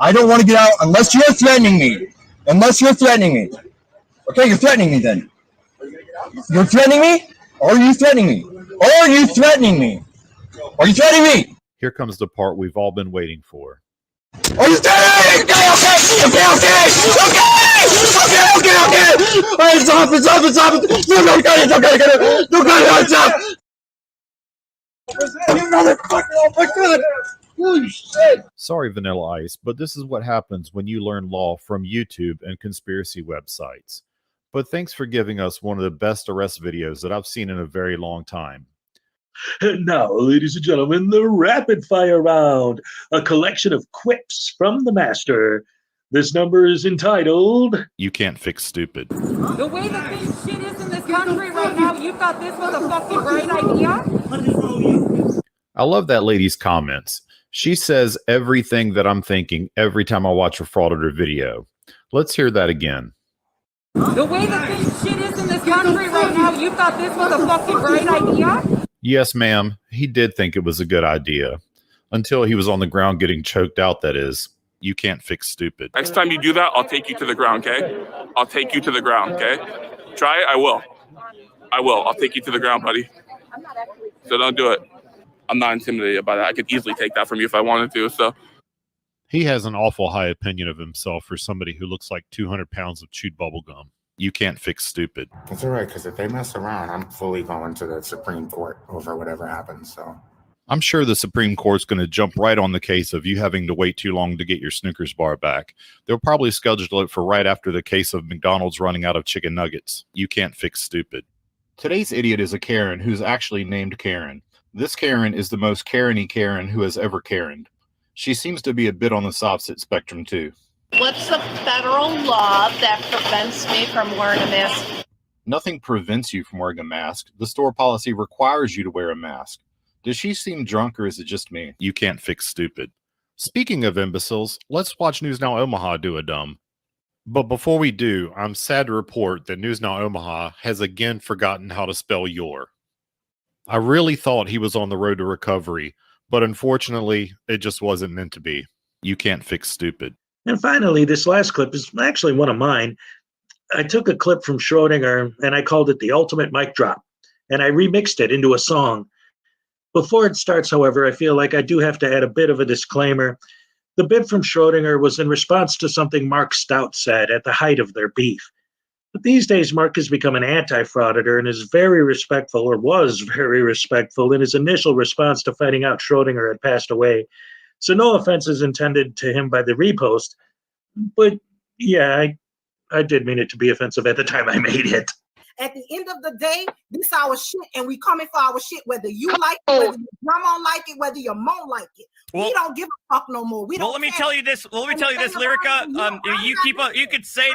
[SPEAKER 6] I don't want to get out unless you're threatening me. Unless you're threatening me. Okay, you're threatening me then. You're threatening me? Or are you threatening me? Or are you threatening me? Are you threatening me?
[SPEAKER 19] Here comes the part we've all been waiting for.
[SPEAKER 6] Are you threatening me? Okay. All right, stop it. Don't cut it. Stop. You motherfucker, oh my god. Holy shit.
[SPEAKER 19] Sorry, Vanilla Ice, but this is what happens when you learn law from YouTube and conspiracy websites. But thanks for giving us one of the best arrest videos that I've seen in a very long time.
[SPEAKER 18] And now, ladies and gentlemen, the rapid fire round, a collection of quips from the master. This number is entitled
[SPEAKER 19] You Can't Fix Stupid.
[SPEAKER 11] The way that this shit is in this country right now, you thought this was a fucking great idea?
[SPEAKER 19] I love that lady's comments. She says everything that I'm thinking every time I watch a Frauditor video. Let's hear that again.
[SPEAKER 11] The way that this shit is in this country right now, you thought this was a fucking great idea?
[SPEAKER 19] Yes, ma'am. He did think it was a good idea. Until he was on the ground getting choked out, that is. You can't fix stupid.
[SPEAKER 17] Next time you do that, I'll take you to the ground, okay? I'll take you to the ground, okay? Try it, I will. I'll take you to the ground, buddy. So don't do it. I'm not intimidated by that. I could easily take that from you if I wanted to, so.
[SPEAKER 19] He has an awful high opinion of himself for somebody who looks like 200 pounds of chewed bubble gum. You can't fix stupid.
[SPEAKER 20] That's all right, because if they mess around, I'm fully going to the Supreme Court over whatever happens, so.
[SPEAKER 19] I'm sure the Supreme Court's going to jump right on the case of you having to wait too long to get your Snickers bar back. They'll probably schedule it for right after the case of McDonald's running out of chicken nuggets. You can't fix stupid. Today's idiot is a Karen who's actually named Karen. This Karen is the most Karen-y Karen who has ever Karened. She seems to be a bit on the opposite spectrum, too.
[SPEAKER 22] What's the federal law that prevents me from wearing a mask?
[SPEAKER 19] Nothing prevents you from wearing a mask. The store policy requires you to wear a mask. Does she seem drunk or is it just me? You can't fix stupid. Speaking of imbeciles, let's watch News Now Omaha do a dumb. But before we do, I'm sad to report that News Now Omaha has again forgotten how to spell your. I really thought he was on the road to recovery, but unfortunately, it just wasn't meant to be. You can't fix stupid.
[SPEAKER 18] And finally, this last clip is actually one of mine. I took a clip from Schrodinger and I called it the ultimate mic drop, and I remixed it into a song. Before it starts, however, I feel like I do have to add a bit of a disclaimer. The bit from Schrodinger was in response to something Mark Stout said at the height of their beef.
[SPEAKER 2] But these days, Mark has become an anti-frauditor and is very respectful, or was very respectful, in his initial response to finding out Schrodinger had passed away. So no offense is intended to him by the repost. But yeah, I did mean it to be offensive at the time I made it.
[SPEAKER 7] At the end of the day, this our shit, and we coming for our shit, whether you like it, whether your grandma like it, whether your mom like it. We don't give a fuck no more.
[SPEAKER 13] Well, let me tell you this. Let me tell you this, Lyrica. You could say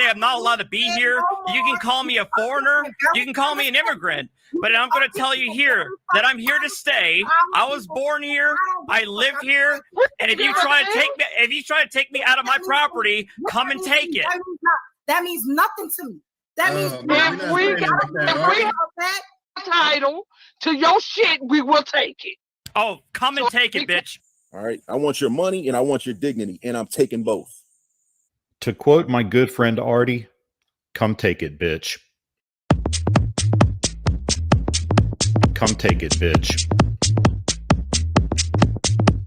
[SPEAKER 13] I'm not allowed to be here. You can call me a foreigner. You can call me an immigrant. But I'm going to tell you here that I'm here to stay. I was born here. I live here. And if you try to take me out of my property, come and take it.
[SPEAKER 7] That means nothing to me. That means
[SPEAKER 16] if we have that title to your shit, we will take it.
[SPEAKER 13] Oh, come and take it, bitch.
[SPEAKER 24] All right. I want your money and I want your dignity, and I'm taking both.
[SPEAKER 19] To quote my good friend Artie, come take it, bitch. Come take it, bitch.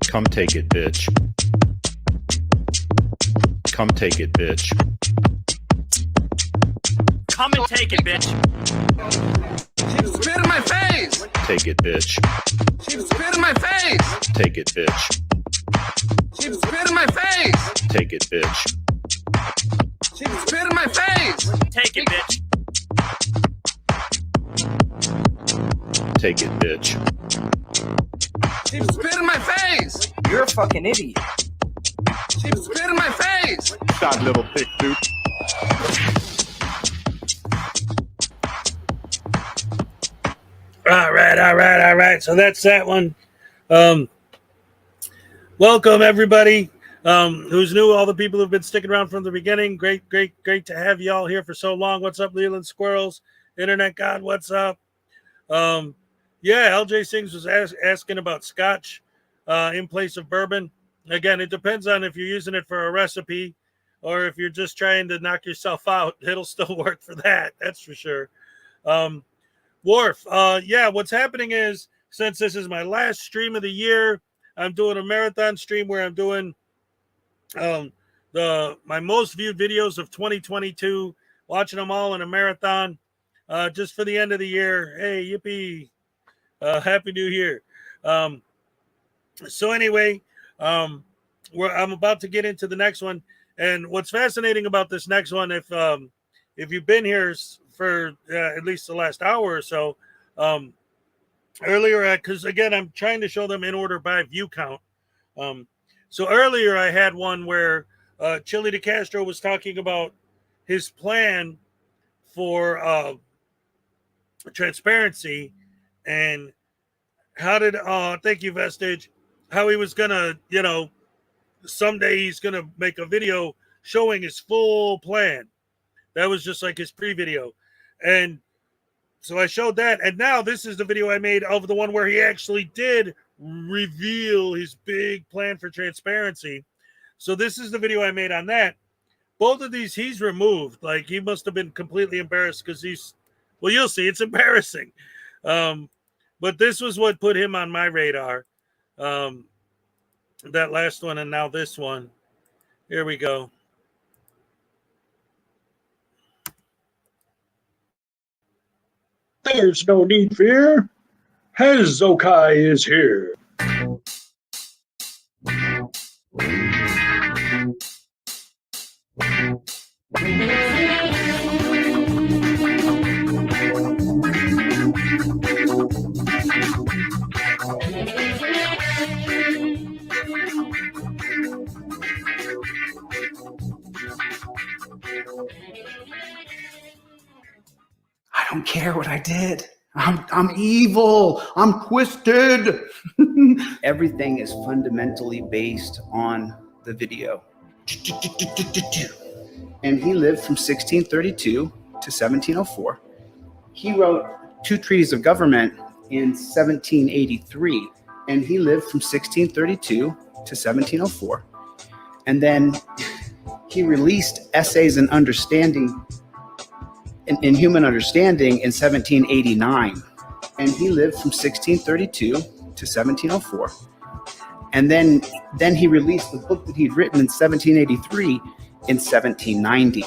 [SPEAKER 19] Come take it, bitch. Come take it, bitch.
[SPEAKER 13] Come and take it, bitch.
[SPEAKER 16] She spit in my face.
[SPEAKER 19] Take it, bitch.
[SPEAKER 16] She spit in my face.
[SPEAKER 19] Take it, bitch.
[SPEAKER 16] She spit in my face.
[SPEAKER 19] Take it, bitch.
[SPEAKER 16] She spit in my face.
[SPEAKER 13] Take it, bitch.
[SPEAKER 19] Take it, bitch.
[SPEAKER 16] She spit in my face.
[SPEAKER 25] You're a fucking idiot.
[SPEAKER 16] She spit in my face.
[SPEAKER 24] Shot, little thick dude.
[SPEAKER 1] All right. So that's that one. Welcome everybody who's new. All the people who've been sticking around from the beginning. Great to have you all here for so long. What's up, Leland Squirrels? Internet God, what's up? Yeah, LJ Sings was asking about scotch in place of bourbon. Again, it depends on if you're using it for a recipe or if you're just trying to knock yourself out. It'll still work for that. That's for sure. Worf, yeah, what's happening is, since this is my last stream of the year, I'm doing a marathon stream where I'm doing my most viewed videos of 2022, watching them all in a marathon just for the end of the year. Hey, yippee. Happy New Year. So anyway, I'm about to get into the next one. And what's fascinating about this next one, if you've been here for at least the last hour or so, earlier, because again, I'm trying to show them in order by view count. So earlier I had one where Chili DeCastro was talking about his plan for transparency and how did thank you, Vestige, how he was gonna, someday he's gonna make a video showing his full plan. That was just like his pre-video. And so I showed that, and now this is the video I made of the one where he actually did reveal his big plan for transparency. So this is the video I made on that. Both of these he's removed. Like, he must have been completely embarrassed because well, you'll see, it's embarrassing. But this was what put him on my radar. That last one, and now this one. Here we go.
[SPEAKER 2] There's no need fear. Hezokuai is here.
[SPEAKER 26] I don't care what I did. I'm evil. I'm twisted. Everything is fundamentally based on the video. And he lived from 1632 to 1704. He wrote 2 treatises of government in 1783, and he lived from 1632 to 1704. And then he released Essays in Understanding in Human Understanding in 1789, and he lived from 1632 to 1704. And then he released the book that he'd written in 1783 in 1790.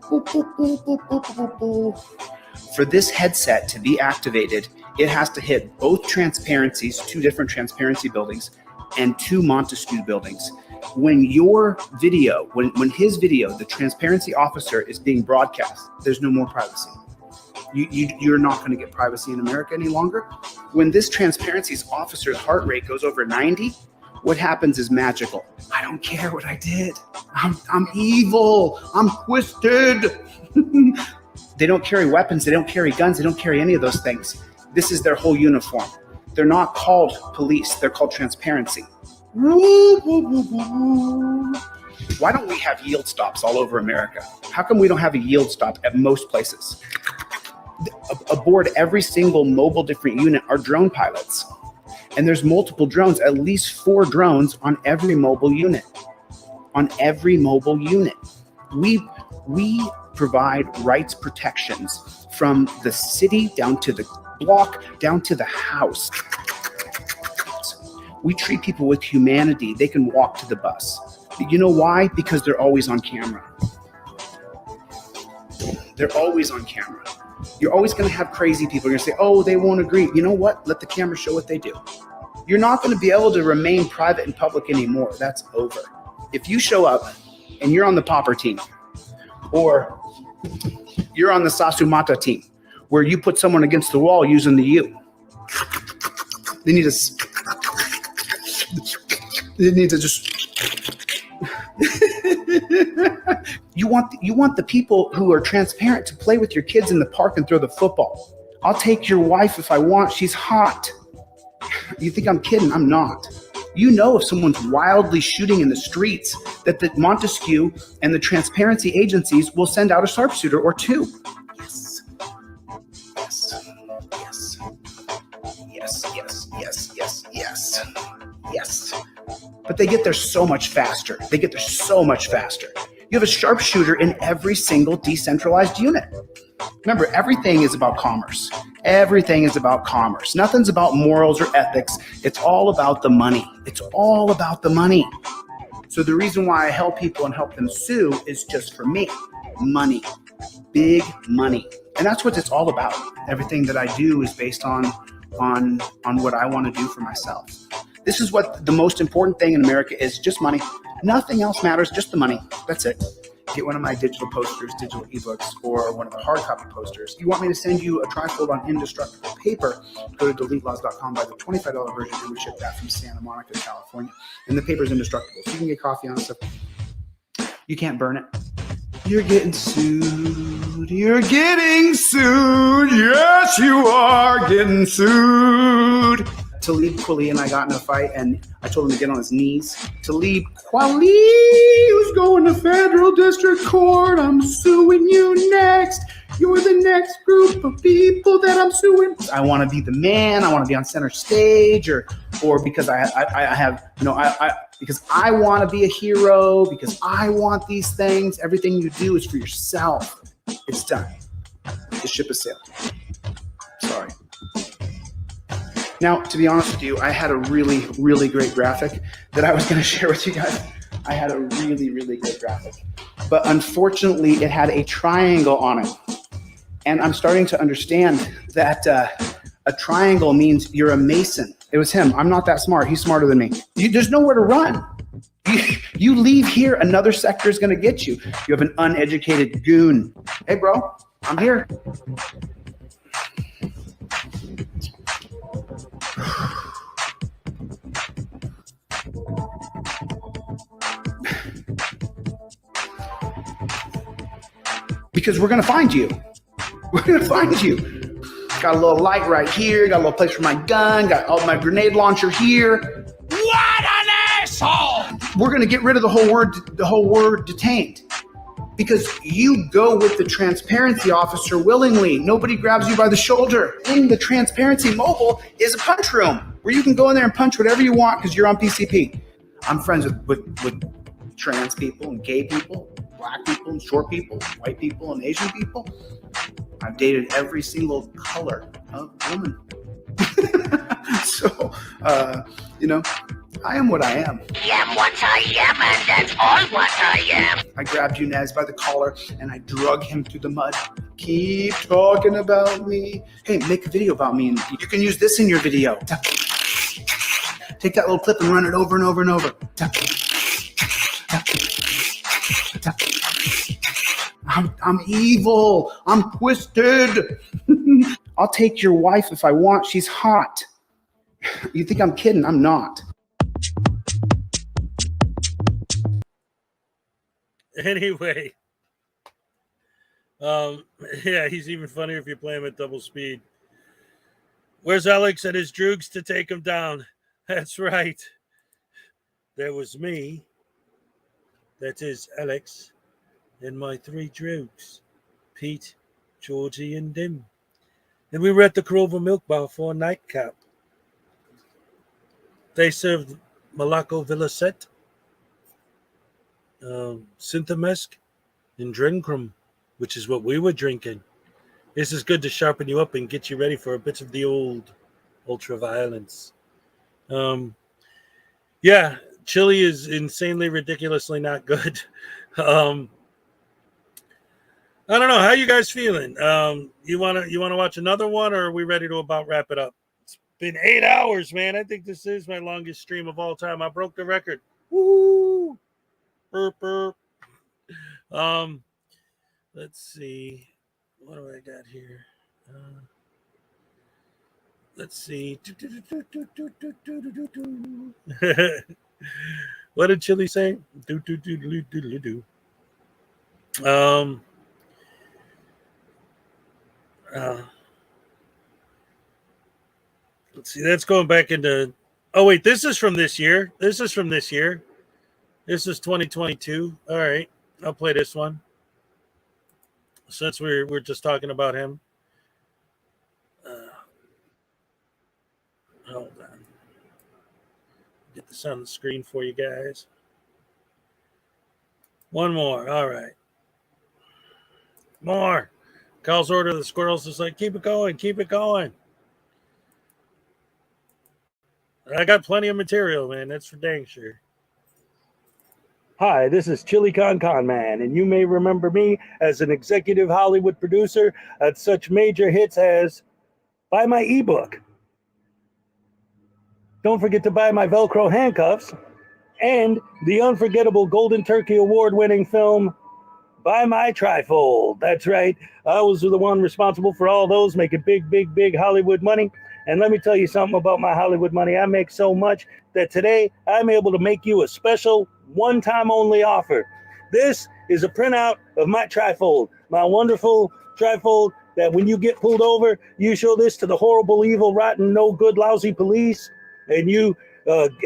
[SPEAKER 26] Boop, boop, boop, boop, boop, boop, boop. For this headset to be activated, it has to hit both transparencies, 2 different transparency buildings, and 2 Montesquieu buildings. When your video, when his video, the transparency officer is being broadcast, there's no more privacy. You're not going to get privacy in America any longer. When this transparency's officer's heart rate goes over 90, what happens is magical. I don't care what I did. I'm evil. I'm twisted. They don't carry weapons. They don't carry guns. They don't carry any of those things. This is their whole uniform. They're not called police. They're called transparency. Why don't we have yield stops all over America? How come we don't have a yield stop at most places? Aboard every single mobile different unit are drone pilots. And there's multiple drones, at least 4 drones on every mobile unit. On every mobile unit. We provide rights protections from the city down to the block, down to the house. We treat people with humanity. They can walk to the bus. You know why? Because they're always on camera. They're always on camera. You're always going to have crazy people. You're going to say, oh, they won't agree. You know what? Let the camera show what they do. You're not going to be able to remain private and public anymore. That's over. If you show up and you're on the Popper team, or you're on the Sasumata team, where you put someone against the wall using the U, they need to just you want the people who are transparent to play with your kids in the park and throw the football. I'll take your wife if I want. She's hot. You think I'm kidding? I'm not. You know, if someone's wildly shooting in the streets, that the Montesquieu and the transparency agencies will send out a sharpshooter or 2. Yes. Yes. Yes. Yes. Yes. Yes. Yes. Yes. But they get there so much faster. You have a sharpshooter in every single decentralized unit. Remember, everything is about commerce. Everything is about commerce. Nothing's about morals or ethics. It's all about the money. It's all about the money. So the reason why I help people and help them sue is just for me. Money. Big money. And that's what it's all about. Everything that I do is based on what I want to do for myself. This is what the most important thing in America is, just money. Nothing else matters, just the money. That's it. Get one of my digital posters, digital ebooks, or one of the hard copy posters. You want me to send you a trifold on indestructible paper, go to deletelaws.com, buy the $25 version, and we ship that from Santa Monica, California. And the paper's indestructible, so you can get coffee on it. So you can't burn it. You're getting sued. You're getting sued. Yes, you are getting sued. Talib Kweli and I got in a fight, and I told him to get on his knees. Talib Kweli, who's going to federal district court. I'm suing you next. You're the next group of people that I'm suing. I want to be the man. I want to be on center stage, or because I have, because I want to be a hero, because I want these things. Everything you do is for yourself. It's done. The ship has sailed. Sorry. Now, to be honest with you, I had a really, really great graphic that I was going to share with you guys. I had a really, really good graphic. But unfortunately, it had a triangle on it. And I'm starting to understand that a triangle means you're a Mason. It was him. I'm not that smart. He's smarter than me. There's nowhere to run. You leave here, another sector is going to get you. You have an uneducated goon. Hey, bro, I'm here. Because we're going to find you. We're going to find you. Got a little light right here. Got a little place for my gun. Got all my grenade launcher here. What an asshole! We're going to get rid of the whole word detained. Because you go with the transparency officer willingly. Nobody grabs you by the shoulder. In the transparency mobile is a punch room where you can go in there and punch whatever you want because you're on PCP. I'm friends with trans people and gay people, black people and short people, white people and Asian people. I've dated every single color of woman. So, I am what I am.
[SPEAKER 5] I am what I am, and that's all what I am.
[SPEAKER 26] I grabbed Yunez by the collar and I drug him through the mud. Keep talking about me. Hey, make a video about me and you can use this in your video. Take that little clip and run it over and over and over. I'm evil. I'm twisted. I'll take your wife if I want. She's hot. You think I'm kidding? I'm not.
[SPEAKER 1] Anyway, yeah, he's even funnier if you play him at double speed. Where's Alex and his droogs to take him down? That's right. There was me. That is Alex and my 3 droogs, Pete, Georgie, and Dim. And we were at the Crover Milk Bar for a nightcap. They served Malaco Villacet, Synthamesk, and Drencrum, which is what we were drinking. This is good to sharpen you up and get you ready for a bit of the old ultra-violence. Yeah, chili is insanely, ridiculously not good. I don't know. How you guys feeling? You wanna watch another one, or are we ready to about wrap it up? It's been 8 hours, man. I think this is my longest stream of all time. I broke the record. Woo! Burp, burp. Let's see. What do I got here? Let's see. What did Chili say? Let's see. That's going back into. Oh wait, this is from this year. This is 2022. All right, I'll play this one since we're just talking about him. Hold on. Get this on the screen for you guys. One more. All right. More. Calls order. The squirrels is like, keep it going. Keep it going. I got plenty of material, man. That's for dang sure. Hi, this is Chili Con Man, and you may remember me as an executive Hollywood producer at such major hits as Buy My ebook. Don't forget to buy my Velcro handcuffs and the unforgettable Golden Turkey Award-winning film, Buy My Trifold. That's right. I was the one responsible for all those, making big Hollywood money. And let me tell you something about my Hollywood money. I make so much that today I'm able to make you a special one-time only offer. This is a printout of my trifold, my wonderful trifold that when you get pulled over, you show this to the horrible, evil, rotten, no good, lousy police, and you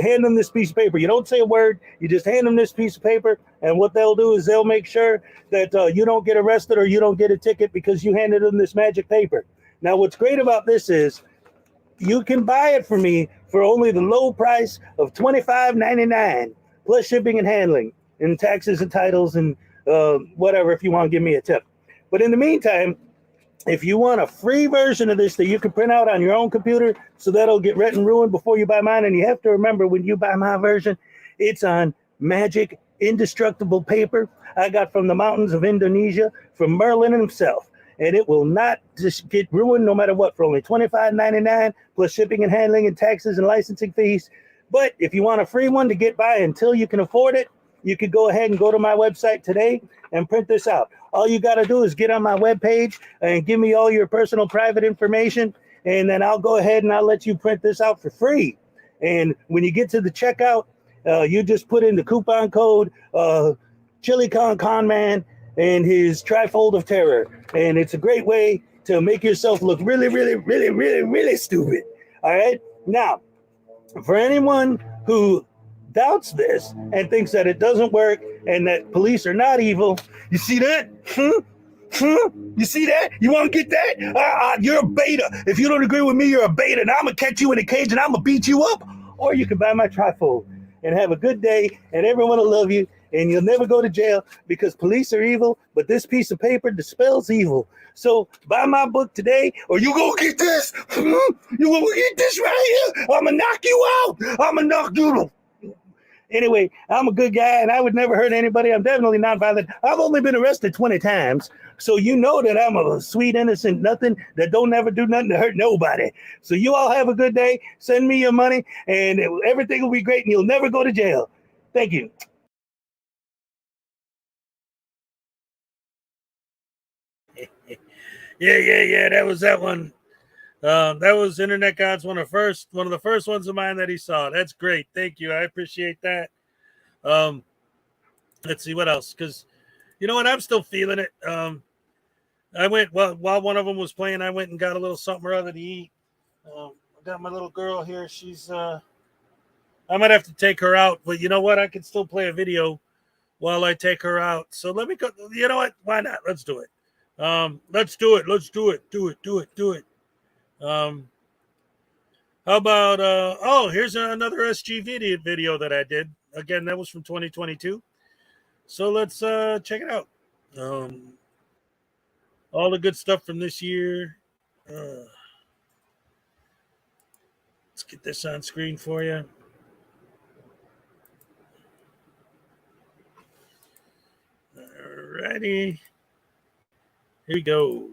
[SPEAKER 1] hand them this piece of paper. You don't say a word. You just hand them this piece of paper, and what they'll do is they'll make sure that you don't get arrested or you don't get a ticket because you handed them this magic paper. Now, what's great about this is you can buy it for me for only the low price of $25.99 plus shipping and handling and taxes and titles and whatever if you want to give me a tip. But in the meantime, if you want a free version of this that you can print out on your own computer so that'll get written and ruined before you buy mine, and you have to remember when you buy my version, it's on magic, indestructible paper I got from the mountains of Indonesia from Merlin himself. And it will not just get ruined no matter what for only $25.99 plus shipping and handling and taxes and licensing fees. But if you want a free one to get by until you can afford it, you could go ahead and go to my website today and print this out. All you got to do is get on my webpage and give me all your personal private information, and then I'll go ahead and I'll let you print this out for free. And when you get to the checkout, you just put in the coupon code Chili Con Man and his trifold of terror. And it's a great way to make yourself look really stupid. All right. Now, for anyone who doubts this and thinks that it doesn't work and that police are not evil, you see that? You see that? You want to get that? You're a beta. If you don't agree with me, you're a beta. And I'm going to catch you in a cage and I'm going to beat you up. Or you can buy my trifold and have a good day and everyone will love you. And you'll never go to jail because police are evil, but this piece of paper dispels evil. So buy my book today, or you gonna get this. You gonna get this right here. I'm gonna knock you out. I'm gonna knock you.
[SPEAKER 3] Anyway, I'm a good guy and I would never hurt anybody. I'm definitely not violent. I've only been arrested 20 times. So you know that I'm a sweet, innocent nothing that don't ever do nothing to hurt nobody. So you all have a good day. Send me your money and everything will be great and you'll never go to jail. Thank you.
[SPEAKER 1] Yeah. That was that one. That was Internet God's one of the first ones of mine that he saw. That's great. Thank you. I appreciate that. Let's see what else, because you know what, I'm still feeling it. I went while one of them was playing. I went and got a little something or other to eat. I got my little girl here. She's I might have to take her out, but you know what? I can still play a video while I take her out. So let me go. You know what? Why not? Let's do it. Let's do it. Do it. How about here's another SG video that I did. Again, that was from 2022. So let's check it out. All the good stuff from this year. Let's get this on screen for you. Alrighty. Here we go.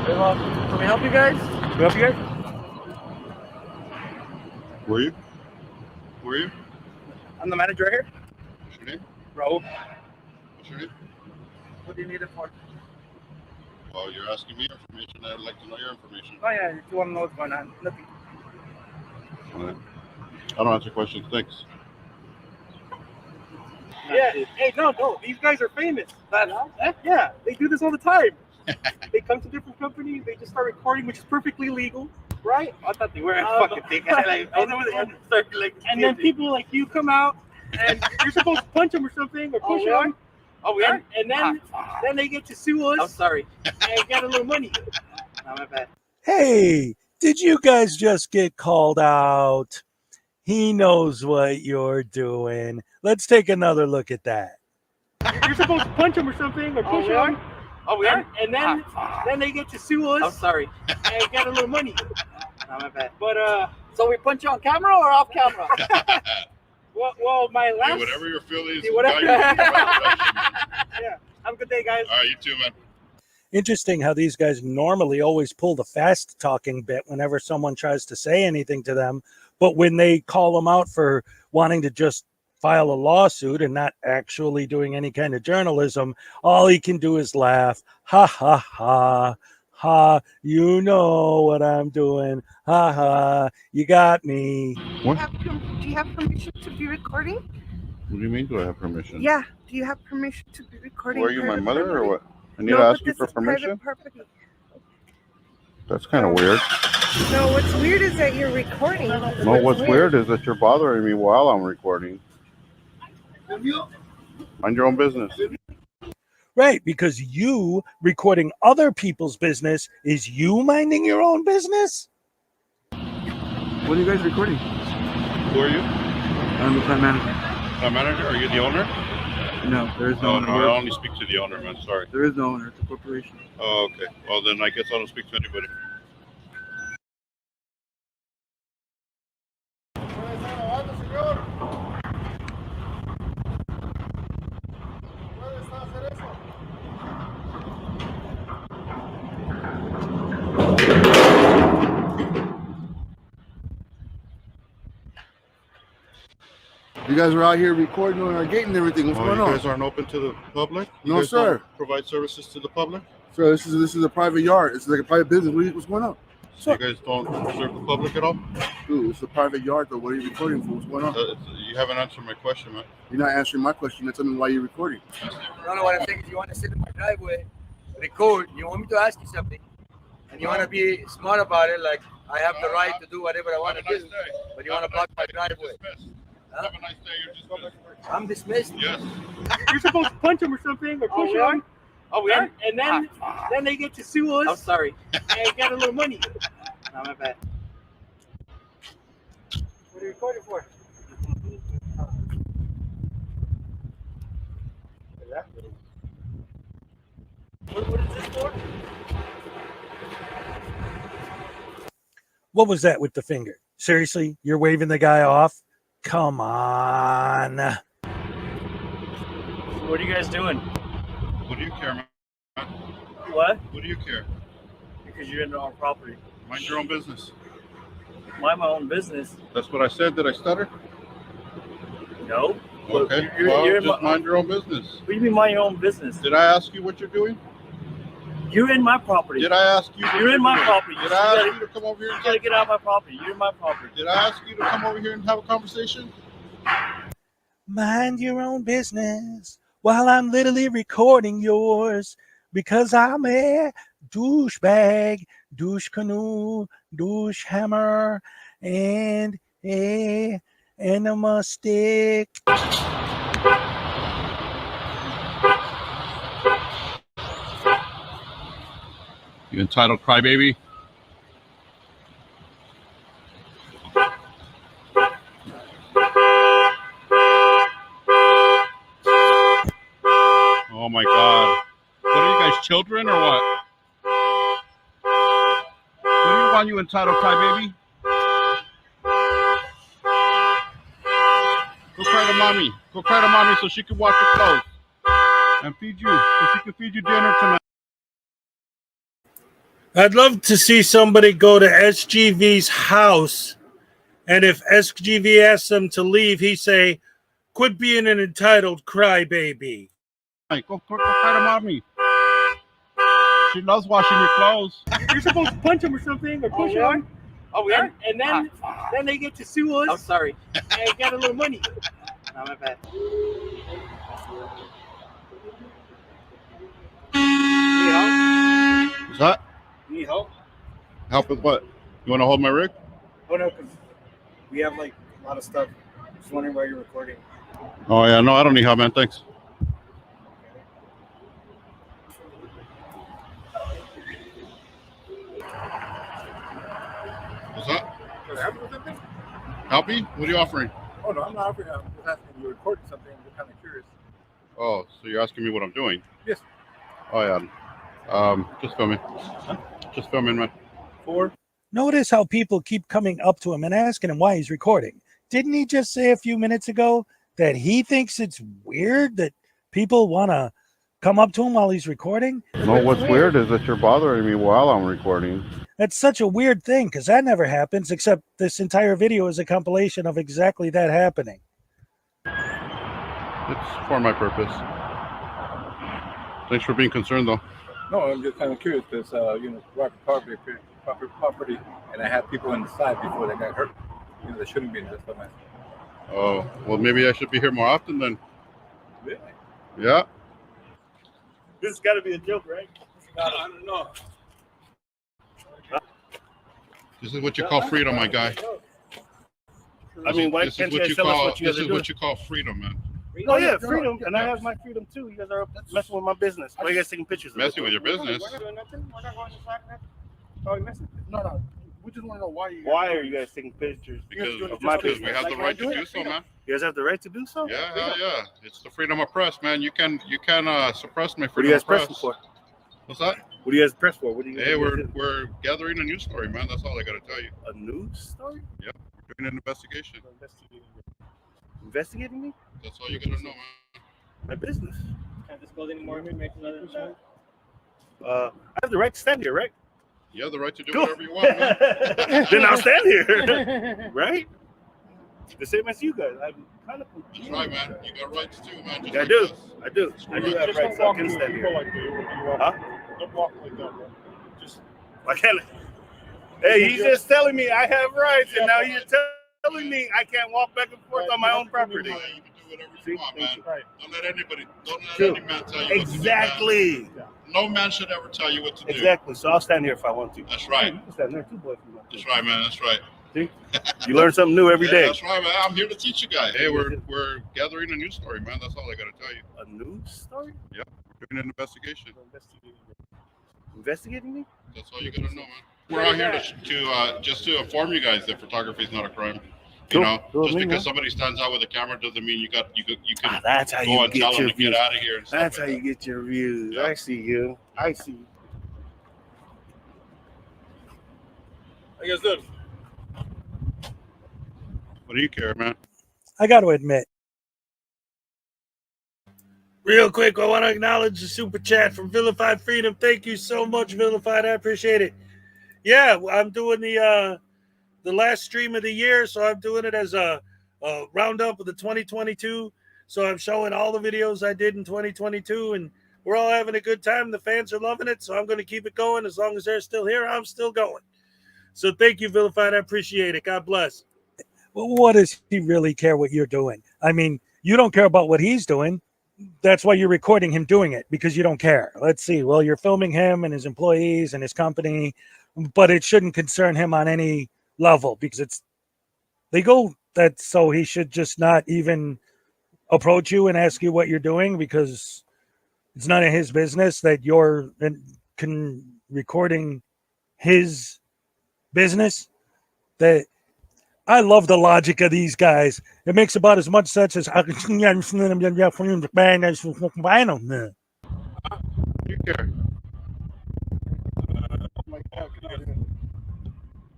[SPEAKER 4] Can we help you guys? Can we help you guys?
[SPEAKER 8] Were you? Were you?
[SPEAKER 4] I'm the manager right here.
[SPEAKER 8] What's your name?
[SPEAKER 4] Bro.
[SPEAKER 8] What's your name?
[SPEAKER 4] What do you need it for?
[SPEAKER 8] Well, you're asking me information. I'd like to know your information.
[SPEAKER 4] Oh yeah, if you want to know what's going on. Nothing.
[SPEAKER 8] All right. I don't answer questions. Thanks.
[SPEAKER 4] Yeah. Hey, no. These guys are famous. Yeah, they do this all the time. They come to different companies. They just start recording, which is perfectly legal, right? I thought they were a fucking thing. And then people like you come out, and you're supposed to punch them or something, or push them. Oh, we are? And then they get to sue us. I'm sorry. And get a little money. Not my bad.
[SPEAKER 3] Hey, did you guys just get called out? He knows what you're doing. Let's take another look at that.
[SPEAKER 4] You're supposed to punch them or something, or push them. Oh, we are? And then they get to sue us. I'm sorry. And get a little money. Not my bad. But so we punch you on camera or off camera? well, my last.
[SPEAKER 8] Hey, whatever your feelings.
[SPEAKER 4] Whatever. Yeah. Have a good day, guys.
[SPEAKER 8] All right, you too, man.
[SPEAKER 3] Interesting how these guys normally always pull the fast talking bit whenever someone tries to say anything to them. But when they call them out for wanting to just file a lawsuit and not actually doing any kind of journalism, all he can do is laugh. Ha, ha, ha. Ha, you know what I'm doing. Ha, ha, you got me.
[SPEAKER 8] What?
[SPEAKER 10] Do you have permission to be recording?
[SPEAKER 8] What do you mean, do I have permission?
[SPEAKER 10] Yeah. Do you have permission to be recording?
[SPEAKER 8] Were you my
[SPEAKER 10] private
[SPEAKER 8] mother
[SPEAKER 10] property?
[SPEAKER 8] or what? I need
[SPEAKER 10] No,
[SPEAKER 8] to
[SPEAKER 10] but
[SPEAKER 8] ask you
[SPEAKER 10] this
[SPEAKER 8] for
[SPEAKER 10] is private
[SPEAKER 8] permission?
[SPEAKER 10] property.
[SPEAKER 8] That's kind of weird.
[SPEAKER 10] No, what's weird is that you're recording.
[SPEAKER 8] No, what's weird is that you're bothering me while I'm recording. Mind your own business.
[SPEAKER 3] Right, because you recording other people's business is you minding your own business?
[SPEAKER 4] What are you guys recording?
[SPEAKER 8] Who are you?
[SPEAKER 4] I'm the plant manager.
[SPEAKER 8] Plant manager? Are you the owner?
[SPEAKER 4] No, there is no
[SPEAKER 8] Oh,
[SPEAKER 4] owner.
[SPEAKER 8] no, I only speak to the owner, man. Sorry.
[SPEAKER 4] There is no owner. It's a corporation.
[SPEAKER 8] Oh, okay. Well, then I guess I don't speak to anybody.
[SPEAKER 6] You guys are out here recording on our gate and everything. What's going
[SPEAKER 8] You
[SPEAKER 6] on?
[SPEAKER 8] guys aren't open to the public? You
[SPEAKER 6] No,
[SPEAKER 8] guys
[SPEAKER 6] sir.
[SPEAKER 8] don't provide services to the public?
[SPEAKER 6] Sir, this is a private yard. It's like a private business. What's going on?
[SPEAKER 8] So you guys don't serve the public at all?
[SPEAKER 6] Dude, it's a private yard, though. What are you recording for? What's going on?
[SPEAKER 8] You haven't answered my question, man.
[SPEAKER 6] You're not answering my question. Tell me why you're recording.
[SPEAKER 12] No, what I'm saying is you want to sit in my driveway, record, you want me to ask you something, and you want to be smart about it, like I have the right to do whatever I want to do, but you want to block my driveway.
[SPEAKER 8] Have a nice day. You're dismissed.
[SPEAKER 12] I'm dismissed.
[SPEAKER 8] Yes.
[SPEAKER 4] You're supposed to punch them or something, or push them.
[SPEAKER 12] Oh, we are?
[SPEAKER 4] And then they get to sue us.
[SPEAKER 12] I'm sorry.
[SPEAKER 4] And get a little money.
[SPEAKER 12] Not my bad.
[SPEAKER 4] What are you recording for? What is this for?
[SPEAKER 3] What was that with the finger? Seriously, you're waving the guy off? Come on.
[SPEAKER 4] What are you guys doing?
[SPEAKER 8] What do you care, man?
[SPEAKER 4] What?
[SPEAKER 8] What do you care?
[SPEAKER 4] Because you're in our property.
[SPEAKER 8] Mind your own business.
[SPEAKER 4] Mind my own business.
[SPEAKER 8] That's what I said. Did I stutter?
[SPEAKER 4] No.
[SPEAKER 8] Okay.
[SPEAKER 4] You're
[SPEAKER 8] just mind your own business.
[SPEAKER 4] What do you mean mind your own business?
[SPEAKER 8] Did I ask you what you're doing?
[SPEAKER 4] You're in my property.
[SPEAKER 8] Did I ask you?
[SPEAKER 4] You're in my property.
[SPEAKER 8] Did I ask you to come over here?
[SPEAKER 4] You gotta get out of my property. You're in my property.
[SPEAKER 8] Did I ask you to come over here and have a conversation?
[SPEAKER 3] Mind your own business while I'm literally recording yours because I'm a douchebag, douche canoe, douche hammer, and a enema stick.
[SPEAKER 8] You entitled crybaby. Oh my God. What are you guys, children or what? What do you want, you entitled crybaby? Go cry to mommy. Go cry to mommy so she can wash your clothes and feed you, so she can feed you dinner tonight.
[SPEAKER 1] I'd love to see somebody go to SGV's house, and if SGV asks them to leave, he say, "Quit being an entitled crybaby."
[SPEAKER 8] Hey, go cry to mommy. She loves washing your clothes.
[SPEAKER 4] You're supposed to punch them or something, or push them.
[SPEAKER 12] Oh, we are?
[SPEAKER 4] And then they get to sue us.
[SPEAKER 12] I'm sorry.
[SPEAKER 4] And get a little money.
[SPEAKER 12] Not my bad.
[SPEAKER 8] What's that?
[SPEAKER 4] You need help?
[SPEAKER 8] Help with what? You want to hold my rig?
[SPEAKER 4] Oh no, because we have like a lot of stuff. Just wondering why you're recording.
[SPEAKER 8] Oh yeah, no, I don't need help, man. Thanks. What's that?
[SPEAKER 4] Can I help you with something?
[SPEAKER 8] Help me? What are you offering?
[SPEAKER 4] Oh no, I'm not offering. I'm just asking you recording something. I'm kind of curious.
[SPEAKER 8] Oh, so you're asking me what I'm doing?
[SPEAKER 4] Yes.
[SPEAKER 8] Oh yeah. Just filming. Just filming, man.
[SPEAKER 3] Notice how people keep coming up to him and asking him why he's recording. Didn't he just say a few minutes ago that he thinks it's weird that people want to come up to him while he's recording?
[SPEAKER 8] No, what's weird is that you're bothering me while I'm recording.
[SPEAKER 3] That's such a weird thing because that never happens, except this entire video is a compilation of exactly that happening.
[SPEAKER 8] It's for my purpose. Thanks for being concerned, though.
[SPEAKER 4] No, I'm just kind of curious because property, and I had people inside before they got hurt. They shouldn't be in this.
[SPEAKER 8] Oh, well, maybe I should be here more often then.
[SPEAKER 4] Really?
[SPEAKER 8] Yeah.
[SPEAKER 4] This has got to be a joke, right? I don't know.
[SPEAKER 8] This is what you call freedom, my guy.
[SPEAKER 4] I mean, why
[SPEAKER 8] This
[SPEAKER 4] can't
[SPEAKER 8] is
[SPEAKER 4] you
[SPEAKER 8] what
[SPEAKER 4] guys
[SPEAKER 8] you
[SPEAKER 4] tell us
[SPEAKER 8] call.
[SPEAKER 4] what you guys
[SPEAKER 8] This
[SPEAKER 4] are
[SPEAKER 8] is
[SPEAKER 4] doing?
[SPEAKER 8] what you call freedom, man.
[SPEAKER 4] Oh yeah, freedom, and I have my freedom too. You guys are messing with my business. Why are you guys taking pictures?
[SPEAKER 8] Messing with your business.
[SPEAKER 4] We're not doing nothing. We're not going inside. Probably messing.
[SPEAKER 6] No. We just want to know why you.
[SPEAKER 4] Why are you guys taking pictures
[SPEAKER 8] Because
[SPEAKER 4] of my
[SPEAKER 8] we
[SPEAKER 4] business?
[SPEAKER 8] have the right to do so, man.
[SPEAKER 4] You guys have the right to do so.
[SPEAKER 8] Yeah, hell yeah. It's the freedom of press, man. You can suppress my
[SPEAKER 4] What are you
[SPEAKER 8] freedom
[SPEAKER 4] guys
[SPEAKER 8] of press.
[SPEAKER 4] pressing for?
[SPEAKER 8] What's that?
[SPEAKER 4] What are you guys pressed for? What are you?
[SPEAKER 8] Hey, we're gathering a news story, man. That's all I gotta tell you.
[SPEAKER 4] A news story?
[SPEAKER 8] Yep. We're doing an investigation.
[SPEAKER 4] Investigating me?
[SPEAKER 8] That's all you gotta know, man.
[SPEAKER 4] My business. Can't disclose anymore. I have the right to stand here, right?
[SPEAKER 8] You have the right to do whatever you want, man.
[SPEAKER 4] Then I'll stand here, right? The same as you guys. I'm kind of confused.
[SPEAKER 8] That's right, man. You got rights too, man. Just
[SPEAKER 4] I
[SPEAKER 8] like
[SPEAKER 4] do.
[SPEAKER 8] us.
[SPEAKER 4] I do. I do have rights. So I can stand here. Huh?
[SPEAKER 6] Don't walk like that, bro. Just.
[SPEAKER 4] I can't. Hey, he's just telling me I have rights, and now you're telling me I can't walk back and forth on my own property.
[SPEAKER 8] You can do whatever you want, man.
[SPEAKER 6] Right.
[SPEAKER 8] Don't let anybody, don't let
[SPEAKER 4] True.
[SPEAKER 8] any man tell you
[SPEAKER 4] Exactly.
[SPEAKER 8] what to do, man. No man should ever tell you what to do.
[SPEAKER 4] Exactly. So I'll stand here if I want to.
[SPEAKER 8] That's right.
[SPEAKER 4] You can stand there too, boy, if you want to.
[SPEAKER 8] That's right, man. That's right.
[SPEAKER 4] See? You learn something new every day.
[SPEAKER 8] That's right, man. I'm here to teach you guys. Hey, we're gathering a news story, man. That's all I gotta tell you.
[SPEAKER 4] A news story?
[SPEAKER 8] Yeah, we're doing an investigation.
[SPEAKER 4] Investigating me?
[SPEAKER 8] That's all you gotta know, man. We're out here to just to inform you guys that photography is not a crime. You
[SPEAKER 4] Cool.
[SPEAKER 8] know,
[SPEAKER 4] Cool,
[SPEAKER 8] just
[SPEAKER 4] man.
[SPEAKER 8] because somebody stands out with a camera doesn't mean you can
[SPEAKER 4] That's how
[SPEAKER 8] go
[SPEAKER 4] you
[SPEAKER 8] and tell
[SPEAKER 4] get
[SPEAKER 8] them
[SPEAKER 4] your
[SPEAKER 8] to
[SPEAKER 4] views.
[SPEAKER 8] get out of here. And stuff
[SPEAKER 4] That's
[SPEAKER 8] like
[SPEAKER 4] how you get your views. I see you. I see you.
[SPEAKER 8] How you guys doing? What do you care, man?
[SPEAKER 3] I got to admit,
[SPEAKER 1] Real quick, I want to acknowledge the super chat from Vilified Freedom. Thank you so much, Vilified. I appreciate it. Yeah, I'm doing the last stream of the year, so I'm doing it as a roundup of the 2022. So I'm showing all the videos I did in 2022, and we're all having a good time. The fans are loving it, so I'm going to keep it going. As long as they're still here, I'm still going. So thank you, Vilified. I appreciate it. God bless.
[SPEAKER 3] well, what does he really care what you're doing? I mean, you don't care about what he's doing. That's why you're recording him doing it, because you don't care. Let's see. Well, you're filming him and his employees and his company, but it shouldn't concern him on any level because it's legal. So he should just not even approach you and ask you what you're doing, because it's none of his business that you're recording his business. That I love the logic of these guys. It makes about as much sense as I don't know.
[SPEAKER 8] You care?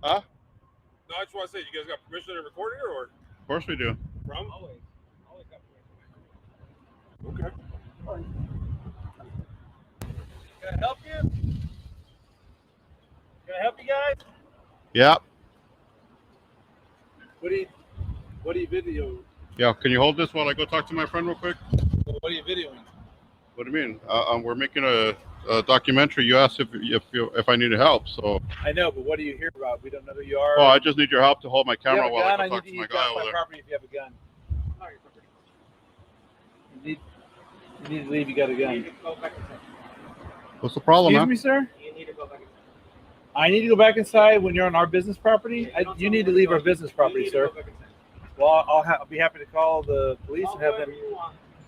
[SPEAKER 8] Huh?
[SPEAKER 9] No, I just want to say, you guys got permission to record here, or?
[SPEAKER 8] Of course we do.
[SPEAKER 9] From? Always got permission. Okay. Can I help you? Can I help you guys?
[SPEAKER 8] Yeah.
[SPEAKER 9] What are you videoing?
[SPEAKER 8] Yeah. Can you hold this while I go talk to my friend real quick?
[SPEAKER 9] What are you videoing?
[SPEAKER 8] What do you mean? We're making a documentary. You asked if I needed help, so.
[SPEAKER 9] I know, but what are you here about? We don't know who you are.
[SPEAKER 8] Oh, I just need your help to hold my
[SPEAKER 9] You
[SPEAKER 8] camera
[SPEAKER 9] have a
[SPEAKER 8] while
[SPEAKER 9] gun?
[SPEAKER 8] I go
[SPEAKER 9] I
[SPEAKER 8] talk
[SPEAKER 9] need
[SPEAKER 8] to
[SPEAKER 9] to
[SPEAKER 8] my
[SPEAKER 9] use
[SPEAKER 8] guy over
[SPEAKER 9] my
[SPEAKER 8] there.
[SPEAKER 9] property if you have a gun. You need to leave. You got a gun.
[SPEAKER 8] What's the problem,
[SPEAKER 9] Excuse
[SPEAKER 8] man?
[SPEAKER 9] me, sir? I need to go back inside when you're on our business property. You need to leave our business property, sir. Well, I'll be happy to call the police and have them.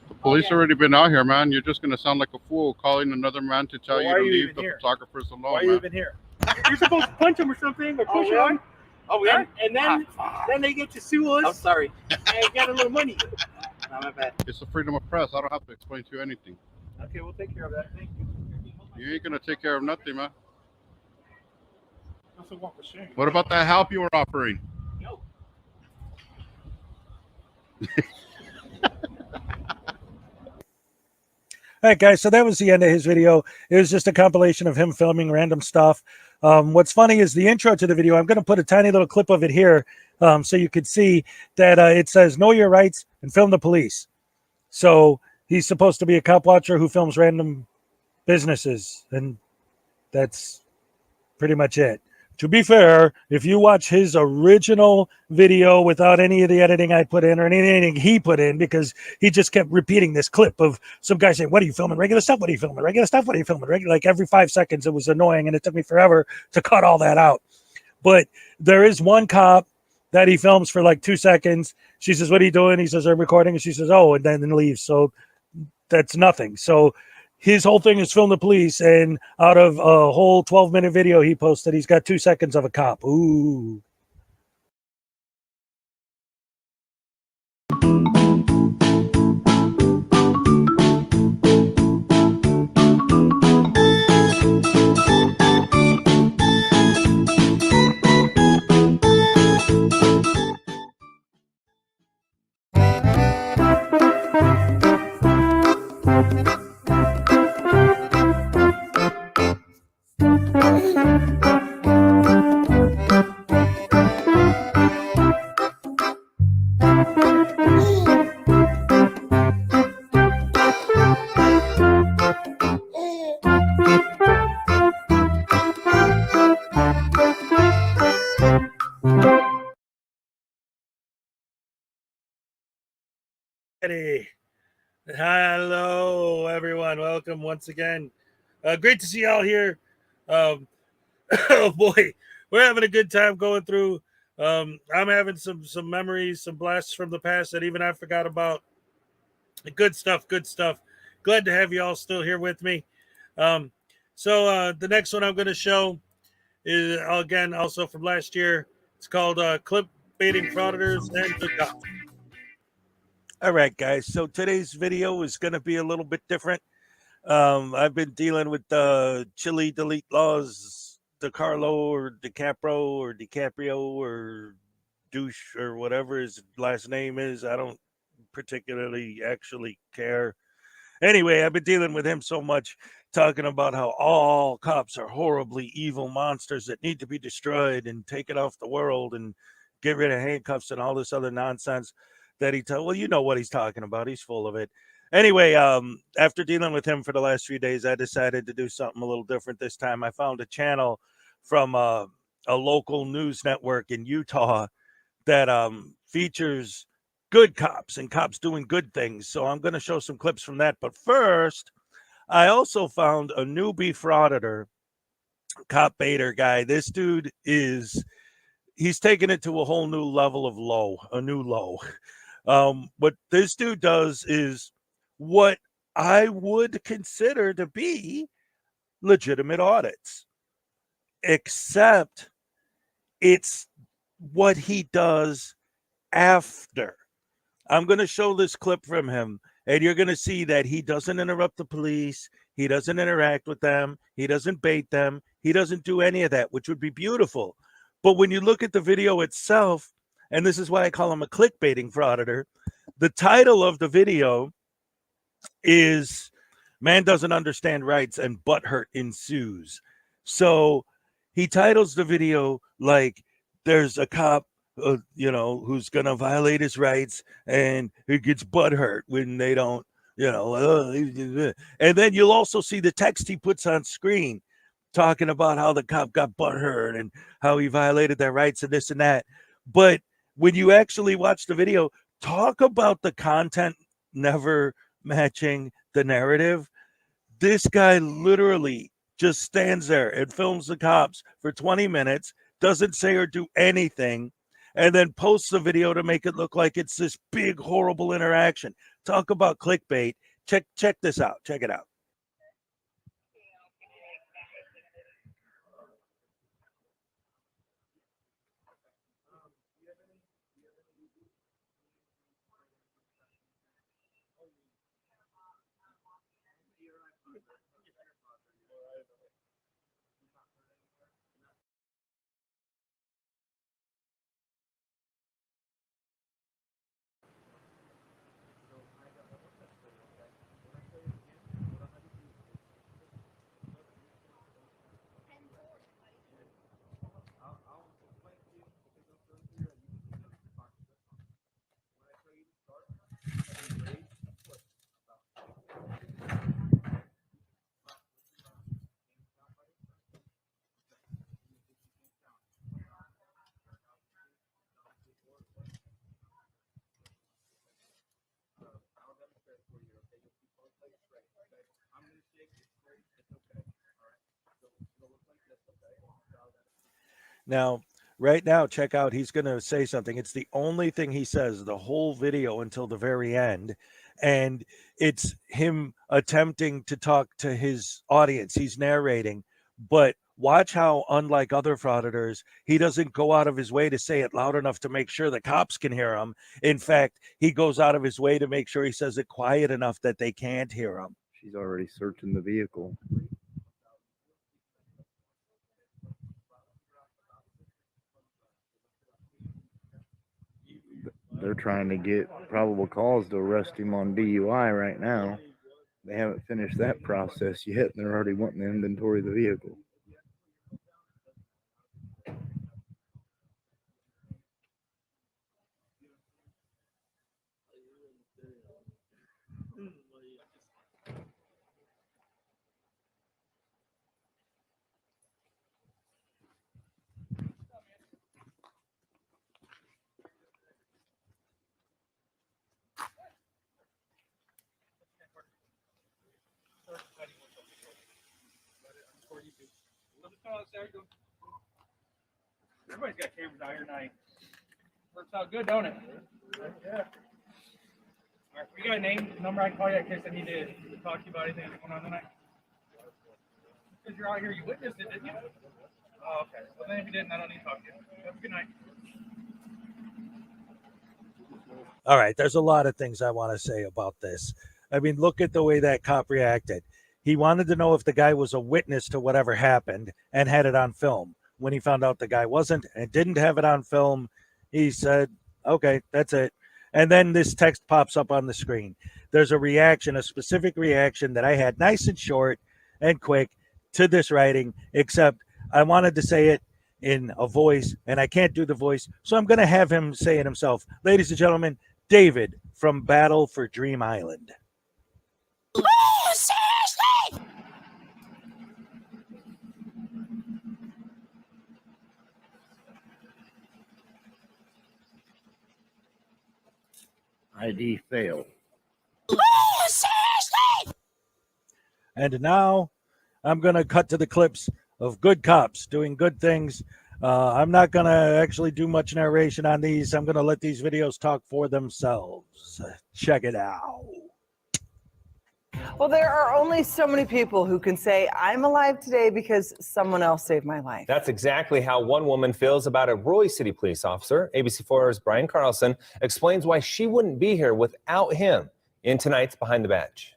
[SPEAKER 8] The police already been out here, man. You're just gonna sound like a fool calling another man to tell
[SPEAKER 9] Well,
[SPEAKER 8] you
[SPEAKER 9] why
[SPEAKER 8] to
[SPEAKER 9] are you
[SPEAKER 8] leave
[SPEAKER 9] even
[SPEAKER 8] the
[SPEAKER 9] here?
[SPEAKER 8] photographers alone,
[SPEAKER 9] Why are
[SPEAKER 8] man.
[SPEAKER 9] you even here? You're supposed to punch them or something, or push them.
[SPEAKER 4] Oh, we are?
[SPEAKER 9] And then they get to sue us.
[SPEAKER 4] I'm sorry.
[SPEAKER 9] And get a little money.
[SPEAKER 4] No, my bad.
[SPEAKER 8] It's the freedom of press. I don't have to explain to you anything.
[SPEAKER 9] Okay, we'll take care of that. Thank you.
[SPEAKER 8] You ain't gonna take care of nothing, man.
[SPEAKER 9] That's a walk of shame.
[SPEAKER 8] What about that help you were offering?
[SPEAKER 9] No.
[SPEAKER 3] All right, guys, so that was the end of his video. It was just a compilation of him filming random stuff. What's funny is the intro to the video. I'm going to put a tiny little clip of it here so you could see that it says, know your rights and film the police. So he's supposed to be a cop watcher who films random businesses, and that's pretty much it. To be fair, if you watch his original video without any of the editing I put in or anything he put in, because he just kept repeating this clip of some guy saying, what are you filming? Regular stuff? What are you filming? Regular stuff? What are you filming? Regular, like every 5 seconds. It was annoying, and it took me forever to cut all that out. But there is one cop that he films for like 2 seconds. She says, what are you doing? He says, I'm recording. And she says, oh, and then leaves. So that's nothing. So his whole thing is film the police, and out of a whole 12-minute video he posted, he's got 2 seconds of a cop. Ooh.
[SPEAKER 1] Hello, everyone. Welcome once again. Great to see y'all here. Oh boy, we're having a good time going through I'm having some memories, some blasts from the past that even I forgot about. Good stuff. Good stuff. Glad to have you all still here with me. So the next one I'm going to show is again also from last year. It's called Clip Baiting Frauditors and the Cops.
[SPEAKER 3] All right, guys. So today's video is going to be a little bit different. I've been dealing with the Chili Delete Laws, DiCarlo or DiCaprio or DiCaprio or Douche or whatever his last name is. I don't particularly actually care. Anyway, I've been dealing with him so much, talking about how all cops are horribly evil monsters that need to be destroyed and taken off the world and get rid of handcuffs and all this other nonsense that he told. Well, you know what he's talking about. He's full of it. Anyway, after dealing with him for the last few days, I decided to do something a little different this time. I found a channel from a local news network in Utah that features good cops and cops doing good things. So I'm going to show some clips from that. But first, I also found a newbie frauditor, cop baiter guy. This dude he's taken it to a whole new level of low, a new low. What this dude does is what I would consider to be legitimate audits, except it's what he does after. I'm going to show this clip from him, and you're going to see that he doesn't interrupt the police. He doesn't interact with them. He doesn't bait them. He doesn't do any of that, which would be beautiful. But when you look at the video itself, and this is why I call him a clickbaiting frauditor, the title of the video is Man Doesn't Understand Rights and Butthurt Ensues. So he titles the video like there's a cop who's going to violate his rights and he gets butthurt when they don't, and then you'll also see the text he puts on screen talking about how the cop got butthurt and how he violated their rights and this and that. But when you actually watch the video, talk about the content never matching the narrative. This guy literally just stands there and films the cops for 20 minutes, doesn't say or do anything, and then posts the video to make it look like it's this big, horrible interaction. Talk about clickbait. Check this out. Check it out. Now, right now, check out, he's going to say something. It's the only thing he says the whole video until the very end. And it's him attempting to talk to his audience. He's narrating, but watch how, unlike other frauditors, he doesn't go out of his way to say it loud enough to make sure the cops can hear him. In fact, he goes out of his way to make sure he says it quiet enough that they can't hear him.
[SPEAKER 11] She's already searching the vehicle. They're trying to get probable cause to arrest him on DUI right now. They haven't finished that process yet, and they're already wanting to inventory the vehicle.
[SPEAKER 4] Everybody's got cameras out here tonight. Works out good, don't it? Yeah. All right, we got a name, number I can call you in case I need to talk to you about anything that's going on tonight. Because you're out here, you witnessed it, didn't you? Oh, okay. Well, then if you didn't, I don't need to talk to you. Have a good night.
[SPEAKER 3] All right, there's a lot of things I want to say about this. I mean, look at the way that cop reacted. He wanted to know if the guy was a witness to whatever happened and had it on film. When he found out the guy wasn't and didn't have it on film, he said, okay, that's it. And then this text pops up on the screen. There's a reaction, a specific reaction that I had nice and short and quick to this writing, except I wanted to say it in a voice, and I can't do the voice, so I'm going to have him say it himself. Ladies and gentlemen, David from Battle for Dream Island.
[SPEAKER 5] Oh, seriously?
[SPEAKER 11] ID failed.
[SPEAKER 5] Oh, seriously?
[SPEAKER 3] And now I'm going to cut to the clips of good cops doing good things. I'm not going to actually do much narration on these. I'm going to let these videos talk for themselves. Check it out.
[SPEAKER 14] Well, there are only so many people who can say, I'm alive today because someone else saved my life.
[SPEAKER 15] That's exactly how one woman feels about a Roy City police officer. ABC4's Brian Carlson explains why she wouldn't be here without him in tonight's Behind the Badge.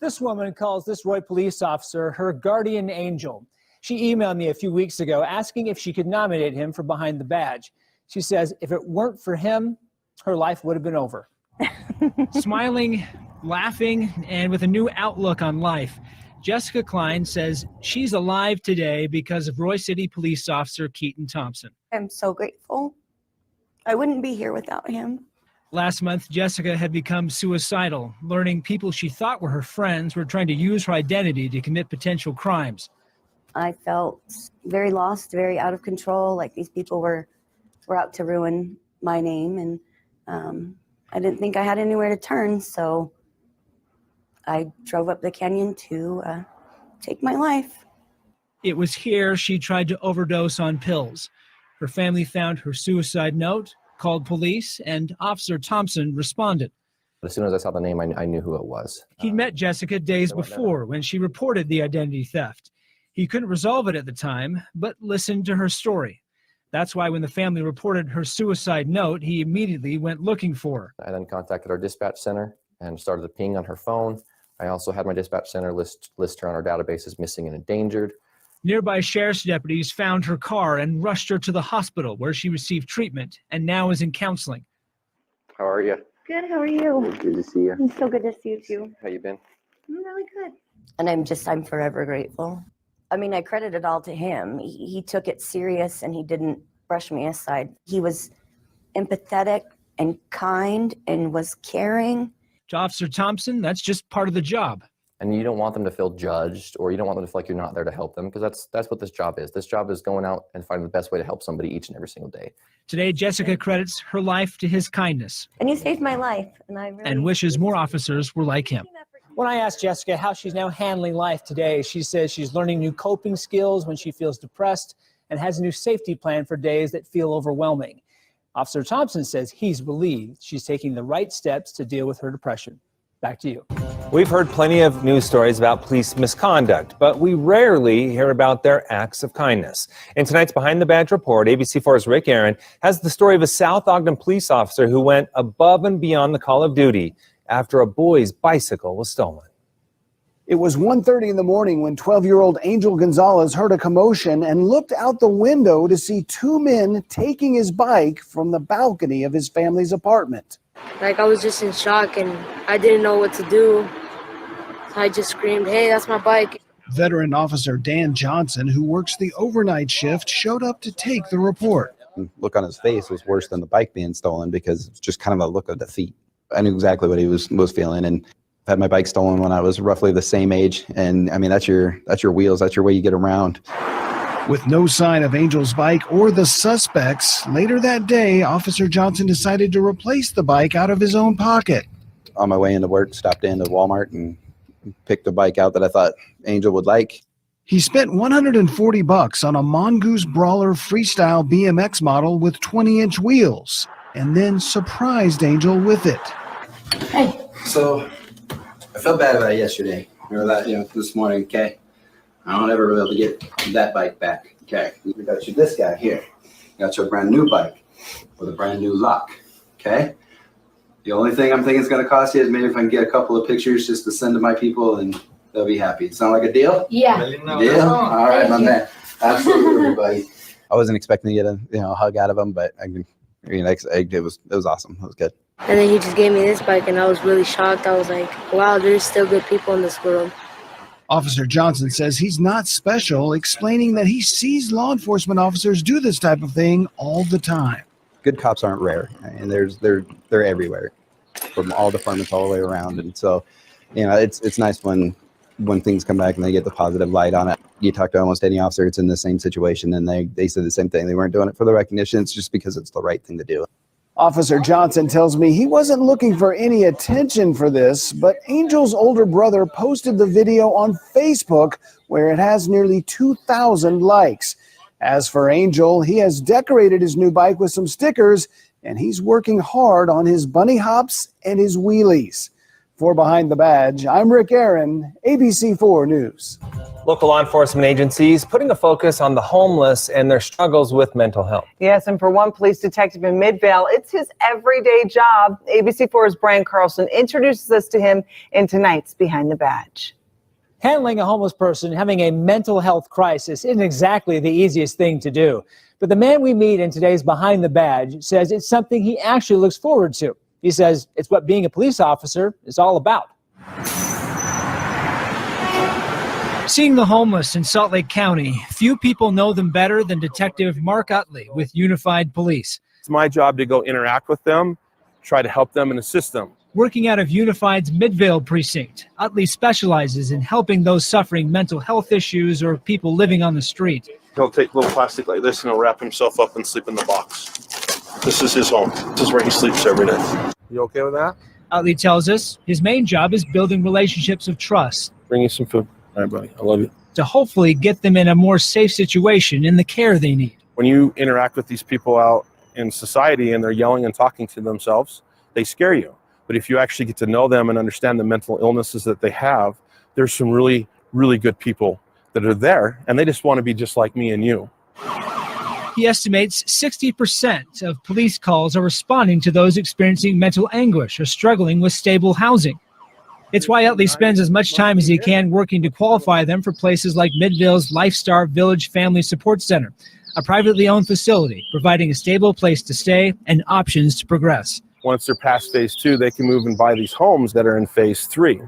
[SPEAKER 17] This woman calls this Roy police officer her guardian angel. She emailed me a few weeks ago asking if she could nominate him for Behind the Badge. She says if it weren't for him, her life would have been over.
[SPEAKER 21] Smiling, laughing, and with a new outlook on life, Jessica Klein says she's alive today because of Roy City police officer Keaton Thompson.
[SPEAKER 23] I'm so grateful. I wouldn't be here without him.
[SPEAKER 21] Last month, Jessica had become suicidal, learning people she thought were her friends were trying to use her identity to commit potential crimes.
[SPEAKER 23] I felt very lost, very out of control, like these people were out to ruin my name, and I didn't think I had anywhere to turn, so I drove up the canyon to take my life.
[SPEAKER 21] It was here she tried to overdose on pills. Her family found her suicide note, called police, and Officer Thompson responded.
[SPEAKER 15] As soon as I saw the name, I knew who it was.
[SPEAKER 21] He'd met Jessica days before when she reported the identity theft. He couldn't resolve it at the time, but listened to her story. That's why when the family reported her suicide note, he immediately went looking for her.
[SPEAKER 15] I then contacted our dispatch center and started to ping on her phone. I also had my dispatch center list her on our database as missing and endangered.
[SPEAKER 21] Nearby sheriff's deputies found her car and rushed her to the hospital where she received treatment and now is in counseling.
[SPEAKER 15] How are you?
[SPEAKER 23] Good, how are you?
[SPEAKER 15] Good to see you.
[SPEAKER 23] It's so good to see you too.
[SPEAKER 15] How you been?
[SPEAKER 23] I'm really good. And I'm forever grateful. I mean, I credit it all to him. He took it serious and he didn't brush me aside. He was empathetic and kind and was caring.
[SPEAKER 21] To Officer Thompson, that's just part of the job.
[SPEAKER 15] And you don't want them to feel judged, or you don't want them to feel like you're not there to help them, because that's what this job is. This job is going out and finding the best way to help somebody each and every single day.
[SPEAKER 21] Today, Jessica credits her life to his kindness.
[SPEAKER 23] And you saved my life.
[SPEAKER 21] And wishes more officers were like him.
[SPEAKER 17] When I asked Jessica how she's now handling life today, she says she's learning new coping skills when she feels depressed and has a new safety plan for days that feel overwhelming. Officer Thompson says he's relieved she's taking the right steps to deal with her depression. Back to you.
[SPEAKER 15] We've heard plenty of news stories about police misconduct, but we rarely hear about their acts of kindness. In tonight's Behind the Badge report, ABC4's Rick Aaron has the story of a South Ogden police officer who went above and beyond the call of duty after a boy's bicycle was stolen.
[SPEAKER 25] It was 1:30 in the morning when 12-year-old Angel Gonzalez heard a commotion and looked out the window to see two men taking his bike from the balcony of his family's apartment.
[SPEAKER 27] Like, I was just in shock and I didn't know what to do. So I just screamed, "Hey, that's my bike."
[SPEAKER 25] Veteran Officer Dan Johnson, who works the overnight shift, showed up to take the report.
[SPEAKER 28] Look on his face was worse than the bike being stolen, because it's just kind of a look of defeat. I knew exactly what he was feeling, and I've had my bike stolen when I was roughly the same age, and I mean that's your wheels, that's your way you get around.
[SPEAKER 25] With no sign of Angel's bike or the suspects, later that day, Officer Johnson decided to replace the bike out of his own pocket.
[SPEAKER 28] On my way into work, stopped into Walmart and picked a bike out that I thought Angel would like.
[SPEAKER 25] He spent $140 on a Mongoose Brawler Freestyle BMX model with 20-inch wheels and then surprised Angel with it.
[SPEAKER 28] Hey. So I felt bad about it yesterday, or that, this morning, okay? I don't ever really be able to get that bike back, okay? We got you this guy here. Got you a brand new bike with a brand new lock, okay? The only thing I'm thinking it's going to cost you is maybe if I can get a couple of pictures just to send to my people, and they'll be happy. Sound like a deal?
[SPEAKER 27] Yeah.
[SPEAKER 28] Deal? All right, my man. Absolutely, everybody. I wasn't expecting to get a hug out of him, but it was awesome. It was good.
[SPEAKER 27] And then he just gave me this bike, and I was really shocked. I was like, wow, there's still good people in this world.
[SPEAKER 25] Officer Johnson says he's not special, explaining that he sees law enforcement officers do this type of thing all the time.
[SPEAKER 28] Good cops aren't rare, and they're everywhere, from all departments all the way around. And so, it's nice when things come back and they get the positive light on it. You talk to almost any officer, it's in the same situation, and they said the same thing. They weren't doing it for the recognition. It's just because it's the right thing to do.
[SPEAKER 25] Officer Johnson tells me he wasn't looking for any attention for this, but Angel's older brother posted the video on Facebook, where it has nearly 2,000 likes. As for Angel, he has decorated his new bike with some stickers, and he's working hard on his bunny hops and his wheelies. For Behind the Badge, I'm Rick Aaron, ABC4 News.
[SPEAKER 15] Local law enforcement agencies putting a focus on the homeless and their struggles with mental health.
[SPEAKER 14] Yes, and for one police detective in Midvale, it's his everyday job. ABC4's Brian Carlson introduces us to him in tonight's Behind the Badge.
[SPEAKER 17] Handling a homeless person having a mental health crisis isn't exactly the easiest thing to do. But the man we meet in today's Behind the Badge says it's something he actually looks forward to. He says it's what being a police officer is all about.
[SPEAKER 21] Seeing the homeless in Salt Lake County, few people know them better than Detective Mark Utley with Unified Police.
[SPEAKER 7] It's my job to go interact with them, try to help them and assist them.
[SPEAKER 21] Working out of Unified's Midvale precinct, Utley specializes in helping those suffering mental health issues or people living on the street.
[SPEAKER 7] He'll take a little plastic like this and he'll wrap himself up and sleep in the box. This is his home. This is where he sleeps every night. You okay with that?
[SPEAKER 21] Utley tells us his main job is building relationships of trust.
[SPEAKER 7] Bring you some food. All right, buddy. I love you.
[SPEAKER 21] To hopefully get them in a more safe situation in the care they need.
[SPEAKER 7] When you interact with these people out in society and they're yelling and talking to themselves, they scare you. But if you actually get to know them and understand the mental illnesses that they have, there's some really, really good people that are there, and they just want to be just like me and you.
[SPEAKER 21] He estimates 60% of police calls are responding to those experiencing mental anguish or struggling with stable housing. It's why Utley spends as much time as he can working to qualify them for places like Midvale's Lifestar Village Family Support Center, a privately owned facility providing a stable place to stay and options to progress.
[SPEAKER 7] Once they're past phase 2, they can move and buy these homes that are in phase 3.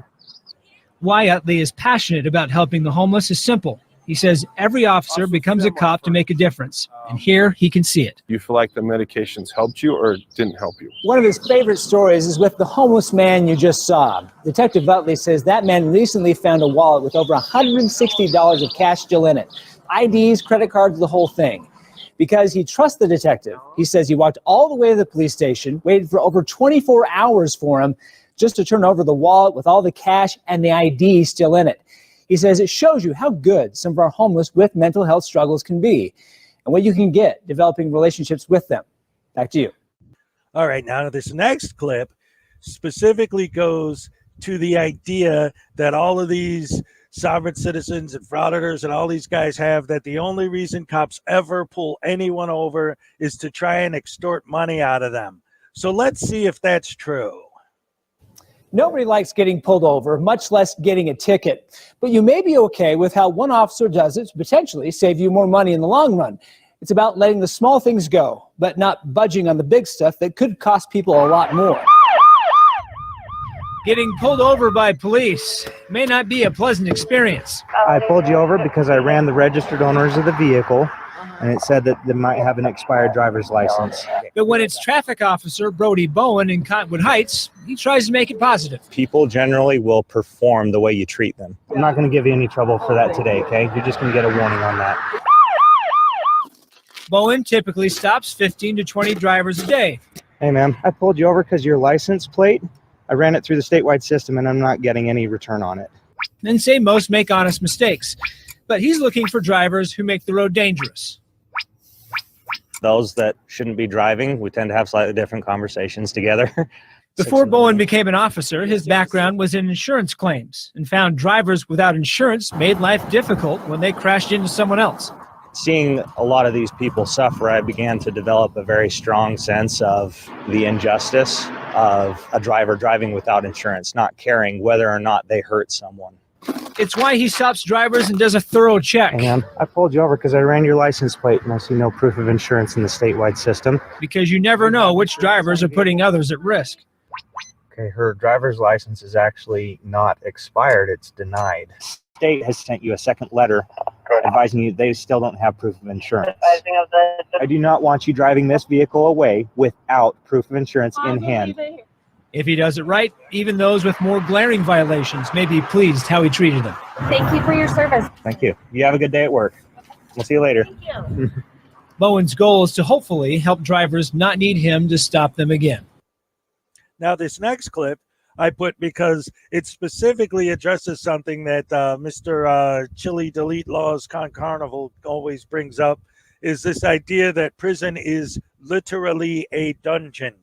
[SPEAKER 21] Why Utley is passionate about helping the homeless is simple. He says every officer becomes a cop to make a difference, and here he can see it.
[SPEAKER 7] You feel like the medications helped you or didn't help you?
[SPEAKER 17] One of his favorite stories is with the homeless man you just saw. Detective Utley says that man recently found a wallet with over $160 of cash still in it. IDs, credit cards, the whole thing. Because he trusts the detective, he says he walked all the way to the police station, waited for over 24 hours for him just to turn over the wallet with all the cash and the ID still in it. He says it shows you how good some of our homeless with mental health struggles can be and what you can get developing relationships with them. Back to you.
[SPEAKER 3] All right, now this next clip specifically goes to the idea that all of these sovereign citizens and frauditors and all these guys have, that the only reason cops ever pull anyone over is to try and extort money out of them. So let's see if that's true.
[SPEAKER 17] Nobody likes getting pulled over, much less getting a ticket. But you may be okay with how one officer does it to potentially save you more money in the long run. It's about letting the small things go, but not budging on the big stuff that could cost people a lot more.
[SPEAKER 21] Getting pulled over by police may not be a pleasant experience.
[SPEAKER 13] I pulled you over because I ran the registered owners of the vehicle, and it said that they might have an expired driver's license.
[SPEAKER 21] But when it's traffic officer Brody Bowen in Cottonwood Heights, he tries to make it positive.
[SPEAKER 13] People generally will perform the way you treat them. I'm not going to give you any trouble for that today, okay? You're just going to get a warning on that.
[SPEAKER 21] Bowen typically stops 15 to 20 drivers a day.
[SPEAKER 13] Hey, ma'am, I pulled you over because your license plate, I ran it through the statewide system, and I'm not getting any return on it.
[SPEAKER 21] And say most make honest mistakes. But he's looking for drivers who make the road dangerous.
[SPEAKER 2] Those that shouldn't be driving, we tend to have slightly different conversations together.
[SPEAKER 21] Before Bowen became an officer, his background was in insurance claims and found drivers without insurance made life difficult when they crashed into someone else.
[SPEAKER 2] Seeing a lot of these people suffer, I began to develop a very strong sense of the injustice of a driver driving without insurance, not caring whether or not they hurt someone.
[SPEAKER 21] It's why he stops drivers and does a thorough check.
[SPEAKER 13] Hang on. I pulled you over because I ran your license plate and I see no proof of insurance in the statewide system.
[SPEAKER 21] Because you never know which drivers are putting others at risk.
[SPEAKER 13] Okay, her driver's license is actually not expired, it's denied.
[SPEAKER 2] State has sent you a second letter advising you they still don't have proof of insurance. I do not want you driving this vehicle away without proof of insurance in hand.
[SPEAKER 21] If he does it right, even those with more glaring violations may be pleased how he treated them.
[SPEAKER 16] Thank you for your service.
[SPEAKER 2] Thank you. You have a good day at work. We'll see you later.
[SPEAKER 16] Thank you.
[SPEAKER 21] Bowen's goal is to hopefully help drivers not need him to stop them again.
[SPEAKER 3] Now, this next clip I put because it specifically addresses something that Mr. Chili Delete Laws Con Carnival always brings up, is this idea that prison is literally a dungeon.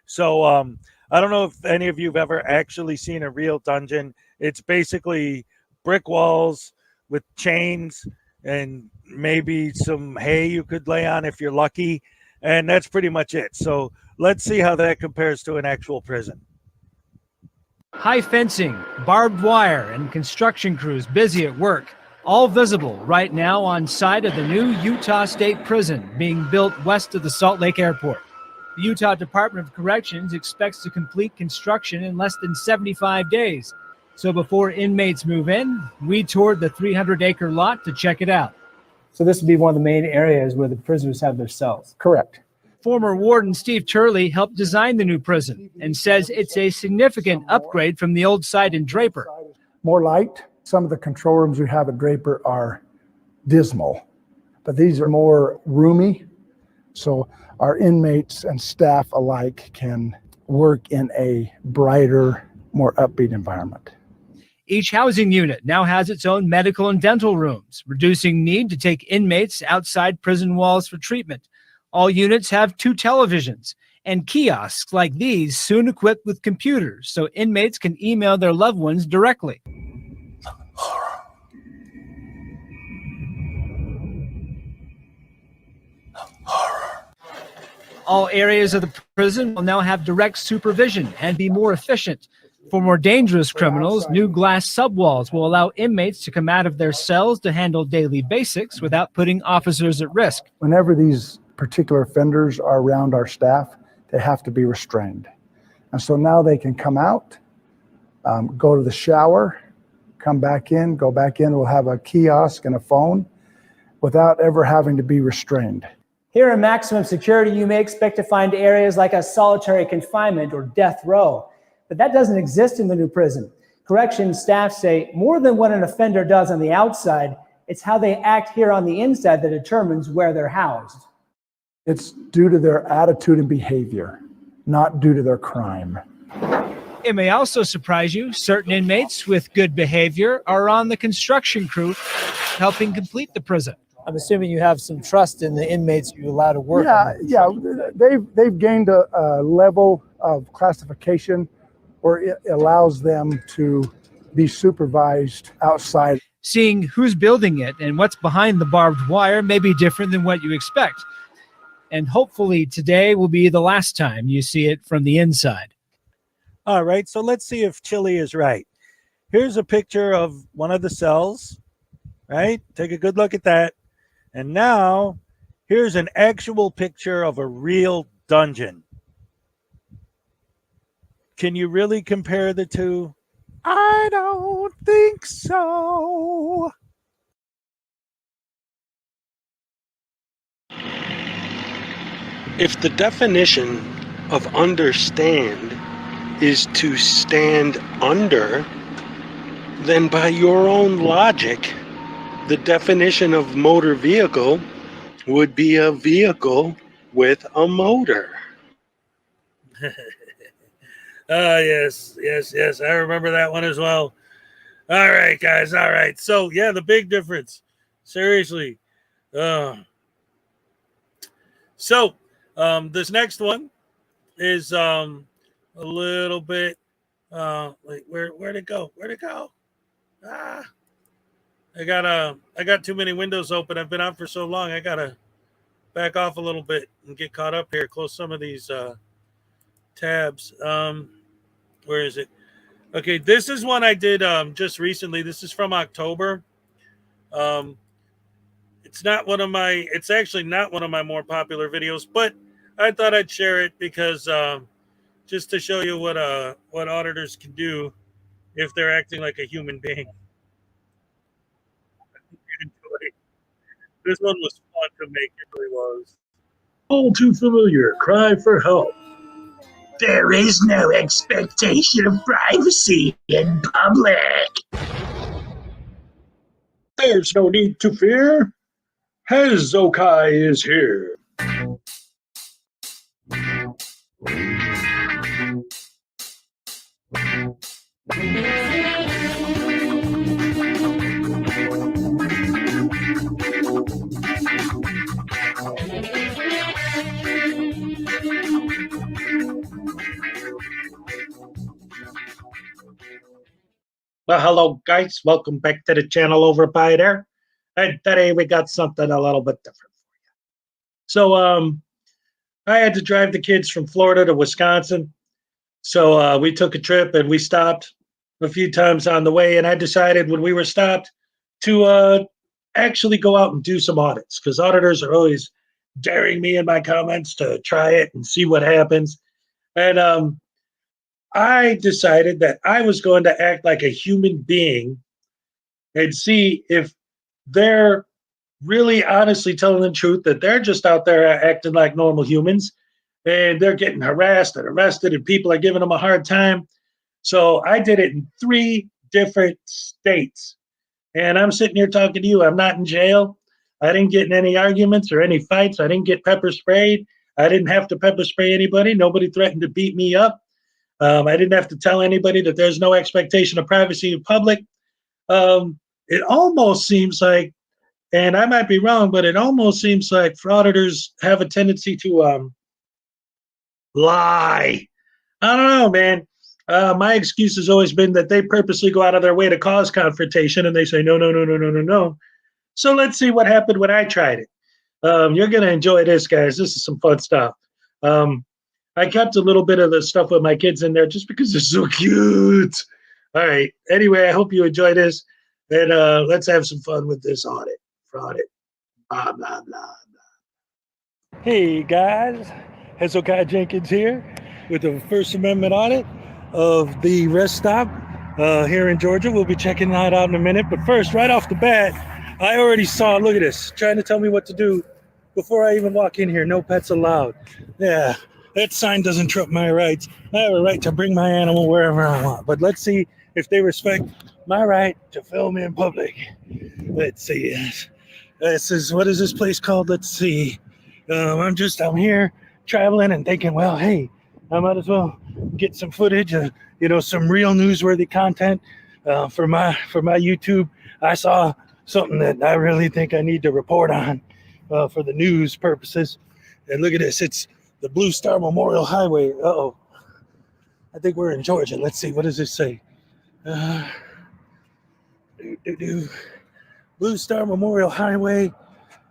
[SPEAKER 3] So I don't know if any of you have ever actually seen a real dungeon. It's basically brick walls with chains and maybe some hay you could lay on if you're lucky. And that's pretty much it. So let's see how that compares to an actual prison.
[SPEAKER 21] High fencing, barbed wire, and construction crews busy at work, all visible right now on site of the new Utah State Prison being built west of the Salt Lake Airport. The Utah Department of Corrections expects to complete construction in less than 75 days. So before inmates move in, we toured the 300-acre lot to check it out.
[SPEAKER 17] So this would be one of the main areas where the prisoners have their cells.
[SPEAKER 18] Correct.
[SPEAKER 21] Former warden Steve Turley helped design the new prison and says it's a significant upgrade from the old site in Draper.
[SPEAKER 18] More light. Some of the control rooms we have at Draper are dismal, but these are more roomy. So our inmates and staff alike can work in a brighter, more upbeat environment.
[SPEAKER 21] Each housing unit now has its own medical and dental rooms, reducing need to take inmates outside prison walls for treatment. All units have 2 televisions and kiosks like these soon equipped with computers so inmates can email their loved ones directly. All areas of the prison will now have direct supervision and be more efficient. For more dangerous criminals, new glass subwalls will allow inmates to come out of their cells to handle daily basics without putting officers at risk.
[SPEAKER 18] Whenever these particular offenders are around our staff, they have to be restrained. And so now they can come out, go to the shower, come back in, go back in. We'll have a kiosk and a phone without ever having to be restrained.
[SPEAKER 17] Here in maximum security, you may expect to find areas like a solitary confinement or death row, but that doesn't exist in the new prison. Corrections staff say more than what an offender does on the outside, it's how they act here on the inside that determines where they're housed.
[SPEAKER 18] It's due to their attitude and behavior, not due to their crime.
[SPEAKER 21] It may also surprise you, certain inmates with good behavior are on the construction crew helping complete the prison.
[SPEAKER 17] I'm assuming you have some trust in the inmates you allow to work.
[SPEAKER 18] Yeah, they've gained a level of classification where it allows them to be supervised outside.
[SPEAKER 21] Seeing who's building it and what's behind the barbed wire may be different than what you expect. And hopefully today will be the last time you see it from the inside.
[SPEAKER 3] All right, so let's see if Chili is right. Here's a picture of one of the cells, right? Take a good look at that. And now, here's an actual picture of a real dungeon. Can you really compare the two? I don't think so.
[SPEAKER 19] If the definition of understand is to stand under, then by your own logic, the definition of motor vehicle would be a vehicle with a motor.
[SPEAKER 1] Yes. I remember that one as well. All right, guys. All right. So, yeah, the big difference Seriously. So this next one is a little bit wait, where'd it go? Where'd it go? I got too many windows open. I've been out for so long. I gotta back off a little bit and get caught up here. Close some of these tabs. Where is it? Okay, this is one I did just recently. This is from October. It's actually not one of my more popular videos, but I thought I'd share it because just to show you what auditors can do if they're acting like a human being. This one was fun to make. It really was.
[SPEAKER 6] All too familiar cry for help. There is no expectation of privacy in public. There's no need to fear. Hezokuai is here. Well, hello, guys. Welcome back to the channel over by there. And today we got something a little bit different for you. So, I had to drive the kids from Florida to Wisconsin. So we took a trip and we stopped a few times on the way. And I decided when we were stopped to actually go out and do some audits, because auditors are always daring me in my comments to try it and see what happens. And I decided that I was going to act like a human being and see if they're really honestly telling the truth, that they're just out there acting like normal humans and they're getting harassed and arrested and people are giving them a hard time. So I did it in 3 different states. And I'm sitting here talking to you. I'm not in jail. I didn't get in any arguments or any fights. I didn't get pepper sprayed. I didn't have to pepper spray anybody. Nobody threatened to beat me up. I didn't have to tell anybody that there's no expectation of privacy in public. It almost seems like, and I might be wrong, but it almost seems like frauditors have a tendency to lie. I don't know, man. My excuse has always been that they purposely go out of their way to cause confrontation, and they say, no, no, no, no, no, no, no. So let's see what happened when I tried it. You're going to enjoy this, guys. This is some fun stuff. I kept a little bit of the stuff with my kids in there just because they're so cute. All right. Anyway, I hope you enjoy this. And let's have some fun with this audit. Fraudit. Blah, blah, blah, blah.
[SPEAKER 3] Hey guys, Hezokuai Jenkins here with the First Amendment audit of the rest stop here in Georgia. We'll be checking that out in a minute. But first, right off the bat, I already saw, look at this, trying to tell me what to do before I even walk in here. No pets allowed. Yeah, that sign doesn't trump my rights. I have a right to bring my animal wherever I want. But let's see if they respect my right to film in public. Let's see. This is, what is this place called? Let's see. I'm here traveling and thinking, well, hey, I might as well get some footage, some real newsworthy content for my YouTube. I saw something that I really think I need to report on for the news purposes. And look at this. It's the Blue Star Memorial Highway. Uh-oh. I think we're in Georgia. Let's see. What does this say? Blue Star Memorial Highway,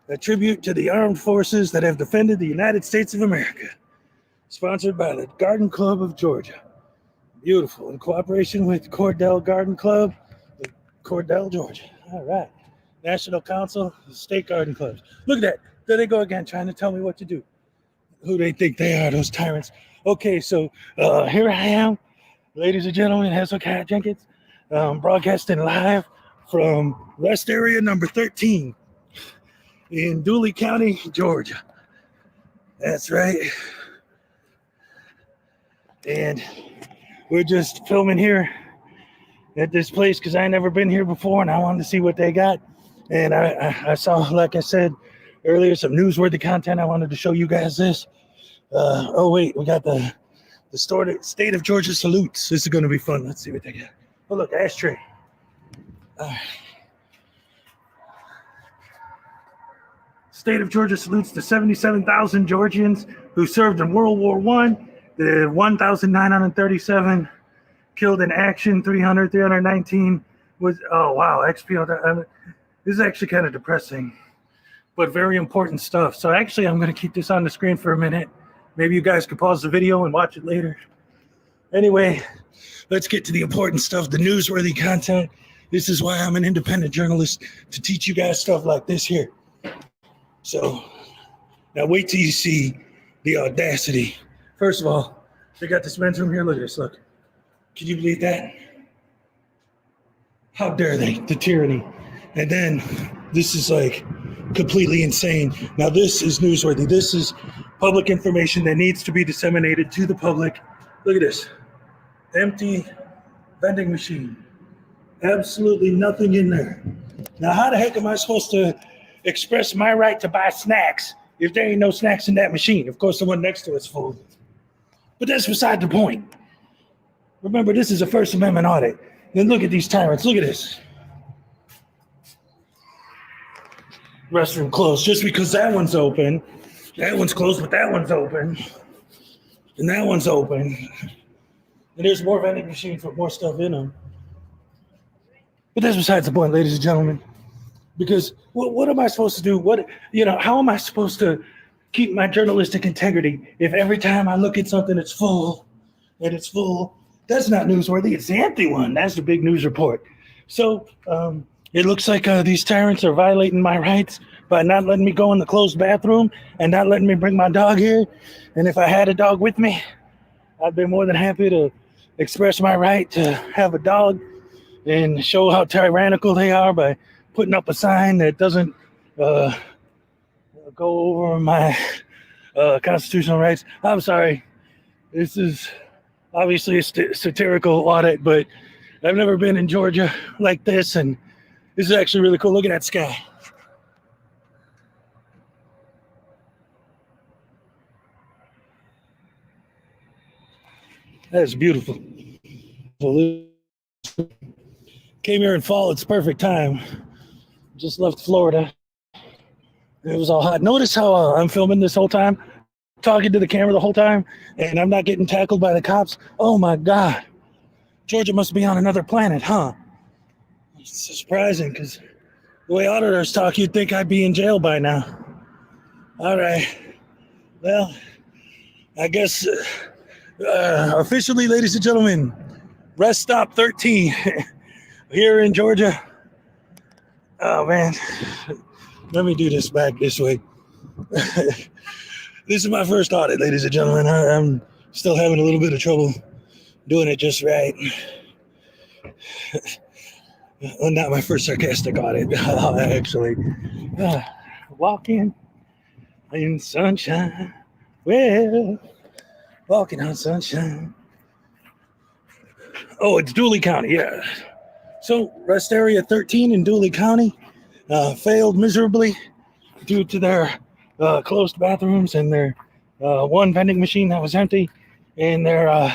[SPEAKER 3] a tribute to the armed forces that have defended the United States of America. Sponsored by the Garden Club of Georgia. Beautiful. In cooperation with Cordell Garden Club in Cordell, Georgia. All right. National Council of State Garden Clubs. Look at that. There they go again, trying to tell me what to do. Who they think they are, those tyrants. Okay, so here I am, ladies and gentlemen, Hezokuai Jenkins, broadcasting live from rest area number 13 in Dooley County, Georgia. That's right. And we're just filming here at this place because I never been here before and I wanted to see what they got. And I saw, like I said earlier, some newsworthy content. I wanted to show you guys this. Oh, wait, we got the state of Georgia salutes. This is going to be fun. Let's see what they got. Oh, look, ashtray.
[SPEAKER 8] State of Georgia salutes the 77,000 Georgians who served in World War I. The 1,937 killed in action, 319 was, oh wow, XPO. This is actually kind of depressing, but very important stuff. So actually, I'm going to keep this on the screen for a minute. Maybe you guys can pause the video and watch it later. Anyway, let's get to the important stuff, the newsworthy content. This is why I'm an independent journalist, to teach you guys stuff like this here. So now wait till you see the audacity. First of all, they got this men's room here. Look at this, look. Can you believe that? How dare they, the tyranny. And then this is like completely insane. Now this is newsworthy. This is public information that needs to be disseminated to the public. Look at this, empty vending machine. Absolutely nothing in there. Now how the heck am I supposed to express my right to buy snacks if there ain't no snacks in that machine? Of course, the one next to it's full. But that's beside the point. Remember, this is a First Amendment audit. Then look at these tyrants. Look at this. Restroom closed just because that one's open. That one's closed, but that one's open. And that one's open. And there's more vending machines with more stuff in them. But that's besides the point, ladies and gentlemen. Because what am I supposed to do? How am I supposed to keep my journalistic integrity if every time I look at something it's full and it's full? That's not newsworthy. It's the empty one. That's the big news report. So it looks like these tyrants are violating my rights by not letting me go in the closed bathroom and not letting me bring my dog here. And if I had a dog with me, I'd be more than happy to express my right to have a dog and show how tyrannical they are by putting up a sign that doesn't go over my constitutional rights. I'm sorry. This is obviously a satirical audit, but I've never been in Georgia like this, and this is actually really cool. Look at that sky. That is beautiful. Came here in fall. It's perfect time. Just left Florida. It was all hot. Notice how I'm filming this whole time, talking to the camera the whole time, and I'm not getting tackled by the cops. Oh my God. Georgia must be on another planet, huh? It's surprising because the way auditors talk, you'd think I'd be in jail by now. All right. Well, I guess officially, ladies and gentlemen, rest stop 13 here in Georgia. Oh man, let me do this back this way. This is my first audit, ladies and gentlemen. I'm still having a little bit of trouble doing it just right. Well, not my first sarcastic audit, actually. Walking in sunshine. Well, walking on sunshine. Oh, it's Dooley County, yeah. So, rest area 13 in Dooley County failed miserably due to their closed bathrooms and their one vending machine that was empty, and their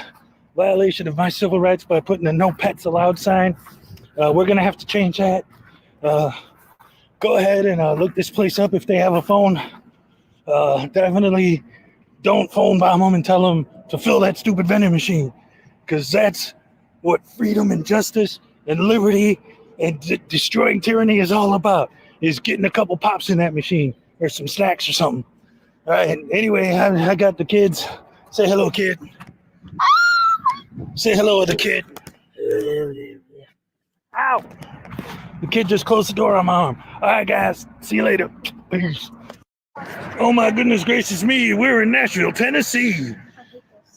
[SPEAKER 8] violation of my civil rights by putting a no pets allowed sign. We're going to have to change that. Go ahead and look this place up if they have a phone. Definitely don't phone bomb them and tell them to fill that stupid vending machine, because that's what freedom and justice and liberty and destroying tyranny is all about, is getting a couple pops in that machine or some snacks or something. All right. Anyway, I got the kids. Say hello, kid. Say hello to the kid. Ow. The kid just closed the door on my arm. All right, guys. See you later. Peace. Oh, my goodness gracious me. We're in Nashville, Tennessee.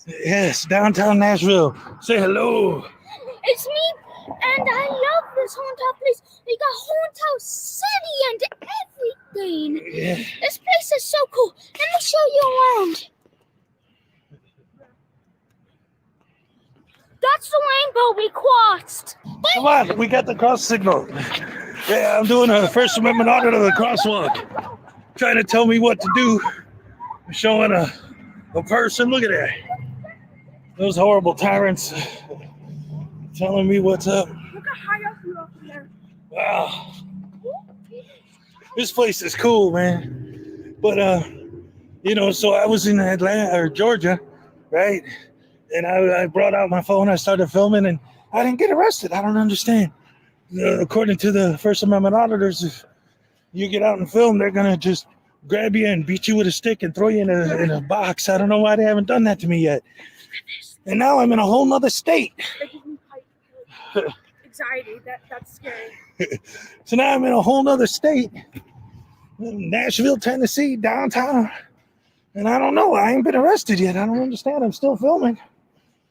[SPEAKER 8] Yes, downtown Nashville. Say hello.
[SPEAKER 10] It's me, and I love this haunted place. We got haunted city and everything.
[SPEAKER 8] Yeah.
[SPEAKER 10] This place is so cool. Let me show you around. That's the rainbow we crossed.
[SPEAKER 8] Come on, we got the cross signal. Yeah, I'm doing a First Amendment audit of the crosswalk. Trying to tell me what to do. Showing a person. Look at that. Those horrible tyrants telling me what's up.
[SPEAKER 10] Look how high up you are up there.
[SPEAKER 8] Wow. This place is cool, man. But so I was in Atlanta or Georgia, right? And I brought out my phone, I started filming, and I didn't get arrested. I don't understand. According to the First Amendment auditors, if you get out and film, they're gonna just grab you and beat you with a stick and throw you in a box. I don't know why they haven't done that to me yet. And now I'm in a whole nother state.
[SPEAKER 10] Anxiety, that's scary.
[SPEAKER 8] So now I'm in a whole nother state, Nashville, Tennessee, downtown. And I don't know, I ain't been arrested yet. I don't understand, I'm still filming.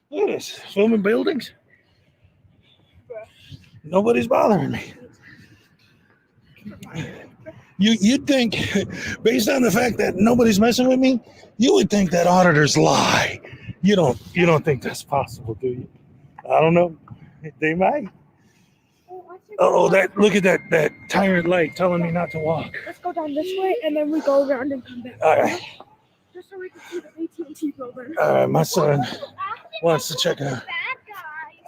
[SPEAKER 8] Look at this, filming buildings. Nobody's bothering me. You'd think, based on the fact that nobody's messing with me, you would think that auditors lie. You don't think that's possible, do you? I don't know. They might. Oh, look at that tyrant light telling me not to walk.
[SPEAKER 10] Let's go down this way and then we go around and come back.
[SPEAKER 8] All right.
[SPEAKER 10] Just so we can see the AT&T building.
[SPEAKER 8] All right, my son wants to check out.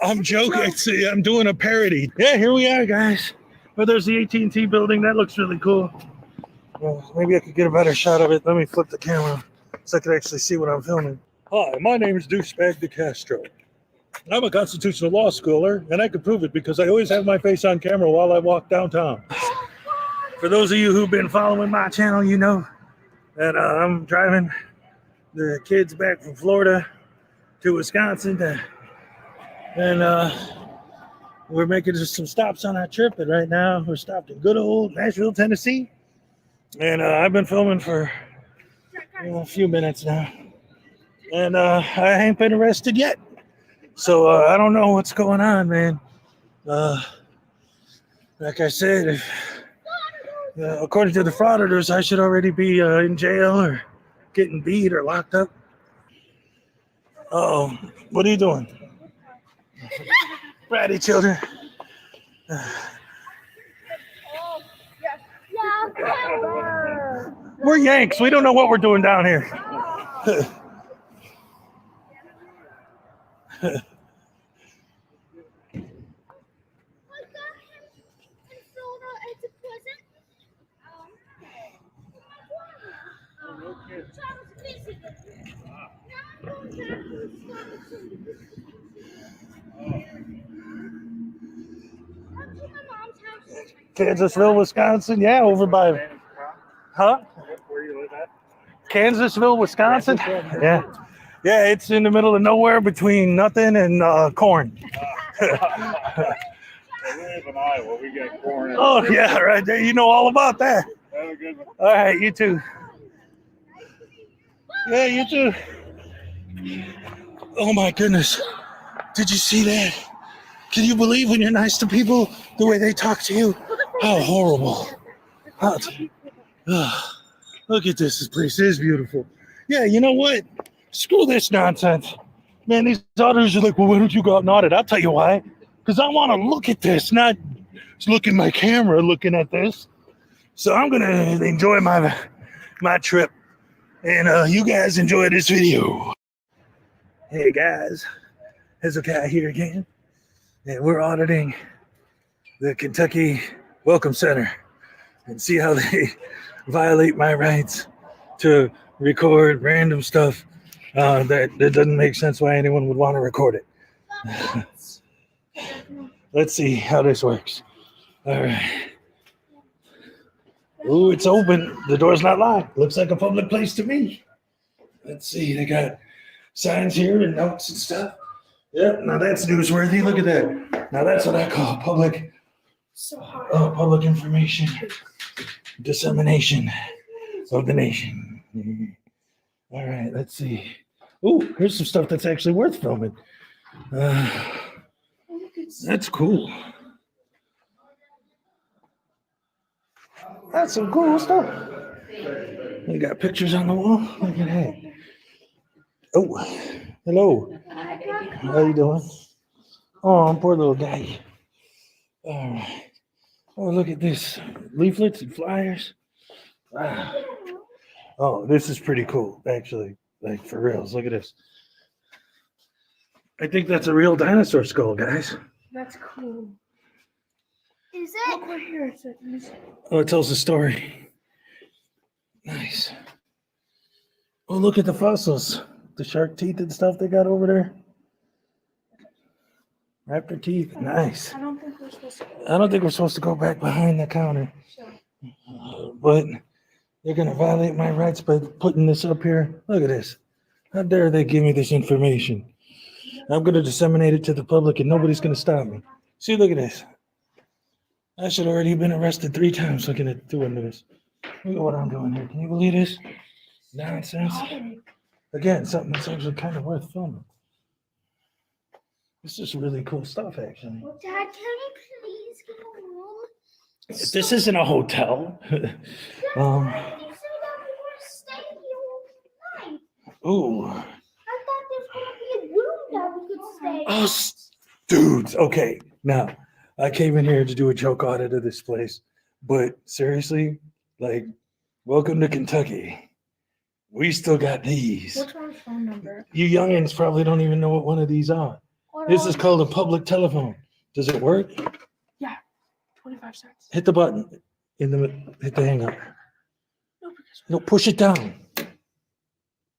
[SPEAKER 8] I'm joking. See, I'm doing a parody. Yeah, here we are, guys. But there's the AT&T building. That looks really cool. Well, maybe I could get a better shot of it. Let me flip the camera so I can actually see what I'm filming. Hi, my name is Douchebag DeCastro. I'm a constitutional law schooler, and I can prove it because I always have my face on camera while I walk downtown. For those of you who've been following my channel, you know that I'm driving the kids back from Florida to Wisconsin, and we're making just some stops on our trip. And right now, we're stopped in good old Nashville, Tennessee, and I've been filming for a few minutes now, and I ain't been arrested yet. So I don't know what's going on, man. Like I said, according to the Frauditors, I should already be in jail or getting beat or locked up. Uh-oh, what are you doing? Bratty children. We're Yanks. We don't know what we're doing down here. Kansasville, Wisconsin. Yeah, over by, where you live at? Kansasville, Wisconsin. Yeah. Yeah, it's in the middle of nowhere between nothing and corn.
[SPEAKER 4] We live in Iowa. We get corn.
[SPEAKER 8] Oh, yeah, right there. You know all about that.
[SPEAKER 4] Have a good one.
[SPEAKER 8] All right, you too. Yeah, you too. Oh, my goodness. Did you see that? Can you believe when you're nice to people, the way they talk to you? How horrible. Look at this. This place is beautiful. Yeah, you know what? Screw this nonsense. Man, these auditors are like, well, why don't you go out and audit? I'll tell you why. Because I want to look at this, not just look at my camera looking at this. So I'm going to enjoy my trip. And you guys enjoy this video. Hey, guys. Hezokuai here again. And we're auditing the Kentucky Welcome Center and see how they violate my rights to record random stuff that doesn't make sense why anyone would want to record it. Let's see how this works. All right. Ooh, it's open. The door's not locked. Looks like a public place to me. Let's see. They got signs here and notes and stuff. Yep, now that's newsworthy. Look at that. Now that's what I call public information dissemination of the nation. All right, let's see. Ooh, here's some stuff that's actually worth filming. That's cool. That's some cool stuff. We got pictures on the wall. Look at that. Oh, hello. How you doing? Oh, poor little guy. All right. Oh, look at this. Leaflets and flyers. Wow. Oh, this is pretty cool, actually. Like, for reals. Look at this. I think that's a real dinosaur skull, guys.
[SPEAKER 10] That's cool. Is it? Look right here.
[SPEAKER 8] Oh, it tells a story. Nice. Oh, look at the fossils. The shark teeth and stuff they got over there. Raptor teeth. Nice.
[SPEAKER 10] I don't think we're supposed to.
[SPEAKER 8] I don't think we're supposed to go back behind the counter. But they're going to violate my rights by putting this up here. Look at this. How dare they give me this information? I'm going to disseminate it to the public and nobody's going to stop me. See, look at this. I should already been arrested 3 times looking at doing this. Look at what I'm doing here. Can you believe this? Nonsense. Again, something that's actually kind of worth filming. This is really cool stuff, actually.
[SPEAKER 10] Dad, can we please get a room?
[SPEAKER 8] This isn't a hotel. Ooh.
[SPEAKER 10] I thought there was going to be a room that we could stay.
[SPEAKER 8] Oh, dudes. Okay. Now, I came in here to do a joke audit of this place, but seriously, like, welcome to Kentucky. We still got these.
[SPEAKER 10] What's my phone number?
[SPEAKER 8] You youngins probably don't even know what one of these are. This is called a public telephone. Does it work?
[SPEAKER 10] Yeah, 25 cents.
[SPEAKER 8] Hit the button hit the hang up. No, push it down.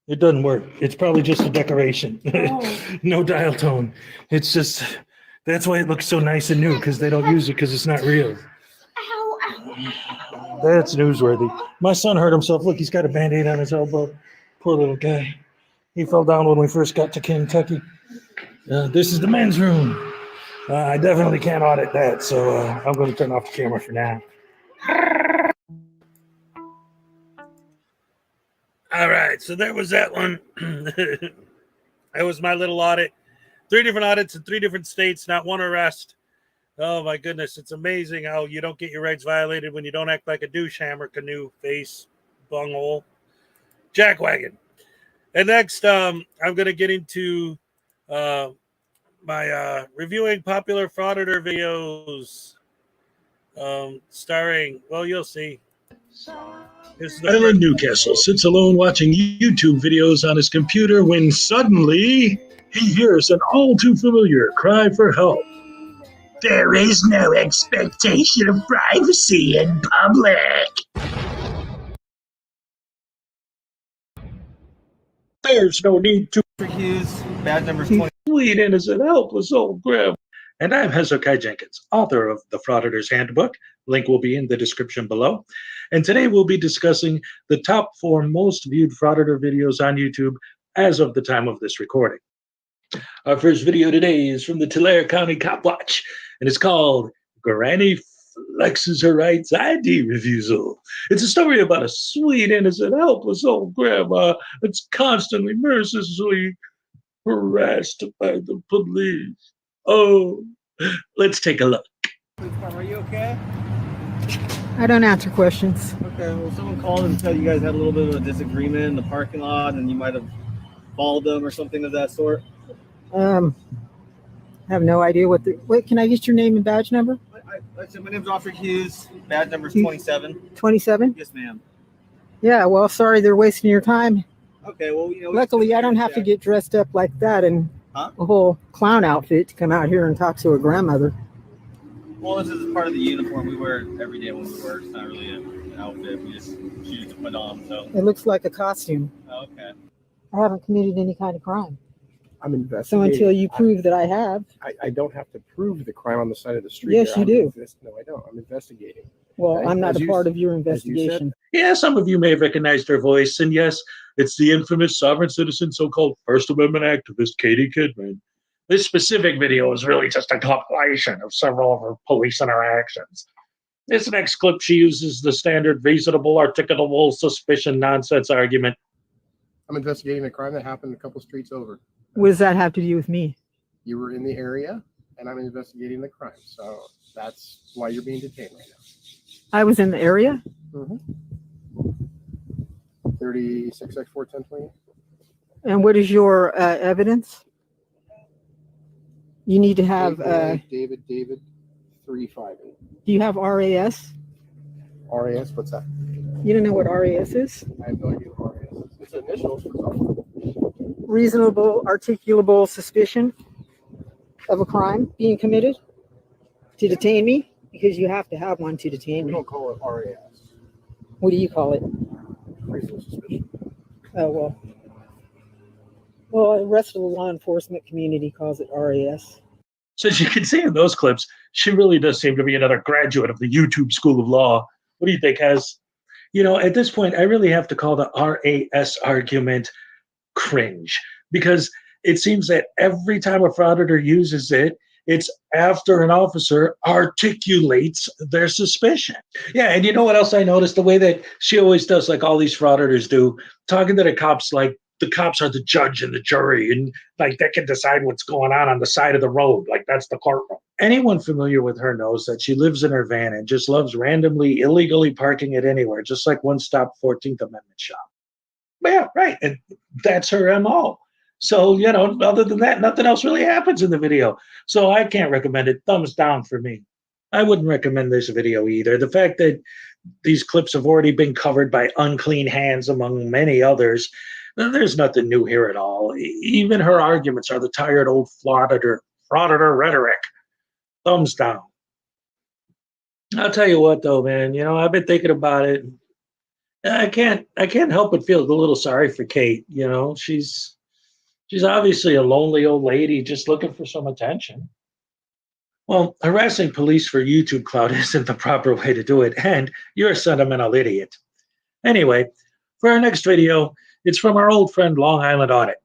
[SPEAKER 8] It doesn't work. It's probably just a decoration. No dial tone. It's just, that's why it looks so nice and new, because they don't use it because it's not real.
[SPEAKER 10] Ow, ow.
[SPEAKER 8] That's newsworthy. My son hurt himself. Look, he's got a Band-Aid on his elbow. Poor little guy. He fell down when we first got to Kentucky. This is the men's room. I definitely can't audit that, so I'm going to turn off the camera for now. All right, so there was that one. That was my little audit. 3 different audits in 3 different states, not one arrest. Oh, my goodness. It's amazing how you don't get your rights violated when you don't act like a douche, hammer, canoe, face, bunghole, jackwagon. And next, I'm going to get into my reviewing popular Frauditor videos starring, well, you'll see.
[SPEAKER 6] Alan Newcastle sits alone watching YouTube videos on his computer when suddenly he hears an all too familiar cry for help. There is no expectation of privacy in public. There's no need to
[SPEAKER 9] Hughes, badge number 20.
[SPEAKER 6] Sweet, innocent, helpless old Graham. And I'm Hezokuai Jenkins, author of the Frauditors Handbook. Link will be in the description below. And today we'll be discussing the top 4 most viewed Frauditor videos on YouTube as of the time of this recording. Our first video today is from the Tulare County Cop Watch, and it's called Granny Flexes Her Rights ID Refusal. It's a story about a sweet, innocent, helpless old grandma that's constantly, mercilessly harassed by the police. Oh, let's take a look.
[SPEAKER 9] Are you okay?
[SPEAKER 11] I don't answer questions.
[SPEAKER 9] Okay, well, someone called and said you guys had a little bit of a disagreement in the parking lot and you might have followed them or something of that sort.
[SPEAKER 11] I have no idea wait, can I get your name and badge number?
[SPEAKER 9] Like I said, my name's Officer Hughes. Badge number is 27.
[SPEAKER 11] 27?
[SPEAKER 9] Yes, ma'am.
[SPEAKER 11] Yeah, well, sorry they're wasting your time.
[SPEAKER 9] Okay, well, you know.
[SPEAKER 11] Luckily, I don't have to get dressed up like that and a whole clown outfit to come out here and talk to a grandmother.
[SPEAKER 9] Well, this is part of the uniform we wear every day when we work. It's not really an outfit. We just choose to put on, so.
[SPEAKER 11] It looks like a costume.
[SPEAKER 9] Oh, okay.
[SPEAKER 11] I haven't committed any kind of crime.
[SPEAKER 12] I'm investigating.
[SPEAKER 11] So until you prove that I have.
[SPEAKER 12] I don't have to prove the crime on the side of the street.
[SPEAKER 11] Yes, you do.
[SPEAKER 12] No, I don't. I'm investigating.
[SPEAKER 11] Well,
[SPEAKER 12] Okay?
[SPEAKER 11] I'm not
[SPEAKER 12] As
[SPEAKER 11] a
[SPEAKER 12] you
[SPEAKER 11] part
[SPEAKER 12] said-
[SPEAKER 11] of your
[SPEAKER 12] as you said,
[SPEAKER 11] investigation.
[SPEAKER 6] Yeah, some of you may have recognized her voice, and yes, it's the infamous sovereign citizen, so-called First Amendment activist Katie Kidman. This specific video is really just a compilation of several of her police interactions. This next clip, she uses the standard reasonable, articulable suspicion nonsense argument.
[SPEAKER 12] I'm investigating a crime that happened a couple streets over.
[SPEAKER 11] What does that have to do with me?
[SPEAKER 12] You were in the area, and I'm investigating the crime. So that's why you're being detained right now.
[SPEAKER 11] I was in the area?
[SPEAKER 12] 36X41028.
[SPEAKER 11] And what is your evidence? You need to have,
[SPEAKER 12] David 358.
[SPEAKER 11] do you have RAS?
[SPEAKER 12] RAS, what's that?
[SPEAKER 11] You don't know what RAS is?
[SPEAKER 12] I have no idea what RAS is. It's initials. That's all.
[SPEAKER 11] Reasonable, articulable suspicion of a crime being committed to detain me, because you have to have one to detain
[SPEAKER 12] We
[SPEAKER 11] me.
[SPEAKER 12] don't call it RAS.
[SPEAKER 11] What do you call it?
[SPEAKER 12] reasonable suspicion.
[SPEAKER 11] Oh, well, the rest of the law enforcement community calls it RAS.
[SPEAKER 6] So as you can see in those clips, she really does seem to be another graduate of the YouTube School of Law. What do you think, Hez? You know, at this point, I really have to call the RAS argument cringe, because it seems that every time a frauditor uses it, it's after an officer articulates their suspicion. Yeah, and you know what else I noticed? The way that she always does, like all these frauditors do, talking to the cops like the cops are the judge and the jury, and like they can decide what's going on the side of the road, like that's the courtroom. Anyone familiar with her knows that she lives in her van and just loves randomly, illegally parking it anywhere, just like one stop 14th Amendment shop. Yeah, right. And that's her MO. So, you know, other than that, nothing else really happens in the video. So I can't recommend it. Thumbs down for me. I wouldn't recommend this video either. The fact that these clips have already been covered by unclean hands, among many others, there's nothing new here at all. Even her arguments are the tired old frauditor rhetoric. Thumbs down. I'll tell you what, though, man. You know, I've been thinking about it. I can't help but feel a little sorry for Kate. You know, she's obviously a lonely old lady just looking for some attention. Well, harassing police for YouTube clout isn't the proper way to do it, and you're a sentimental idiot. Anyway, for our next video, it's from our old friend Long Island Audit,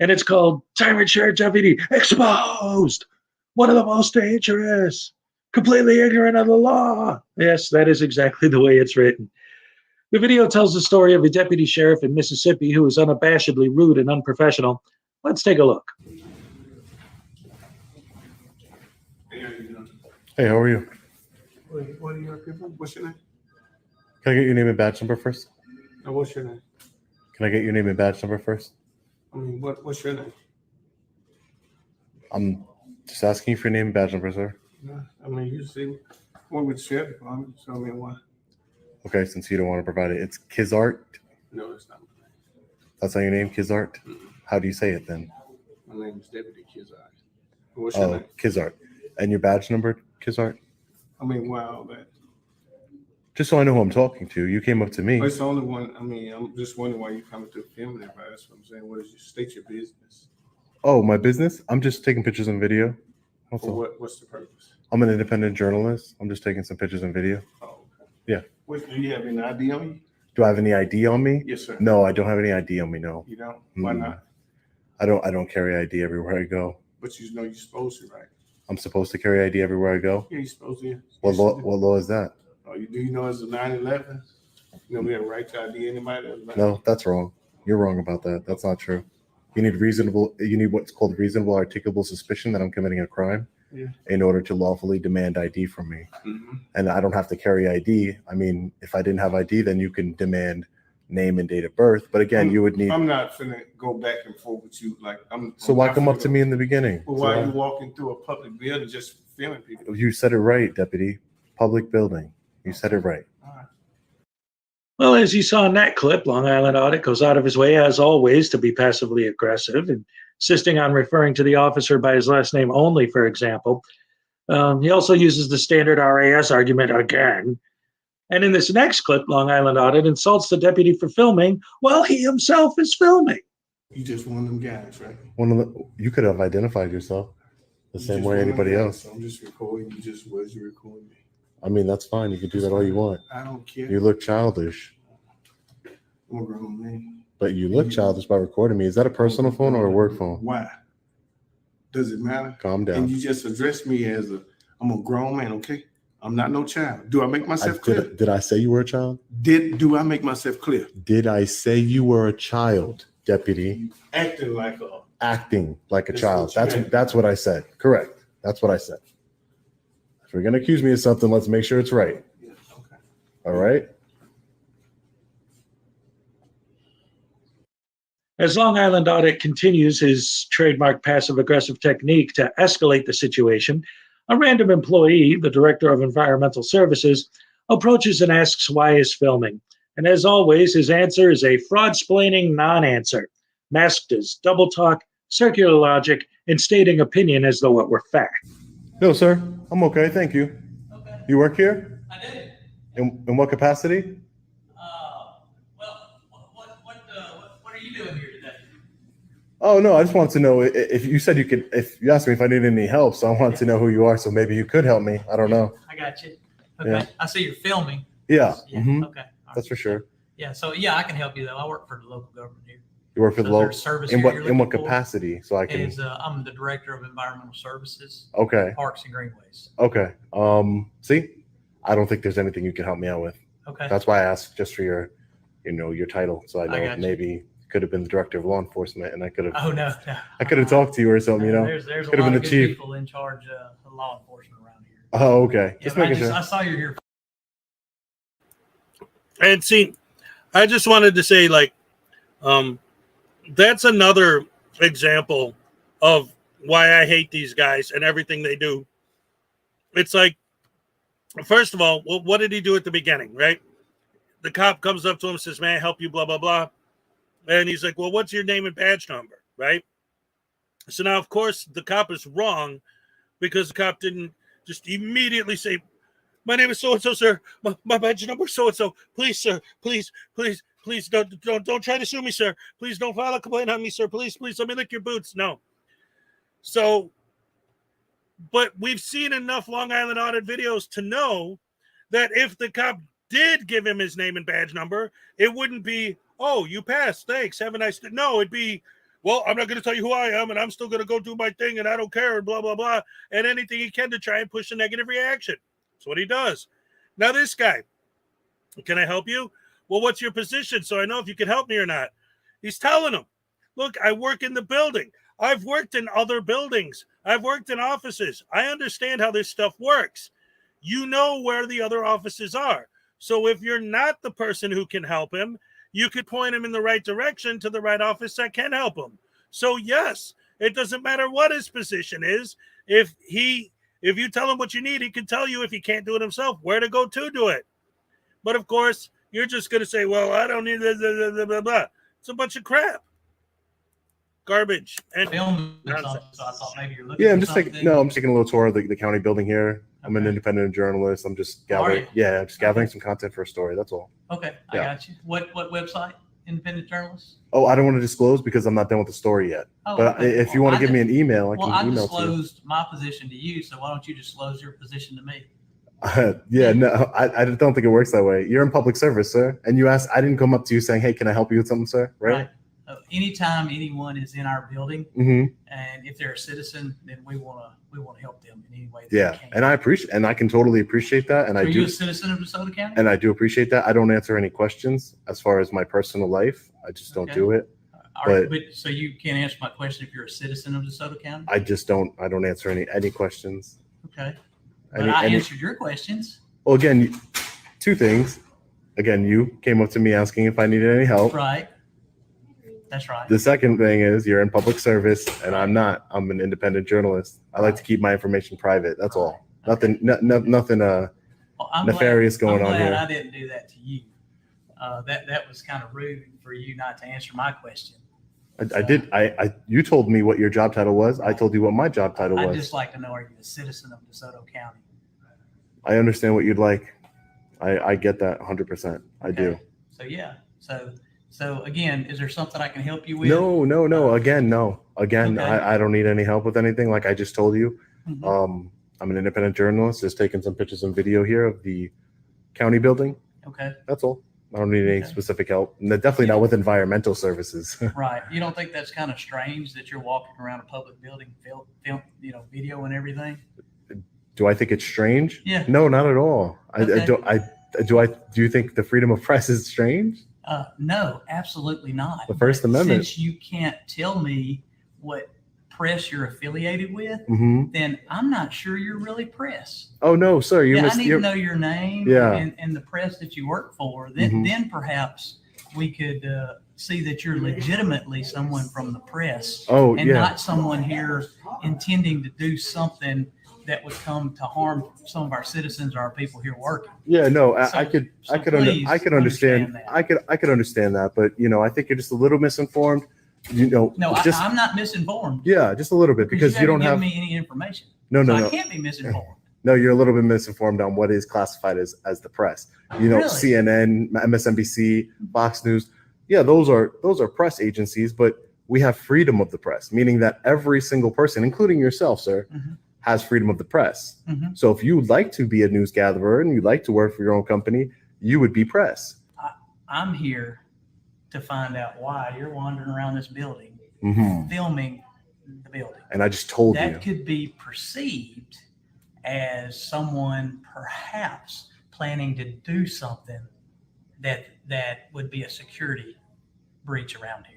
[SPEAKER 6] and it's called Tyrant Sheriff Deputy Exposed. One of the most dangerous, completely ignorant of the law. Yes, that is exactly the way it's written. The video tells the story of a deputy sheriff in Mississippi who is unabashedly rude and unprofessional. Let's take a look.
[SPEAKER 5] Hey, how are you?
[SPEAKER 16] What are your people? What's your name?
[SPEAKER 5] Can I get your name and badge number first?
[SPEAKER 16] What's your name?
[SPEAKER 5] Can I get your name and badge number first?
[SPEAKER 16] I mean, what's your name?
[SPEAKER 5] I'm just asking you for your name and badge number, sir.
[SPEAKER 16] Yeah, I mean, you see, what would sheriff department? So I mean, why?
[SPEAKER 5] Okay, since you don't want to provide it, it's Kizart.
[SPEAKER 16] No, it's not.
[SPEAKER 5] That's not your name, Kizart? How do you say it then?
[SPEAKER 16] My name is Deputy Kizart. What's your name?
[SPEAKER 5] Kizart. And your badge number, Kizart?
[SPEAKER 16] I mean, why all that?
[SPEAKER 5] Just so I know who I'm talking to. You came up to me.
[SPEAKER 16] Well, it's the only one. I mean, I'm just wondering why you coming to film that. That's what I'm saying. What is your state your business?
[SPEAKER 5] Oh, my business? I'm just taking pictures and video. That's all.
[SPEAKER 16] What's the purpose?
[SPEAKER 5] I'm an independent journalist. I'm just taking some pictures and video.
[SPEAKER 16] Oh, okay.
[SPEAKER 5] Yeah.
[SPEAKER 16] Do you have any ID on you?
[SPEAKER 5] Do I have any ID on me?
[SPEAKER 16] Yes, sir.
[SPEAKER 5] No, I don't have any ID on me, no.
[SPEAKER 16] You don't? Why not?
[SPEAKER 5] I don't carry ID everywhere I go.
[SPEAKER 16] But you know you're supposed to, right?
[SPEAKER 5] I'm supposed to carry ID everywhere I go?
[SPEAKER 16] Yeah, you're supposed to.
[SPEAKER 5] What law is that?
[SPEAKER 16] Oh, do you know it's a 9/11? You know we have a right to ID anybody.
[SPEAKER 5] No, that's wrong. You're wrong about that. That's not true. You need what's called reasonable articulable suspicion that I'm committing a crime in order to lawfully demand ID from me.
[SPEAKER 16] Mm-hmm.
[SPEAKER 5] And I don't have to carry ID. I mean, if I didn't have ID, then you can demand name and date of birth. But again, you would need.
[SPEAKER 16] I'm not finna go back and forth with you. Like
[SPEAKER 5] So why come up to me in the beginning?
[SPEAKER 16] Well, why are you walking through a public building just filming people?
[SPEAKER 5] You said it right, Deputy. Public building. You said it right.
[SPEAKER 6] Well, as you saw in that clip, Long Island Audit goes out of his way, as always, to be passively aggressive, and insisting on referring to the officer by his last name only, for example. He also uses the standard RAS argument again. And in this next clip, Long Island Audit insults the deputy for filming while he himself is filming.
[SPEAKER 16] You just one of them guys, right?
[SPEAKER 5] You could have identified yourself the same way anybody else.
[SPEAKER 16] So I'm just recording. You just was you recording me.
[SPEAKER 5] I mean, that's fine. You can do that all you want.
[SPEAKER 16] I don't care.
[SPEAKER 5] You look childish.
[SPEAKER 16] I'm a grown man.
[SPEAKER 5] But you look childish by recording me. Is that a personal phone or a work phone?
[SPEAKER 16] Why? Does it matter?
[SPEAKER 5] Calm down.
[SPEAKER 16] And you just address me as I'm a grown man, okay? I'm not no child. Do I make myself clear?
[SPEAKER 5] Did I say you were a child?
[SPEAKER 16] Do I make myself clear?
[SPEAKER 5] Did I say you were a child, Deputy?
[SPEAKER 16] Acting like a
[SPEAKER 5] child. That's what I said. Correct. That's what I said. If you're gonna accuse me of something, let's make sure it's right.
[SPEAKER 16] Yeah, okay.
[SPEAKER 5] All right.
[SPEAKER 6] As Long Island Audit continues his trademark passive-aggressive technique to escalate the situation, a random employee, the Director of Environmental Services, approaches and asks why he's filming. And as always, his answer is a fraud-splaining non-answer, masked as double talk, circular logic, and stating opinion as though it were fact.
[SPEAKER 5] No, sir. I'm okay. Thank you. Okay. You work here?
[SPEAKER 20] I did.
[SPEAKER 5] In what capacity?
[SPEAKER 20] Well,
[SPEAKER 9] doing here today?
[SPEAKER 5] Oh no, I just wanted to know if you said you could. If you asked me if I needed any help, so I wanted to know who you are. So maybe you could help me. I don't know.
[SPEAKER 9] I got you. Okay.
[SPEAKER 5] Yeah.
[SPEAKER 9] I see you're filming.
[SPEAKER 5] Yeah.
[SPEAKER 9] Yeah.
[SPEAKER 5] Mhm.
[SPEAKER 9] Okay.
[SPEAKER 5] That's for sure.
[SPEAKER 9] Yeah. So yeah, I can help you though. I work for the local government here.
[SPEAKER 5] You work for the
[SPEAKER 9] So is there
[SPEAKER 5] local.
[SPEAKER 9] a service
[SPEAKER 5] In
[SPEAKER 9] here
[SPEAKER 5] what
[SPEAKER 9] you're
[SPEAKER 5] in what
[SPEAKER 9] looking for?
[SPEAKER 5] capacity? So I can.
[SPEAKER 9] I'm the director of environmental services.
[SPEAKER 5] Okay.
[SPEAKER 9] Parks and greenways.
[SPEAKER 5] Okay. See, I don't think there's anything you can help me out with.
[SPEAKER 9] Okay.
[SPEAKER 5] That's why I asked just for your, your title, so I know
[SPEAKER 9] got you.
[SPEAKER 5] maybe could have been the director of law enforcement, and I could have.
[SPEAKER 9] Oh no.
[SPEAKER 5] I could have talked to you or something.
[SPEAKER 9] There's a
[SPEAKER 5] could have
[SPEAKER 9] lot
[SPEAKER 5] been
[SPEAKER 9] of
[SPEAKER 5] the
[SPEAKER 9] good
[SPEAKER 5] chief.
[SPEAKER 9] people in charge of law enforcement around here.
[SPEAKER 5] Oh, okay.
[SPEAKER 9] Yeah,
[SPEAKER 5] Just
[SPEAKER 9] but
[SPEAKER 5] making sure.
[SPEAKER 9] I saw you're here.
[SPEAKER 1] And see, I just wanted to say, like, that's another example of why I hate these guys and everything they do. It's like, first of all, well, what did he do at the beginning, right? The cop comes up to him and says, "May I help you?" Blah, blah, blah. And he's like, "Well, what's your name and badge number?" Right? So now, of course, the cop is wrong because the cop didn't just immediately say, "My name is so-and-so, sir. My badge number is so-and-so. Please, sir, please don't try to sue me, sir. Please don't file a complaint on me, sir. Please, let me lick your boots." No. So, but we've seen enough Long Island audit videos to know that if the cop did give him his name and badge number, it wouldn't be, "Oh, you passed. Thanks. Have a nice day." No, it'd be, "Well, I'm not going to tell you who I am, and I'm still going to go do my thing, and I don't care, and blah, blah, blah," and anything he can to try and push a negative reaction. That's what he does. Now, this guy, "Can I help you?" "Well, what's your position so I know if you can help me or not?" He's telling him, "Look, I work in the building. I've worked in other buildings. I've worked in offices. I understand how this stuff works. You know where the other offices are. So if you're not the person who can help him, you could point him in the right direction to the right office that can help him." So yes, it doesn't matter what his position is. If you tell him what you need, he can tell you, if he can't do it himself, where to go to do it. But of course, you're just going to say, "Well, I don't need this, blah, blah, blah, blah." It's a bunch of crap. Garbage. And nonsense.
[SPEAKER 9] So I thought maybe you're looking
[SPEAKER 5] Yeah,
[SPEAKER 9] for
[SPEAKER 5] I'm just
[SPEAKER 9] something.
[SPEAKER 5] taking a little tour of the county building here. I'm an independent journalist. I'm just gathering.
[SPEAKER 9] you?
[SPEAKER 5] I'm just gathering some content for a story. That's all.
[SPEAKER 9] Okay, I
[SPEAKER 5] Yeah.
[SPEAKER 9] got you. What website? Independent journalist?
[SPEAKER 5] Oh, I don't want to disclose because I'm not done with the story yet.
[SPEAKER 9] Oh,
[SPEAKER 5] but
[SPEAKER 9] okay.
[SPEAKER 5] if you want to give me an email, I
[SPEAKER 9] Well,
[SPEAKER 5] can
[SPEAKER 9] I
[SPEAKER 5] email to you.
[SPEAKER 9] disclosed my position to you, so why don't you disclose your position to me?
[SPEAKER 5] Yeah, no, I don't think it works that way. You're in public service, sir, and you asked. I didn't come up to you saying, "Hey, can I help you with something, sir?" Right?
[SPEAKER 9] Anytime anyone is in our building,
[SPEAKER 5] Mhm.
[SPEAKER 9] and if they're a citizen, then we want to help them in any way.
[SPEAKER 5] Yeah, and I can totally appreciate that, and
[SPEAKER 9] Are
[SPEAKER 5] I
[SPEAKER 9] you
[SPEAKER 5] do.
[SPEAKER 9] a citizen of DeSoto County?
[SPEAKER 5] And I do appreciate that. I don't answer any questions as far as my personal life. I just don't do it. But
[SPEAKER 9] So you can't answer my question if you're a citizen of DeSoto County?
[SPEAKER 5] I just don't. I don't answer any questions.
[SPEAKER 9] Okay. But I answered your questions.
[SPEAKER 5] Well, again, two things. Again, you came up to me asking if I needed any help.
[SPEAKER 9] Right. That's right.
[SPEAKER 5] The second thing is you're in public service, and I'm not. I'm an independent journalist. I like to keep my information private. That's all. Nothing. Nothing. Nefarious going on
[SPEAKER 9] I'm glad
[SPEAKER 5] here.
[SPEAKER 9] I didn't do that to you. That was kind of rude for you not to answer my question.
[SPEAKER 5] I did. You told me what your job title was. I told you what my job title
[SPEAKER 9] I'd
[SPEAKER 5] was.
[SPEAKER 9] just like to know, are you a citizen of DeSoto County?
[SPEAKER 5] I understand what you'd like. I get that 100%. I do.
[SPEAKER 9] So yeah. So again, is there something I can help you with?
[SPEAKER 5] No. Again, no. Again,
[SPEAKER 9] Okay.
[SPEAKER 5] I don't need any help with anything. Like I just told you,
[SPEAKER 9] Mhm.
[SPEAKER 5] I'm an independent journalist. Just taking some pictures and video here of the county building.
[SPEAKER 9] Okay.
[SPEAKER 5] That's all. I don't need any specific help. And definitely not with environmental services.
[SPEAKER 9] Right. You don't think that's kind of strange that you're walking around a public building, film, video and everything?
[SPEAKER 5] Do I think it's strange?
[SPEAKER 9] Yeah.
[SPEAKER 5] No, not at all.
[SPEAKER 9] Okay.
[SPEAKER 5] Do you think the freedom of press is strange?
[SPEAKER 9] No, absolutely not.
[SPEAKER 5] The First Amendment.
[SPEAKER 9] Since you can't tell me what press you're affiliated with,
[SPEAKER 5] Mhm.
[SPEAKER 9] then I'm not sure you're really press.
[SPEAKER 5] Oh no, sir. You
[SPEAKER 9] I
[SPEAKER 5] missed.
[SPEAKER 9] need to know your name
[SPEAKER 5] Yeah.
[SPEAKER 9] and the press that you work for. Then,
[SPEAKER 5] Mhm.
[SPEAKER 9] then perhaps we could see that you're legitimately someone from the press.
[SPEAKER 5] Oh,
[SPEAKER 9] and
[SPEAKER 5] yeah.
[SPEAKER 9] not someone here intending to do something that would come to harm some of our citizens or our people here working.
[SPEAKER 5] Yeah, no, I
[SPEAKER 9] So-
[SPEAKER 5] could
[SPEAKER 9] so please
[SPEAKER 5] I could understand
[SPEAKER 9] that.
[SPEAKER 5] I could understand that, but I think you're just a little misinformed.
[SPEAKER 9] No,
[SPEAKER 5] just
[SPEAKER 9] I'm not misinformed.
[SPEAKER 5] yeah, just a little bit because you don't
[SPEAKER 9] haven't
[SPEAKER 5] have
[SPEAKER 9] given me any information.
[SPEAKER 5] No,
[SPEAKER 9] So
[SPEAKER 5] no.
[SPEAKER 9] I can't be misinformed.
[SPEAKER 5] No, you're a little bit misinformed on what is classified as the press.
[SPEAKER 9] Really?
[SPEAKER 5] CNN, MSNBC, Fox News, Yeah, those are press agencies, but we have freedom of the press, meaning that every single person, including yourself, sir, has freedom of the press. So if you'd like to be a news gatherer and you'd like to work for your own company, you would be press.
[SPEAKER 20] I'm here to find out why you're wandering around this building, filming the building.
[SPEAKER 5] And I just told you.
[SPEAKER 20] That could be perceived as someone perhaps planning to do something that would be a security breach around here.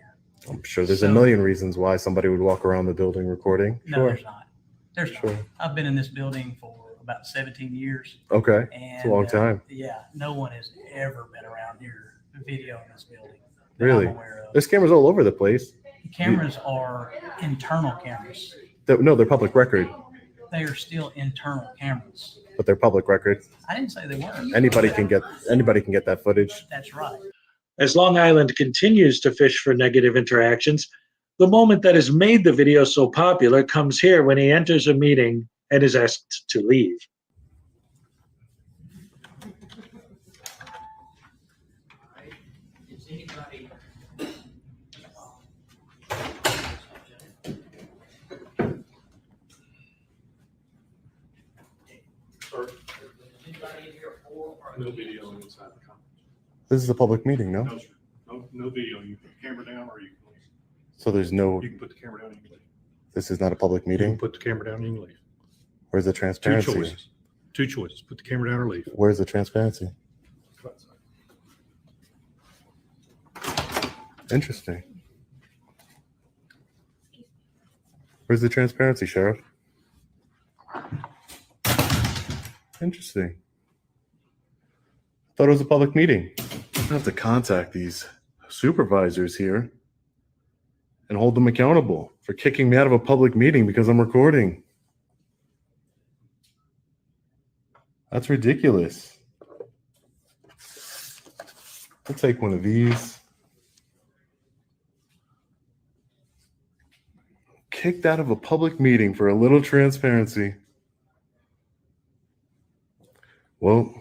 [SPEAKER 5] I'm sure there's a million reasons why somebody would walk around the building recording.
[SPEAKER 20] No, there's not. There's not. I've been in this building for about 17 years.
[SPEAKER 5] Okay.
[SPEAKER 20] And,
[SPEAKER 5] It's a long time.
[SPEAKER 20] Yeah, no one has ever been around here videoing this building.
[SPEAKER 5] Really? There's cameras all over the place.
[SPEAKER 20] The cameras are internal cameras.
[SPEAKER 5] No, they're public record,
[SPEAKER 20] They are still internal cameras.
[SPEAKER 5] but they're public record.
[SPEAKER 20] I didn't say they weren't.
[SPEAKER 5] Anybody can get that footage.
[SPEAKER 20] That's right.
[SPEAKER 6] As Long Island continues to fish for negative interactions, the moment that has made the video so popular comes here when he enters a meeting and is asked to leave.
[SPEAKER 4] No video inside the conference.
[SPEAKER 5] This is a public meeting, no?
[SPEAKER 4] No, sir. No video. You put the camera down or you can leave.
[SPEAKER 5] So there's no.
[SPEAKER 4] You can put the camera down and you can leave.
[SPEAKER 5] This is not a public
[SPEAKER 4] You
[SPEAKER 5] meeting.
[SPEAKER 4] can put the camera down and you can leave.
[SPEAKER 5] Where's the transparency?
[SPEAKER 4] Two choices. Put the camera down or leave.
[SPEAKER 5] Where's the transparency? Interesting. Where's the transparency, Sheriff? Interesting. Thought it was a public meeting. I have to contact these supervisors here and hold them accountable for kicking me out of a public meeting because I'm recording. That's ridiculous. I'll take one of these. Kicked out of a public meeting for a little transparency. Well,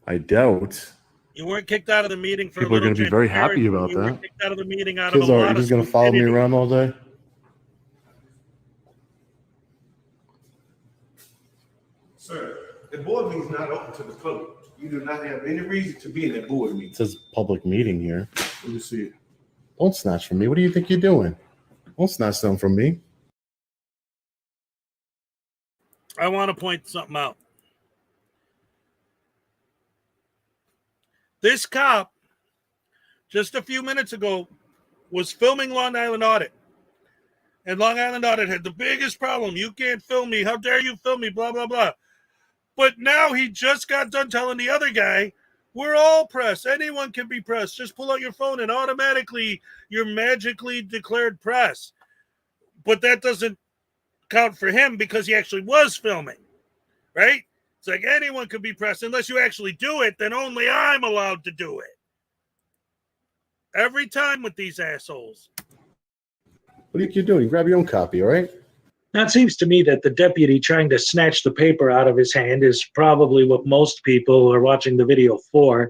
[SPEAKER 5] I doubt
[SPEAKER 1] You weren't kicked out of the meeting for
[SPEAKER 5] people
[SPEAKER 1] a
[SPEAKER 5] are going to be very happy about
[SPEAKER 1] You were
[SPEAKER 5] that.
[SPEAKER 1] kicked out of the meeting out of
[SPEAKER 5] Kids
[SPEAKER 1] a
[SPEAKER 5] are
[SPEAKER 1] lot
[SPEAKER 5] just
[SPEAKER 1] of
[SPEAKER 5] going to follow me
[SPEAKER 1] stupidity.
[SPEAKER 5] around all day.
[SPEAKER 16] Sir, the board meeting is not open to the public. You do not have any reason to be in that board meeting.
[SPEAKER 5] It says public meeting here.
[SPEAKER 16] Let me see it.
[SPEAKER 5] Don't snatch from me. What do you think you're doing? Don't snatch them from me.
[SPEAKER 1] I want to point something out. This cop, just a few minutes ago, was filming Long Island Audit. And Long Island Audit had the biggest problem. You can't film me. How dare you film me? Blah, blah, blah. But now he just got done telling the other guy, we're all press. Anyone can be press. Just pull out your phone and automatically you're magically declared press. But that doesn't count for him because he actually was filming, right? It's like anyone could be press. Unless you actually do it, then only I'm allowed to do it. Every time with these assholes.
[SPEAKER 5] What are you doing? Grab your own copy, all right?
[SPEAKER 6] Now, it seems to me that the deputy trying to snatch the paper out of his hand is probably what most people are watching the video for.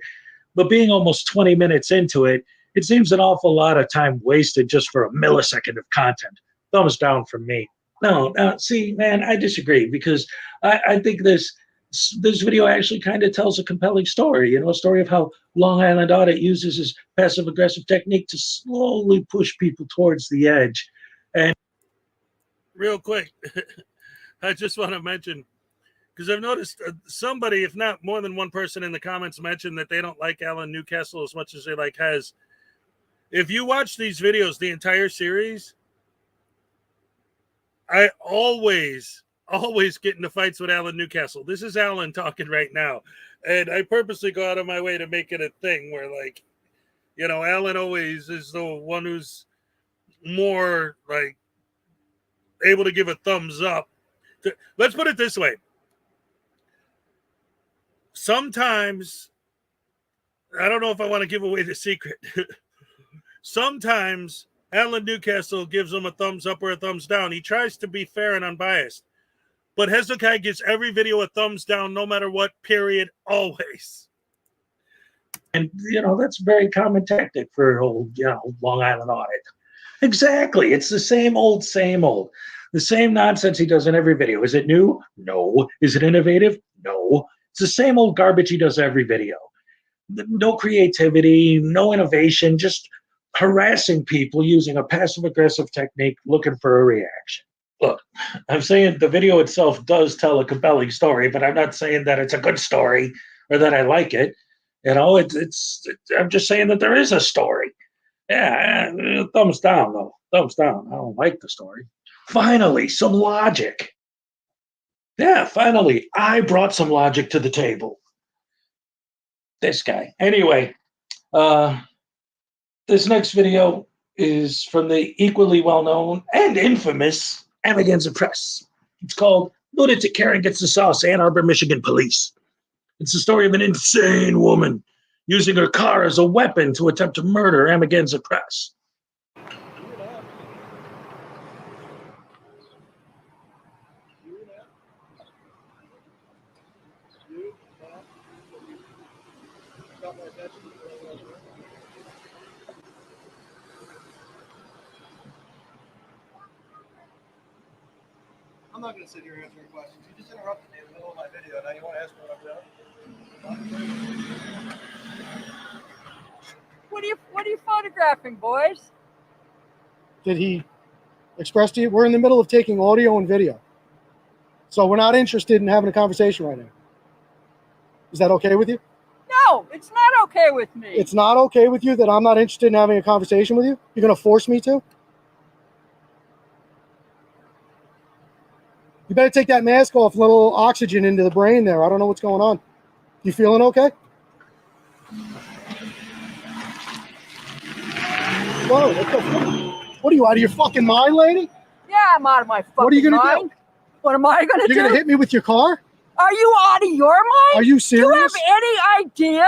[SPEAKER 6] But being almost 20 minutes into it, it seems an awful lot of time wasted just for a millisecond of content. Thumbs down from me. No, see, man, I disagree because I think this video actually kind of tells a compelling story, a story of how Long Island Audit uses his passive-aggressive technique to slowly push people towards the edge. And
[SPEAKER 1] Real quick, I just want to mention, because I've noticed somebody, if not more than one person in the comments, mentioned that they don't like Alan Newcastle as much as they like Hez. If you watch these videos, the entire series, I always get into fights with Alan Newcastle. This is Alan talking right now. And I purposely go out of my way to make it a thing where, like, Alan always is the one who's more, like, able to give a thumbs up. Let's put it this way. Sometimes, I don't know if I want to give away the secret. Sometimes Alan Newcastle gives him a thumbs up or a thumbs down. He tries to be fair and unbiased. But Hezokuai gives every video a thumbs down no matter what, period, always.
[SPEAKER 6] And, that's a very common tactic for old, Long Island audit. Exactly. It's the same old, same old. The same nonsense he does in every video. Is it new? No. Is it innovative? No. It's the same old garbage he does every video. No creativity, no innovation, just harassing people using a passive-aggressive technique looking for a reaction. Look, I'm saying the video itself does tell a compelling story, but I'm not saying that it's a good story or that I like it. I'm just saying that there is a story. Yeah, thumbs down, though. Thumbs down. I don't like the story. Finally, some logic. Yeah, finally, I brought some logic to the table. This guy. Anyway, this next video is from the equally well-known and infamous Amendment Press. It's called Lunatic Karen Gets the Sauce, Ann Arbor, Michigan Police. It's the story of an insane woman using her car as a weapon to attempt to murder Amendment Press.
[SPEAKER 15] I'm not going to sit here answering questions. You just interrupted me in the middle of my video. Now you want to ask me what I'm doing?
[SPEAKER 22] What are you photographing, boys?
[SPEAKER 15] Did he express to you? We're in the middle of taking audio and video. So we're not interested in having a conversation right now. Is that okay with you?
[SPEAKER 22] No, it's not okay with me.
[SPEAKER 15] It's not okay with you that I'm not interested in having a conversation with you? You're going to force me to? You better take that mask off, let a little oxygen into the brain there. I don't know what's going on. You feeling okay? Whoa, what are you, out of your fucking mind, lady?
[SPEAKER 22] Yeah, I'm out of my fucking mind.
[SPEAKER 15] What are you going to do?
[SPEAKER 22] What am I going to do?
[SPEAKER 15] You're going to hit me with your car?
[SPEAKER 22] Are you out of your mind?
[SPEAKER 15] Are you serious?
[SPEAKER 22] Do you have any idea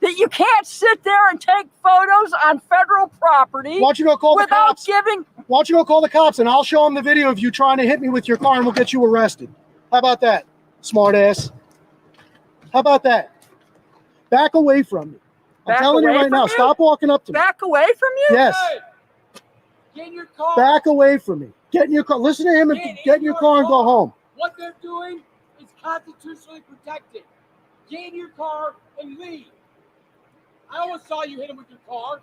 [SPEAKER 22] that you can't sit there and take photos on federal property?
[SPEAKER 15] Why don't you go call the cops?
[SPEAKER 22] Giving...
[SPEAKER 15] Why don't you go call the cops and I'll show them the video of you trying to hit me with your car and we'll get you arrested. How about that, smart ass? How about that? Back away from me. I'm telling you right now, stop walking up to me.
[SPEAKER 22] Back away from you?
[SPEAKER 15] Yes.
[SPEAKER 22] Get in your car.
[SPEAKER 15] Back away from me. Get in your car. Listen to him and get in your car and go home.
[SPEAKER 22] What they're doing is constitutionally protected. Get in your car and leave. I almost saw you hit him with your car.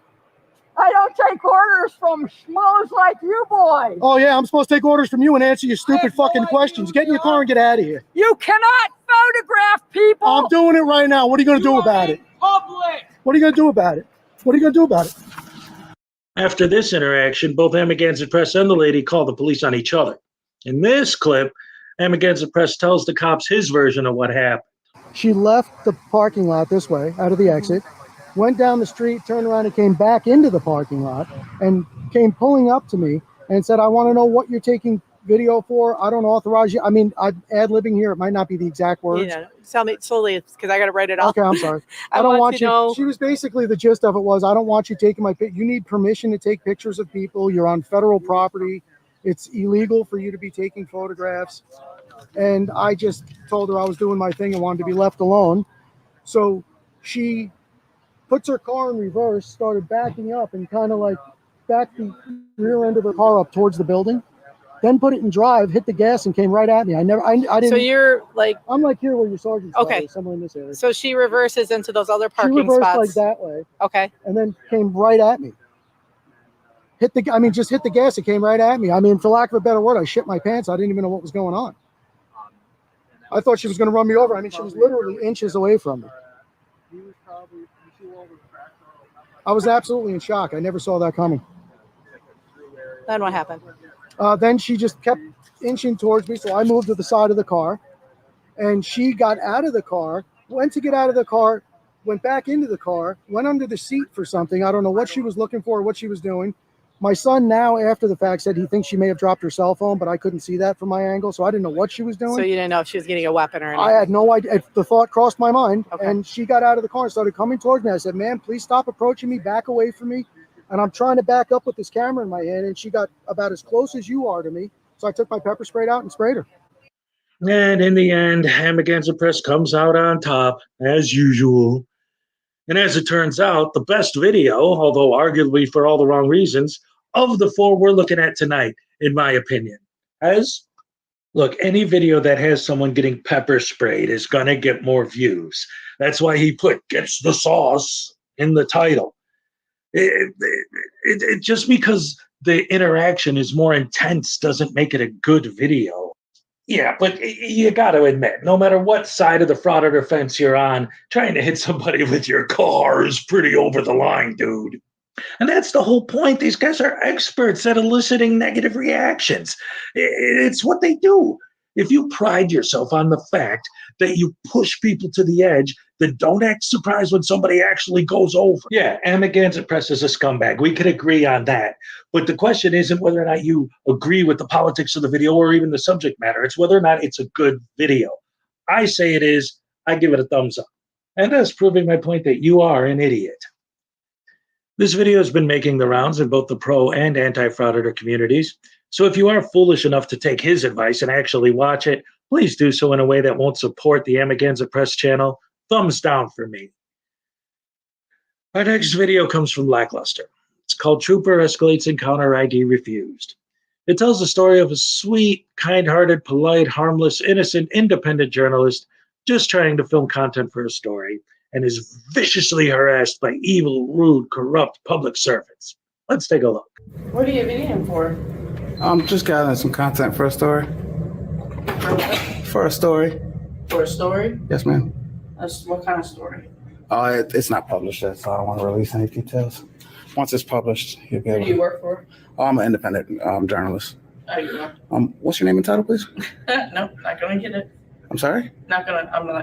[SPEAKER 22] I don't take orders from schmoes like you boys.
[SPEAKER 15] Oh, yeah, I'm supposed to take orders from you and answer your stupid fucking questions. Get in your car and get out of here.
[SPEAKER 22] You cannot photograph people.
[SPEAKER 15] I'm doing it right now. What are you going to do about it?
[SPEAKER 22] Public.
[SPEAKER 15] What are you going to do about it? What are you going to do about it?
[SPEAKER 6] After this interaction, both Amendment Press and the lady call the police on each other. In this clip, Amendment Press tells the cops his version of what happened.
[SPEAKER 15] She left the parking lot this way, out of the exit, went down the street, turned around and came back into the parking lot and came pulling up to me and said, I want to know what you're taking video for. I don't authorize you. I mean, I'm ad-libbing here. It might not be the exact words.
[SPEAKER 23] Yeah, tell me slowly because I got to write it out.
[SPEAKER 15] Okay, I'm sorry. I don't want you. She was basically, the gist of it was, I don't want you taking my picture. You need permission to take pictures of people. You're on federal property. It's illegal for you to be taking photographs. And I just told her I was doing my thing and wanted to be left alone. So she puts her car in reverse, started backing up and kind of like backed the rear end of her car up towards the building. Then put it in drive, hit the gas, and came right at me. I didn't.
[SPEAKER 23] So you're like,
[SPEAKER 15] I'm like here where your sergeant's
[SPEAKER 23] okay,
[SPEAKER 15] somewhere in this area.
[SPEAKER 23] So she reverses into those other
[SPEAKER 15] She
[SPEAKER 23] parking
[SPEAKER 15] reversed
[SPEAKER 23] spots.
[SPEAKER 15] like that way.
[SPEAKER 23] Okay.
[SPEAKER 15] And then came right at me. Just hit the gas. It came right at me. I mean, for lack of a better word, I shit my pants. I didn't even know what was going on. I thought she was going to run me over. I mean, she was literally inches away from me. I was absolutely in shock. I never saw that coming.
[SPEAKER 23] Then what happened?
[SPEAKER 15] Then she just kept inching towards me, so I moved to the side of the car, and she got out of the car, went to get out of the car, went back into the car, went under the seat for something. I don't know what she was looking for or what she was doing. My son now, after the fact, said he thinks she may have dropped her cell phone, but I couldn't see that from my angle, so I didn't know what she was doing.
[SPEAKER 23] So you didn't know if she was getting a weapon or anything?
[SPEAKER 15] I had no idea. The thought crossed my mind, and she got out of the car and started coming towards me. I said, ma'am, please stop approaching me, back away from me. And I'm trying to back up with this camera in my hand, and she got about as close as you are to me. So I took my pepper spray out and sprayed her.
[SPEAKER 6] And in the end, Amendment Press comes out on top, as usual. And as it turns out, the best video, although arguably for all the wrong reasons, of the 4 we're looking at tonight, in my opinion, look, any video that has someone getting pepper sprayed is going to get more views. That's why he put "gets the sauce" in the title. It just because the interaction is more intense doesn't make it a good video. Yeah, but you got to admit, no matter what side of the frauditor fence you're on, trying to hit somebody with your car is pretty over the line, dude. And that's the whole point. These guys are experts at eliciting negative reactions. It's what they do. If you pride yourself on the fact that you push people to the edge, then don't act surprised when somebody actually goes over. Yeah, Amendment Press is a scumbag. We could agree on that. But the question isn't whether or not you agree with the politics of the video or even the subject matter. It's whether or not it's a good video. I say it is. I give it a thumbs up. And that's proving my point that you are an idiot. This video has been making the rounds in both the pro and anti-frauditor communities. So if you are foolish enough to take his advice and actually watch it, please do so in a way that won't support the Amendment Press channel. Thumbs down for me. Our next video comes from Lackluster. It's called "Trooper Escalates Encounter ID Refused." It tells the story of a sweet, kind-hearted, polite, harmless, innocent, independent journalist just trying to film content for a story and is viciously harassed by evil, rude, corrupt public servants. Let's take a look.
[SPEAKER 23] What are you videoing for?
[SPEAKER 7] I'm just gathering some content for a story. For a story.
[SPEAKER 23] For a story?
[SPEAKER 7] Yes, ma'am.
[SPEAKER 23] What kind of story?
[SPEAKER 7] It's not published yet, so I don't want to release any details. Once it's published, you'll be
[SPEAKER 23] Who
[SPEAKER 7] able
[SPEAKER 23] do you
[SPEAKER 7] to.
[SPEAKER 23] work for?
[SPEAKER 7] Oh, I'm an independent journalist.
[SPEAKER 23] Oh, you are?
[SPEAKER 7] What's your name and title, please?
[SPEAKER 23] No, not gonna get it.
[SPEAKER 7] I'm sorry?
[SPEAKER 23] I'm not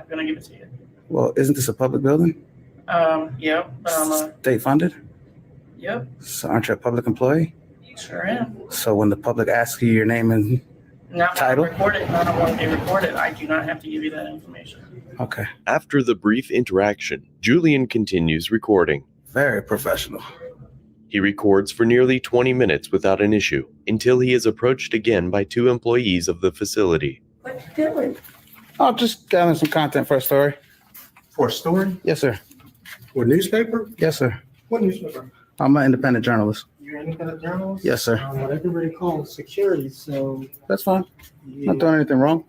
[SPEAKER 23] gonna give it to you.
[SPEAKER 7] Well, isn't this a public building?
[SPEAKER 23] Yeah, but I'm a.
[SPEAKER 7] State funded?
[SPEAKER 23] Yep,
[SPEAKER 7] So aren't you a public employee?
[SPEAKER 23] sure am.
[SPEAKER 7] So when the public asks you your name and
[SPEAKER 23] Not
[SPEAKER 7] title?
[SPEAKER 23] recorded. I don't want to be recorded. I do not have to give you that information.
[SPEAKER 7] Okay.
[SPEAKER 13] After the brief interaction, Julian continues recording.
[SPEAKER 7] Very professional.
[SPEAKER 13] He records for nearly 20 minutes without an issue, until he is approached again by 2 employees of the facility.
[SPEAKER 23] What you doing?
[SPEAKER 7] Oh, just gathering some content for a story.
[SPEAKER 14] For a story?
[SPEAKER 7] Yes, sir.
[SPEAKER 14] For a newspaper?
[SPEAKER 7] Yes, sir.
[SPEAKER 14] What newspaper?
[SPEAKER 7] I'm an independent journalist.
[SPEAKER 14] You're an independent journalist?
[SPEAKER 7] Yes, sir.
[SPEAKER 14] What everybody calls security, so.
[SPEAKER 7] That's fine. Not doing anything wrong.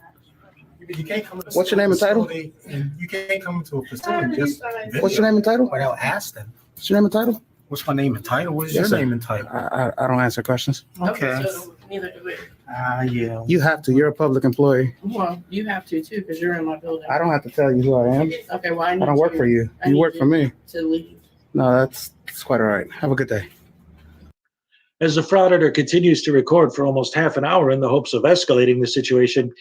[SPEAKER 14] You can't come into
[SPEAKER 7] What's your name and title?
[SPEAKER 14] and you can't come into a facility just.
[SPEAKER 7] What's your name and title?
[SPEAKER 14] Without asking.
[SPEAKER 7] What's your name and title?
[SPEAKER 14] What's my name and title? What is
[SPEAKER 7] Yes,
[SPEAKER 14] your
[SPEAKER 7] sir.
[SPEAKER 14] name and title?
[SPEAKER 7] I don't answer questions.
[SPEAKER 14] Okay.
[SPEAKER 23] So neither do we.
[SPEAKER 14] Yeah.
[SPEAKER 7] You have to. You're a public employee.
[SPEAKER 23] Well, you have to too, because you're in my building.
[SPEAKER 7] I don't have to tell you who I am.
[SPEAKER 23] Okay, well, I
[SPEAKER 7] I don't work for you. You work for me.
[SPEAKER 23] To leave.
[SPEAKER 7] No, that's quite all right. Have a good day.
[SPEAKER 6] As the frauditor continues to record for almost half an hour in the hopes of escalating the situation,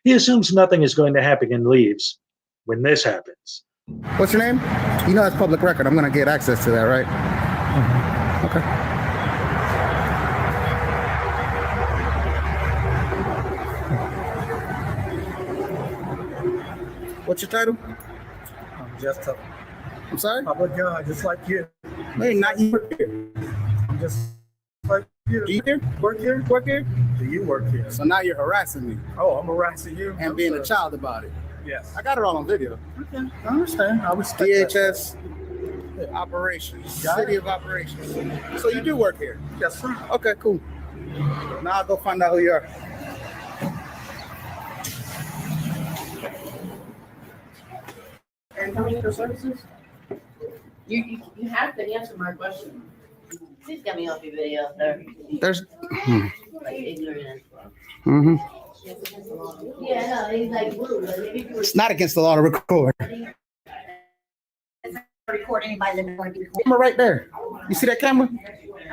[SPEAKER 6] he assumes nothing is going to happen and leaves. When this happens.
[SPEAKER 7] What's your name? You know that's public record. I'm going to get access to that, right? Okay. What's your title?
[SPEAKER 14] I'm just a
[SPEAKER 7] I'm sorry?
[SPEAKER 14] public guy, just like you.
[SPEAKER 7] Hey, not you work here.
[SPEAKER 14] I'm just like you.
[SPEAKER 7] Do you here?
[SPEAKER 14] Work here?
[SPEAKER 7] Work here?
[SPEAKER 14] Do you work here?
[SPEAKER 7] So now you're harassing me
[SPEAKER 14] Oh, I'm harassing you?
[SPEAKER 7] and being a child about it.
[SPEAKER 14] Yes.
[SPEAKER 7] I got it all on video.
[SPEAKER 14] Okay, I understand. I respect
[SPEAKER 7] DHS operations,
[SPEAKER 14] Got
[SPEAKER 7] city
[SPEAKER 14] it.
[SPEAKER 7] of operations. So you do work here?
[SPEAKER 14] that. Yes, sir.
[SPEAKER 7] Okay, cool. Now I'll go find out who you are.
[SPEAKER 23] And computer services? You have to answer my question.
[SPEAKER 24] Please get me off your video, sir.
[SPEAKER 7] There's.
[SPEAKER 24] Like ignorant.
[SPEAKER 7] Mm-hmm.
[SPEAKER 24] Yeah, no, he's like rude. Like, maybe if you were
[SPEAKER 7] It's not against the law to record.
[SPEAKER 24] recording by the
[SPEAKER 7] Camera right there. You see that camera?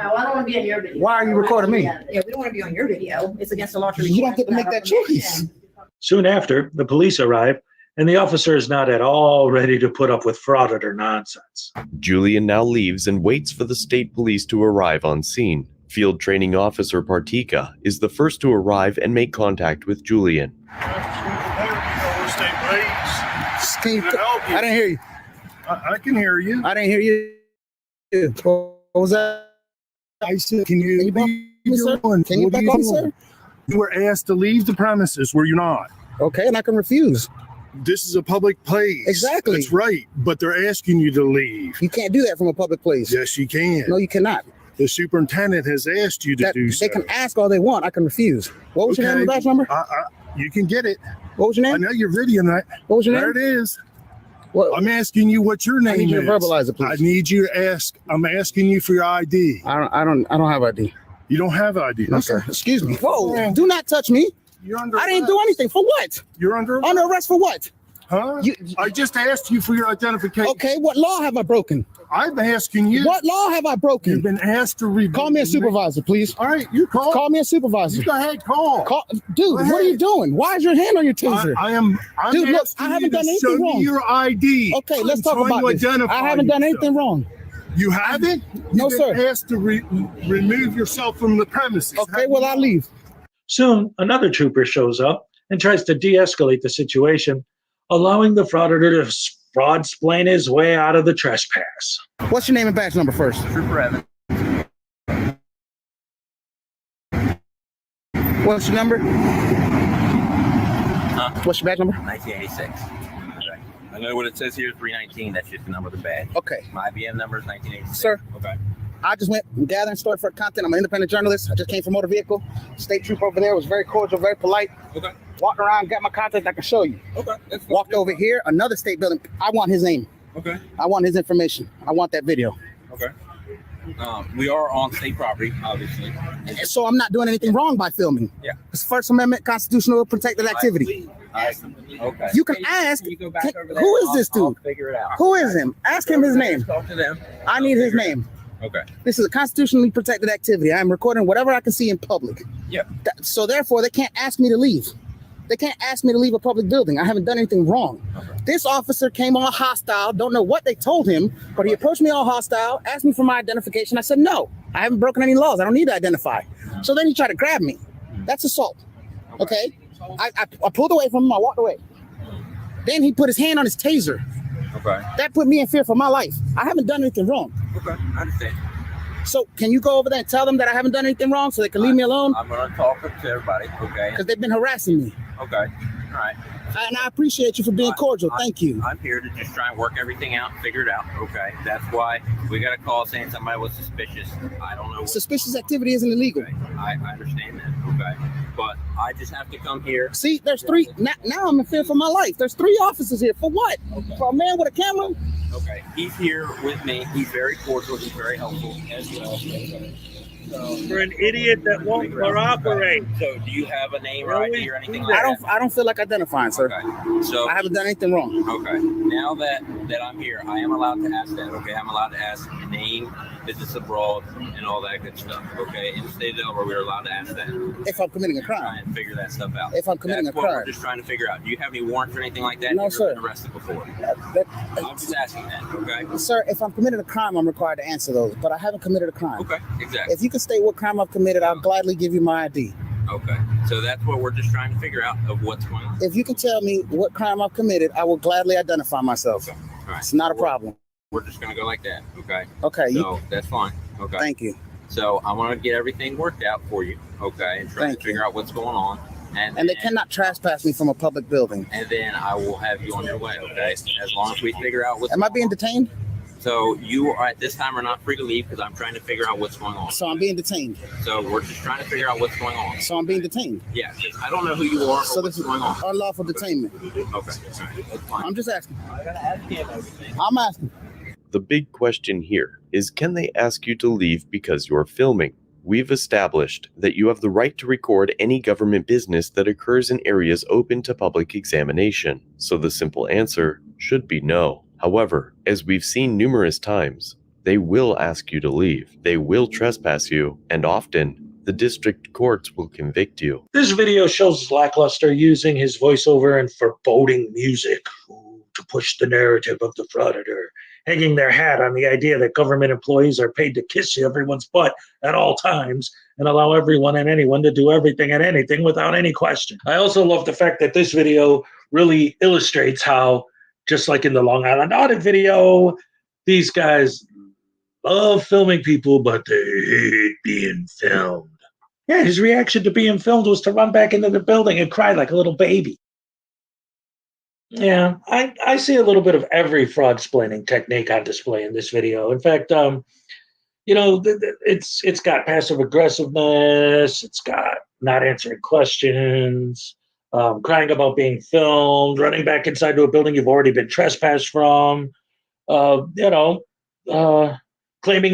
[SPEAKER 24] Oh, I don't want to be on your video.
[SPEAKER 7] Why are you recording me?
[SPEAKER 24] Yeah, we don't want to be on your video. It's against the law to record.
[SPEAKER 7] You don't get to make that choice.
[SPEAKER 6] Soon after, the police arrive, and the officer is not at all ready to put up with frauditor nonsense.
[SPEAKER 13] Julian now leaves and waits for the state police to arrive on scene. Field Training Officer Partika is the first to arrive and make contact with Julian.
[SPEAKER 7] I didn't hear you.
[SPEAKER 14] I can hear you.
[SPEAKER 7] I didn't hear you. What was that?
[SPEAKER 14] I said, can you
[SPEAKER 7] back
[SPEAKER 14] leave
[SPEAKER 7] sir?
[SPEAKER 14] your one?
[SPEAKER 7] Can you
[SPEAKER 14] What are
[SPEAKER 7] back up,
[SPEAKER 14] doing?
[SPEAKER 7] sir?
[SPEAKER 14] You were asked to leave the premises, were you not?
[SPEAKER 7] Okay, and I can refuse.
[SPEAKER 14] This is a public place.
[SPEAKER 7] Exactly.
[SPEAKER 14] That's right. But they're asking you to leave.
[SPEAKER 7] You can't do that from a public place.
[SPEAKER 14] Yes, you can.
[SPEAKER 7] No, you cannot.
[SPEAKER 14] The superintendent has asked you to do so.
[SPEAKER 7] They can ask all they want. I can refuse. What was your name and badge number?
[SPEAKER 14] You can get it.
[SPEAKER 7] What was your name?
[SPEAKER 14] I know you're videoing that.
[SPEAKER 7] What was your
[SPEAKER 14] There
[SPEAKER 7] name?
[SPEAKER 14] it is. I'm asking you what your name is.
[SPEAKER 7] I need you to verbalize it, please.
[SPEAKER 14] I need you to ask. I'm asking you for your ID.
[SPEAKER 7] I don't have ID.
[SPEAKER 14] You don't have ID.
[SPEAKER 7] No, sir. Excuse me. Whoa! Do not touch me.
[SPEAKER 14] You're under
[SPEAKER 7] I didn't do anything. For what?
[SPEAKER 14] You're under
[SPEAKER 7] arrest for what?
[SPEAKER 14] Huh? I just asked you for your identification.
[SPEAKER 7] Okay, what law have I broken?
[SPEAKER 14] I'm asking you.
[SPEAKER 7] What law have I broken?
[SPEAKER 14] You've been asked to
[SPEAKER 7] call me a supervisor, please.
[SPEAKER 14] All right, you call.
[SPEAKER 7] Call me a supervisor.
[SPEAKER 14] You go ahead, call.
[SPEAKER 7] Dude, what are you doing? Why is your hand on your taser?
[SPEAKER 14] I'm
[SPEAKER 7] Dude, look,
[SPEAKER 14] asking
[SPEAKER 7] I haven't
[SPEAKER 14] you to
[SPEAKER 7] done anything
[SPEAKER 14] show me
[SPEAKER 7] wrong.
[SPEAKER 14] your ID.
[SPEAKER 7] Okay, let's talk
[SPEAKER 14] I'm trying
[SPEAKER 7] about
[SPEAKER 14] to
[SPEAKER 7] this.
[SPEAKER 14] identify
[SPEAKER 7] I haven't done
[SPEAKER 14] yourself.
[SPEAKER 7] anything wrong.
[SPEAKER 14] You haven't?
[SPEAKER 7] No,
[SPEAKER 14] You've been asked to remove yourself from the premises.
[SPEAKER 7] Okay, well, I'll leave.
[SPEAKER 6] Soon, another trooper shows up and tries to de-escalate the situation, allowing the frauditor to fraud-splain his way out of the trespass.
[SPEAKER 7] What's your name and badge number first?
[SPEAKER 9] Trooper Evan.
[SPEAKER 7] What's your number? What's your badge number?
[SPEAKER 9] 1986. Okay. I know what it says here, 319. That's just the number of the badge.
[SPEAKER 7] Okay.
[SPEAKER 9] My IBM number is 1986.
[SPEAKER 7] Sir.
[SPEAKER 9] Okay.
[SPEAKER 7] I just went gathering story for content. I'm an independent journalist. I just came from motor vehicle. State trooper over there was very cordial, very polite.
[SPEAKER 9] Okay.
[SPEAKER 7] Walked around, got my contact I can show you.
[SPEAKER 9] Okay.
[SPEAKER 7] Walked over here, another state building. I want his name.
[SPEAKER 9] Okay.
[SPEAKER 7] I want his information. I want that video.
[SPEAKER 9] Okay. We are on state property, obviously.
[SPEAKER 7] So I'm not doing anything wrong by filming.
[SPEAKER 9] Yeah.
[SPEAKER 7] It's First Amendment constitutional protected activity.
[SPEAKER 9] Okay.
[SPEAKER 7] You can ask,
[SPEAKER 9] You go back over there.
[SPEAKER 7] who is this
[SPEAKER 9] I'll
[SPEAKER 7] dude?
[SPEAKER 9] figure it out.
[SPEAKER 7] Who is him? Ask him his name.
[SPEAKER 9] Talk to them.
[SPEAKER 7] I need his name.
[SPEAKER 9] Okay.
[SPEAKER 7] This is a constitutionally protected activity. I am recording whatever I can see in public.
[SPEAKER 9] Yep.
[SPEAKER 7] So therefore, they can't ask me to leave. They can't ask me to leave a public building. I haven't done anything wrong.
[SPEAKER 9] Okay.
[SPEAKER 7] This officer came all hostile. Don't know what they told him, but he approached me all hostile, asked me for my identification. I said, no, I haven't broken any laws. I don't need to identify. So then he tried to grab me. That's assault. Okay. I pulled away from him. I walked away. Then he put his hand on his taser.
[SPEAKER 9] Okay.
[SPEAKER 7] That put me in fear for my life. I haven't done anything wrong.
[SPEAKER 9] Okay. I understand.
[SPEAKER 7] So can you go over there and tell them that I haven't done anything wrong so they can leave me alone?
[SPEAKER 9] I'm going to talk to everybody. Okay.
[SPEAKER 7] Because they've been harassing me.
[SPEAKER 9] Okay. All right.
[SPEAKER 7] And I appreciate you for being cordial. Thank you.
[SPEAKER 9] I'm here to just try and work everything out and figure it out. Okay. That's why we got a call saying somebody was suspicious. I don't know. What
[SPEAKER 7] Suspicious activity isn't illegal.
[SPEAKER 9] Okay. I understand that. Okay. But I just have to come here.
[SPEAKER 7] See, there's three. Now I'm in fear for my life. There's 3 officers here. For what?
[SPEAKER 9] Okay.
[SPEAKER 7] For a man with a camera?
[SPEAKER 9] Okay. He's here with me. He's very cordial. He's very helpful as well.
[SPEAKER 1] For an idiot that won't cooperate.
[SPEAKER 9] So, do you have a name or ID or anything like that?
[SPEAKER 7] I don't feel like identifying, sir.
[SPEAKER 9] Okay. So
[SPEAKER 7] I haven't done anything wrong.
[SPEAKER 9] Okay. Now that I'm here, I am allowed to ask that. Okay. I'm allowed to ask name, business abroad, and all that good stuff. Okay. In the state of Delaware, we're allowed to ask that.
[SPEAKER 7] If I'm committing a
[SPEAKER 9] Try
[SPEAKER 7] crime.
[SPEAKER 9] and figure that stuff out.
[SPEAKER 7] If I'm committing
[SPEAKER 9] That's
[SPEAKER 7] a
[SPEAKER 9] what
[SPEAKER 7] crime.
[SPEAKER 9] we're just trying to figure out. Do you have any warrants or anything like that?
[SPEAKER 7] No,
[SPEAKER 9] You've
[SPEAKER 7] sir.
[SPEAKER 9] been arrested before.
[SPEAKER 7] That-
[SPEAKER 9] I'm just asking that. Okay.
[SPEAKER 7] Sir, if I'm committing a crime, I'm required to answer those. But I haven't committed a crime.
[SPEAKER 9] Okay. Exactly.
[SPEAKER 7] If you can state what crime I've committed, I'll gladly give you my ID.
[SPEAKER 9] Okay. So that's what we're just trying to figure out of what's going on.
[SPEAKER 7] If you can tell me what crime I've committed, I will gladly identify myself.
[SPEAKER 9] Okay. All right.
[SPEAKER 7] It's not a problem.
[SPEAKER 9] We're just gonna go like that. Okay.
[SPEAKER 7] Okay.
[SPEAKER 9] So that's fine. Okay.
[SPEAKER 7] Thank you.
[SPEAKER 9] So I want to get everything worked out for you. Okay. And try
[SPEAKER 7] Thank
[SPEAKER 9] to figure out what's going on.
[SPEAKER 7] And they cannot trespass me from a public building.
[SPEAKER 9] And then I will have you on your way. Okay. As long as we figure out what's.
[SPEAKER 7] Am I being detained?
[SPEAKER 9] So you are at this time are not free to leave because I'm trying to figure out what's going on.
[SPEAKER 7] So I'm being detained.
[SPEAKER 9] So we're just trying to figure out what's going on.
[SPEAKER 7] So I'm being detained.
[SPEAKER 9] Yeah, because I don't know who you are or
[SPEAKER 7] So
[SPEAKER 9] what's
[SPEAKER 7] this is
[SPEAKER 9] going on.
[SPEAKER 7] unlawful detainment.
[SPEAKER 9] Okay, all right, that's fine.
[SPEAKER 7] I'm just asking.
[SPEAKER 9] I gotta ask him everything.
[SPEAKER 7] I'm asking.
[SPEAKER 13] The big question here is, can they ask you to leave because you're filming? We've established that you have the right to record any government business that occurs in areas open to public examination, so the simple answer should be no. However, as we've seen numerous times, they will ask you to leave, they will trespass you, and often the district courts will convict you.
[SPEAKER 6] This video shows Lackluster using his voiceover and foreboding music to push the narrative of the Frauditor, hanging their hat on the idea that government employees are paid to kiss everyone's butt at all times and allow everyone and anyone to do everything and anything without any question. I also love the fact that this video really illustrates how, just like in the Long Island Audit video, these guys love filming people, but they hate being filmed. Yeah, his reaction to being filmed was to run back into the building and cry like a little baby. Yeah, I see a little bit of every fraud explaining technique on display in this video. In fact, it's got passive aggressiveness, it's got not answering questions, crying about being filmed, running back inside to a building you've already been trespassed from, claiming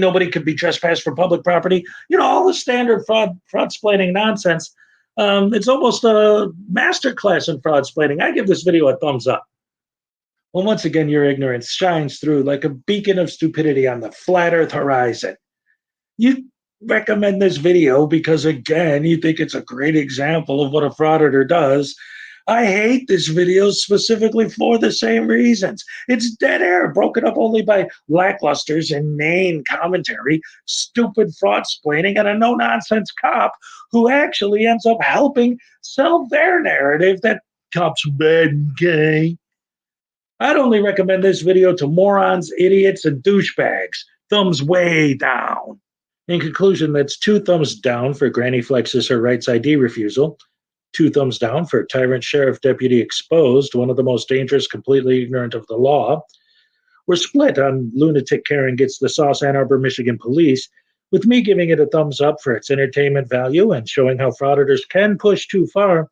[SPEAKER 6] nobody could be trespassed from public property. All the standard fraud explaining nonsense. It's almost a masterclass in fraud explaining. I give this video a thumbs up. Well, once again, your ignorance shines through like a beacon of stupidity on the flat earth horizon. You recommend this video because, again, you think it's a great example of what a frauditor does. I hate this video specifically for the same reasons. It's dead air, broken up only by lacklusters, inane commentary, stupid fraud explaining, and a no-nonsense cop who actually ends up helping sell their narrative that cops are bad and gay. I'd only recommend this video to morons, idiots, and douchebags. Thumbs way down. In conclusion, that's 2 thumbs down for Granny Flexes her rights ID refusal, 2 thumbs down for Tyrant Sheriff Deputy Exposed, one of the most dangerous, completely ignorant of the law. We're split on Lunatic Karen Gets the Sauce Ann Arbor, Michigan Police, with me giving it a thumbs up for its entertainment value and showing how frauditors can push too far,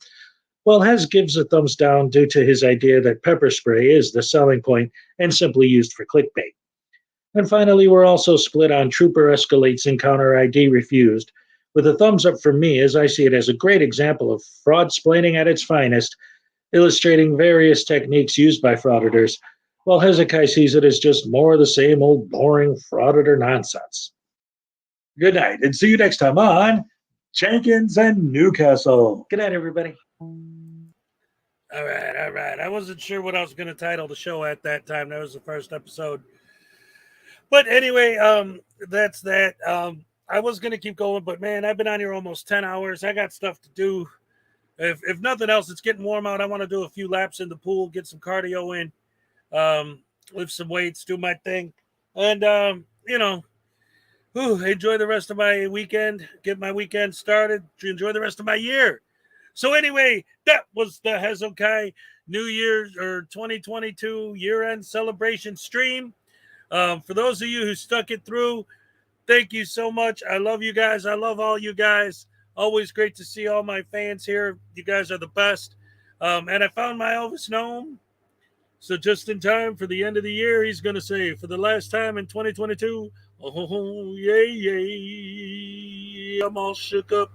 [SPEAKER 6] while Hez gives a thumbs down due to his idea that pepper spray is the selling point and simply used for clickbait. And finally, we're also split on Trooper Escalates Encounter ID Refused, with a thumbs up from me as I see it as a great example of fraud explaining at its finest, illustrating various techniques used by frauditors, while Hezokuai sees it as just more of the same old boring frauditor nonsense. Good night, and see you next time on Jenkins and Newcastle. Good night, everybody.
[SPEAKER 1] All right. I wasn't sure what I was going to title the show at that time. That was the first episode. But anyway, that's that. I was going to keep going, but man, I've been on here almost 10 hours. I got stuff to do. If nothing else, it's getting warm out. I want to do a few laps in the pool, get some cardio in, lift some weights, do my thing. And, enjoy the rest of my weekend, get my weekend started, enjoy the rest of my year. So anyway, that was the Hezokuai New Year's or 2022 year-end celebration stream. For those of you who stuck it through, thank you so much. I love you guys. I love all you guys. Always great to see all my fans here. You guys are the best. And I found my Elvis gnome. So just in time for the end of the year, he's going to say, for the last time in 2022, oh, yay, I'm all shook up.